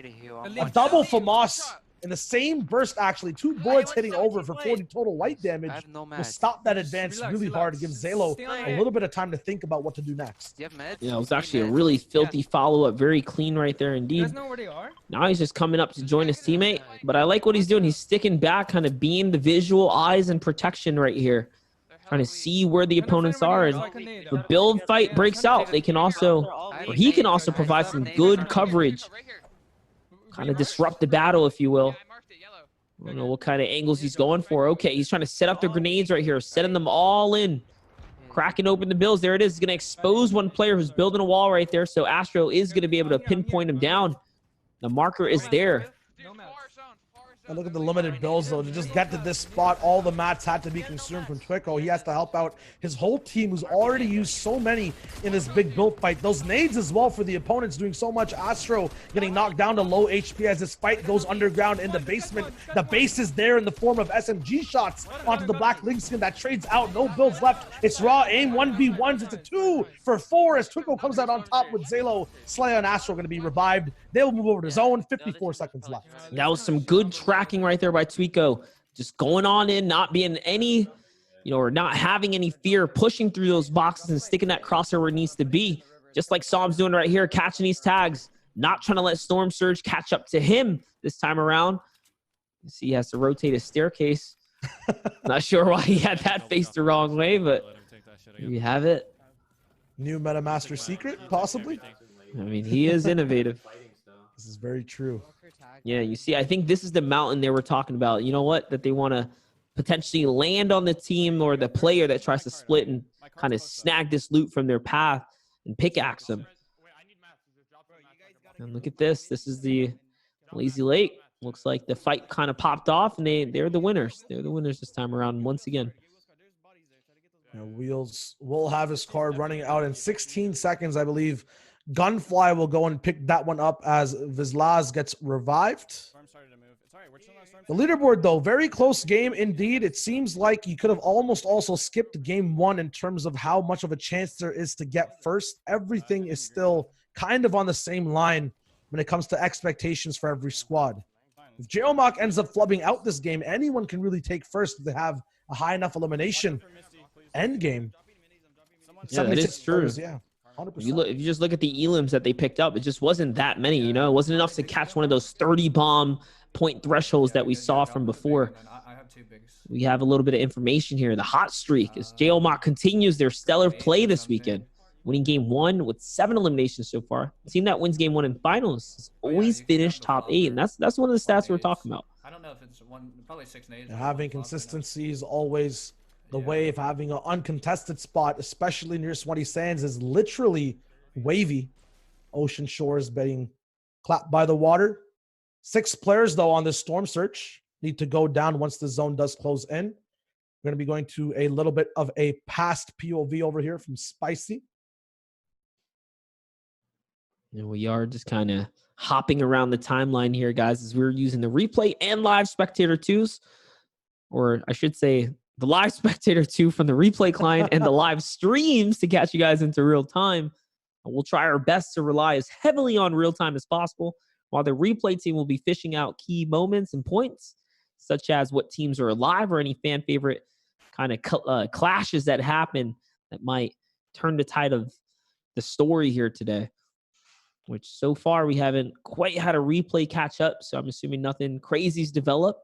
A double FAMAS in the same burst, actually. 2 bullets hitting over for 40 total white damage will stop that advance really hard to give Zalo a little bit of time to think about what to do next. Yeah, it was actually a really filthy follow-up. Very clean right there indeed. Now he's just coming up to join his teammate. But I like what he's doing. He's sticking back, kind of being the visual eyes and protection right here. Trying to see where the opponents are. And the build fight breaks out. They can also, or he can also provide some good coverage. Kind of disrupt the battle, if you will. I don't know what kind of angles he's going for. Okay, he's trying to set up the grenades right here, setting them all in. Cracking open the builds. There it is. He's going to expose one player who's building a wall right there. So Astro is going to be able to pinpoint him down. The marker is there. And look at the limited builds, though. To just get to this spot, all the mats had to be consumed from Twicko. He has to help out his whole team, who's already used so many in this big build fight. Those nades as well for the opponents doing so much. Astro getting knocked down to low HP as this fight goes underground in the basement. The base is there in the form of SMG shots onto the Black Link skin that trades out. No builds left. It's raw aim, 1v1s. It's a 2 for 4 as Twicko comes out on top with Zalo. Slayer and Astro going to be revived. They will move over to zone. 54 seconds left. That was some good tracking right there by Twicko. Just going on in, not being any, or not having any fear, pushing through those boxes and sticking that crosshair where it needs to be. Just like Psalm's doing right here, catching these tags, not trying to let Storm Surge catch up to him this time around. You see he has to rotate his staircase. Not sure why he had that faced the wrong way, but there you have it. New MetaMaster secret, possibly? I mean, he is innovative. This is very true. Yeah, you see, I think this is the mountain they were talking about. You know what? That they want to potentially land on the team or the player that tries to split and kind of snag this loot from their path and pickaxe them. And look at this. This is the Lazy Lake. Looks like the fight kind of popped off, and they're the winners. They're the winners this time around once again. Now, Wheels will have his card running out in 16 seconds, I believe. Gunfly will go and pick that one up as Vizlaz gets revived. The leaderboard, though, very close game indeed. It seems like you could have almost also skipped game 1 in terms of how much of a chance there is to get first. Everything is still kind of on the same line when it comes to expectations for every squad. If Geomach ends up flubbing out this game, anyone can really take first if they have a high enough elimination end game. Yeah, that is true. Players, yeah. If you just look at the elims that they picked up, it just wasn't that many, It wasn't enough to catch one of those 30 bomb point thresholds that we saw from before. We have a little bit of information here. The hot streak as Geomach continues their stellar play this weekend. winning game 1 with 7 eliminations so far. The team that wins game 1 in finals has always finished top 8, and that's one of the stats we're talking about. I don't know if it's probably 6 nades. Having consistency is always the way of having an uncontested spot, especially near Sweaty Sands, is literally wavy. Ocean Shores being clapped by the water. 6 players, though, on this storm search need to go down once the zone does close in. We're going to be going to a little bit of a past POV over here from Spicy. And we are just kind of hopping around the timeline here, guys, as we're using the replay and live spectator 2s, or I should say the live spectator 2 from the replay client and the live streams to catch you guys into real time. And we'll try our best to rely as heavily on real time as possible, while the replay team will be fishing out key moments and points, such as what teams are alive or any fan favorite kind of clashes that happen that might turn the tide of the story here today, which so far we haven't quite had a replay catch up. So I'm assuming nothing crazy's developed.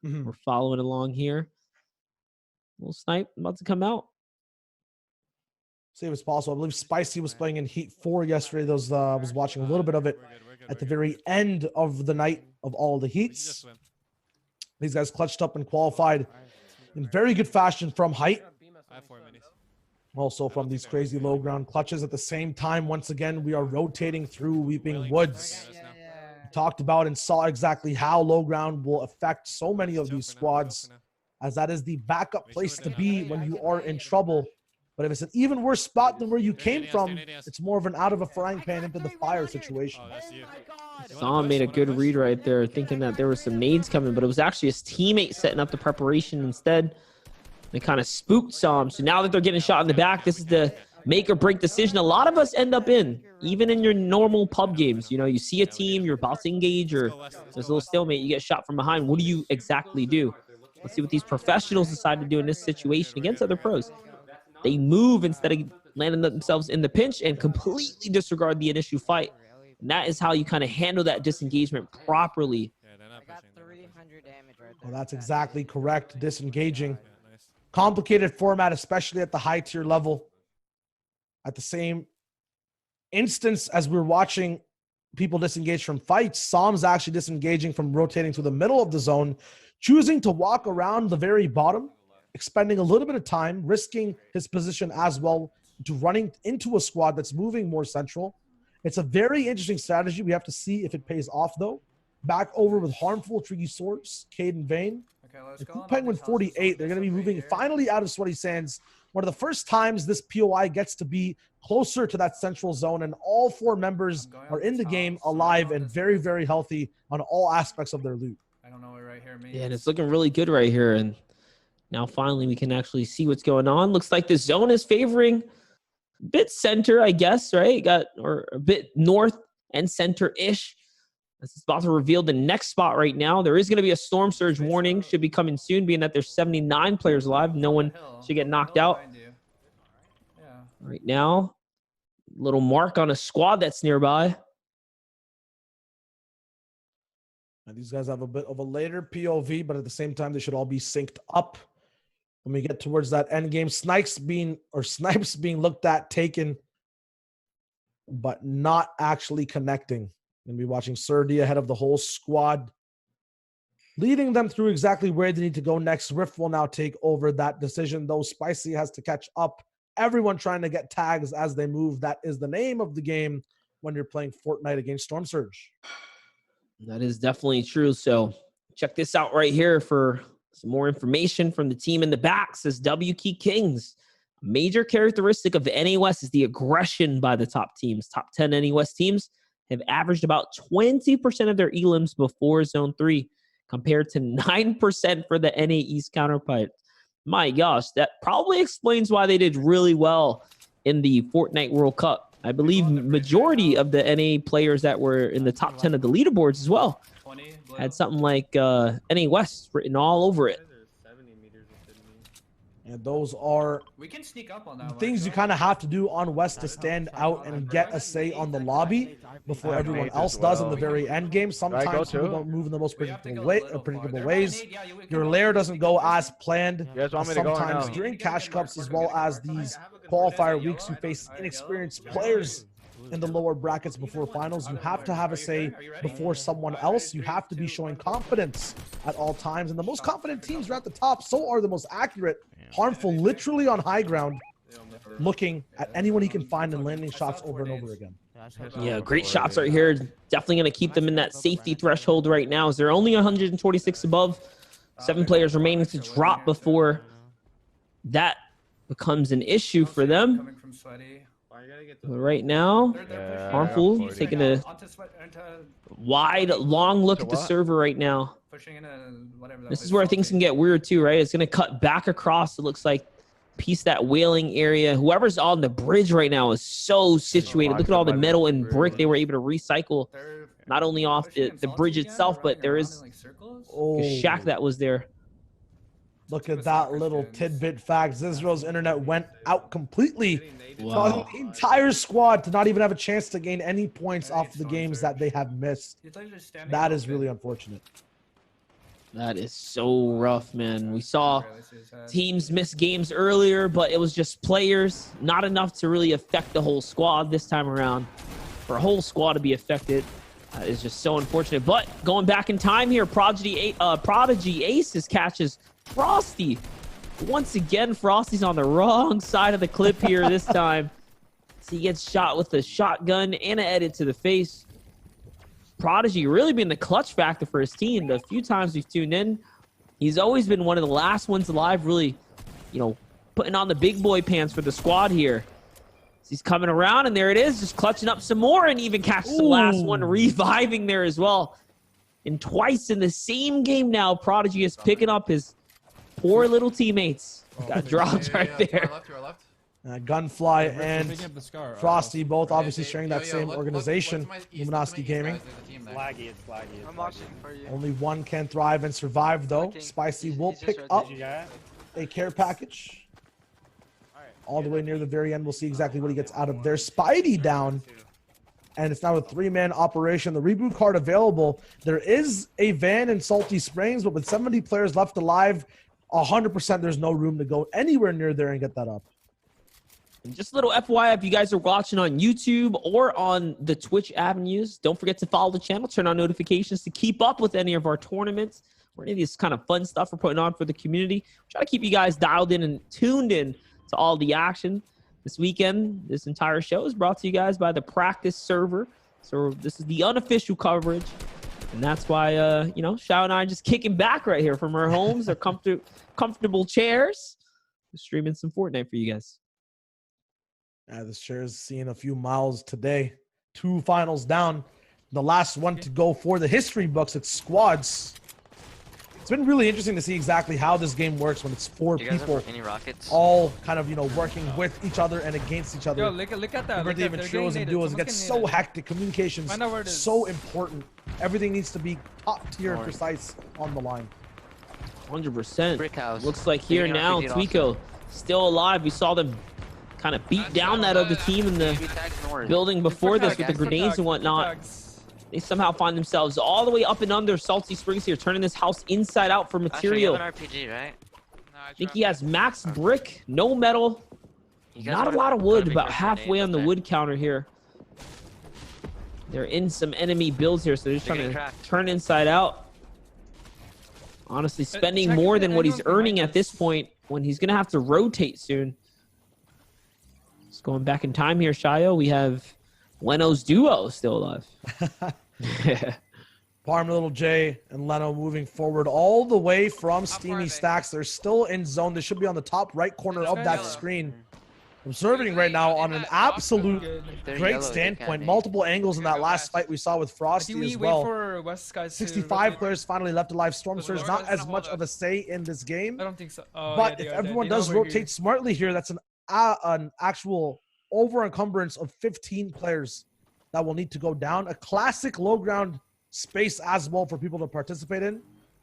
We're following along here. Little snipe about to come out. See if it's possible. I believe Spicy was playing in Heat 4 yesterday. Those was watching a little bit of it at the very end of the night of all the heats. These guys clutched up and qualified in very good fashion from height. Also from these crazy low ground clutches. At the same time, once again, we are rotating through Weeping Woods. We talked about and saw exactly how low ground will affect so many of these squads, as that is the backup place to be when you are in trouble. But if it's an even worse spot than where you came from, it's more of an out of a frying pan into the fire situation. Sam made a good read right there, thinking that there were some nades coming, but it was actually his teammate setting up the preparation instead. They kind of spooked Sam. So now that they're getting shot in the back, this is the make or break decision a lot of us end up in, even in your normal pub games. You know, you see a team, you're about to engage, or there's a little stalemate, you get shot from behind. What do you exactly do? Let's see what these professionals decide to do in this situation against other pros. They move instead of landing themselves in the pinch and completely disregard the initial fight. And that is how you kind of handle that disengagement properly. Well, that's exactly correct. Disengaging. Complicated format, especially at the high tier level. At the same instance as we're watching people disengage from fights, Sam's actually disengaging from rotating to the middle of the zone, choosing to walk around the very bottom, expending a little bit of time, risking his position as well to running into a squad that's moving more central. It's a very interesting strategy. We have to see if it pays off, though. Back over with Harmful, Tricky Source, Caden Vane. And Cool Penguin 48, they're going to be moving finally out of Sweaty Sands. One of the first times this POI gets to be closer to that central zone, and all 4 members are in the game alive and very, very healthy on all aspects of their loot. I don't know what right here means. Yeah, and it's looking really good right here. And now finally we can actually see what's going on. Looks like the zone is favoring a bit center, I guess, right? Or a bit north and center-ish. This is about to reveal the next spot right now. There is going to be a storm surge warning. Should be coming soon, being that there's 79 players alive. No one should get knocked out. Right now, little mark on a squad that's nearby. And these guys have a bit of a later POV, but at the same time, they should all be synced up. When we get towards that end game, snipes being looked at, taken, but not actually connecting. Going to be watching Surdy ahead of the whole squad, leading them through exactly where they need to go next. Rift will now take over that decision, though Spicy has to catch up. Everyone trying to get tags as they move. That is the name of the game when you're playing Fortnite against Storm Surge. That is definitely true. So check this out right here for some more information from the team in the back. Says W Key Kings. A major characteristic of the NA West is the aggression by the top teams. Top 10 NA West teams have averaged about 20% of their elims before Zone 3, compared to 9% for the NA East counterpart. My gosh, that probably explains why they did really well in the Fortnite World Cup. I believe majority of the NA players that were in the top 10 of the leaderboards as well had something like NA West written all over it. And those are we can sneak up on that things you kind of have to do on West to stand out and get a say on the lobby before everyone else does in the very end game. Sometimes people don't move in the most predictable ways. Your lair doesn't go as planned. Sometimes during cash cups, as well as these qualifier weeks, you face inexperienced players in the lower brackets before finals. You have to have a say before someone else. You have to be showing confidence at all times. And the most confident teams are at the top. So are the most accurate. Harmful literally on high ground, looking at anyone he can find and landing shots over and over again. Yeah, great shots right here. Definitely going to keep them in that safety threshold right now, as they're only 126 above. 7 players remaining to drop before that becomes an issue for them. But right now, Harmful taking a wide, long look at the server right now. This is where things can get weird too, right? It's going to cut back across. It looks like piece that whaling area. Whoever's on the bridge right now is so situated. Look at all the metal and brick they were able to recycle, not only off the bridge itself, but there is a shack that was there. Look at that little tidbit fact. Zizro's internet went out completely. Wow. The entire squad to not even have a chance to gain any points off the games that they have missed. That is really unfortunate. That is so rough, man. We saw teams miss games earlier, but it was just players, not enough to really affect the whole squad this time around. For a whole squad to be affected, that is just so unfortunate. But going back in time here, Prodigy Aces catches Frosty. Once again, Frosty's on the wrong side of the clip here this time. So he gets shot with a shotgun and an edit to the face. Prodigy really been the clutch factor for his team. The few times we've tuned in, he's always been one of the last ones alive, really, you know, putting on the big boy pants for the squad here. So he's coming around, and there it is, just clutching up some more, and even catches the last one, reviving there as well. And twice in the same game now, Prodigy is picking up his poor little teammates. Got dropped right there. Gunfly and Frosty both obviously sharing that same organization, Luminosity Gaming. It's laggy. I'm watching for you. Only one can thrive and survive, though. Spicy will pick up a care package. All the way near the very end, we'll see exactly what he gets out of there. Spidey down, and it's now a 3-man operation. The reboot card available. There is a van in Salty Springs, but with 70 players left alive, 100% there's no room to go anywhere near there and get that up. And just a little FYI, if you guys are watching on YouTube or on the Twitch avenues, don't forget to follow the channel, turn on notifications to keep up with any of our tournaments or any of this kind of fun stuff we're putting on for the community. Try to keep you guys dialed in and tuned in to all the action. This weekend, this entire show is brought to you guys by the practice server. So this is the unofficial coverage. And that's why, you know, Shao and I are just kicking back right here from our homes, our comfortable chairs. We're streaming some Fortnite for you guys. This chair is seeing a few miles today. 2 finals down. The last one to go for the history books. It's squads. It's been really interesting to see exactly how this game works when it's 4 people all kind of, you know, working with each other and against each other. Yo, look at that. Look even trios and duos. It gets so hectic. Communication's so important. Everything needs to be top tier and precise on the line. 100%. Looks like here now, Twico still alive. We saw them kind of beat down that other team in the building before this with the grenades and whatnot. They somehow find themselves all the way up and under Salty Springs here, turning this house inside out for material. RPG, right? I think he has max brick, no metal, not a lot of wood, about halfway on the wood counter here. They're in some enemy builds here, so they're just trying to turn inside out. Honestly, spending more than what he's earning at this point when he's going to have to rotate soon. Just going back in time here, Shayo, we have Leno's duo still alive. Parm Little J and Leno moving forward all the way from Steamy Stacks. They're still in zone. They should be on the top right corner of that screen. Observing right now on an absolute great standpoint. Multiple angles in that last fight we saw with Frosty as well. 65 players finally left alive. Storm Surge not as much of a say in this game. I don't think so. But if everyone does rotate smartly here, that's an actual over-encumbrance of 15 players that will need to go down. A classic low ground space as well for people to participate in.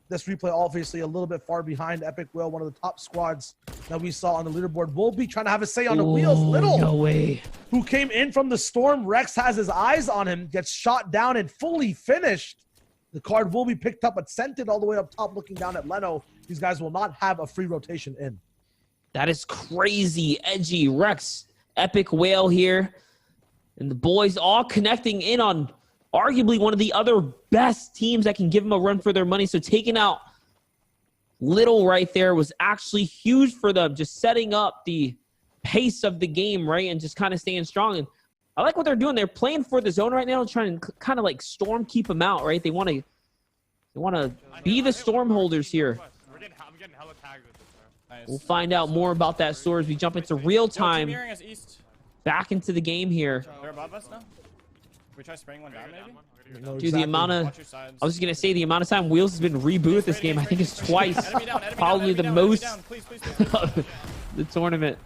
This replay obviously a little bit far behind Epic Will, one of the top squads that we saw on the leaderboard. Will be trying to have a say on the wheels. Little, no way, who came in from the storm. Rex has his eyes on him, gets shot down and fully finished. The card will be picked up, but sent it all the way up top looking down at Leno. These guys will not have a free rotation in. That is crazy. Edgy, Rex, epic whale here. And the boys all connecting in on arguably one of the other best teams that can give them a run for their money. So taking out Little right there was actually huge for them, just setting up the pace of the game, right, and just kind of staying strong. And I like what they're doing. They're playing for the zone right now, trying to kind of like storm keep them out, right? They want to be the storm holders here. We'll find out more about that story as we jump into real time. Back into the game here. They're above us now. We try spraying one down, maybe? Dude, the amount of, I was going to say, the amount of time Wheels has been rebooted this game, I think it's twice. Probably the most of the tournament.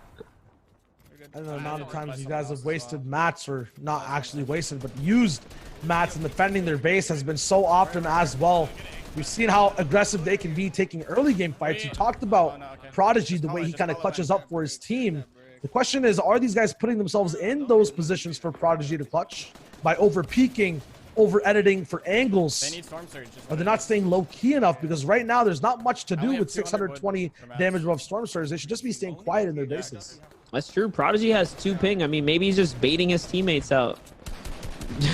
I don't know the amount of times you guys have wasted mats, or not actually wasted, but used mats in defending their base has been so often as well. We've seen how aggressive they can be taking early game fights. You talked about Prodigy, the way he kind of clutches up for his team. The question is, are these guys putting themselves in those positions for Prodigy to clutch by over-peaking, over-editing for angles? They need Storm Surge. Are they not staying low-key enough? Because right now, there's not much to do with 620 damage above Storm Surge. They should just be staying quiet in their bases. That's true. Prodigy has 2 ping. I mean, maybe he's just baiting his teammates out.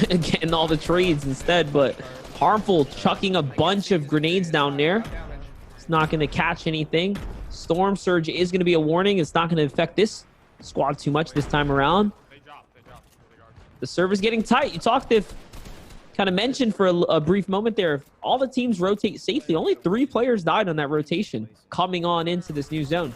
Getting all the trades instead, but Harmful chucking a bunch of grenades down there. It's not going to catch anything. Storm Surge is going to be a warning. It's not going to affect this squad too much this time around. The server's getting tight. You talked, if kind of mentioned for a brief moment there, if all the teams rotate safely, only 3 players died on that rotation coming on into this new zone.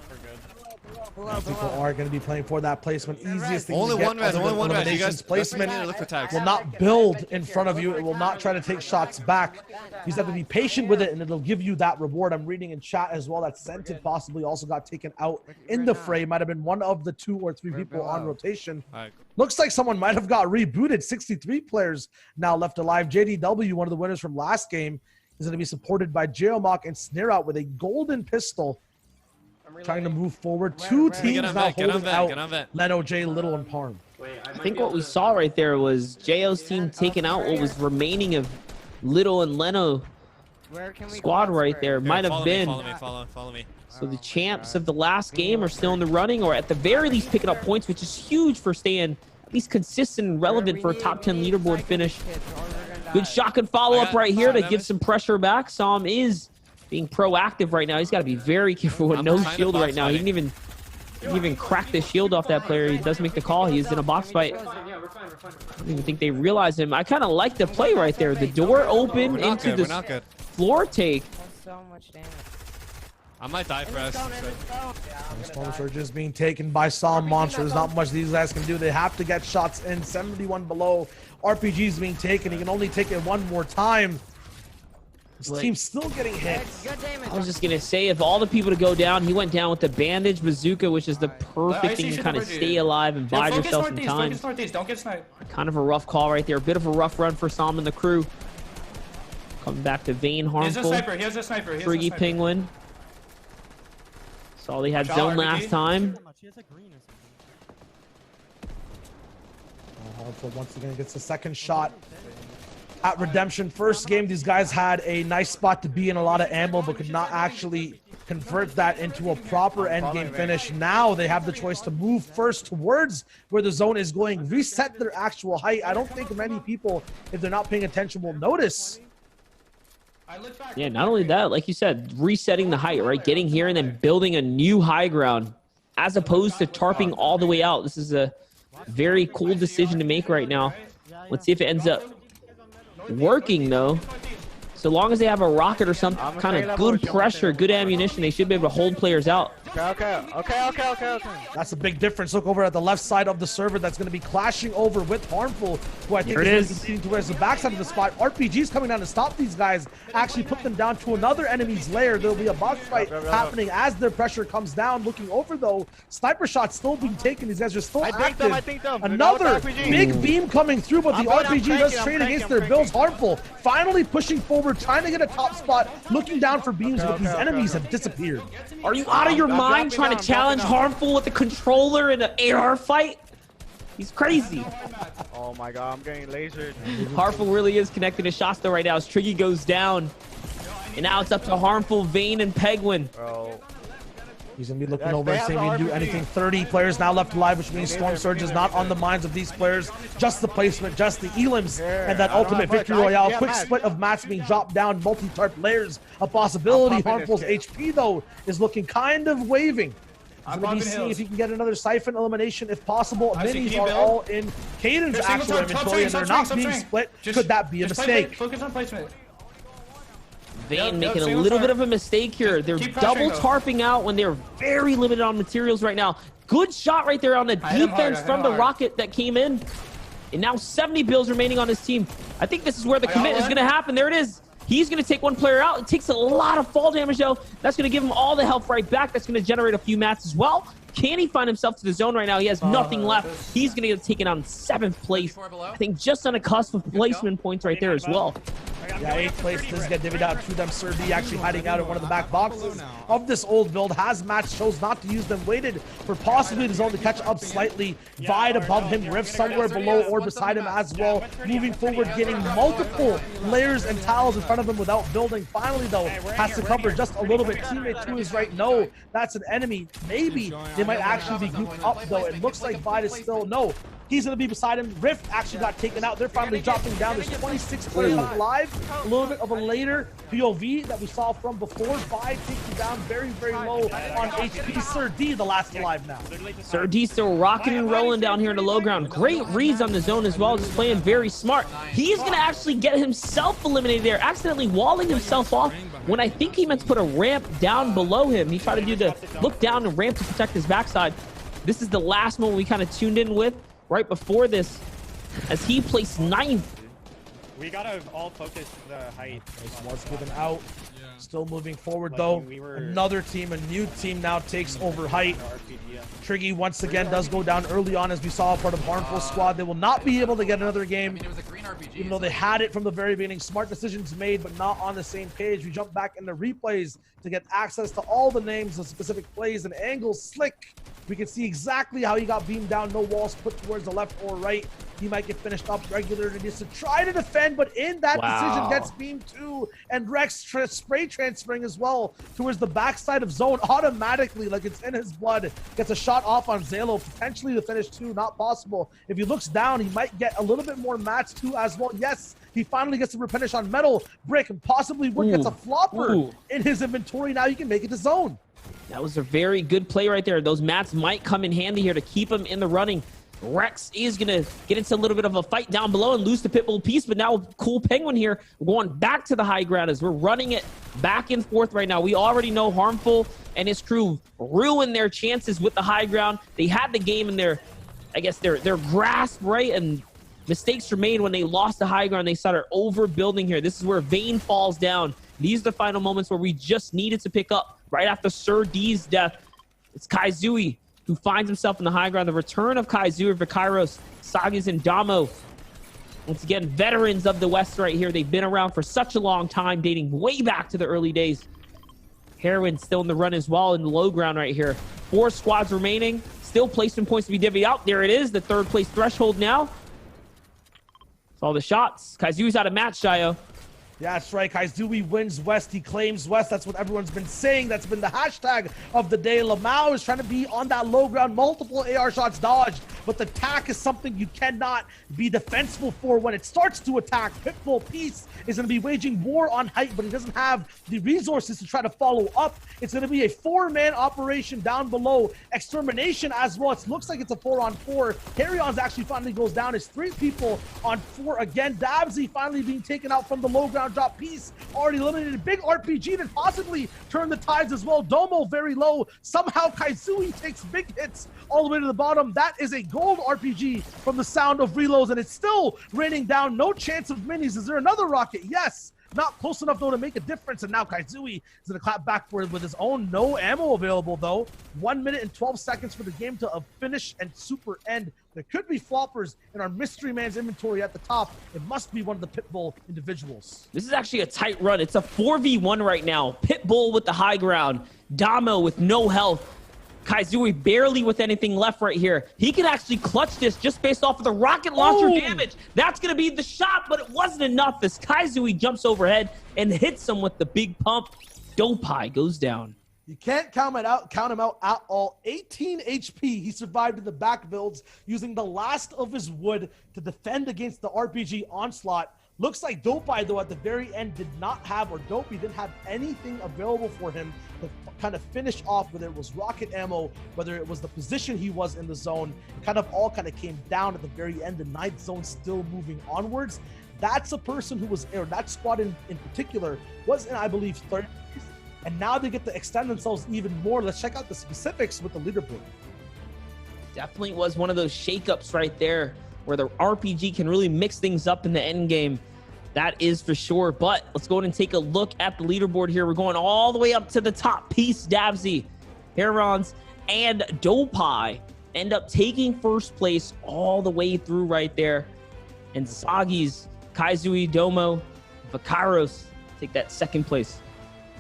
People are going to be playing for that placement. Easiest thing only to get one res, only one res. You guys placement look for tags. will not build in front of you. It will not try to take shots back. You just have to be patient with it, and it'll give you that reward. I'm reading in chat as well that Scented possibly also got taken out in the fray. Might have been one of the 2 or 3 people on rotation. Looks like someone might have got rebooted. 63 players now left alive. JDW, one of the winners from last game, is going to be supported by Geomok and Snare Out with a golden pistol. Trying to move forward. 2 teams now holding out Leno, J, Little, and Parm. I think what we saw right there was JO's team taking out what was remaining of Little and Leno squad right there. Might have been. Follow me. So the champs of the last game are still in the running, or at the very least picking up points, which is huge for staying at least consistent and relevant for a top 10 leaderboard finish. Good shotgun follow-up right here to give some pressure back. Sam is being proactive right now. He's got to be very careful with no shield right now. He didn't even crack the shield off that player. He does make the call. He's in a box fight. I don't even think they realize him. I kind of like the play right there. The door open into the floor take. So much damage. I might die for us. Storm Surge is being taken by Psalm Monster. There's not much these guys can do. They have to get shots in. 71 below. RPG is being taken. He can only take it one more time. This team's still getting hit. I was just going to say, if all the people to go down, he went down with the bandage bazooka, which is the perfect thing to kind of stay alive and buy yourself some time. Don't get sniped. Kind of a rough call right there. A bit of a rough run for Sam and the crew. Coming back to Vayne, Harmful. He has a sniper. Friggy Penguin. Saw they had zone last time. Harmful once again gets a second shot at Redemption. First game, these guys had a nice spot to be in, a lot of ammo, but could not actually convert that into a proper endgame finish. Now they have the choice to move first towards where the zone is going, reset their actual height. I don't think many people, if they're not paying attention, will notice. Yeah, not only that, like you said, resetting the height, right? Getting here and then building a new high ground as opposed to tarping all the way out. This is a very cool decision to make right now. Let's see if it ends up working, though. So long as they have a rocket or some kind of good pressure, good ammunition, they should be able to hold players out. Okay. That's a big difference. Look over at the left side of the server. That's going to be clashing over with Harmful, who I think is leading towards the backside of the spot. RPG's coming down to stop these guys, actually put them down to another enemy's lair. There'll be a box fight happening as their pressure comes down. Looking over, though, sniper shots still being taken. These guys are still active. I think them. Another big beam coming through, but the RPG does trade against their builds. Harmful finally pushing forward, trying to get a top spot, looking down for beams, but these enemies have disappeared. Are you out of your mind trying to challenge Harmful with a controller in an AR fight? He's crazy. Oh my god, I'm getting lasered. Harmful really is connecting his shots though right now as Triggy goes down. And now it's up to Harmful, Vayne, and Penguin. Bro. He's going to be looking over and saying we can do anything. 30 players now left alive, which means Storm Surge is not on the minds of these players. Just the placement, just the elims, and that ultimate victory royale. Quick split of mats being dropped down, multi-tarp layers. A possibility. Harmful's HP, though, is looking kind of waving. He's going to be seeing if he can get another Siphon elimination if possible. Minis are all in Caden's actual inventory, and they're not being split. Could that be a mistake? Focus on placement. Vayne making a little bit of a mistake here. They're double tarping out when they're very limited on materials right now. Good shot right there on the defense from the rocket that came in. And now 70 bills remaining on his team. I think this is where the commit is going to happen. There it is. He's going to take one player out. It takes a lot of fall damage, though. That's going to give him all the health right back. That's going to generate a few mats as well. Can he find himself to the zone right now? He has nothing left. He's going to get taken out in 7th place. I think just on a cusp of placement points right there as well. Yeah, 8th place does get divvied out to them. Sir D actually hiding out in one of the back boxes of this old build. Has match, chose not to use them. Waited for possibly the zone to catch up slightly. Vied above him, Rift somewhere below or beside him as well. Moving forward, getting multiple layers and tiles in front of him without building. Finally, though, has to cover just a little bit. Teammate to his right, no, that's an enemy. Maybe they might actually be grouped up, though. It looks like Vied is still, no. He's going to be beside him. Rift actually got taken out. They're finally dropping down. There's 26 players left alive. A little bit of a later POV that we saw from before. Vied taking down very, very low on HP. Sir D, the last alive now. Sir D still rocking and rolling down here in the low ground. Great reads on the zone as well. Just playing very smart. He's going to actually get himself eliminated there, accidentally walling himself off when I think he meant to put a ramp down below him. He tried to do the look down and ramp to protect his backside. This is the last moment we kind of tuned in with right before this, as he placed 9th. We gotta all focus the height. What's given out. Still moving forward, though. Another team, a new team now takes over height. Triggy once again does go down early on, as we saw part of Harmful squad. They will not be able to get another game, even though they had it from the very beginning. Smart decisions made, but not on the same page. We jump back into replays to get access to all the names of specific plays and angles. Slick, we can see exactly how he got beamed down. No walls put towards the left or right. He might get finished up regular and just to try to defend, but in that decision gets beamed too. And Rex spray transferring as well towards the backside of zone automatically, like it's in his blood. Gets a shot off on Zalo, potentially to finish 2, not possible. If he looks down, he might get a little bit more mats too as well. Yes, he finally gets to replenish on Metal, Brick, and possibly Wood gets a flopper in his inventory. Now you can make it to zone. That was a very good play right there. Those mats might come in handy here to keep him in the running. Rex is going to get into a little bit of a fight down below and lose the Pitbull piece, but now Cool Penguin here, we're going back to the high ground as we're running it back and forth right now. We already know Harmful and his crew ruined their chances with the high ground. They had the game in their, I guess, their grasp, right? And mistakes were made when they lost the high ground. They started overbuilding here. This is where Vayne falls down. These are the final moments where we just needed to pick up right after Sir D's death. It's Kaizui who finds himself in the high ground. The return of Kaizui for Kairos, Sagas, and Damo. Once again, veterans of the West right here. They've been around for such a long time, dating way back to the early days. Heroin still in the run as well in the low ground right here. 4 squads remaining. Still placement points to be divvied out. There it is, the 3rd place threshold now. That's all the shots. Kaizui's out of match, Shayo. Yeah, that's right. Kaizui wins West. He claims West. That's what everyone's been saying. That's been the hashtag of the day. Lamau is trying to be on that low ground. Multiple AR shots dodged, but the attack is something you cannot be defensible for when it starts to attack. Pitbull Peace is going to be waging war on height, but he doesn't have the resources to try to follow up. It's going to be a 4-man operation down below. Extermination as well. It looks like it's a 4-on-4. Harryon's actually finally goes down. It's 3 people on 4 again. Dabsy finally being taken out from the low ground. Drop Piece already eliminated. Big RPG to possibly turn the tides as well. Domo very low. Somehow Kaizui takes big hits all the way to the bottom. That is a gold RPG from the sound of reloads, and it's still raining down. No chance of minis. Is there another rocket? Yes. Not close enough, though, to make a difference. And now Kaizui is going to clap back for it with his own. No ammo available, though. 1 minute and 12 seconds for the game to finish and super end. There could be floppers in our mystery man's inventory at the top. It must be one of the Pitbull individuals. This is actually a tight run. It's a 4v1 right now. Pitbull with the high ground. Damo with no health. Kaizui barely with anything left right here. He can actually clutch this just based off of the rocket launcher damage. That's going to be the shot, but it wasn't enough as Kaizui jumps overhead and hits him with the big pump. Dopai goes down. You can't count him out at all. 18 HP. He survived in the back builds using the last of his wood to defend against the RPG onslaught. Looks like Dopey, though, at the very end did not have, or Dopey didn't have anything available for him to kind of finish off, whether it was rocket ammo, whether it was the position he was in the zone. It kind of all came down at the very end. The ninth zone still moving onwards. That's a person who was, or that squad in particular, was in, I believe, third place. And now they get to extend themselves even more. Let's check out the specifics with the leaderboard. Definitely was one of those shakeups right there where the RPG can really mix things up in the end game. That is for sure. But let's go ahead and take a look at the leaderboard here. We're going all the way up to the top. Peace, Dabsy, Herons, and Dopey end up taking first place all the way through right there. And Sagi's, Kaizui, Domo, Vakaros take that second place.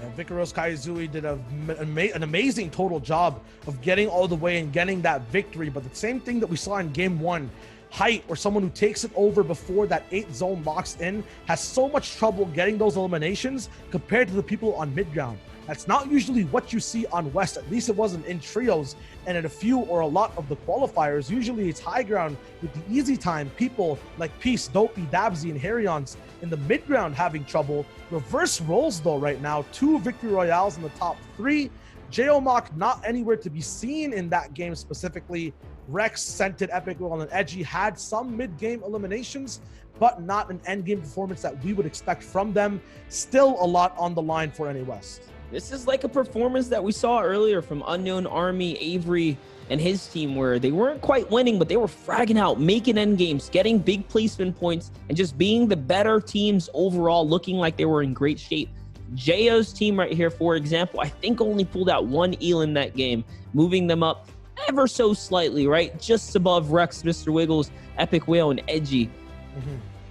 And Vikaros Kaizui did an amazing total job of getting all the way and getting that victory. But the same thing that we saw in game one, Height, or someone who takes it over before that 8 zone locks in, has so much trouble getting those eliminations compared to the people on mid ground. That's not usually what you see on West. At least it wasn't in trios and in a few or a lot of the qualifiers. Usually it's high ground with the easy time. People like Peace, Dopey, Dabsy, and Harions in the mid ground having trouble. Reverse roles though right now. 2 victory royales in the top 3. J-Omok not anywhere to be seen in that game specifically. Rex, Scented, Epic Will, and Edgy had some mid-game eliminations, but not an end-game performance that we would expect from them. Still a lot on the line for NA West. This is like a performance that we saw earlier from Unknown Army, Avery, and his team, where they weren't quite winning, but they were fragging out, making end games, getting big placement points, and just being the better teams overall, looking like they were in great shape. J.O.'s team right here, for example, I think only pulled out 1 eel in that game, moving them up ever so slightly, right? Just above Rex, Mr. Wiggles, Epic Whale, and Edgy.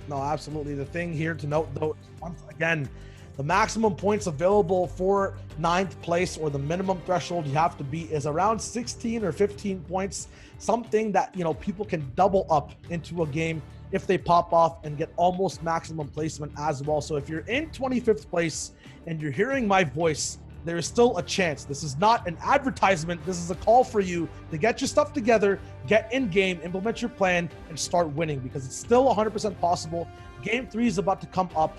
No, absolutely. The thing here to note, though, is once again, the maximum points available for 9th place, or the minimum threshold you have to beat, is around 16 or 15 points. Something that, you know, people can double up into a game if they pop off and get almost maximum placement as well. So if you're in 25th place and you're hearing my voice, there is still a chance. This is not an advertisement. This is a call for you to get your stuff together, get in game, implement your plan, and start winning, because it's still 100% possible. Game 3 is about to come up.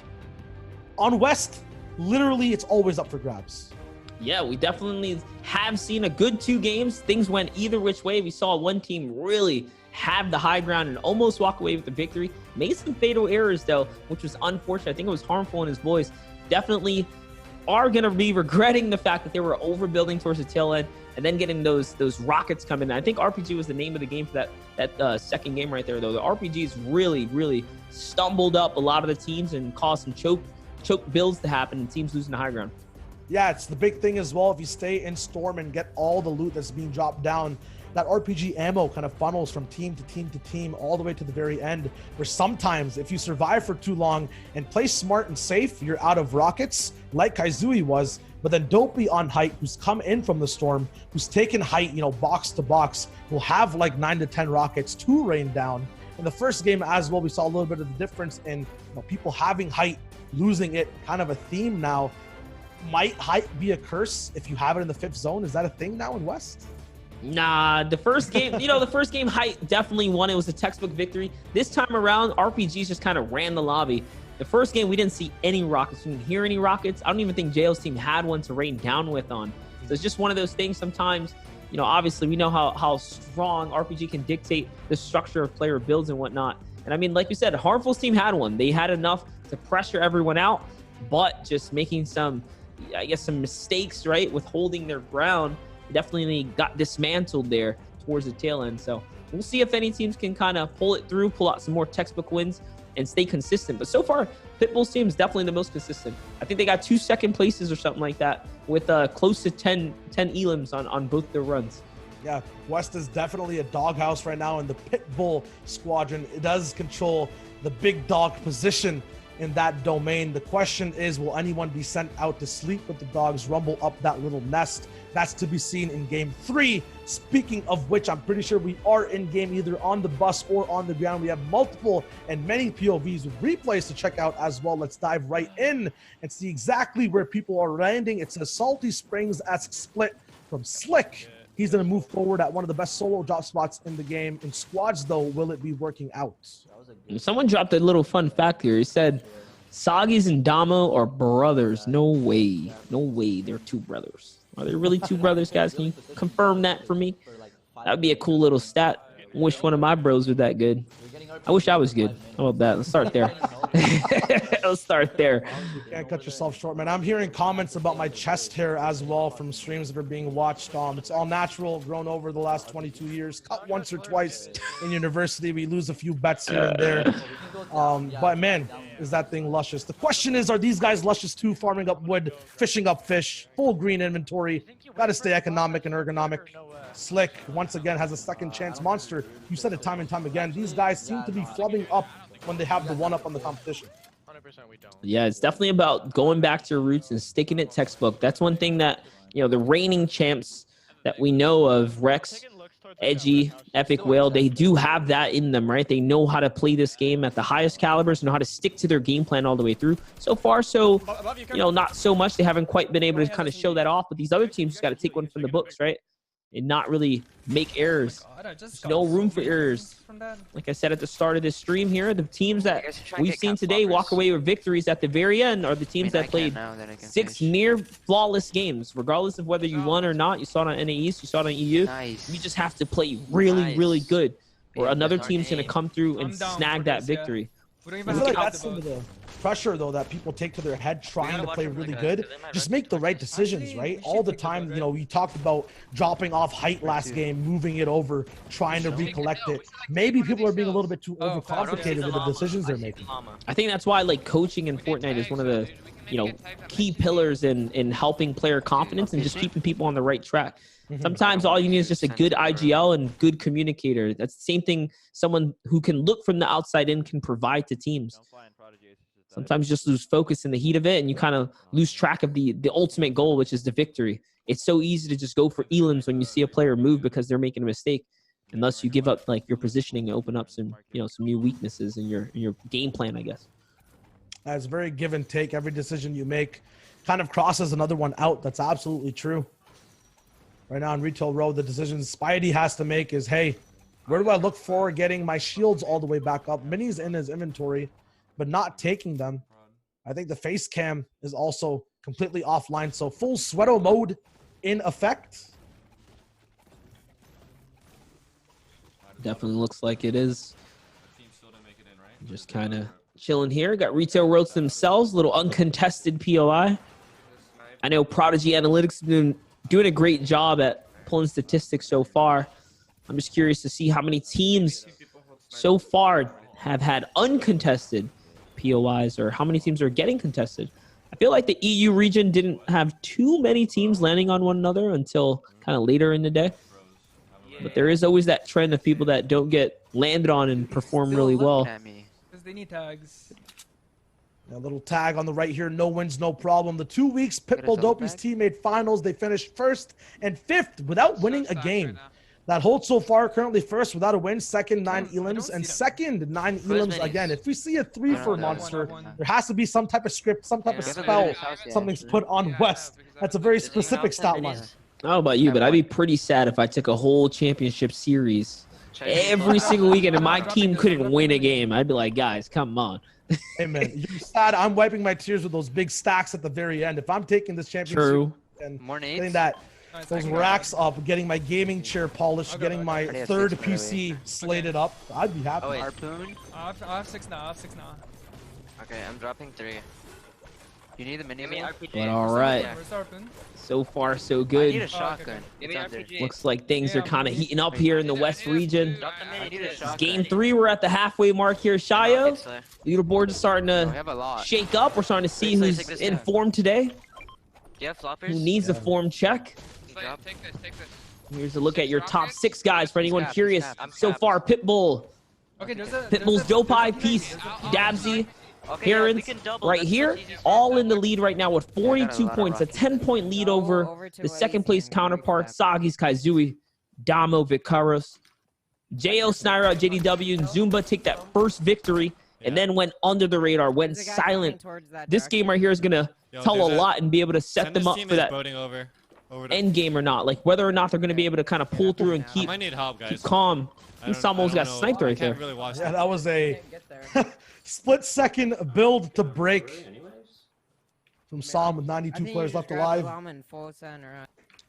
On West, literally, it's always up for grabs. Yeah, we definitely have seen a good 2 games. Things went either which way. We saw one team really have the high ground and almost walk away with the victory. Made some fatal errors, though, which was unfortunate. I think it was harmful in his voice. Definitely are going to be regretting the fact that they were overbuilding towards the tail end and then getting those rockets coming in. I think RPG was the name of the game for that second game right there, though. The RPGs really stumbled up a lot of the teams and caused some choke builds to happen and teams losing the high ground. Yeah, it's the big thing as well. If you stay in Storm and get all the loot that's being dropped down, that RPG ammo kind of funnels from team to team to team all the way to the very end, where sometimes if you survive for too long and play smart and safe, you're out of rockets, like Kaizui was. But then Dopey on Height, who's come in from the Storm, who's taken Height, you know, box to box, will have like 9 to 10 rockets to rain down. In the first game as well, we saw a little bit of the difference in, you know, people having Height, losing it, kind of a theme now. Might Height be a curse if you have it in the 5th zone? Is that a thing now in West? Nah, the first game, you know, the first game Height definitely won. It was a textbook victory. This time around, RPGs just kind of ran the lobby. The first game, we didn't see any rockets. We didn't hear any rockets. I don't even think JL's team had one to rain down with on. So it's just one of those things sometimes, you know, obviously we know how strong RPG can dictate the structure of player builds and whatnot. And I mean, like you said, Harmful's team had one. They had enough to pressure everyone out, but just making some, I guess, some mistakes, right, with holding their ground. Definitely got dismantled there towards the tail end. So we'll see if any teams can kind of pull it through, pull out some more textbook wins and stay consistent. But so far, Pitbull's team is definitely the most consistent. I think they got 2 second places or something like that with close to 10 elims on both their runs. Yeah, West is definitely a doghouse right now, and the Pitbull squadron, it does control the big dog position in that domain. The question is, will anyone be sent out to sleep with the dogs, rumble up that little nest? That's to be seen in game 3. Speaking of which, I'm pretty sure we are in game either on the bus or on the ground. We have multiple and many POVs with replays to check out as well. Let's dive right in and see exactly where people are landing. It's a Salty Springs-esque split from Slick. He's going to move forward at one of the best solo drop spots in the game. In squads, though, will it be working out? Someone dropped a little fun fact here. He said, Sagis and Damo are brothers. No way. No way they're two brothers. Are they really two brothers, guys? Can you confirm that for me? That would be a cool little stat. I wish one of my bros were that good. I wish I was good. How about that? Let's start there. Let's start there. You can't cut yourself short, man. I'm hearing comments about my chest hair as well from streams that are being watched. It's all natural, grown over the last 22 years. Cut once or twice in university. We lose a few bets here and there. But man, is that thing luscious. The question is, are these guys luscious too? Farming up wood, fishing up fish, full green inventory. Got to stay economic and ergonomic. Slick, once again, has a second chance monster. You said it time and time again. These guys seem to be flubbing up when they have the one-up on the competition. Yeah, it's definitely about going back to your roots and sticking it textbook. That's one thing that, the reigning champs that we know of, Rex, Edgy, Epic Whale, they do have that in them, right? They know how to play this game at the highest calibers, know how to stick to their game plan all the way through. So far, not so much. They haven't quite been able to kind of show that off, but these other teams just got to take one from the books, right? And not really make errors. There's no room for errors. Like I said at the start of this stream here, the teams that we've seen today walk away with victories at the very end are the teams that played 6 near flawless games, regardless of whether you won or not. You saw it on NA East, you saw it on EU. You just have to play really, really good, or another team's going to come through and snag that victory. I feel like that's some of the pressure, though, that people take to their head trying to play really good. Just make the right decisions, right? All the time, we talked about dropping off height last game, moving it over, trying to recollect it. Maybe people are being a little bit too overcomplicated with the decisions they're making. I think that's why, coaching in Fortnite is one of the, key pillars in helping player confidence and just keeping people on the right track. Sometimes all you need is just a good IGL and good communicator. That's the same thing someone who can look from the outside in can provide to teams. Sometimes you just lose focus in the heat of it and you kind of lose track of the ultimate goal, which is the victory. It's so easy to just go for elims when you see a player move because they're making a mistake. Unless you give up your positioning and open up some new weaknesses in your game plan, I guess. That's very give and take. Every decision you make kind of crosses another one out. That's absolutely true. Right now in Retail Row, the decision Spidey has to make is, hey, where do I look for getting my shields all the way back up? Mini's in his inventory, but not taking them. I think the face cam is also completely offline, so full Sweato mode in effect. Definitely looks like it is. Just kind of chilling here. Got Retail Roads themselves, little uncontested POI. I know Prodigy Analytics has been doing a great job at pulling statistics so far. I'm just curious to see how many teams so far have had uncontested POIs or how many teams are getting contested. I feel like the EU region didn't have too many teams landing on one another until kind of later in the day. But there is always that trend of people that don't get landed on and perform really well. Because they need tags. A little tag on the right here. No wins, no problem. The 2 weeks Pitbull Dopey's team made finals. They finished 1st and 5th without winning a game. That holds so far currently 1st without a win, 2nd 9 elims, and 2nd 9 elims again. If we see a 3 for Monster, there has to be some type of script, some type of spell, something's put on West. That's a very specific stat line. I don't know about you, but I'd be pretty sad if I took a whole championship series every single weekend and my team couldn't win a game. I'd be like, guys, come on. Hey, man, you're sad. I'm wiping my tears with those big stacks at the very end. If I'm taking this championship and getting those racks up, getting my gaming chair polished, getting my 3rd PC slated up, I'd be happy. Oh, wait. Harpoon? I have 6 now. Okay, I'm dropping 3. You need the mini? But all right. So far, so good. I need a shotgun. Looks like things are kind of heating up here in the West region. Game 3, we're at the halfway mark here. Shayo, leaderboard is starting to shake up. We're starting to see who's in form today. Who needs a form check. Here's a look at your top 6 guys for anyone curious. So far, Pitbull. Pitbull's Dopai, Peace, Dabsy, Okay, yeah, we Parents can double. right That's here, easy. all in the lead right now with 42 lot of points, a rockets. 10-point lead over the second place counterpart, Sagi's Kaizui, Damo Vicaros. Jo, Snyra, JDW, and Zumba take that first victory and then went under the radar, went silent. This game right here is going to tell a lot and be able to set them up for that end game or not. Like whether or not they're going to be able to kind of pull through and keep calm. He almost got sniped right there. Yeah, that was a split-second build to break from Psalm with 92 players left alive.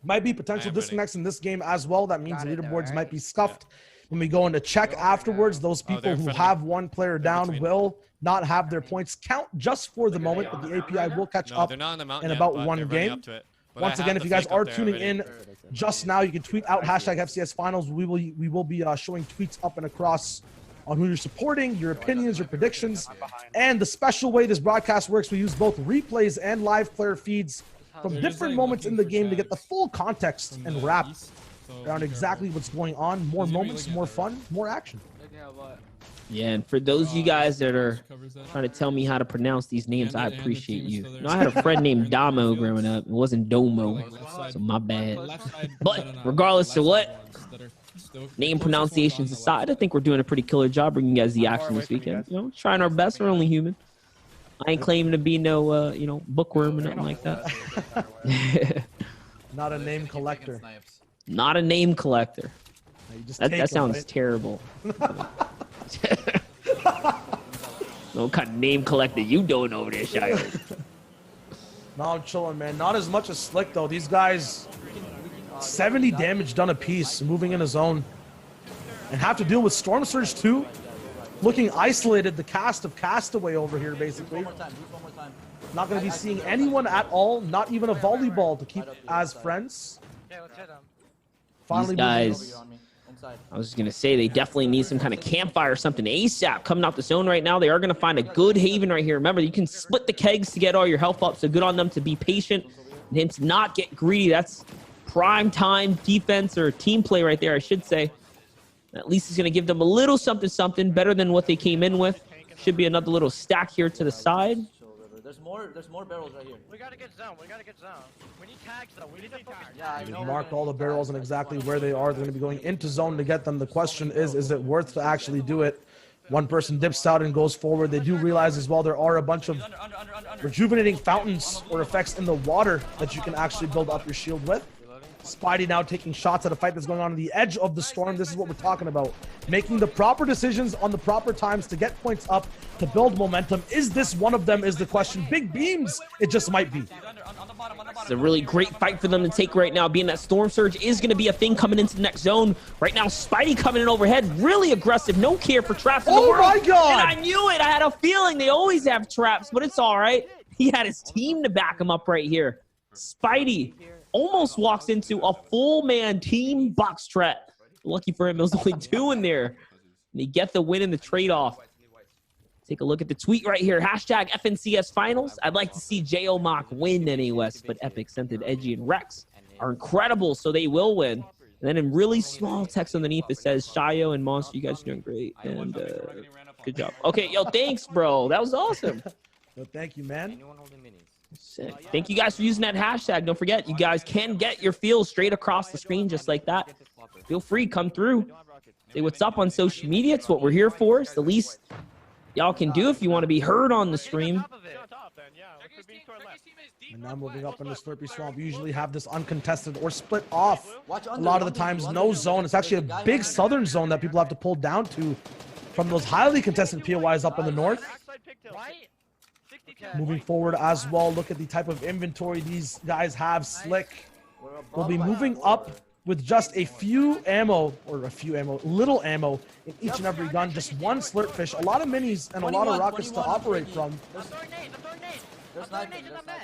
Might be potential disconnects in this game as well. That means leaderboards might be scuffed. When we go into check afterwards, those people who have one player down will not have their points count just for the moment, but the API will catch up in about one game. Once again, if you guys are tuning in just now, you can tweet out #FCS Finals. We will be showing tweets up and across on who you're supporting, your opinions, your predictions, and the special way this broadcast works. We use both replays and live player feeds from different moments in the game to get the full context and wrap around exactly what's going on. More moments, more fun, more action. Yeah, and for those of you guys that are trying to tell me how to pronounce these names, I appreciate you. You know, I had a friend named Damo growing up. It wasn't Domo, so my bad. But regardless of what, name pronunciations aside, I think we're doing a pretty killer job bringing you guys the action this weekend. You know, trying our best. We're only human. I ain't claiming to be no, you know, bookworm or nothing like that. Not a name collector. Not a name collector. That sounds right? terrible. What kind of name collector you doing over there, Shire? No, I'm chilling, man. Not as much as Slick, though. These guys, 70 damage done a piece, moving in a zone. And have to deal with Storm Surge, too. Looking isolated, the cast of Castaway over here, basically. Not going to be seeing anyone at all, not even a volleyball to keep as friends. These guys, I was going to say, they definitely need some kind of campfire or something ASAP coming out the zone right now. They are going to find a good haven right here. Remember, you can split the kegs to get all your health up, so good on them to be patient and to not get greedy. That's prime time defense or team play right there, I should say. At least it's going to give them a little something better than what they came in with. Should be another little stack here to the side. There's more barrels right here. We gotta get zone. We need tags though. We need to focus. Yeah, I know. Marked all the barrels and exactly where they are. They're going to be going into zone to get them. The question is it worth to actually do it? One person dips out and goes forward. They do realize as well there are a bunch of rejuvenating fountains or effects in the water that you can actually build up your shield with. Spidey now taking shots at a fight that's going on the edge of the storm. This is what we're talking about. Making the proper decisions on the proper times to get points up, to build momentum. Is this one of them is the question. Big beams, it just might be. It's a really great fight for them to take right now, being that Storm Surge is going to be a thing coming into the next zone. Right now, Spidey coming in overhead, really aggressive, no care for traps in the world. Oh my God! And I knew it. I had a feeling they always have traps, but it's all right. He had his team to back him up right here. Spidey almost walks into a full-man team box trap. Lucky for him, there was only 2 in there. And they get the win in the trade-off. Take a look at the tweet right here. #FNCS Finals. I'd like to see J.O. Mock win NA but Epic, Scented, Edgy, and Rex are incredible, so they will win. And then in really small text underneath, it says, Shayo and Monster, you guys are doing great. And good job. Okay, yo, thanks, bro. That was awesome. Well, thank you, man. Sick. Thank you guys for using that hashtag. Don't forget, you guys can get your feels straight across the screen just like that. Feel free, come through. Say what's up on social media. It's what we're here for. It's the least y'all can do if you want to be heard on the stream. And now moving up in the Slurpy Swamp, we usually have this uncontested or split off. A lot of the times, no zone. It's actually a big southern zone that people have to pull down to from those highly contested POIs up in the north. Moving forward as well, look at the type of inventory these guys have. Slick will be moving up with just a few ammo, little ammo in each and every gun. Just one slurpfish, a lot of minis, and a lot of rockets to operate from.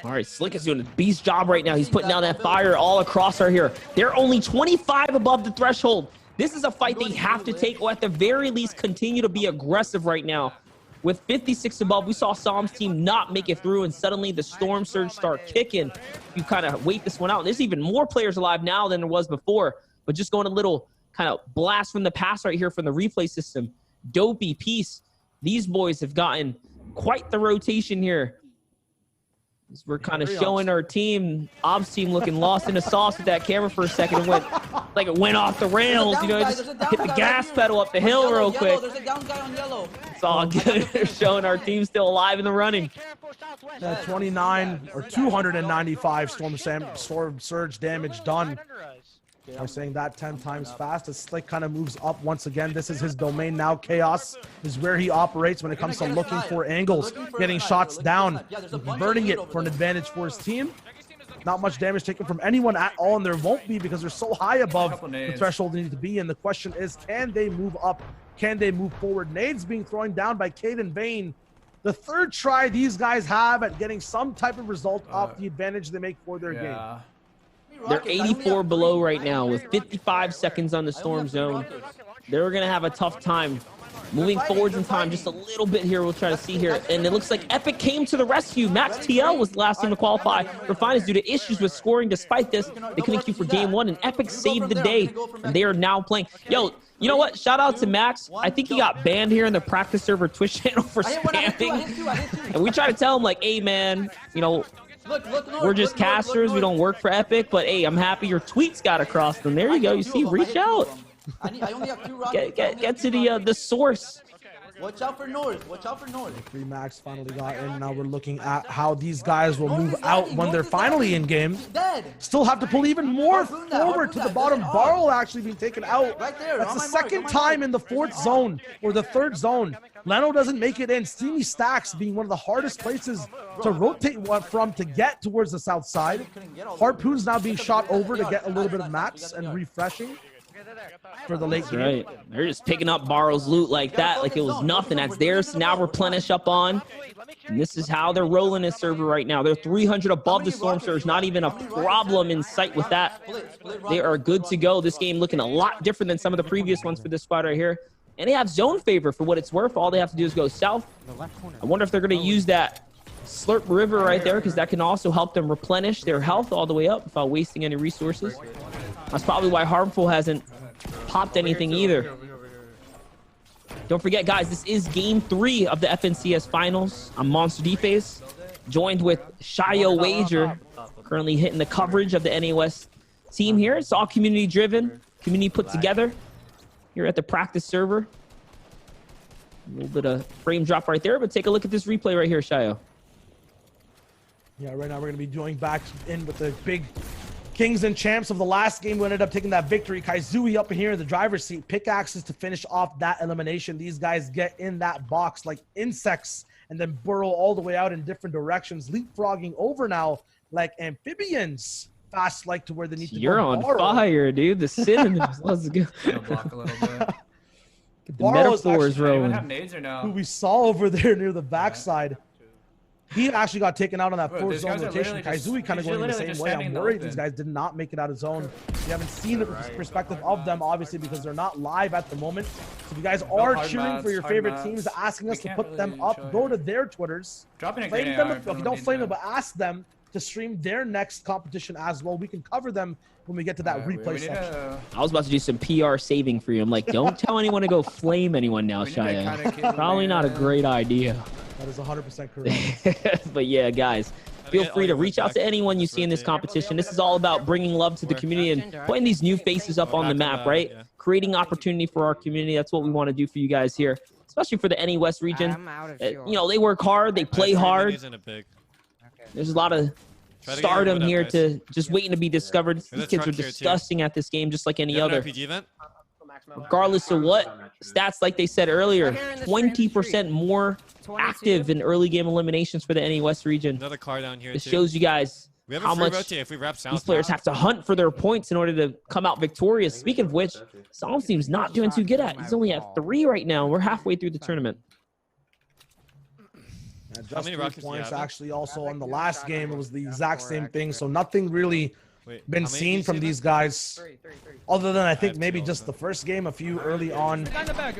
All right, Slick is doing a beast job right now. He's putting down that fire all across our here. They're only 25 above the threshold. This is a fight they have to take, or at the very least continue to be aggressive right now. With 56 above, we saw Psalm's team not make it through, and suddenly the Storm Surge start kicking. You kind of wait this one out. There's even more players alive now than there was before, but just going a little kind of blast from the past right here from the replay system. Dopey, Peace. These boys have gotten quite the rotation here. As we're kind of showing our team, Ob's team looking lost in the sauce with that camera for a second. It went like it went off the rails, you know, just hit the gas pedal up the hill real quick. There's a down guy on yellow. It's all good. They're showing our team still alive in the running. 29 or 295 storm surge damage done. They're saying that 10 times fast as Slick kind of moves up once again. This is his domain now. Chaos is where he operates when it comes to looking for angles, getting shots down, converting it for an advantage for his team. Not much damage taken from anyone at all, and there won't be because they're so high above the threshold they need to be in. The question is, can they move up? Can they move forward? Nades being thrown down by Caden Vane. The third try these guys have at getting some type of result off the advantage they make for their game. They're 84 below right now with 55 seconds on the storm zone. They're going to have a tough time moving forwards in time just a little bit here. We'll try to see here. And it looks like Epic came to the rescue. Max TL was the last team to qualify for finals due to issues with scoring. Despite this, they couldn't queue for game one, and Epic saved the day. And they are now playing. Yo, you know what? Shout out to Max. I think he got banned here in the practice server Twitch channel for spamming. And we try to tell him, like, hey, man, you know, we're just casters. We don't work for Epic, but hey, I'm happy your tweets got across them. There you go. You see, reach out. I only have 2 rockets. Get to the source. Watch out for North. Watch out for North. 3 Max finally got in. Now we're looking at how these guys will move out when they're finally in game. Still have to pull even more forward to the bottom. Barrel actually being taken out. That's the second time in the 4th zone or the 3rd zone. Leno doesn't make it in. Steamy Stacks being one of the hardest places to rotate from to get towards the south side. Harpoon's now being shot over to get a little bit of maps and refreshing for the late game. Right. They're just picking up Barrow's loot like that, like it was nothing. That's theirs to now replenish up on. And this is how they're rolling this server right now. They're 300 above the storm surge. Not even a problem in sight with that. They are good to go. This game looking a lot different than some of the previous ones for this squad right here. And they have zone favor for what it's worth. All they have to do is go south. I wonder if they're going to use that Slurp River right there, because that can also help them replenish their health all the way up without wasting any resources. That's probably why Harmful hasn't popped anything either. Don't forget, guys, this is game 3 of the FNCS finals. I'm Monster D-Face, joined with Shayo Wager, currently hitting the coverage of the NAS team here. It's all community driven, community put together here at the practice server. A little bit of frame drop right there, but take a look at this replay right here, Shayo. Yeah, right now we're going to be joining back in with the big kings and champs of the last game who ended up taking that victory. Kaizui up in here in the driver's seat. Pickaxes to finish off that elimination. These guys get in that box like insects and then burrow all the way out in different directions, leapfrogging over now like amphibians. Fast like to where they need to go. You're on fire, dude. The synonyms. Let's go. Block a little bit. The metaphors rolling. Who we saw over there near the backside. He actually got taken out on that 4th zone rotation. Kaizui kind of going the same way. I'm worried these guys did not make it out of zone. We haven't seen the perspective of them, obviously, because they're not live at the moment. So if you guys are cheering for your favorite teams, asking us to put them up, go to their Twitters. Flame them. Okay, don't flame them, but ask them to stream their next competition as well. We can cover them when we get to that replay section. I was about to do some PR saving for you. I'm like, don't tell anyone to go flame anyone now, Shia. Probably not a great idea. That is 100% correct. But yeah, guys, feel free to reach out to anyone you see in this competition. This is all about bringing love to the community and putting these new faces up on the map, right? Creating opportunity for our community. That's what we want to do for you guys here, especially for the NA West region. You know, they work hard, they play hard. There's a lot of stardom here to just waiting to be discovered. These kids are disgusting at this game, just like any other. Regardless of what stats, like they said earlier, 20% more active in early game eliminations for the NA West region. Another car down here. This shows you guys how much these players have to hunt for their points in order to come out victorious. Speaking of which, Psalm team's not doing too good at. He's only at 3 right now. We're halfway through the tournament. How many points actually also on the last game? It was the exact same thing. So nothing really been seen from these guys, other than I think maybe just the first game, a few early on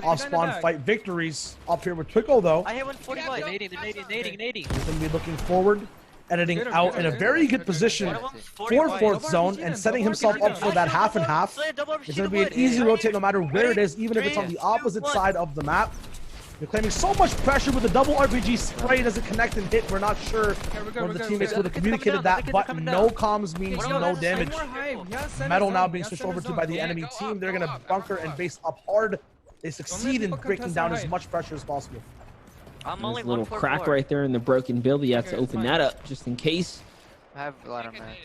off-spawn fight victories up here with Twickle, though. I hit 145. Nading. He's going to be looking forward, editing out in a very good position for 4th zone and setting himself up for that half and half. It's going to be an easy rotate no matter where it is, even if it's on the opposite side of the map. They're claiming so much pressure with the double RPG spray. Doesn't connect and hit. We're not sure whether the teammates would have communicated that, but no comms means no damage. Metal now being switched over to by the enemy team. They're going to bunker and base up hard. They succeed in breaking down as much pressure as possible. There's a little crack right there in the broken build. You have to open that up just in case. I have a lot of mats.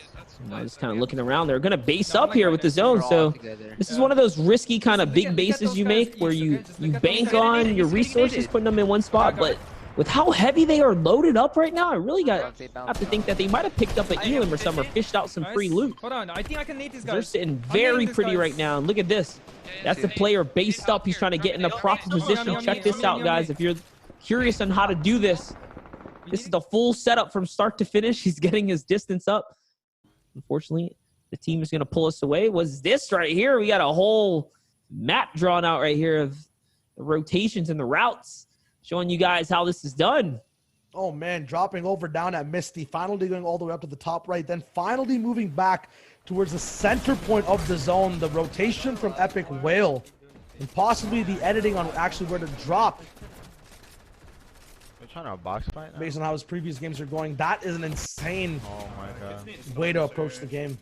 Just kind of looking around. They're going to base up here with the zone. So this is one of those risky kind of big bases you make where you bank on your resources, putting them in one spot. But with how heavy they are loaded up right now, I really have to think that they might have picked up an Elim or something or fished out some free loot. Hold on, I think I can nade these guys. They're sitting very pretty right now. And look at this. That's the player based up. He's trying to get in a proper position. Check this out, guys. If you're curious on how to do this, this is the full setup from start to finish. He's getting his distance up. Unfortunately, the team is going to pull us away. Was this right here? We got a whole map drawn out right here of the rotations and the routes, showing you guys how this is done. Oh, man, dropping over down at Misty, finally going all the way up to the top right, then finally moving back towards the center point of the zone. The rotation from Epic Whale, and possibly the editing on actually where to drop. We're trying to box fight now. Based on how his previous games are going, that is an insane way to approach the game.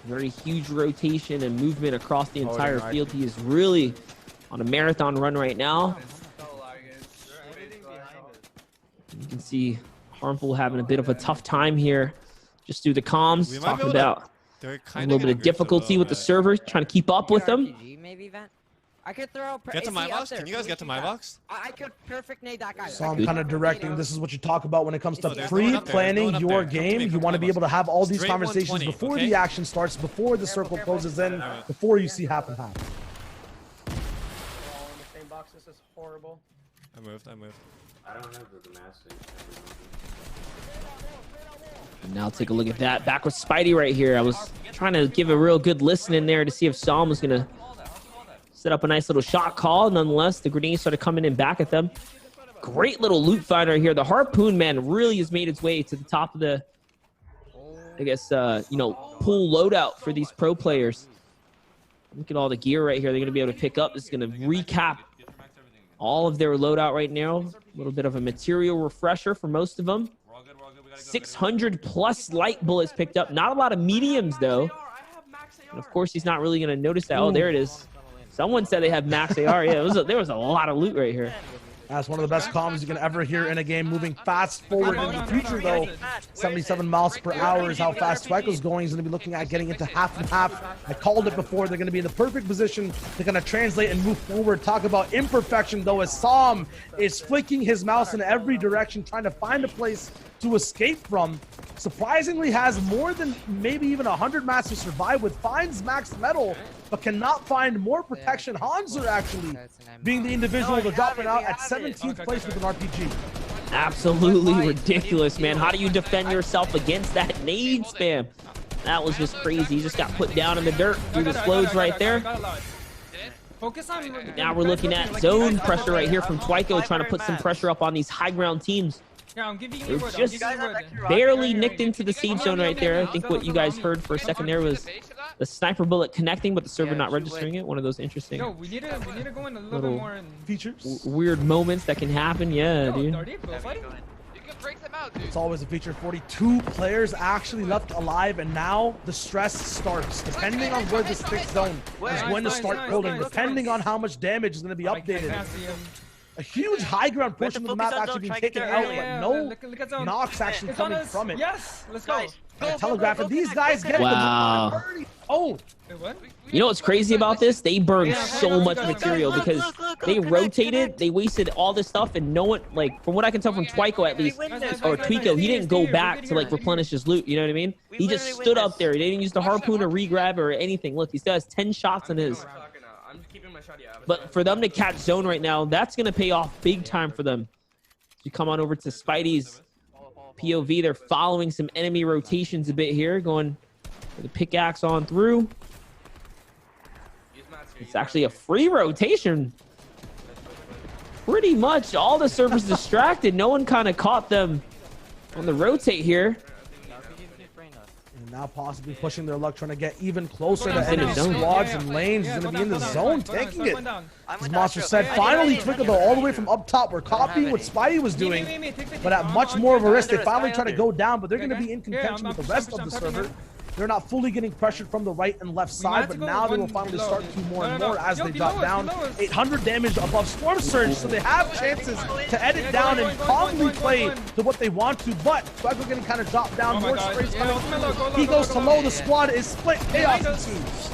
Very huge rotation and movement across the entire field. He is really on a marathon run right now. You can see Harmful having a bit of a tough time here just through the comms, talking about a little bit of difficulty with the server, trying to keep up with them. I could throw get to my box. Can you guys get to my box? I could perfect nade that guy. So I'm kind of directing. This is what you talk about when it comes to pre-planning your game. You want to be able to have all these conversations before the action starts, before the circle closes in, before you see half and half. Same box. This is horrible. I moved. I don't have the master. And now take a look at that. Back with Spidey right here. I was trying to give a real good listen in there to see if Psalm was going to set up a nice little shot call. Nonetheless, the grenades started coming in back at them. Great little loot find right here. The Harpoon, man, really has made its way to the top of the, I guess, pool loadout for these pro players. Look at all the gear right here they're going to be able to pick up. This is going to recap all of their loadout right now. A little bit of a material refresher for most of them. 600 plus light bullets picked up. Not a lot of mediums, though. And of course, he's not really going to notice that. Oh, there it is. Someone said they have max AR. Yeah, there was a lot of loot right here. That's one of the best comms you can ever hear in a game. Moving fast forward in the future, though. 77 miles per hour is how fast Twyko's going. He's going to be looking at getting into half and half. I called it before. They're going to be in the perfect position to kind of translate and move forward. Talk about imperfection, though, as Sam is flicking his mouse in every direction, trying to find a place to escape from. Surprisingly has more than maybe even 100 mats to survive with, finds max metal, but cannot find more protection. Hanser actually being the individual to drop it out at 17th place with an RPG. Absolutely ridiculous, man. How do you defend yourself against that nade spam? That was just crazy. He just got put down in the dirt through the slows right there. Now we're looking at zone pressure right here from Twyko, trying to put some pressure up on these high ground teams. They're just barely nicked into the siege zone right there. I think what you guys heard for a second there was the sniper bullet connecting, but the server not registering it. One of those interesting we need to go in a little bit more in features. Weird moments that can happen. Yeah, dude. It's always a feature. 42 players actually left alive, and now the stress starts. Depending on where this fixed zone is going to start building, depending on how much damage is going to be updated. A huge high ground portion of the map actually being taken out, but no knocks actually coming from it. Yes, let's go. Telegraph, and these guys get wow. Oh. You know what's crazy about this? They burned so much material because they rotated, they wasted all this stuff, and no one, like, from what I can tell from Twyko at least, or Twyko, he didn't go back to, like, replenish his loot, you know what I mean? He just stood up there. He didn't use the harpoon or re-grab or anything. Look, he still has 10 shots in his. But for them to catch zone right now, that's going to pay off big time for them. You come on over to Spidey's POV. They're following some enemy rotations a bit here, going for the pickaxe on through. It's actually a free rotation. Pretty much all the servers distracted. No one kind of caught them on the rotate here. And now possibly pushing their luck, trying to get even closer to in any the zone. squads and lanes. He's going to be in the zone, taking it. As Monster said, finally Twinkle though, all the way from up top. We're copying what Spidey was doing, but at much more of a risk. They finally try to go down, but they're going to be in contention with the rest of the server. They're not fully getting pressured from the right and left side, but now they will finally start to more and more as they drop down. 800 damage above Storm Surge, so they have chances to edit down and calmly play to what they want to, but Twinkle getting kind of dropped down. More sprays coming through. He goes to low. The squad is split. Chaos ensues.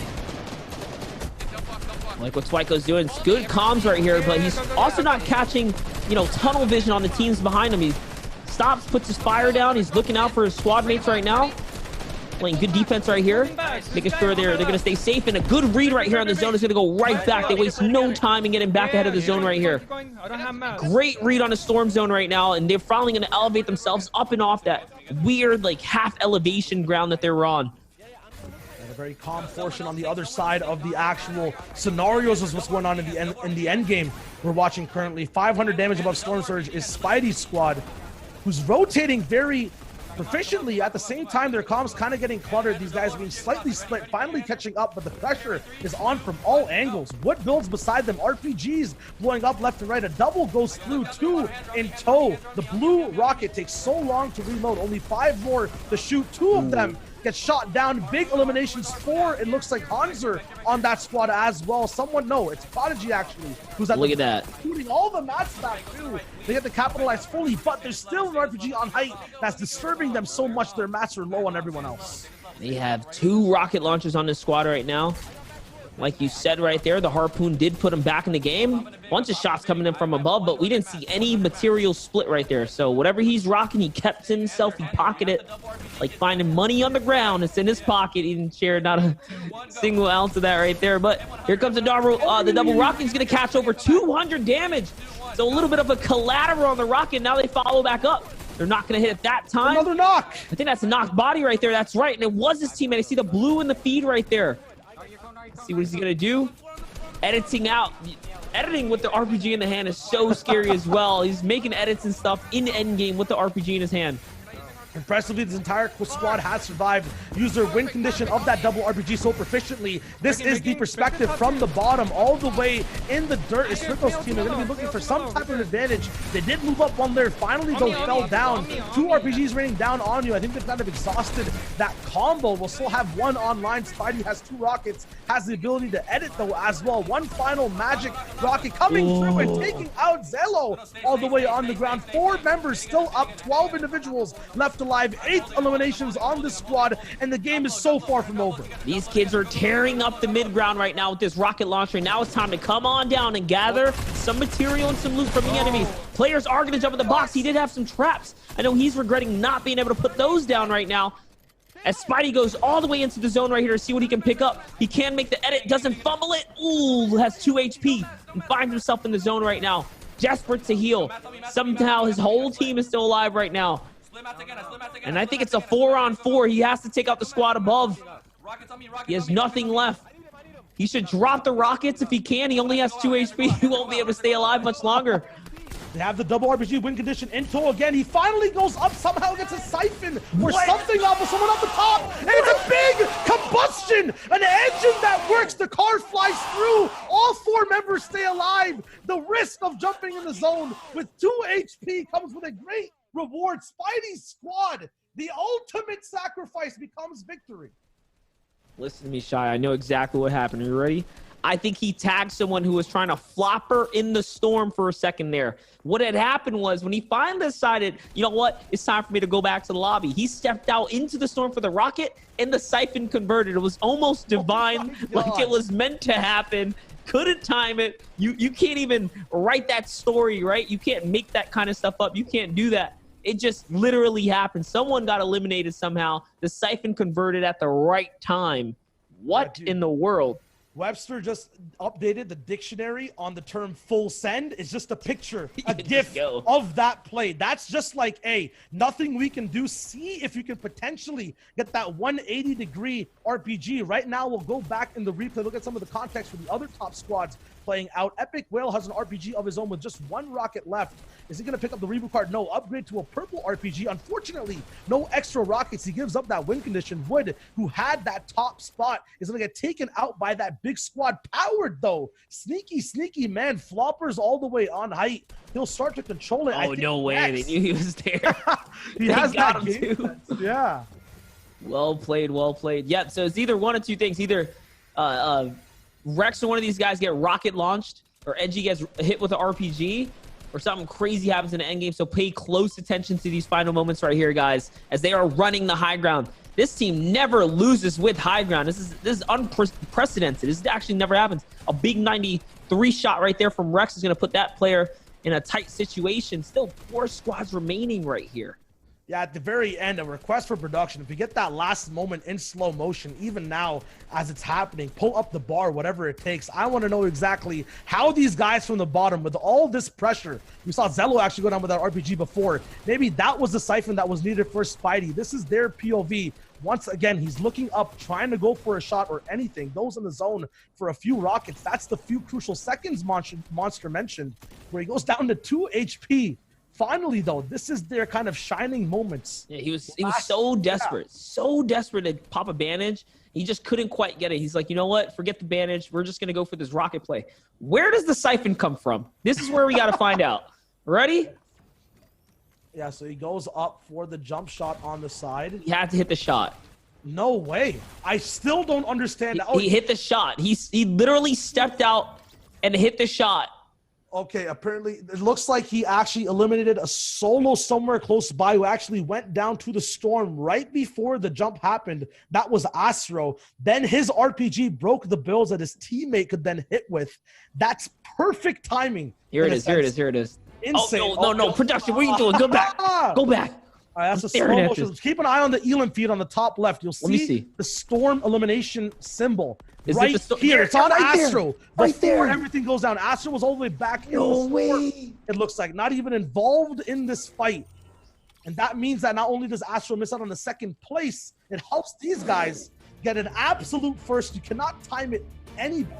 Like what Twyko's doing. It's good comms right here, but he's also not catching, you know, tunnel vision on the teams behind him. He stops, puts his fire down. He's looking out for his squad mates right now. Playing good defense right here, making sure they're going to stay safe, and a good read right here on the zone is going to go right back. They waste no time in getting back ahead of the zone right here. Great read on the storm zone right now, and they're finally going to elevate themselves up and off that weird, like, half elevation ground that they're on. And a very calm portion on the other side of the actual scenarios is what's going on in the end game we're watching currently. 500 damage above Storm Surge is Spidey's squad, who's rotating very proficiently. At the same time, their comms kind of getting cluttered. These guys being slightly split, finally catching up, but the pressure is on from all angles. What builds beside them? RPGs blowing up left and right. A double goes through, 2 in tow. The blue rocket takes so long to reload. Only 5 more to shoot. 2 of them get shot down. Big eliminations. 4, it looks like Hanser on that squad as well. Someone, no, it's Prodigy actually, who's at Look at that. shooting all the mats back too. They get to capitalize fully, but there's still an RPG on height that's disturbing them so much their mats are low on everyone else. They have 2 rocket launchers on this squad right now. Like you said right there, the Harpoon did put him back in the game. Bunch of shots coming in from above, but we didn't see any material split right there. So whatever he's rocking, he kept himself, he pocketed it, like finding money on the ground. It's in his pocket. He didn't share not a single ounce of that right there. But here comes the double rocket. He's going to catch over 200 damage. So a little bit of a collateral on the rocket. Now they follow back up. They're not going to hit at that time. Another knock. I think that's a knocked body right there. That's right. And it was his teammate. I see the blue in the feed right there. See what he's going to do. Editing with the RPG in the hand is so scary as well. He's making edits and stuff in endgame with the RPG in his hand. Impressively, this entire squad has survived. Use their win condition of that double RPG so proficiently. This is the perspective from the bottom all the way in the dirt. Is Trickle's team. They're going to be looking for some type of advantage. They did move up one there. Finally, though, fell down. 2 RPGs raining down on you. I think they've kind of exhausted that combo. We'll still have 1 online. Spidey has 2 rockets. Has the ability to edit, though, as well. 1 final magic rocket coming through and taking out Zello all the way on the ground. 4 members still up. 12 individuals left alive. 8 eliminations on the squad, and the game is so far from over. These kids are tearing up the mid ground right now with this rocket launcher. Now it's time to come on down and gather some material and some loot from the enemies. Players are going to jump in the box. He did have some traps. I know he's regretting not being able to put those down right now. As Spidey goes all the way into the zone right here to see what he can pick up. He can make the edit, doesn't fumble it. Ooh, has 2 HP and finds himself in the zone right now. Desperate to heal. Somehow his whole team is still alive right now. And I think it's a 4-on-4. He has to take out the squad above. He has nothing left. He should drop the rockets if he can. He only has 2 HP. He won't be able to stay alive much longer. They have the double RPG win condition in tow again. He finally goes up, somehow gets a siphon or something off of someone up the top. And it's a big combustion. An engine that works. The car flies through. All 4 members stay alive. The risk of jumping in the zone with 2 HP comes with a great reward. Spidey's squad, the ultimate sacrifice becomes victory. Listen to me, Shy. I know exactly what happened. Are you ready? I think he tagged someone who was trying to flop her in the storm for a second there. What had happened was when he finally decided, you know what, it's time for me to go back to the lobby, he stepped out into the storm for the rocket, and the siphon converted. It was almost divine, like it was meant to happen. Couldn't time it. You can't even write that story, right? You can't make that kind of stuff up. You can't do that. It just literally happened. Someone got eliminated somehow. The siphon converted at the right time. What in the world? Webster just updated the dictionary on the term full send. It's just a picture, a gif of that play. That's just like, hey, nothing we can do. See if you can potentially get that 180-degree RPG. Right now, we'll go back in the replay, look at some of the context for the other top squads. playing out. Epic Whale has an RPG of his own with just 1 rocket left. Is he going to pick up the reboot card? No. Upgrade to a purple RPG. Unfortunately, no extra rockets. He gives up that win condition. Wood, who had that top spot, is going to get taken out by that big squad. Powered, though. Sneaky, man. Floppers all the way on height. He'll start to control it. Oh, no way. They knew he was there. He has that game sense. Yeah. Well played. Yep, so it's either one of two things. Either Rex or one of these guys get rocket launched, or Edgy gets hit with an RPG, or something crazy happens in the end game. So pay close attention to these final moments right here, guys, as they are running the high ground. This team never loses with high ground. This is unprecedented. This actually never happens. A big 93 shot right there from Rex is going to put that player in a tight situation. Still 4 squads remaining right here. Yeah, at the very end, a request for production. If you get that last moment in slow motion, even now as it's happening, pull up the bar, whatever it takes. I want to know exactly how these guys from the bottom, with all this pressure, we saw Zello actually go down with that RPG before. Maybe that was the siphon that was needed for Spidey. This is their POV. Once again, he's looking up, trying to go for a shot or anything. Those in the zone for a few rockets. That's the few crucial seconds Monster mentioned, where he goes down to 2 HP. Finally, though, this is their kind of shining moments. Yeah, he was so desperate, so desperate to pop a bandage. He just couldn't quite get it. He's like, you know what? Forget the bandage. We're just going to go for this rocket play. Where does the siphon come from? This is where we got to find out. Ready? Yeah, so he goes up for the jump shot on the side. He had to hit the shot. No way. I still don't understand. He hit the shot. He literally stepped out and hit the shot. Okay, apparently it looks like he actually eliminated a solo somewhere close by who actually went down to the storm right before the jump happened. That was Astro. Then his RPG broke the builds that his teammate could then hit with. That's perfect timing. Here it is. Insane. Oh, no, production. What are you doing? Go back. Go back. All right, that's a slow motion. Keep an eye on the Elam feed on the top left. You'll see the storm elimination symbol. Right here. It's on Astro. Right there. Everything goes down. Astro was all the way back. No way. It looks like not even involved in this fight. And that means that not only does Astro miss out on the second place, it helps these guys get an absolute first. You cannot time it anybody.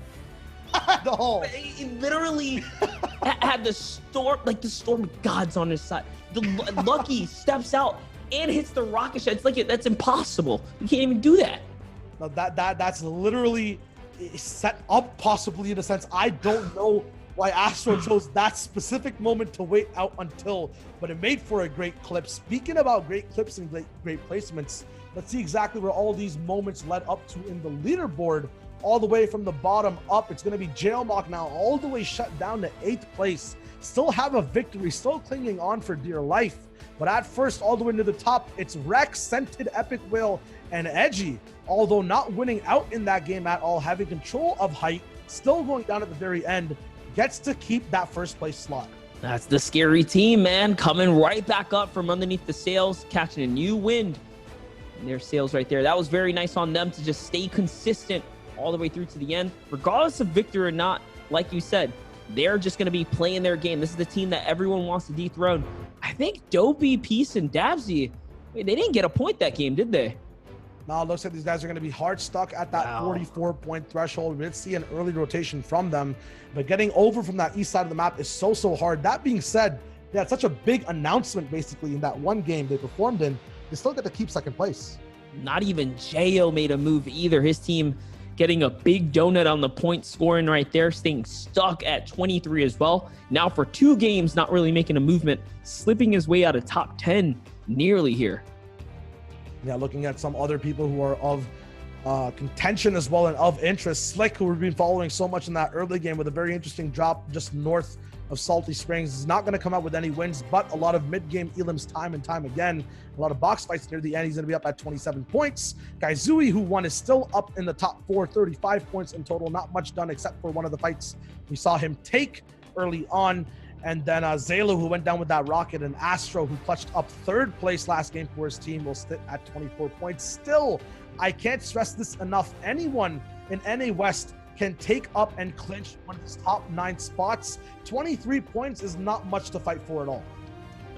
He literally had the storm gods on his side. The Lucky steps out and hits the rocket shot. It's like that's impossible. You can't even do that. No, that's literally set up possibly in a sense. I don't know why Astro chose that specific moment to wait out until, but it made for a great clip. Speaking about great clips and great placements, let's see exactly where all these moments led up to in the leaderboard. All the way from the bottom up, it's going to be Jailmock now, all the way shut down to 8th place. Still have a victory, still clinging on for dear life. But at first, all the way to the top, it's Rex, Scented, Epic Will, and Edgy. Although not winning out in that game at all, having control of height, still going down at the very end, gets to keep that first place slot. That's the scary team, man. Coming right back up from underneath the sails, catching a new wind in their sails right there. That was very nice on them to just stay consistent all the way through to the end. Regardless of victory or not, like you said, they're just going to be playing their game. This is the team that everyone wants to dethrone. I think Dopey, Peace, and Dabsy, they didn't get a point that game, did they? No, it looks like these guys are going to be hard stuck at that 44-point threshold. We did see an early rotation from them, but getting over from that east side of the map is so hard. That being said, they had such a big announcement basically in that one game they performed in. They still get to keep second place. Not even J.O. made a move either. His team getting a big donut on the point scoring right there, staying stuck at 23 as well. Now for 2 games, not really making a movement, slipping his way out of top 10 nearly here. Yeah, looking at some other people who are of contention as well and of interest. Slick, who we've been following so much in that early game with a very interesting drop just north of Salty Springs, is not going to come out with any wins, but a lot of mid-game elims time and time again. A lot of box fights near the end. He's going to be up at 27 points. Gaizui, who won, is still up in the top 4, 35 points in total. Not much done except for one of the fights we saw him take early on. And then Zalo, who went down with that rocket, and Astro, who clutched up 3rd place last game for his team, will sit at 24 points. Still, I can't stress this enough. Anyone in NA West can take up and clinch one of his top 9 spots. 23 points is not much to fight for at all.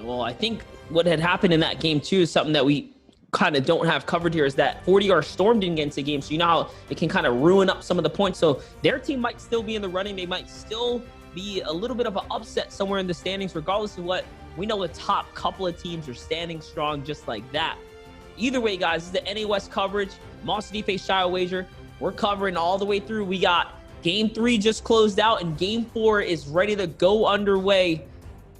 Well, I think what had happened in that game too is something that we kind of don't have covered here is that 40R Storm didn't get into the game. So you know how it can kind of ruin up some of the points. So their team might still be in the running. They might still be a little bit of an upset somewhere in the standings, regardless of what. We know the top couple of teams are standing strong just like that. Either way, guys, this is the NA West coverage. Monster D face Shire Wager. We're covering all the way through. We got Game 3 just closed out, and Game 4 is ready to go underway.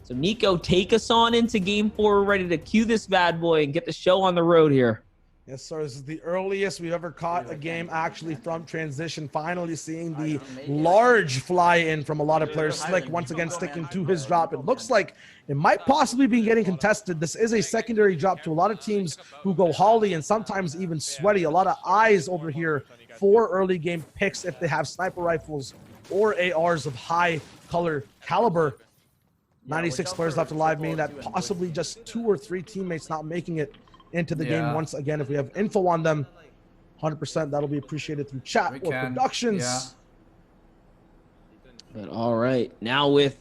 So, Nico, take us on into Game 4. We're ready to cue this bad boy and get the show on the road here. Yes, sir. This is the earliest we've ever caught a game actually from transition. Finally seeing the large fly-in from a lot of players. Slick once again sticking to his drop. It looks like it might possibly be getting contested. This is a secondary drop to a lot of teams who go Holly and sometimes even Sweaty. A lot of eyes over here for early game picks if they have sniper rifles or ARs of high color caliber. 96 players left alive, meaning that possibly just 2 or 3 teammates not making it into the game once again. If we have info on them, 100% that'll be appreciated through chat or productions. But all right, now with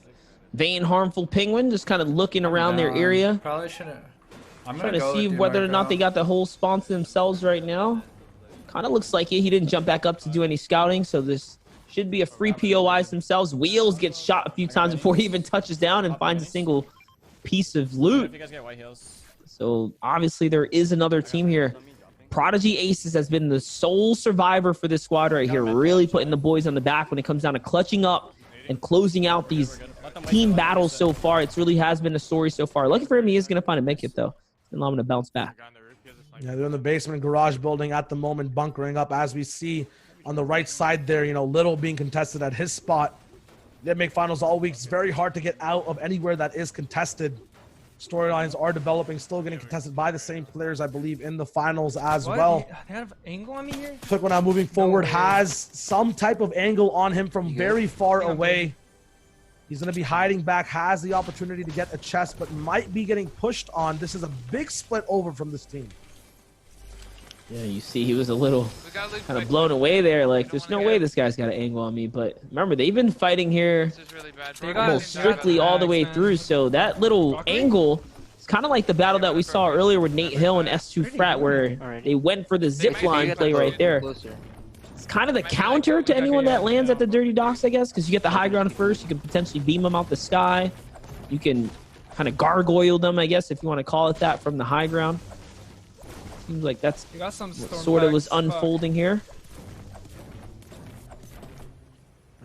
Vayne Harmful Penguin just kind of looking around their area. Probably shouldn't. I'm trying to see whether or not they got the whole spawn to themselves right now. Kind of looks like it. He didn't jump back up to do any scouting, so this should be a free POIs themselves. Wheels gets shot a few times before he even touches down and finds a single piece of loot. So obviously there is another team here. Prodigy Aces has been the sole survivor for this squad right here, really putting the boys on the back when it comes down to clutching up and closing out these team battles so far. It really has been a story so far. Lucky for him, he is going to find a medkit though, and allow him to bounce back. Yeah, they're in the basement garage building at the moment, bunkering up as we see on the right side there, you know, Little being contested at his spot. They make finals all week. It's very hard to get out of anywhere that is contested. Storylines are developing, still getting contested by the same players, I believe, in the finals as well. They have angle on me here? Quick one now, moving forward, has some type of angle on him from very far away. He's going to be hiding back, has the opportunity to get a chest, but might be getting pushed on. This is a big split over from this team. Yeah, you see he was a little kind of blown away there. Like, there's no way this guy's got an angle on me. But remember, they've been fighting here almost strictly all the way through. So that little angle is kind of like the battle that we saw earlier with Nate Hill and S2 Frat, where they went for the zip line play right there. It's kind of the counter to anyone that lands at the Dirty Docks, I guess, because you get the high ground first. You can potentially beam them out the sky. You can kind of gargoyle them, I guess, if you want to call it that, from the high ground. Seems like that's what sort of was unfolding here.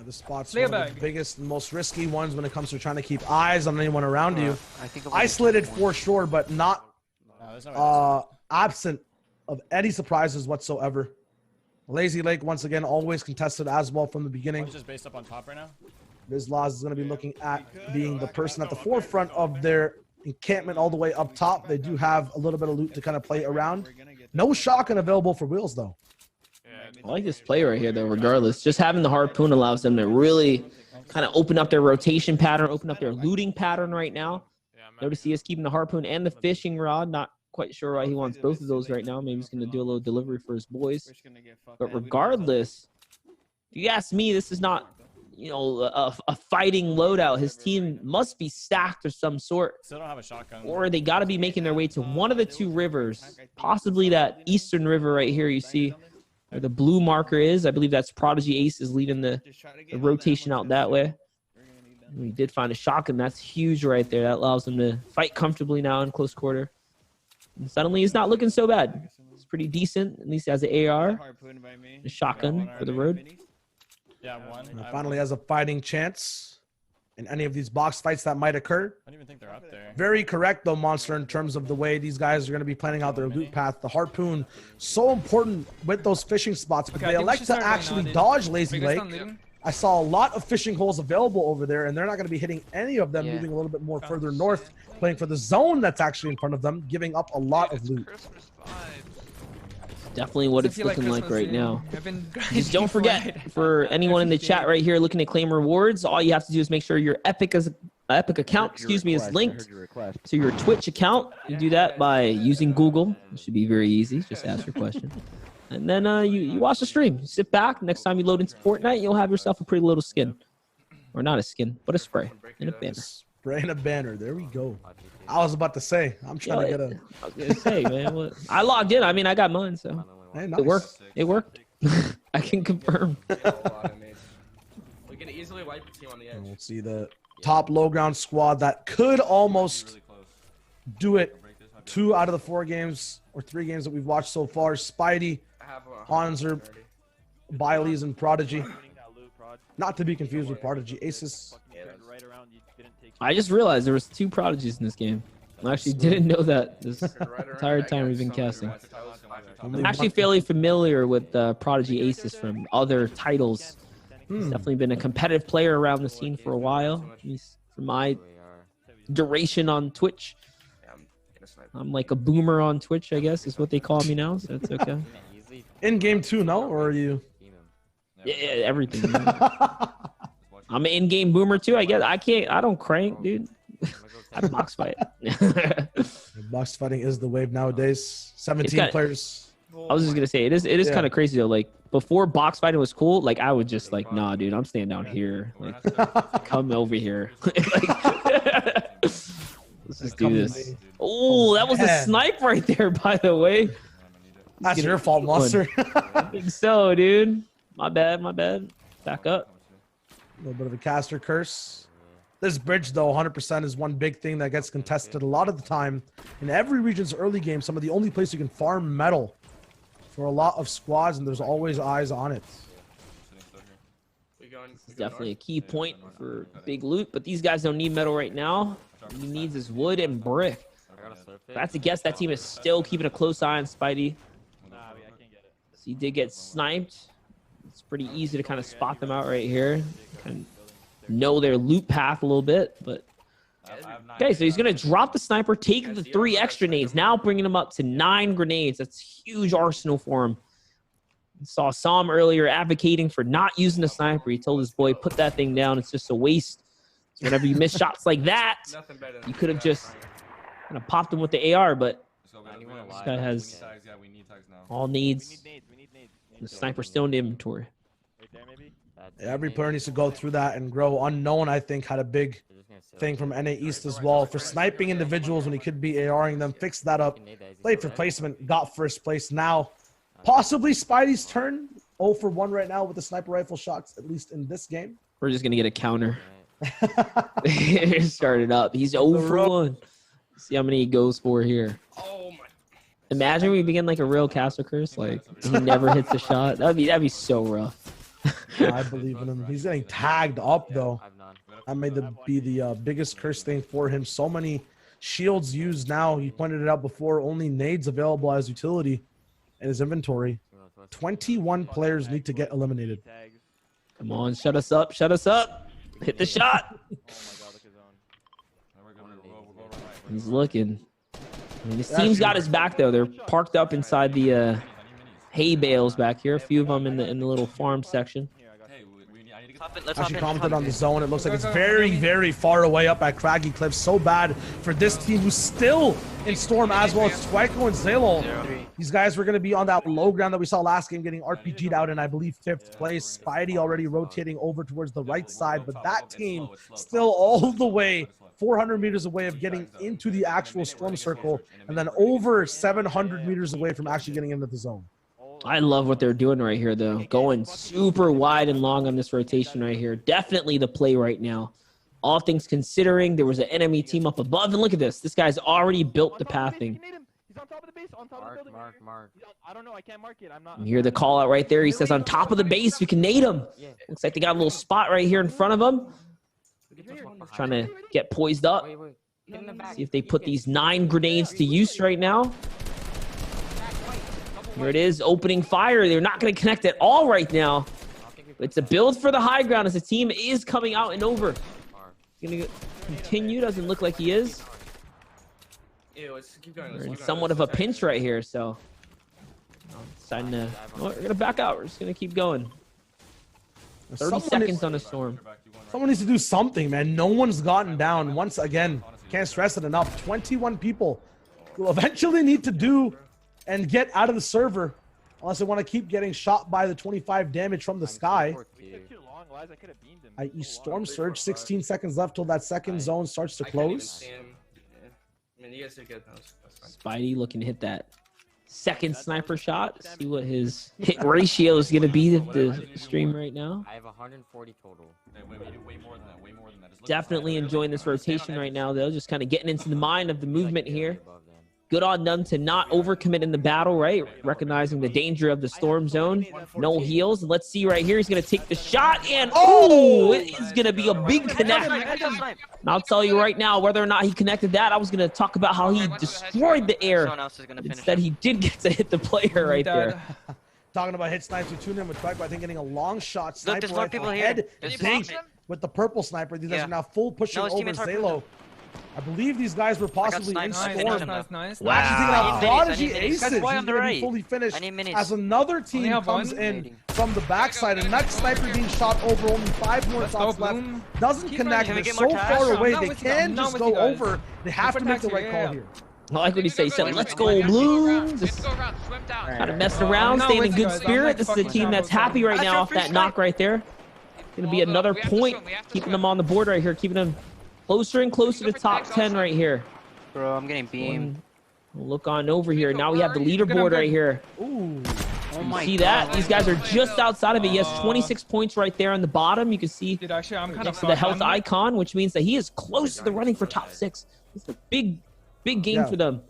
The spot's one of the biggest and most risky ones when it comes to trying to keep eyes on anyone around you. Isolated for sure, but not absent of any surprises whatsoever. Lazy Lake, once again, always contested as well from the beginning. Just based up on top right now. Bizlaz is going to be looking at being the person at the forefront of their encampment all the way up top. They do have a little bit of loot to kind of play around. No shotgun available for Wheels, though. I like this play right here, though, regardless. Just having the harpoon allows them to really kind of open up their rotation pattern, open up their looting pattern right now. Notice he is keeping the harpoon and the fishing rod. Not quite sure why he wants both of those right now. Maybe he's going to do a little delivery for his boys. But regardless, if you ask me, this is not, you know, a fighting loadout. His team must be stacked of some sort. Still don't have a shotgun. Or they got to be making their way to one of the 2 rivers, possibly that eastern river right here you see where the blue marker is. I believe that's Prodigy Ace is leading the rotation out that way. We did find a shotgun. That's huge right there. That allows them to fight comfortably now in close quarter. And suddenly he's not looking so bad. It's pretty decent. At least he has an AR, a shotgun for the road. Yeah, one. Finally has a fighting chance in any of these box fights that might occur. I don't even think they're up there. Very correct, though, Monster, in terms of the way these guys are going to be planning out their loot path. The harpoon, so important with those fishing spots, but they elect to actually dodge Lazy Lake. I saw a lot of fishing holes available over there, and they're not going to be hitting any of them, moving a little bit more further north, playing for the zone that's actually in front of them, giving up a lot of loot. Definitely what it's looking like right now. Just don't forget, for anyone in the chat right here looking to claim rewards, all you have to do is make sure your Epic account, is linked to your Twitch account. You do that by using Google. It should be very easy. Just ask your question. And then you watch the stream. You sit back. Next time you load into Fortnite, you'll have yourself a pretty little skin. Or not a skin, but a spray and a banner. Spraying a banner. There we go. I was about to say. I'm trying to get a. I was gonna say, man. What? I logged in. I mean, I got mine, so Hey, nice. it worked. It worked. I can confirm. We can easily wipe a team on the edge. And we'll see the top low ground squad that could almost do it. 2 out of the 4 games or 3 games that we've watched so far. Spidey, Hanser, Bileys, and Prodigy. Not to be confused with Prodigy Aces. I just realized there was 2 Prodigies in this game. I actually didn't know that this entire time we've been casting. I'm actually fairly familiar with Prodigy Aces from other titles. He's definitely been a competitive player around the scene for a while. He's from my duration on Twitch. I'm like a boomer on Twitch, I guess, is what they call me now, so it's okay. In game 2, no? Or are you? Yeah, everything. I'm an in-game boomer too, I guess. I don't crank, dude. I box fight. Box fighting is the wave nowadays. 17 players. I was just gonna say it is kind of crazy though. Like before box fighting was cool, like I would just like, nah, dude, I'm staying down here. Like, come over here. Let's just do this. Oh, that was a snipe right there, by the way. That's your fault, Monster. I think so, dude. My bad. Back up. A little bit of a caster curse. This bridge, though, 100% is one big thing that gets contested a lot of the time. In every region's early game, some of the only place you can farm metal for a lot of squads, and there's always eyes on it. It's definitely a key point for big loot, but these guys don't need metal right now. What he needs is wood and brick. That's a guess. That team is still keeping a close eye on Spidey. So he did get sniped. It's pretty easy to kind of spot them out right here. Kind of know their loot path a little bit, but okay, so he's gonna drop the sniper, take the 3 extra nades, now bringing him up to 9 grenades. That's huge arsenal for him. Saw him earlier advocating for not using the sniper. He told his boy, put that thing down, it's just a waste. So whenever you miss shots like that, you could have just kind of popped him with the AR, but this guy has all needs. The sniper's still in the inventory. Every player needs to go through that and grow. Unknown, I think, had a big thing from NA East as well for sniping individuals when he could be ARing them. Fixed that up. Played for placement, got first place. Now, possibly Spidey's turn. 0 for 1 right now with the sniper rifle shots, at least in this game. We're just going to get a counter. Started up. He's 0 for 1. See how many he goes for here. Imagine we begin like a real caster curse. Like, he never hits a shot. That'd be so rough. I believe in him. He's getting tagged up, though. That may be the biggest curse thing for him. So many shields used now. He pointed it out before. Only nades available as utility in his inventory. 21 players need to get eliminated. Come on, shut us up. Shut us up. Hit the shot. He's looking. I mean, his team's got his back, though. They're parked up inside the hay bales back here. A few of them in the little farm section. Actually commented on the zone. It looks like it's very, very far away up at Craggy Cliffs. So bad for this team who's still in Storm, as well as Twyko and Zalo. These guys were going to be on that low ground that we saw last game, getting RPG'd out in, I believe, 5th place. Spidey already rotating over towards the right side, but that team still all the way 400 meters away of getting into the actual storm circle, and then over 700 meters away from actually getting into the zone. I love what they're doing right here, though. Going super wide and long on this rotation right here. Definitely the play right now. All things considering, there was an enemy team up above, and look at this. This guy's already built the pathing. He's on top of the base, on top of the building. Mark. I don't know, I can't mark it. I'm not. You hear the call out right there. He says on top of the base, we can nade him. Looks like they got a little spot right here in front of him. Trying to get poised up. See if they put these 9 grenades to use right now. Here it is, opening fire. They're not going to connect at all right now. It's a build for the high ground as the team is coming out and over. He's going to continue. Doesn't look like he is. We're in somewhat of a pinch right here, so deciding to. We're going to back out. We're just going to keep going. 30 seconds on the storm. Someone needs to do something, man. No one's gotten down. Once again, can't stress it enough. 21 people will eventually need to do and get out of the server. unless they want to keep getting shot by the 25 damage from the sky. I.e. Storm Surge, 16 seconds left till that second zone starts to close. I mean, you guys are good. Spidey looking to hit that second sniper shot. See what his hit ratio is going to be of the stream right now. I have 140 total. Way more than that. Way more than that. Definitely enjoying this rotation right now, though. Just kind of getting into the mind of the movement here. Good on them to not overcommit in the battle, right? Recognizing the danger of the storm zone. No heals. Let's see right here. He's going to take the shot, and it is going to be a big connect. And I'll tell you right now, whether or not he connected that, I was going to talk about how he destroyed the air. Instead, he did get to hit the player right there. Talking about hit snipes, we tune in with Trike, but I think getting a long shot sniper there's more right people head here. with the purple sniper. These guys are now full pushing over Zalo. I believe these guys were possibly in Storm. Nice. Wow. Actually taking out Prodigy Aces. He's going to be fully finished as another team comes in from the backside. And that sniper being shot over, only 5 more shots left. Doesn't connect. They're so far away. They can just go over. They have to make the right call here. I like what he said. He said, let's go, Bloom. Just kind of messing around, staying in good spirit. This is a team that's happy right now off that knock right there. Going to be another point, keeping them on the board right here, keeping them closer and closer to top 10 right here. Bro, I'm getting beamed. We'll look on over here. Now we have the leaderboard right here. Ooh. You see that? These guys are just outside of it. He has 26 points right there on the bottom. You can see next to the health icon, which means that he is close to the running for top 6. It's a big game for them.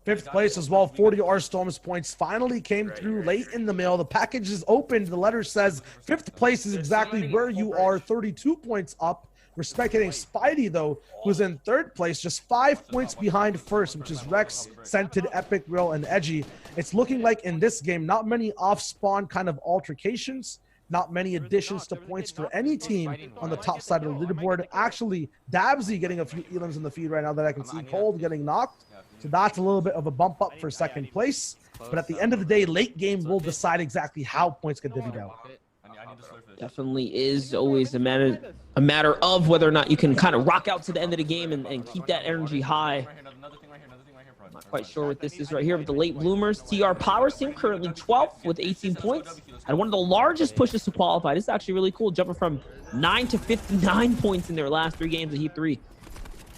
5th place as well. 40 R-Storms points finally came through late in the mail. The package is opened. The letter says 5th place is exactly where you are, 32 points up. Respect hitting Spidey, though, who's in 3rd place, just 5 points behind 1st, which is Rex, Scented, Epic, Real, and Edgy. It's looking like in this game, not many off-spawn kind of altercations, not many additions to points for any team on the top side of the leaderboard. Actually, Dabsy getting a few elims in the feed right now that I can see. Cold getting knocked. So that's a little bit of a bump up for 2nd place. But at the end of the day, late game will decide exactly how points get divvied out. Definitely is always a matter of whether or not you can kind of rock out to the end of the game and keep that energy high. Not quite sure what this is right here with the late bloomers. TR Powers team currently 12th with 18 points. Had one of the largest pushes to qualify. This is actually really cool, jumping from 9 to 59 points in their last 3 games of Heat 3.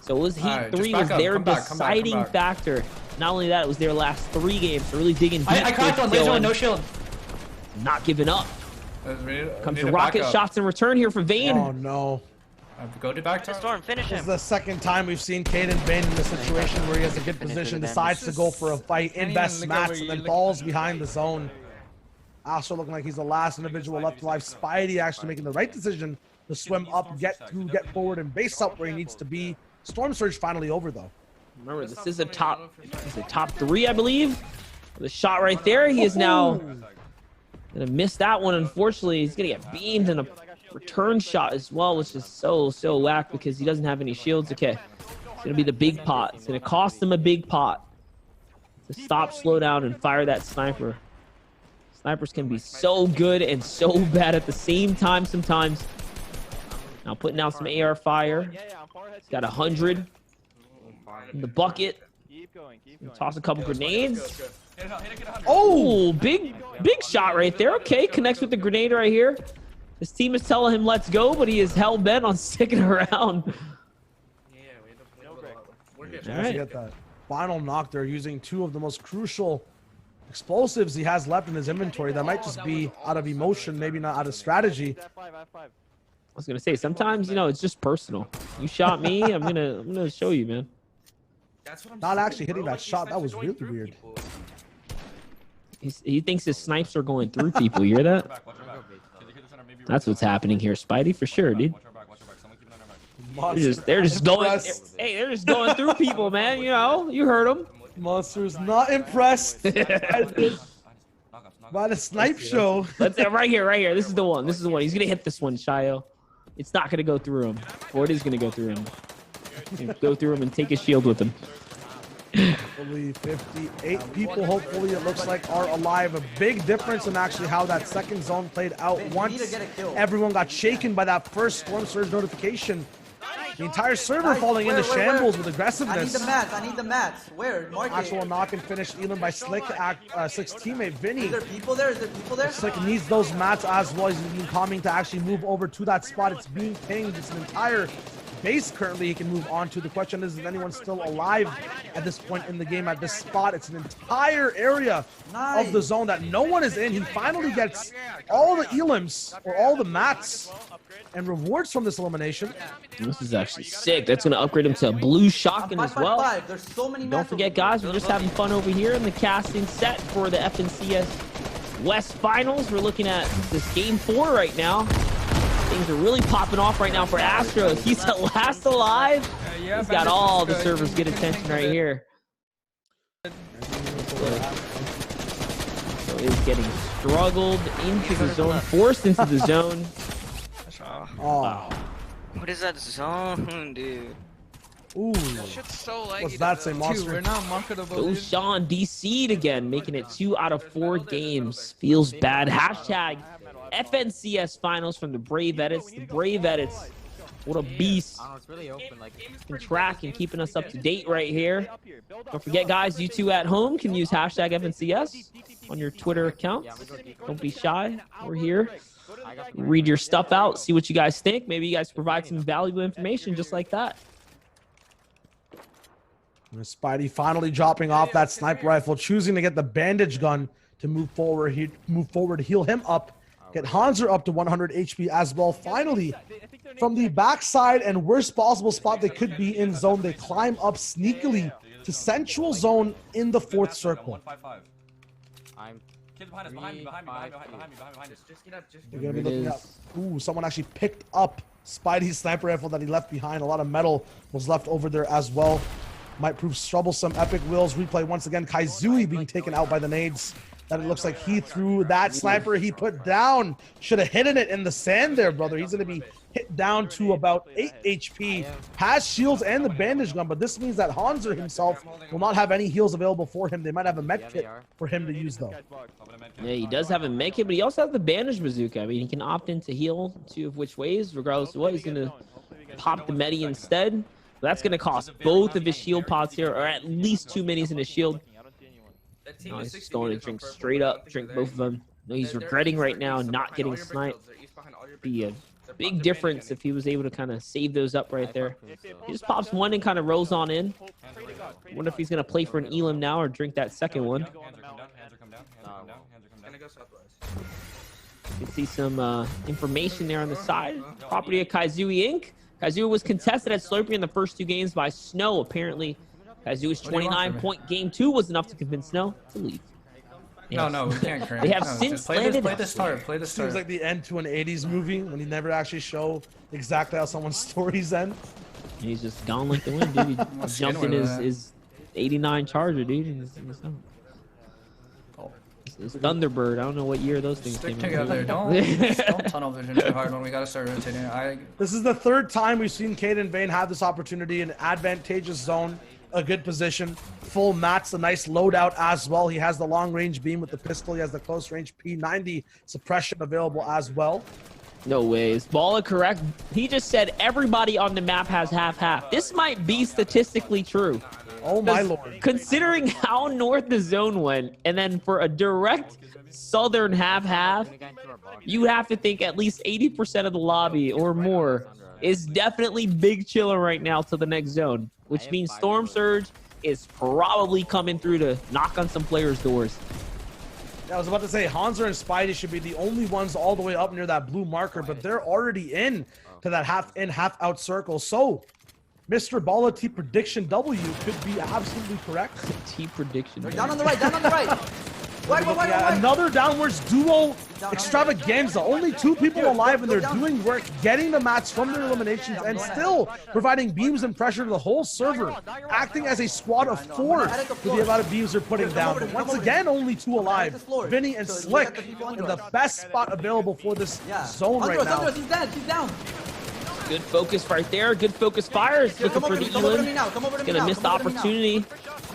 So it was Heat 3 was their deciding factor. Not only that, it was their last 3 games. So really digging deep. I cracked on laser with no shield. Not giving up. Comes to rocket shots in return here for Vayne. Oh no. Go to back to Storm, finish This him. is the 2nd time we've seen Caden Vayne in this situation where he has a good position, decides to go for a fight, invest mats, and then falls behind the zone. Also looking like he's the last individual left alive. Spidey actually making the right decision to swim up, get through, get forward, and base up where he needs to be. Storm Surge finally over, though. Remember, this is a top 3, I believe. The shot right there, he is now gonna miss that one. Unfortunately, he's gonna get beamed in a return shot as well, which is so whack because he doesn't have any shields. Okay, it's gonna be the big pot. It's gonna cost him a big pot to stop, slow down, and fire that sniper. Snipers can be so good and so bad at the same time sometimes. Now putting out some AR fire. He's got 100 in the bucket. Toss a couple grenades. Oh, big shot right there. Okay, connects with the grenade right here. His team is telling him let's go, but he is hell-bent on sticking around. Get that final knock there using 2 of the most crucial explosives he has left in his inventory. That might just be out of emotion, maybe not out of strategy. I was gonna say sometimes, you know, it's just personal. You shot me, I'm gonna show you, man. Not actually hitting that shot. That was really weird. He thinks his snipes are going through people. You hear that? That's what's happening here, Spidey, for sure, dude. They're just going. Hey, they're just going through people, man. You know, you heard them. Monster's not impressed by the snipe show. Right here. This is the one. He's gonna hit this one, Shio. It's not gonna go through him, or it is gonna go through him. Go through him and take his shield with him. Hopefully 58 people, hopefully it looks like, are alive. A big difference in actually how that 2nd zone played out. Once everyone got shaken by that first Storm Surge notification, The entire server falling into shambles with I need aggressiveness. the mats. I need the mats. Where? Mark it. Actual knock and finish Elam by Slick. Slick's teammate Vinny. Is there people there? Is there people there? Slick needs those mats as well. He's been coming to actually move over to that spot. It's being pinged. It's an entire base currently he can move on to. The question is anyone still alive at this point in the game at this spot? It's an entire area of the zone that no one is in. He finally gets all the elims or all the mats and rewards from this elimination. This is actually sick. That's going to upgrade him to a blue shotgun as well. There's so many Don't forget, guys, we're just having fun over here in the casting set for the FNCS West Finals. We're looking at this game 4 right now. Things are really popping off right now for Astros. He's the last alive. He's got all the servers' good attention right here. So he's getting struggled into the zone, forced into the zone. Oh. What is that zone, dude? Ooh. What's that say, Monster? We're not marketable. Go Sean, DC'd again, making it 2 out of 4 games. Feels bad. Hashtag FNCS Finals from the Brave Edits. The Brave Edits, what a beast. It's really open, like Can track and keeping us up to date right here. Don't forget, guys, you two at home can use hashtag FNCS on your Twitter accounts. Don't be shy. We're here. Read your stuff out, see what you guys think. Maybe you guys provide some valuable information just like that. Spidey finally dropping off that sniper rifle, choosing to get the bandage gun to move forward, heal him up, get Hanser up to 100 HP as well. Finally, from the backside and worst possible spot they could be in zone, they climb up sneakily to central zone in the 4th circle. Kid behind us, behind me. Just get up, They're gonna be looking up. Ooh, someone actually picked up Spidey's sniper rifle that he left behind. A lot of metal was left over there as well. Might prove troublesome. Epic Wills replay once again. Kaizui being taken out by the nades. That it looks like he threw that sniper he put down. Should have hidden it in the sand there, brother. He's going to be hit down to about 8 HP. Has shields and the bandage gun, but this means that Hanser himself will not have any heals available for him. They might have a med kit for him to use, though. Yeah, he does have a med kit, but he also has the bandage bazooka. I mean, he can opt in to heal 2 of which ways. Regardless of what, he's going to pop the medi instead. That's going to cost both of his shield pots here, or at least 2 minis in his shield. No, he's just going to drink straight up, drink both of them. No, he's regretting right now not getting sniped. Be a big difference if he was able to kind of save those up right there. He just pops one and kind of rolls on in. Wonder if he's going to play for an Elam now or drink that second one. You can see some information there on the side. Property of Kaizui Inc. Kaizui was contested at Slurpee in the first 2 games by Snow. Apparently, Kaizui's 29-point game 2 was enough to convince Snow to leave. No, we can't create. They have since landed. Play the start. Seems like the end to an 80s movie when he never actually show exactly how someone's stories end. He's just gone like the wind, dude. He jumped in his 89 Charger, dude. It's Thunderbird. I don't know what year those things came out. Stick together. Don't tunnel vision too hard when we gotta start rotating. This is the 3rd time we've seen Caden Vane have this opportunity in an advantageous zone, a good position, full mats, a nice loadout as well. He has the long range beam with the pistol. He has the close range P90 suppression available as well. No way. Is Balla correct? He just said everybody on the map has half-half. This might be statistically true. Oh my lord. Considering how north the zone went, and then for a direct southern half-half, you have to think at least 80% of the lobby or more is definitely big chiller right now to the next zone, which means Storm Surge is probably coming through to knock on some players' doors. Yeah, I was about to say Hanser and Spidey should be the only ones all the way up near that blue marker, but they're already in to that half-in, half-out circle. So Mr. Balla T prediction W could be absolutely correct. T prediction. Down on the right, down on the right. Another downwards duo extravaganza. Only 2 people alive, and they're doing work, getting the mats from their eliminations, and still providing beams and pressure to the whole server, acting as a squad of 4 with the amount of beams they're putting down. But once again, only 2 alive. Vinny and Slick in the best spot available for this zone right now. He's down. Good focus right there. Good focus fires. Looking for the Elam. Gonna miss the opportunity.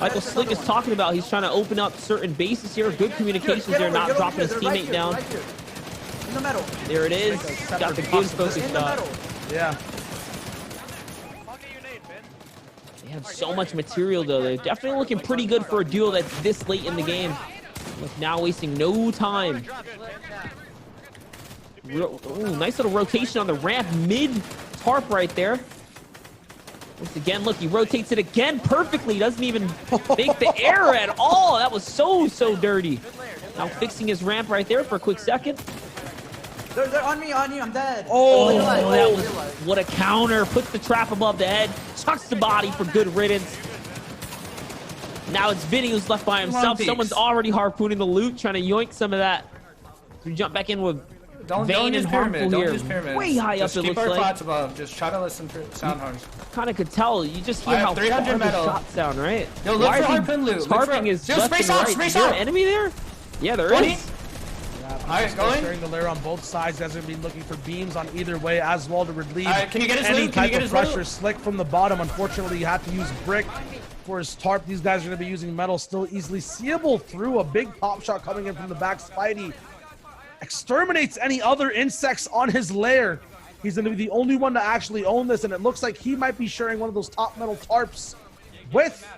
Michael Slick is talking about he's trying to open up certain bases here. Good communications there, not dropping his teammate down. There it is. Got the good focus shot. Yeah. have so much material, though. They're definitely looking pretty good for a duo that's this late in the game. With now wasting no time. Ooh, nice little rotation on the ramp. Mid-tarp right there. Once again, look, he rotates it again perfectly. Doesn't even make the error at all. That was so dirty. Now fixing his ramp right there for a quick second. They're on me, I'm dead. Oh, that was, what a counter. Puts the trap above the head. Chucks the body for good riddance. Now it's Vinny who's left by himself. Someone's already harpooning the loot, trying to yoink some of that. We jump back in with Vayne and Harmful here. Way high up, it looks like. Just keep our pots above. Just try to listen for sound harms. Kind of could tell. You just hear how far the shots sound, right? Yo, look for harpoon loot. Harping is left and right. Is there an enemy there? Yeah, there is. Alright, going. The layer on both sides. Guys are going to be looking for beams on either way as well to relieve can you get his any loot? type of pressure. Slick from the bottom. Unfortunately, you have to use brick for his tarp. These guys are going to be using metal, still easily seeable through. A big pop shot coming in from the back. Spidey exterminates any other insects on his lair. He's going to be the only one to actually own this, and it looks like he might be sharing one of those top metal tarps with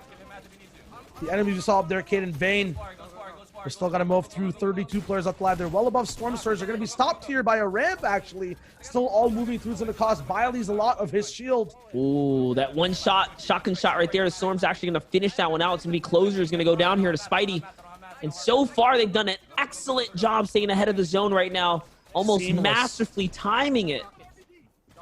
the enemies we saw up there, Caden Vayne. We're still got to move through 32 players left alive. They're well above Storm Surge. They're going to be stopped here by a ramp, actually. Still all moving through. It's going to cost Biley's a lot of his shield. Ooh, that one shotgun shot right there. Storm's actually going to finish that one out. It's going to be Closer is going to go down here to Spidey. And so far, they've done an excellent job staying ahead of the zone right now. Almost masterfully timing it.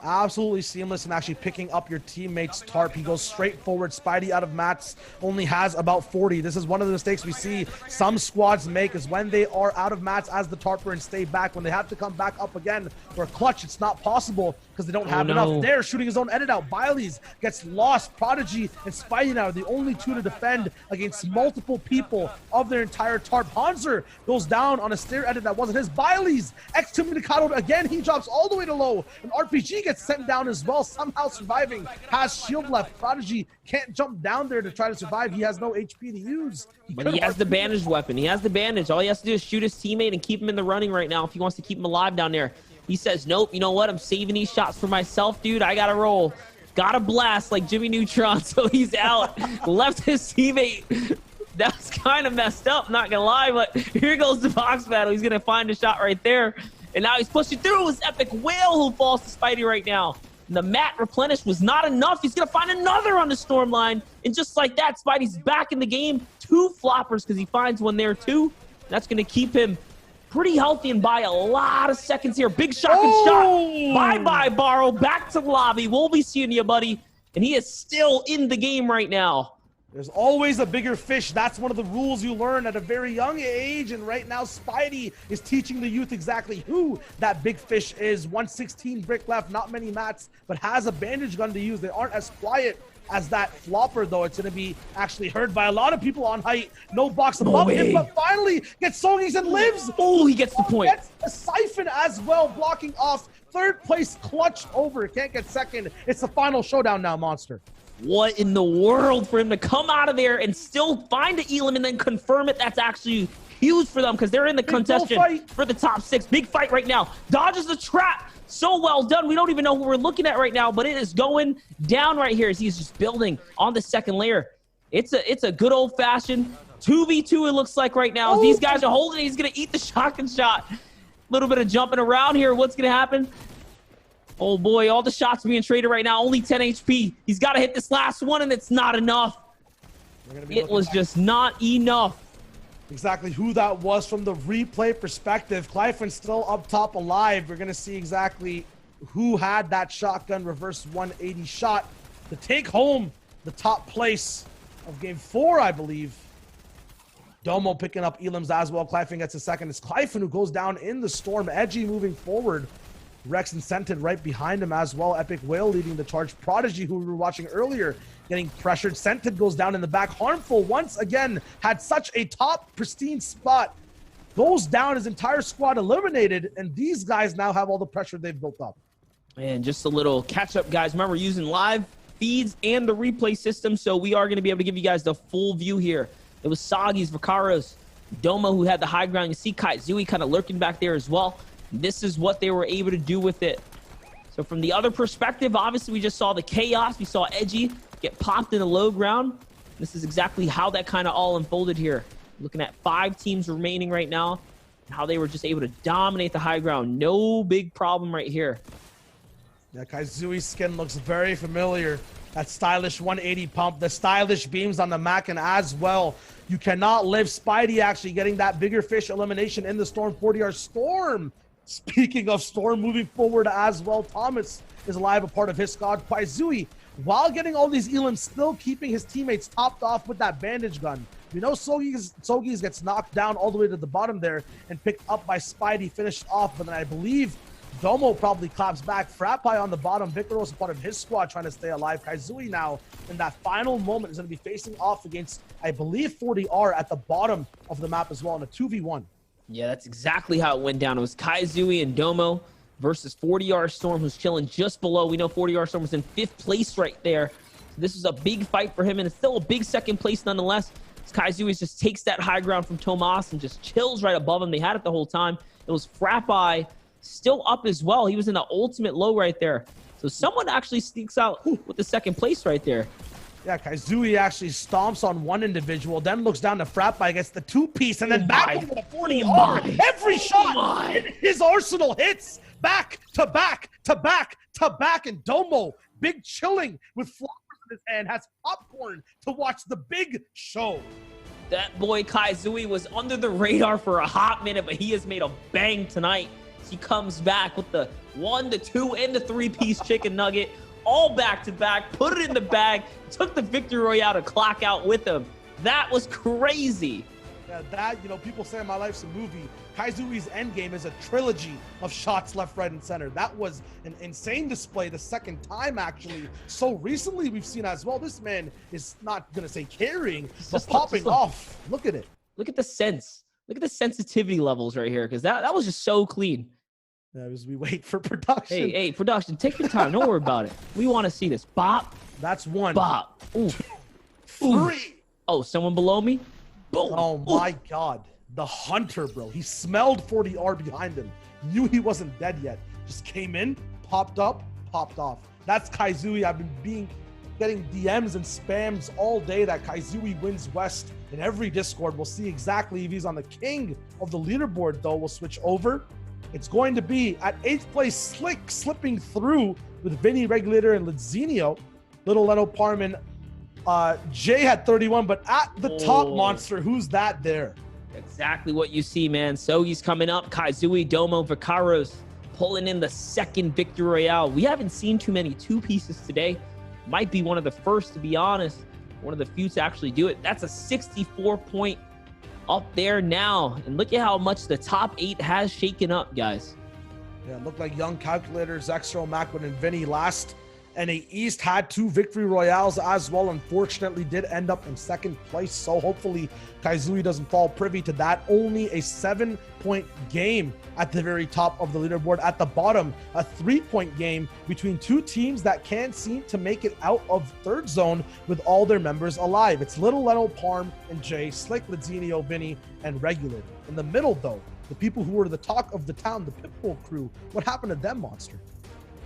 Absolutely seamless and actually picking up your teammate's tarp. He goes straight forward. Spidey out of mats only has about 40. This is one of the mistakes we see some squads make, is when they are out of mats as the tarper and stay back. When they have to come back up again for a clutch, it's not possible because they don't have enough. They're shooting his own edit out. Biley's gets lost. Prodigy and Spidey now are the only two to defend against multiple people of their entire tarp. Hanser goes down on a stair edit that wasn't his. Biley's excommunicado again. He drops all the way to low. An RPG gets sent down as well, somehow surviving. Has shield left. Prodigy can't jump down there to try to survive. He has no HP to use. But he has the bandaged weapon. He has the bandage. All he has to do is shoot his teammate and keep him in the running right now if he wants to keep him alive down there. He says, nope, you know what? I'm saving these shots for myself, dude. I gotta roll. Gotta blast like Jimmy Neutron. So he's out. Left his teammate. That's kind of messed up, not gonna lie, but here goes the box battle. He's gonna find a shot right there. And now he's pushing through his epic whale who falls to Spidey right now. And the mat replenished was not enough. He's gonna find another on the storm line. And just like that, Spidey's back in the game. 2 floppers because he finds one there too. That's gonna keep him pretty healthy and by a lot of seconds here. Big shotgun shot. Bye-bye, Barrow. Back to the lobby. We'll be seeing you, buddy. And he is still in the game right now. There's always a bigger fish. That's one of the rules you learn at a very young age. And right now, Spidey is teaching the youth exactly who that big fish is. 116 brick left, not many mats, but has a bandage gun to use. They aren't as quiet as that flopper, though. It's going to be actually heard by a lot of people on height. No box above him, but finally gets Songis and lives. Oh, he gets the point. Gets a siphon as well, blocking off. Third place clutched over. Can't get second. It's the final showdown now, Monster. What in the world for him to come out of there and still find the Elam and then confirm it? That's actually huge for them because they're in the contestation for the top 6. Big fight right now. Dodges the trap. So well done. We don't even know who we're looking at right now, but it is going down right here as he's just building on the second layer. It's a good old-fashioned 2v2 it looks like right now. These guys are holding it. He's going to eat the shotgun shot. A little bit of jumping around here. What's going to happen? Oh boy, all the shots being traded right now. Only 10 HP. He's got to hit this last one, and it's not enough. It was just not enough. Exactly who that was from the replay perspective. Clyffin's still up top alive. We're going to see exactly who had that shotgun reverse 180 shot to take home the top place of game 4, I believe. Domo picking up Elam's as well. Clyffin gets a second. It's Clyffin who goes down in the storm. Edgy moving forward. Rex and Scented right behind him as well. Epic Whale leading the charge. Prodigy, who we were watching earlier, getting pressured. Scented goes down in the back. Harmful, once again, had such a top, pristine spot. Goes down, his entire squad eliminated, and these guys now have all the pressure they've built up. And just a little catch-up, guys. Remember, we're using live feeds and the replay system, so we are going to be able to give you guys the full view here. It was Sagi's, Vacaros, Domo who had the high ground. You see Kai Zui kind of lurking back there as well. This is what they were able to do with it. So from the other perspective, obviously we just saw the chaos. We saw Edgy get popped in the low ground. This is exactly how that kind of all unfolded here. Looking at 5 teams remaining right now, and how they were just able to dominate the high ground. No big problem right here. Yeah, Kaizui's skin looks very familiar. That stylish 180 pump, the stylish beams on the Macken as well. You cannot live. Spidey actually getting that bigger fish elimination in the Storm 40R. Storm, speaking of Storm, moving forward as well. Thomas is alive, a part of his squad. Kaizui, while getting all these elims, still keeping his teammates topped off with that bandage gun. We know Sogies gets knocked down all the way to the bottom there and picked up by Spidey, finished off, but then I believe Domo probably claps back. Frappai on the bottom. Victor was a part of his squad trying to stay alive. Kaizui now, in that final moment, is going to be facing off against, I believe, 40R at the bottom of the map as well in a 2v1. Yeah, that's exactly how it went down. It was Kaizui and Domo versus 40R Storm, who's chilling just below. We know 40R Storm was in 5th place right there. So this is a big fight for him, and it's still a big 2nd place nonetheless. Kaizui just takes that high ground from Tomas and just chills right above him. They had it the whole time. It was Frappai still up as well. He was in the ultimate low right there. So someone actually sneaks out with the 2nd place right there. Yeah, Kaizui actually stomps on one individual, then looks down to Frappai, gets the 2-piece, and then back over the 40R. Every shot in his arsenal hits. Back to back to back to back. And Domo, big chilling with flowers in his hand, has popcorn to watch the big show. That boy Kaizui was under the radar for a hot minute, but he has made a bang tonight. He comes back with the 1, the 2, and the 3-piece chicken nugget, all back to back, put it in the bag, took the victory royale to clock out with him. That was crazy. Yeah, that, you know, people say my life's a movie. Kaizui's endgame is a trilogy of shots left, right, and center. That was an insane display the 2nd time, actually. So recently we've seen as well, this man is not going to say carrying, but popping off. Look at it. Look at the sense. Look at the sensitivity levels right here, because that was just so clean. Yeah, as we wait for production. Hey, production, take your time. Don't worry about it. We want to see this. Bop. That's 1. Bop. Ooh. 2, 3. Oh, someone below me? Boom. Oh my God. The hunter, bro. He smelled 40R behind him. Knew he wasn't dead yet. Just came in, popped up, popped off. That's Kaizui. I've been getting DMs and spams all day that Kaizui wins West in every Discord. We'll see exactly if he's on the king of the leaderboard, though. We'll switch over. It's going to be at 8th place, Slick slipping through with Vinny, Regulator, and Lidzinho. Little Leno Parman. Jay had 31, but at the top, Monster, who's that there? Exactly what you see, man. Sogi's coming up. Kaizui, Domo, Vicaros pulling in the 2nd victory royale. We haven't seen too many 2-pieces today. Might be one of the first, to be honest. One of the few to actually do it. That's a 64-point up there now. And look at how much the top 8 has shaken up, guys. Yeah, it looked like Young Calculators, Xro, Macwin, and Vinny last. NA East had 2 victory royales as well. Unfortunately, did end up in 2nd place. So hopefully Kaizui doesn't fall privy to that. Only a 7-point game at the very top of the leaderboard. At the bottom, a 3-point game between 2 teams that can't seem to make it out of 3rd zone with all their members alive. It's Little Leno, Parm, and Jay, Slick, Lidzinho, Vinny, and Regulator. In the middle, though, the people who were the talk of the town, the Pitbull crew, what happened to them, Monster?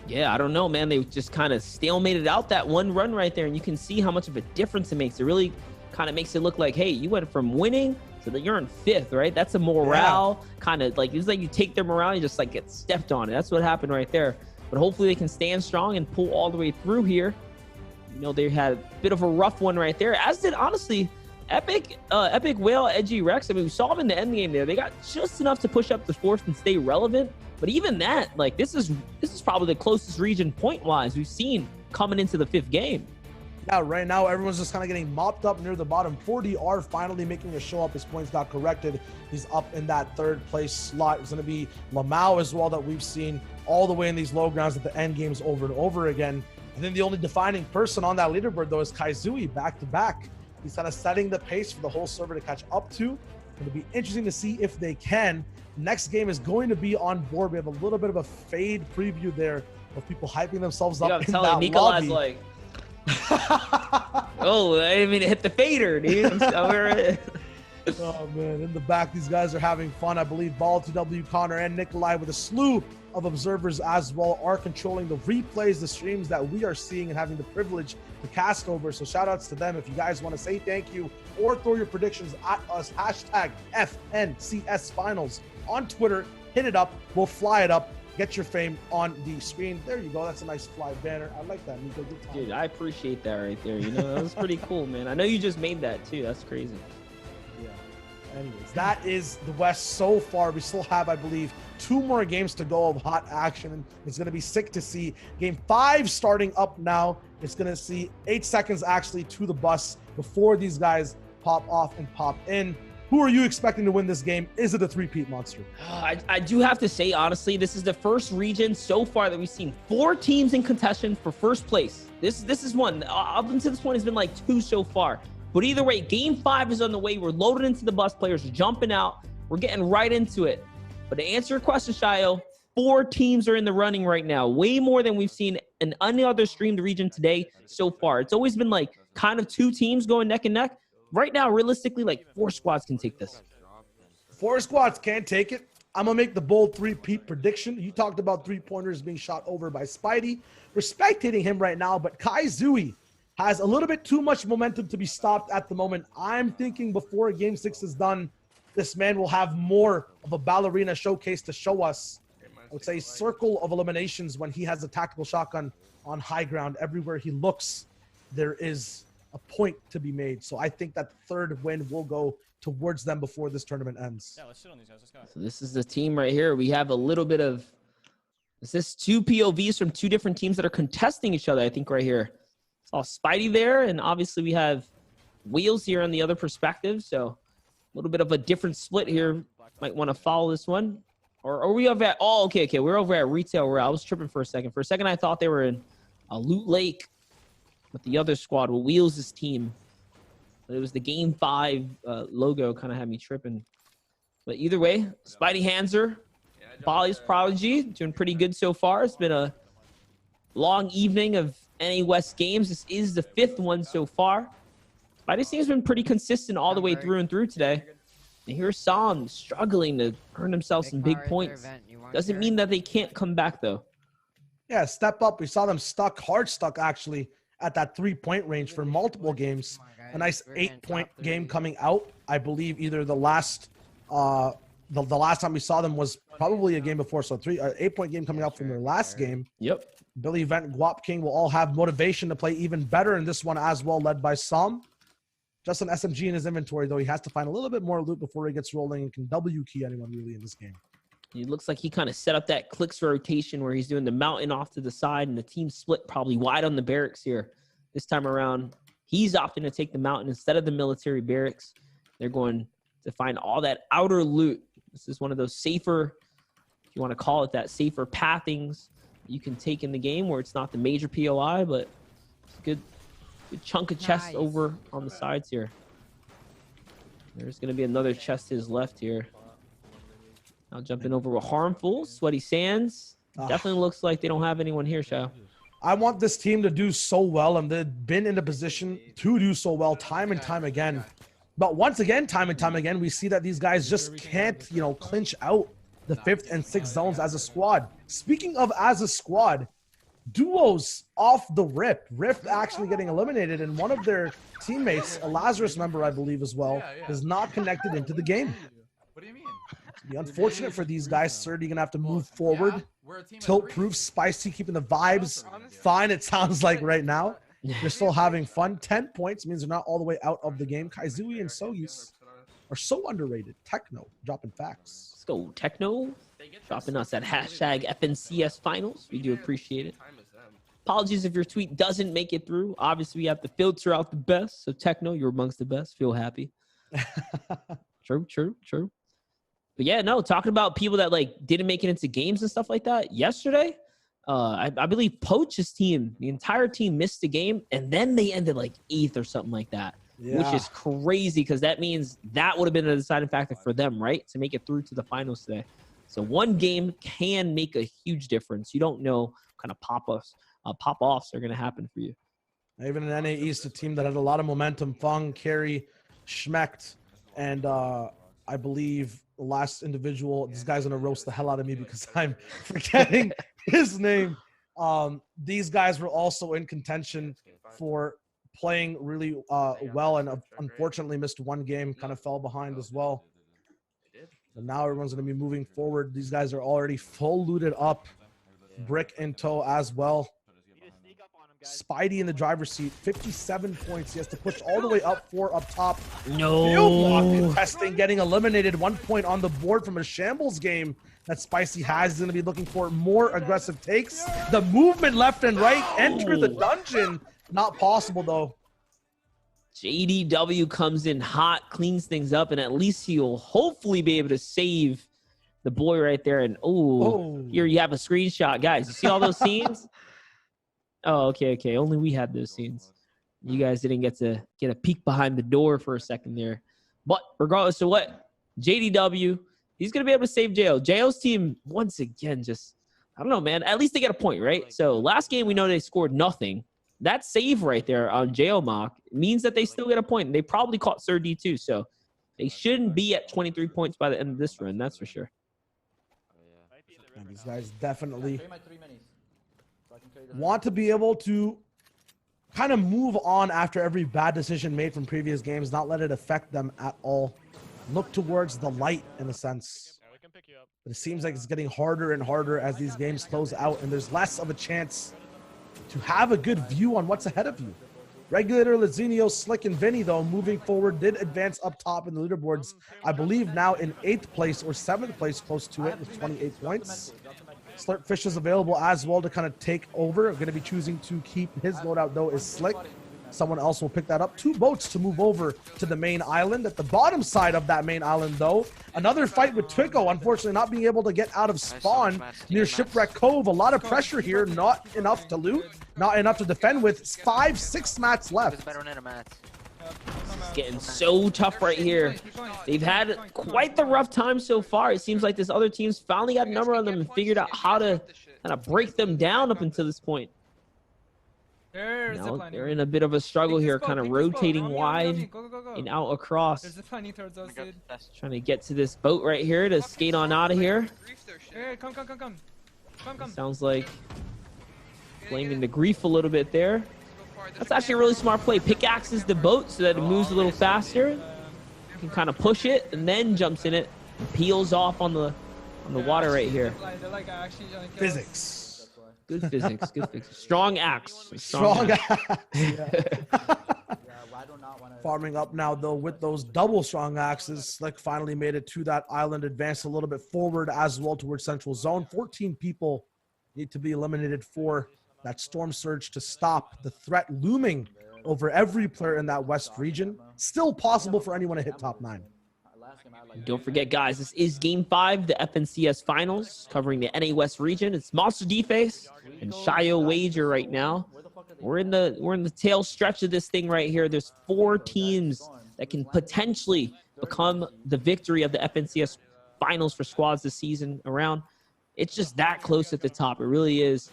Yeah, I don't know, man. They just kind of stalemated out that one run right there, and you can see how much of a difference it makes. It really kind of makes it look like, hey, you went from winning to that you're in 5th, right? That's a morale kind of like, it's like you take their morale, you just like get stepped on it. That's what happened right there. But hopefully they can stand strong and pull all the way through here. You know, they had a bit of a rough one right there, as did, honestly, Epic Whale, Edgy Rex. I mean, we saw them in the end game there. They got just enough to push up the 4th and stay relevant. But even that, like, this is probably the closest region point-wise we've seen coming into the 5th game. Yeah, right now everyone's just kind of getting mopped up near the bottom. 40R finally making a show up. His points got corrected. He's up in that 3rd place slot. It's going to be Lamau as well that we've seen all the way in these low grounds at the end games over and over again. And then the only defining person on that leaderboard, though, is Kaizui back to back. He's kind of setting the pace for the whole server to catch up to. It'll be interesting to see if they can. Next game is going to be on board. We have a little bit of a fade preview there of people hyping themselves up in that Nikolai's lobby. Like, oh, I didn't mean to hit the fader, dude. Oh, man. In the back, these guys are having fun. I believe Ball2W, Connor, and Nikolai, with a slew of observers as well, are controlling the replays, the streams that we are seeing and having the privilege to cast over. So shout outs to them. If you guys want to say thank you or throw your predictions at us, hashtag FNCS Finals on Twitter. Hit it up. We'll fly it up. Get your fame on the screen. There you go. That's a nice fly banner. I like that, Nico. Good time. Dude, I appreciate that right there. You know, that was pretty cool, man. I know you just made that too. That's crazy. Yeah. Anyways, that is the West so far. We still have, I believe, 2 more games to go of hot action. It's going to be sick to see. Game 5 starting up now. It's going to see 8 seconds actually to the bus before these guys pop off and pop in. Who are you expecting to win this game? Is it a three-peat monster? I do have to say, honestly, this is the first region so far that we've seen 4 teams in contention for first place. This is one. Up until this point, it's been like 2 so far. But either way, game 5 is on the way. We're loaded into the bus. Players are jumping out. We're getting right into it. But to answer your question, Shayo, 4 teams are in the running right now. Way more than we've seen in any other streamed region today so far. It's always been like kind of 2 teams going neck and neck. Right now, realistically, like 4 squads can take this. 4 squads can't take it. I'm going to make the bold 3-peat prediction. You talked about 3-pointers being shot over by Spidey. We're spectating him right now, but Kai Zui has a little bit too much momentum to be stopped at the moment. I'm thinking before Game 6 is done, this man will have more of a ballerina showcase to show us. I would say circle of eliminations when he has a tactical shotgun on high ground. Everywhere he looks, there is a point to be made. So I think that the 3rd win will go towards them before this tournament ends. Yeah, let's sit on these guys. Let's go. So this is the team right here. We have a little bit of, is this 2 POVs from 2 different teams that are contesting each other, I think right here. Saw Spidey there, and obviously we have Wheels here on the other perspective. So a little bit of a different split here. Might want to follow this one. Or are we over at, oh, okay. We're over at retail where I was tripping for a second. For a second, I thought they were in a Loot Lake with the other squad, with Wheels' team. But it was the Game 5 logo kind of had me tripping. But either way, Spidey Hanser, Bali's Prodigy, doing pretty good so far. It's been a long evening of NA West games. This is the 5th one so far. Spidey's team's been pretty consistent all the way through and through today. And here's Sam struggling to earn himself some big points. Doesn't mean that they can't come back, though. Yeah, step up. We saw them hard stuck, actually, at that 3-point range for multiple games. A nice 8-point game coming out. I believe either the last the last time we saw them was probably a game before. So 8-point game coming out from their last game. Yep. Billy Vent, Guap King will all have motivation to play even better in this one as well, led by Sam. Just an SMG in his inventory, though. He has to find a little bit more loot before he gets rolling and can W key anyone really in this game. It looks like he kind of set up that clicks rotation where he's doing the mountain off to the side, and the team split probably wide on the barracks here. This time around, he's opting to take the mountain instead of the military barracks. They're going to find all that outer loot. This is one of those safer, if you want to call it that, safer pathings you can take in the game where it's not the major POI, but it's a good chunk of chest over on the sides here. There's going to be another chest to his left here. Now jumping over with Harmful, Sweaty Sands. Definitely looks like they don't have anyone here, Shao. I want this team to do so well, and they've been in a position to do so well time and time again. But once again, time and time again, we see that these guys just can't, clinch out the 5th and 6th zones as a squad. Speaking of as a squad, duos off the rip. Rift actually getting eliminated, and one of their teammates, a Lazarus member, I believe as well, is not connected into the game. What do you mean? Be unfortunate for these guys. Surdy gonna have to move forward. Tilt proof, Spicy keeping the vibes fine, it sounds like right now. They're still having fun. 10 points means they're not all the way out of the game. Kaizui and Soyuz are so underrated. Techno dropping facts. Let's go, Techno. Dropping us at hashtag FNCS Finals. We do appreciate it. Apologies if your tweet doesn't make it through. Obviously, we have to filter out the best. So, Techno, you're amongst the best. Feel happy. True. But yeah, no, talking about people that didn't make it into games and stuff like that. Yesterday, I believe Poach's team, the entire team missed the game, and then they ended 8th or something like that, which is crazy because that means that would have been a deciding factor for them, right, to make it through to the finals today. So one game can make a huge difference. You don't know what kind of pop-offs are going to happen for you. Even in NA East, a team that had a lot of momentum, Fung, Carey, Schmecht, and I believe the last individual, this guy's gonna roast the hell out of me because I'm forgetting his name. These guys were also in contention for playing really well, and unfortunately missed one game, kind of fell behind as well. And now everyone's going to be moving forward. These guys are already full looted up, brick in tow as well. Spidey in the driver's seat, 57 points. He has to push all the way up 4 up top. No. Testing, getting eliminated. 1 point on the board from a shambles game that Spicy has. Is going to be looking for more aggressive takes. The movement left and right. Enter the dungeon. Not possible, though. JDW comes in hot, cleans things up, and at least he'll hopefully be able to save the boy right there. And here you have a screenshot, guys. You see all those scenes? Oh, okay. Only we had those scenes. You guys didn't get to get a peek behind the door for a second there. But regardless of what, JDW, he's going to be able to save JO. JO's team, once again, just, I don't know, man. At least they get a point, right? So last game, we know they scored nothing. That save right there on JO Mock means that they still get a point. And they probably caught Sir D too. So they shouldn't be at 23 points by the end of this run. That's for sure. And these guys definitely want to be able to kind of move on after every bad decision made from previous games, not let it affect them at all. Look towards the light in a sense. But it seems like it's getting harder and harder as these games close out, and there's less of a chance to have a good view on what's ahead of you. Regulator, Lazinio, Slick, and Vinny, though, moving forward, did advance up top in the leaderboards. I believe now in 8th place or 7th place, close to it, with 28 points. Slurpfish is available as well to kind of take over. Going to be choosing to keep his loadout, though, is Slick. Someone else will pick that up. 2 boats to move over to the main island. At the bottom side of that main island, though, another fight with Twicko, unfortunately not being able to get out of spawn near Shipwreck Cove. A lot of pressure here, not enough to loot, not enough to defend with. 5-6 mats left. It's getting so tough right here. They've had quite the rough time so far. It seems like this other team's finally got a number on them and figured out how to kind of break them down up until this point. Now they're in a bit of a struggle here, kind of rotating wide and out across. Trying to get to this boat right here to skate on out of here. Sounds like blaming the grief a little bit there. That's actually a really smart play. Pickaxes the boat so that it moves a little faster. You can kind of push it and then jumps in it and peels off on the water right here. Physics. Good physics, good physics. Strong axe. Strong axe. Farming up now, though, with those double strong axes. Slick finally made it to that island, advanced a little bit forward as well towards Central Zone. 14 people need to be eliminated for that storm surge to stop the threat looming over every player in that West region. Still possible for anyone to hit top 9. Don't forget, guys, this is Game 5, the FNCS Finals, covering the NA West region. It's Monster D-Face and Shio Wager right now. We're in the tail stretch of this thing right here. There's 4 teams that can potentially become the victory of the FNCS Finals for squads this season around. It's just that close at the top. It really is.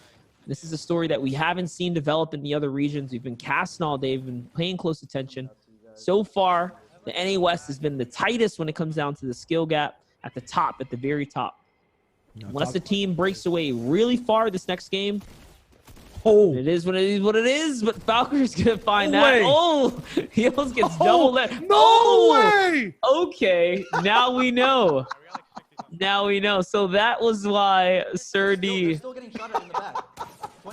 This is a story that we haven't seen develop in the other regions. We've been casting all day. We've been paying close attention. So far, the NA West has been the tightest when it comes down to the skill gap at the top, at the very top. Unless the team breaks away really far this next game, it is what it is, but Falconer's going to find out. Oh, he almost gets double that. No way! Okay, now we know. Now we know. So that was why Sir D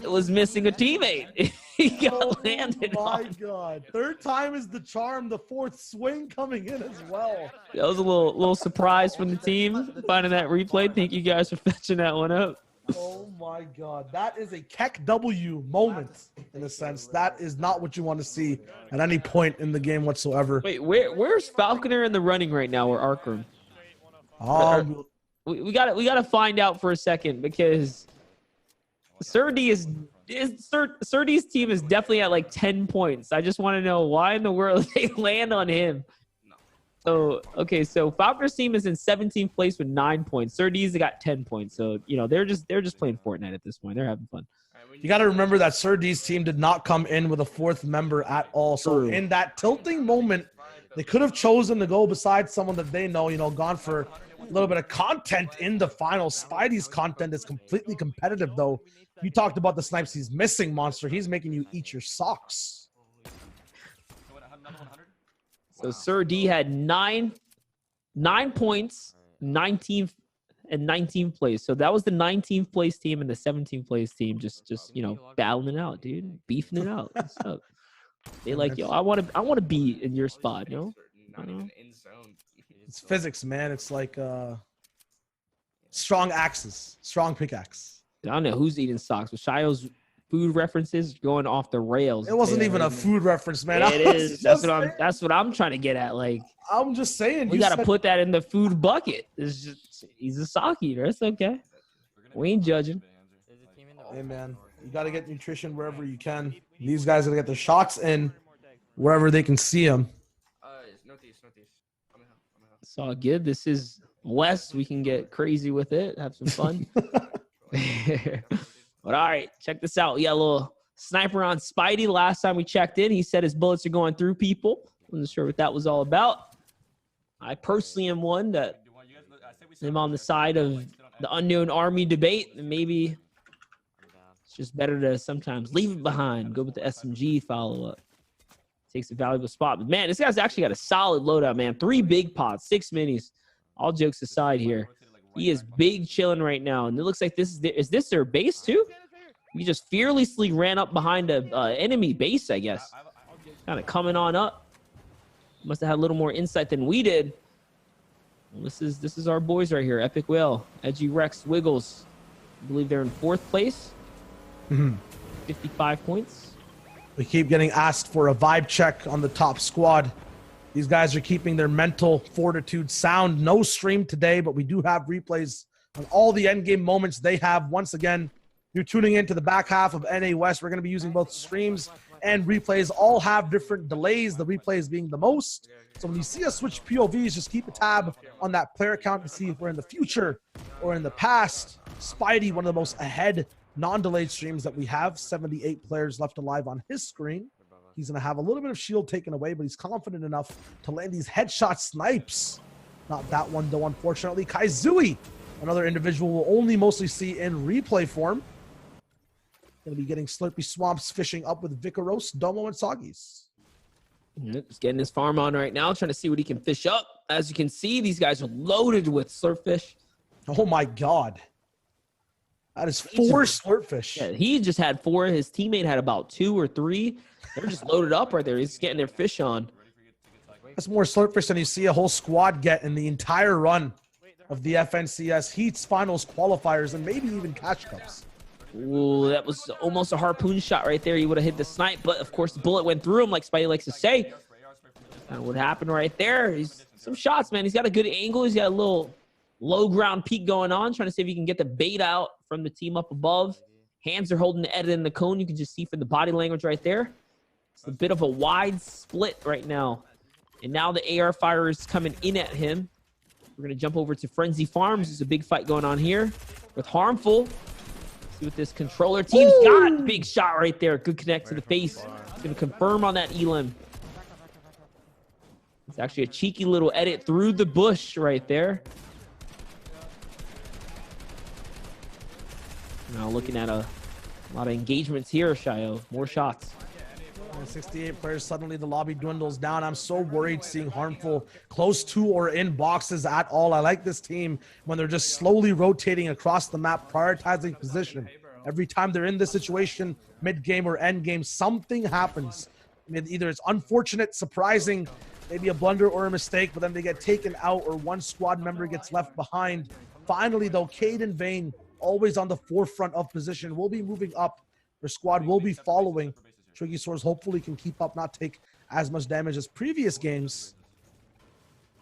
was missing a teammate. He got landed on. Oh my on. God. 3rd time is the charm. The 4th swing coming in as well. That was a little surprise from the team finding that replay. Thank you guys for fetching that one up. Oh my God. That is a Keck W moment in a sense. That is not what you want to see at any point in the game whatsoever. Wait, where's Falconer in the running right now, or Arkroom? We gotta find out for a second, because Sir D's team is definitely at like 10 points. I just want to know why in the world they land on him. So okay, so Falconer's team is in 17th place with 9 points. Sir D's got 10 points. So they're just playing Fortnite at this point. They're having fun. You got to remember that Sir D's team did not come in with a 4th member at all. So in that tilting moment, They could have chosen to go besides someone that they know, you know, gone for a little bit of content in the final. Spidey's content is completely competitive, though. You talked about the snipes he's missing, Monster. He's making you eat your socks. So Sir D had 9 points, 19th and 19th place. So that was the 19th place team and the 17th place team just you know, battling it out, dude, beefing it out. What's up? They like, yo, I want to be in your spot, you know? It's physics, man. It's like strong axes, strong pickaxe. I don't know who's eating socks, but Shio's food references going off the rails. It wasn't even a food reference, man. It is. That's what I'm trying to get at. Like, I'm just saying, we got to put that in the food bucket. It's just, he's a sock eater. It's okay. We ain't judging. Hey, man, you got to get nutrition wherever you can. These guys got to get their shots in wherever they can see them. It's all good. This is West. We can get crazy with it. Have some fun. But all right, check this out. Yeah, a little sniper on Spidey. Last time we checked in, he said his bullets are going through people. Wasn't sure what that was all about. I personally am one that am on the side of the unknown army debate, and maybe it's just better to sometimes leave it behind. Go with the SMG follow-up. Takes a valuable spot. But, man, this guy's actually got a solid loadout, man. 3 big pots, 6 minis. All jokes aside here. He is big chilling right now. And it looks like is this their base, too? He just fearlessly ran up behind a enemy base, I guess. Kind of coming on up. Must have had a little more insight than we did. Well, this is our boys right here. Epic Whale, Edgy Rex, Wiggles. I believe they're in 4th place. 55 points. We keep getting asked for a vibe check on the top squad. These guys are keeping their mental fortitude sound. No stream today, but we do have replays on all the endgame moments they have. Once again, you're tuning into the back half of NA West. We're going to be using both streams and replays. All have different delays, the replays being the most. So when you see us switch POVs, just keep a tab on that player count to see if we're in the future or in the past. Spidey, one of the most ahead non-delayed streams that we have. 78 players left alive on his screen. He's going to have a little bit of shield taken away, but he's confident enough to land these headshot snipes. Not that one, though, unfortunately. Kaizui, another individual we'll only mostly see in replay form. Going to be getting Slurpy Swamps fishing up with Vicaros, Domo, and Soggies. Just getting his farm on right now, trying to see what he can fish up. As you can see, these guys are loaded with slurpfish. Oh, my God. That is 4 slurpfish. Yeah, he just had 4. His teammate had about 2 or 3. They're just loaded up right there. He's getting their fish on. That's more slurpfish than you see a whole squad get in the entire run of the FNCS Heats Finals qualifiers and maybe even Catch Cups. Ooh, that was almost a harpoon shot right there. He would have hit the snipe, but of course the bullet went through him, like Spidey likes to say. And what happened right there? He's some shots, man. He's got a good angle. He's got a little low ground peek going on, trying to see if he can get the bait out from the team up above. Hands are holding the edit in the cone. You can just see from the body language right there. It's a bit of a wide split right now. And now the AR fire is coming in at him. We're going to jump over to Frenzy Farms. There's a big fight going on here with Harmful. See what this controller team's got. Big shot right there. Good connect to the face. It's going to confirm on that Elim. It's actually a cheeky little edit through the bush right there. Now looking at a lot of engagements here, Shio. More shots. 68 players, suddenly the lobby dwindles down. I'm so worried seeing Harmful close to or in boxes at all. I like this team when they're just slowly rotating across the map, prioritizing position. Every time they're in this situation, mid-game or end-game, something happens. I mean, either it's unfortunate, surprising, maybe a blunder or a mistake, but then they get taken out or one squad member gets left behind. Finally, though, Cade and Vayne, always on the forefront of position, will be moving up. Their squad will be following. Tricky Swords hopefully can keep up, not take as much damage as previous games.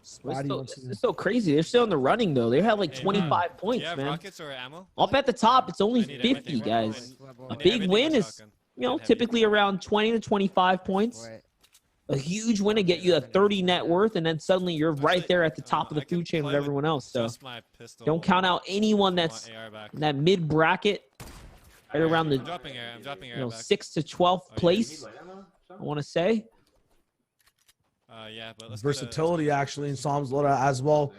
It's so crazy. They're still in the running, though. They have like 25 points, man. Rockets or ammo? Up at the top, it's only 50, guys. A big win is, you know, typically around 20 to 25 points. A huge win to get you a 30 net worth, and then suddenly you're right there at the top of the food chain with everyone else. So don't count out anyone that's in that mid bracket. Right around the 6 to 12th place, I want to say. Yeah, but let's versatility actually in Psalm's Loda as well.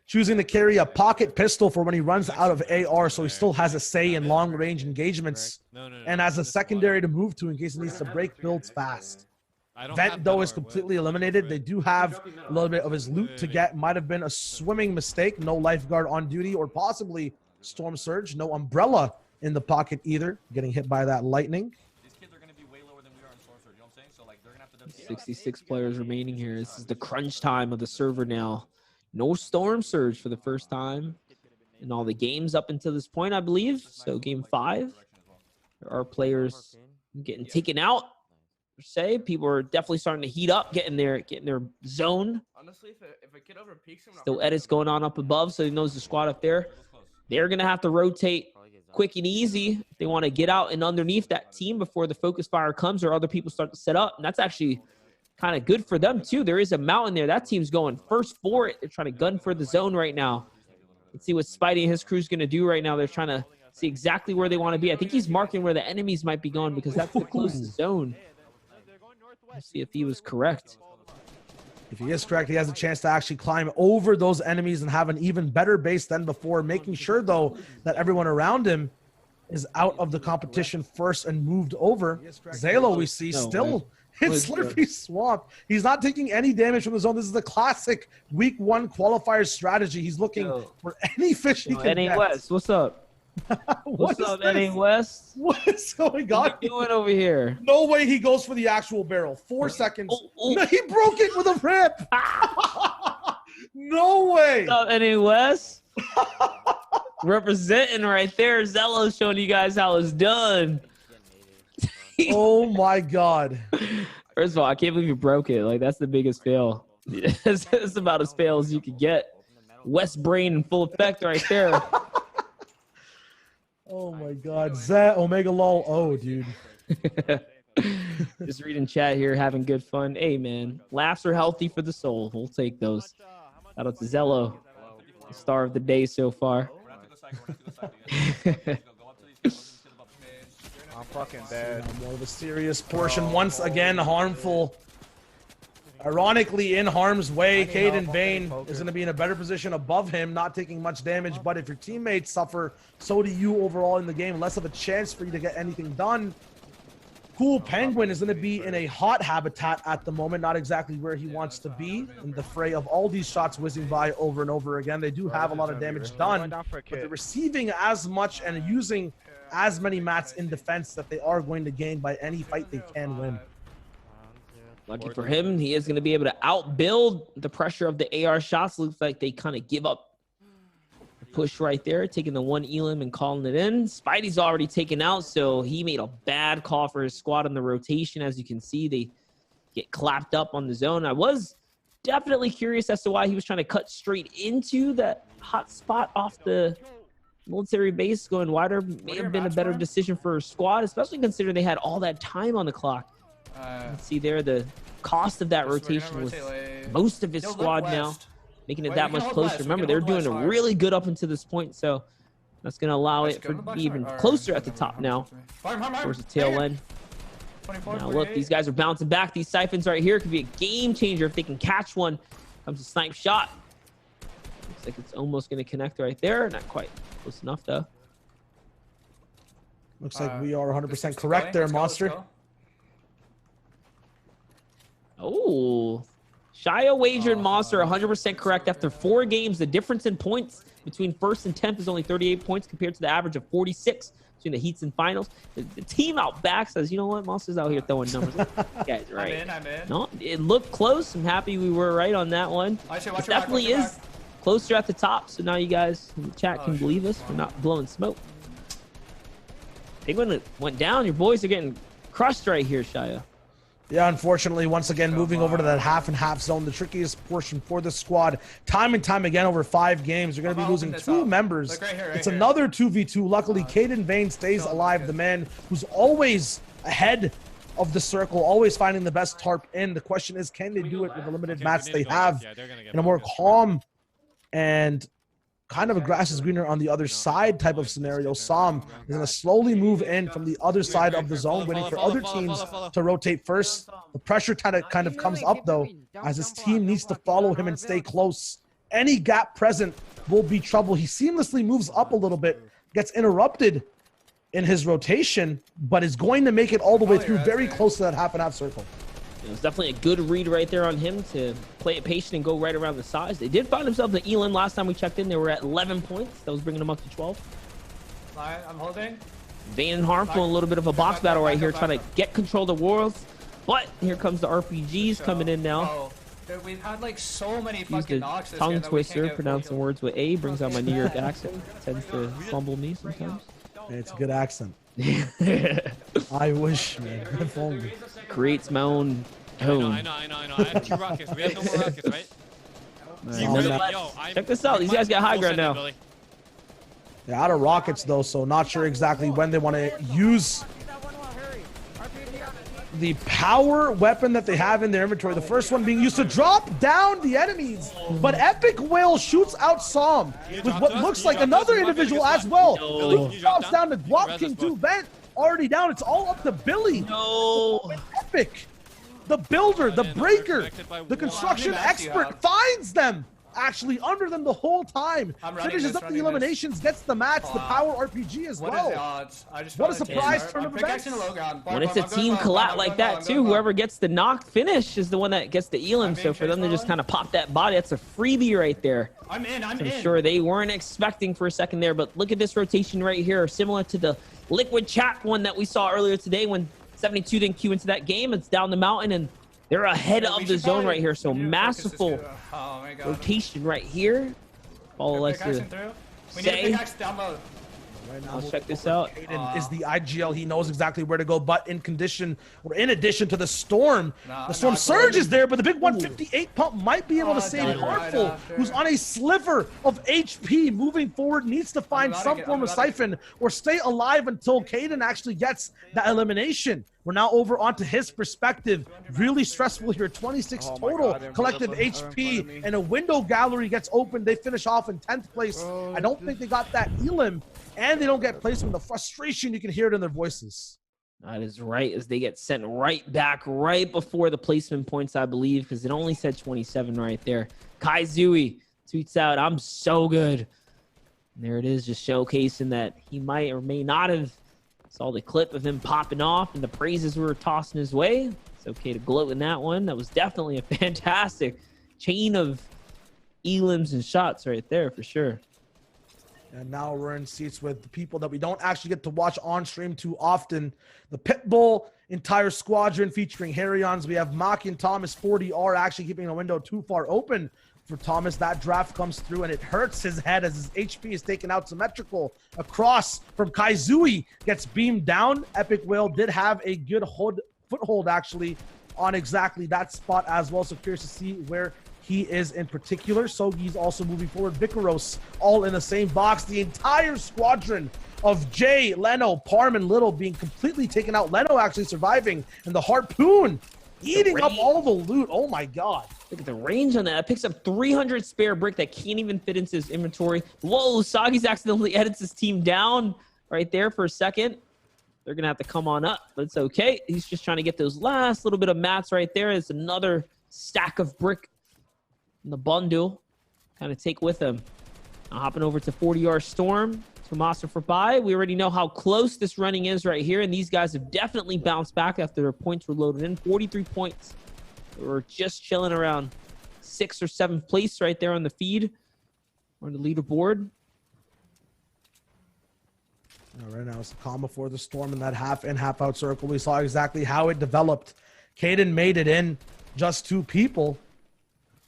Choosing to carry a pocket pistol for when he runs out of AR, so he still has a say in long-range engagements. And as a secondary to move to in case he needs to break builds fast. Vent, though, is completely eliminated. They do have a little bit of his loot to get. Might have been a swimming mistake. No lifeguard on duty, or possibly Storm Surge. No umbrella in the pocket either. Getting hit by that lightning. 66 players remaining here. This is the crunch time of the server now. No Storm Surge for the first time in all the games up until this point, I believe. So game 5, there are players getting taken out, per se. People are definitely starting to heat up, getting their zone. Honestly, if a kid over peaks him, Still edits going on up above, so he knows the squad up there. They're going to have to rotate quick and easy if they want to get out and underneath that team before the focus fire comes or other people start to set up. And that's actually kind of good for them, too. There is a mountain there. That team's going first for it. They're trying to gun for the zone right now. Let's see what Spidey and his crew's going to do right now. They're trying to see exactly where they want to be. I think he's marking where the enemies might be going because that's the closest zone. Let's see if he was correct. If he is correct, he has a chance to actually climb over those enemies and have an even better base than before, making sure, though, that everyone around him is out of the competition first and moved over. Zalo, we see, still hits Slurpee Swamp. He's not taking any damage from the zone. This is the classic week 1 qualifier strategy. He's looking for any fish he can get. West, what's up? What's up, NA West? What is going on? What are you doing over here? No way he goes for the actual barrel. 4 seconds. No, he broke it with a rip. No way. What's up, NA West? Representing right there. Zello showing you guys how it's done. Oh my God. First of all, I can't believe you broke it. Like, that's the biggest fail. It's about as fail as you could get. West brain in full effect right there. Oh my God. Zet Omega Lol. Oh, dude. Just reading chat here, having good fun. Hey, man. Laughs are healthy for the soul. We'll take those. Shout out to Zello, the star of the day so far. I'm fucking dead. More of a serious portion. Once again, harmful. Ironically, in harm's way, Caden Vane is going to be in a better position above him, not taking much damage. But if your teammates suffer, so do you overall in the game. Less of a chance for you to get anything done. Cool Penguin is going to be in a hot habitat at the moment, not exactly where he wants to be in the fray of all these shots whizzing by over and over again. They do have a lot of damage done, but they're receiving as much and using as many mats in defense that they are going to gain by any fight they can win. Lucky for him, he is going to be able to outbuild the pressure of the AR shots. Looks like they kind of give up the push right there, taking the 1 elim and calling it in. Spidey's already taken out, so he made a bad call for his squad on the rotation. As you can see, they get clapped up on the zone. I was definitely curious as to why he was trying to cut straight into that hot spot off the military base. Going wider may have been a better decision for his squad, especially considering they had all that time on the clock. Let's see there, the cost of that rotation was most of his squad now, making it that much closer. Remember, they're doing really good up until this point, so that's going to allow it to be even closer at the top now towards the tail end. Now look, these guys are bouncing back. These siphons right here could be a game changer if they can catch one. Comes a snipe shot. Looks like it's almost going to connect right there. Not quite close enough, though. Looks like we are 100% correct there, Monster. Oh, Shia wagered Monster 100% correct after 4 games. The difference in points between first and 10th is only 38 points compared to the average of 46 between the heats and finals. The team out back says, you know what, Monster's out here throwing numbers. Guys, right? I'm in. No, it looked close. I'm happy we were right on that one. It definitely is closer at the top. So now you guys in the chat can believe us. We're not blowing smoke. Penguin went down. Your boys are getting crushed right here, Shia. Yeah, unfortunately, once again, moving over to that half and half zone, the trickiest portion for the squad. Time and time again over 5 games, they're going to be losing 2 members. It's another 2v2. Luckily, Caden Vane stays alive, the man who's always ahead of the circle, always finding the best tarp in. The question is, can they do it with the limited mats they have in a more calm and kind of a grass is greener on the other side type of scenario. Som is going to slowly move in from the other side of the zone, waiting for other teams to rotate first. The pressure kind of comes up, though, as his team needs to follow him and stay close. Any gap present will be trouble. He seamlessly moves up a little bit, gets interrupted in his rotation, but is going to make it all the way through, very close to that half-and-half circle. It was definitely a good read right there on him to play it patient and go right around the sides. They did find themselves an Elam. Last time we checked in, they were at 11 points. That was bringing them up to 12. Alright, I'm holding. Vayne and Harmful, a little bit of a box battle right here, trying to get control of the worlds. But here comes the RPGs coming in now. Oh, dude, we've had like so many Use fucking the knocks this tongue game that we can't twister, get pronouncing words with A, brings out my New York accent. Tends to fumble me sometimes. Hey, it's a good accent. I wish, man. If only. Creates my own tone. I know. I have 2 rockets. We have no more rockets, right? Check this out. These guys got high ground now. They're out of rockets, though, so not sure exactly when they want to use the power weapon that they have in their inventory. The first one being used to drop down the enemies. But Epic Whale shoots out Som with what looks like another individual as well. He drops down the Guap King 2 vent. Already down. It's all up to Billy. No. Epic, the builder, the breaker, the construction expert, finds them actually under them the whole time. Finishes up the eliminations, gets the mats, the power RPG as well. What a surprise turn of events. When it's a team collab like that too, whoever gets the knocked finish is the one that gets the Elam. So for them to just kind of pop that body, that's a freebie right there. I'm sure they weren't expecting for a second there, but look at this rotation right here, similar to the Liquid Chat one that we saw earlier today when 72 didn't queue into that game. It's down the mountain and they're ahead of the zone right here. So masterful rotation right here. All I like to say. Right now, Let's check this out. Kaden is the IGL. He knows exactly where to go, but in addition to the Storm, the Storm Surge is there, but the big 158 pump might be able to save Harmful, who's on a sliver of HP moving forward, needs to find some form of siphon or stay alive until Kaden actually gets the elimination. We're now over onto his perspective. Really stressful here. 26 total collective HP, and a window gallery gets opened. They finish off in 10th place. I don't think they got that Elim, and they don't get placement. The frustration, you can hear it in their voices. That is right, as they get sent right back right before the placement points, I believe, because it only said 27 right there. Kai Zui tweets out, "I'm so good." And there it is, just showcasing that he might or may not have. Saw the clip of him popping off and the praises were tossing his way. It's okay to gloat in that one. That was definitely a fantastic chain of elims and shots right there for sure. And now we're in seats with the people that we don't actually get to watch on stream too often. The Pitbull entire squadron featuring Harryons. We have Maki and Thomas 40R actually keeping a window too far open for Thomas. That draft comes through and it hurts his head as his HP is taken out symmetrical across from Kaizui, gets beamed down. Epic Whale did have a good foothold actually on exactly that spot as well. So curious to see where he is in particular. Sogi's also moving forward. Vicaros all in the same box. The entire squadron of Jay, Leno, Parm, and Little being completely taken out. Leno actually surviving, and the Harpoon eating up all the loot. Oh my god. Look at the range on that. It picks up 300 spare brick that can't even fit into his inventory. Whoa, Sagi's accidentally edits his team down right there for a second. They're going to have to come on up, but it's okay. He's just trying to get those last little bit of mats right there. It's another stack of brick in the bundle. Kind of take with him. Now hopping over to 40R Storm. Tomasa for bye. We already know how close this running is right here, and these guys have definitely bounced back after their points were loaded in. 43 points. We're just chilling around 6th or 7th place right there on the feed or on the leaderboard. Right now, it's the calm before the storm in that half in, half out circle. We saw exactly how it developed. Kaden made it in, just 2 people,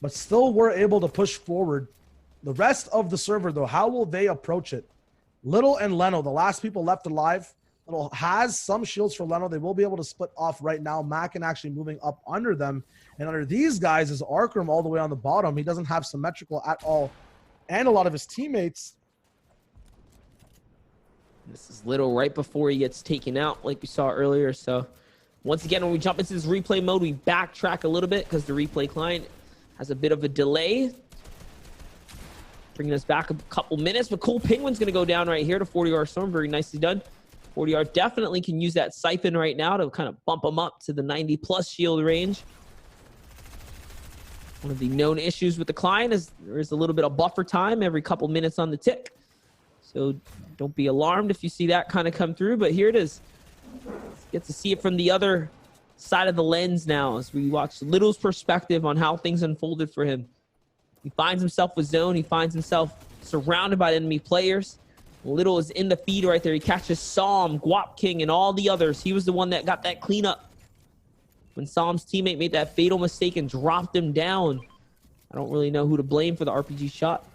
but still were able to push forward. The rest of the server, though, how will they approach it? Little and Leno, the last people left alive. Little has some shields for Leno. They will be able to split off right now. Mackin actually moving up under them. And under these guys is Arkram all the way on the bottom. He doesn't have symmetrical at all. And a lot of his teammates. This is Little right before he gets taken out like we saw earlier. So once again, when we jump into this replay mode, we backtrack a little bit because the replay client has a bit of a delay. bringing us back a couple minutes, but Cole Penguin's going to go down right here to 40R Storm. Very nicely done. 40R definitely can use that siphon right now to kind of bump him up to the 90+ shield range. One of the known issues with the client is there is a little bit of buffer time every couple minutes on the tick. So don't be alarmed if you see that kind of come through, but here it is. Let's get to see it from the other side of the lens now as we watch Little's perspective on how things unfolded for him. He finds himself with zone. He finds himself surrounded by enemy players. Little is in the feed right there. He catches Psalm, Guap King, and all the others. He was the one that got that cleanup when Psalm's teammate made that fatal mistake and dropped him down. I don't really know who to blame for the RPG shot.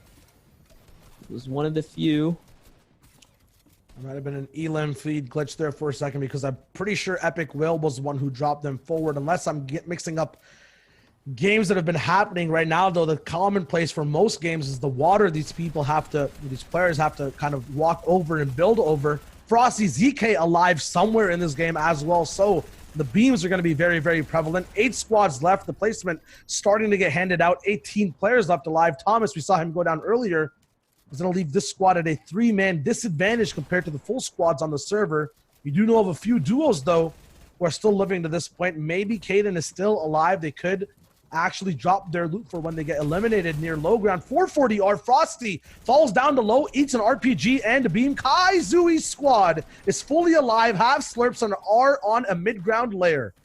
It was one of the few. There might have been an Elim feed glitch there for a second because I'm pretty sure Epic Will was the one who dropped them forward. Unless I'm mixing up games that have been happening right now, though, the commonplace for most games is the water these players have to kind of walk over and build over. Frosty ZK alive somewhere in this game as well, so the beams are going to be very, very prevalent. 8 squads left. The placement starting to get handed out. 18 players left alive. Thomas, we saw him go down earlier, is going to leave this squad at a 3-man disadvantage compared to the full squads on the server. We do know of a few duos, though, who are still living to this point. Maybe Caden is still alive. They could actually drop their loot for when they get eliminated near low ground. 440R Frosty falls down to low, eats an RPG and a beam. Kaizui's squad is fully alive, have slurps and are on a mid-ground layer.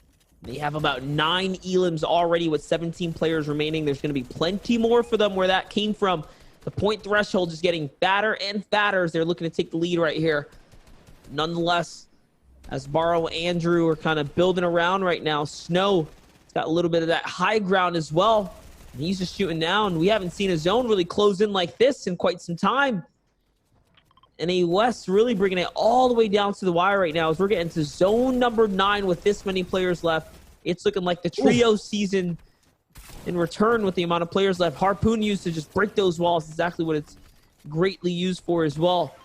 They have about 9 elims already with 17 players remaining. There's going to be plenty more for them where that came from. The point threshold is getting fatter and fatter as they're looking to take the lead right here. Nonetheless, as Barrow and Andrew are kind of building around right now, Snow got a little bit of that high ground as well. And he's just shooting down. We haven't seen a zone really close in like this in quite some time. NA West really bringing it all the way down to the wire right now as we're getting to zone number 9 with this many players left. It's looking like the trio season in return with the amount of players left. Harpoon used to just break those walls. Exactly what it's greatly used for as well.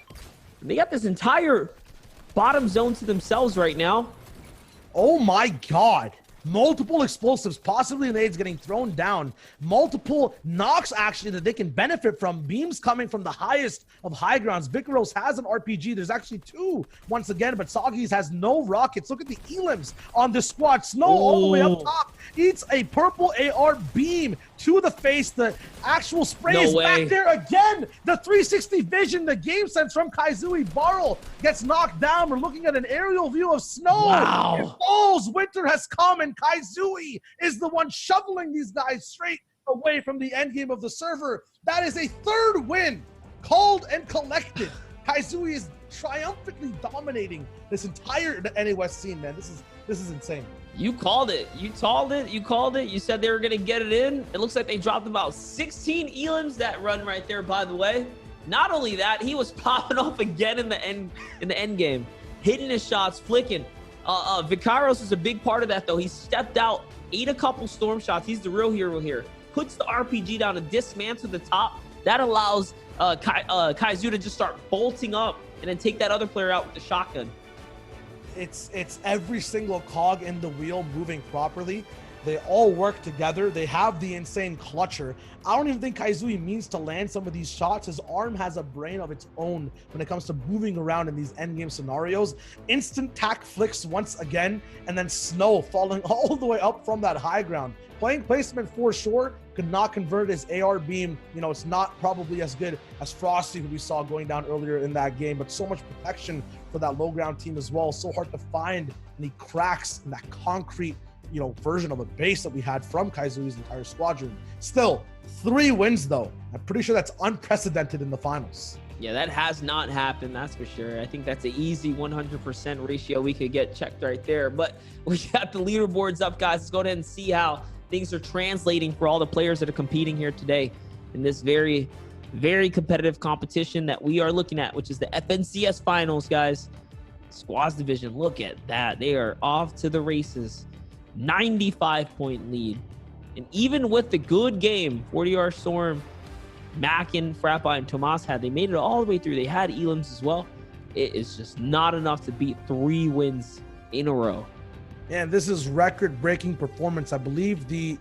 And they got this entire bottom zone to themselves right now. Oh my God. Multiple explosives, possibly nades getting thrown down. Multiple knocks, actually, that they can benefit from. Beams coming from the highest of high grounds. Vicaros has an RPG. There's actually 2 once again, but Soggy's has no rockets. Look at the elims on this squad. Snow all the way up top. Eats a purple AR beam to the face. The actual spray is back there again. The 360 vision, the game sense from Kaizui. Barrel gets knocked down. We're looking at an aerial view of Snow. Wow. It falls. Winter has come, and Kaizui is the one shoveling these guys straight away from the end game of the server. That is a 3rd win, called and collected. Kaizui is triumphantly dominating this entire NA West scene, man. This is insane. You called it. You called it. You called it. You said they were going to get it in. It looks like they dropped about 16 elims that run right there, by the way. Not only that, he was popping off again in the end game, hitting his shots, flicking. Vicaros is a big part of that, though. He stepped out, ate a couple storm shots. He's the real hero here. Puts the RPG down to dismantle the top. That allows Kaizu to just start bolting up and then take that other player out with the shotgun. It's every single cog in the wheel moving properly. They all work together. They have the insane clutcher. I don't even think Kaizui means to land some of these shots. His arm has a brain of its own when it comes to moving around in these endgame scenarios. Instant tack flicks once again, and then Snow falling all the way up from that high ground. Playing placement for sure, could not convert his AR beam. You know, it's not probably as good as Frosty, who we saw going down earlier in that game, but so much protection for that low ground team as well. So hard to find any cracks in that concrete, you know, version of a base that we had from Kaizui's entire squadron. Still, 3 wins though. I'm pretty sure that's unprecedented in the finals. Yeah, that has not happened, that's for sure. I think that's an easy 100% ratio we could get checked right there. But we got the leaderboards up, guys. Let's go ahead and see how things are translating for all the players that are competing here today in this very, very competitive competition that we are looking at, which is the FNCS finals, guys. Squads division, look at that. They are off to the races. 95-point lead. And even with the good game 40R Storm, Mackin, Frappa, and Tomas had, they made it all the way through. They had elims as well. It is just not enough to beat 3 wins in a row. And this is record-breaking performance. I believe the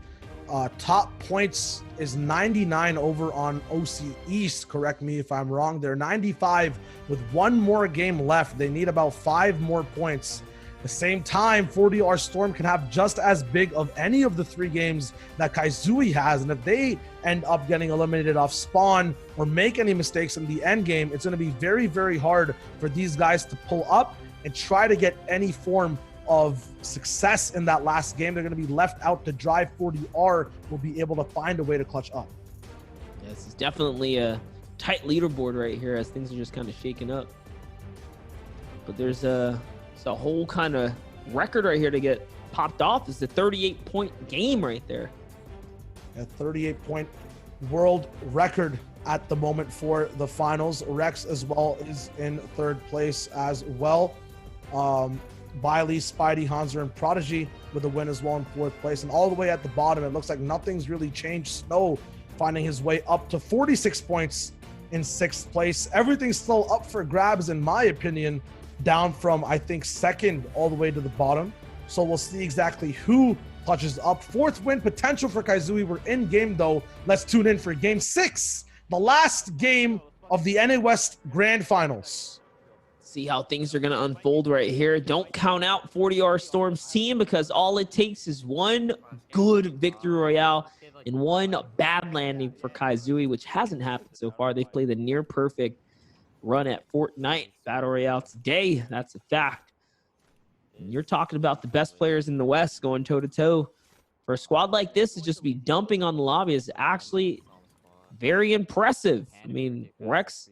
Top points is 99 over on OC East. Correct me if I'm wrong. They're 95 with one more game left. They need about 5 more points. At the same time, 4DR Storm can have just as big of any of the 3 games that Kaizui has. And if they end up getting eliminated off spawn or make any mistakes in the end game, it's going to be very, very hard for these guys to pull up and try to get any form of success in that last game. They're going to be left out to dry. 4DR will be able to find a way to clutch up. Yeah, this is definitely a tight leaderboard right here as things are just kind of shaking up. But there's a whole kind of record right here to get popped off. It's the 38-point game right there. A 38-point world record at the moment for the finals. Rex as well is in 3rd place as well. Biley, Spidey, Hanser, and Prodigy with a win as well in 4th place. And all the way at the bottom, it looks like nothing's really changed. Snow finding his way up to 46 points in 6th place. Everything's still up for grabs, in my opinion, down from, I think, 2nd all the way to the bottom. So we'll see exactly who clutches up. 4th win potential for Kaizui. We're in game, though. Let's tune in for game 6, the last game of the NA West Grand Finals. See how things are going to unfold right here. Don't count out 4DR Storm's team, because all it takes is one good victory royale and one bad landing for Kaizui, which hasn't happened so far. They've played a near perfect run at Fortnite Battle Royale today. That's a fact. And you're talking about the best players in the West going toe-to-toe. For a squad like this to just be dumping on the lobby is actually very impressive. I mean, Rex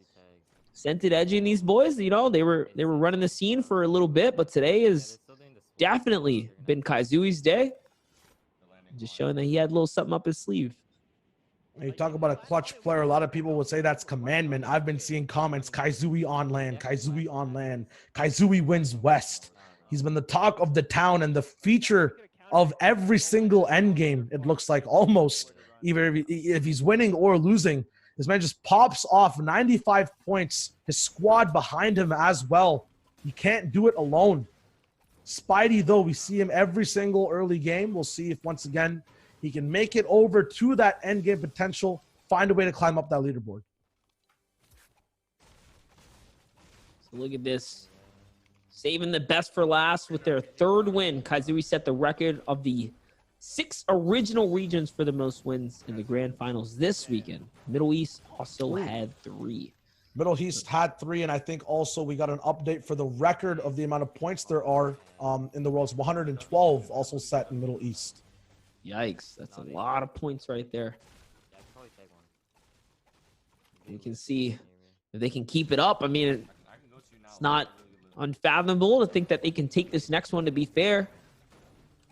sent it edging these boys. You know, they were running the scene for a little bit, but today has definitely been Kaizui's day. Just showing that he had a little something up his sleeve. When you talk about a clutch player, a lot of people would say that's commandment. I've been seeing comments, Kaizui on land, Kaizui on land, Kaizui wins West. He's been the talk of the town and the feature of every single end game, it looks like, almost. Either if he's winning or losing, this man just pops off 95 points. His squad behind him as well. He can't do it alone. Spidey, though, we see him every single early game. We'll see if, once again, he can make it over to that end game potential, find a way to climb up that leaderboard. So look at this. Saving the best for last with their 3rd win. Kaizui set the record of the 6 original regions for the most wins in the grand finals this weekend. Middle East also had 3. Middle East had 3, and I think also we got an update for the record of the amount of points there are in the world. It's 112 also set in Middle East. Yikes, that's a lot of points right there. You can see if they can keep it up. I mean, it's not unfathomable to think that they can take this next one, to be fair.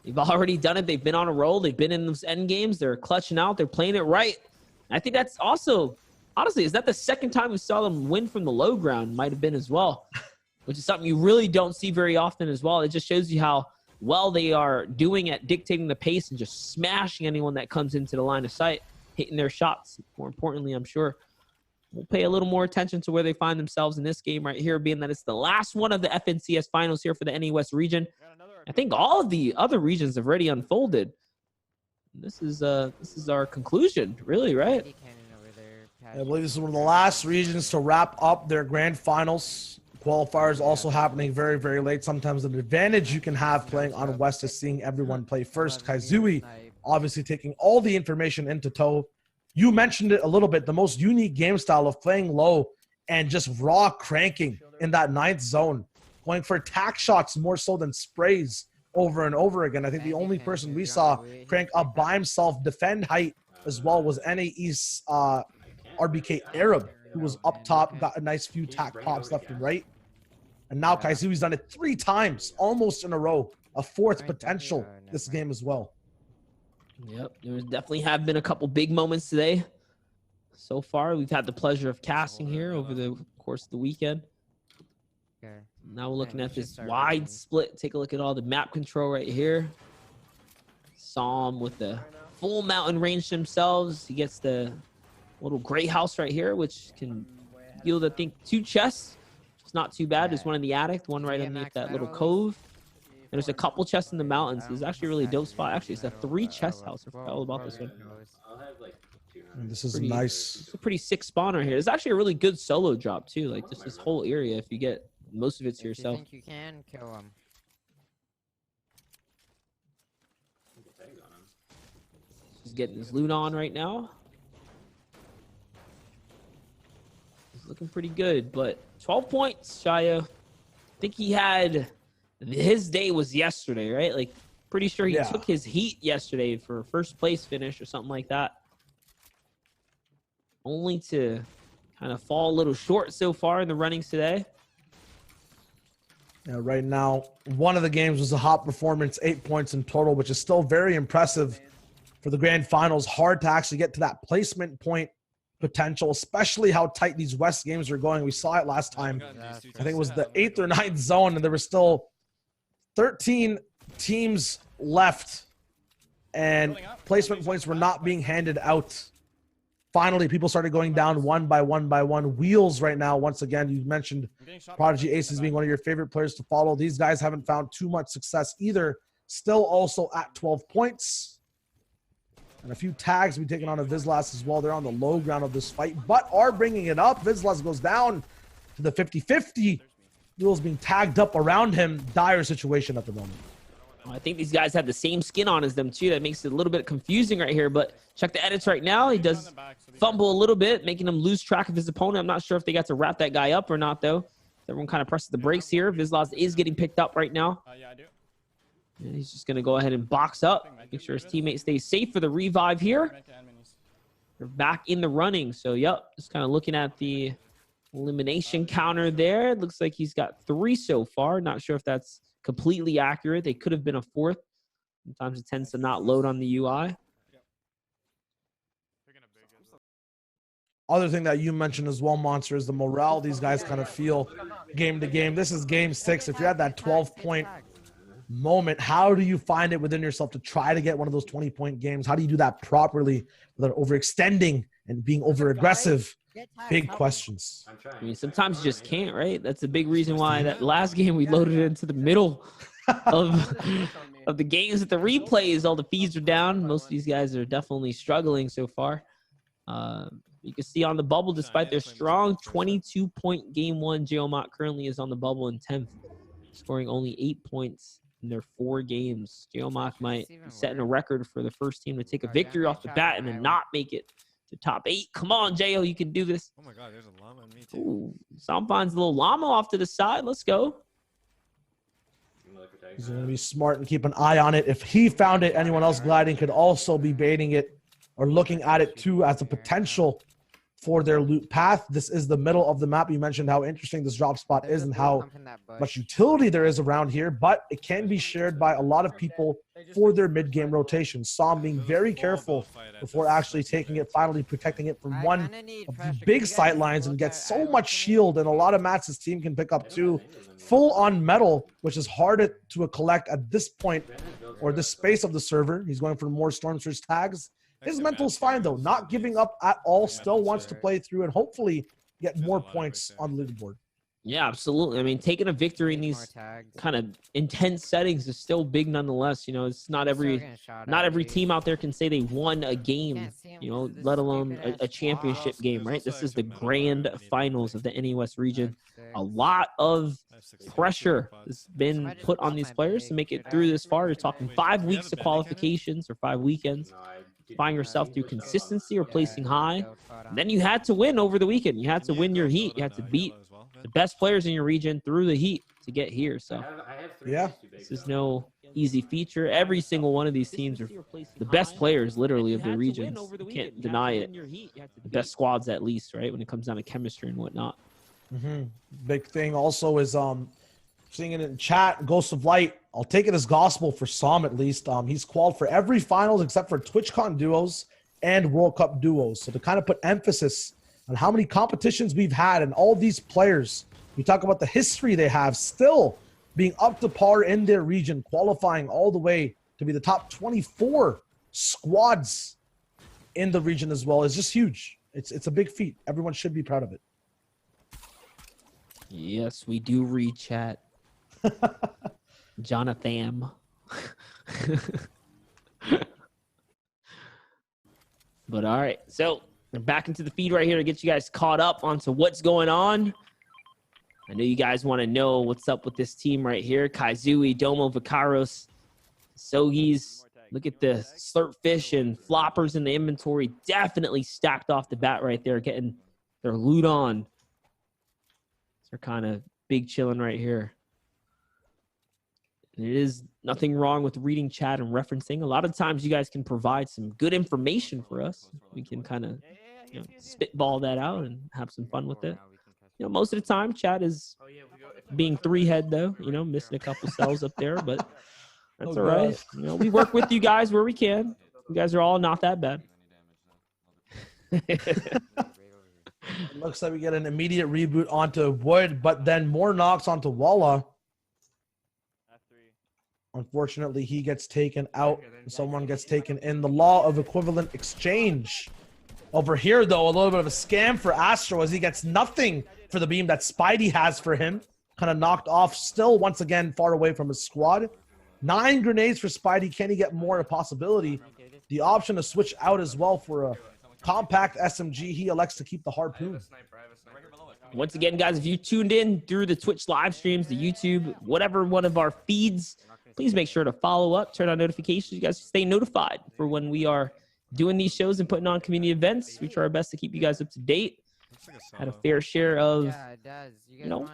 They've already done it. They've been on a roll. They've been in those end games. They're clutching out. They're playing it right. I think that's also, honestly, is that the 2nd time we saw them win from the low ground? Might have been as well, which is something you really don't see very often as well. It just shows you how well they are doing at dictating the pace and just smashing anyone that comes into the line of sight, hitting their shots. More importantly, I'm sure we'll pay a little more attention to where they find themselves in this game right here, being that it's the last one of the FNCS finals here for the NA West region. I think all of the other regions have already unfolded. This is our conclusion, really, right? I believe this is one of the last regions to wrap up their grand finals. Qualifiers also happening very, very late. Sometimes an advantage you can have playing on West is seeing everyone play first. Kaizui obviously taking all the information into tow. You mentioned it a little bit, the most unique game style of playing low and just raw cranking in that 9th zone. Going for attack shots more so than sprays over and over again. I think the only person we saw crank up by himself, defend height as well, was NA East RBK Arab, who was up top, got a nice few tack pops left and right. And now Kaizui's done it 3 times, almost in a row. A 4th potential this game as well. Yep, there definitely have been a couple big moments today. So far, we've had the pleasure of casting here over the course of the weekend. Now we're looking at this wide split. Take a look at all the map control right here. Psalm with the full mountain range themselves. He gets the little gray house right here, which can yield, I think, 2 chests. It's not too bad. There's one in the attic, one right underneath that little cove. there's a couple chests in the mountains. It's actually a really dope spot. Actually, it's a 3 chest house. I forgot all about this one. I'll have like 200. And this is nice. It's a pretty sick spawn right here. It's actually a really good solo drop too. Like just this whole area, if you get most of it to yourself. You can kill him. He's getting his loot on right now. He's looking pretty good, but 12 points, Shia. I think he had his day was yesterday, right? Like pretty sure he took his heat yesterday for first place finish or something like that. Only to kind of fall a little short so far in the runnings today. Yeah, right now, one of the games was a hot performance, 8 points in total, which is still very impressive for the grand finals. Hard to actually get to that placement point potential, especially how tight these West games are going. We saw it last time. I think it was the 8th or 9th zone, and there were still 13 teams left, and placement points were not being handed out. Finally, people started going down one by one by one. Wheels right now, once again, you mentioned Prodigy Aces being one of your favorite players to follow. These guys haven't found too much success either. Still also at 12 points. And a few tags be taken on a Vizlas as well. They're on the low ground of this fight, but are bringing it up. Vizlas goes down to the 50-50. Wheels being tagged up around him. Dire situation at the moment. I think these guys have the same skin on as them too. That makes it a little bit confusing right here, but check the edits right now. He does fumble a little bit, making him lose track of his opponent. I'm not sure if they got to wrap that guy up or not, though. Everyone kind of presses the brakes here. Vizlas is getting picked up right now. Yeah, I do. And he's just going to go ahead and box up, make sure his teammate stays safe for the revive here. They're back in the running. So, yep, just kind of looking at the elimination counter there. It looks like he's got 3 so far. Not sure if that's completely accurate. They could have been a 4th. Sometimes it tends to not load on the UI. Other thing that you mentioned as well, Monster, is the morale these guys kind of feel game to game. This is game 6. If you're at that 12-point moment, how do you find it within yourself to try to get one of those 20-point games? How do you do that properly without overextending and being over-aggressive? Big questions. I mean, sometimes you just can't, right? That's a big reason why that last game we loaded into the middle of the games at the replays. All the feeds are down. Most of these guys are definitely struggling so far. You can see on the bubble, despite their strong 22-point game 1, Geomot currently is on the bubble in 10th, scoring only 8 points in their 4 games. Geomot might be setting a record for the first team to take a victory off the bat and then not make it to top 8. Come on, Jo, you can do this. Oh my God, there's a llama in me too. Ooh, Sampan's a little llama off to the side. Let's go. He's going to be smart and keep an eye on it. If he found it, anyone else gliding could also be baiting it or looking at it too as a potential for their loot path. This is the middle of the map. You mentioned how interesting this drop spot is and how much utility there is around here, but it can be shared by a lot of people for their mid-game rotations. Sam being very careful before actually taking it, finally protecting it from one of the big sight lines, and gets so much shield, and a lot of mats his team can pick up too. Full on metal, which is hard to collect at this point or this space of the server. He's going for more Storm Surge tags. His mental's fine, though. Not giving up at all. Still wants to play through and hopefully get more points on the leaderboard. Yeah, absolutely. I mean, taking a victory in these kind of intense settings is still big nonetheless. You know, it's not every team out there can say they won a game, you know, let alone a championship game, right? This is the grand finals of the NA West region. A lot of pressure has been put on these players to make it through this far. You're talking 5 weeks of qualifications or 5 weekends. Find yourself through consistency or placing high. And then you had to win over the weekend. You had to win your heat. You had to beat the best players in your region through the heat to get here. So yeah, this is no easy feature. Every single one of these teams are the best players literally of their regions. You can't deny it. The best squads at least, right? When it comes down to chemistry and whatnot. Big thing also is seeing it in chat, Ghost of Light. I'll take it as gospel for Sam at least. He's qualified for every finals except for TwitchCon duos and World Cup duos. So to kind of put emphasis on how many competitions we've had and all these players, we talk about the history they have, still being up to par in their region, qualifying all the way to be the top 24 squads in the region as well, is just huge. It's a big feat. Everyone should be proud of it. Yes, we do read chat. Jonathan. But all right, so we're back into the feed right here to get you guys caught up onto what's going on. I know you guys want to know what's up with this team right here. Kaizui, Domo, Vicaros, Sogis. Look at the slurpfish and floppers in the inventory. Definitely stacked off the bat right there, getting their loot on. They're kind of big chilling right here. And it is nothing wrong with reading chat and referencing. A lot of times you guys can provide some good information for us. We can kind of spitball that out and have some fun with it. Most of the time chat is being three-head though, missing a couple cells up there, but that's all right. We work with you guys where we can. You guys are all not that bad. It looks like we get an immediate reboot onto Wood, but then more knocks onto Walla. Unfortunately, he gets taken out. Someone gets taken in. The law of equivalent exchange. Over here, though, a little bit of a scam for Astro as he gets nothing for the beam that Spidey has for him. Kind of knocked off, still once again far away from his squad. 9 grenades for Spidey. Can he get more? A possibility. The option to switch out as well for a compact SMG. He elects to keep the harpoon. Once again, guys, if you tuned in through the Twitch live streams, the YouTube, whatever one of our feeds, please make sure to follow up, turn on notifications. You guys stay notified for when we are doing these shows and putting on community events. We try our best to keep you guys up to date. Had a fair share of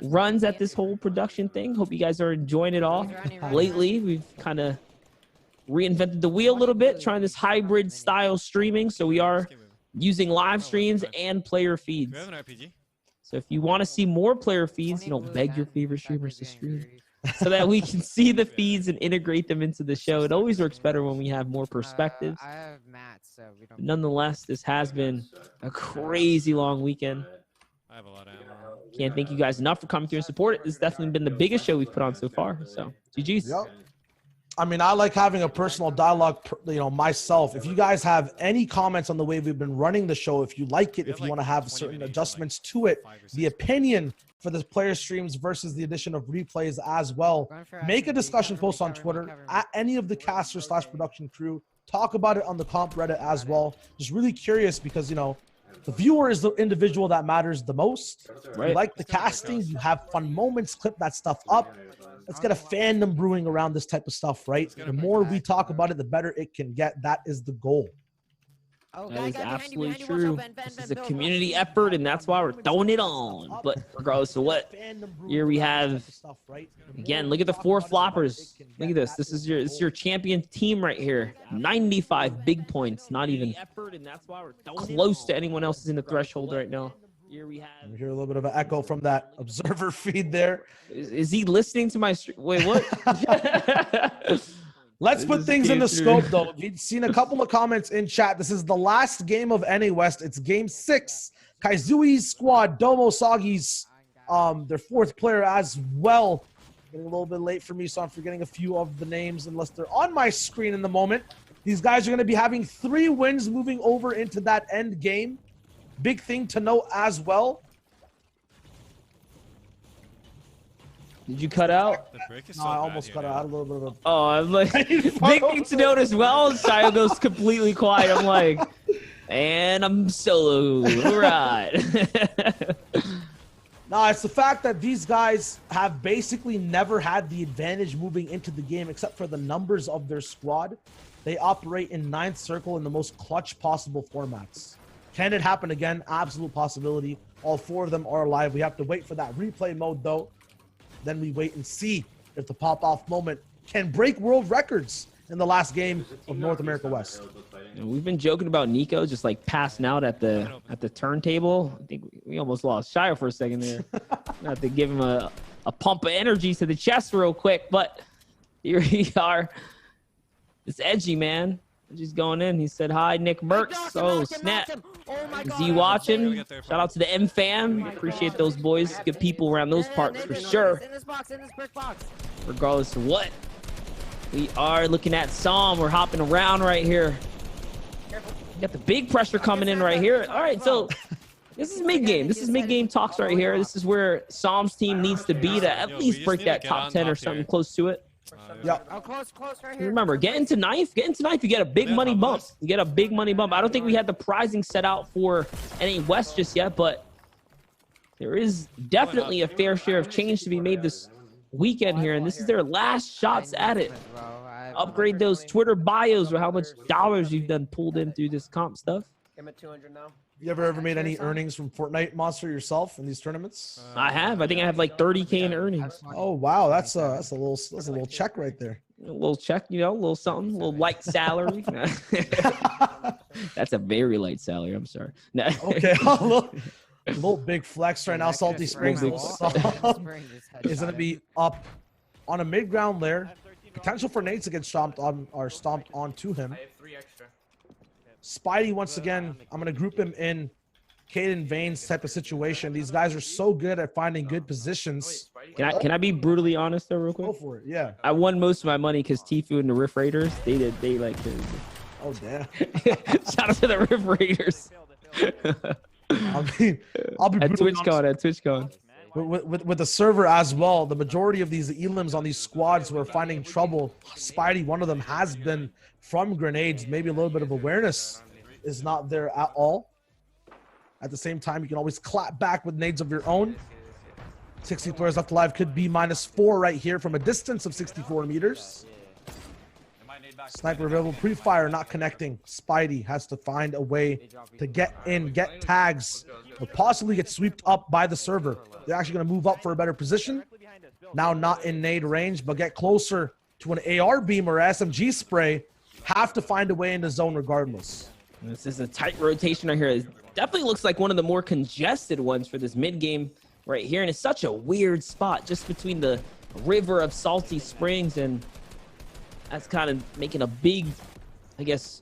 runs at this whole production thing. Hope you guys are enjoying it all. Lately, we've kind of reinvented the wheel a little bit, trying this hybrid style streaming. So we are using live streams and player feeds. So if you want to see more player feeds, beg your favorite streamers to stream so that we can see the feeds and integrate them into the show. It always works better when we have more perspectives. Nonetheless, this has been a crazy long weekend. I have a lot of ammo. Can't thank you guys enough for coming through and support it. This has definitely been the biggest show we've put on so far. So, GG's. Yep. I mean, I like having a personal dialogue, myself. If you guys have any comments on the way we've been running the show, if you like it, if you want to have certain adjustments to it, the opinion for the player streams versus the addition of replays as well, make a discussion post on Twitter at any of the casters / production crew. Talk about it on the comp Reddit as well. Just really curious because, the viewer is the individual that matters the most. Right. You like the casting, you have fun moments, clip that stuff up. Let's get a fandom brewing around this type of stuff, right? The more we talk about it, the better it can get. That is the goal. That is absolutely true. This is a community effort, and that's why we're throwing it on. But regardless of what, here we have, again, look at the 4 floppers. Look at this. This is your champion team right here. 95 big points, not even close to anyone else is in the threshold right now. Here we hear a little bit of an echo from that observer feed there. Is he listening to my stream? Wait, what? Let's put things in the scope, though. We've seen a couple of comments in chat. This is the last game of NA West. It's game 6. Kaizui's squad, Domo Sagi's, their 4th player as well. Getting a little bit late for me, so I'm forgetting a few of the names unless they're on my screen in the moment. These guys are going to be having 3 wins moving over into that end game. Big thing to note as well. Did you cut out? No, I almost cut out a little bit of. Oh, I'm like, big thing to note as well. Shio goes completely quiet. I'm like, and I'm solo. All right. No, it's the fact that these guys have basically never had the advantage moving into the game except for the numbers of their squad. They operate in 9th circle in the most clutch possible formats. Can it happen again? Absolute possibility. All 4 of them are alive. We have to wait for that replay mode, though. Then we wait and see if the pop-off moment can break world records in the last game of North America West. We've been joking about Nico just like passing out at the turntable. I think we almost lost Shio for a second there. Not to give him a pump of energy to the chest real quick, but here we are. It's Edgy, man. Edgy's going in. He said, hi, Nick Merckx. Oh, snap. Is he watching? Shout out to the M fam. Appreciate those boys. Good people around those parts for sure. Regardless of what, we are looking at Psalm. We're hopping around right here. We got the big pressure coming in right here. All right, so this is mid-game. This is mid-game talks right here. This is where Psalm's team needs to be to at least break that top 10 or something close to it. Yeah. Oh, close, right here. Remember, get into knife. You get a big money bump. I don't think we had the prizing set out for NA West just yet, but there is definitely a fair share of change to be made this weekend here, and this is their last shots at it. Upgrade those Twitter bios or how much dollars you've done pulled in through this comp stuff. I'm at 200 now. You ever made any earnings from Fortnite Monster yourself in these tournaments? I have. I think I have like 30K in earnings. Oh wow, that's a little check right there. A little check, a little something, a little light salary. That's a very light salary. I'm sorry. No. Okay, a little big flex right now. Salty Springs is going to be up on a mid ground layer. Potential for nades to get stomped onto him. I have 3 extra. Spidey, once again, I'm going to group him in Caden Vane's type of situation. These guys are so good at finding good positions. Can I be brutally honest though, real quick? Go for it, yeah. I won most of my money because Tfue and the Rift Raiders, they like oh damn. Shout out to the Rift Raiders. I'll be at TwitchCon. With the server as well, the majority of these elims on these squads who are finding trouble, Spidey, one of them, has been from grenades. Maybe a little bit of awareness is not there at all. At the same time, you can always clap back with nades of your own. 60 players left alive, could be -4 right here from a distance of 64 meters. Sniper available, pre-fire not connecting. Spidey has to find a way to get in, get tags, or possibly get swept up by the server. They're actually going to move up for a better position. Now not in nade range, but get closer to an AR beam or SMG spray. Have to find a way in the zone regardless. This is a tight rotation right here. It definitely looks like one of the more congested ones for this mid game right here. And it's such a weird spot just between the river of Salty Springs, and that's kind of making a big, I guess,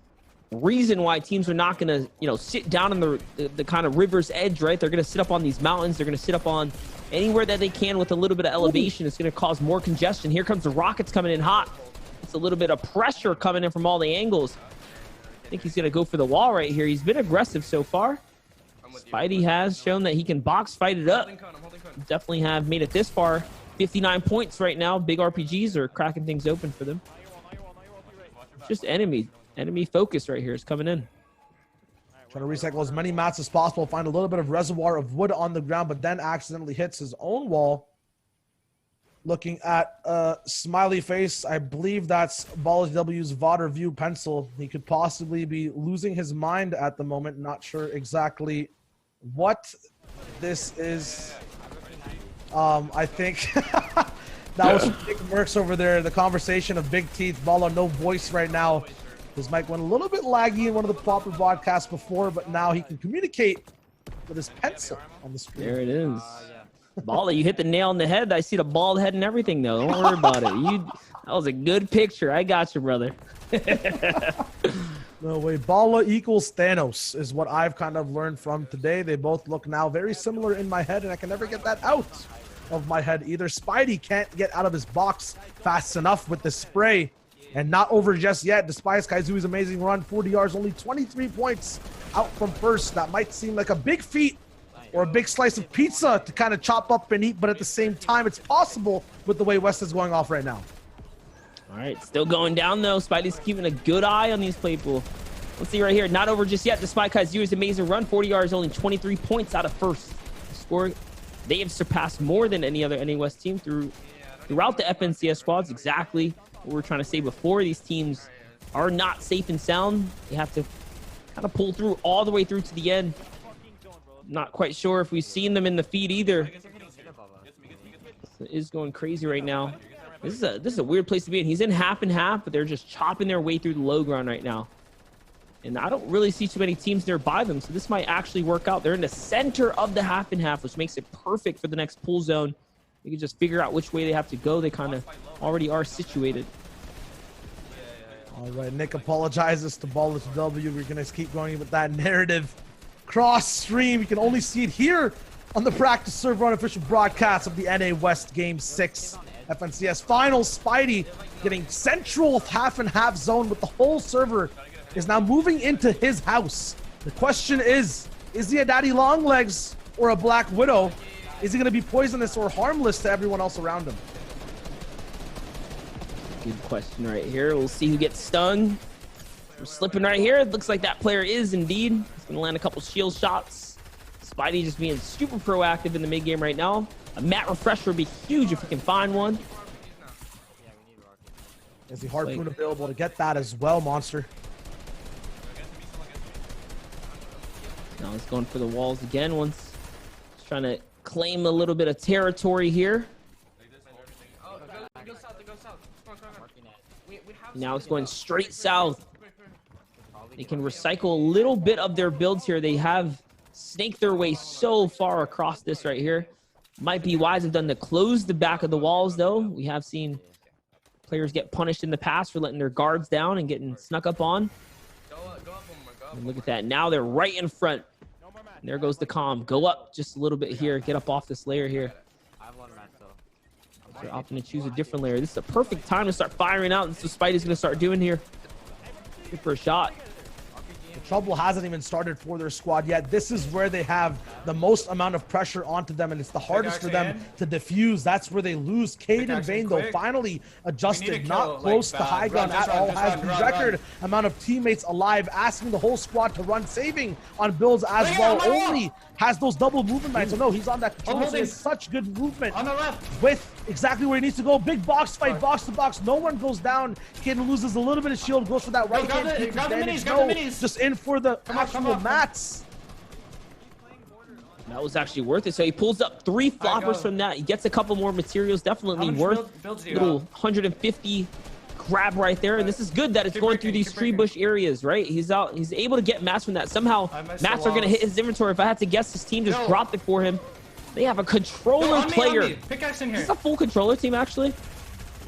reason why teams are not going to, sit down on the kind of river's edge, right? They're going to sit up on these mountains. They're going to sit up on anywhere that they can with a little bit of elevation. It's going to cause more congestion. Here comes the rockets coming in hot. It's a little bit of pressure coming in from all the angles. I think he's going to go for the wall right here. He's been aggressive so far. Spidey has shown that he can box fight it up. Definitely have made it this far. 59 points right now. Big RPGs are cracking things open for them. Just enemy focus right here is coming in. Trying to recycle as many mats as possible, find a little bit of reservoir of wood on the ground, but then accidentally hits his own wall. Looking at smiley face, I believe that's Ballage W's Vodder View pencil. He could possibly be losing his mind at the moment. Not sure exactly what this is. I think that was Big Mercs over there. The conversation of Big Teeth. Balla, no voice right now. His mic went a little bit laggy in one of the proper broadcasts before, but now he can communicate with his pencil on the screen. There it is. Balla, you hit the nail on the head. I see the bald head and everything, though. Don't worry about it. That was a good picture. I got you, brother. No way. Balla equals Thanos is what I've kind of learned from today. They both look now very similar in my head, and I can never get that out of my head either. Spidey can't get out of his box fast enough with the spray, and not over just yet. Despite Kaizui's amazing run, 40 yards, only 23 points out from first. That might seem like a big feat or a big slice of pizza to kind of chop up and eat, but at the same time, it's possible with the way West is going off right now. All right, still going down, though. Spidey's keeping a good eye on these people. Let's see right here. Not over just yet, despite Kaizui's amazing run. 40 yards, only 23 points out of first. Scoring, they have surpassed more than any other NA West team throughout the FNCS squads. Exactly what we were trying to say before. These teams are not safe and sound. They have to kind of pull through all the way through to the end. Not quite sure if we've seen them in the feed either. It is going crazy right now. This is a weird place to be in. He's in half and half, but they're just chopping their way through the low ground right now. And I don't really see too many teams nearby them, so this might actually work out. They're in the center of the half and half, which makes it perfect for the next pool zone. You can just figure out which way they have to go. They kind of already are situated. All right, Nick apologizes to Ballage W. We're going to keep going with that narrative. Cross stream, you can only see it here on the practice server unofficial broadcast of the NA West Game 6 FNCS Finals. Spidey getting central half and half zone with the whole server is now moving into his house. The question is he a daddy long legs or a Black Widow? Is he going to be poisonous or harmless to everyone else around him? Good question right here. We'll see who gets stung. We're slipping right here. It looks like that player is indeed. He's going to land a couple shield shots. Spidey just being super proactive in the mid game right now. A mat refresher would be huge if we can find one. Is the harpoon available to get that as well, Monster? Now he's going for the walls again. Once he's trying to claim a little bit of territory here. Now it's going straight south. They can recycle a little bit of their builds here. They have snaked their way so far across this right here. Might be wise have done to close the back of the walls, though. We have seen players get punished in the past for letting their guards down and getting snuck up on. And look at that. Now they're right in front. And there goes the comm. Go up just a little bit here. Get up off this layer here. They're opting to choose a different layer. This is a perfect time to start firing out. This is what Spidey's going to start doing here. Good for a shot. The trouble hasn't even started for their squad yet. This is where they have the most amount of pressure onto them, and it's the hardest for them to defuse. That's where they lose. Cade and Vayne, though, finally adjusted, not close to high ground at all. Has the record amount of teammates alive, asking the whole squad to run, saving on builds as well. Only has those double movement lines. So no, he's on that control. So he has such good movement on the left with exactly where he needs to go. Big box fight, box to box. No one goes down. Kid loses a little bit of shield, goes for that right hand. Grab the minis. Just in for the actual mats. That was actually worth it. So he pulls up 3 floppers from that. He gets a couple more materials. Definitely worth little 150 grab right there. And this is good that it's going through these tree bush areas, right? He's out. He's able to get mats from that. Somehow mats are going to hit his inventory. If I had to guess, his team just dropped it for him. They have a controller player. Pickaxe in here. Is this a full controller team, actually?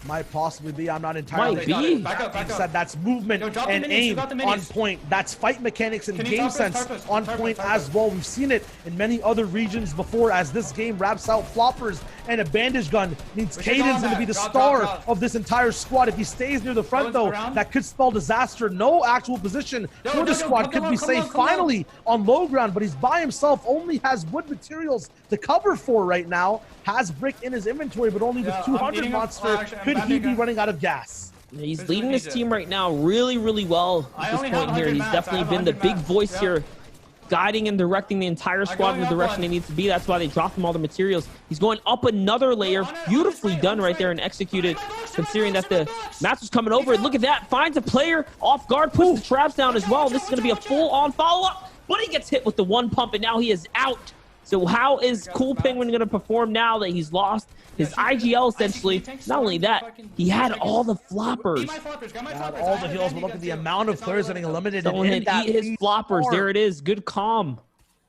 Might possibly be. I'm not entirely sure. Back up. Said that's movement and aim on point. That's fight mechanics and game sense on point as well. We've seen it in many other regions before as this game wraps out floppers and a bandage gun means Caden's going to be the star of this entire squad. If he stays near the front, though, that could spell disaster. No actual position for the squad. Could be safe finally on low ground, but he's by himself. Only has wood materials to cover for right now. Has brick in his inventory, but only with 200 monster. Could he be running out of gas? He's leading his team right now really, really well at this point here. He's definitely been the big voice here, guiding and directing the entire squad in the direction they need to be. That's why they dropped him all the materials. He's going up another layer. Beautifully done right there and executed, considering that the match was coming over. And look at that. Finds a player off guard, puts the traps down as well. This is going to be a full-on follow-up, but he gets hit with the 1 pump, and now he is out. So how is Cool Penguin going to perform now that he's lost his IGL, essentially? Not only that, he had all the floppers. Had all the heals, but look at the amount of players getting eliminated. Someone had eat his floppers. There it is. Good calm.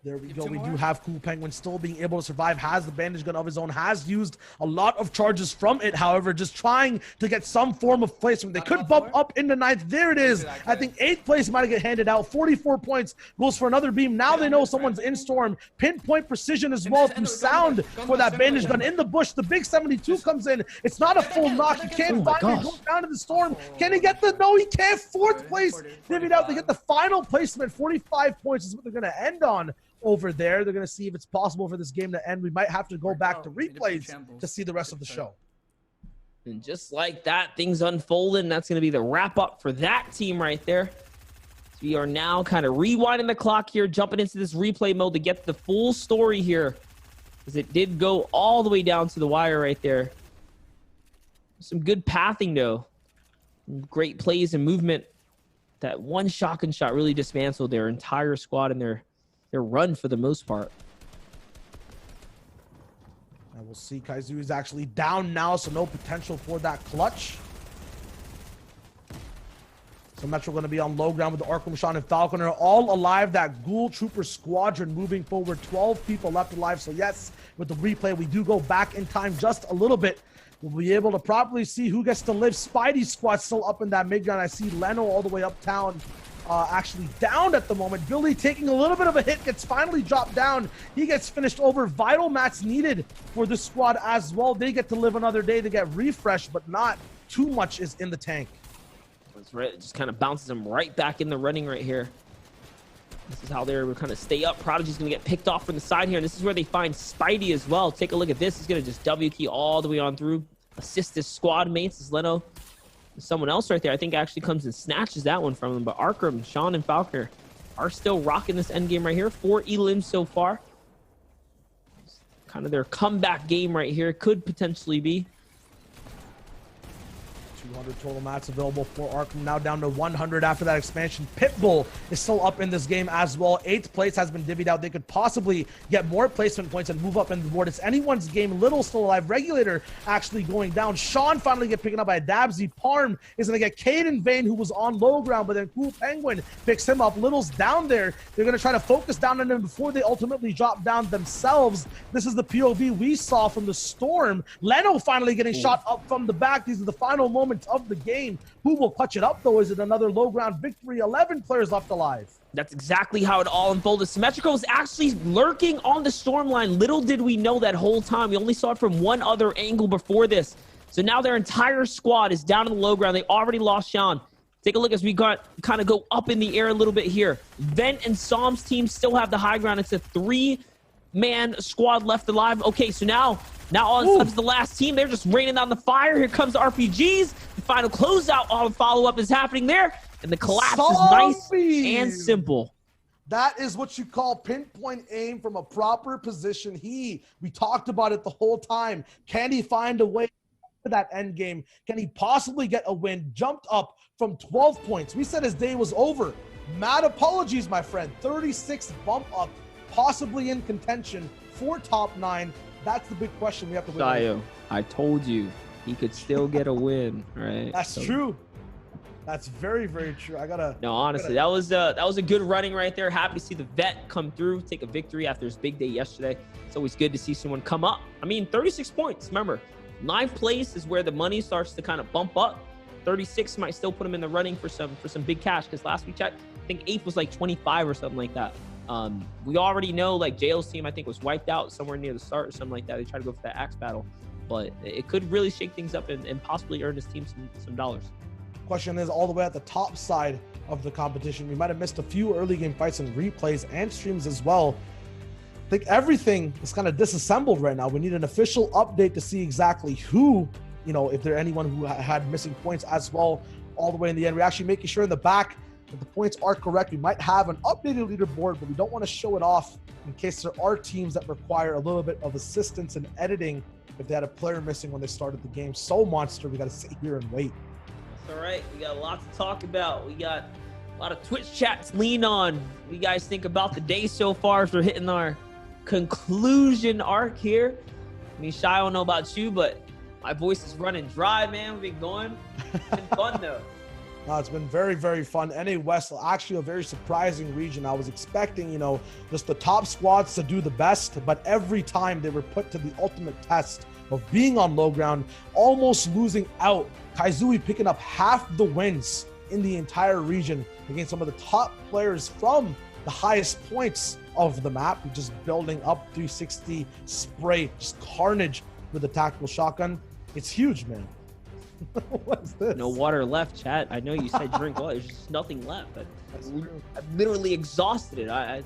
There we go. We do have Cool Penguin still being able to survive. Has the bandage gun of his own. Has used a lot of charges from it. However, just trying to get some form of placement. They could bump up into 9th. There it is. I think 8th place might get handed out. 44 points. Goes for another beam. Now they know someone's in storm. Pinpoint precision as well through sound for that bandage gun. In the bush, the big 72 comes in. It's not a full knock. He can't find it. Goes down to the storm. Can he get the... No, he can't. 4th place. Divvied out. They get the final placement. 45 points is what they're going to end on. Over there, they're going to see if it's possible for this game to end. We might have to go back to replays to see the rest of the show. And just like that, things unfolded, and that's going to be the wrap-up for that team right there. So we are now kind of rewinding the clock here, jumping into this replay mode to get the full story here, because it did go all the way down to the wire right there. Some good pathing, though. Great plays and movement. That one shotgun shot really dismantled their entire squad and their run for the most part. And we'll see. Kaizu is actually down now, so no potential for that clutch. So Metro going to be on low ground with the Arkham Sean and Falcon are all alive. That Ghoul Trooper Squadron moving forward. 12 people left alive. So yes, with the replay, we do go back in time just a little bit. We'll be able to properly see who gets to live. Spidey squad still up in that mid ground. I see Leno all the way uptown. Actually down at the moment. Billy taking a little bit of a hit, gets finally dropped down. He gets finished over. Vital mats needed for this squad as well. They get to live another day. They get refreshed, but not too much is in the tank. That's right. It just kind of bounces them right back in the running right here. This is how they're going to kind of stay up. Prodigy's going to get picked off from the side here, and this is where they find Spidey as well. Take a look at this. He's going to just W key all the way on through. Assist his squad mates as Leno Someone else right there, I think, actually comes and snatches that one from him. But Arkram, Sean, and Falconer are still rocking this end game right here. 4 elims so far. Kind of their comeback game right here. Could potentially be. 200 total mats available for Arkham, now down to 100 after that expansion. Pitbull is still up in this game as well. 8th place has been divvied out. They could possibly get more placement points and move up in the board. It's anyone's game. Little still alive. Regulator actually going down. Sean finally get picked up by Dabsy. Parm is going to get Caden Vane, who was on low ground, but then Cool Penguin picks him up. Little's down there. They're going to try to focus down on him before they ultimately drop down themselves. This is the POV we saw from the Storm. Leno finally getting shot up from the back. These are the final moments of the game. Who will clutch it up though? Is it another low ground victory? 11 players left alive. That's exactly how it all unfolded. Symmetrical was actually lurking on the storm line. Little did we know that whole time. We only saw it from one other angle before this. So now their entire squad is down in the low ground. They already lost Sean. Take a look as we got kind of go up in the air a little bit here. Vent and Psalm's team still have the high ground. It's a 3-man squad left alive. Okay, so now on comes the last team. They're just raining down the fire. Here comes the RPGs. The final closeout, all the follow-up is happening there. And the collapse is nice and simple. That is what you call pinpoint aim from a proper position. We talked about it the whole time. Can he find a way to that end game? Can he possibly get a win? Jumped up from 12 points. We said his day was over. Mad apologies, my friend. 36 bump up, possibly in contention for top 9. That's the big question we have to win. Sayo, I told you he could still get a win, right? That's true. That's very, very true. No, honestly, that was a good running right there. Happy to see the vet come through, take a victory after his big day yesterday. It's always good to see someone come up. I mean, 36 points. Remember, 9th place is where the money starts to kind of bump up. 36 might still put him in the running for some big cash, because last week I think 8th was like 25 or something like that. We already know like JL's team I think was wiped out somewhere near the start or something like that. They tried to go for that axe battle, but it could really shake things up and possibly earn his team some dollars. Question is, all the way at the top side of the competition, we might have missed a few early game fights and replays and streams as well. I think everything is kind of disassembled right now. We need an official update to see exactly who, if there anyone who had missing points as well, all the way in the end. We're actually making sure in the back that the points are correct. We might have an updated leaderboard, but we don't want to show it off in case there are teams that require a little bit of assistance in editing if they had a player missing when they started the game. So monster, we got to sit here and wait. All right, we got a lot to talk about. We got a lot of Twitch chats to lean on. What do you guys think about the day so far as we're hitting our conclusion arc here? I mean, Shy, I don't know about you, but my voice is running dry, man. We've been going. It's been fun, though. No, it's been very, very fun. NA West, actually a very surprising region. I was expecting, just the top squads to do the best, but every time they were put to the ultimate test of being on low ground, almost losing out. Kaizui picking up half the wins in the entire region against some of the top players from the highest points of the map, just building up 360 spray, just carnage with the tactical shotgun. It's huge, man. What's this? No water left, chat. I know you said drink water. There's just nothing left. I'm literally exhausted it. All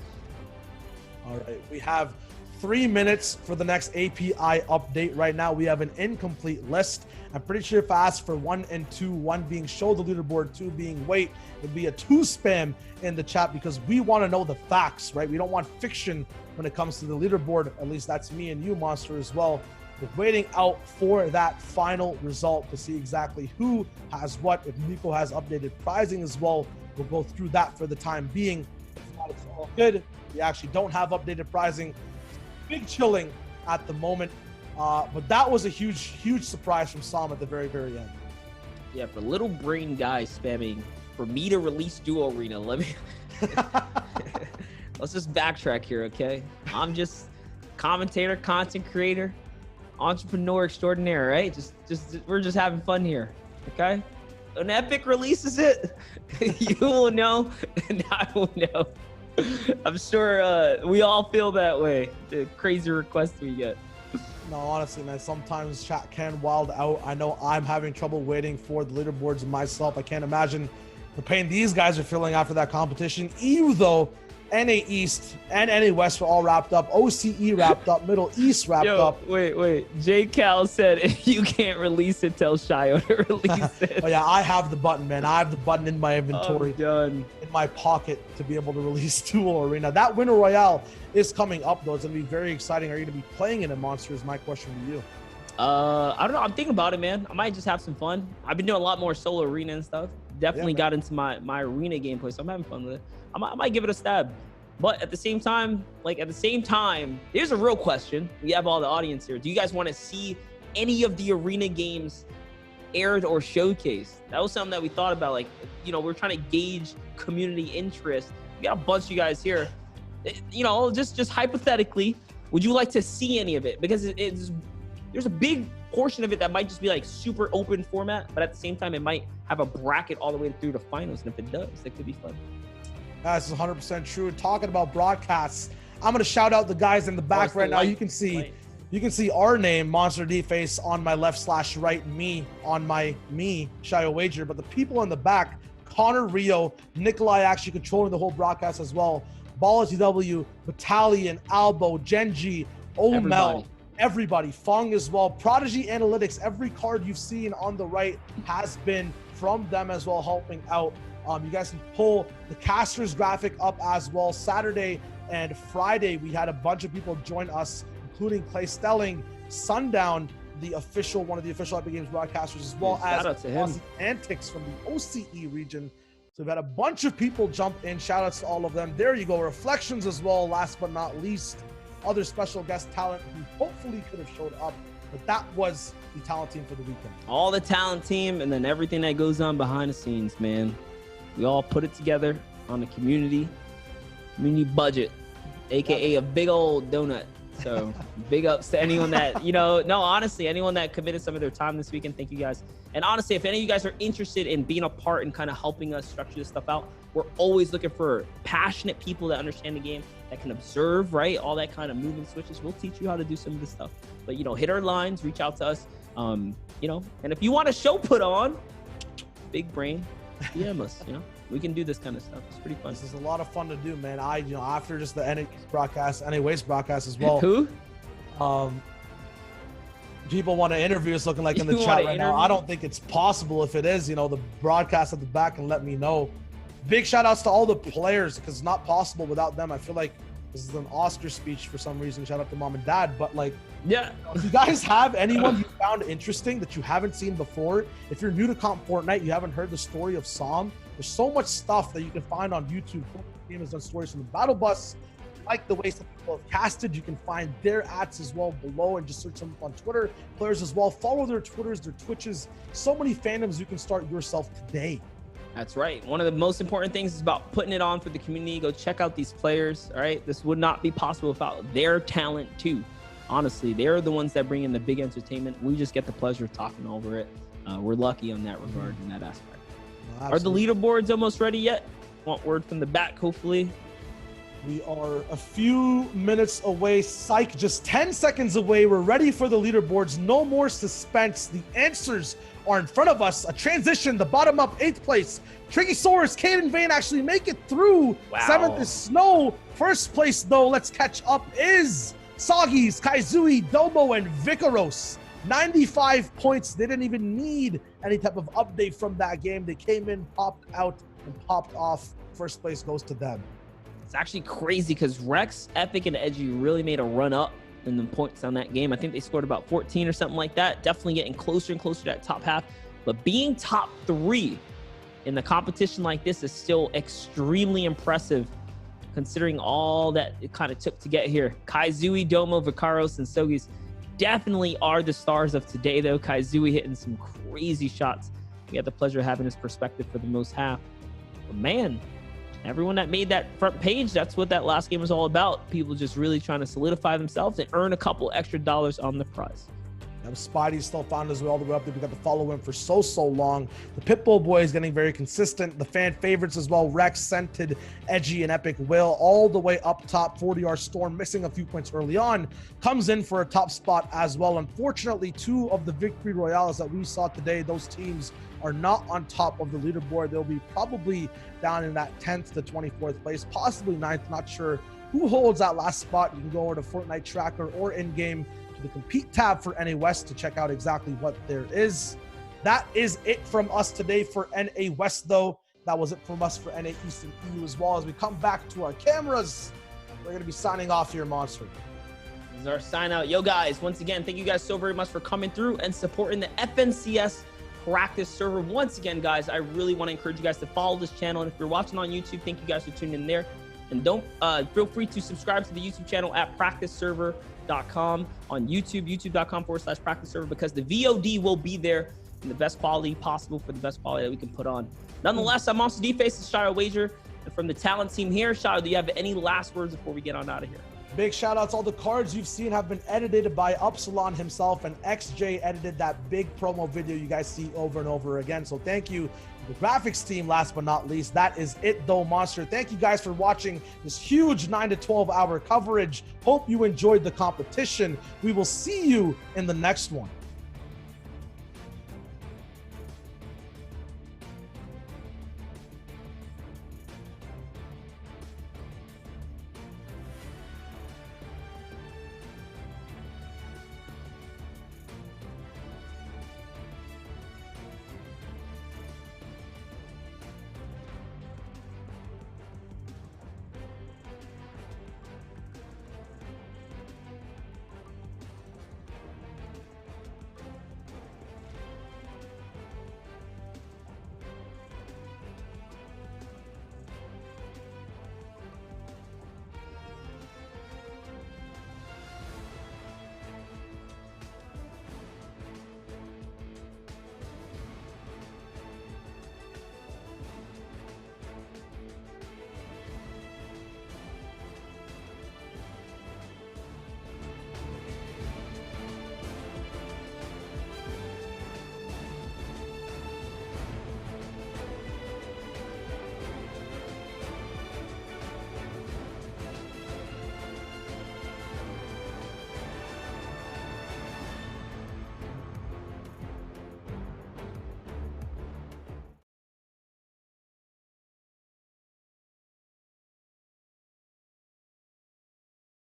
right, we have 3 minutes for the next API update. Right now, we have an incomplete list. I'm pretty sure if I ask for 1 and 2, 1 being show the leaderboard, 2 being wait, it'd be a 2 spam in the chat because we want to know the facts, right? We don't want fiction when it comes to the leaderboard. At least that's me and you, Monster, as well. We're waiting out for that final result to see exactly who has what. If Nico has updated pricing as well, we'll go through that for the time being. If not, it's all good. We actually don't have updated pricing. Big chilling at the moment. But that was a huge surprise from Sam at the very, very end. Yeah, for little brain guys spamming for me to release Duo Arena, let's just backtrack here, okay? I'm just commentator, content creator, entrepreneur extraordinaire, right? We're just having fun here, okay? When Epic releases it, you will know, and I will know. I'm sure we all feel that way. The crazy requests we get. No, honestly, man, sometimes chat can wild out. I know I'm having trouble waiting for the leaderboards myself. I can't imagine the pain these guys are feeling after that competition. EU, though, NA East and NA West were all wrapped up. OCE wrapped up. Middle East wrapped up. Wait. J. Cal said if you can't release it, tell Shio to release it. Oh yeah, I have the button, man. I have the button in my inventory, done in my pocket to be able to release Duel Arena. That Winter Royale is coming up though. It's gonna be very exciting. Are you gonna be playing in a Monster? Is my question to you. I don't know. I'm thinking about it, man. I might just have some fun. I've been doing a lot more solo arena and stuff. Definitely got into my arena gameplay, so I'm having fun with it. I might give it a stab. But at the same time, here's a real question. We have all the audience here. Do you guys want to see any of the arena games aired or showcased? That was something that we thought about. Like, you know, we're trying to gauge community interest. We got a bunch of you guys here. You know, just hypothetically, would you like to see any of it? Because there's a big portion of it that might just be like super open format, but at the same time, it might have a bracket all the way through the finals. And if it does, it could be fun. That's 100% true. Talking about broadcasts, I'm gonna shout out the guys in the back right now. You can see our name, Monster D-Face, on my left/right, me on my Shio Wager. But the people in the back, Connor Rio, Nikolai actually controlling the whole broadcast as well. Ball TW, Battalion, Albo, Genji, Omel. Everybody, Fung as well, Prodigy Analytics. Every card you've seen on the right has been from them as well, helping out. You guys can pull the casters graphic up as well. Saturday and Friday, we had a bunch of people join us, including Clay Stelling, Sundown, one of the official Epic Games broadcasters, as well as Aussie Antics from the OCE region. So we've had a bunch of people jump in. Shout outs to all of them. There you go. Reflections as well, last but not least. Other special guest talent who hopefully could have showed up, but that was the talent team for the weekend. All the talent team, and then everything that goes on behind the scenes, man. We all put it together on the community budget, aka a big old donut. So big ups to anyone that, honestly, anyone that committed some of their time this weekend. Thank you guys. And honestly, if any of you guys are interested in being a part and kind of helping us structure this stuff out, we're always looking for passionate people that understand the game, that can observe, right? All that kind of movement switches. We'll teach you how to do some of this stuff. But, hit our lines, reach out to us, and if you want a show put on, big brain, DM us, we can do this kind of stuff. It's pretty fun. This is a lot of fun to do, man. After just the NA broadcast, NA Waste broadcast as well. Who? People want to interview us looking like in the chat right now. I don't think it's possible. If it is, the broadcast at the back can let me know. Big shout outs to all the players, because it's not possible without them. I feel like this is an Oscar speech for some reason. Shout out to mom and dad. But yeah, if you guys have anyone you found interesting that you haven't seen before, if you're new to Comp Fortnite, you haven't heard the story of Som, there's so much stuff that you can find on YouTube. The game has done stories from the Battle Bus, like the ways that people have casted. You can find their ads as well below, and just search them on Twitter. Players as well, follow their Twitters, their Twitches. So many fandoms you can start yourself today. That's right. One of the most important things is about putting it on for the community. Go check out these players. All right. This would not be possible without their talent too. Honestly, they're the ones that bring in the big entertainment. We just get the pleasure of talking over it. We're lucky on that regard, in that aspect. Are the leaderboards almost ready yet? Want word from the back, hopefully. We are a few minutes away. Psych, just 10 seconds away. We're ready for the leaderboards. No more suspense. The answers are in front of us. A transition, the bottom up, 8th place. Triggysaurus, Caden Vane actually make it through. Wow. 7th is Snow. 1st place, though, let's catch up, is Soggies, Kaizui, Domo, and Vicaros. 95 points. They didn't even need any type of update from that game. They came in, popped out, and popped off. 1st place goes to them. It's actually crazy because Rex, Epic, and Edgy really made a run up in the points on that game. I think they scored about 14 or something like that. Definitely getting closer and closer to that top half. But being top 3 in a competition like this is still extremely impressive, considering all that it kind of took to get here. Kaizui, Domo, Vicaros, and Sogis definitely are the stars of today, though. Kaizui hitting some crazy shots. We had the pleasure of having his perspective for the most half. But man, everyone that made that front page, that's what that last game was all about. People just really trying to solidify themselves and earn a couple extra dollars on the prize. Spidey still found his way all the way up there. We got to follow him for so long. The Pitbull boy is getting very consistent. The fan favorites as well, Rex, Scented, Edgy, and Epic Will, all the way up top. 40R Storm missing a few points early on, comes in for a top spot as well. Unfortunately, 2 of the Victory Royales that we saw today, those teams are not on top of the leaderboard. They'll be probably down in that 10th to 24th place, possibly 9th, not sure who holds that last spot. You can go over to Fortnite Tracker or in-game to the Compete tab for NA West to check out exactly what there is. That is it from us today for NA West, though. That was it from us for NA East and EU as well. As we come back to our cameras, we're going to be signing off here, Monster. This is our sign out. Yo, guys, once again, thank you guys so very much for coming through and supporting the FNCS practice server. Once again, guys, I really want to encourage you guys to follow this channel. And if you're watching on YouTube, thank you guys for tuning in there. And don't feel free to subscribe to the YouTube channel at practiceserver.com on YouTube, youtube.com/practiceserver, because the VOD will be there in the best quality possible for the best quality that we can put on. Nonetheless, I'm Monster D-Face, this is Shire Wager. And from the talent team here, Shire, do you have any last words before we get on out of here? Big shout outs. All the cards you've seen have been edited by Upsilon himself, and XJ edited that big promo video you guys see over and over again. So thank you to the graphics team, last but not least. That is it though, Monster. Thank you guys for watching this huge 9 to 12 hour coverage. Hope you enjoyed the competition. We will see you in the next one.